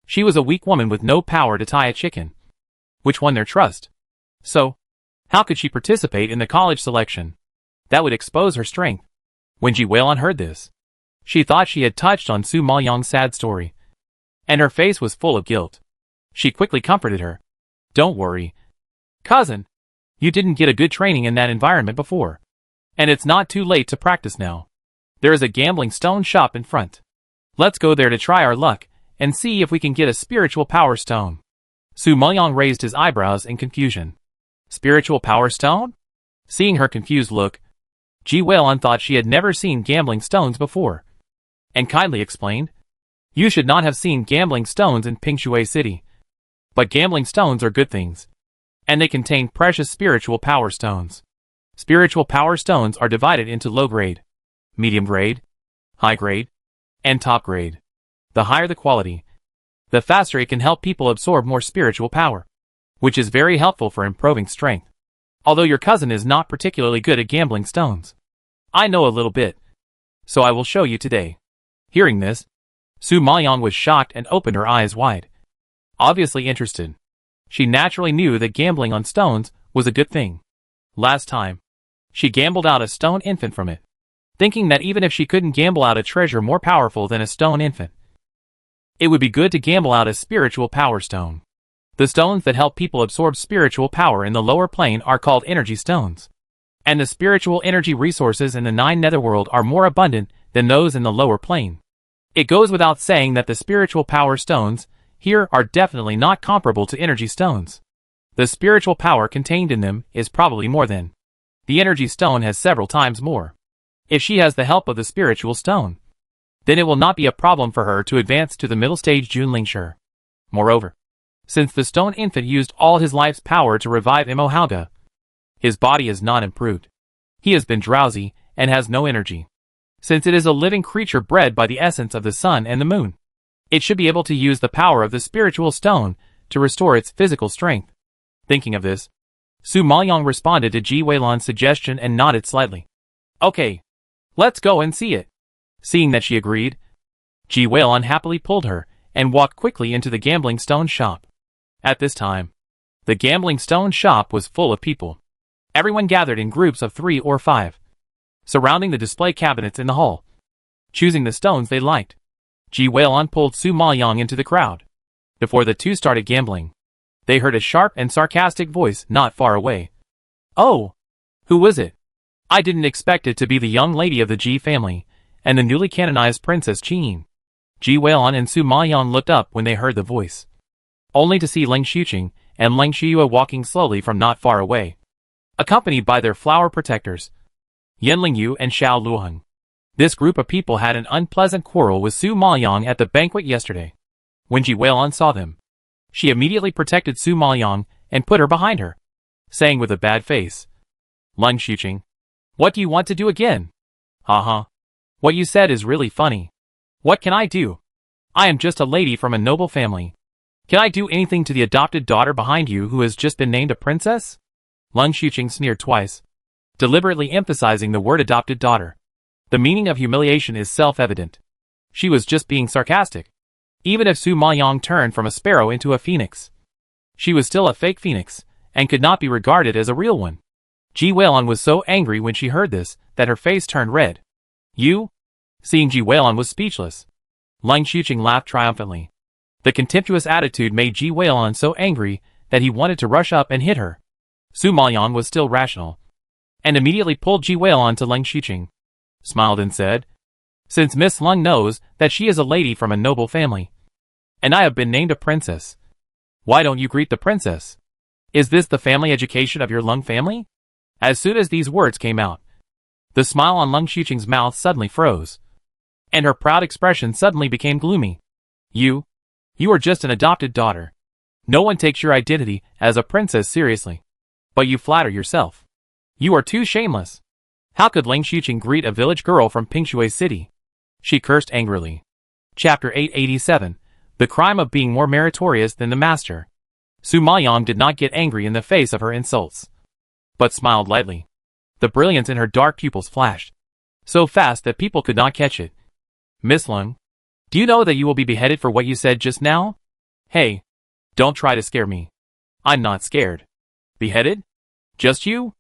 she was a weak woman with no power to tie a chicken, which won their trust. So, how could she participate in the college selection? That would expose her strength. When Ji Weilon heard this, she thought she had touched on Su Maoyang's sad story, and her face was full of guilt. She quickly comforted her. Don't worry, cousin. You didn't get a good training in that environment before, and it's not too late to practice now. There is a gambling stone shop in front. Let's go there to try our luck and see if we can get a spiritual power stone. Su Maoyang raised his eyebrows in confusion. Spiritual power stone? Seeing her confused look, Ji Weilon thought she had never seen gambling stones before, and kindly explained, You should not have seen gambling stones in Pingshui City. But gambling stones are good things, and they contain precious spiritual power stones. Spiritual power stones are divided into low grade, medium grade, high grade, and top grade. The higher the quality, the faster it can help people absorb more spiritual power, which is very helpful for improving strength. Although your cousin is not particularly good at gambling stones, I know a little bit, so I will show you today. Hearing this, Su Maoyang was shocked and opened her eyes wide, obviously interested. She naturally knew that gambling on stones was a good thing. Last time, she gambled out a stone infant from it, thinking that even if she couldn't gamble out a treasure more powerful than a stone infant, it would be good to gamble out a spiritual power stone. The stones that help people absorb spiritual power in the lower plane are called energy stones, and the spiritual energy resources in the 9 netherworld are more abundant than those in the lower plane. It goes without saying that the spiritual power stones here are definitely not comparable to energy stones. The spiritual power contained in them is probably more than the energy stone has several times more. If she has the help of the spiritual stone, then it will not be a problem for her to advance to the middle stage Junlingshi. Moreover, since the stone infant used all his life's power to revive Imo Hauga, his body is not improved. He has been drowsy and has no energy. Since it is a living creature bred by the essence of the sun and the moon, it should be able to use the power of the spiritual stone to restore its physical strength. Thinking of this, Su Maoyang responded to Ji Weilon's suggestion and nodded slightly. Okay, let's go and see it. Seeing that she agreed, Ji Weilon happily pulled her and walked quickly into the gambling stone shop. At this time, the gambling stone shop was full of people. Everyone gathered in groups of 3 or 5, surrounding the display cabinets in the hall, choosing the stones they liked. Ji Weilon pulled Su Maoyang into the crowd. Before the two started gambling, they heard a sharp and sarcastic voice not far away. Oh, who was it? I didn't expect it to be the young lady of the Ji family, and the newly canonized Princess Qin. Ji Weilon and Su Maoyang looked up when they heard the voice, only to see Leng Xuqing and Leng Shuyue walking slowly from not far away, accompanied by their flower protectors, Yan Lingyu and Xiao Luheng. This group of people had an unpleasant quarrel with Su Maoyang at the banquet yesterday. When Ji Weilon saw them, she immediately protected Su Maoyang and put her behind her, saying with a bad face, Leng Xuqing, what do you want to do again? Haha. What you said is really funny. What can I do? I am just a lady from a noble family. Can I do anything to the adopted daughter behind you who has just been named a princess? Leng Xuqing sneered twice, deliberately emphasizing the word adopted daughter. The meaning of humiliation is self-evident. She was just being sarcastic. Even if Su Maoyang turned from a sparrow into a phoenix, she was still a fake phoenix, and could not be regarded as a real one. Ji Weilun was so angry when she heard this, that her face turned red. You? Seeing Ji Weilun was speechless. Lang Xuqing laughed triumphantly. The contemptuous attitude made Ji Weilun so angry that he wanted to rush up and hit her. Su Maoyang was still rational, and immediately pulled Ji Weilun to Lang Xuqing, smiled and said, "Since Miss Lung knows that she is a lady from a noble family, and I have been named a princess, why don't you greet the princess? Is this the family education of your Lung family?" As soon as these words came out, the smile on Lang Xuqing's mouth suddenly froze, and her proud expression suddenly became gloomy. You are just an adopted daughter. No one takes your identity as a princess seriously. But you flatter yourself. You are too shameless. How could Lang Xuqing greet a village girl from Pingshui City? She cursed angrily. Chapter 887. The crime of being more meritorious than the master. Su Maoyang did not get angry in the face of her insults, but smiled lightly. The brilliance in her dark pupils flashed so fast that people could not catch it. "Miss Lung, do you know that you will be beheaded for what you said just now? Hey, don't try to scare me. I'm not scared." "Beheaded? Just you?"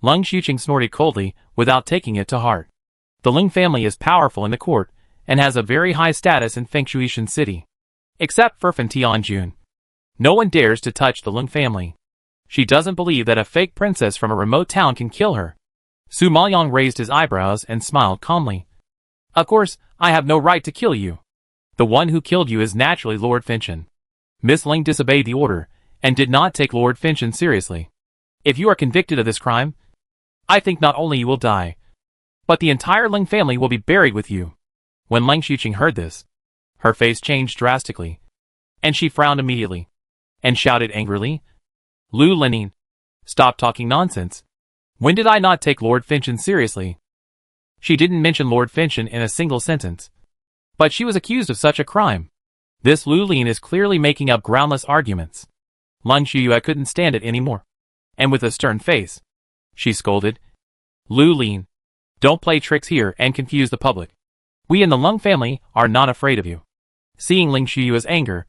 Lang Xuqing snorted coldly, without taking it to heart. The Ling family is powerful in the court, and has a very high status in Fengshuishan City. Except for Fan Tianjun. No one dares to touch the Ling family. She doesn't believe that a fake princess from a remote town can kill her. Su Maoyang raised his eyebrows and smiled calmly. "Of course, I have no right to kill you. The one who killed you is naturally Lord Finchin." Miss Ling disobeyed the order, and did not take Lord Finchin seriously. "If you are convicted of this crime, I think not only you will die, but the entire Ling family will be buried with you." When Lang Xuqing heard this, her face changed drastically, and she frowned immediately, and shouted angrily, "Lu Lining, stop talking nonsense. When did I not take Lord Finchin seriously?" She didn't mention Lord Finchin in a single sentence, but she was accused of such a crime. This Lu Lin is clearly making up groundless arguments. Lang Xuyue couldn't stand it anymore, and with a stern face, she scolded, "Lu Lin, don't play tricks here and confuse the public. We in the Lung family are not afraid of you." Seeing Ling Xuyue's anger,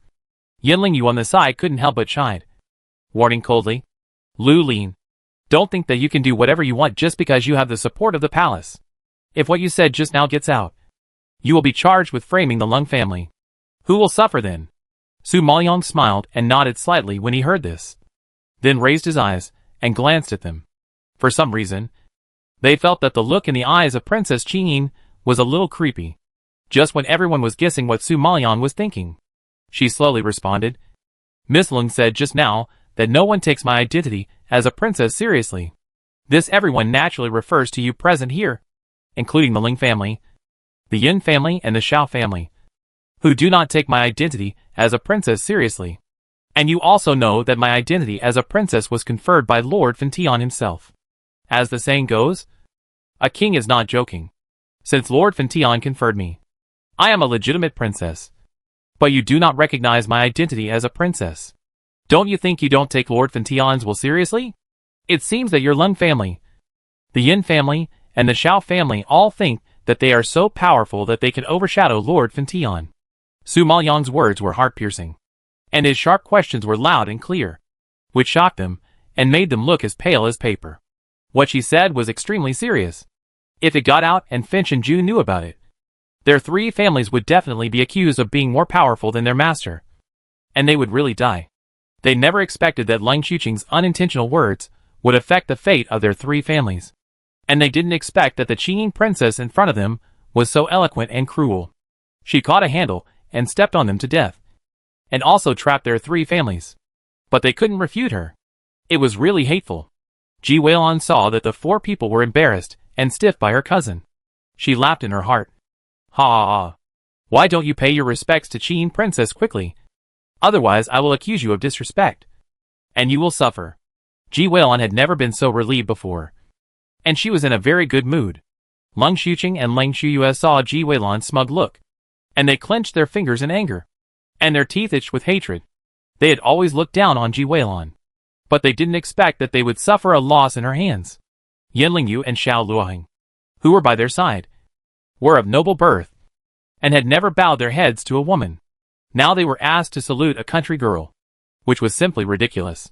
Yin Lingyu on the side couldn't help but chide, warning coldly, "Lu Lin, don't think that you can do whatever you want just because you have the support of the palace. If what you said just now gets out, you will be charged with framing the Lung family. Who will suffer then?" Su Maoyang smiled and nodded slightly when he heard this, then raised his eyes and glanced at them. For some reason, they felt that the look in the eyes of Princess Qingyin was a little creepy. Just when everyone was guessing what Su Maoyang was thinking, she slowly responded, "Miss Lung said just now that no one takes my identity as a princess seriously. This everyone naturally refers to you present here, including the Ling family, the Yin family and the Xiao family, who do not take my identity as a princess seriously. And you also know that my identity as a princess was conferred by Lord Fantian himself. As the saying goes, a king is not joking. Since Lord Fantian conferred me, I am a legitimate princess. But you do not recognize my identity as a princess. Don't you think you don't take Lord Fantian's will seriously? It seems that your Lung family, the Yin family, and the Xiao family all think that they are so powerful that they can overshadow Lord Fantian." Su Maoyang's words were heart-piercing, and his sharp questions were loud and clear, which shocked them, and made them look as pale as paper. What she said was extremely serious. If it got out and Finch and Ju knew about it, their three families would definitely be accused of being more powerful than their master, and they would really die. They never expected that Lang Xuqing's unintentional words would affect the fate of their three families, and they didn't expect that the Qingyin princess in front of them was so eloquent and cruel. She caught a handle and stepped on them to death, and also trapped their three families. But they couldn't refute her. It was really hateful. Ji Weilun saw that the four people were embarrassed and stiff by her cousin. She laughed in her heart. "Ha ha ha. Why don't you pay your respects to Qingyin princess quickly? Otherwise I will accuse you of disrespect, and you will suffer." Ji Weilun had never been so relieved before, and she was in a very good mood. Lang Xuqing and Lang Xuyue saw Ji Weilun's smug look, and they clenched their fingers in anger, and their teeth itched with hatred. They had always looked down on Ji Weilun, but they didn't expect that they would suffer a loss in her hands. Yin Lingyu and Xiao Luoheng, who were by their side, were of noble birth, and had never bowed their heads to a woman. Now they were asked to salute a country girl, which was simply ridiculous.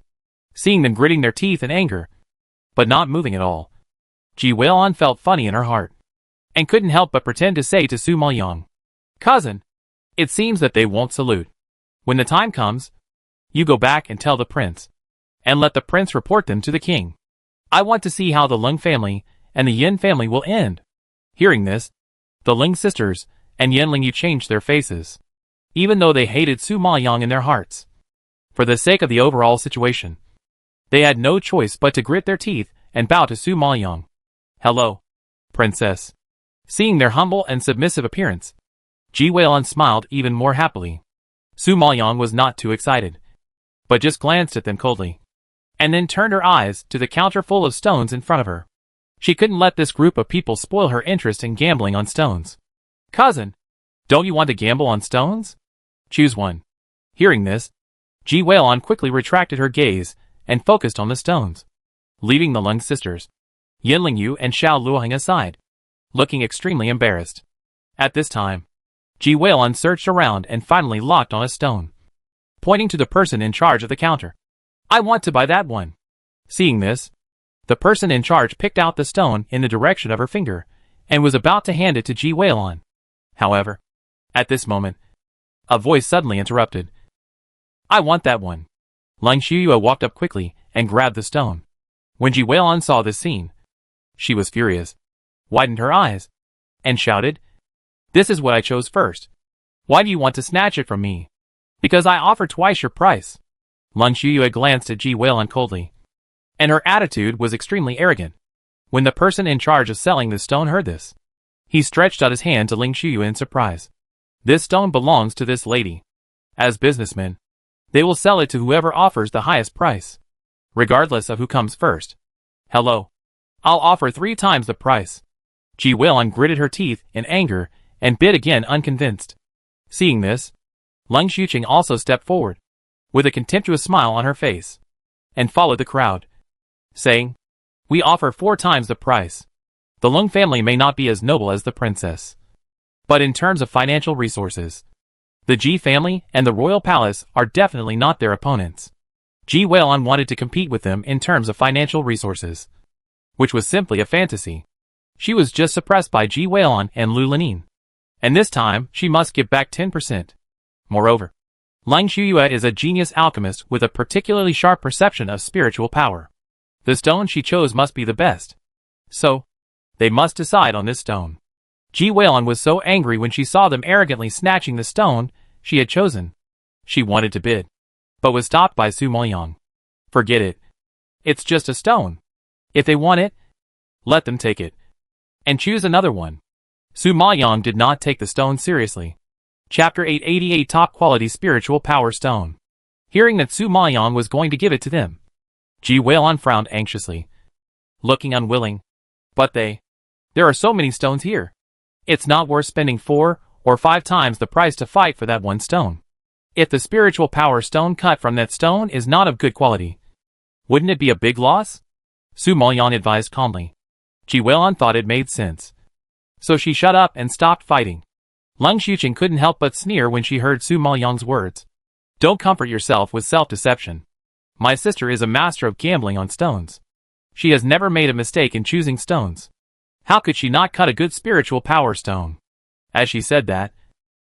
Seeing them gritting their teeth in anger, but not moving at all, Ji Weilon felt funny in her heart, and couldn't help but pretend to say to Su Maoyang, "Cousin, it seems that they won't salute. When the time comes, you go back and tell the prince, and let the prince report them to the king. I want to see how the Lung family and the Yin family will end." Hearing this, the Ling sisters and Yin Lingyu changed their faces, even though they hated Su Maoyang in their hearts. For the sake of the overall situation, they had no choice but to grit their teeth and bow to Su Maoyang. "Hello, princess." Seeing their humble and submissive appearance, Ji Weilon smiled even more happily. Su Maoyang was not too excited, but just glanced at them coldly, and then turned her eyes to the counter full of stones in front of her. She couldn't let this group of people spoil her interest in gambling on stones. "Cousin, don't you want to gamble on stones? Choose one." Hearing this, Ji Weilon quickly retracted her gaze and focused on the stones, leaving the Lung sisters, Yin Lingyu and Xiao Luoheng aside, looking extremely embarrassed. At this time, Ji Weilon searched around and finally locked on a stone, pointing to the person in charge of the counter. "I want to buy that one." Seeing this, the person in charge picked out the stone in the direction of her finger and was about to hand it to Ji Weilon. However, at this moment, a voice suddenly interrupted. "I want that one." Lung Shuyue walked up quickly and grabbed the stone. When Ji Weilon saw this scene, she was furious, widened her eyes, and shouted, "This is what I chose first. Why do you want to snatch it from me?" "Because I offer twice your price." Lung Shuyue glanced at Ji Weilon coldly, and her attitude was extremely arrogant. When the person in charge of selling the stone heard this, he stretched out his hand to Ling Shuyue in surprise. "This stone belongs to this lady. As businessmen, they will sell it to whoever offers the highest price, regardless of who comes first. Hello. I'll offer 3 times the price." Ji Weilon gritted her teeth in anger and bid again, unconvinced. Seeing this, Lung Xuqing also stepped forward, with a contemptuous smile on her face, and followed the crowd, saying, "We offer 4 times the price. The Lung family may not be as noble as the princess, but in terms of financial resources, the Ji family and the royal palace are definitely not their opponents." Ji Weilon wanted to compete with them in terms of financial resources, which was simply a fantasy. She was just suppressed by Ji Weilon and Lu Linyin, and this time she must give back 10%. Moreover, Lung Shuyue is a genius alchemist with a particularly sharp perception of spiritual power. The stone she chose must be the best, so they must decide on this stone. Ji Weilon was so angry when she saw them arrogantly snatching the stone she had chosen. She wanted to bid, but was stopped by Su Maoyang. "Forget it. It's just a stone. If they want it, let them take it, and choose another one." Su Maoyang did not take the stone seriously. Chapter 888 Top Quality Spiritual Power Stone. Hearing that Su Maoyang was going to give it to them, Ji Weilon frowned anxiously, looking unwilling. "But there are so many stones here. It's not worth spending 4 or 5 times the price to fight for that one stone. If the spiritual power stone cut from that stone is not of good quality, wouldn't it be a big loss?" Su Maoyang advised calmly. Ji Weilon thought it made sense, so she shut up and stopped fighting. Lung Xuqing couldn't help but sneer when she heard Su Maoyang's words. "Don't comfort yourself with self-deception. My sister is a master of gambling on stones. She has never made a mistake in choosing stones. How could she not cut a good spiritual power stone?" As she said that,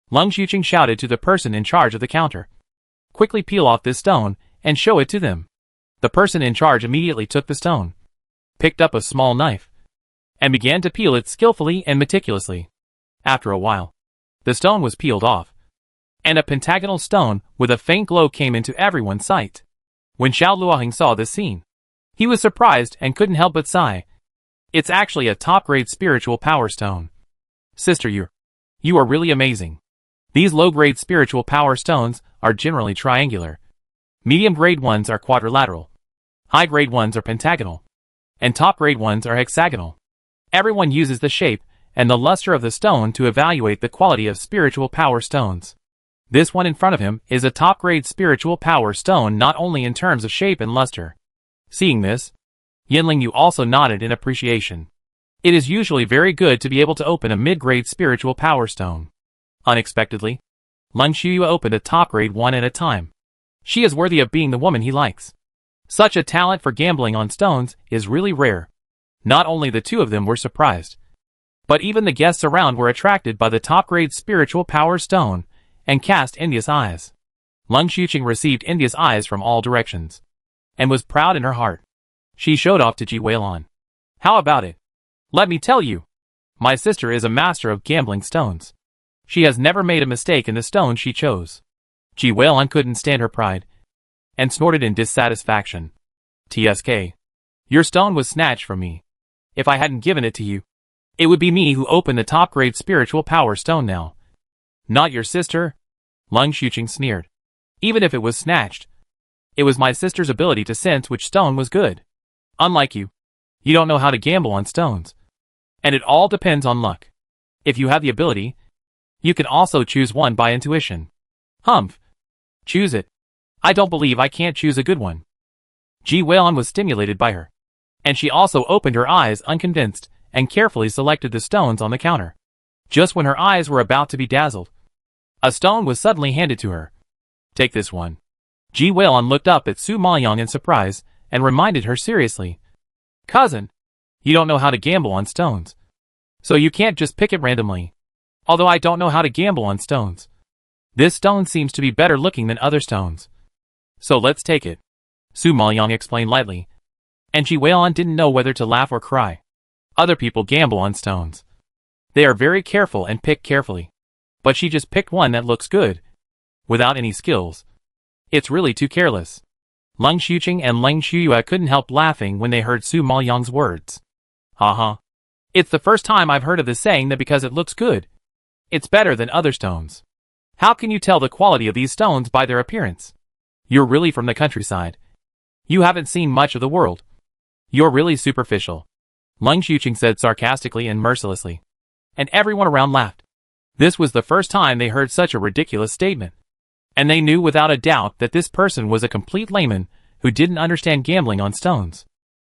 Lung Xuqing shouted to the person in charge of the counter, "Quickly peel off this stone and show it to them." The person in charge immediately took the stone, picked up a small knife, and began to peel it skillfully and meticulously. After a while, the stone was peeled off, and a pentagonal stone with a faint glow came into everyone's sight. When Xiao Luoheng saw this scene, he was surprised and couldn't help but sigh. "It's actually a top-grade spiritual power stone. Sister, you are really amazing. These low-grade spiritual power stones are generally triangular. Medium-grade ones are quadrilateral. High-grade ones are pentagonal. And top-grade ones are hexagonal. Everyone uses the shape and the luster of the stone to evaluate the quality of spiritual power stones. This one in front of him is a top-grade spiritual power stone not only in terms of shape and luster." Seeing this, Yin Lingyu also nodded in appreciation. It is usually very good to be able to open a mid-grade spiritual power stone. Unexpectedly, Leng Shuyue opened a top grade one at a time. She is worthy of being the woman he likes. Such a talent for gambling on stones is really rare. Not only the two of them were surprised, but even the guests around were attracted by the top-grade spiritual power stone and cast envious eyes. Leng Xuqing received envious eyes from all directions and was proud in her heart. She showed off to Ji Weilan. How about it? Let me tell you, my sister is a master of gambling stones. She has never made a mistake in the stone she chose. Ji Weilan couldn't stand her pride and snorted in dissatisfaction. TSK. Your stone was snatched from me. If I hadn't given it to you, it would be me who opened the top-grade spiritual power stone now. Not your sister? Leng Xuqing sneered. Even if it was snatched, it was my sister's ability to sense which stone was good. Unlike you, you don't know how to gamble on stones. And it all depends on luck. If you have the ability, you can also choose one by intuition. Humph. Choose it. I don't believe I can't choose a good one. Ji Weilan was stimulated by her, and she also opened her eyes unconvinced and carefully selected the stones on the counter. Just when her eyes were about to be dazzled, a stone was suddenly handed to her. Take this one. Ji Weilan looked up at Su Maoyang in surprise and reminded her seriously. Cousin, you don't know how to gamble on stones, so you can't just pick it randomly. Although I don't know how to gamble on stones, this stone seems to be better looking than other stones. So let's take it. Su Maoyang explained lightly, and Ji Weilan didn't know whether to laugh or cry. Other people gamble on stones. They are very careful and pick carefully. But she just picked one that looks good, without any skills. It's really too careless. Leng Xuqing and Leng Shuyue couldn't help laughing when they heard Su Maoyang's words. Haha. It's the first time I've heard of this saying that because it looks good, it's better than other stones. How can you tell the quality of these stones by their appearance? You're really from the countryside. You haven't seen much of the world. You're really superficial. Leng Xuqing said sarcastically and mercilessly. And everyone around laughed. This was the first time they heard such a ridiculous statement. And they knew without a doubt that this person was a complete layman who didn't understand gambling on stones.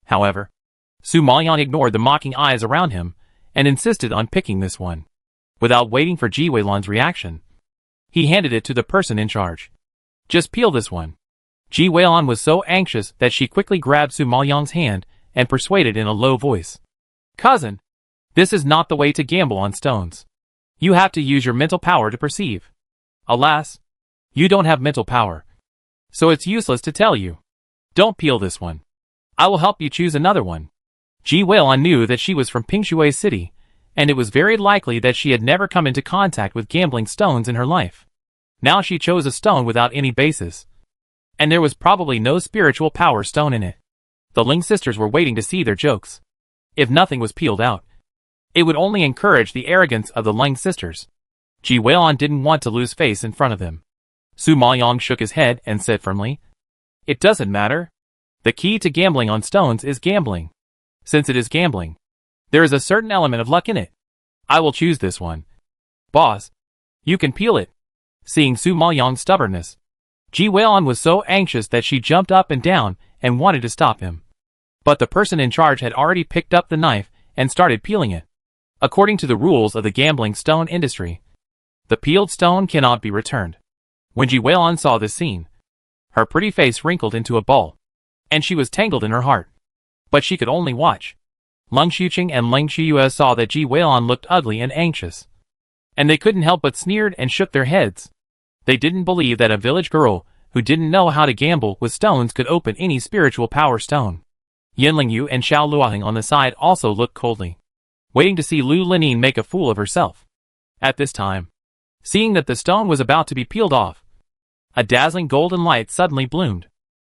However, Su Maoyang ignored the mocking eyes around him and insisted on picking this one. Without waiting for Ji Weilan's reaction, he handed it to the person in charge. Just peel this one. Ji Weilan was so anxious that she quickly grabbed Su Maoyang's hand and persuaded in a low voice. Cousin, this is not the way to gamble on stones. You have to use your mental power to perceive. Alas, you don't have mental power, so it's useless to tell you. Don't peel this one. I will help you choose another one. Ji Weilan knew that she was from Pingshui City, and it was very likely that she had never come into contact with gambling stones in her life. Now she chose a stone without any basis, and there was probably no spiritual power stone in it. The Ling sisters were waiting to see their jokes. If nothing was peeled out, it would only encourage the arrogance of the Ling sisters. Ji Weilan didn't want to lose face in front of them. Su Maoyang shook his head and said firmly, It doesn't matter. The key to gambling on stones is gambling. Since it is gambling, there is a certain element of luck in it. I will choose this one. Boss, you can peel it. Seeing Su Maoyang's stubbornness, Ji Weilan was so anxious that she jumped up and down and wanted to stop him. But the person in charge had already picked up the knife and started peeling it. According to the rules of the gambling stone industry, the peeled stone cannot be returned. When Ji Weilan saw this scene, her pretty face wrinkled into a ball, and she was tangled in her heart. But she could only watch. Leng Xuqing and Leng Shuyue saw that Ji Weilan looked ugly and anxious, and they couldn't help but sneered and shook their heads. They didn't believe that a village girl who didn't know how to gamble with stones could open any spiritual power stone. Yin Lingyu and Xiao Luoheng on the side also looked coldly, waiting to see Lu Linyin make a fool of herself. At this time, seeing that the stone was about to be peeled off, a dazzling golden light suddenly bloomed.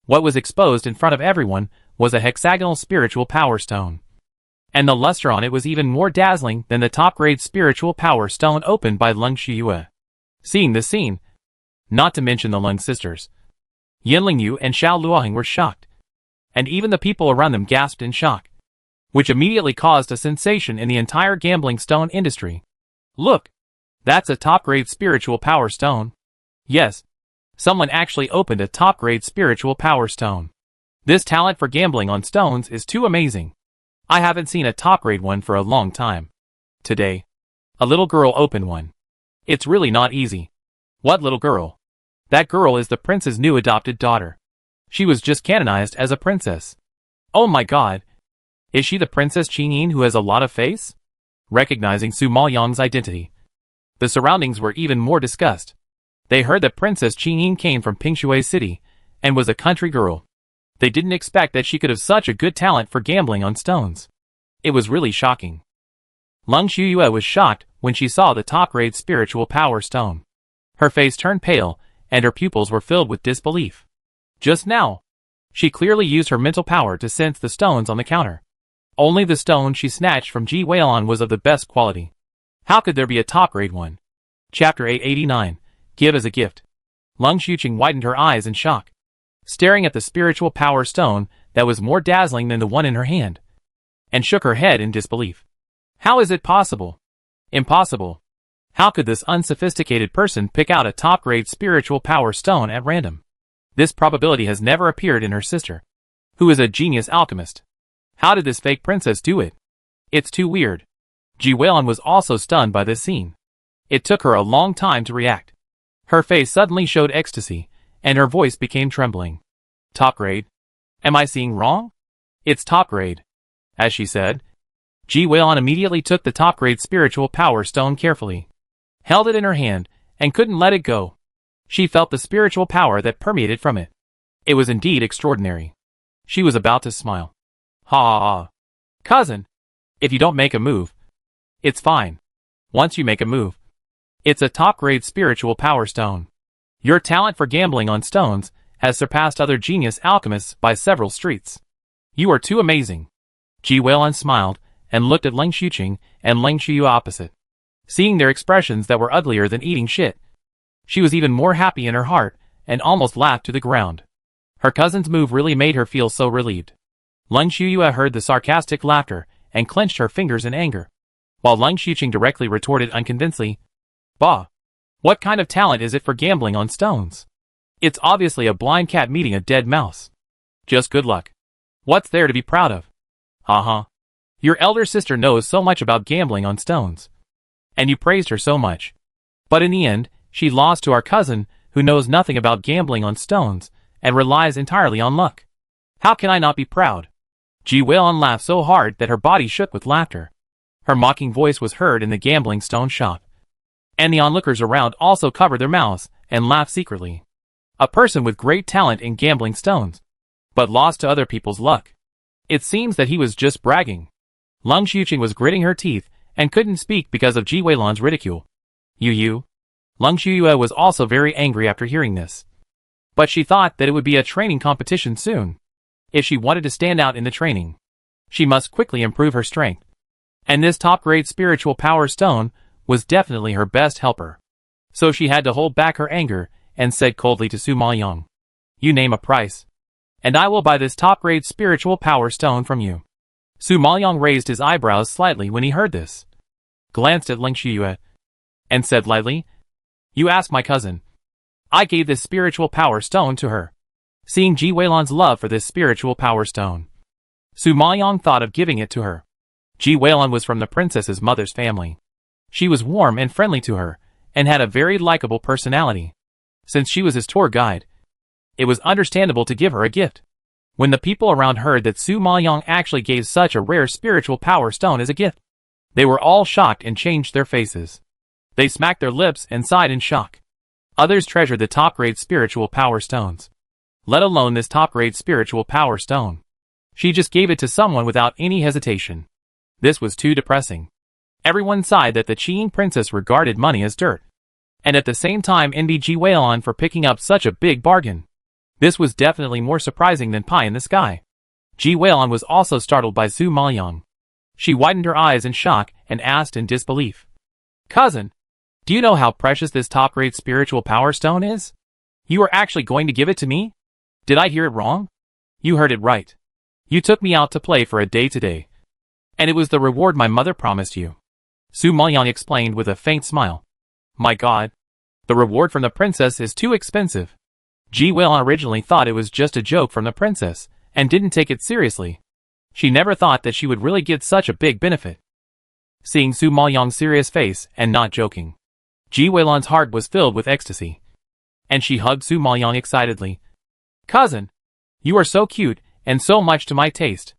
What was exposed in front of everyone was a hexagonal spiritual power stone, and the luster on it was even more dazzling than the top-grade spiritual power stone opened by Leng Shuyue. Seeing this scene, not to mention the Leng sisters, Yin Lingyu and Xiao Luoheng were shocked, and even the people around them gasped in shock, which immediately caused a sensation in the entire gambling stone industry. Look! That's a top-grade spiritual power stone. Yes, someone actually opened a top-grade spiritual power stone. This talent for gambling on stones is too amazing. I haven't seen a top-grade one for a long time. Today, a little girl opened one. It's really not easy. What little girl? That girl is the prince's new adopted daughter. She was just canonized as a princess. Oh my god. Is she the Princess Qingyin who has a lot of face? Recognizing Su Maoyang's identity, the surroundings were even more disgusted. They heard that Princess Qingyin came from Pingshui City and was a country girl. They didn't expect that she could have such a good talent for gambling on stones. It was really shocking. Leng Shuyue was shocked when she saw the top-grade spiritual power stone. Her face turned pale, and her pupils were filled with disbelief. Just now, she clearly used her mental power to sense the stones on the counter. Only the stone she snatched from Ji Weilan was of the best quality. How could there be a top-grade one? Chapter 889, Give as a Gift. Leng Xuqing widened her eyes in shock, staring at the spiritual power stone that was more dazzling than the one in her hand, and shook her head in disbelief. How is it possible? Impossible. How could this unsophisticated person pick out a top-grade spiritual power stone at random? This probability has never appeared in her sister, who is a genius alchemist. How did this fake princess do it? It's too weird. Ji Weilan was also stunned by this scene. It took her a long time to react. Her face suddenly showed ecstasy, and her voice became trembling. Top grade? Am I seeing wrong? It's top grade. As she said, Ji Weilan immediately took the top grade spiritual power stone carefully, held it in her hand, and couldn't let it go. She felt the spiritual power that permeated from it. It was indeed extraordinary. She was about to smile. Ha ha ha. Cousin, if you don't make a move, it's fine. Once you make a move, it's a top-grade spiritual power stone. Your talent for gambling on stones has surpassed other genius alchemists by several streets. You are too amazing. Ji Weilan smiled and looked at Leng Xuqing and Leng Shuyue opposite. Seeing their expressions that were uglier than eating shit, she was even more happy in her heart and almost laughed to the ground. Her cousin's move really made her feel so relieved. Leng Shuyue heard the sarcastic laughter and clenched her fingers in anger, while Leng Xuqing directly retorted unconvincingly, "Bah! What kind of talent is it for gambling on stones? It's obviously a blind cat meeting a dead mouse. Just good luck. What's there to be proud of? Ha. Your elder sister knows so much about gambling on stones, and you praised her so much. But in the end, she lost to our cousin who knows nothing about gambling on stones and relies entirely on luck. How can I not be proud?" Ji Weilan laughed so hard that her body shook with laughter. Her mocking voice was heard in the gambling stone shop, and the onlookers around also covered their mouths and laughed secretly. A person with great talent in gambling stones, but lost to other people's luck. It seems that he was just bragging. Leng Xuqing was gritting her teeth and couldn't speak because of Ji Weilan's ridicule. You. Leng Shuyue was also very angry after hearing this, but she thought that it would be a training competition soon. If she wanted to stand out in the training, she must quickly improve her strength. And this top-grade spiritual power stone was definitely her best helper. So she had to hold back her anger and said coldly to Su Maoyang, "You name a price, and I will buy this top-grade spiritual power stone from you." Su Maoyang raised his eyebrows slightly when he heard this, glanced at Leng Shuyue, and said lightly, "You ask my cousin. I gave this spiritual power stone to her." Seeing Ji Weilan's love for this spiritual power stone, Su Maoyang thought of giving it to her. Ji Weilan was from the princess's mother's family. She was warm and friendly to her, and had a very likable personality. Since she was his tour guide, it was understandable to give her a gift. When the people around heard that Su Maoyang actually gave such a rare spiritual power stone as a gift, they were all shocked and changed their faces. They smacked their lips and sighed in shock. Others treasured the top-grade spiritual power stones, let alone this top-grade spiritual power stone. She just gave it to someone without any hesitation. This was too depressing. Everyone sighed that the Qiying princess regarded money as dirt, and at the same time envied Ji Weilan for picking up such a big bargain. This was definitely more surprising than pie in the sky. Ji Weilan was also startled by Su Maoyang. She widened her eyes in shock and asked in disbelief, "Cousin, do you know how precious this top-grade spiritual power stone is? You are actually going to give it to me? Did I hear it wrong?" "You heard it right. You took me out to play for a day today, and it was the reward my mother promised you," Su Maoyang explained with a faint smile. "My god, the reward from the princess is too expensive." Ji Weilan originally thought it was just a joke from the princess, and didn't take it seriously. She never thought that she would really get such a big benefit. Seeing Su Maoyang's serious face and not joking, Ji Weilan's heart was filled with ecstasy. And she hugged Su Maoyang excitedly. "Cousin, you are so cute and so much to my taste.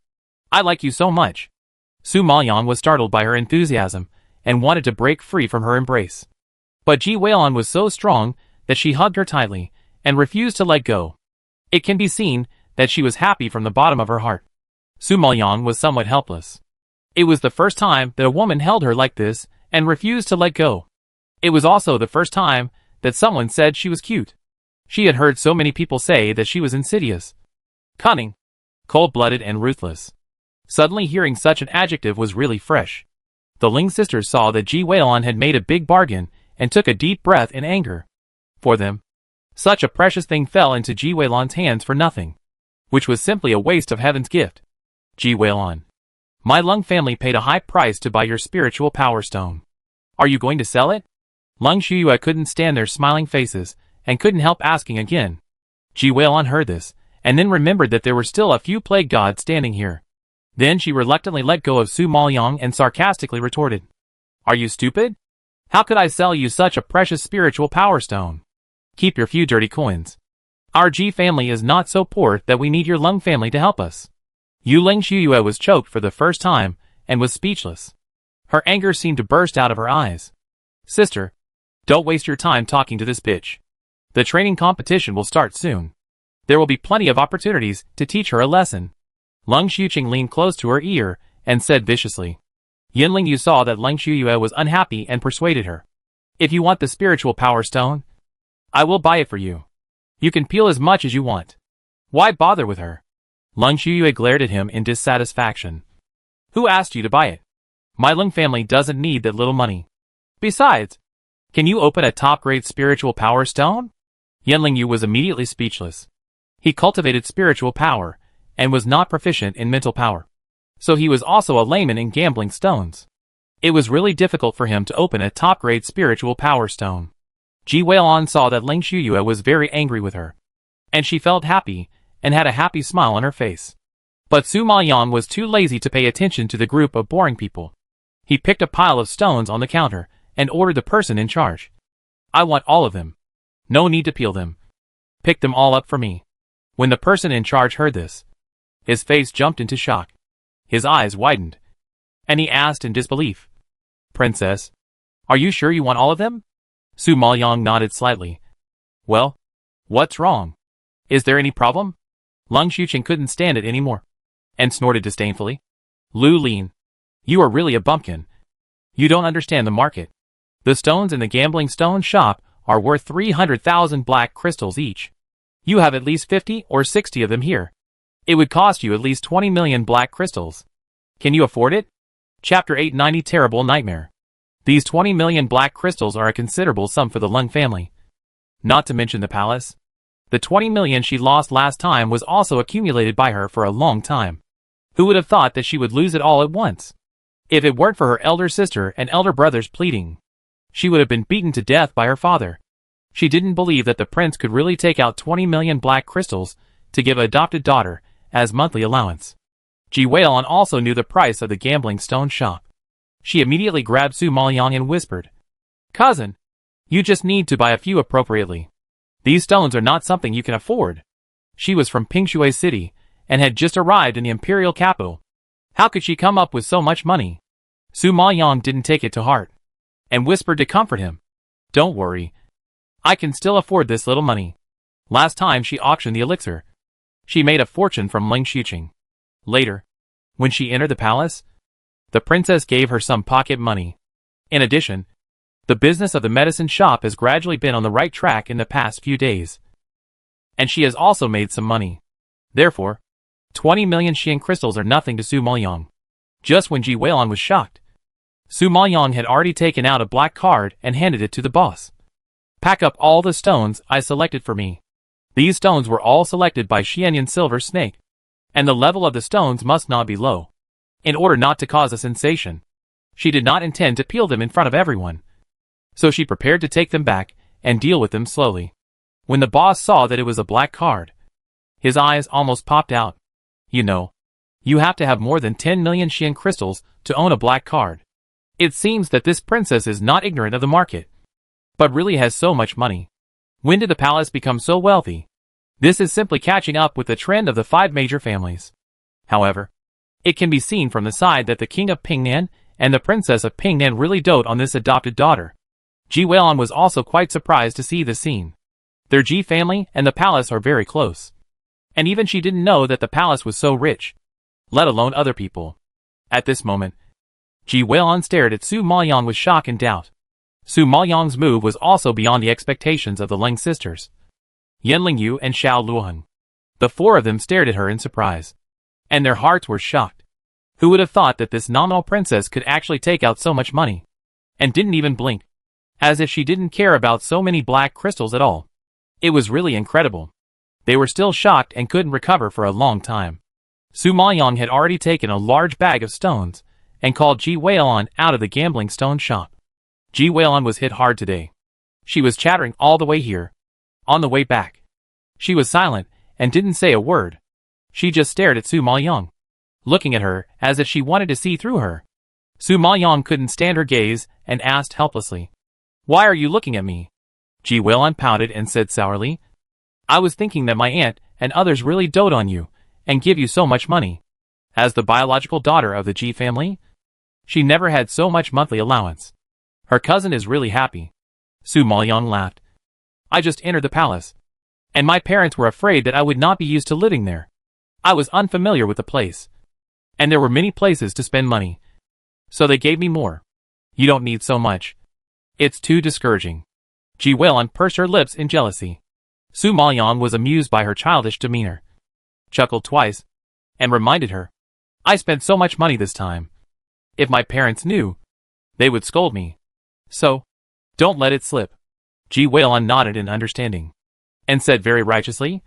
I like you so much." Su Maoyang was startled by her enthusiasm and wanted to break free from her embrace. But Ji Weilan was so strong that she hugged her tightly and refused to let go. It can be seen that she was happy from the bottom of her heart. Su Maoyang was somewhat helpless. It was the first time that a woman held her like this and refused to let go. It was also the first time that someone said she was cute. She had heard so many people say that she was insidious, cunning, cold-blooded and ruthless. Suddenly hearing such an adjective was really fresh. The Ling sisters saw that Ji Weilan had made a big bargain and took a deep breath in anger. For them, such a precious thing fell into Ji Weilan's hands for nothing, which was simply a waste of heaven's gift. Ji Weilan, my Lung family paid a high price to buy your spiritual power stone. Are you going to sell it? Lung Shuyue couldn't stand their smiling faces and couldn't help asking again. Ji Weilan heard this, and then remembered that there were still a few plague gods standing here. Then she reluctantly let go of Su Maoyang and sarcastically retorted, "Are you stupid? How could I sell you such a precious spiritual power stone? Keep your few dirty coins. Our Ji family is not so poor that we need your Lung family to help us." Yu Ling Shuyue was choked for the first time and was speechless. Her anger seemed to burst out of her eyes. "Sister, don't waste your time talking to this bitch. The training competition will start soon. There will be plenty of opportunities to teach her a lesson." Lung Xuqing leaned close to her ear and said viciously. Yinling Yu saw that Lung Shuyue was unhappy and persuaded her. "If you want the spiritual power stone, I will buy it for you. You can peel as much as you want. Why bother with her?" Lung Shuyue glared at him in dissatisfaction. "Who asked you to buy it? My Lung family doesn't need that little money. Besides, can you open a top-grade spiritual power stone?" Yinling Yu was immediately speechless. He cultivated spiritual power and was not proficient in mental power. So he was also a layman in gambling stones. It was really difficult for him to open a top-grade spiritual power stone. Ji Weilan saw that Ling Shuyue was very angry with her, and she felt happy and had a happy smile on her face. But Su Maoyang was too lazy to pay attention to the group of boring people. He picked a pile of stones on the counter and ordered the person in charge. "I want all of them. No need to peel them. Pick them all up for me." When the person in charge heard this, his face jumped into shock. His eyes widened, and he asked in disbelief, "Princess, are you sure you want all of them?" Su Maoyang nodded slightly. "Well, what's wrong? Is there any problem?" Lung Xuqing couldn't stand it anymore, and snorted disdainfully. "Lu Lin, you are really a bumpkin. You don't understand the market. The stones in the gambling stone shop are worth 300,000 black crystals each. You have at least 50 or 60 of them here. It would cost you at least 20 million black crystals. Can you afford it?" Chapter 890 Terrible Nightmare. These 20 million black crystals are a considerable sum for the Lung family. Not to mention the palace. The 20 million she lost last time was also accumulated by her for a long time. Who would have thought that she would lose it all at once? If it weren't for her elder sister and elder brother's pleading, she would have been beaten to death by her father. She didn't believe that the prince could really take out 20 million black crystals to give an adopted daughter as monthly allowance. Ji Weilan also knew the price of the gambling stone shop. She immediately grabbed Su Maoyang and whispered, "Cousin, you just need to buy a few appropriately. These stones are not something you can afford." She was from Pingshui City and had just arrived in the imperial capital. How could she come up with so much money? Su Maoyang didn't take it to heart and whispered to comfort him, "Don't worry. I can still afford this little money. Last time she auctioned the elixir, she made a fortune from Ling Xuqing." Later, when she entered the palace, the princess gave her some pocket money. In addition, the business of the medicine shop has gradually been on the right track in the past few days, and she has also made some money. Therefore, 20 million Xian crystals are nothing to Su Maoyang. Just when Ji Weilan was shocked, Su Maoyang had already taken out a black card and handed it to the boss. "Pack up all the stones I selected for me. These stones were all selected by Xianyan Silver Snake, and the level of the stones must not be low. In order not to cause a sensation, she did not intend to peel them in front of everyone. So she prepared to take them back and deal with them slowly." When the boss saw that it was a black card, his eyes almost popped out. You You have to have more than 10 million Xian crystals to own a black card. It seems that this princess is not ignorant of the market, but really has so much money. When did the palace become so wealthy? This is simply catching up with the trend of the 5 major families. However, it can be seen from the side that the king of Pingnan and the princess of Pingnan really dote on this adopted daughter. Ji Weilun was also quite surprised to see this scene. Their Ji family and the palace are very close. And even she didn't know that the palace was so rich, let alone other people. At this moment, Ji Weilun stared at Su Maoyang with shock and doubt. Su Maoyang's move was also beyond the expectations of the Leng sisters, Yan Lingyu and Xiao Luoheng. The 4 of them stared at her in surprise, and their hearts were shocked. Who would have thought that this nominal princess could actually take out so much money, and didn't even blink, as if she didn't care about so many black crystals at all. It was really incredible. They were still shocked and couldn't recover for a long time. Su Maoyang had already taken a large bag of stones and called Ji Weilun out of the gambling stone shop. Ji Weilun was hit hard today. She was chattering all the way here. On the way back, she was silent and didn't say a word. She just stared at Su Maoyang, looking at her as if she wanted to see through her. Su Maoyang couldn't stand her gaze and asked helplessly, "Why are you looking at me?" Ji Weilun pouted and said sourly, "I was thinking that my aunt and others really dote on you and give you so much money. As the biological daughter of the Ji family, she never had so much monthly allowance. Her cousin is really happy." Su Maoyang laughed. "I just entered the palace, and my parents were afraid that I would not be used to living there. I was unfamiliar with the place, and there were many places to spend money, so they gave me more. You don't need so much. It's too discouraging." Ji Weilun pursed her lips in jealousy. Su Maoyang was amused by her childish demeanor, chuckled twice, and reminded her, "I spent so much money this time. If my parents knew, they would scold me. So, don't let it slip." Ji Weilun nodded in understanding, and said very righteously,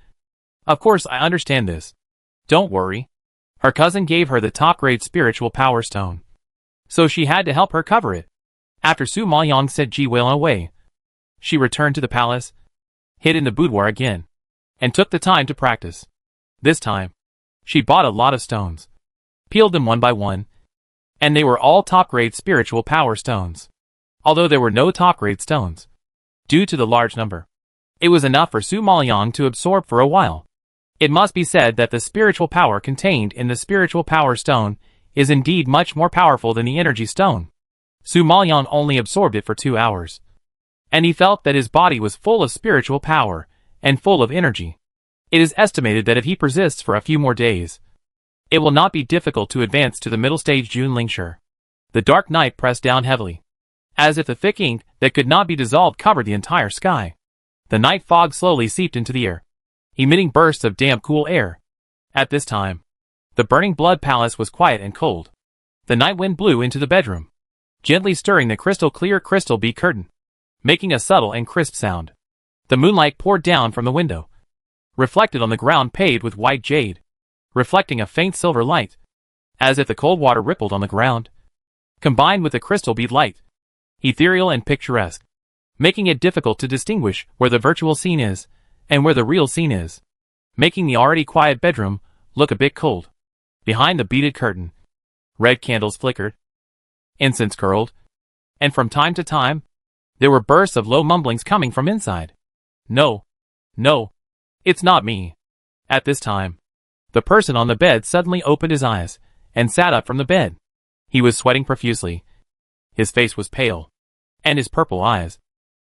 "Of course I understand this. Don't worry." Her cousin gave her the top-grade spiritual power stone, so she had to help her cover it. After Su Maoyang sent Ji Weilun away, she returned to the palace, hid in the boudoir again, and took the time to practice. This time, she bought a lot of stones, peeled them one by one, and they were all top-grade spiritual power stones. Although there were no top-grade stones, due to the large number, it was enough for Su Maoyang to absorb for a while. It must be said that the spiritual power contained in the spiritual power stone is indeed much more powerful than the energy stone. Su Maoyang only absorbed it for 2 hours, and he felt that his body was full of spiritual power and full of energy. It is estimated that if he persists for a few more days, it will not be difficult to advance to the middle stage Jun Lingshi. The dark night pressed down heavily, as if the thick ink that could not be dissolved covered the entire sky. The night fog slowly seeped into the air, emitting bursts of damp cool air. At this time, the burning blood palace was quiet and cold. The night wind blew into the bedroom, gently stirring the crystal-clear crystal bead curtain, making a subtle and crisp sound. The moonlight poured down from the window, reflected on the ground paved with white jade, reflecting a faint silver light, as if the cold water rippled on the ground, combined with the crystal bead light, ethereal and picturesque, making it difficult to distinguish where the virtual scene is and where the real scene is, making the already quiet bedroom look a bit cold. Behind the beaded curtain, red candles flickered, incense curled, and from time to time, there were bursts of low mumblings coming from inside. "No, no, it's not me." At this time, the person on the bed suddenly opened his eyes and sat up from the bed. He was sweating profusely. His face was pale, and his purple eyes,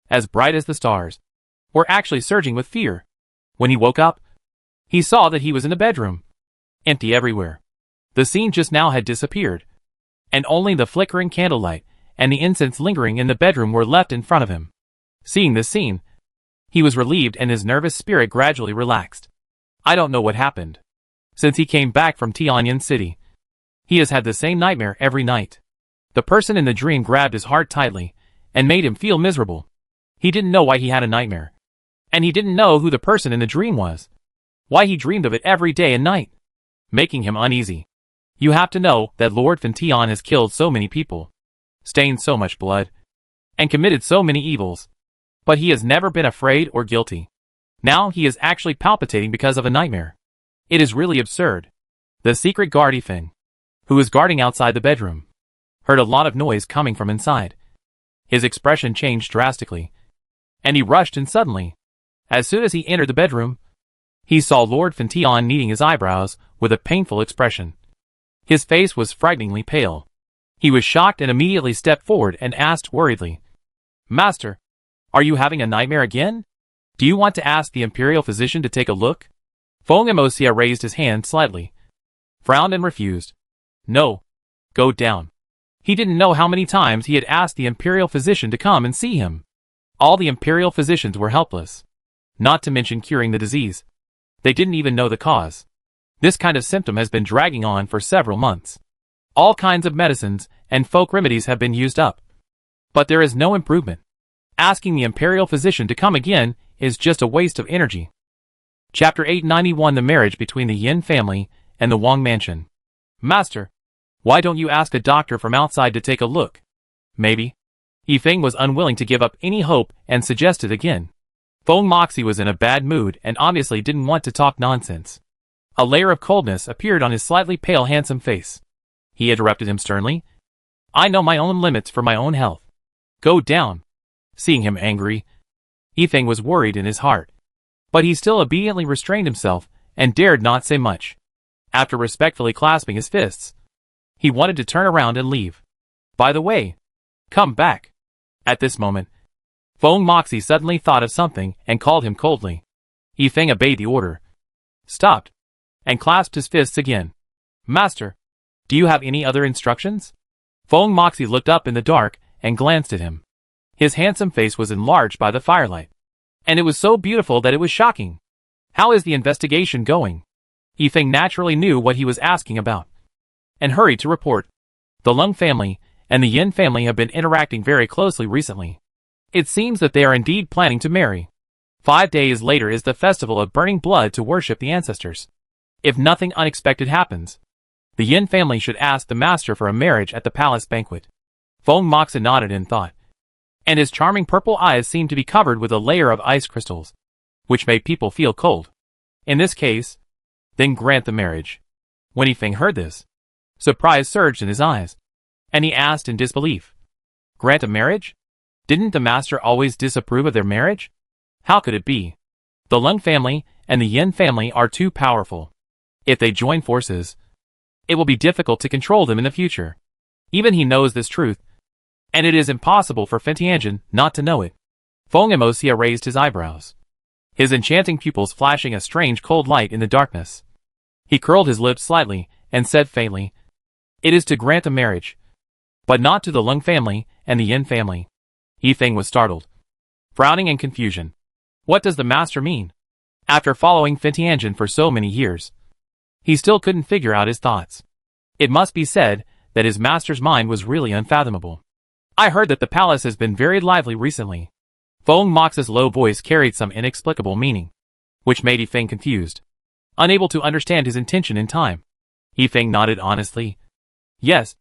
as bright as the stars, were actually surging with fear. When he woke up, he saw that he was in the bedroom, empty everywhere. The scene just now had disappeared, and only the flickering candlelight and the incense lingering in the bedroom were left in front of him. Seeing this scene, he was relieved and his nervous spirit gradually relaxed. I don't know what happened. Since he came back from Tianyan City, he has had the same nightmare every night. The person in the dream grabbed his heart tightly and made him feel miserable. He didn't know why he had a nightmare, and he didn't know who the person in the dream was, why he dreamed of it every day and night, making him uneasy. You have to know that Lord Fan Tian has killed so many people, stained so much blood, and committed so many evils, but he has never been afraid or guilty. Now he is actually palpitating because of a nightmare. It is really absurd. The secret guard Yifeng, who was guarding outside the bedroom, heard a lot of noise coming from inside. His expression changed drastically, and he rushed in suddenly. As soon as he entered the bedroom, he saw Lord Fentian kneading his eyebrows with a painful expression. His face was frighteningly pale. He was shocked and immediately stepped forward and asked worriedly, "Master, are you having a nightmare again? Do you want to ask the imperial physician to take a look?" Feng Emosia raised his hand slightly, frowned and refused. "No. Go down." He didn't know how many times he had asked the imperial physician to come and see him. All the imperial physicians were helpless, not to mention curing the disease. They didn't even know the cause. This kind of symptom has been dragging on for several months. All kinds of medicines and folk remedies have been used up, but there is no improvement. Asking the imperial physician to come again is just a waste of energy. Chapter 891: The Marriage Between the Yin Family and the Wang Mansion. "Master, why don't you ask a doctor from outside to take a look? Maybe." Yifeng was unwilling to give up any hope and suggested again. Feng Moxie was in a bad mood and obviously didn't want to talk nonsense. A layer of coldness appeared on his slightly pale handsome face. He interrupted him sternly. "I know my own limits for my own health. Go down." Seeing him angry, Yifeng was worried in his heart, but he still obediently restrained himself and dared not say much. After respectfully clasping his fists, he wanted to turn around and leave. "By the way, come back." At this moment, Feng Moxie suddenly thought of something and called him coldly. Yifeng obeyed the order, stopped, and clasped his fists again. "Master, do you have any other instructions?" Feng Moxie looked up in the dark and glanced at him. His handsome face was enlarged by the firelight, and it was so beautiful that it was shocking. "How is the investigation going?" Yifeng naturally knew what he was asking about, and hurried to report. "The Lung family and the Yin family have been interacting very closely recently. It seems that they are indeed planning to marry. 5 days later is the festival of burning blood to worship the ancestors. If nothing unexpected happens, the Yin family should ask the master for a marriage at the palace banquet." Feng Moxie nodded in thought, and his charming purple eyes seemed to be covered with a layer of ice crystals, which made people feel cold. "In this case, then grant the marriage." When Yifeng heard this, surprise surged in his eyes, and he asked in disbelief, "Grant a marriage? Didn't the master always disapprove of their marriage? How could it be? The Lung family and the Yin family are too powerful. If they join forces, it will be difficult to control them in the future. Even he knows this truth, and it is impossible for Fentianjin not to know it." Feng Emosia raised his eyebrows, his enchanting pupils flashing a strange cold light in the darkness. He curled his lips slightly and said faintly, "It is to grant a marriage, but not to the Lung family and the Yin family." Yifeng was startled, frowning in confusion. What does the master mean? After following Fentianjin for so many years, he still couldn't figure out his thoughts. It must be said that his master's mind was really unfathomable. "I heard that the palace has been very lively recently." Feng Moxie's low voice carried some inexplicable meaning, which made Yifeng confused, unable to understand his intention in time. Yifeng nodded honestly. "Yes,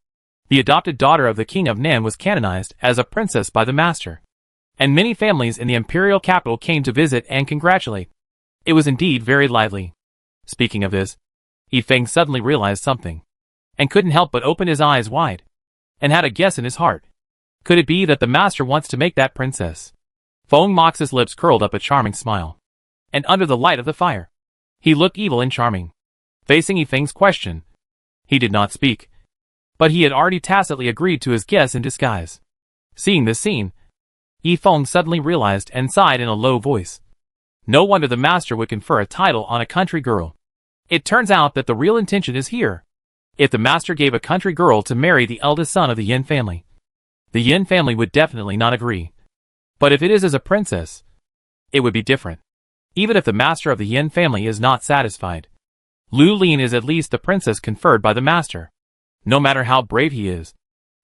the adopted daughter of the king of Nan was canonized as a princess by the master, and many families in the imperial capital came to visit and congratulate. It was indeed very lively." Speaking of this, Yifeng suddenly realized something, and couldn't help but open his eyes wide, and had a guess in his heart. Could it be that the master wants to make that princess? Feng Mox's lips curled up a charming smile, and under the light of the fire, he looked evil and charming. Facing Yifeng's question, he did not speak, but he had already tacitly agreed to his guess in disguise. Seeing this scene, Yifeng suddenly realized and sighed in a low voice. No wonder the master would confer a title on a country girl. It turns out that the real intention is here. If the master gave a country girl to marry the eldest son of the Yin family, the Yin family would definitely not agree. But if it is as a princess, it would be different. Even if the master of the Yin family is not satisfied, Lu Lin is at least the princess conferred by the master. No matter how brave he is,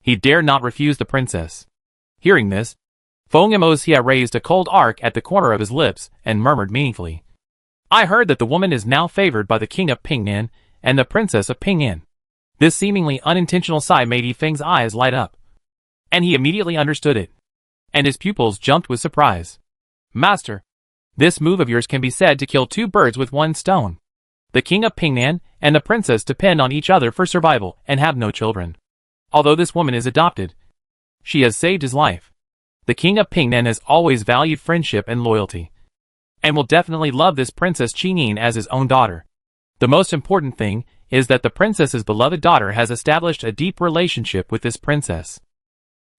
he dare not refuse the princess. Hearing this, Feng Emosia raised a cold arc at the corner of his lips and murmured meaningfully, "I heard that the woman is now favored by the king of Pingnan and the princess of Ping'an." This seemingly unintentional sigh made Yifeng's eyes light up, and he immediately understood it, and his pupils jumped with surprise. "Master, this move of yours can be said to kill 2 birds with 1 stone. The king of Pingnan and the princess depend on each other for survival and have no children. Although this woman is adopted, she has saved his life. The king of Pingnan has always valued friendship and loyalty, and will definitely love this Princess Qingyin as his own daughter. The most important thing is that the princess's beloved daughter has established a deep relationship with this princess.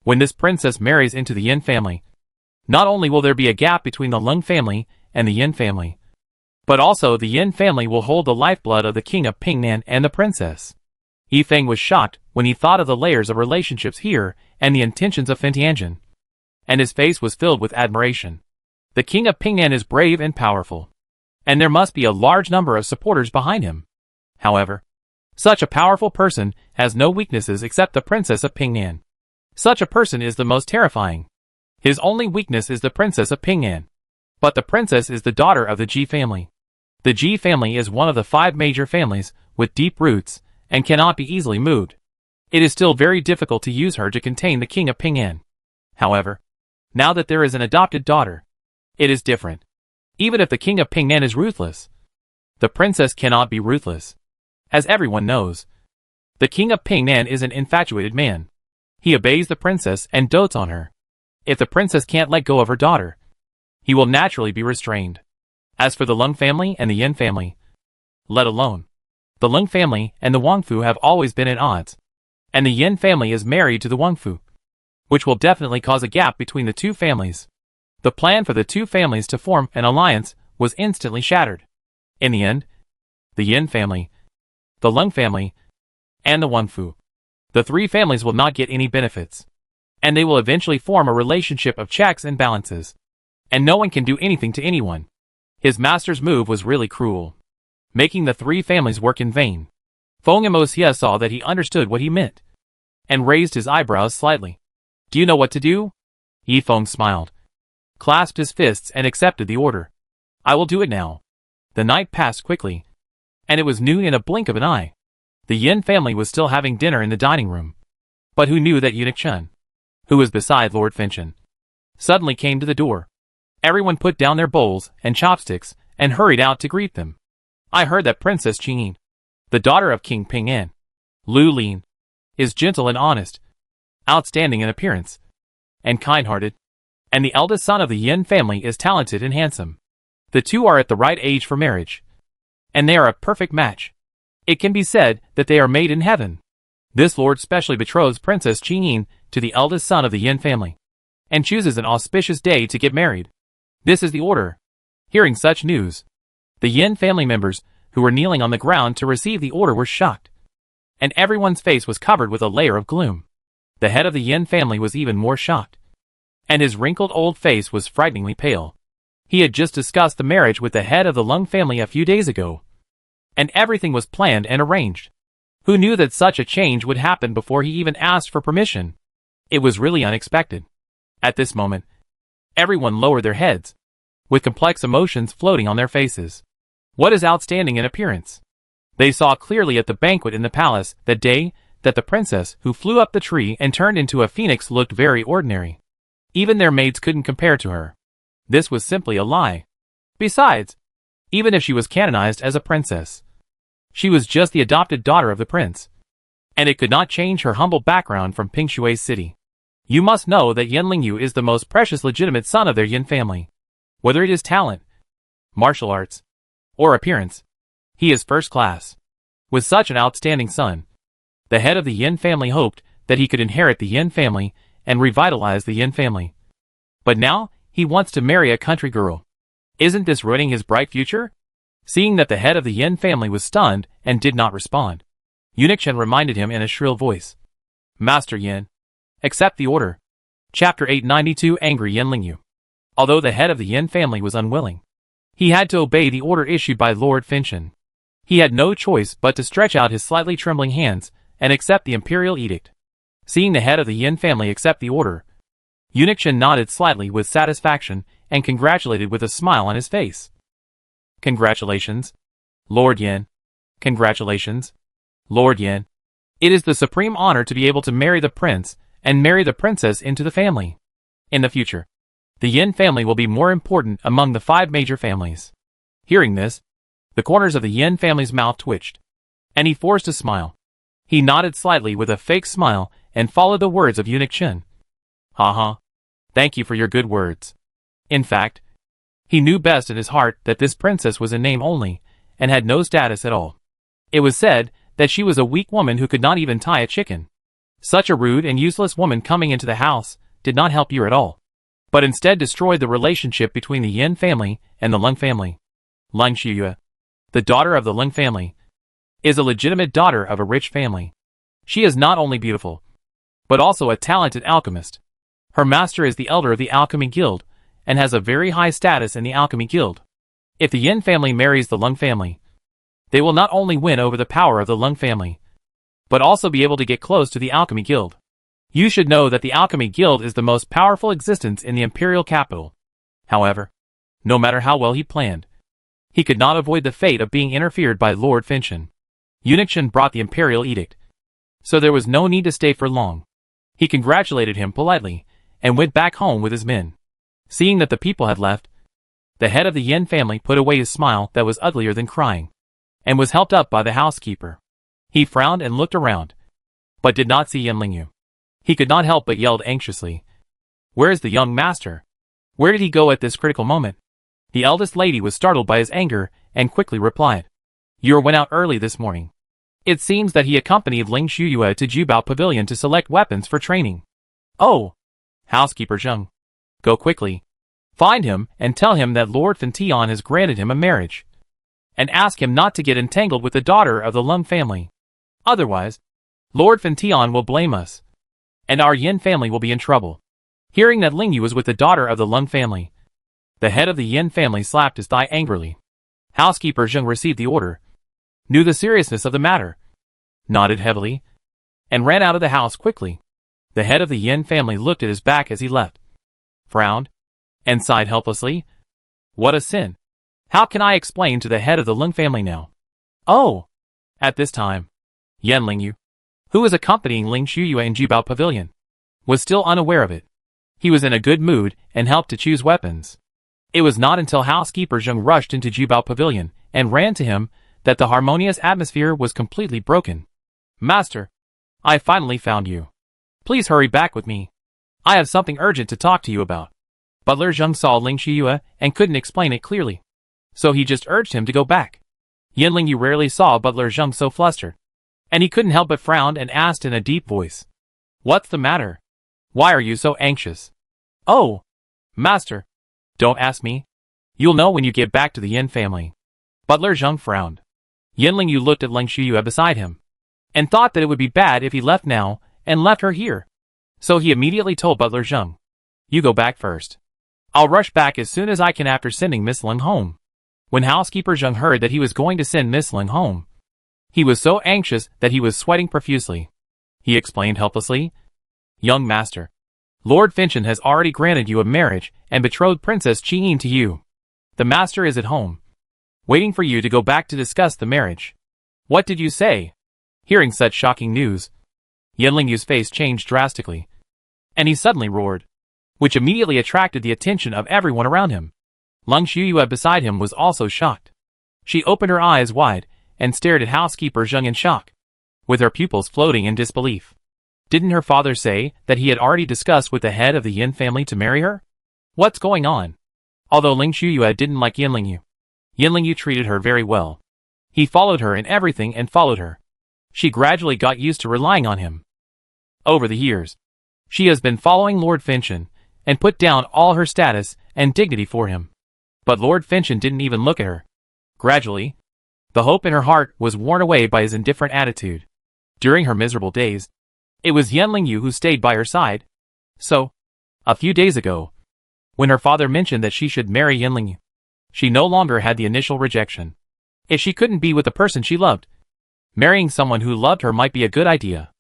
When this princess marries into the Yin family, not only will there be a gap between the Lung family and the Yin family, but also the Yin family will hold the lifeblood of the king of Pingnan and the princess. Yifeng was shocked when he thought of the layers of relationships here and the intentions of Fentianjin, and his face was filled with admiration. The king of Pingnan is brave and powerful, and there must be a large number of supporters behind him. However, such a powerful person has no weaknesses except the princess of Pingnan. Such a person is the most terrifying. His only weakness is the princess of Pingnan. But the princess is the daughter of the Ji family. The Ji family is one of the 5 major families with deep roots and cannot be easily moved. It is still very difficult to use her to contain the king of Pingnan. However, now that there is an adopted daughter, it is different. Even if the king of Pingnan is ruthless, the princess cannot be ruthless. As everyone knows, the king of Pingnan is an infatuated man. He obeys the princess and dotes on her. If the princess can't let go of her daughter, he will naturally be restrained. As for the Lung family and the Yin family, let alone, the Lung family and the Wangfu have always been at odds, and the Yin family is married to the Wangfu, which will definitely cause a gap between the two families. The plan for the two families to form an alliance was instantly shattered. In the end, the Yin family, the Lung family, and the Wangfu, the 3 families will not get any benefits, and they will eventually form a relationship of checks and balances, and no one can do anything to anyone. His master's move was really cruel, making the 3 families work in vain. Feng Emosia saw that he understood what he meant, and raised his eyebrows slightly. Do you know what to do? Yifeng smiled, clasped his fists and accepted the order. I will do it now. The night passed quickly, and it was noon in a blink of an eye. The Yin family was still having dinner in the dining room, but who knew that Eunuch Chen, who was beside Lord Fenchen, suddenly came to the door. Everyone put down their bowls and chopsticks and hurried out to greet them. I heard that Princess Qingyin, the daughter of King Ping'an, Lu Lin, is gentle and honest, outstanding in appearance, and kind-hearted, and the eldest son of the Yin family is talented and handsome. The 2 are at the right age for marriage, and they are a perfect match. It can be said that they are made in heaven. This lord specially betroths Princess Qingyin to the eldest son of the Yin family, and chooses an auspicious day to get married. This is the order. Hearing such news, the Yin family members who were kneeling on the ground to receive the order were shocked, and everyone's face was covered with a layer of gloom. The head of the Yin family was even more shocked, and his wrinkled old face was frighteningly pale. He had just discussed the marriage with the head of the Lung family a few days ago, and everything was planned and arranged. Who knew that such a change would happen before he even asked for permission? It was really unexpected. At this moment, everyone lowered their heads, with complex emotions floating on their faces. What is outstanding in appearance? They saw clearly at the banquet in the palace that day that the princess who flew up the tree and turned into a phoenix looked very ordinary. Even their maids couldn't compare to her. This was simply a lie. Besides, even if she was canonized as a princess, she was just the adopted daughter of the prince, and it could not change her humble background from Pingshui City. You must know that Yan Lingyu is the most precious legitimate son of their Yin family. Whether it is talent, martial arts, or appearance, he is first class. With such an outstanding son, the head of the Yin family hoped that he could inherit the Yin family and revitalize the Yin family. But now, he wants to marry a country girl. Isn't this ruining his bright future? Seeing that the head of the Yin family was stunned and did not respond, Eunuch Chen reminded him in a shrill voice. Master Yin, accept the order. Chapter 892 Angry Yan Lingyu. Although the head of the Yin family was unwilling, he had to obey the order issued by Lord Fenchen. He had no choice but to stretch out his slightly trembling hands and accept the imperial edict. Seeing the head of the Yin family accept the order, Eunuch Chen nodded slightly with satisfaction and congratulated with a smile on his face. Congratulations, Lord Yin. Congratulations, Lord Yin. It is the supreme honor to be able to marry the prince and marry the princess into the family. In the future, the Yin family will be more important among the 5 major families. Hearing this, The corners of the Yin family's mouth twitched, and he forced a smile. He nodded slightly with a fake smile and followed the words of Eunuch Chen. "Ha. Thank you for your good words." In fact, he knew best in his heart that this princess was a name only, and had no status at all. It was said that she was a weak woman who could not even tie a chicken. Such a rude and useless woman coming into the house did not help you at all, but instead destroyed the relationship between the Yin family and the Lung family. Lung Shiyue, the daughter of the Lung family, is a legitimate daughter of a rich family. She is not only beautiful, but also a talented alchemist. Her master is the elder of the Alchemy Guild, and has a very high status in the Alchemy Guild. If the Yin family marries the Lung family, they will not only win over the power of the Lung family, but also be able to get close to the Alchemy Guild. You should know that the Alchemy Guild is the most powerful existence in the imperial capital. However, no matter how well he planned, he could not avoid the fate of being interfered by Lord Finchen. Eunuch Chen brought the imperial edict, so there was no need to stay for long. He congratulated him politely, and went back home with his men. Seeing that the people had left, the head of the Yin family put away his smile that was uglier than crying, and was helped up by the housekeeper. He frowned and looked around, but did not see Yin Lingyu. He could not help but yelled anxiously, "Where is the young master? Where did he go at this critical moment?" The eldest lady was startled by his anger, and quickly replied, "Yu went out early this morning. It seems that he accompanied Ling Shuyue to Jubao Pavilion to select weapons for training." "Oh!" Housekeeper Zheng. "Go quickly. Find him and tell him that Lord Fintian has granted him a marriage. And ask him not to get entangled with the daughter of the Lung family. Otherwise, Lord Fintian will blame us, and our Yin family will be in trouble." Hearing that Lingyu was with the daughter of the Lung family, the head of the Yin family slapped his thigh angrily. Housekeeper Zheng received the order, knew the seriousness of the matter, nodded heavily, and ran out of the house quickly. The head of the Yin family looked at his back as he left, frowned, and sighed helplessly. What a sin! How can I explain to the head of the Lung family now? Oh! At this time, Yan Lingyu, who was accompanying Ling Shuyue in Jubao Pavilion, was still unaware of it. He was in a good mood and helped to choose weapons. It was not until housekeeper Zheng rushed into Jubao Pavilion and ran to him that the harmonious atmosphere was completely broken. "Master, I finally found you. Please hurry back with me. I have something urgent to talk to you about." Butler Zheng saw Ling Shuyue and couldn't explain it clearly, so he just urged him to go back. Yin Lingyu rarely saw Butler Zheng so flustered, and he couldn't help but frown and asked in a deep voice, "What's the matter? Why are you so anxious?" "Oh, master, don't ask me. You'll know when you get back to the Yin family." Butler Zheng frowned. Yin Lingyu looked at Ling Shuyue beside him, and thought that it would be bad if he left now and left her here. So he immediately told Butler Zheng, "You go back first. I'll rush back as soon as I can after sending Miss Ling home." When housekeeper Zheng heard that he was going to send Miss Ling home, he was so anxious that he was sweating profusely. He explained helplessly, "Young master, Lord Finchen has already granted you a marriage and betrothed Princess Qi to you. The master is at home, waiting for you to go back to discuss the marriage." "What did you say?" Hearing such shocking news, Yin Lingyu's face changed drastically, and he suddenly roared, which immediately attracted the attention of everyone around him. Ling Shuyue beside him was also shocked. She opened her eyes wide and stared at housekeeper Zheng in shock, with her pupils floating in disbelief. Didn't her father say that he had already discussed with the head of the Yin family to marry her? What's going on? Although Ling Shuyue didn't like Yin Lingyu treated her very well. He followed her in everything and followed her. She gradually got used to relying on him. Over the years, she has been following Lord Finchen and put down all her status and dignity for him. But Lord Finchen didn't even look at her. Gradually, the hope in her heart was worn away by his indifferent attitude. During her miserable days, it was Yan Lingyu who stayed by her side. So, a few days ago, when her father mentioned that she should marry Yan Lingyu, she no longer had the initial rejection. If she couldn't be with the person she loved, marrying someone who loved her might be a good idea.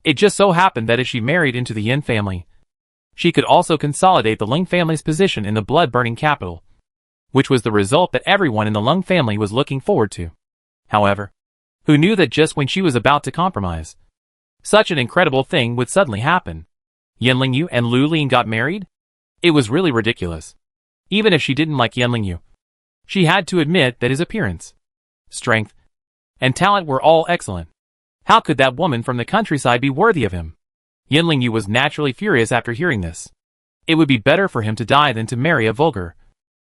It just so happened that if she married into the Yin family, she could also consolidate the Ling family's position in the blood-burning capital, which was the result that everyone in the Lung family was looking forward to. However, who knew that just when she was about to compromise, such an incredible thing would suddenly happen? Yan Lingyu and Lu Ling got married? It was really ridiculous. Even if she didn't like Yan Lingyu, she had to admit that his appearance, strength, and talent were all excellent. How could that woman from the countryside be worthy of him? Yin Lingyu was naturally furious after hearing this. It would be better for him to die than to marry a vulgar,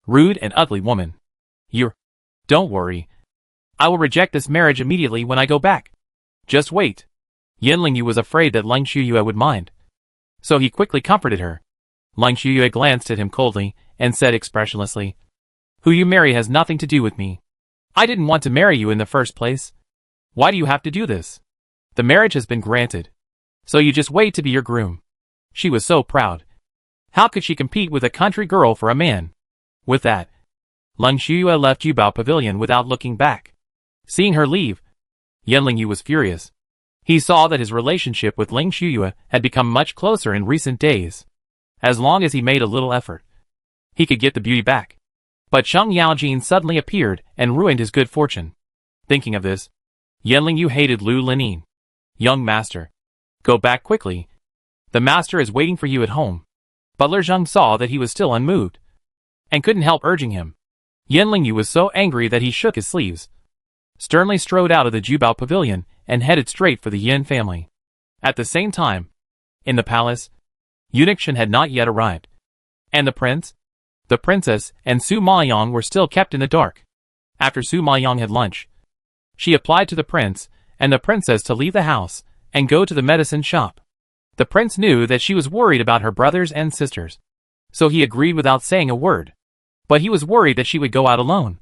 rude and ugly woman. Don't worry. I will reject this marriage immediately when I go back. Just wait. Yin Lingyu was afraid that Lang Shuyue would mind. So he quickly comforted her. Lang Shuyue glanced at him coldly and said expressionlessly, "Who you marry has nothing to do with me. I didn't want to marry you in the first place. Why do you have to do this? The marriage has been granted. So you just wait to be your groom." She was so proud. How could she compete with a country girl for a man? With that, Lang Shuyue left Yubao Pavilion without looking back. Seeing her leave, Yin Lingyu was furious. He saw that his relationship with Lang Shuyue had become much closer in recent days. As long as he made a little effort, he could get the beauty back. But Cheng Yaojin suddenly appeared and ruined his good fortune. Thinking of this, Yin Lingyu hated Lu Linin. "Young master, go back quickly. The master is waiting for you at home." Butler Zheng saw that he was still unmoved, and couldn't help urging him. Yin Lingyu was so angry that he shook his sleeves, sternly strode out of the Jubao Pavilion, and headed straight for the Yin family. At the same time, in the palace, Eunuch Shen had not yet arrived, and the prince, the princess, and Su Maoyong were still kept in the dark. After Su Maoyong had lunch, she applied to the prince and the princess to leave the house and go to the medicine shop. The prince knew that she was worried about her brothers and sisters, so he agreed without saying a word. But he was worried that she would go out alone,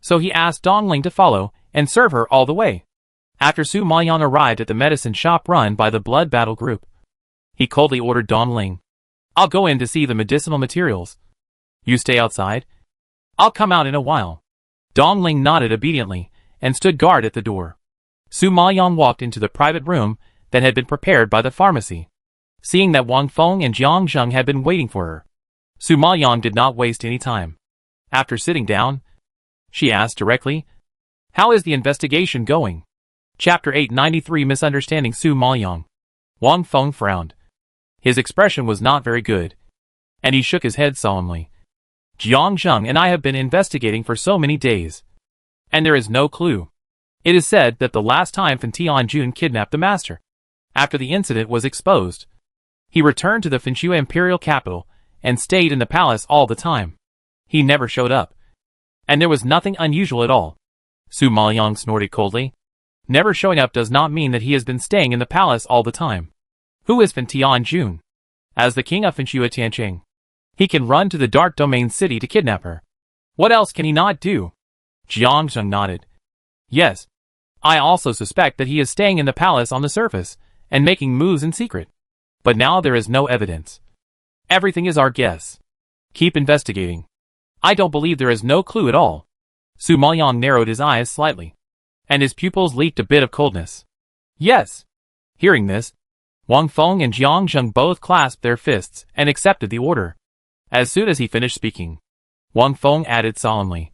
so he asked Dongling to follow and serve her all the way. After Su Maoyong arrived at the medicine shop run by the Blood Battle Group, he coldly ordered Dongling, "I'll go in to see the medicinal materials. You stay outside. I'll come out in a while." Dongling nodded obediently and stood guard at the door. Su Maoyong walked into the private room that had been prepared by the pharmacy. Seeing that Wang Feng and Jiang Zheng had been waiting for her, Su Maoyong did not waste any time. After sitting down, she asked directly, "How is the investigation going?" Chapter 893 Misunderstanding Su Maoyong. Wang Feng frowned. His expression was not very good, and he shook his head solemnly. "Jiang Zheng and I have been investigating for so many days, and there is no clue. It is said that the last time Fan Tianjun kidnapped the master, after the incident was exposed, he returned to the Fanchua imperial capital and stayed in the palace all the time. He never showed up, and there was nothing unusual at all." Su Maoyong snorted coldly. "Never showing up does not mean that he has been staying in the palace all the time. Who is Fan Tianjun? As the king of Fanchua Tianqing, he can run to the Dark Domain City to kidnap her. What else can he not do?" Jiang Zheng nodded. "Yes, I also suspect that he is staying in the palace on the surface and making moves in secret. But now there is no evidence. Everything is our guess. Keep investigating. I don't believe there is no clue at all." Su Maoyong narrowed his eyes slightly, and his pupils leaked a bit of coldness. "Yes." Hearing this, Wang Feng and Jiang Zheng both clasped their fists and accepted the order. As soon as he finished speaking, Wang Feng added solemnly,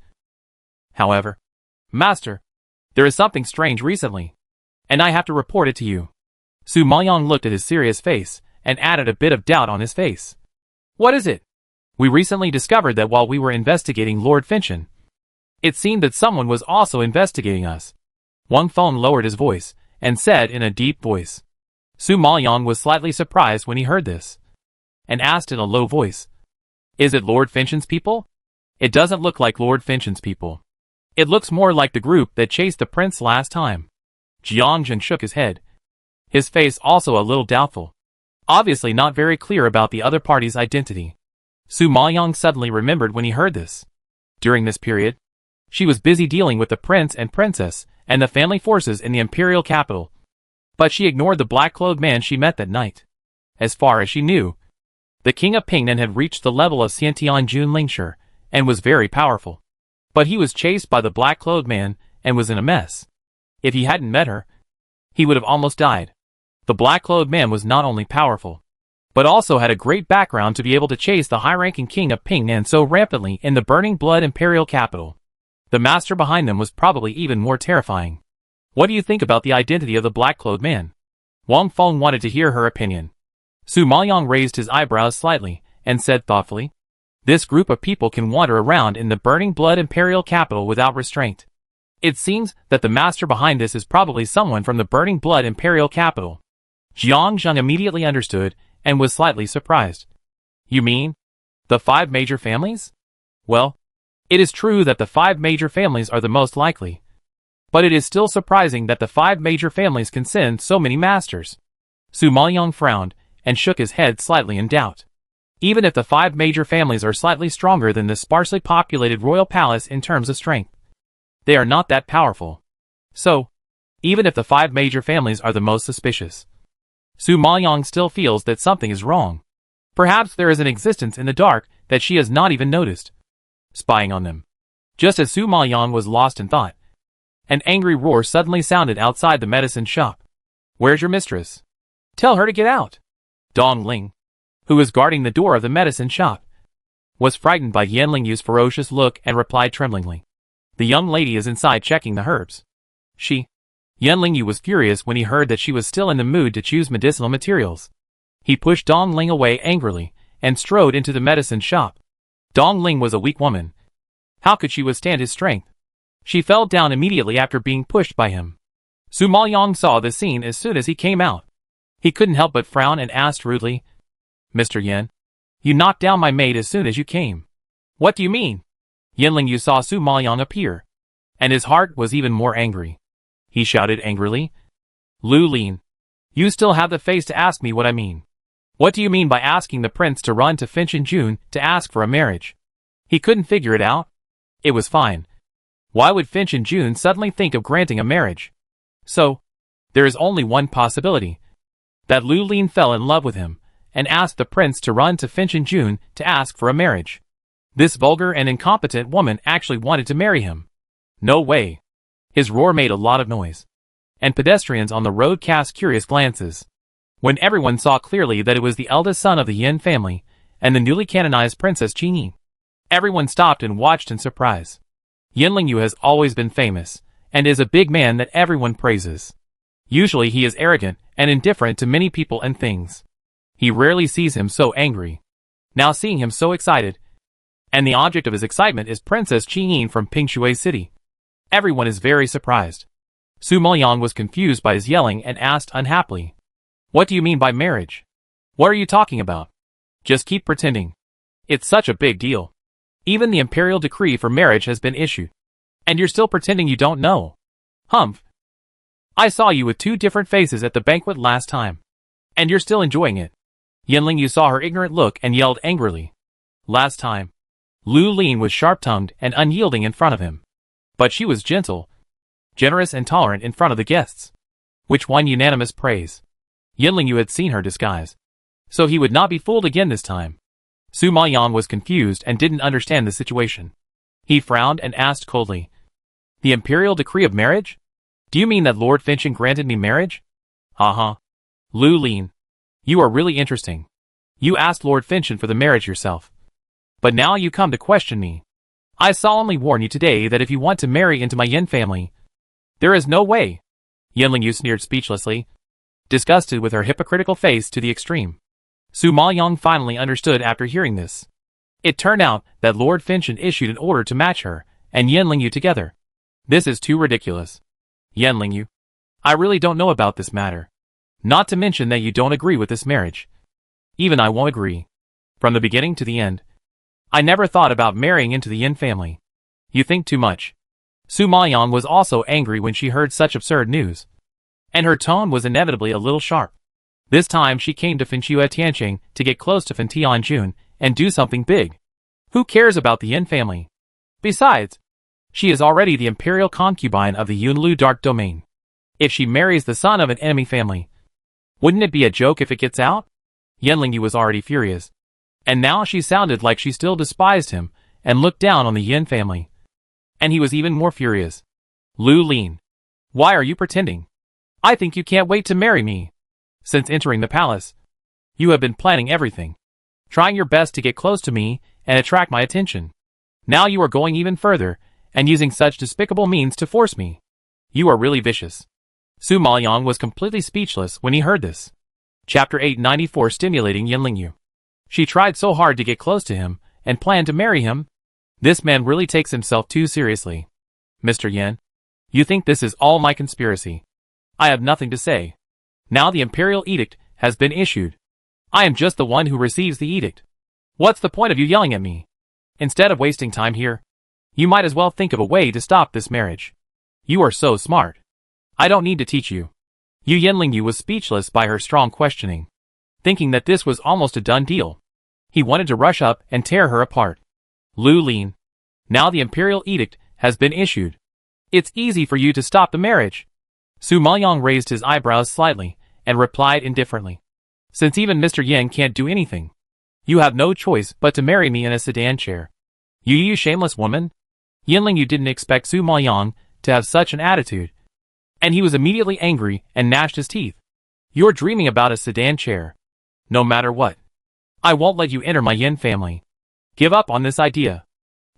"However, Master, there is something strange recently, and I have to report it to you." Su Maoyong looked at his serious face and added a bit of doubt on his face. "What is it?" "We recently discovered that while we were investigating Lord Finchen, it seemed that someone was also investigating us." Wang Feng lowered his voice and said in a deep voice. Su Maoyong was slightly surprised when he heard this, and asked in a low voice, "Is it Lord Finchen's people?" "It doesn't look like Lord Finchen's people. It looks more like the group that chased the prince last time." Jiang Zheng shook his head, his face also a little doubtful, obviously not very clear about the other party's identity. Su Maoyong suddenly remembered when he heard this. During this period, she was busy dealing with the prince and princess and the family forces in the imperial capital, but she ignored the black-clothed man she met that night. As far as she knew, the king of Pingnan had reached the level of Xiantianjun Lingshi and was very powerful. But he was chased by the black-clothed man and was in a mess. If he hadn't met her, he would have almost died. The black-clothed man was not only powerful, but also had a great background to be able to chase the high-ranking king of Pingnan so rampantly in the burning blood imperial capital. The master behind them was probably even more terrifying. "What do you think about the identity of the black-clothed man?" Wang Feng wanted to hear her opinion. Su Maoyong raised his eyebrows slightly and said thoughtfully, "This group of people can wander around in the burning blood imperial capital without restraint. It seems that the master behind this is probably someone from the Burning Blood imperial capital. Jiang Zheng immediately understood and was slightly surprised. You mean the 5 major families? Well, it is true that the 5 major families are the most likely. But it is still surprising that the 5 major families can send so many masters. Su Maoyang frowned and shook his head slightly in doubt. Even if the 5 major families are slightly stronger than this sparsely populated royal palace in terms of strength, they are not that powerful. So, even if the 5 major families are the most suspicious, Su Maoyang still feels that something is wrong. Perhaps there is an existence in the dark that she has not even noticed, spying on them. Just as Su Maoyang was lost in thought, an angry roar suddenly sounded outside the medicine shop. Where's your mistress? Tell her to get out. Dong Ling, who was guarding the door of the medicine shop, was frightened by Yan Lingyu's ferocious look and replied tremblingly. The young lady is inside checking the herbs. Yan Lingyu was furious when he heard that she was still in the mood to choose medicinal materials. He pushed Dong Ling away angrily and strode into the medicine shop. Dong Ling was a weak woman. How could she withstand his strength? She fell down immediately after being pushed by him. Su Maoyang saw the scene as soon as he came out. He couldn't help but frown and asked rudely, Mr. Yan, you knocked down my maid as soon as you came. What do you mean? Yan Lingyu saw Su Maoyang appear, and his heart was even more angry. He shouted angrily, Lu Lin, you still have the face to ask me what I mean. What do you mean by asking the prince to run to Finchen Jun to ask for a marriage? He couldn't figure it out. It was fine. Why would Finchen Jun suddenly think of granting a marriage? So, there is only one possibility. That Lu Lin fell in love with him, and asked the prince to run to Finchen Jun to ask for a marriage. This vulgar and incompetent woman actually wanted to marry him. No way. His roar made a lot of noise, and pedestrians on the road cast curious glances. When everyone saw clearly that it was the eldest son of the Yin family, and the newly canonized Princess Qingyi, everyone stopped and watched in surprise. Yan Lingyu has always been famous, and is a big man that everyone praises. Usually he is arrogant and indifferent to many people and things. He rarely sees him so angry. Now seeing him so excited, and the object of his excitement is Princess Qingyi from Pingshui City, everyone is very surprised. Su Maoyang was confused by his yelling and asked unhappily, What do you mean by marriage? What are you talking about? Just keep pretending. It's such a big deal. Even the imperial decree for marriage has been issued, and you're still pretending you don't know. Humph. I saw you with 2 different faces at the banquet last time, and you're still enjoying it. Yan Lingyu saw her ignorant look and yelled angrily. Last time, Lu Lin was sharp-tongued and unyielding in front of him, but she was gentle, generous and tolerant in front of the guests, which won unanimous praise. Yan Lingyu had seen her disguise, so he would not be fooled again this time. Su Maoyang was confused and didn't understand the situation. He frowned and asked coldly, The imperial decree of marriage? Do you mean that Lord Finchen granted me marriage? Uh-huh. Lu Lin, you are really interesting. You asked Lord Finchen for the marriage yourself. But now you come to question me. I solemnly warn you today that if you want to marry into my Yin family, there is no way. Yan Lingyu sneered speechlessly, disgusted with her hypocritical face to the extreme. Su Maoyang finally understood after hearing this. It turned out that Lord Finchen issued an order to match her and Yan Lingyu together. This is too ridiculous. Yan Lingyu, I really don't know about this matter. Not to mention that you don't agree with this marriage. Even I won't agree. From the beginning to the end, I never thought about marrying into the Yin family. You think too much. Su Maoyang was also angry when she heard such absurd news, and her tone was inevitably a little sharp. This time she came to Finchua Tianqing to get close to Fintian Jun and do something big. Who cares about the Yin family? Besides, she is already the imperial concubine of the Yunlu Dark Domain. If she marries the son of an enemy family, wouldn't it be a joke if it gets out? Yan Lingyu was already furious, and now she sounded like she still despised him and looked down on the Yin family. And he was even more furious. Lu Lin, why are you pretending? I think you can't wait to marry me. Since entering the palace, you have been planning everything, trying your best to get close to me and attract my attention. Now you are going even further and using such despicable means to force me. You are really vicious. Su Maoyang was completely speechless when he heard this. Chapter 894 Stimulating Yan Lingyu. She tried so hard to get close to him and planned to marry him. This man really takes himself too seriously. Mr. Yan, You think this is all my conspiracy? I have nothing to say. Now the imperial edict has been issued. I am just the one who receives the edict. What's the point of you yelling at me? Instead of wasting time here, you might as well think of a way to stop this marriage. You are so smart. I don't need to teach you. Yu Yanling was speechless by her strong questioning, thinking that this was almost a done deal. He wanted to rush up and tear her apart. Lu Lin. Now the imperial edict has been issued. It's easy for you to stop the marriage. Su Maoyang raised his eyebrows slightly and replied indifferently. Since even Mr. Yin can't do anything, you have no choice but to marry me in a sedan chair. You shameless woman. Yanling Yu didn't expect Su Maoyang to have such an attitude, and he was immediately angry and gnashed his teeth. You're dreaming about a sedan chair. No matter what, I won't let you enter my Yin family. Give up on this idea.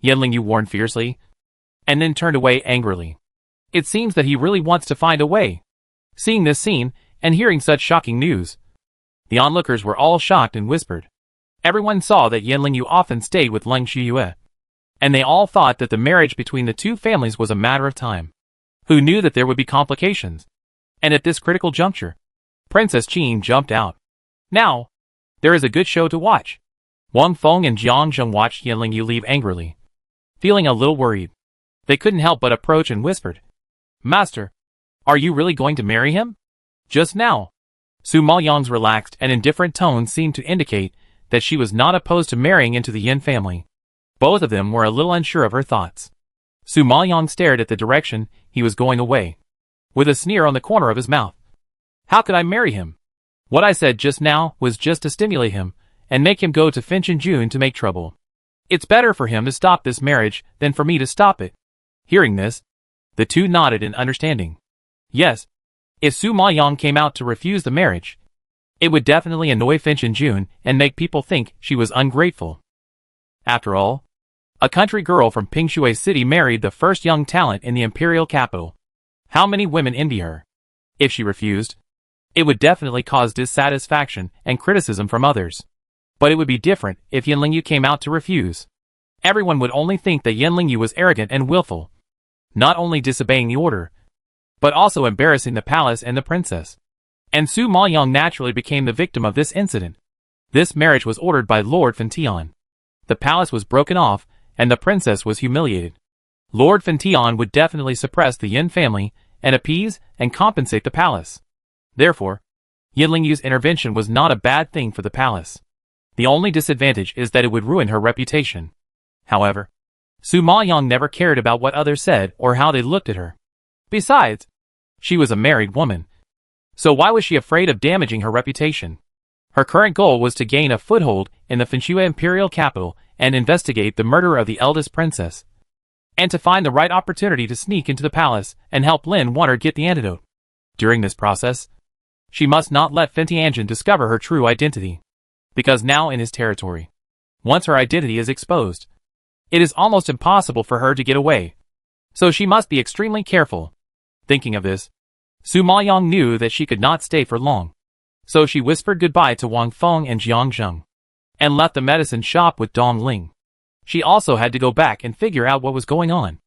Yanling Yu warned fiercely, and then turned away angrily. It seems that he really wants to find a way. Seeing this scene and hearing such shocking news, the onlookers were all shocked and whispered. Everyone saw that Yanling Yu often stayed with Leng Shiyue, and they all thought that the marriage between the two families was a matter of time. Who knew that there would be complications? And at this critical juncture, Princess Qin jumped out. Now, there is a good show to watch. Wang Feng and Jiang Zheng watched Yanling Yu leave angrily, feeling a little worried. They couldn't help but approach and whispered, Master, are you really going to marry him? Just now. Su Maoyang's relaxed and indifferent tone seemed to indicate that she was not opposed to marrying into the Yin family. Both of them were a little unsure of her thoughts. Su Maoyang stared at the direction he was going away, with a sneer on the corner of his mouth. How could I marry him? What I said just now was just to stimulate him and make him go to Finchenzhun to make trouble. It's better for him to stop this marriage than for me to stop it. Hearing this, the two nodded in understanding. Yes, if Su Maoyang came out to refuse the marriage, it would definitely annoy Finchenzhun and make people think she was ungrateful. After all, a country girl from Pingshui City married the first young talent in the imperial capital. How many women envy her? If she refused, it would definitely cause dissatisfaction and criticism from others. But it would be different if Yanling Yu came out to refuse. Everyone would only think that Yanling Yu was arrogant and willful, not only disobeying the order, but also embarrassing the palace and the princess. And Su Maoyang naturally became the victim of this incident. This marriage was ordered by Lord Fentian. The palace was broken off, and the princess was humiliated. Lord Fentian would definitely suppress the Yin family and appease and compensate the palace. Therefore, Yanling Yu's intervention was not a bad thing for the palace. The only disadvantage is that it would ruin her reputation. However, Su Maoyang never cared about what others said or how they looked at her. Besides, she was a married woman. So why was she afraid of damaging her reputation? Her current goal was to gain a foothold in the Finchue imperial capital and investigate the murder of the eldest princess, and to find the right opportunity to sneak into the palace and help Lin Wonder get the antidote. During this process, she must not let Fentianjin discover her true identity, because now in his territory, once her identity is exposed, it is almost impossible for her to get away. So she must be extremely careful. Thinking of this, Su Maoyang knew that she could not stay for long. So she whispered goodbye to Wang Feng and Jiang Zheng, and left the medicine shop with Dong Ling. She also had to go back and figure out what was going on.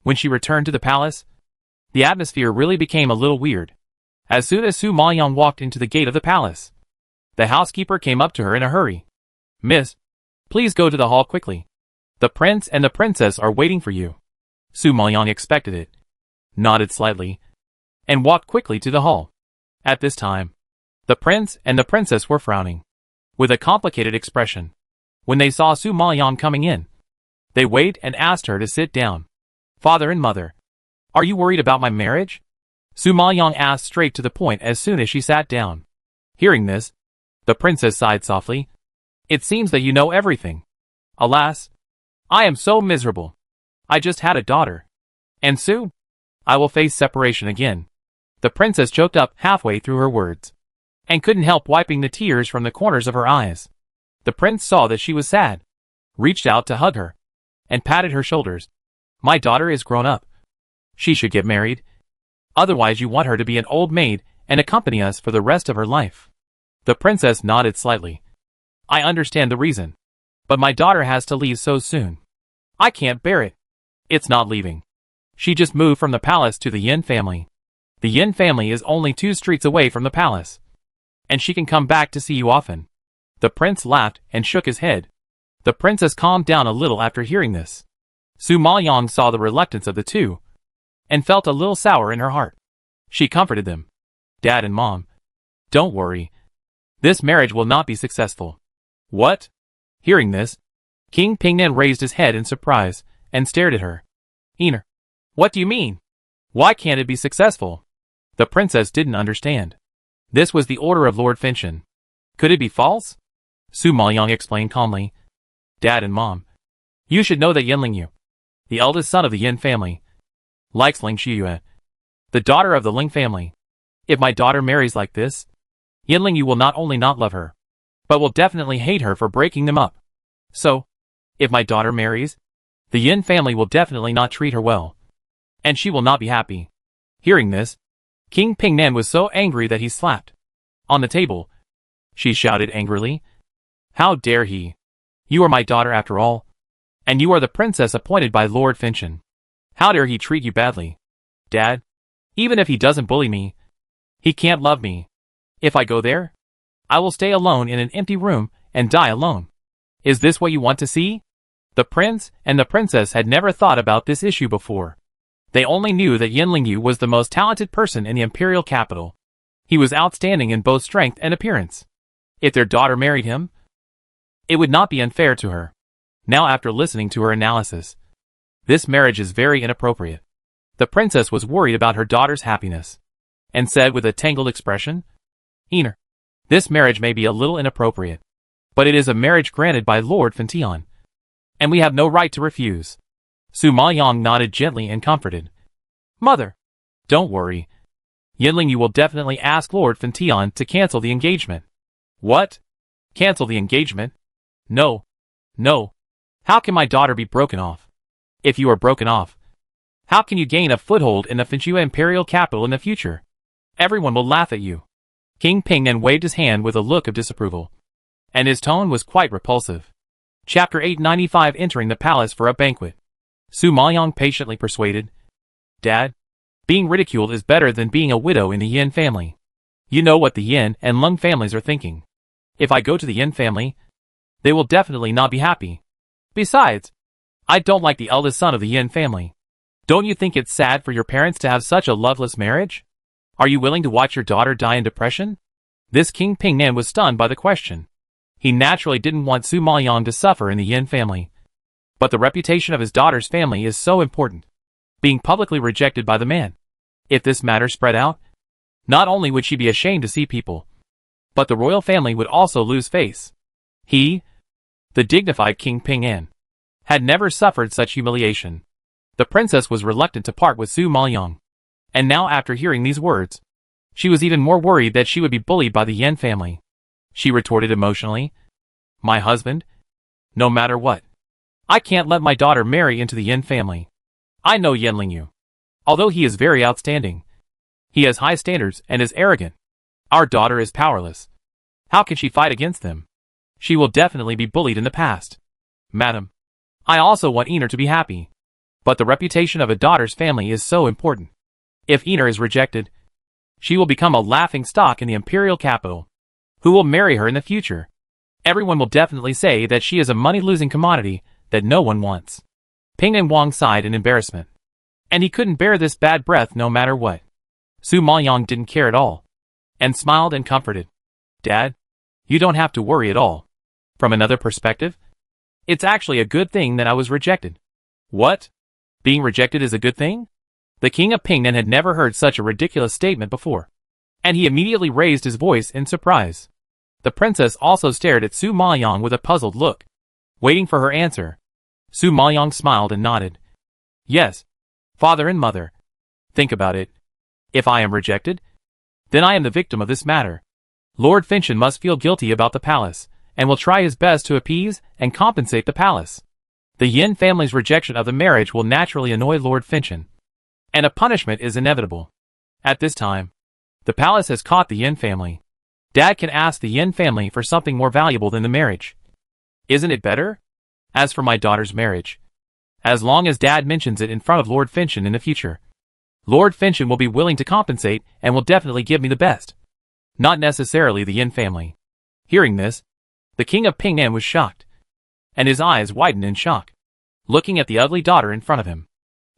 When she returned to the palace, the atmosphere really became a little weird. As soon as Su Maoyang walked into the gate of the palace, the housekeeper came up to her in a hurry. Miss, please go to the hall quickly. The prince and the princess are waiting for you. Su Maoyang expected it, nodded slightly, and walked quickly to the hall. At this time, the prince and the princess were frowning, with a complicated expression. When they saw Su Maoyang coming in, they waited and asked her to sit down. Father and mother, are you worried about my marriage? Su Maoyang asked straight to the point as soon as she sat down. Hearing this, the princess sighed softly. It seems that you know everything. Alas, I am so miserable. I just had a daughter. And soon, I will face separation again. The princess choked up halfway through her words, and couldn't help wiping the tears from the corners of her eyes. The prince saw that she was sad, reached out to hug her, and patted her shoulders. My daughter is grown up. She should get married. Otherwise you want her to be an old maid and accompany us for the rest of her life. The princess nodded slightly. I understand the reason, but my daughter has to leave so soon. I can't bear it. It's not leaving. She just moved from the palace to the Yin family. The Yin family is only 2 streets away from the palace. And she can come back to see you often. The prince laughed and shook his head. The princess calmed down a little after hearing this. Su Maoyong saw the reluctance of the two, and felt a little sour in her heart. She comforted them. Dad and Mom, don't worry. This marriage will not be successful. What? Hearing this, King Pingnan raised his head in surprise, and stared at her. Einer, what do you mean? Why can't it be successful? The princess didn't understand. This was the order of Lord Finchen. Could it be false? Su Maoyong explained calmly. Dad and Mom, you should know that Yinlingyu, the eldest son of the Yin family, likes Ling Shiyue, the daughter of the Ling family. If my daughter marries like this, Yinlingyu will not only not love her, but will definitely hate her for breaking them up. So, if my daughter marries, the Yin family will definitely not treat her well, and she will not be happy. Hearing this, King Pingnan was so angry that he slapped on the table. She shouted angrily, How dare he? You are my daughter after all, and you are the princess appointed by Lord Finchen. How dare he treat you badly? Dad, even if he doesn't bully me, he can't love me. If I go there, I will stay alone in an empty room and die alone. Is this what you want to see? The prince and the princess had never thought about this issue before. They only knew that Yinlingyu was the most talented person in the imperial capital. He was outstanding in both strength and appearance. If their daughter married him, it would not be unfair to her. Now, after listening to her analysis, this marriage is very inappropriate. The princess was worried about her daughter's happiness, and said with a tangled expression, Einer, this marriage may be a little inappropriate, but it is a marriage granted by Lord Fintion, and we have no right to refuse. Su Maoyong nodded gently and comforted. Mother, don't worry. Yinlingyu will definitely ask Lord Fintion to cancel the engagement. What? Cancel the engagement? No. No. How can my daughter be broken off? If you are broken off, how can you gain a foothold in the Finchua imperial capital in the future? Everyone will laugh at you. King Pingnan waved his hand with a look of disapproval, and his tone was quite repulsive. Chapter 895 Entering the palace for a banquet. Su Maoyong patiently persuaded. Dad, being ridiculed is better than being a widow in the Yin family. You know what the Yin and Lung families are thinking. If I go to the Yin family, they will definitely not be happy. Besides, I don't like the eldest son of the Yin family. Don't you think it's sad for your parents to have such a loveless marriage? Are you willing to watch your daughter die in depression? This King Pingnan was stunned by the question. He naturally didn't want Su Maoyong to suffer in the Yin family. But the reputation of his daughter's family is so important. Being publicly rejected by the man. If this matter spread out, not only would she be ashamed to see people, but the royal family would also lose face. He, the dignified King Pingnan, had never suffered such humiliation. The princess was reluctant to part with Su Maoyong. And now, after hearing these words, she was even more worried that she would be bullied by the Yin family. She retorted emotionally, My husband? No matter what. I can't let my daughter marry into the Yin family. I know Yinlingyu. Although he is very outstanding, he has high standards and is arrogant. Our daughter is powerless. How can she fight against them? She will definitely be bullied in the past. Madam, I also want Einer to be happy. But the reputation of a daughter's family is so important. If Einer is rejected, she will become a laughing stock in the imperial capital. Who will marry her in the future? Everyone will definitely say that she is a money-losing commodity that no one wants. Pingnan Wang sighed in embarrassment. And he couldn't bear this bad breath no matter what. Su Maoyong didn't care at all, and smiled and comforted. Dad, you don't have to worry at all. From another perspective, it's actually a good thing that I was rejected. What? Being rejected is a good thing? The king of Pingnan had never heard such a ridiculous statement before, and he immediately raised his voice in surprise. The princess also stared at Su Maoyong with a puzzled look, waiting for her answer. Su Maoyong smiled and nodded. Yes, father and mother. Think about it. If I am rejected, then I am the victim of this matter. Lord Finchen must feel guilty about the palace, and will try his best to appease and compensate the palace. The Yin family's rejection of the marriage will naturally annoy Lord Finchen, and a punishment is inevitable. At this time, the palace has caught the Yin family. Dad can ask the Yin family for something more valuable than the marriage. Isn't it better? As for my daughter's marriage, As long as Dad mentions it in front of Lord Finchon in the future, Lord Finchon will be willing to compensate and will definitely give me the best. Not necessarily the Yin family. Hearing this, the king of Pingnan was shocked, and his eyes widened in shock, looking at the ugly daughter in front of him.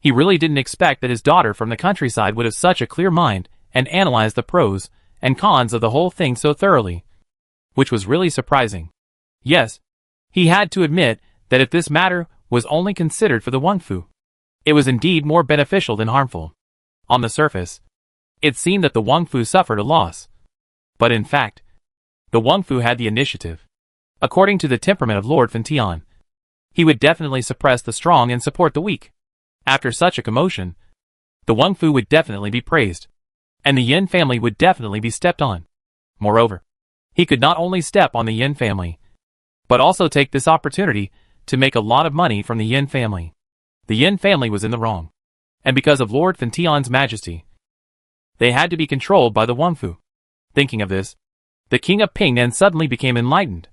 He really didn't expect that his daughter from the countryside would have such a clear mind and analyze the pros and cons of the whole thing so thoroughly, which was really surprising. Yes, he had to admit that if this matter was only considered for the Wangfu, it was indeed more beneficial than harmful. On the surface, it seemed that the Wangfu suffered a loss, but in fact, the Wangfu had the initiative. According to the temperament of Lord Fintian, he would definitely suppress the strong and support the weak. After such a commotion, the Wangfu would definitely be praised, and the Yin family would definitely be stepped on. Moreover, he could not only step on the Yin family, but also take this opportunity to make a lot of money from the Yin family. The Yin family was in the wrong, and because of Lord Fintian's majesty, they had to be controlled by the Wangfu. Thinking of this, the king of Pingnan suddenly became enlightened,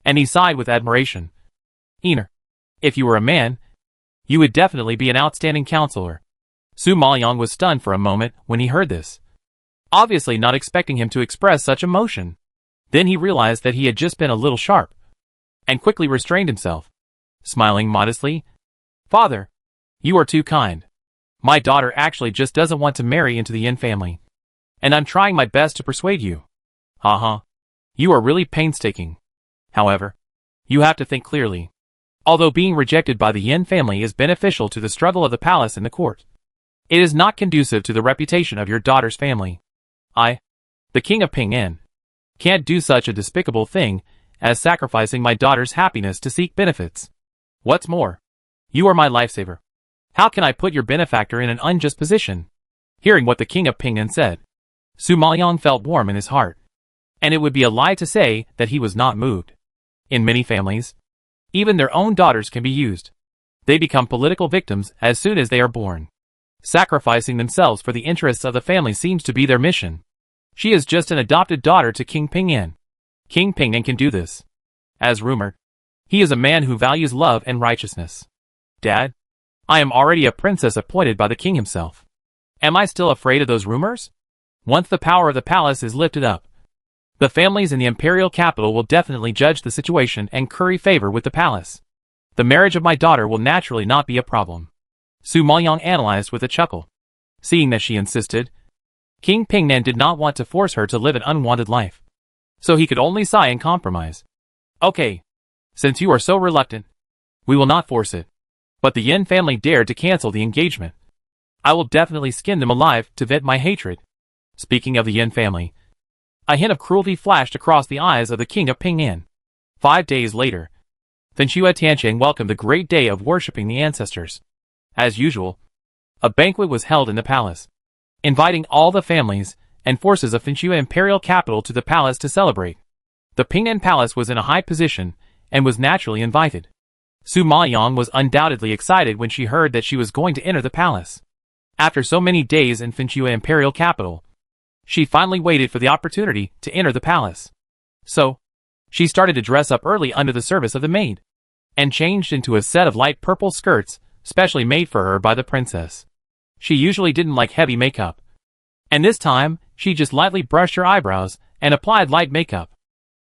and he sighed with admiration. Ener, if you were a man, you would definitely be an outstanding counselor. Su Maoyang was stunned for a moment when he heard this, obviously not expecting him to express such emotion. Then he realized that he had just been a little sharp, and quickly restrained himself, smiling modestly. Father, you are too kind. My daughter actually just doesn't want to marry into the Yin family, and I'm trying my best to persuade you. You are really painstaking. However, you have to think clearly. Although being rejected by the Yin family is beneficial to the struggle of the palace and the court, it is not conducive to the reputation of your daughter's family. I, the king of Ping'an, can't do such a despicable thing as sacrificing my daughter's happiness to seek benefits. What's more, you are my lifesaver. How can I put your benefactor in an unjust position? Hearing what the king of Ping'an said, Su Maoyang felt warm in his heart, and it would be a lie to say that he was not moved. In many families, even their own daughters can be used. They become political victims as soon as they are born. Sacrificing themselves for the interests of the family seems to be their mission. She is just an adopted daughter to King Ping'an. King Ping'an can do this. As rumored, he is a man who values love and righteousness. Dad, I am already a princess appointed by the king himself. Am I still afraid of those rumors? Once the power of the palace is lifted up, the families in the imperial capital will definitely judge the situation and curry favor with the palace. The marriage of my daughter will naturally not be a problem. Su Maoyang analyzed with a chuckle. Seeing that she insisted, King Pingnan did not want to force her to live an unwanted life, so he could only sigh and compromise. Okay, since you are so reluctant, we will not force it. But the Yin family dared to cancel the engagement. I will definitely skin them alive to vent my hatred. Speaking of the Yin family, a hint of cruelty flashed across the eyes of the king of Ping'an. 5 days later, Fenshua Tiancheng welcomed the great day of worshipping the ancestors. As usual, a banquet was held in the palace, inviting all the families and forces of Fenshua imperial capital to the palace to celebrate. The Ping'an palace was in a high position and was naturally invited. Su Maoyang was undoubtedly excited when she heard that she was going to enter the palace. After so many days in Fenshua imperial capital, she finally waited for the opportunity to enter the palace. So, she started to dress up early under the service of the maid, and changed into a set of light purple skirts specially made for her by the princess. She usually didn't like heavy makeup, and this time, she just lightly brushed her eyebrows and applied light makeup.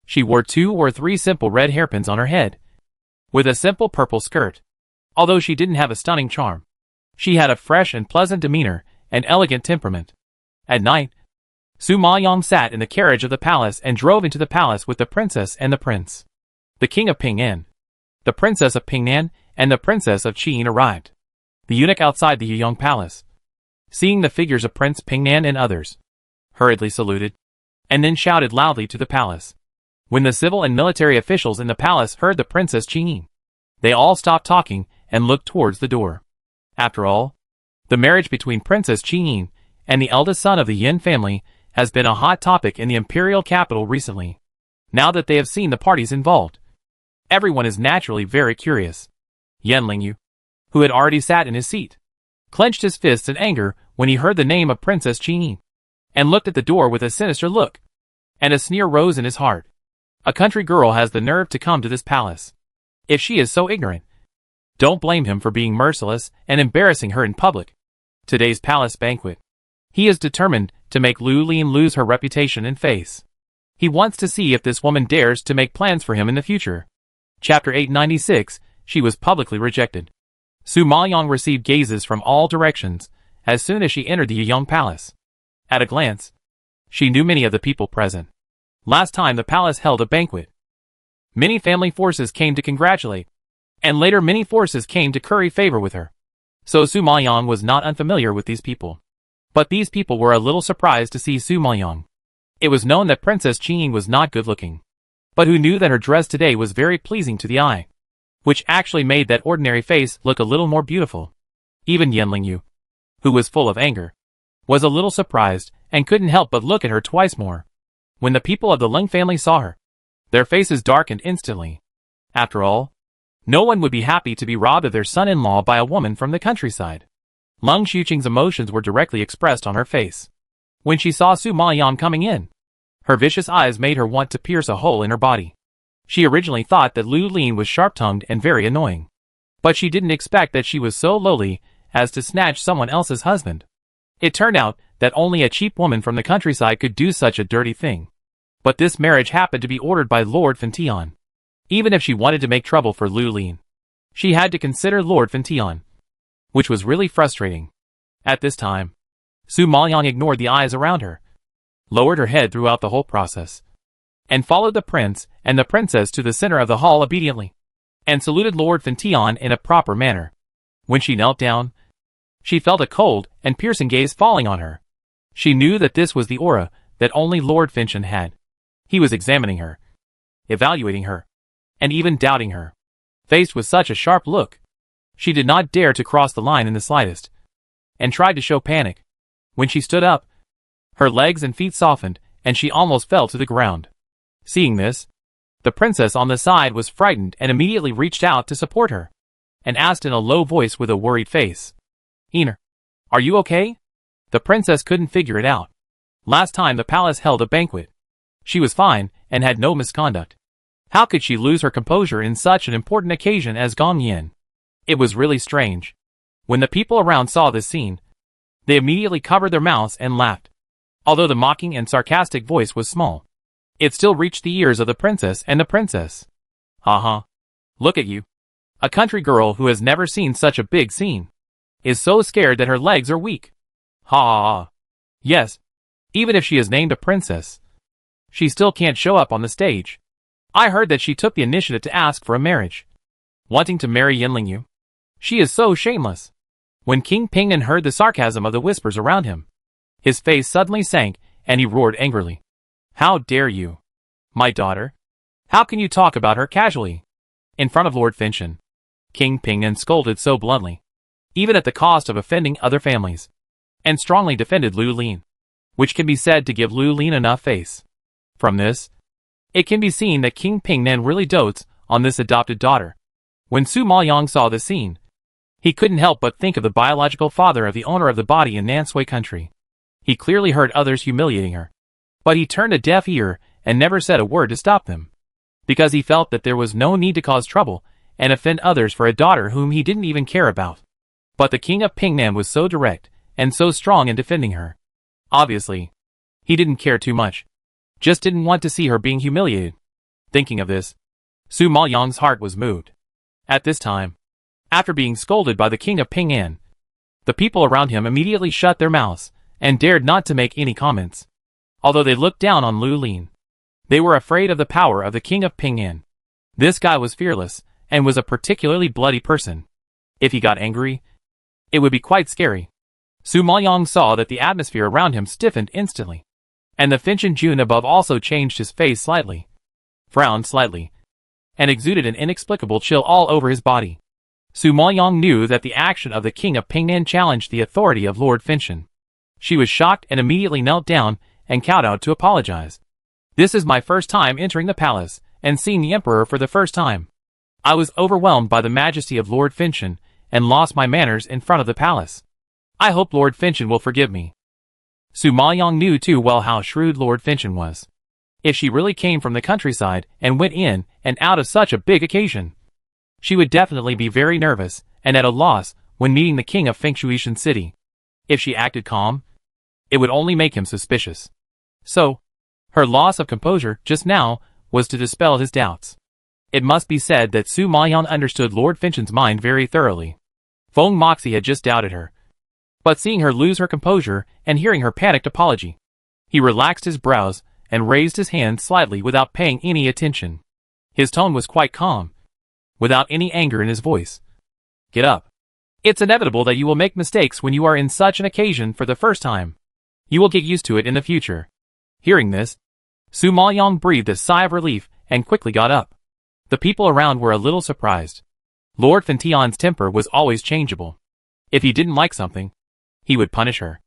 She wore 2 or 3 simple red hairpins on her head, with a simple purple skirt. Although she didn't have a stunning charm, she had a fresh and pleasant demeanor and elegant temperament. At night, Su Maoyang sat in the carriage of the palace and drove into the palace with the princess and the prince. The king of Ping'an, the princess of Pingnan, and the princess of Qin arrived. The eunuch outside the Yuyong palace, seeing the figures of Prince Pingnan and others, hurriedly saluted, and then shouted loudly to the palace. When the civil and military officials in the palace heard the Princess Qin, they all stopped talking and looked towards the door. After all, the marriage between Princess Qin and the eldest son of the Yin family has been a hot topic in the imperial capital recently. Now that they have seen the parties involved, everyone is naturally very curious. Yan Lingyu, who had already sat in his seat, clenched his fists in anger when he heard the name of Princess Qin, and looked at the door with a sinister look, and a sneer rose in his heart. A country girl has the nerve to come to this palace. If she is so ignorant, Don't blame him for being merciless and embarrassing her in public. Today's palace banquet. He is determined to make Lu Lin lose her reputation and face. He wants to see if this woman dares to make plans for him in the future. Chapter 896, She was publicly rejected. Su Maoyang received gazes from all directions as soon as she entered the Yiyang Palace. At a glance, she knew many of the people present. Last time the palace held a banquet, many family forces came to congratulate, and later many forces came to curry favor with her. So Su Maoyang was not unfamiliar with these people. But these people were a little surprised to see Su Maoyang. It was known that Princess Qing was not good looking, but who knew that her dress today was very pleasing to the eye, which actually made that ordinary face look a little more beautiful. Even Yan Lingyu, who was full of anger, was a little surprised and couldn't help but look at her twice more. When the people of the Leng family saw her, their faces darkened instantly. After all, no one would be happy to be robbed of their son-in-law by a woman from the countryside. Leng Xuqing's emotions were directly expressed on her face. When she saw Su Maoyang coming in, her vicious eyes made her want to pierce a hole in her body. She originally thought that Lu Lin was sharp-tongued and very annoying, but she didn't expect that she was so lowly as to snatch someone else's husband. It turned out that only a cheap woman from the countryside could do such a dirty thing. But this marriage happened to be ordered by Lord Fentian. Even if she wanted to make trouble for Lu Lin, she had to consider Lord Fentian, which was really frustrating. At this time, Su Maoyang ignored the eyes around her, lowered her head throughout the whole process, and followed the prince and the princess to the center of the hall obediently, and saluted Lord Fentian in a proper manner. When she knelt down, she felt a cold and piercing gaze falling on her. She knew that this was the aura that only Lord Fentian had. He was examining her, evaluating her, and even doubting her. Faced with such a sharp look, she did not dare to cross the line in the slightest, and tried to show panic. When she stood up, her legs and feet softened, and she almost fell to the ground. Seeing this, the princess on the side was frightened and immediately reached out to support her, and asked in a low voice with a worried face, "Iner, are you okay?" The princess couldn't figure it out. Last time the palace held a banquet, she was fine and had no misconduct. How could she lose her composure in such an important occasion as Gongyan? It was really strange. When the people around saw this scene, they immediately covered their mouths and laughed. Although the mocking and sarcastic voice was small, it still reached the ears of the princess and the princess. "Ha. Look at you. A country girl who has never seen such a big scene is so scared that her legs are weak. Ha. Yes, even if she is named a princess, she still can't show up on the stage. I heard that she took the initiative to ask for a marriage, wanting to marry Yan Lingyu. She is so shameless." When King Pingnan heard the sarcasm of the whispers around him, his face suddenly sank and he roared angrily. "How dare you? My daughter? How can you talk about her casually in front of Lord Fentian?" King Pingnan scolded so bluntly, even at the cost of offending other families, and strongly defended Lu Lin, which can be said to give Lu Lin enough face. From this, it can be seen that King Pingnan really dotes on this adopted daughter. When Su Maoyang saw the scene, he couldn't help but think of the biological father of the owner of the body in Nansui country. He clearly heard others humiliating her, but he turned a deaf ear and never said a word to stop them, because he felt that there was no need to cause trouble and offend others for a daughter whom he didn't even care about. But the king of Pingnan was so direct and so strong in defending her. Obviously, he didn't care too much, just didn't want to see her being humiliated. Thinking of this, Su Maoyang's heart was moved. At this time, after being scolded by the king of Pingnan, the people around him immediately shut their mouths and dared not to make any comments. Although they looked down on Lu Lin, they were afraid of the power of the king of Pingnan. This guy was fearless and was a particularly bloody person. If he got angry, it would be quite scary. Su Maoyang saw that the atmosphere around him stiffened instantly, and the Finchen Jun above also changed his face slightly, frowned slightly, and exuded an inexplicable chill all over his body. Su Maoyang knew that the action of the king of Pingnan challenged the authority of Lord Finchen. She was shocked and immediately knelt down and kowtowed to apologize. "This is my first time entering the palace and seeing the emperor for the first time. I was overwhelmed by the majesty of Lord Finchen and lost my manners in front of the palace. I hope Lord Finchen will forgive me." Su Maoyang knew too well how shrewd Lord Finchen was. If she really came from the countryside and went in and out of such a big occasion, She would definitely be very nervous and at a loss when meeting the king of Fengshuishan City. If she acted calm, it would only make him suspicious. So, her loss of composure just now was to dispel his doubts. It must be said that Su Mayan understood Lord Finchen's mind very thoroughly. Feng Moxie had just doubted her. But seeing her lose her composure and hearing her panicked apology, he relaxed his brows and raised his hand slightly without paying any attention. His tone was quite calm, without any anger in his voice. Get up. It's inevitable that you will make mistakes when you are in such an occasion for the first time. You will get used to it in the future. Hearing this, Su Maoyang breathed a sigh of relief and quickly got up. The people around were a little surprised. Lord Fentian's temper was always changeable. If he didn't like something, he would punish her.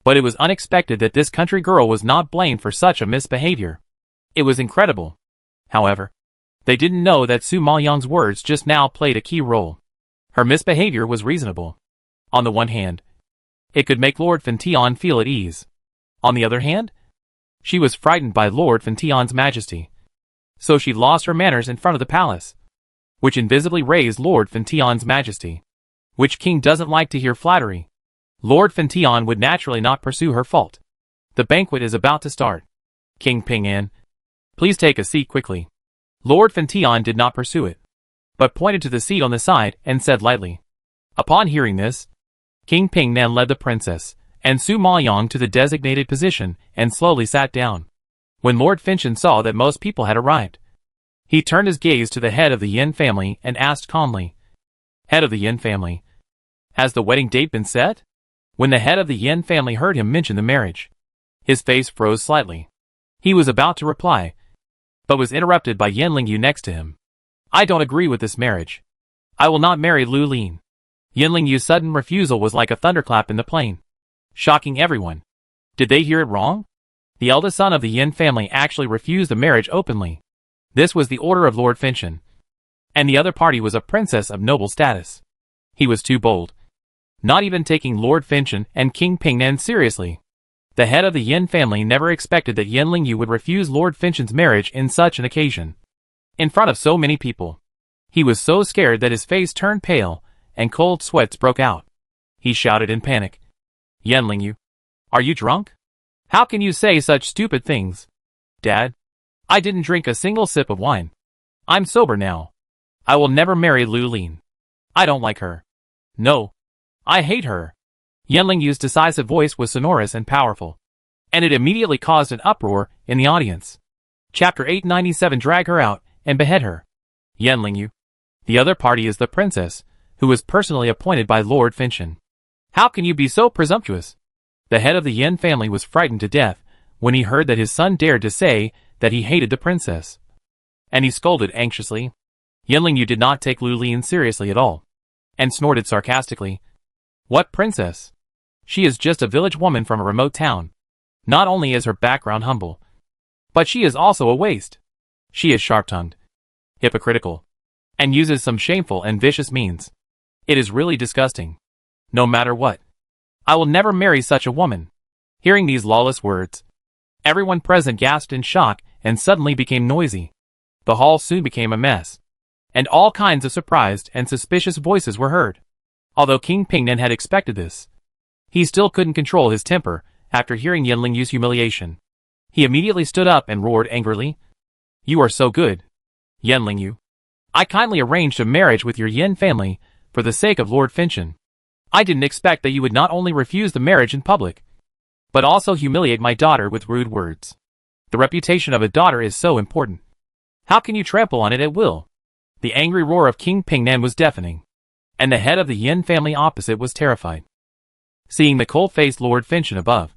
But it was unexpected that this country girl was not blamed for such a misbehavior. It was incredible. However, they didn't know that Su Maoyang's words just now played a key role. Her misbehavior was reasonable. On the one hand, it could make Lord Fentian feel at ease. On the other hand, she was frightened by Lord Fentian's majesty. So she lost her manners in front of the palace, which invisibly raised Lord Fentian's majesty. Which king doesn't like to hear flattery? Lord Fentian would naturally not pursue her fault. The banquet is about to start. King Ping'an, please take a seat quickly. Lord Fentian did not pursue it, but pointed to the seat on the side and said lightly. Upon hearing this, King Ping'an led the princess and Su Maoyang to the designated position and slowly sat down. When Lord Finchen saw that most people had arrived, he turned his gaze to the head of the Yin family and asked calmly, Head of the Yin family, has the wedding date been set? When the head of the Yin family heard him mention the marriage, his face froze slightly. He was about to reply, but was interrupted by Yin Lingyu next to him. I don't agree with this marriage. I will not marry Lu Lin. Yin Lingyu's sudden refusal was like a thunderclap in the plain, shocking everyone. Did they hear it wrong? The eldest son of the Yin family actually refused the marriage openly. This was the order of Lord Finchen, and the other party was a princess of noble status. He was too bold, not even taking Lord Finchen and King Ping'an seriously. The head of the Yin family never expected that Yin Lingyu would refuse Lord Finchen's marriage in such an occasion, in front of so many people. He was so scared that his face turned pale, and cold sweats broke out. He shouted in panic, Yin Lingyu, are you drunk? How can you say such stupid things? Dad, I didn't drink a single sip of wine. I'm sober now. I will never marry Lu Lin. I don't like her. No. I hate her. Yin Lingyu's decisive voice was sonorous and powerful, and it immediately caused an uproar in the audience. Chapter 897 Drag her out and behead her. Yin Lingyu. The other party is the princess, who was personally appointed by Lord Finchen. How can you be so presumptuous? The head of the Yin family was frightened to death when he heard that his son dared to say that he hated the princess. And he scolded anxiously. Yin Lingyu did not take Lu Lin seriously at all, and snorted sarcastically. What princess? She is just a village woman from a remote town. Not only is her background humble, but she is also a waste. She is sharp-tongued, hypocritical, and uses some shameful and vicious means. It is really disgusting. No matter what, I will never marry such a woman. Hearing these lawless words, everyone present gasped in shock and suddenly became noisy. The hall soon became a mess, and all kinds of surprised and suspicious voices were heard. Although King Ping'an had expected this, he still couldn't control his temper after hearing Yin Lingyu's humiliation. He immediately stood up and roared angrily. You are so good, Yin Lingyu. I kindly arranged a marriage with your Yin family for the sake of Lord Finchen. I didn't expect that you would not only refuse the marriage in public, but also humiliate my daughter with rude words. The reputation of a daughter is so important. How can you trample on it at will? The angry roar of King Ping'an was deafening, and the head of the Yin family opposite was terrified. Seeing the cold-faced Lord Finchen above,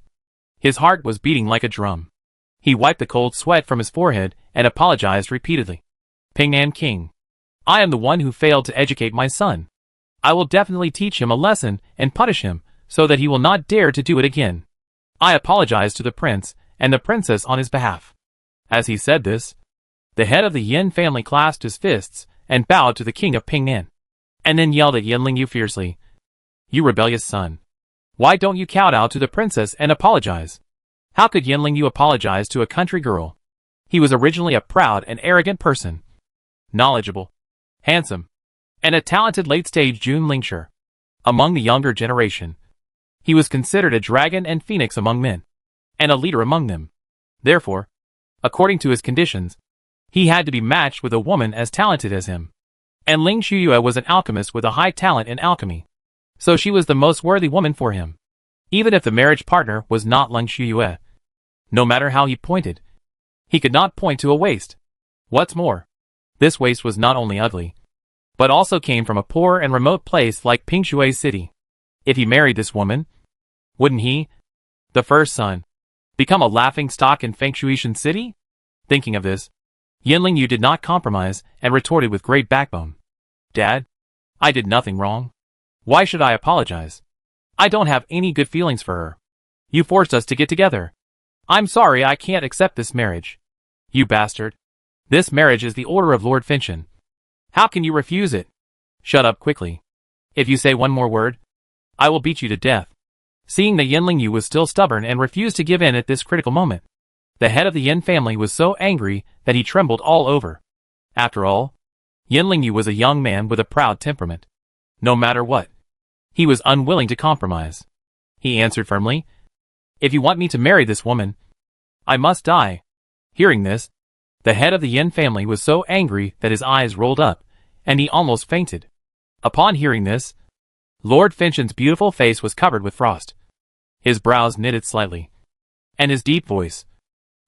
his heart was beating like a drum. He wiped the cold sweat from his forehead and apologized repeatedly. Ping'an King, I am the one who failed to educate my son. I will definitely teach him a lesson and punish him so that he will not dare to do it again. I apologize to the prince and the princess on his behalf. As he said this, the head of the Yin family clasped his fists and bowed to the king of Ping'an, and then yelled at Yin Lingyu fiercely. You rebellious son. Why don't you kowtow to the princess and apologize? How could Yin Lingyu apologize to a country girl? He was originally a proud and arrogant person. Knowledgeable, handsome, and a talented late-stage Jun Lingshi. Among the younger generation, he was considered a dragon and phoenix among men, and a leader among them. Therefore, according to his conditions, he had to be matched with a woman as talented as him. And Ling Shuyue was an alchemist with a high talent in alchemy, so she was the most worthy woman for him. Even if the marriage partner was not Ling Shuyue, no matter how he pointed, he could not point to a waist. What's more, this waist was not only ugly, but also came from a poor and remote place like Pingshui City. If he married this woman, wouldn't he, the first son, become a laughing stock in Fengshuishan City? Thinking of this, Yinling Yu did not compromise and retorted with great backbone. Dad, I did nothing wrong. Why should I apologize? I don't have any good feelings for her. You forced us to get together. I'm sorry I can't accept this marriage. You bastard. This marriage is the order of Lord Finchin. How can you refuse it? Shut up quickly. If you say one more word, I will beat you to death. Seeing that Yinling Yu was still stubborn and refused to give in at this critical moment, the head of the Yin family was so angry that he trembled all over. After all, Yinling Yu was a young man with a proud temperament. No matter what, he was unwilling to compromise. He answered firmly, If you want me to marry this woman, I must die. Hearing this, the head of the Yin family was so angry that his eyes rolled up, and he almost fainted. Upon hearing this, Lord Finchin's beautiful face was covered with frost. His brows knitted slightly, and his deep voice,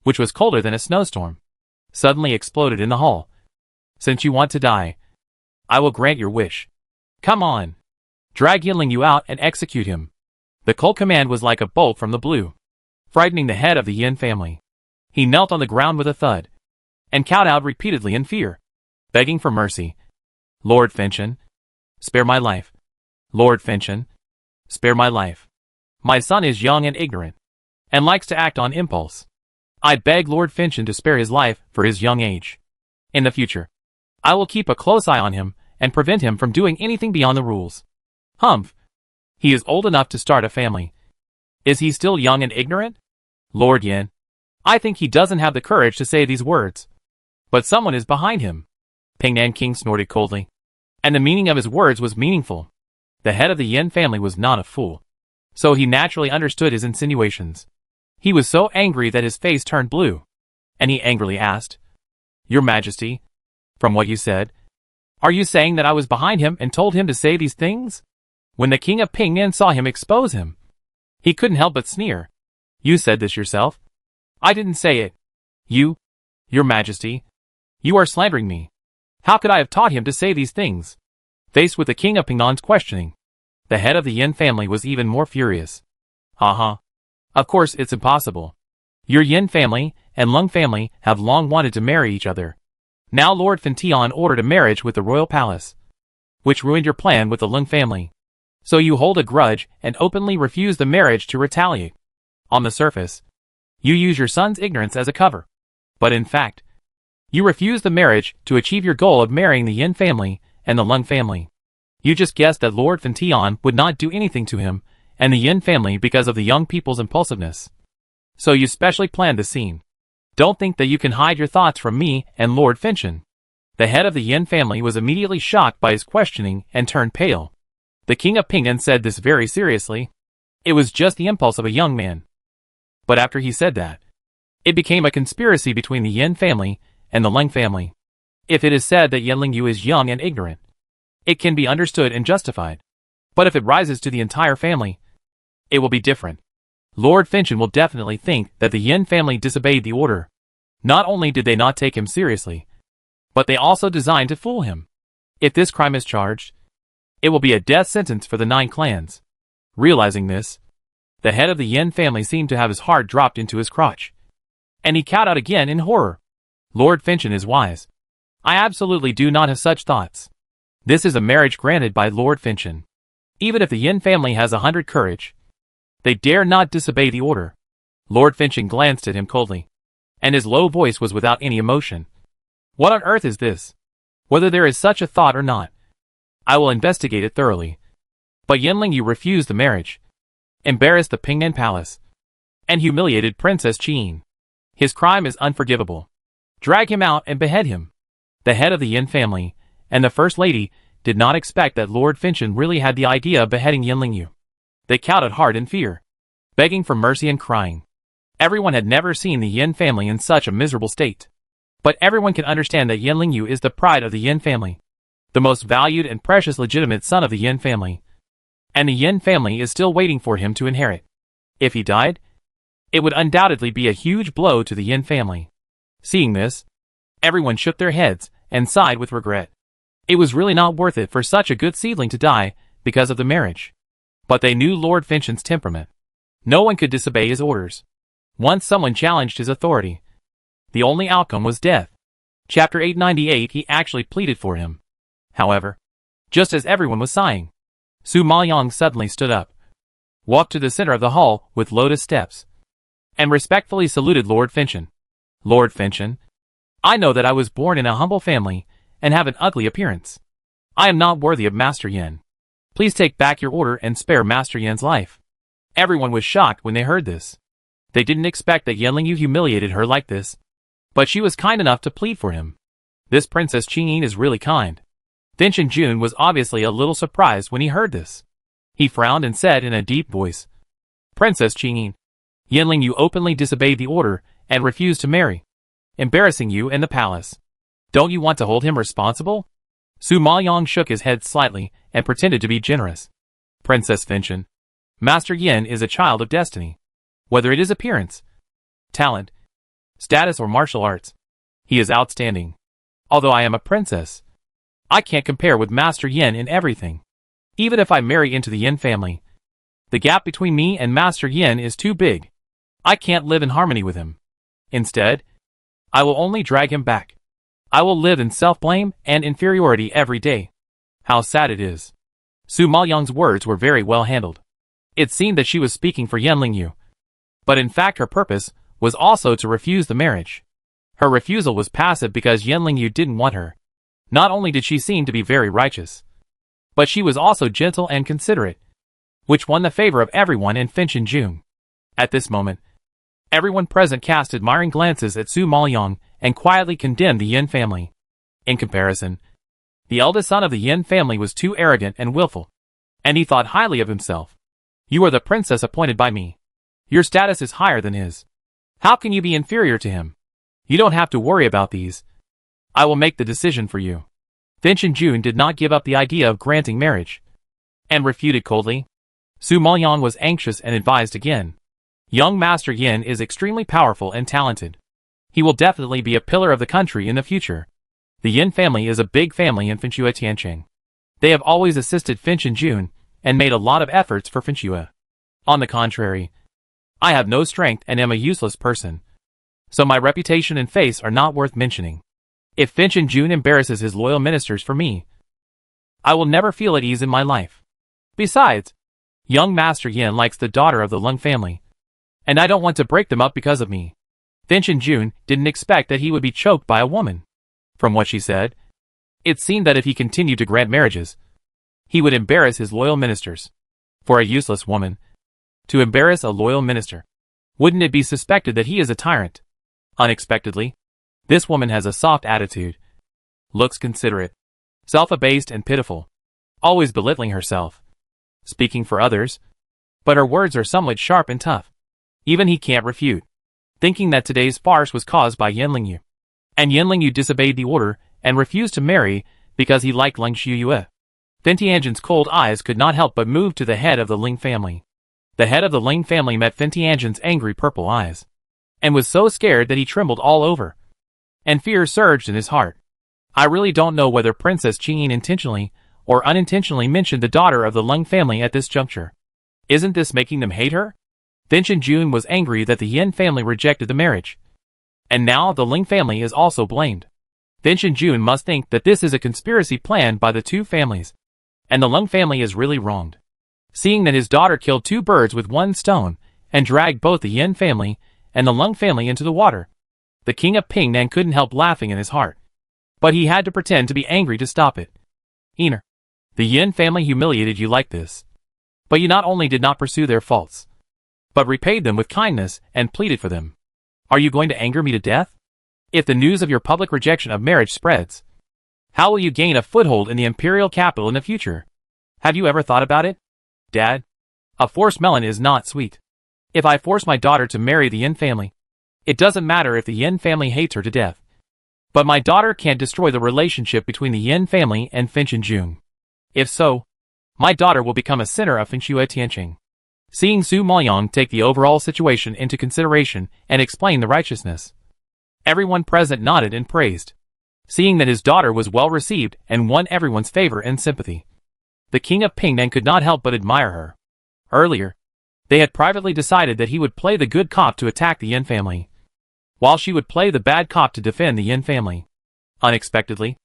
which was colder than a snowstorm, suddenly exploded in the hall. Since you want to die, I will grant your wish. Come on. Drag Yinling Yu out and execute him. The cold command was like a bolt from the blue, frightening the head of the Yin family. He knelt on the ground with a thud, and cowed out repeatedly in fear, begging for mercy. Lord Finchin, spare my life. Lord Finchin, spare my life. My son is young and ignorant, and likes to act on impulse. I beg Lord Finchin to spare his life for his young age. In the future, I will keep a close eye on him and prevent him from doing anything beyond the rules. Humph. He is old enough to start a family. Is he still young and ignorant? Lord Yin, I think he doesn't have the courage to say these words. But someone is behind him. Ping Nan King snorted coldly, and the meaning of his words was meaningful. The head of the Yin family was not a fool, so he naturally understood his insinuations. He was so angry that his face turned blue, and he angrily asked, Your Majesty, from what you said, are you saying that I was behind him and told him to say these things? When the king of Pingnan saw him expose him, he couldn't help but sneer. You said this yourself? I didn't say it. You, Your Majesty, you are slandering me. How could I have taught him to say these things? Faced with the king of Pingnan's questioning, the head of the Yin family was even more furious. Of course it's impossible. Your Yin family and Lung family have long wanted to marry each other. Now Lord Fintian ordered a marriage with the royal palace, which ruined your plan with the Lung family. So you hold a grudge and openly refuse the marriage to retaliate. On the surface, you use your son's ignorance as a cover. But in fact, you refuse the marriage to achieve your goal of marrying the Yin family and the Lung family. You just guessed that Lord Fintian would not do anything to him and the Yin family because of the young people's impulsiveness. So you specially planned the scene. Don't think that you can hide your thoughts from me and Lord Finchin. The head of the Yin family was immediately shocked by his questioning and turned pale. The king of Pingnan said this very seriously. It was just the impulse of a young man. But after he said that, it became a conspiracy between the Yin family and the Leng family. If it is said that Yinling Yu is young and ignorant, it can be understood and justified. But if it rises to the entire family, it will be different. Lord Finchin will definitely think that the Yin family disobeyed the order. Not only did they not take him seriously, but they also designed to fool him. If this crime is charged, it will be a death sentence for the 9 clans. Realizing this, the head of the Yin family seemed to have his heart dropped into his crotch, and he cowed out again in horror. Lord Finchin is wise. I absolutely do not have such thoughts. This is a marriage granted by Lord Finchin. Even if the Yin family has 100 courage, they dare not disobey the order. Lord Finchin glanced at him coldly, and his low voice was without any emotion. What on earth is this? Whether there is such a thought or not, I will investigate it thoroughly. But Yinling Yu refused the marriage, embarrassed the Pingnan Palace, and humiliated Princess Qin. His crime is unforgivable. Drag him out and behead him. The head of the Yin family and the First Lady did not expect that Lord Finchen really had the idea of beheading Yin Lingyu. They cowered hard in fear, begging for mercy and crying. Everyone had never seen the Yin family in such a miserable state. But everyone can understand that Yin Lingyu is the pride of the Yin family, the most valued and precious legitimate son of the Yin family. And the Yin family is still waiting for him to inherit. If he died, it would undoubtedly be a huge blow to the Yin family. Seeing this, everyone shook their heads and sighed with regret. It was really not worth it for such a good seedling to die because of the marriage. But they knew Lord Finchen's temperament. No one could disobey his orders. Once someone challenged his authority, the only outcome was death. Chapter 898 He actually pleaded for him. However, just as everyone was sighing, Su Maoyang suddenly stood up, walked to the center of the hall with lotus steps, and respectfully saluted Lord Finchen. Lord Finchen, I know that I was born in a humble family and have an ugly appearance. I am not worthy of Master Yin. Please take back your order and spare Master Yin's life. Everyone was shocked when they heard this. They didn't expect that Yin Lingyu humiliated her like this, but she was kind enough to plead for him. This Princess Qingyin is really kind. Finchen Jun was obviously a little surprised when he heard this. He frowned and said in a deep voice, Princess Qingyin, Yin Lingyu openly disobeyed the order and refused to marry, embarrassing you in the palace. Don't you want to hold him responsible? Su Maoyang shook his head slightly and pretended to be generous. Princess Finchen, Master Yin is a child of destiny. Whether it is appearance, talent, status or martial arts, he is outstanding. Although I am a princess, I can't compare with Master Yin in everything. Even if I marry into the Yin family, the gap between me and Master Yin is too big. I can't live in harmony with him. Instead, I will only drag him back. I will live in self-blame and inferiority every day. How sad it is. Su Maoyang's words were very well handled. It seemed that she was speaking for Yin Lingyu, but in fact her purpose was also to refuse the marriage. Her refusal was passive because Yin Lingyu didn't want her. Not only did she seem to be very righteous, but she was also gentle and considerate, which won the favor of everyone in Finchen Jun. At this moment, everyone present cast admiring glances at Su Maoyang and quietly condemned the Yin family. In comparison, the eldest son of the Yin family was too arrogant and willful, and he thought highly of himself. You are the princess appointed by me. Your status is higher than his. How can you be inferior to him? You don't have to worry about these. I will make the decision for you. Finchen Jun did not give up the idea of granting marriage, and refuted coldly. Su Maoyang was anxious and advised again. Young Master Yin is extremely powerful and talented. He will definitely be a pillar of the country in the future. The Yin family is a big family in Finchua Tianqing. They have always assisted Finchen Jun and made a lot of efforts for Finchua. On the contrary, I have no strength and am a useless person, so my reputation and face are not worth mentioning. If Finchen Jun embarrasses his loyal ministers for me, I will never feel at ease in my life. Besides, young Master Yin likes the daughter of the Lung family, and I don't want to break them up because of me. Finchen Jun didn't expect that he would be choked by a woman. From what she said, it seemed that if he continued to grant marriages, he would embarrass his loyal ministers. For a useless woman to embarrass a loyal minister, wouldn't it be suspected that he is a tyrant? Unexpectedly, this woman has a soft attitude, looks considerate, self-abased and pitiful, always belittling herself, speaking for others, but her words are somewhat sharp and tough. Even he can't refute, thinking that today's farce was caused by Yin Lingyu. And Yin Lingyu disobeyed the order and refused to marry because he liked Leng Shuyue. Fin Tianjin's cold eyes could not help but move to the head of the Ling family. The head of the Ling family met Fin Tianjin's angry purple eyes, and was so scared that he trembled all over, and fear surged in his heart. I really don't know whether Princess Qingyin intentionally or unintentionally mentioned the daughter of the Leng family at this juncture. Isn't this making them hate her? Finchen Jun was angry that the Yin family rejected the marriage, and now the Ling family is also blamed. Finchen Jun must think that this is a conspiracy planned by the two families, and the Leng family is really wronged. Seeing that his daughter killed two birds with one stone and dragged both the Yin family and the Leng family into the water, the king of Pingnan couldn't help laughing in his heart. But he had to pretend to be angry to stop it. Ener, the Yin family humiliated you like this. But you not only did not pursue their faults, but repaid them with kindness and pleaded for them. Are you going to anger me to death? If the news of your public rejection of marriage spreads, How will you gain a foothold in the imperial capital in the future? Have you ever thought about it? Dad? A forced melon is not sweet. If I force my daughter to marry the Yin family, it doesn't matter if the Yin family hates her to death. But my daughter can't destroy the relationship between the Yin family and Finchen Jun. If so, my daughter will become a sinner of Finchua Tianqing. Seeing Su Maoyang take the overall situation into consideration and explain the righteousness, everyone present nodded and praised, seeing that his daughter was well received and won everyone's favor and sympathy. The king of Pingnan could not help but admire her. Earlier, they had privately decided that he would play the good cop to attack the Yin family, while she would play the bad cop to defend the Yin family. Unexpectedly,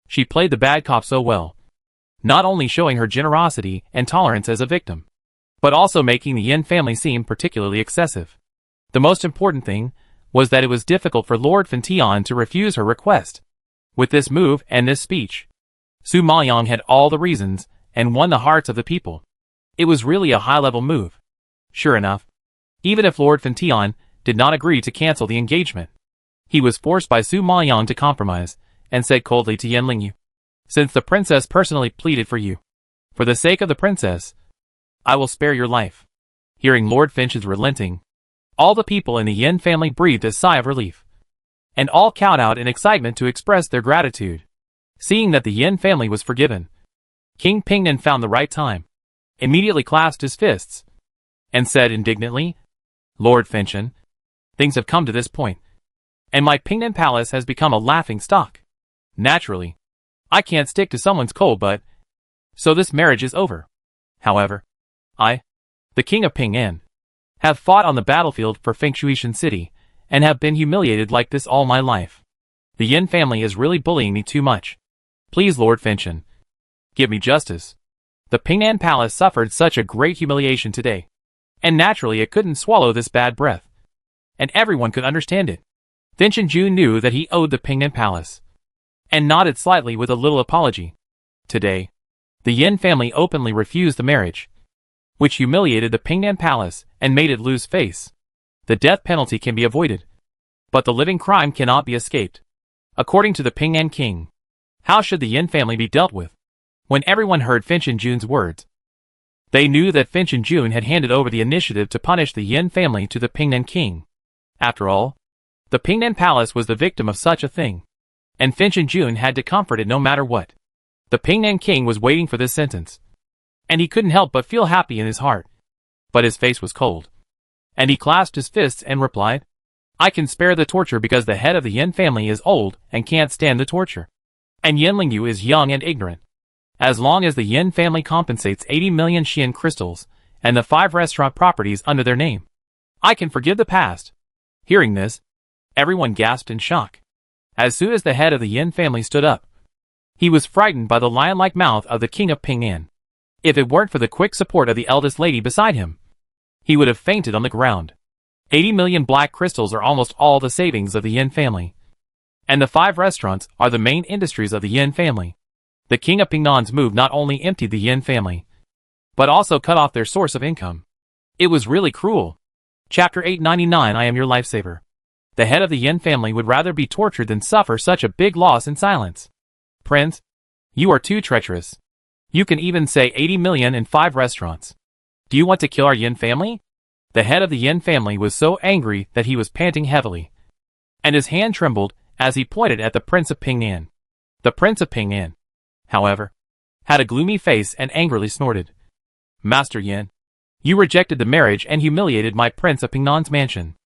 she played the bad cop so well, not only showing her generosity and tolerance as a victim, but also making the Yin family seem particularly excessive. The most important thing was that it was difficult for Lord Fentian to refuse her request. With this move and this speech, Su Maoyang had all the reasons and won the hearts of the people. It was really a high-level move. Sure enough, even if Lord Fentian did not agree to cancel the engagement, he was forced by Su Maoyang to compromise and said coldly to Yan Lingyu, "Since the princess personally pleaded for you, for the sake of the princess, I will spare your life." Hearing Lord Finch's relenting, all the people in the Yin family breathed a sigh of relief, and all cowed out in excitement to express their gratitude. Seeing that the Yin family was forgiven, King Pingnan found the right time, immediately clasped his fists, and said indignantly, "Lord Finchen, things have come to this point, and my Pingnan palace has become a laughing stock. Naturally, I can't stick to someone's cold butt, so this marriage is over. However, I, the king of Pingnan, have fought on the battlefield for Fengshuishan City, and have been humiliated like this all my life. The Yin family is really bullying me too much. Please, Lord Finchen, give me justice. The Pingnan Palace suffered such a great humiliation today, and naturally it couldn't swallow this bad breath. And everyone could understand it. Finchen Jun knew that he owed the Pingnan Palace, and nodded slightly with a little apology. Today, the Yin family openly refused the marriage, which humiliated the Pingnan Palace and made it lose face. The death penalty can be avoided, but the living crime cannot be escaped. According to the Pingnan king, how should the Yin family be dealt with? When everyone heard Finchen Jun's words, they knew that Finchen Jun had handed over the initiative to punish the Yin family to the Pingnan king. After all, the Pingnan Palace was the victim of such a thing, and Finchen Jun had to comfort it no matter what. The Pingnan king was waiting for this sentence, and he couldn't help but feel happy in his heart. But his face was cold, and he clasped his fists and replied, "I can spare the torture because the head of the Yin family is old and can't stand the torture, and Yan Lingyu is young and ignorant. As long as the Yin family compensates 80 million Xian crystals and the 5 restaurant properties under their name, I can forgive the past." Hearing this, everyone gasped in shock. As soon as the head of the Yin family stood up, he was frightened by the lion-like mouth of the king of Pingnan. If it weren't for the quick support of the eldest lady beside him, he would have fainted on the ground. 80 million black crystals are almost all the savings of the Yin family, and the 5 restaurants are the main industries of the Yin family. The king of Pingnan's move not only emptied the Yin family, but also cut off their source of income. It was really cruel. Chapter 899. I am your lifesaver. The head of the Yin family would rather be tortured than suffer such a big loss in silence. Prince, you are too treacherous. You can even say 80 million and 5 restaurants. Do you want to kill our Yin family? The head of the Yin family was so angry that he was panting heavily, and his hand trembled as he pointed at the Prince of Pingnan. The Prince of Pingnan, however, had a gloomy face and angrily snorted. "Master Yin, you rejected the marriage and humiliated my Prince of Pingnan's mansion.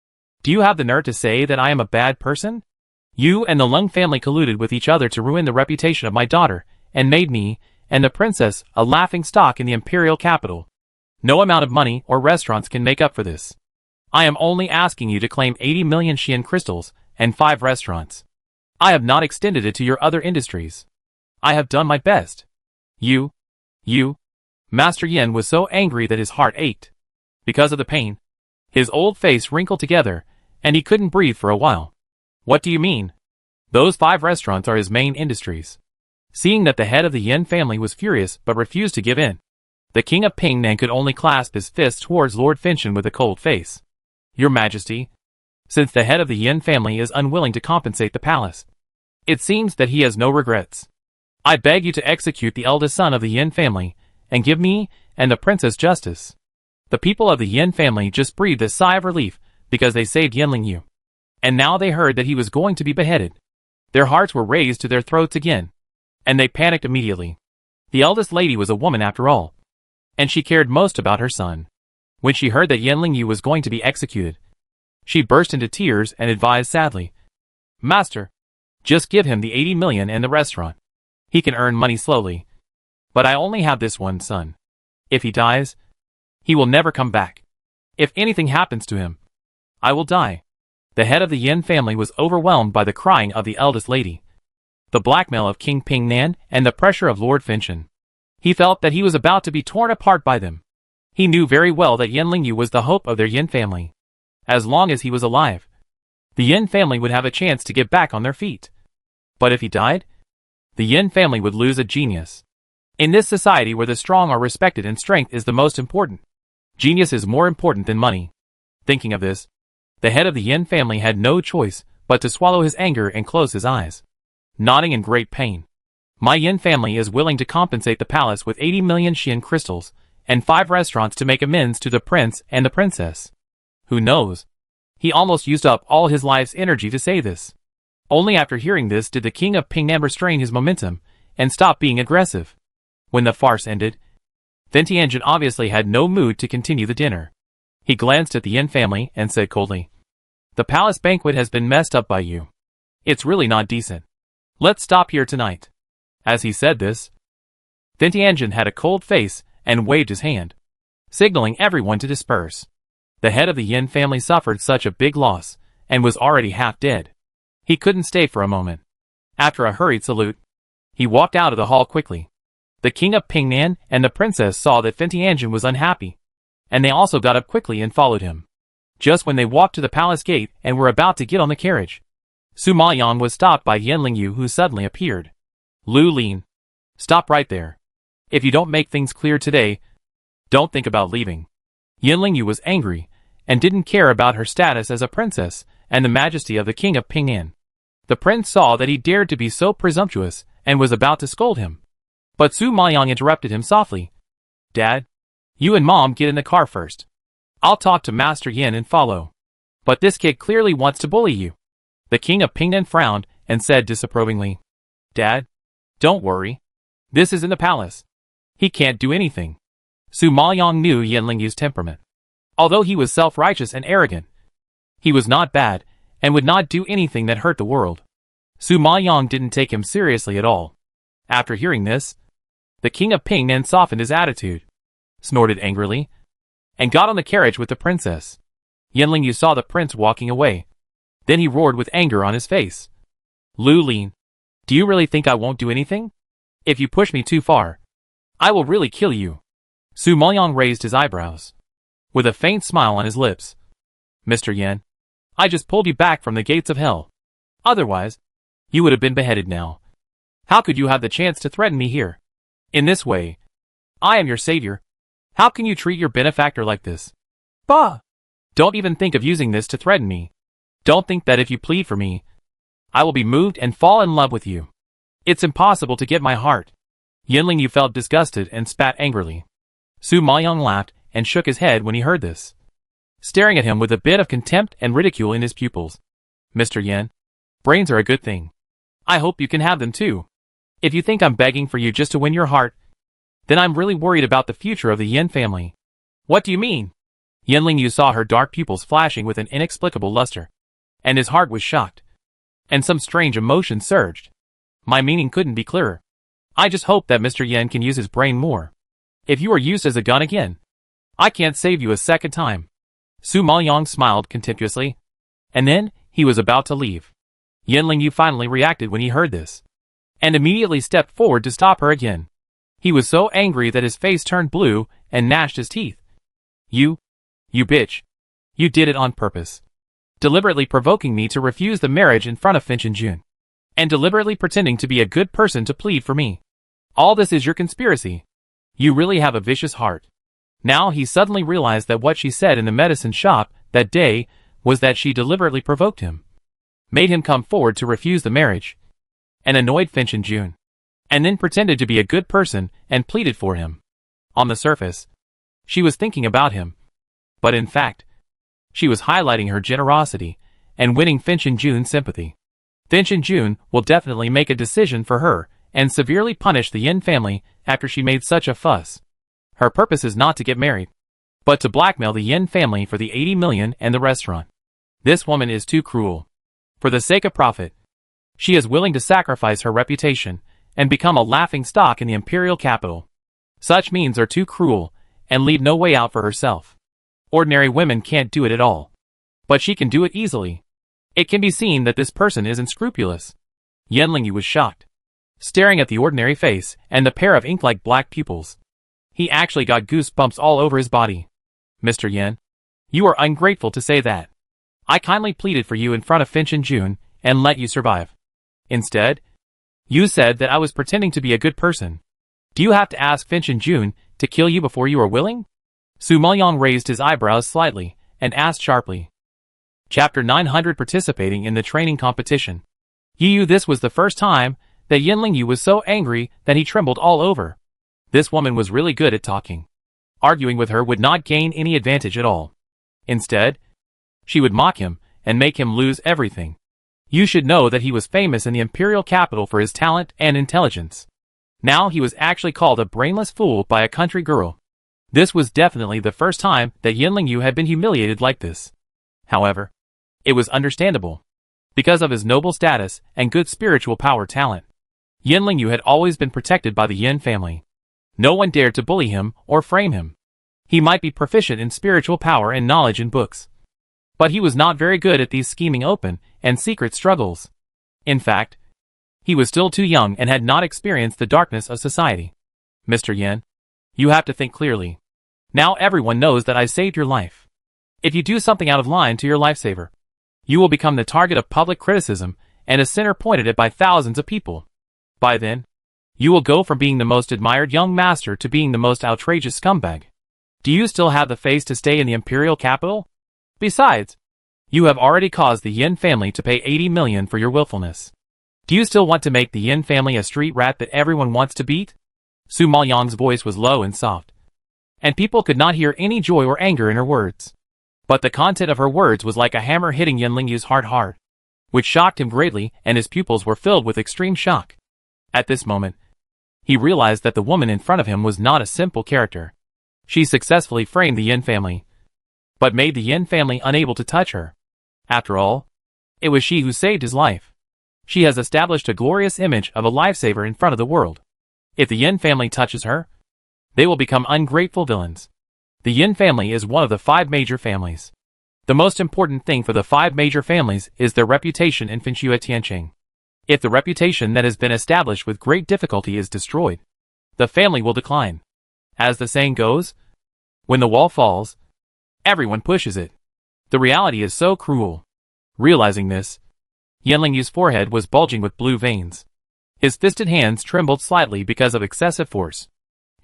Do you have the nerve to say that I am a bad person? You and the Lung family colluded with each other to ruin the reputation of my daughter, and made me, and the princess, a laughing stock in the imperial capital. No amount of money or restaurants can make up for this. I am only asking you to claim 80 million Xian crystals and 5 restaurants. I have not extended it to your other industries. I have done my best." You. Master Yin was so angry that his heart ached. Because of the pain, his old face wrinkled together, and he couldn't breathe for a while. "What do you mean? Those 5 restaurants are his main industries." Seeing that the head of the Yin family was furious but refused to give in, the king of Pingnan could only clasp his fists towards Lord Finchen with a cold face. "Your Majesty, since the head of the Yin family is unwilling to compensate the palace, it seems that he has no regrets. I beg you to execute the eldest son of the Yin family, and give me and the princess justice. The people of the Yin family just breathed a sigh of relief because they saved Yanling Yu. And now they heard that he was going to be beheaded. Their hearts were raised to their throats again, and they panicked immediately. The eldest lady was a woman after all, and she cared most about her son. When she heard that Yanling Yu was going to be executed, she burst into tears and advised sadly, "Master, just give him the 80 million and the restaurant. He can earn money slowly. But I only have this one son. If he dies, he will never come back. If anything happens to him, I will die." The head of the Yin family was overwhelmed by the crying of the eldest lady, the blackmail of King Ping Nan, and the pressure of Lord Finchen. He felt that he was about to be torn apart by them. He knew very well that Yanling Yu was the hope of their Yin family. As long as he was alive, the Yin family would have a chance to get back on their feet. But if he died, the Yin family would lose a genius. In this society where the strong are respected and strength is the most important, genius is more important than money. Thinking of this, the head of the Yin family had no choice but to swallow his anger and close his eyes, nodding in great pain. My Yin family is willing to compensate the palace with 80 million Xian crystals and 5 restaurants to make amends to the prince and the princess. Who knows? He almost used up all his life's energy to say this. Only after hearing this did the king of Pingnan restrain his momentum and stop being aggressive. When the farce ended, Fin Tianjin obviously had no mood to continue the dinner. He glanced at the Yin family and said coldly, "The palace banquet has been messed up by you. It's really not decent. Let's stop here tonight." As he said this, Fin Tianjin had a cold face and waved his hand, signaling everyone to disperse. The head of the Yin family suffered such a big loss and was already half dead. He couldn't stay for a moment. After a hurried salute, he walked out of the hall quickly. The king of Pingnan and the princess saw that Fin Tianjin was unhappy, and they also got up quickly and followed him. Just when they walked to the palace gate and were about to get on the carriage, Su Maoyang was stopped by Yanling Yu, who suddenly appeared. "Lu Lin, stop right there. If you don't make things clear today, don't think about leaving." Yanling Yu was angry and didn't care about her status as a princess and the majesty of the king of Pingnan. The prince saw that he dared to be so presumptuous and was about to scold him. But Su Maoyang interrupted him softly. "Dad, you and Mom get in the car first. I'll talk to Master Yin and follow. But this kid clearly wants to bully you." The king of Pingnan frowned and said disapprovingly, "Dad, don't worry. This is in the palace. He can't do anything." Su Maoyang knew Yanling Yu's temperament. Although he was self-righteous and arrogant, he was not bad and would not do anything that hurt the world. Su Maoyang didn't take him seriously at all. After hearing this, the king of Pingnan softened his attitude, snorted angrily, and got on the carriage with the princess. Yanling Yu saw the prince walking away. Then he roared with anger on his face. "Lu Lin, do you really think I won't do anything? If you push me too far, I will really kill you." Su Maoyang raised his eyebrows, with a faint smile on his lips. "Mr. Yan, I just pulled you back from the gates of hell. Otherwise, you would have been beheaded now. How could you have the chance to threaten me here? In this way, I am your savior. How can you treat your benefactor like this? Bah! Don't even think of using this to threaten me. Don't think that if you plead for me, I will be moved and fall in love with you. It's impossible to get my heart." Yanling Yu felt disgusted and spat angrily. Su Maoyang laughed and shook his head when he heard this, staring at him with a bit of contempt and ridicule in his pupils. "Mr. Yan, brains are a good thing. I hope you can have them too. If you think I'm begging for you just to win your heart, then I'm really worried about the future of the Yin family." "What do you mean?" Yanling Yu saw her dark pupils flashing with an inexplicable luster, and his heart was shocked, and some strange emotion surged. "My meaning couldn't be clearer. I just hope that Mr. Yan can use his brain more. If you are used as a gun again, I can't save you a second time." Su Maoyang smiled contemptuously, and then he was about to leave. Yanling Yu finally reacted when he heard this, and immediately stepped forward to stop her again. He was so angry that his face turned blue and gnashed his teeth. You bitch. You did it on purpose. Deliberately provoking me to refuse the marriage in front of Finchen Jun. And deliberately pretending to be a good person to plead for me. All this is your conspiracy. You really have a vicious heart." Now he suddenly realized that what she said in the medicine shop that day was that she deliberately provoked him, made him come forward to refuse the marriage, and annoyed Finchen Jun. and then pretended to be a good person and pleaded for him. On the surface, she was thinking about him, but in fact, she was highlighting her generosity and winning Finch and June's sympathy. Finch and June will definitely make a decision for her and severely punish the Yin family after she made such a fuss. Her purpose is not to get married, but to blackmail the Yin family for the 80 million and the restaurant. This woman is too cruel. For the sake of profit, she is willing to sacrifice her reputation and become a laughing stock in the imperial capital. Such means are too cruel and leave no way out for herself. Ordinary women can't do it at all. But she can do it easily. It can be seen that this person is unscrupulous. Yen Lingyu was shocked, staring at the ordinary face and the pair of ink-like black pupils. He actually got goosebumps all over his body. Mr. Yen, you are ungrateful to say that. I kindly pleaded for you in front of Finch and June and let you survive. Instead, you said that I was pretending to be a good person. Do you have to ask Finch and June to kill you before you are willing? Su Maoyong raised his eyebrows slightly and asked sharply. Chapter 900. Participating in the training competition. This was the first time that Yen Lingyu was so angry that he trembled all over. This woman was really good at talking. Arguing with her would not gain any advantage at all. Instead, she would mock him and make him lose everything. You should know that he was famous in the imperial capital for his talent and intelligence. Now he was actually called a brainless fool by a country girl. This was definitely the first time that Yen Lingyu had been humiliated like this. However, it was understandable. Because of his noble status and good spiritual power talent, Yen Lingyu had always been protected by the Yin family. No one dared to bully him or frame him. He might be proficient in spiritual power and knowledge in books, but he was not very good at these scheming open and secret struggles. In fact, he was still too young and had not experienced the darkness of society. Mr. Yen, you have to think clearly. Now everyone knows that I saved your life. If you do something out of line to your lifesaver, you will become the target of public criticism and a sinner pointed at by thousands of people. By then, you will go from being the most admired young master to being the most outrageous scumbag. Do you still have the face to stay in the imperial capital? Besides, you have already caused the Yin family to pay 80 million for your willfulness. Do you still want to make the Yin family a street rat that everyone wants to beat? Su Maoyong's voice was low and soft, and people could not hear any joy or anger in her words. But the content of her words was like a hammer hitting Yen Lingyu's heart hard, which shocked him greatly, and his pupils were filled with extreme shock. At this moment, he realized that the woman in front of him was not a simple character. She successfully framed the Yin family, but made the Yin family unable to touch her. After all, it was she who saved his life. She has established a glorious image of a lifesaver in front of the world. If the Yin family touches her, they will become ungrateful villains. The Yin family is one of the 5 major families. The most important thing for the 5 major families is their reputation in Finchua Tianqing. If the reputation that has been established with great difficulty is destroyed, the family will decline. As the saying goes, when the wall falls, everyone pushes it. The reality is so cruel. Realizing this, Yen Lingyu's forehead was bulging with blue veins. His fisted hands trembled slightly because of excessive force.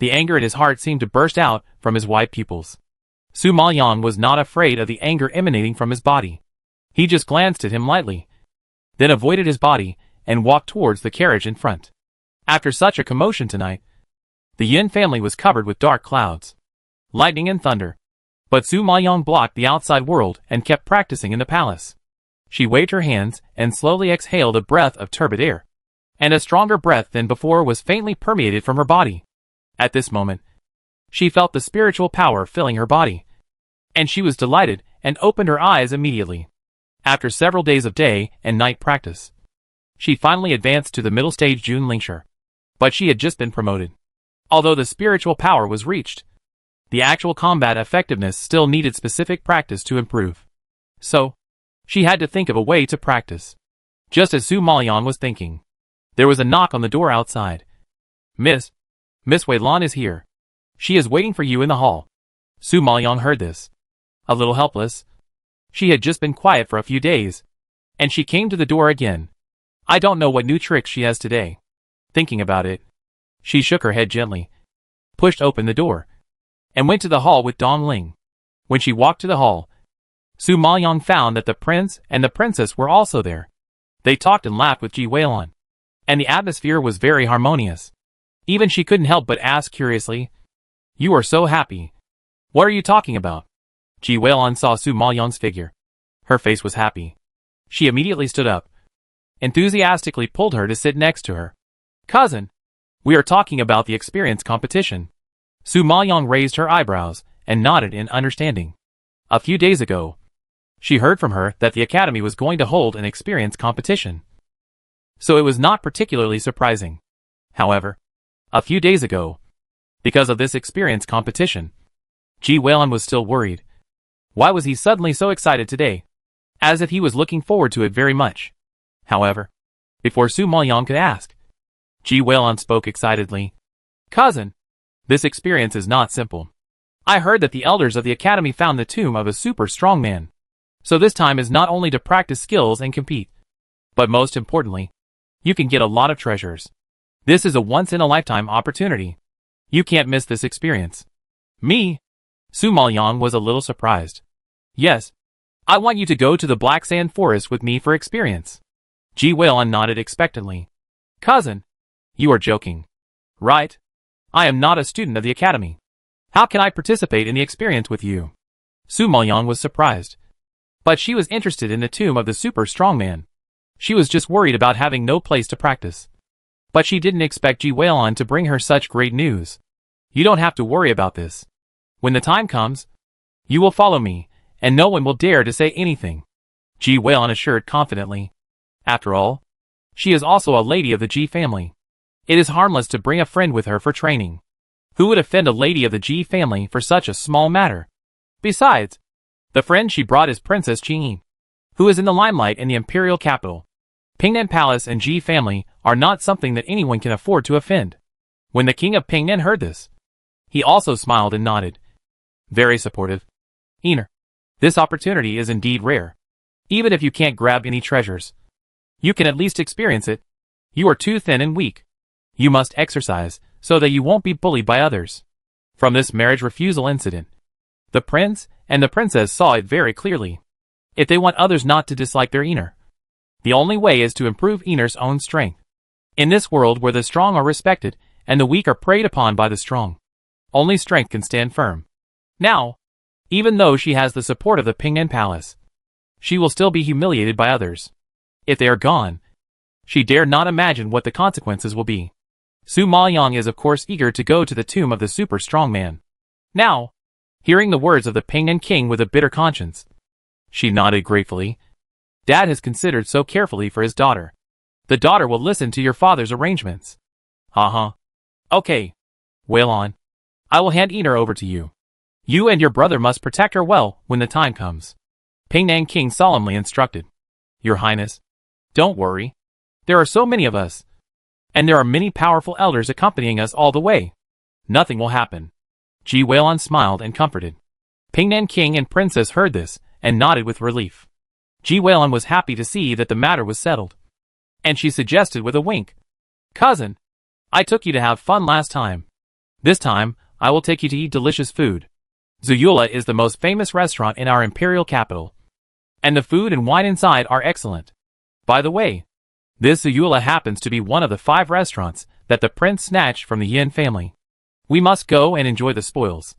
The anger in his heart seemed to burst out from his wide pupils. Su Maoyong was not afraid of the anger emanating from his body. He just glanced at him lightly, then avoided his body and walked towards the carriage in front. After such a commotion tonight, the Yin family was covered with dark clouds, lightning and thunder. But Su Maoyong blocked the outside world and kept practicing in the palace. She waved her hands and slowly exhaled a breath of turbid air, and a stronger breath than before was faintly permeated from her body. At this moment, she felt the spiritual power filling her body, and she was delighted and opened her eyes immediately. After several days of day and night practice, she finally advanced to the middle stage June Lingshire. But she had just been promoted. Although the spiritual power was reached, the actual combat effectiveness still needed specific practice to improve. So, she had to think of a way to practice. Just as Su Maoyong was thinking, there was a knock on the door outside. Miss Wei Lan is here. She is waiting for you in the hall. Su Maoyong heard this. A little helpless. She had just been quiet for a few days, and she came to the door again. I don't know what new tricks she has today. Thinking about it, she shook her head gently, pushed open the door, and went to the hall with Dong Ling. When she walked to the hall, Su Maoyong found that the prince and the princess were also there. They talked and laughed with Ji Weilan. and the atmosphere was very harmonious. Even she couldn't help but ask curiously, "You are so happy. What are you talking about?" Ji Weilun saw Su Maoyang's figure. Her face was happy. She immediately stood up, enthusiastically pulled her to sit next to her. "Cousin, we are talking about the experience competition." Su Maoyang raised her eyebrows and nodded in understanding. A few days ago, she heard from her that the academy was going to hold an experience competition, so it was not particularly surprising. However, a few days ago, because of this experience competition, Ji Weilun was still worried. Why was he suddenly so excited today? As if he was looking forward to it very much. However, before Su Maoyang could ask, Ji Weilun spoke excitedly. "Cousin, this experience is not simple. I heard that the elders of the academy found the tomb of a super strong man. So this time is not only to practice skills and compete, but most importantly, you can get a lot of treasures. This is a once-in-a-lifetime opportunity. You can't miss this experience." "Me?" Su Maoyang was a little surprised. "Yes. I want you to go to the Black Sand Forest with me for experience." Ji Weilun nodded expectantly. "Cousin, you are joking, right? I am not a student of the academy. How can I participate in the experience with you?" Su Maoyang was surprised. But she was interested in the tomb of the super strong man. She was just worried about having no place to practice. But she didn't expect Ji Weilun to bring her such great news. "You don't have to worry about this. When the time comes, you will follow me, and no one will dare to say anything," Ji Weilun assured confidently. After all, she is also a lady of the Ji family. It is harmless to bring a friend with her for training. Who would offend a lady of the Ji family for such a small matter? Besides, the friend she brought is Princess Qingyi, who is in the limelight in the imperial capital. Pingnan Palace and Ji family are not something that anyone can afford to offend. When the king of Pingnan heard this, he also smiled and nodded. Very supportive. "Ener, this opportunity is indeed rare. Even if you can't grab any treasures, you can at least experience it. You are too thin and weak. You must exercise, so that you won't be bullied by others." From this marriage refusal incident, the prince and the princess saw it very clearly. If they want others not to dislike their Ener, the only way is to improve Ener's own strength. In this world where the strong are respected and the weak are preyed upon by the strong, only strength can stand firm. Now, even though she has the support of the Pingnan Palace, she will still be humiliated by others. If they are gone, she dare not imagine what the consequences will be. Su Maoyang is of course eager to go to the tomb of the super strong man. Now, hearing the words of the Pingnan king with a bitter conscience, she nodded gratefully. "Dad has considered so carefully for his daughter. The daughter will listen to your father's arrangements." "Okay. Weilun, I will hand Ener over to you. You and your brother must protect her well when the time comes," Pingnan king solemnly instructed. "Your Highness, don't worry. There are so many of us, and there are many powerful elders accompanying us all the way. Nothing will happen." Ji Weilun smiled and comforted. Pingnan king and princess heard this and nodded with relief. Ji Weilun was happy to see that the matter was settled, and she suggested with a wink, "Cousin, I took you to have fun last time. This time, I will take you to eat delicious food. Zuyula is the most famous restaurant in our imperial capital, and the food and wine inside are excellent. By the way, this Zuyula happens to be one of the 5 restaurants that the prince snatched from the Yin family. We must go and enjoy the spoils."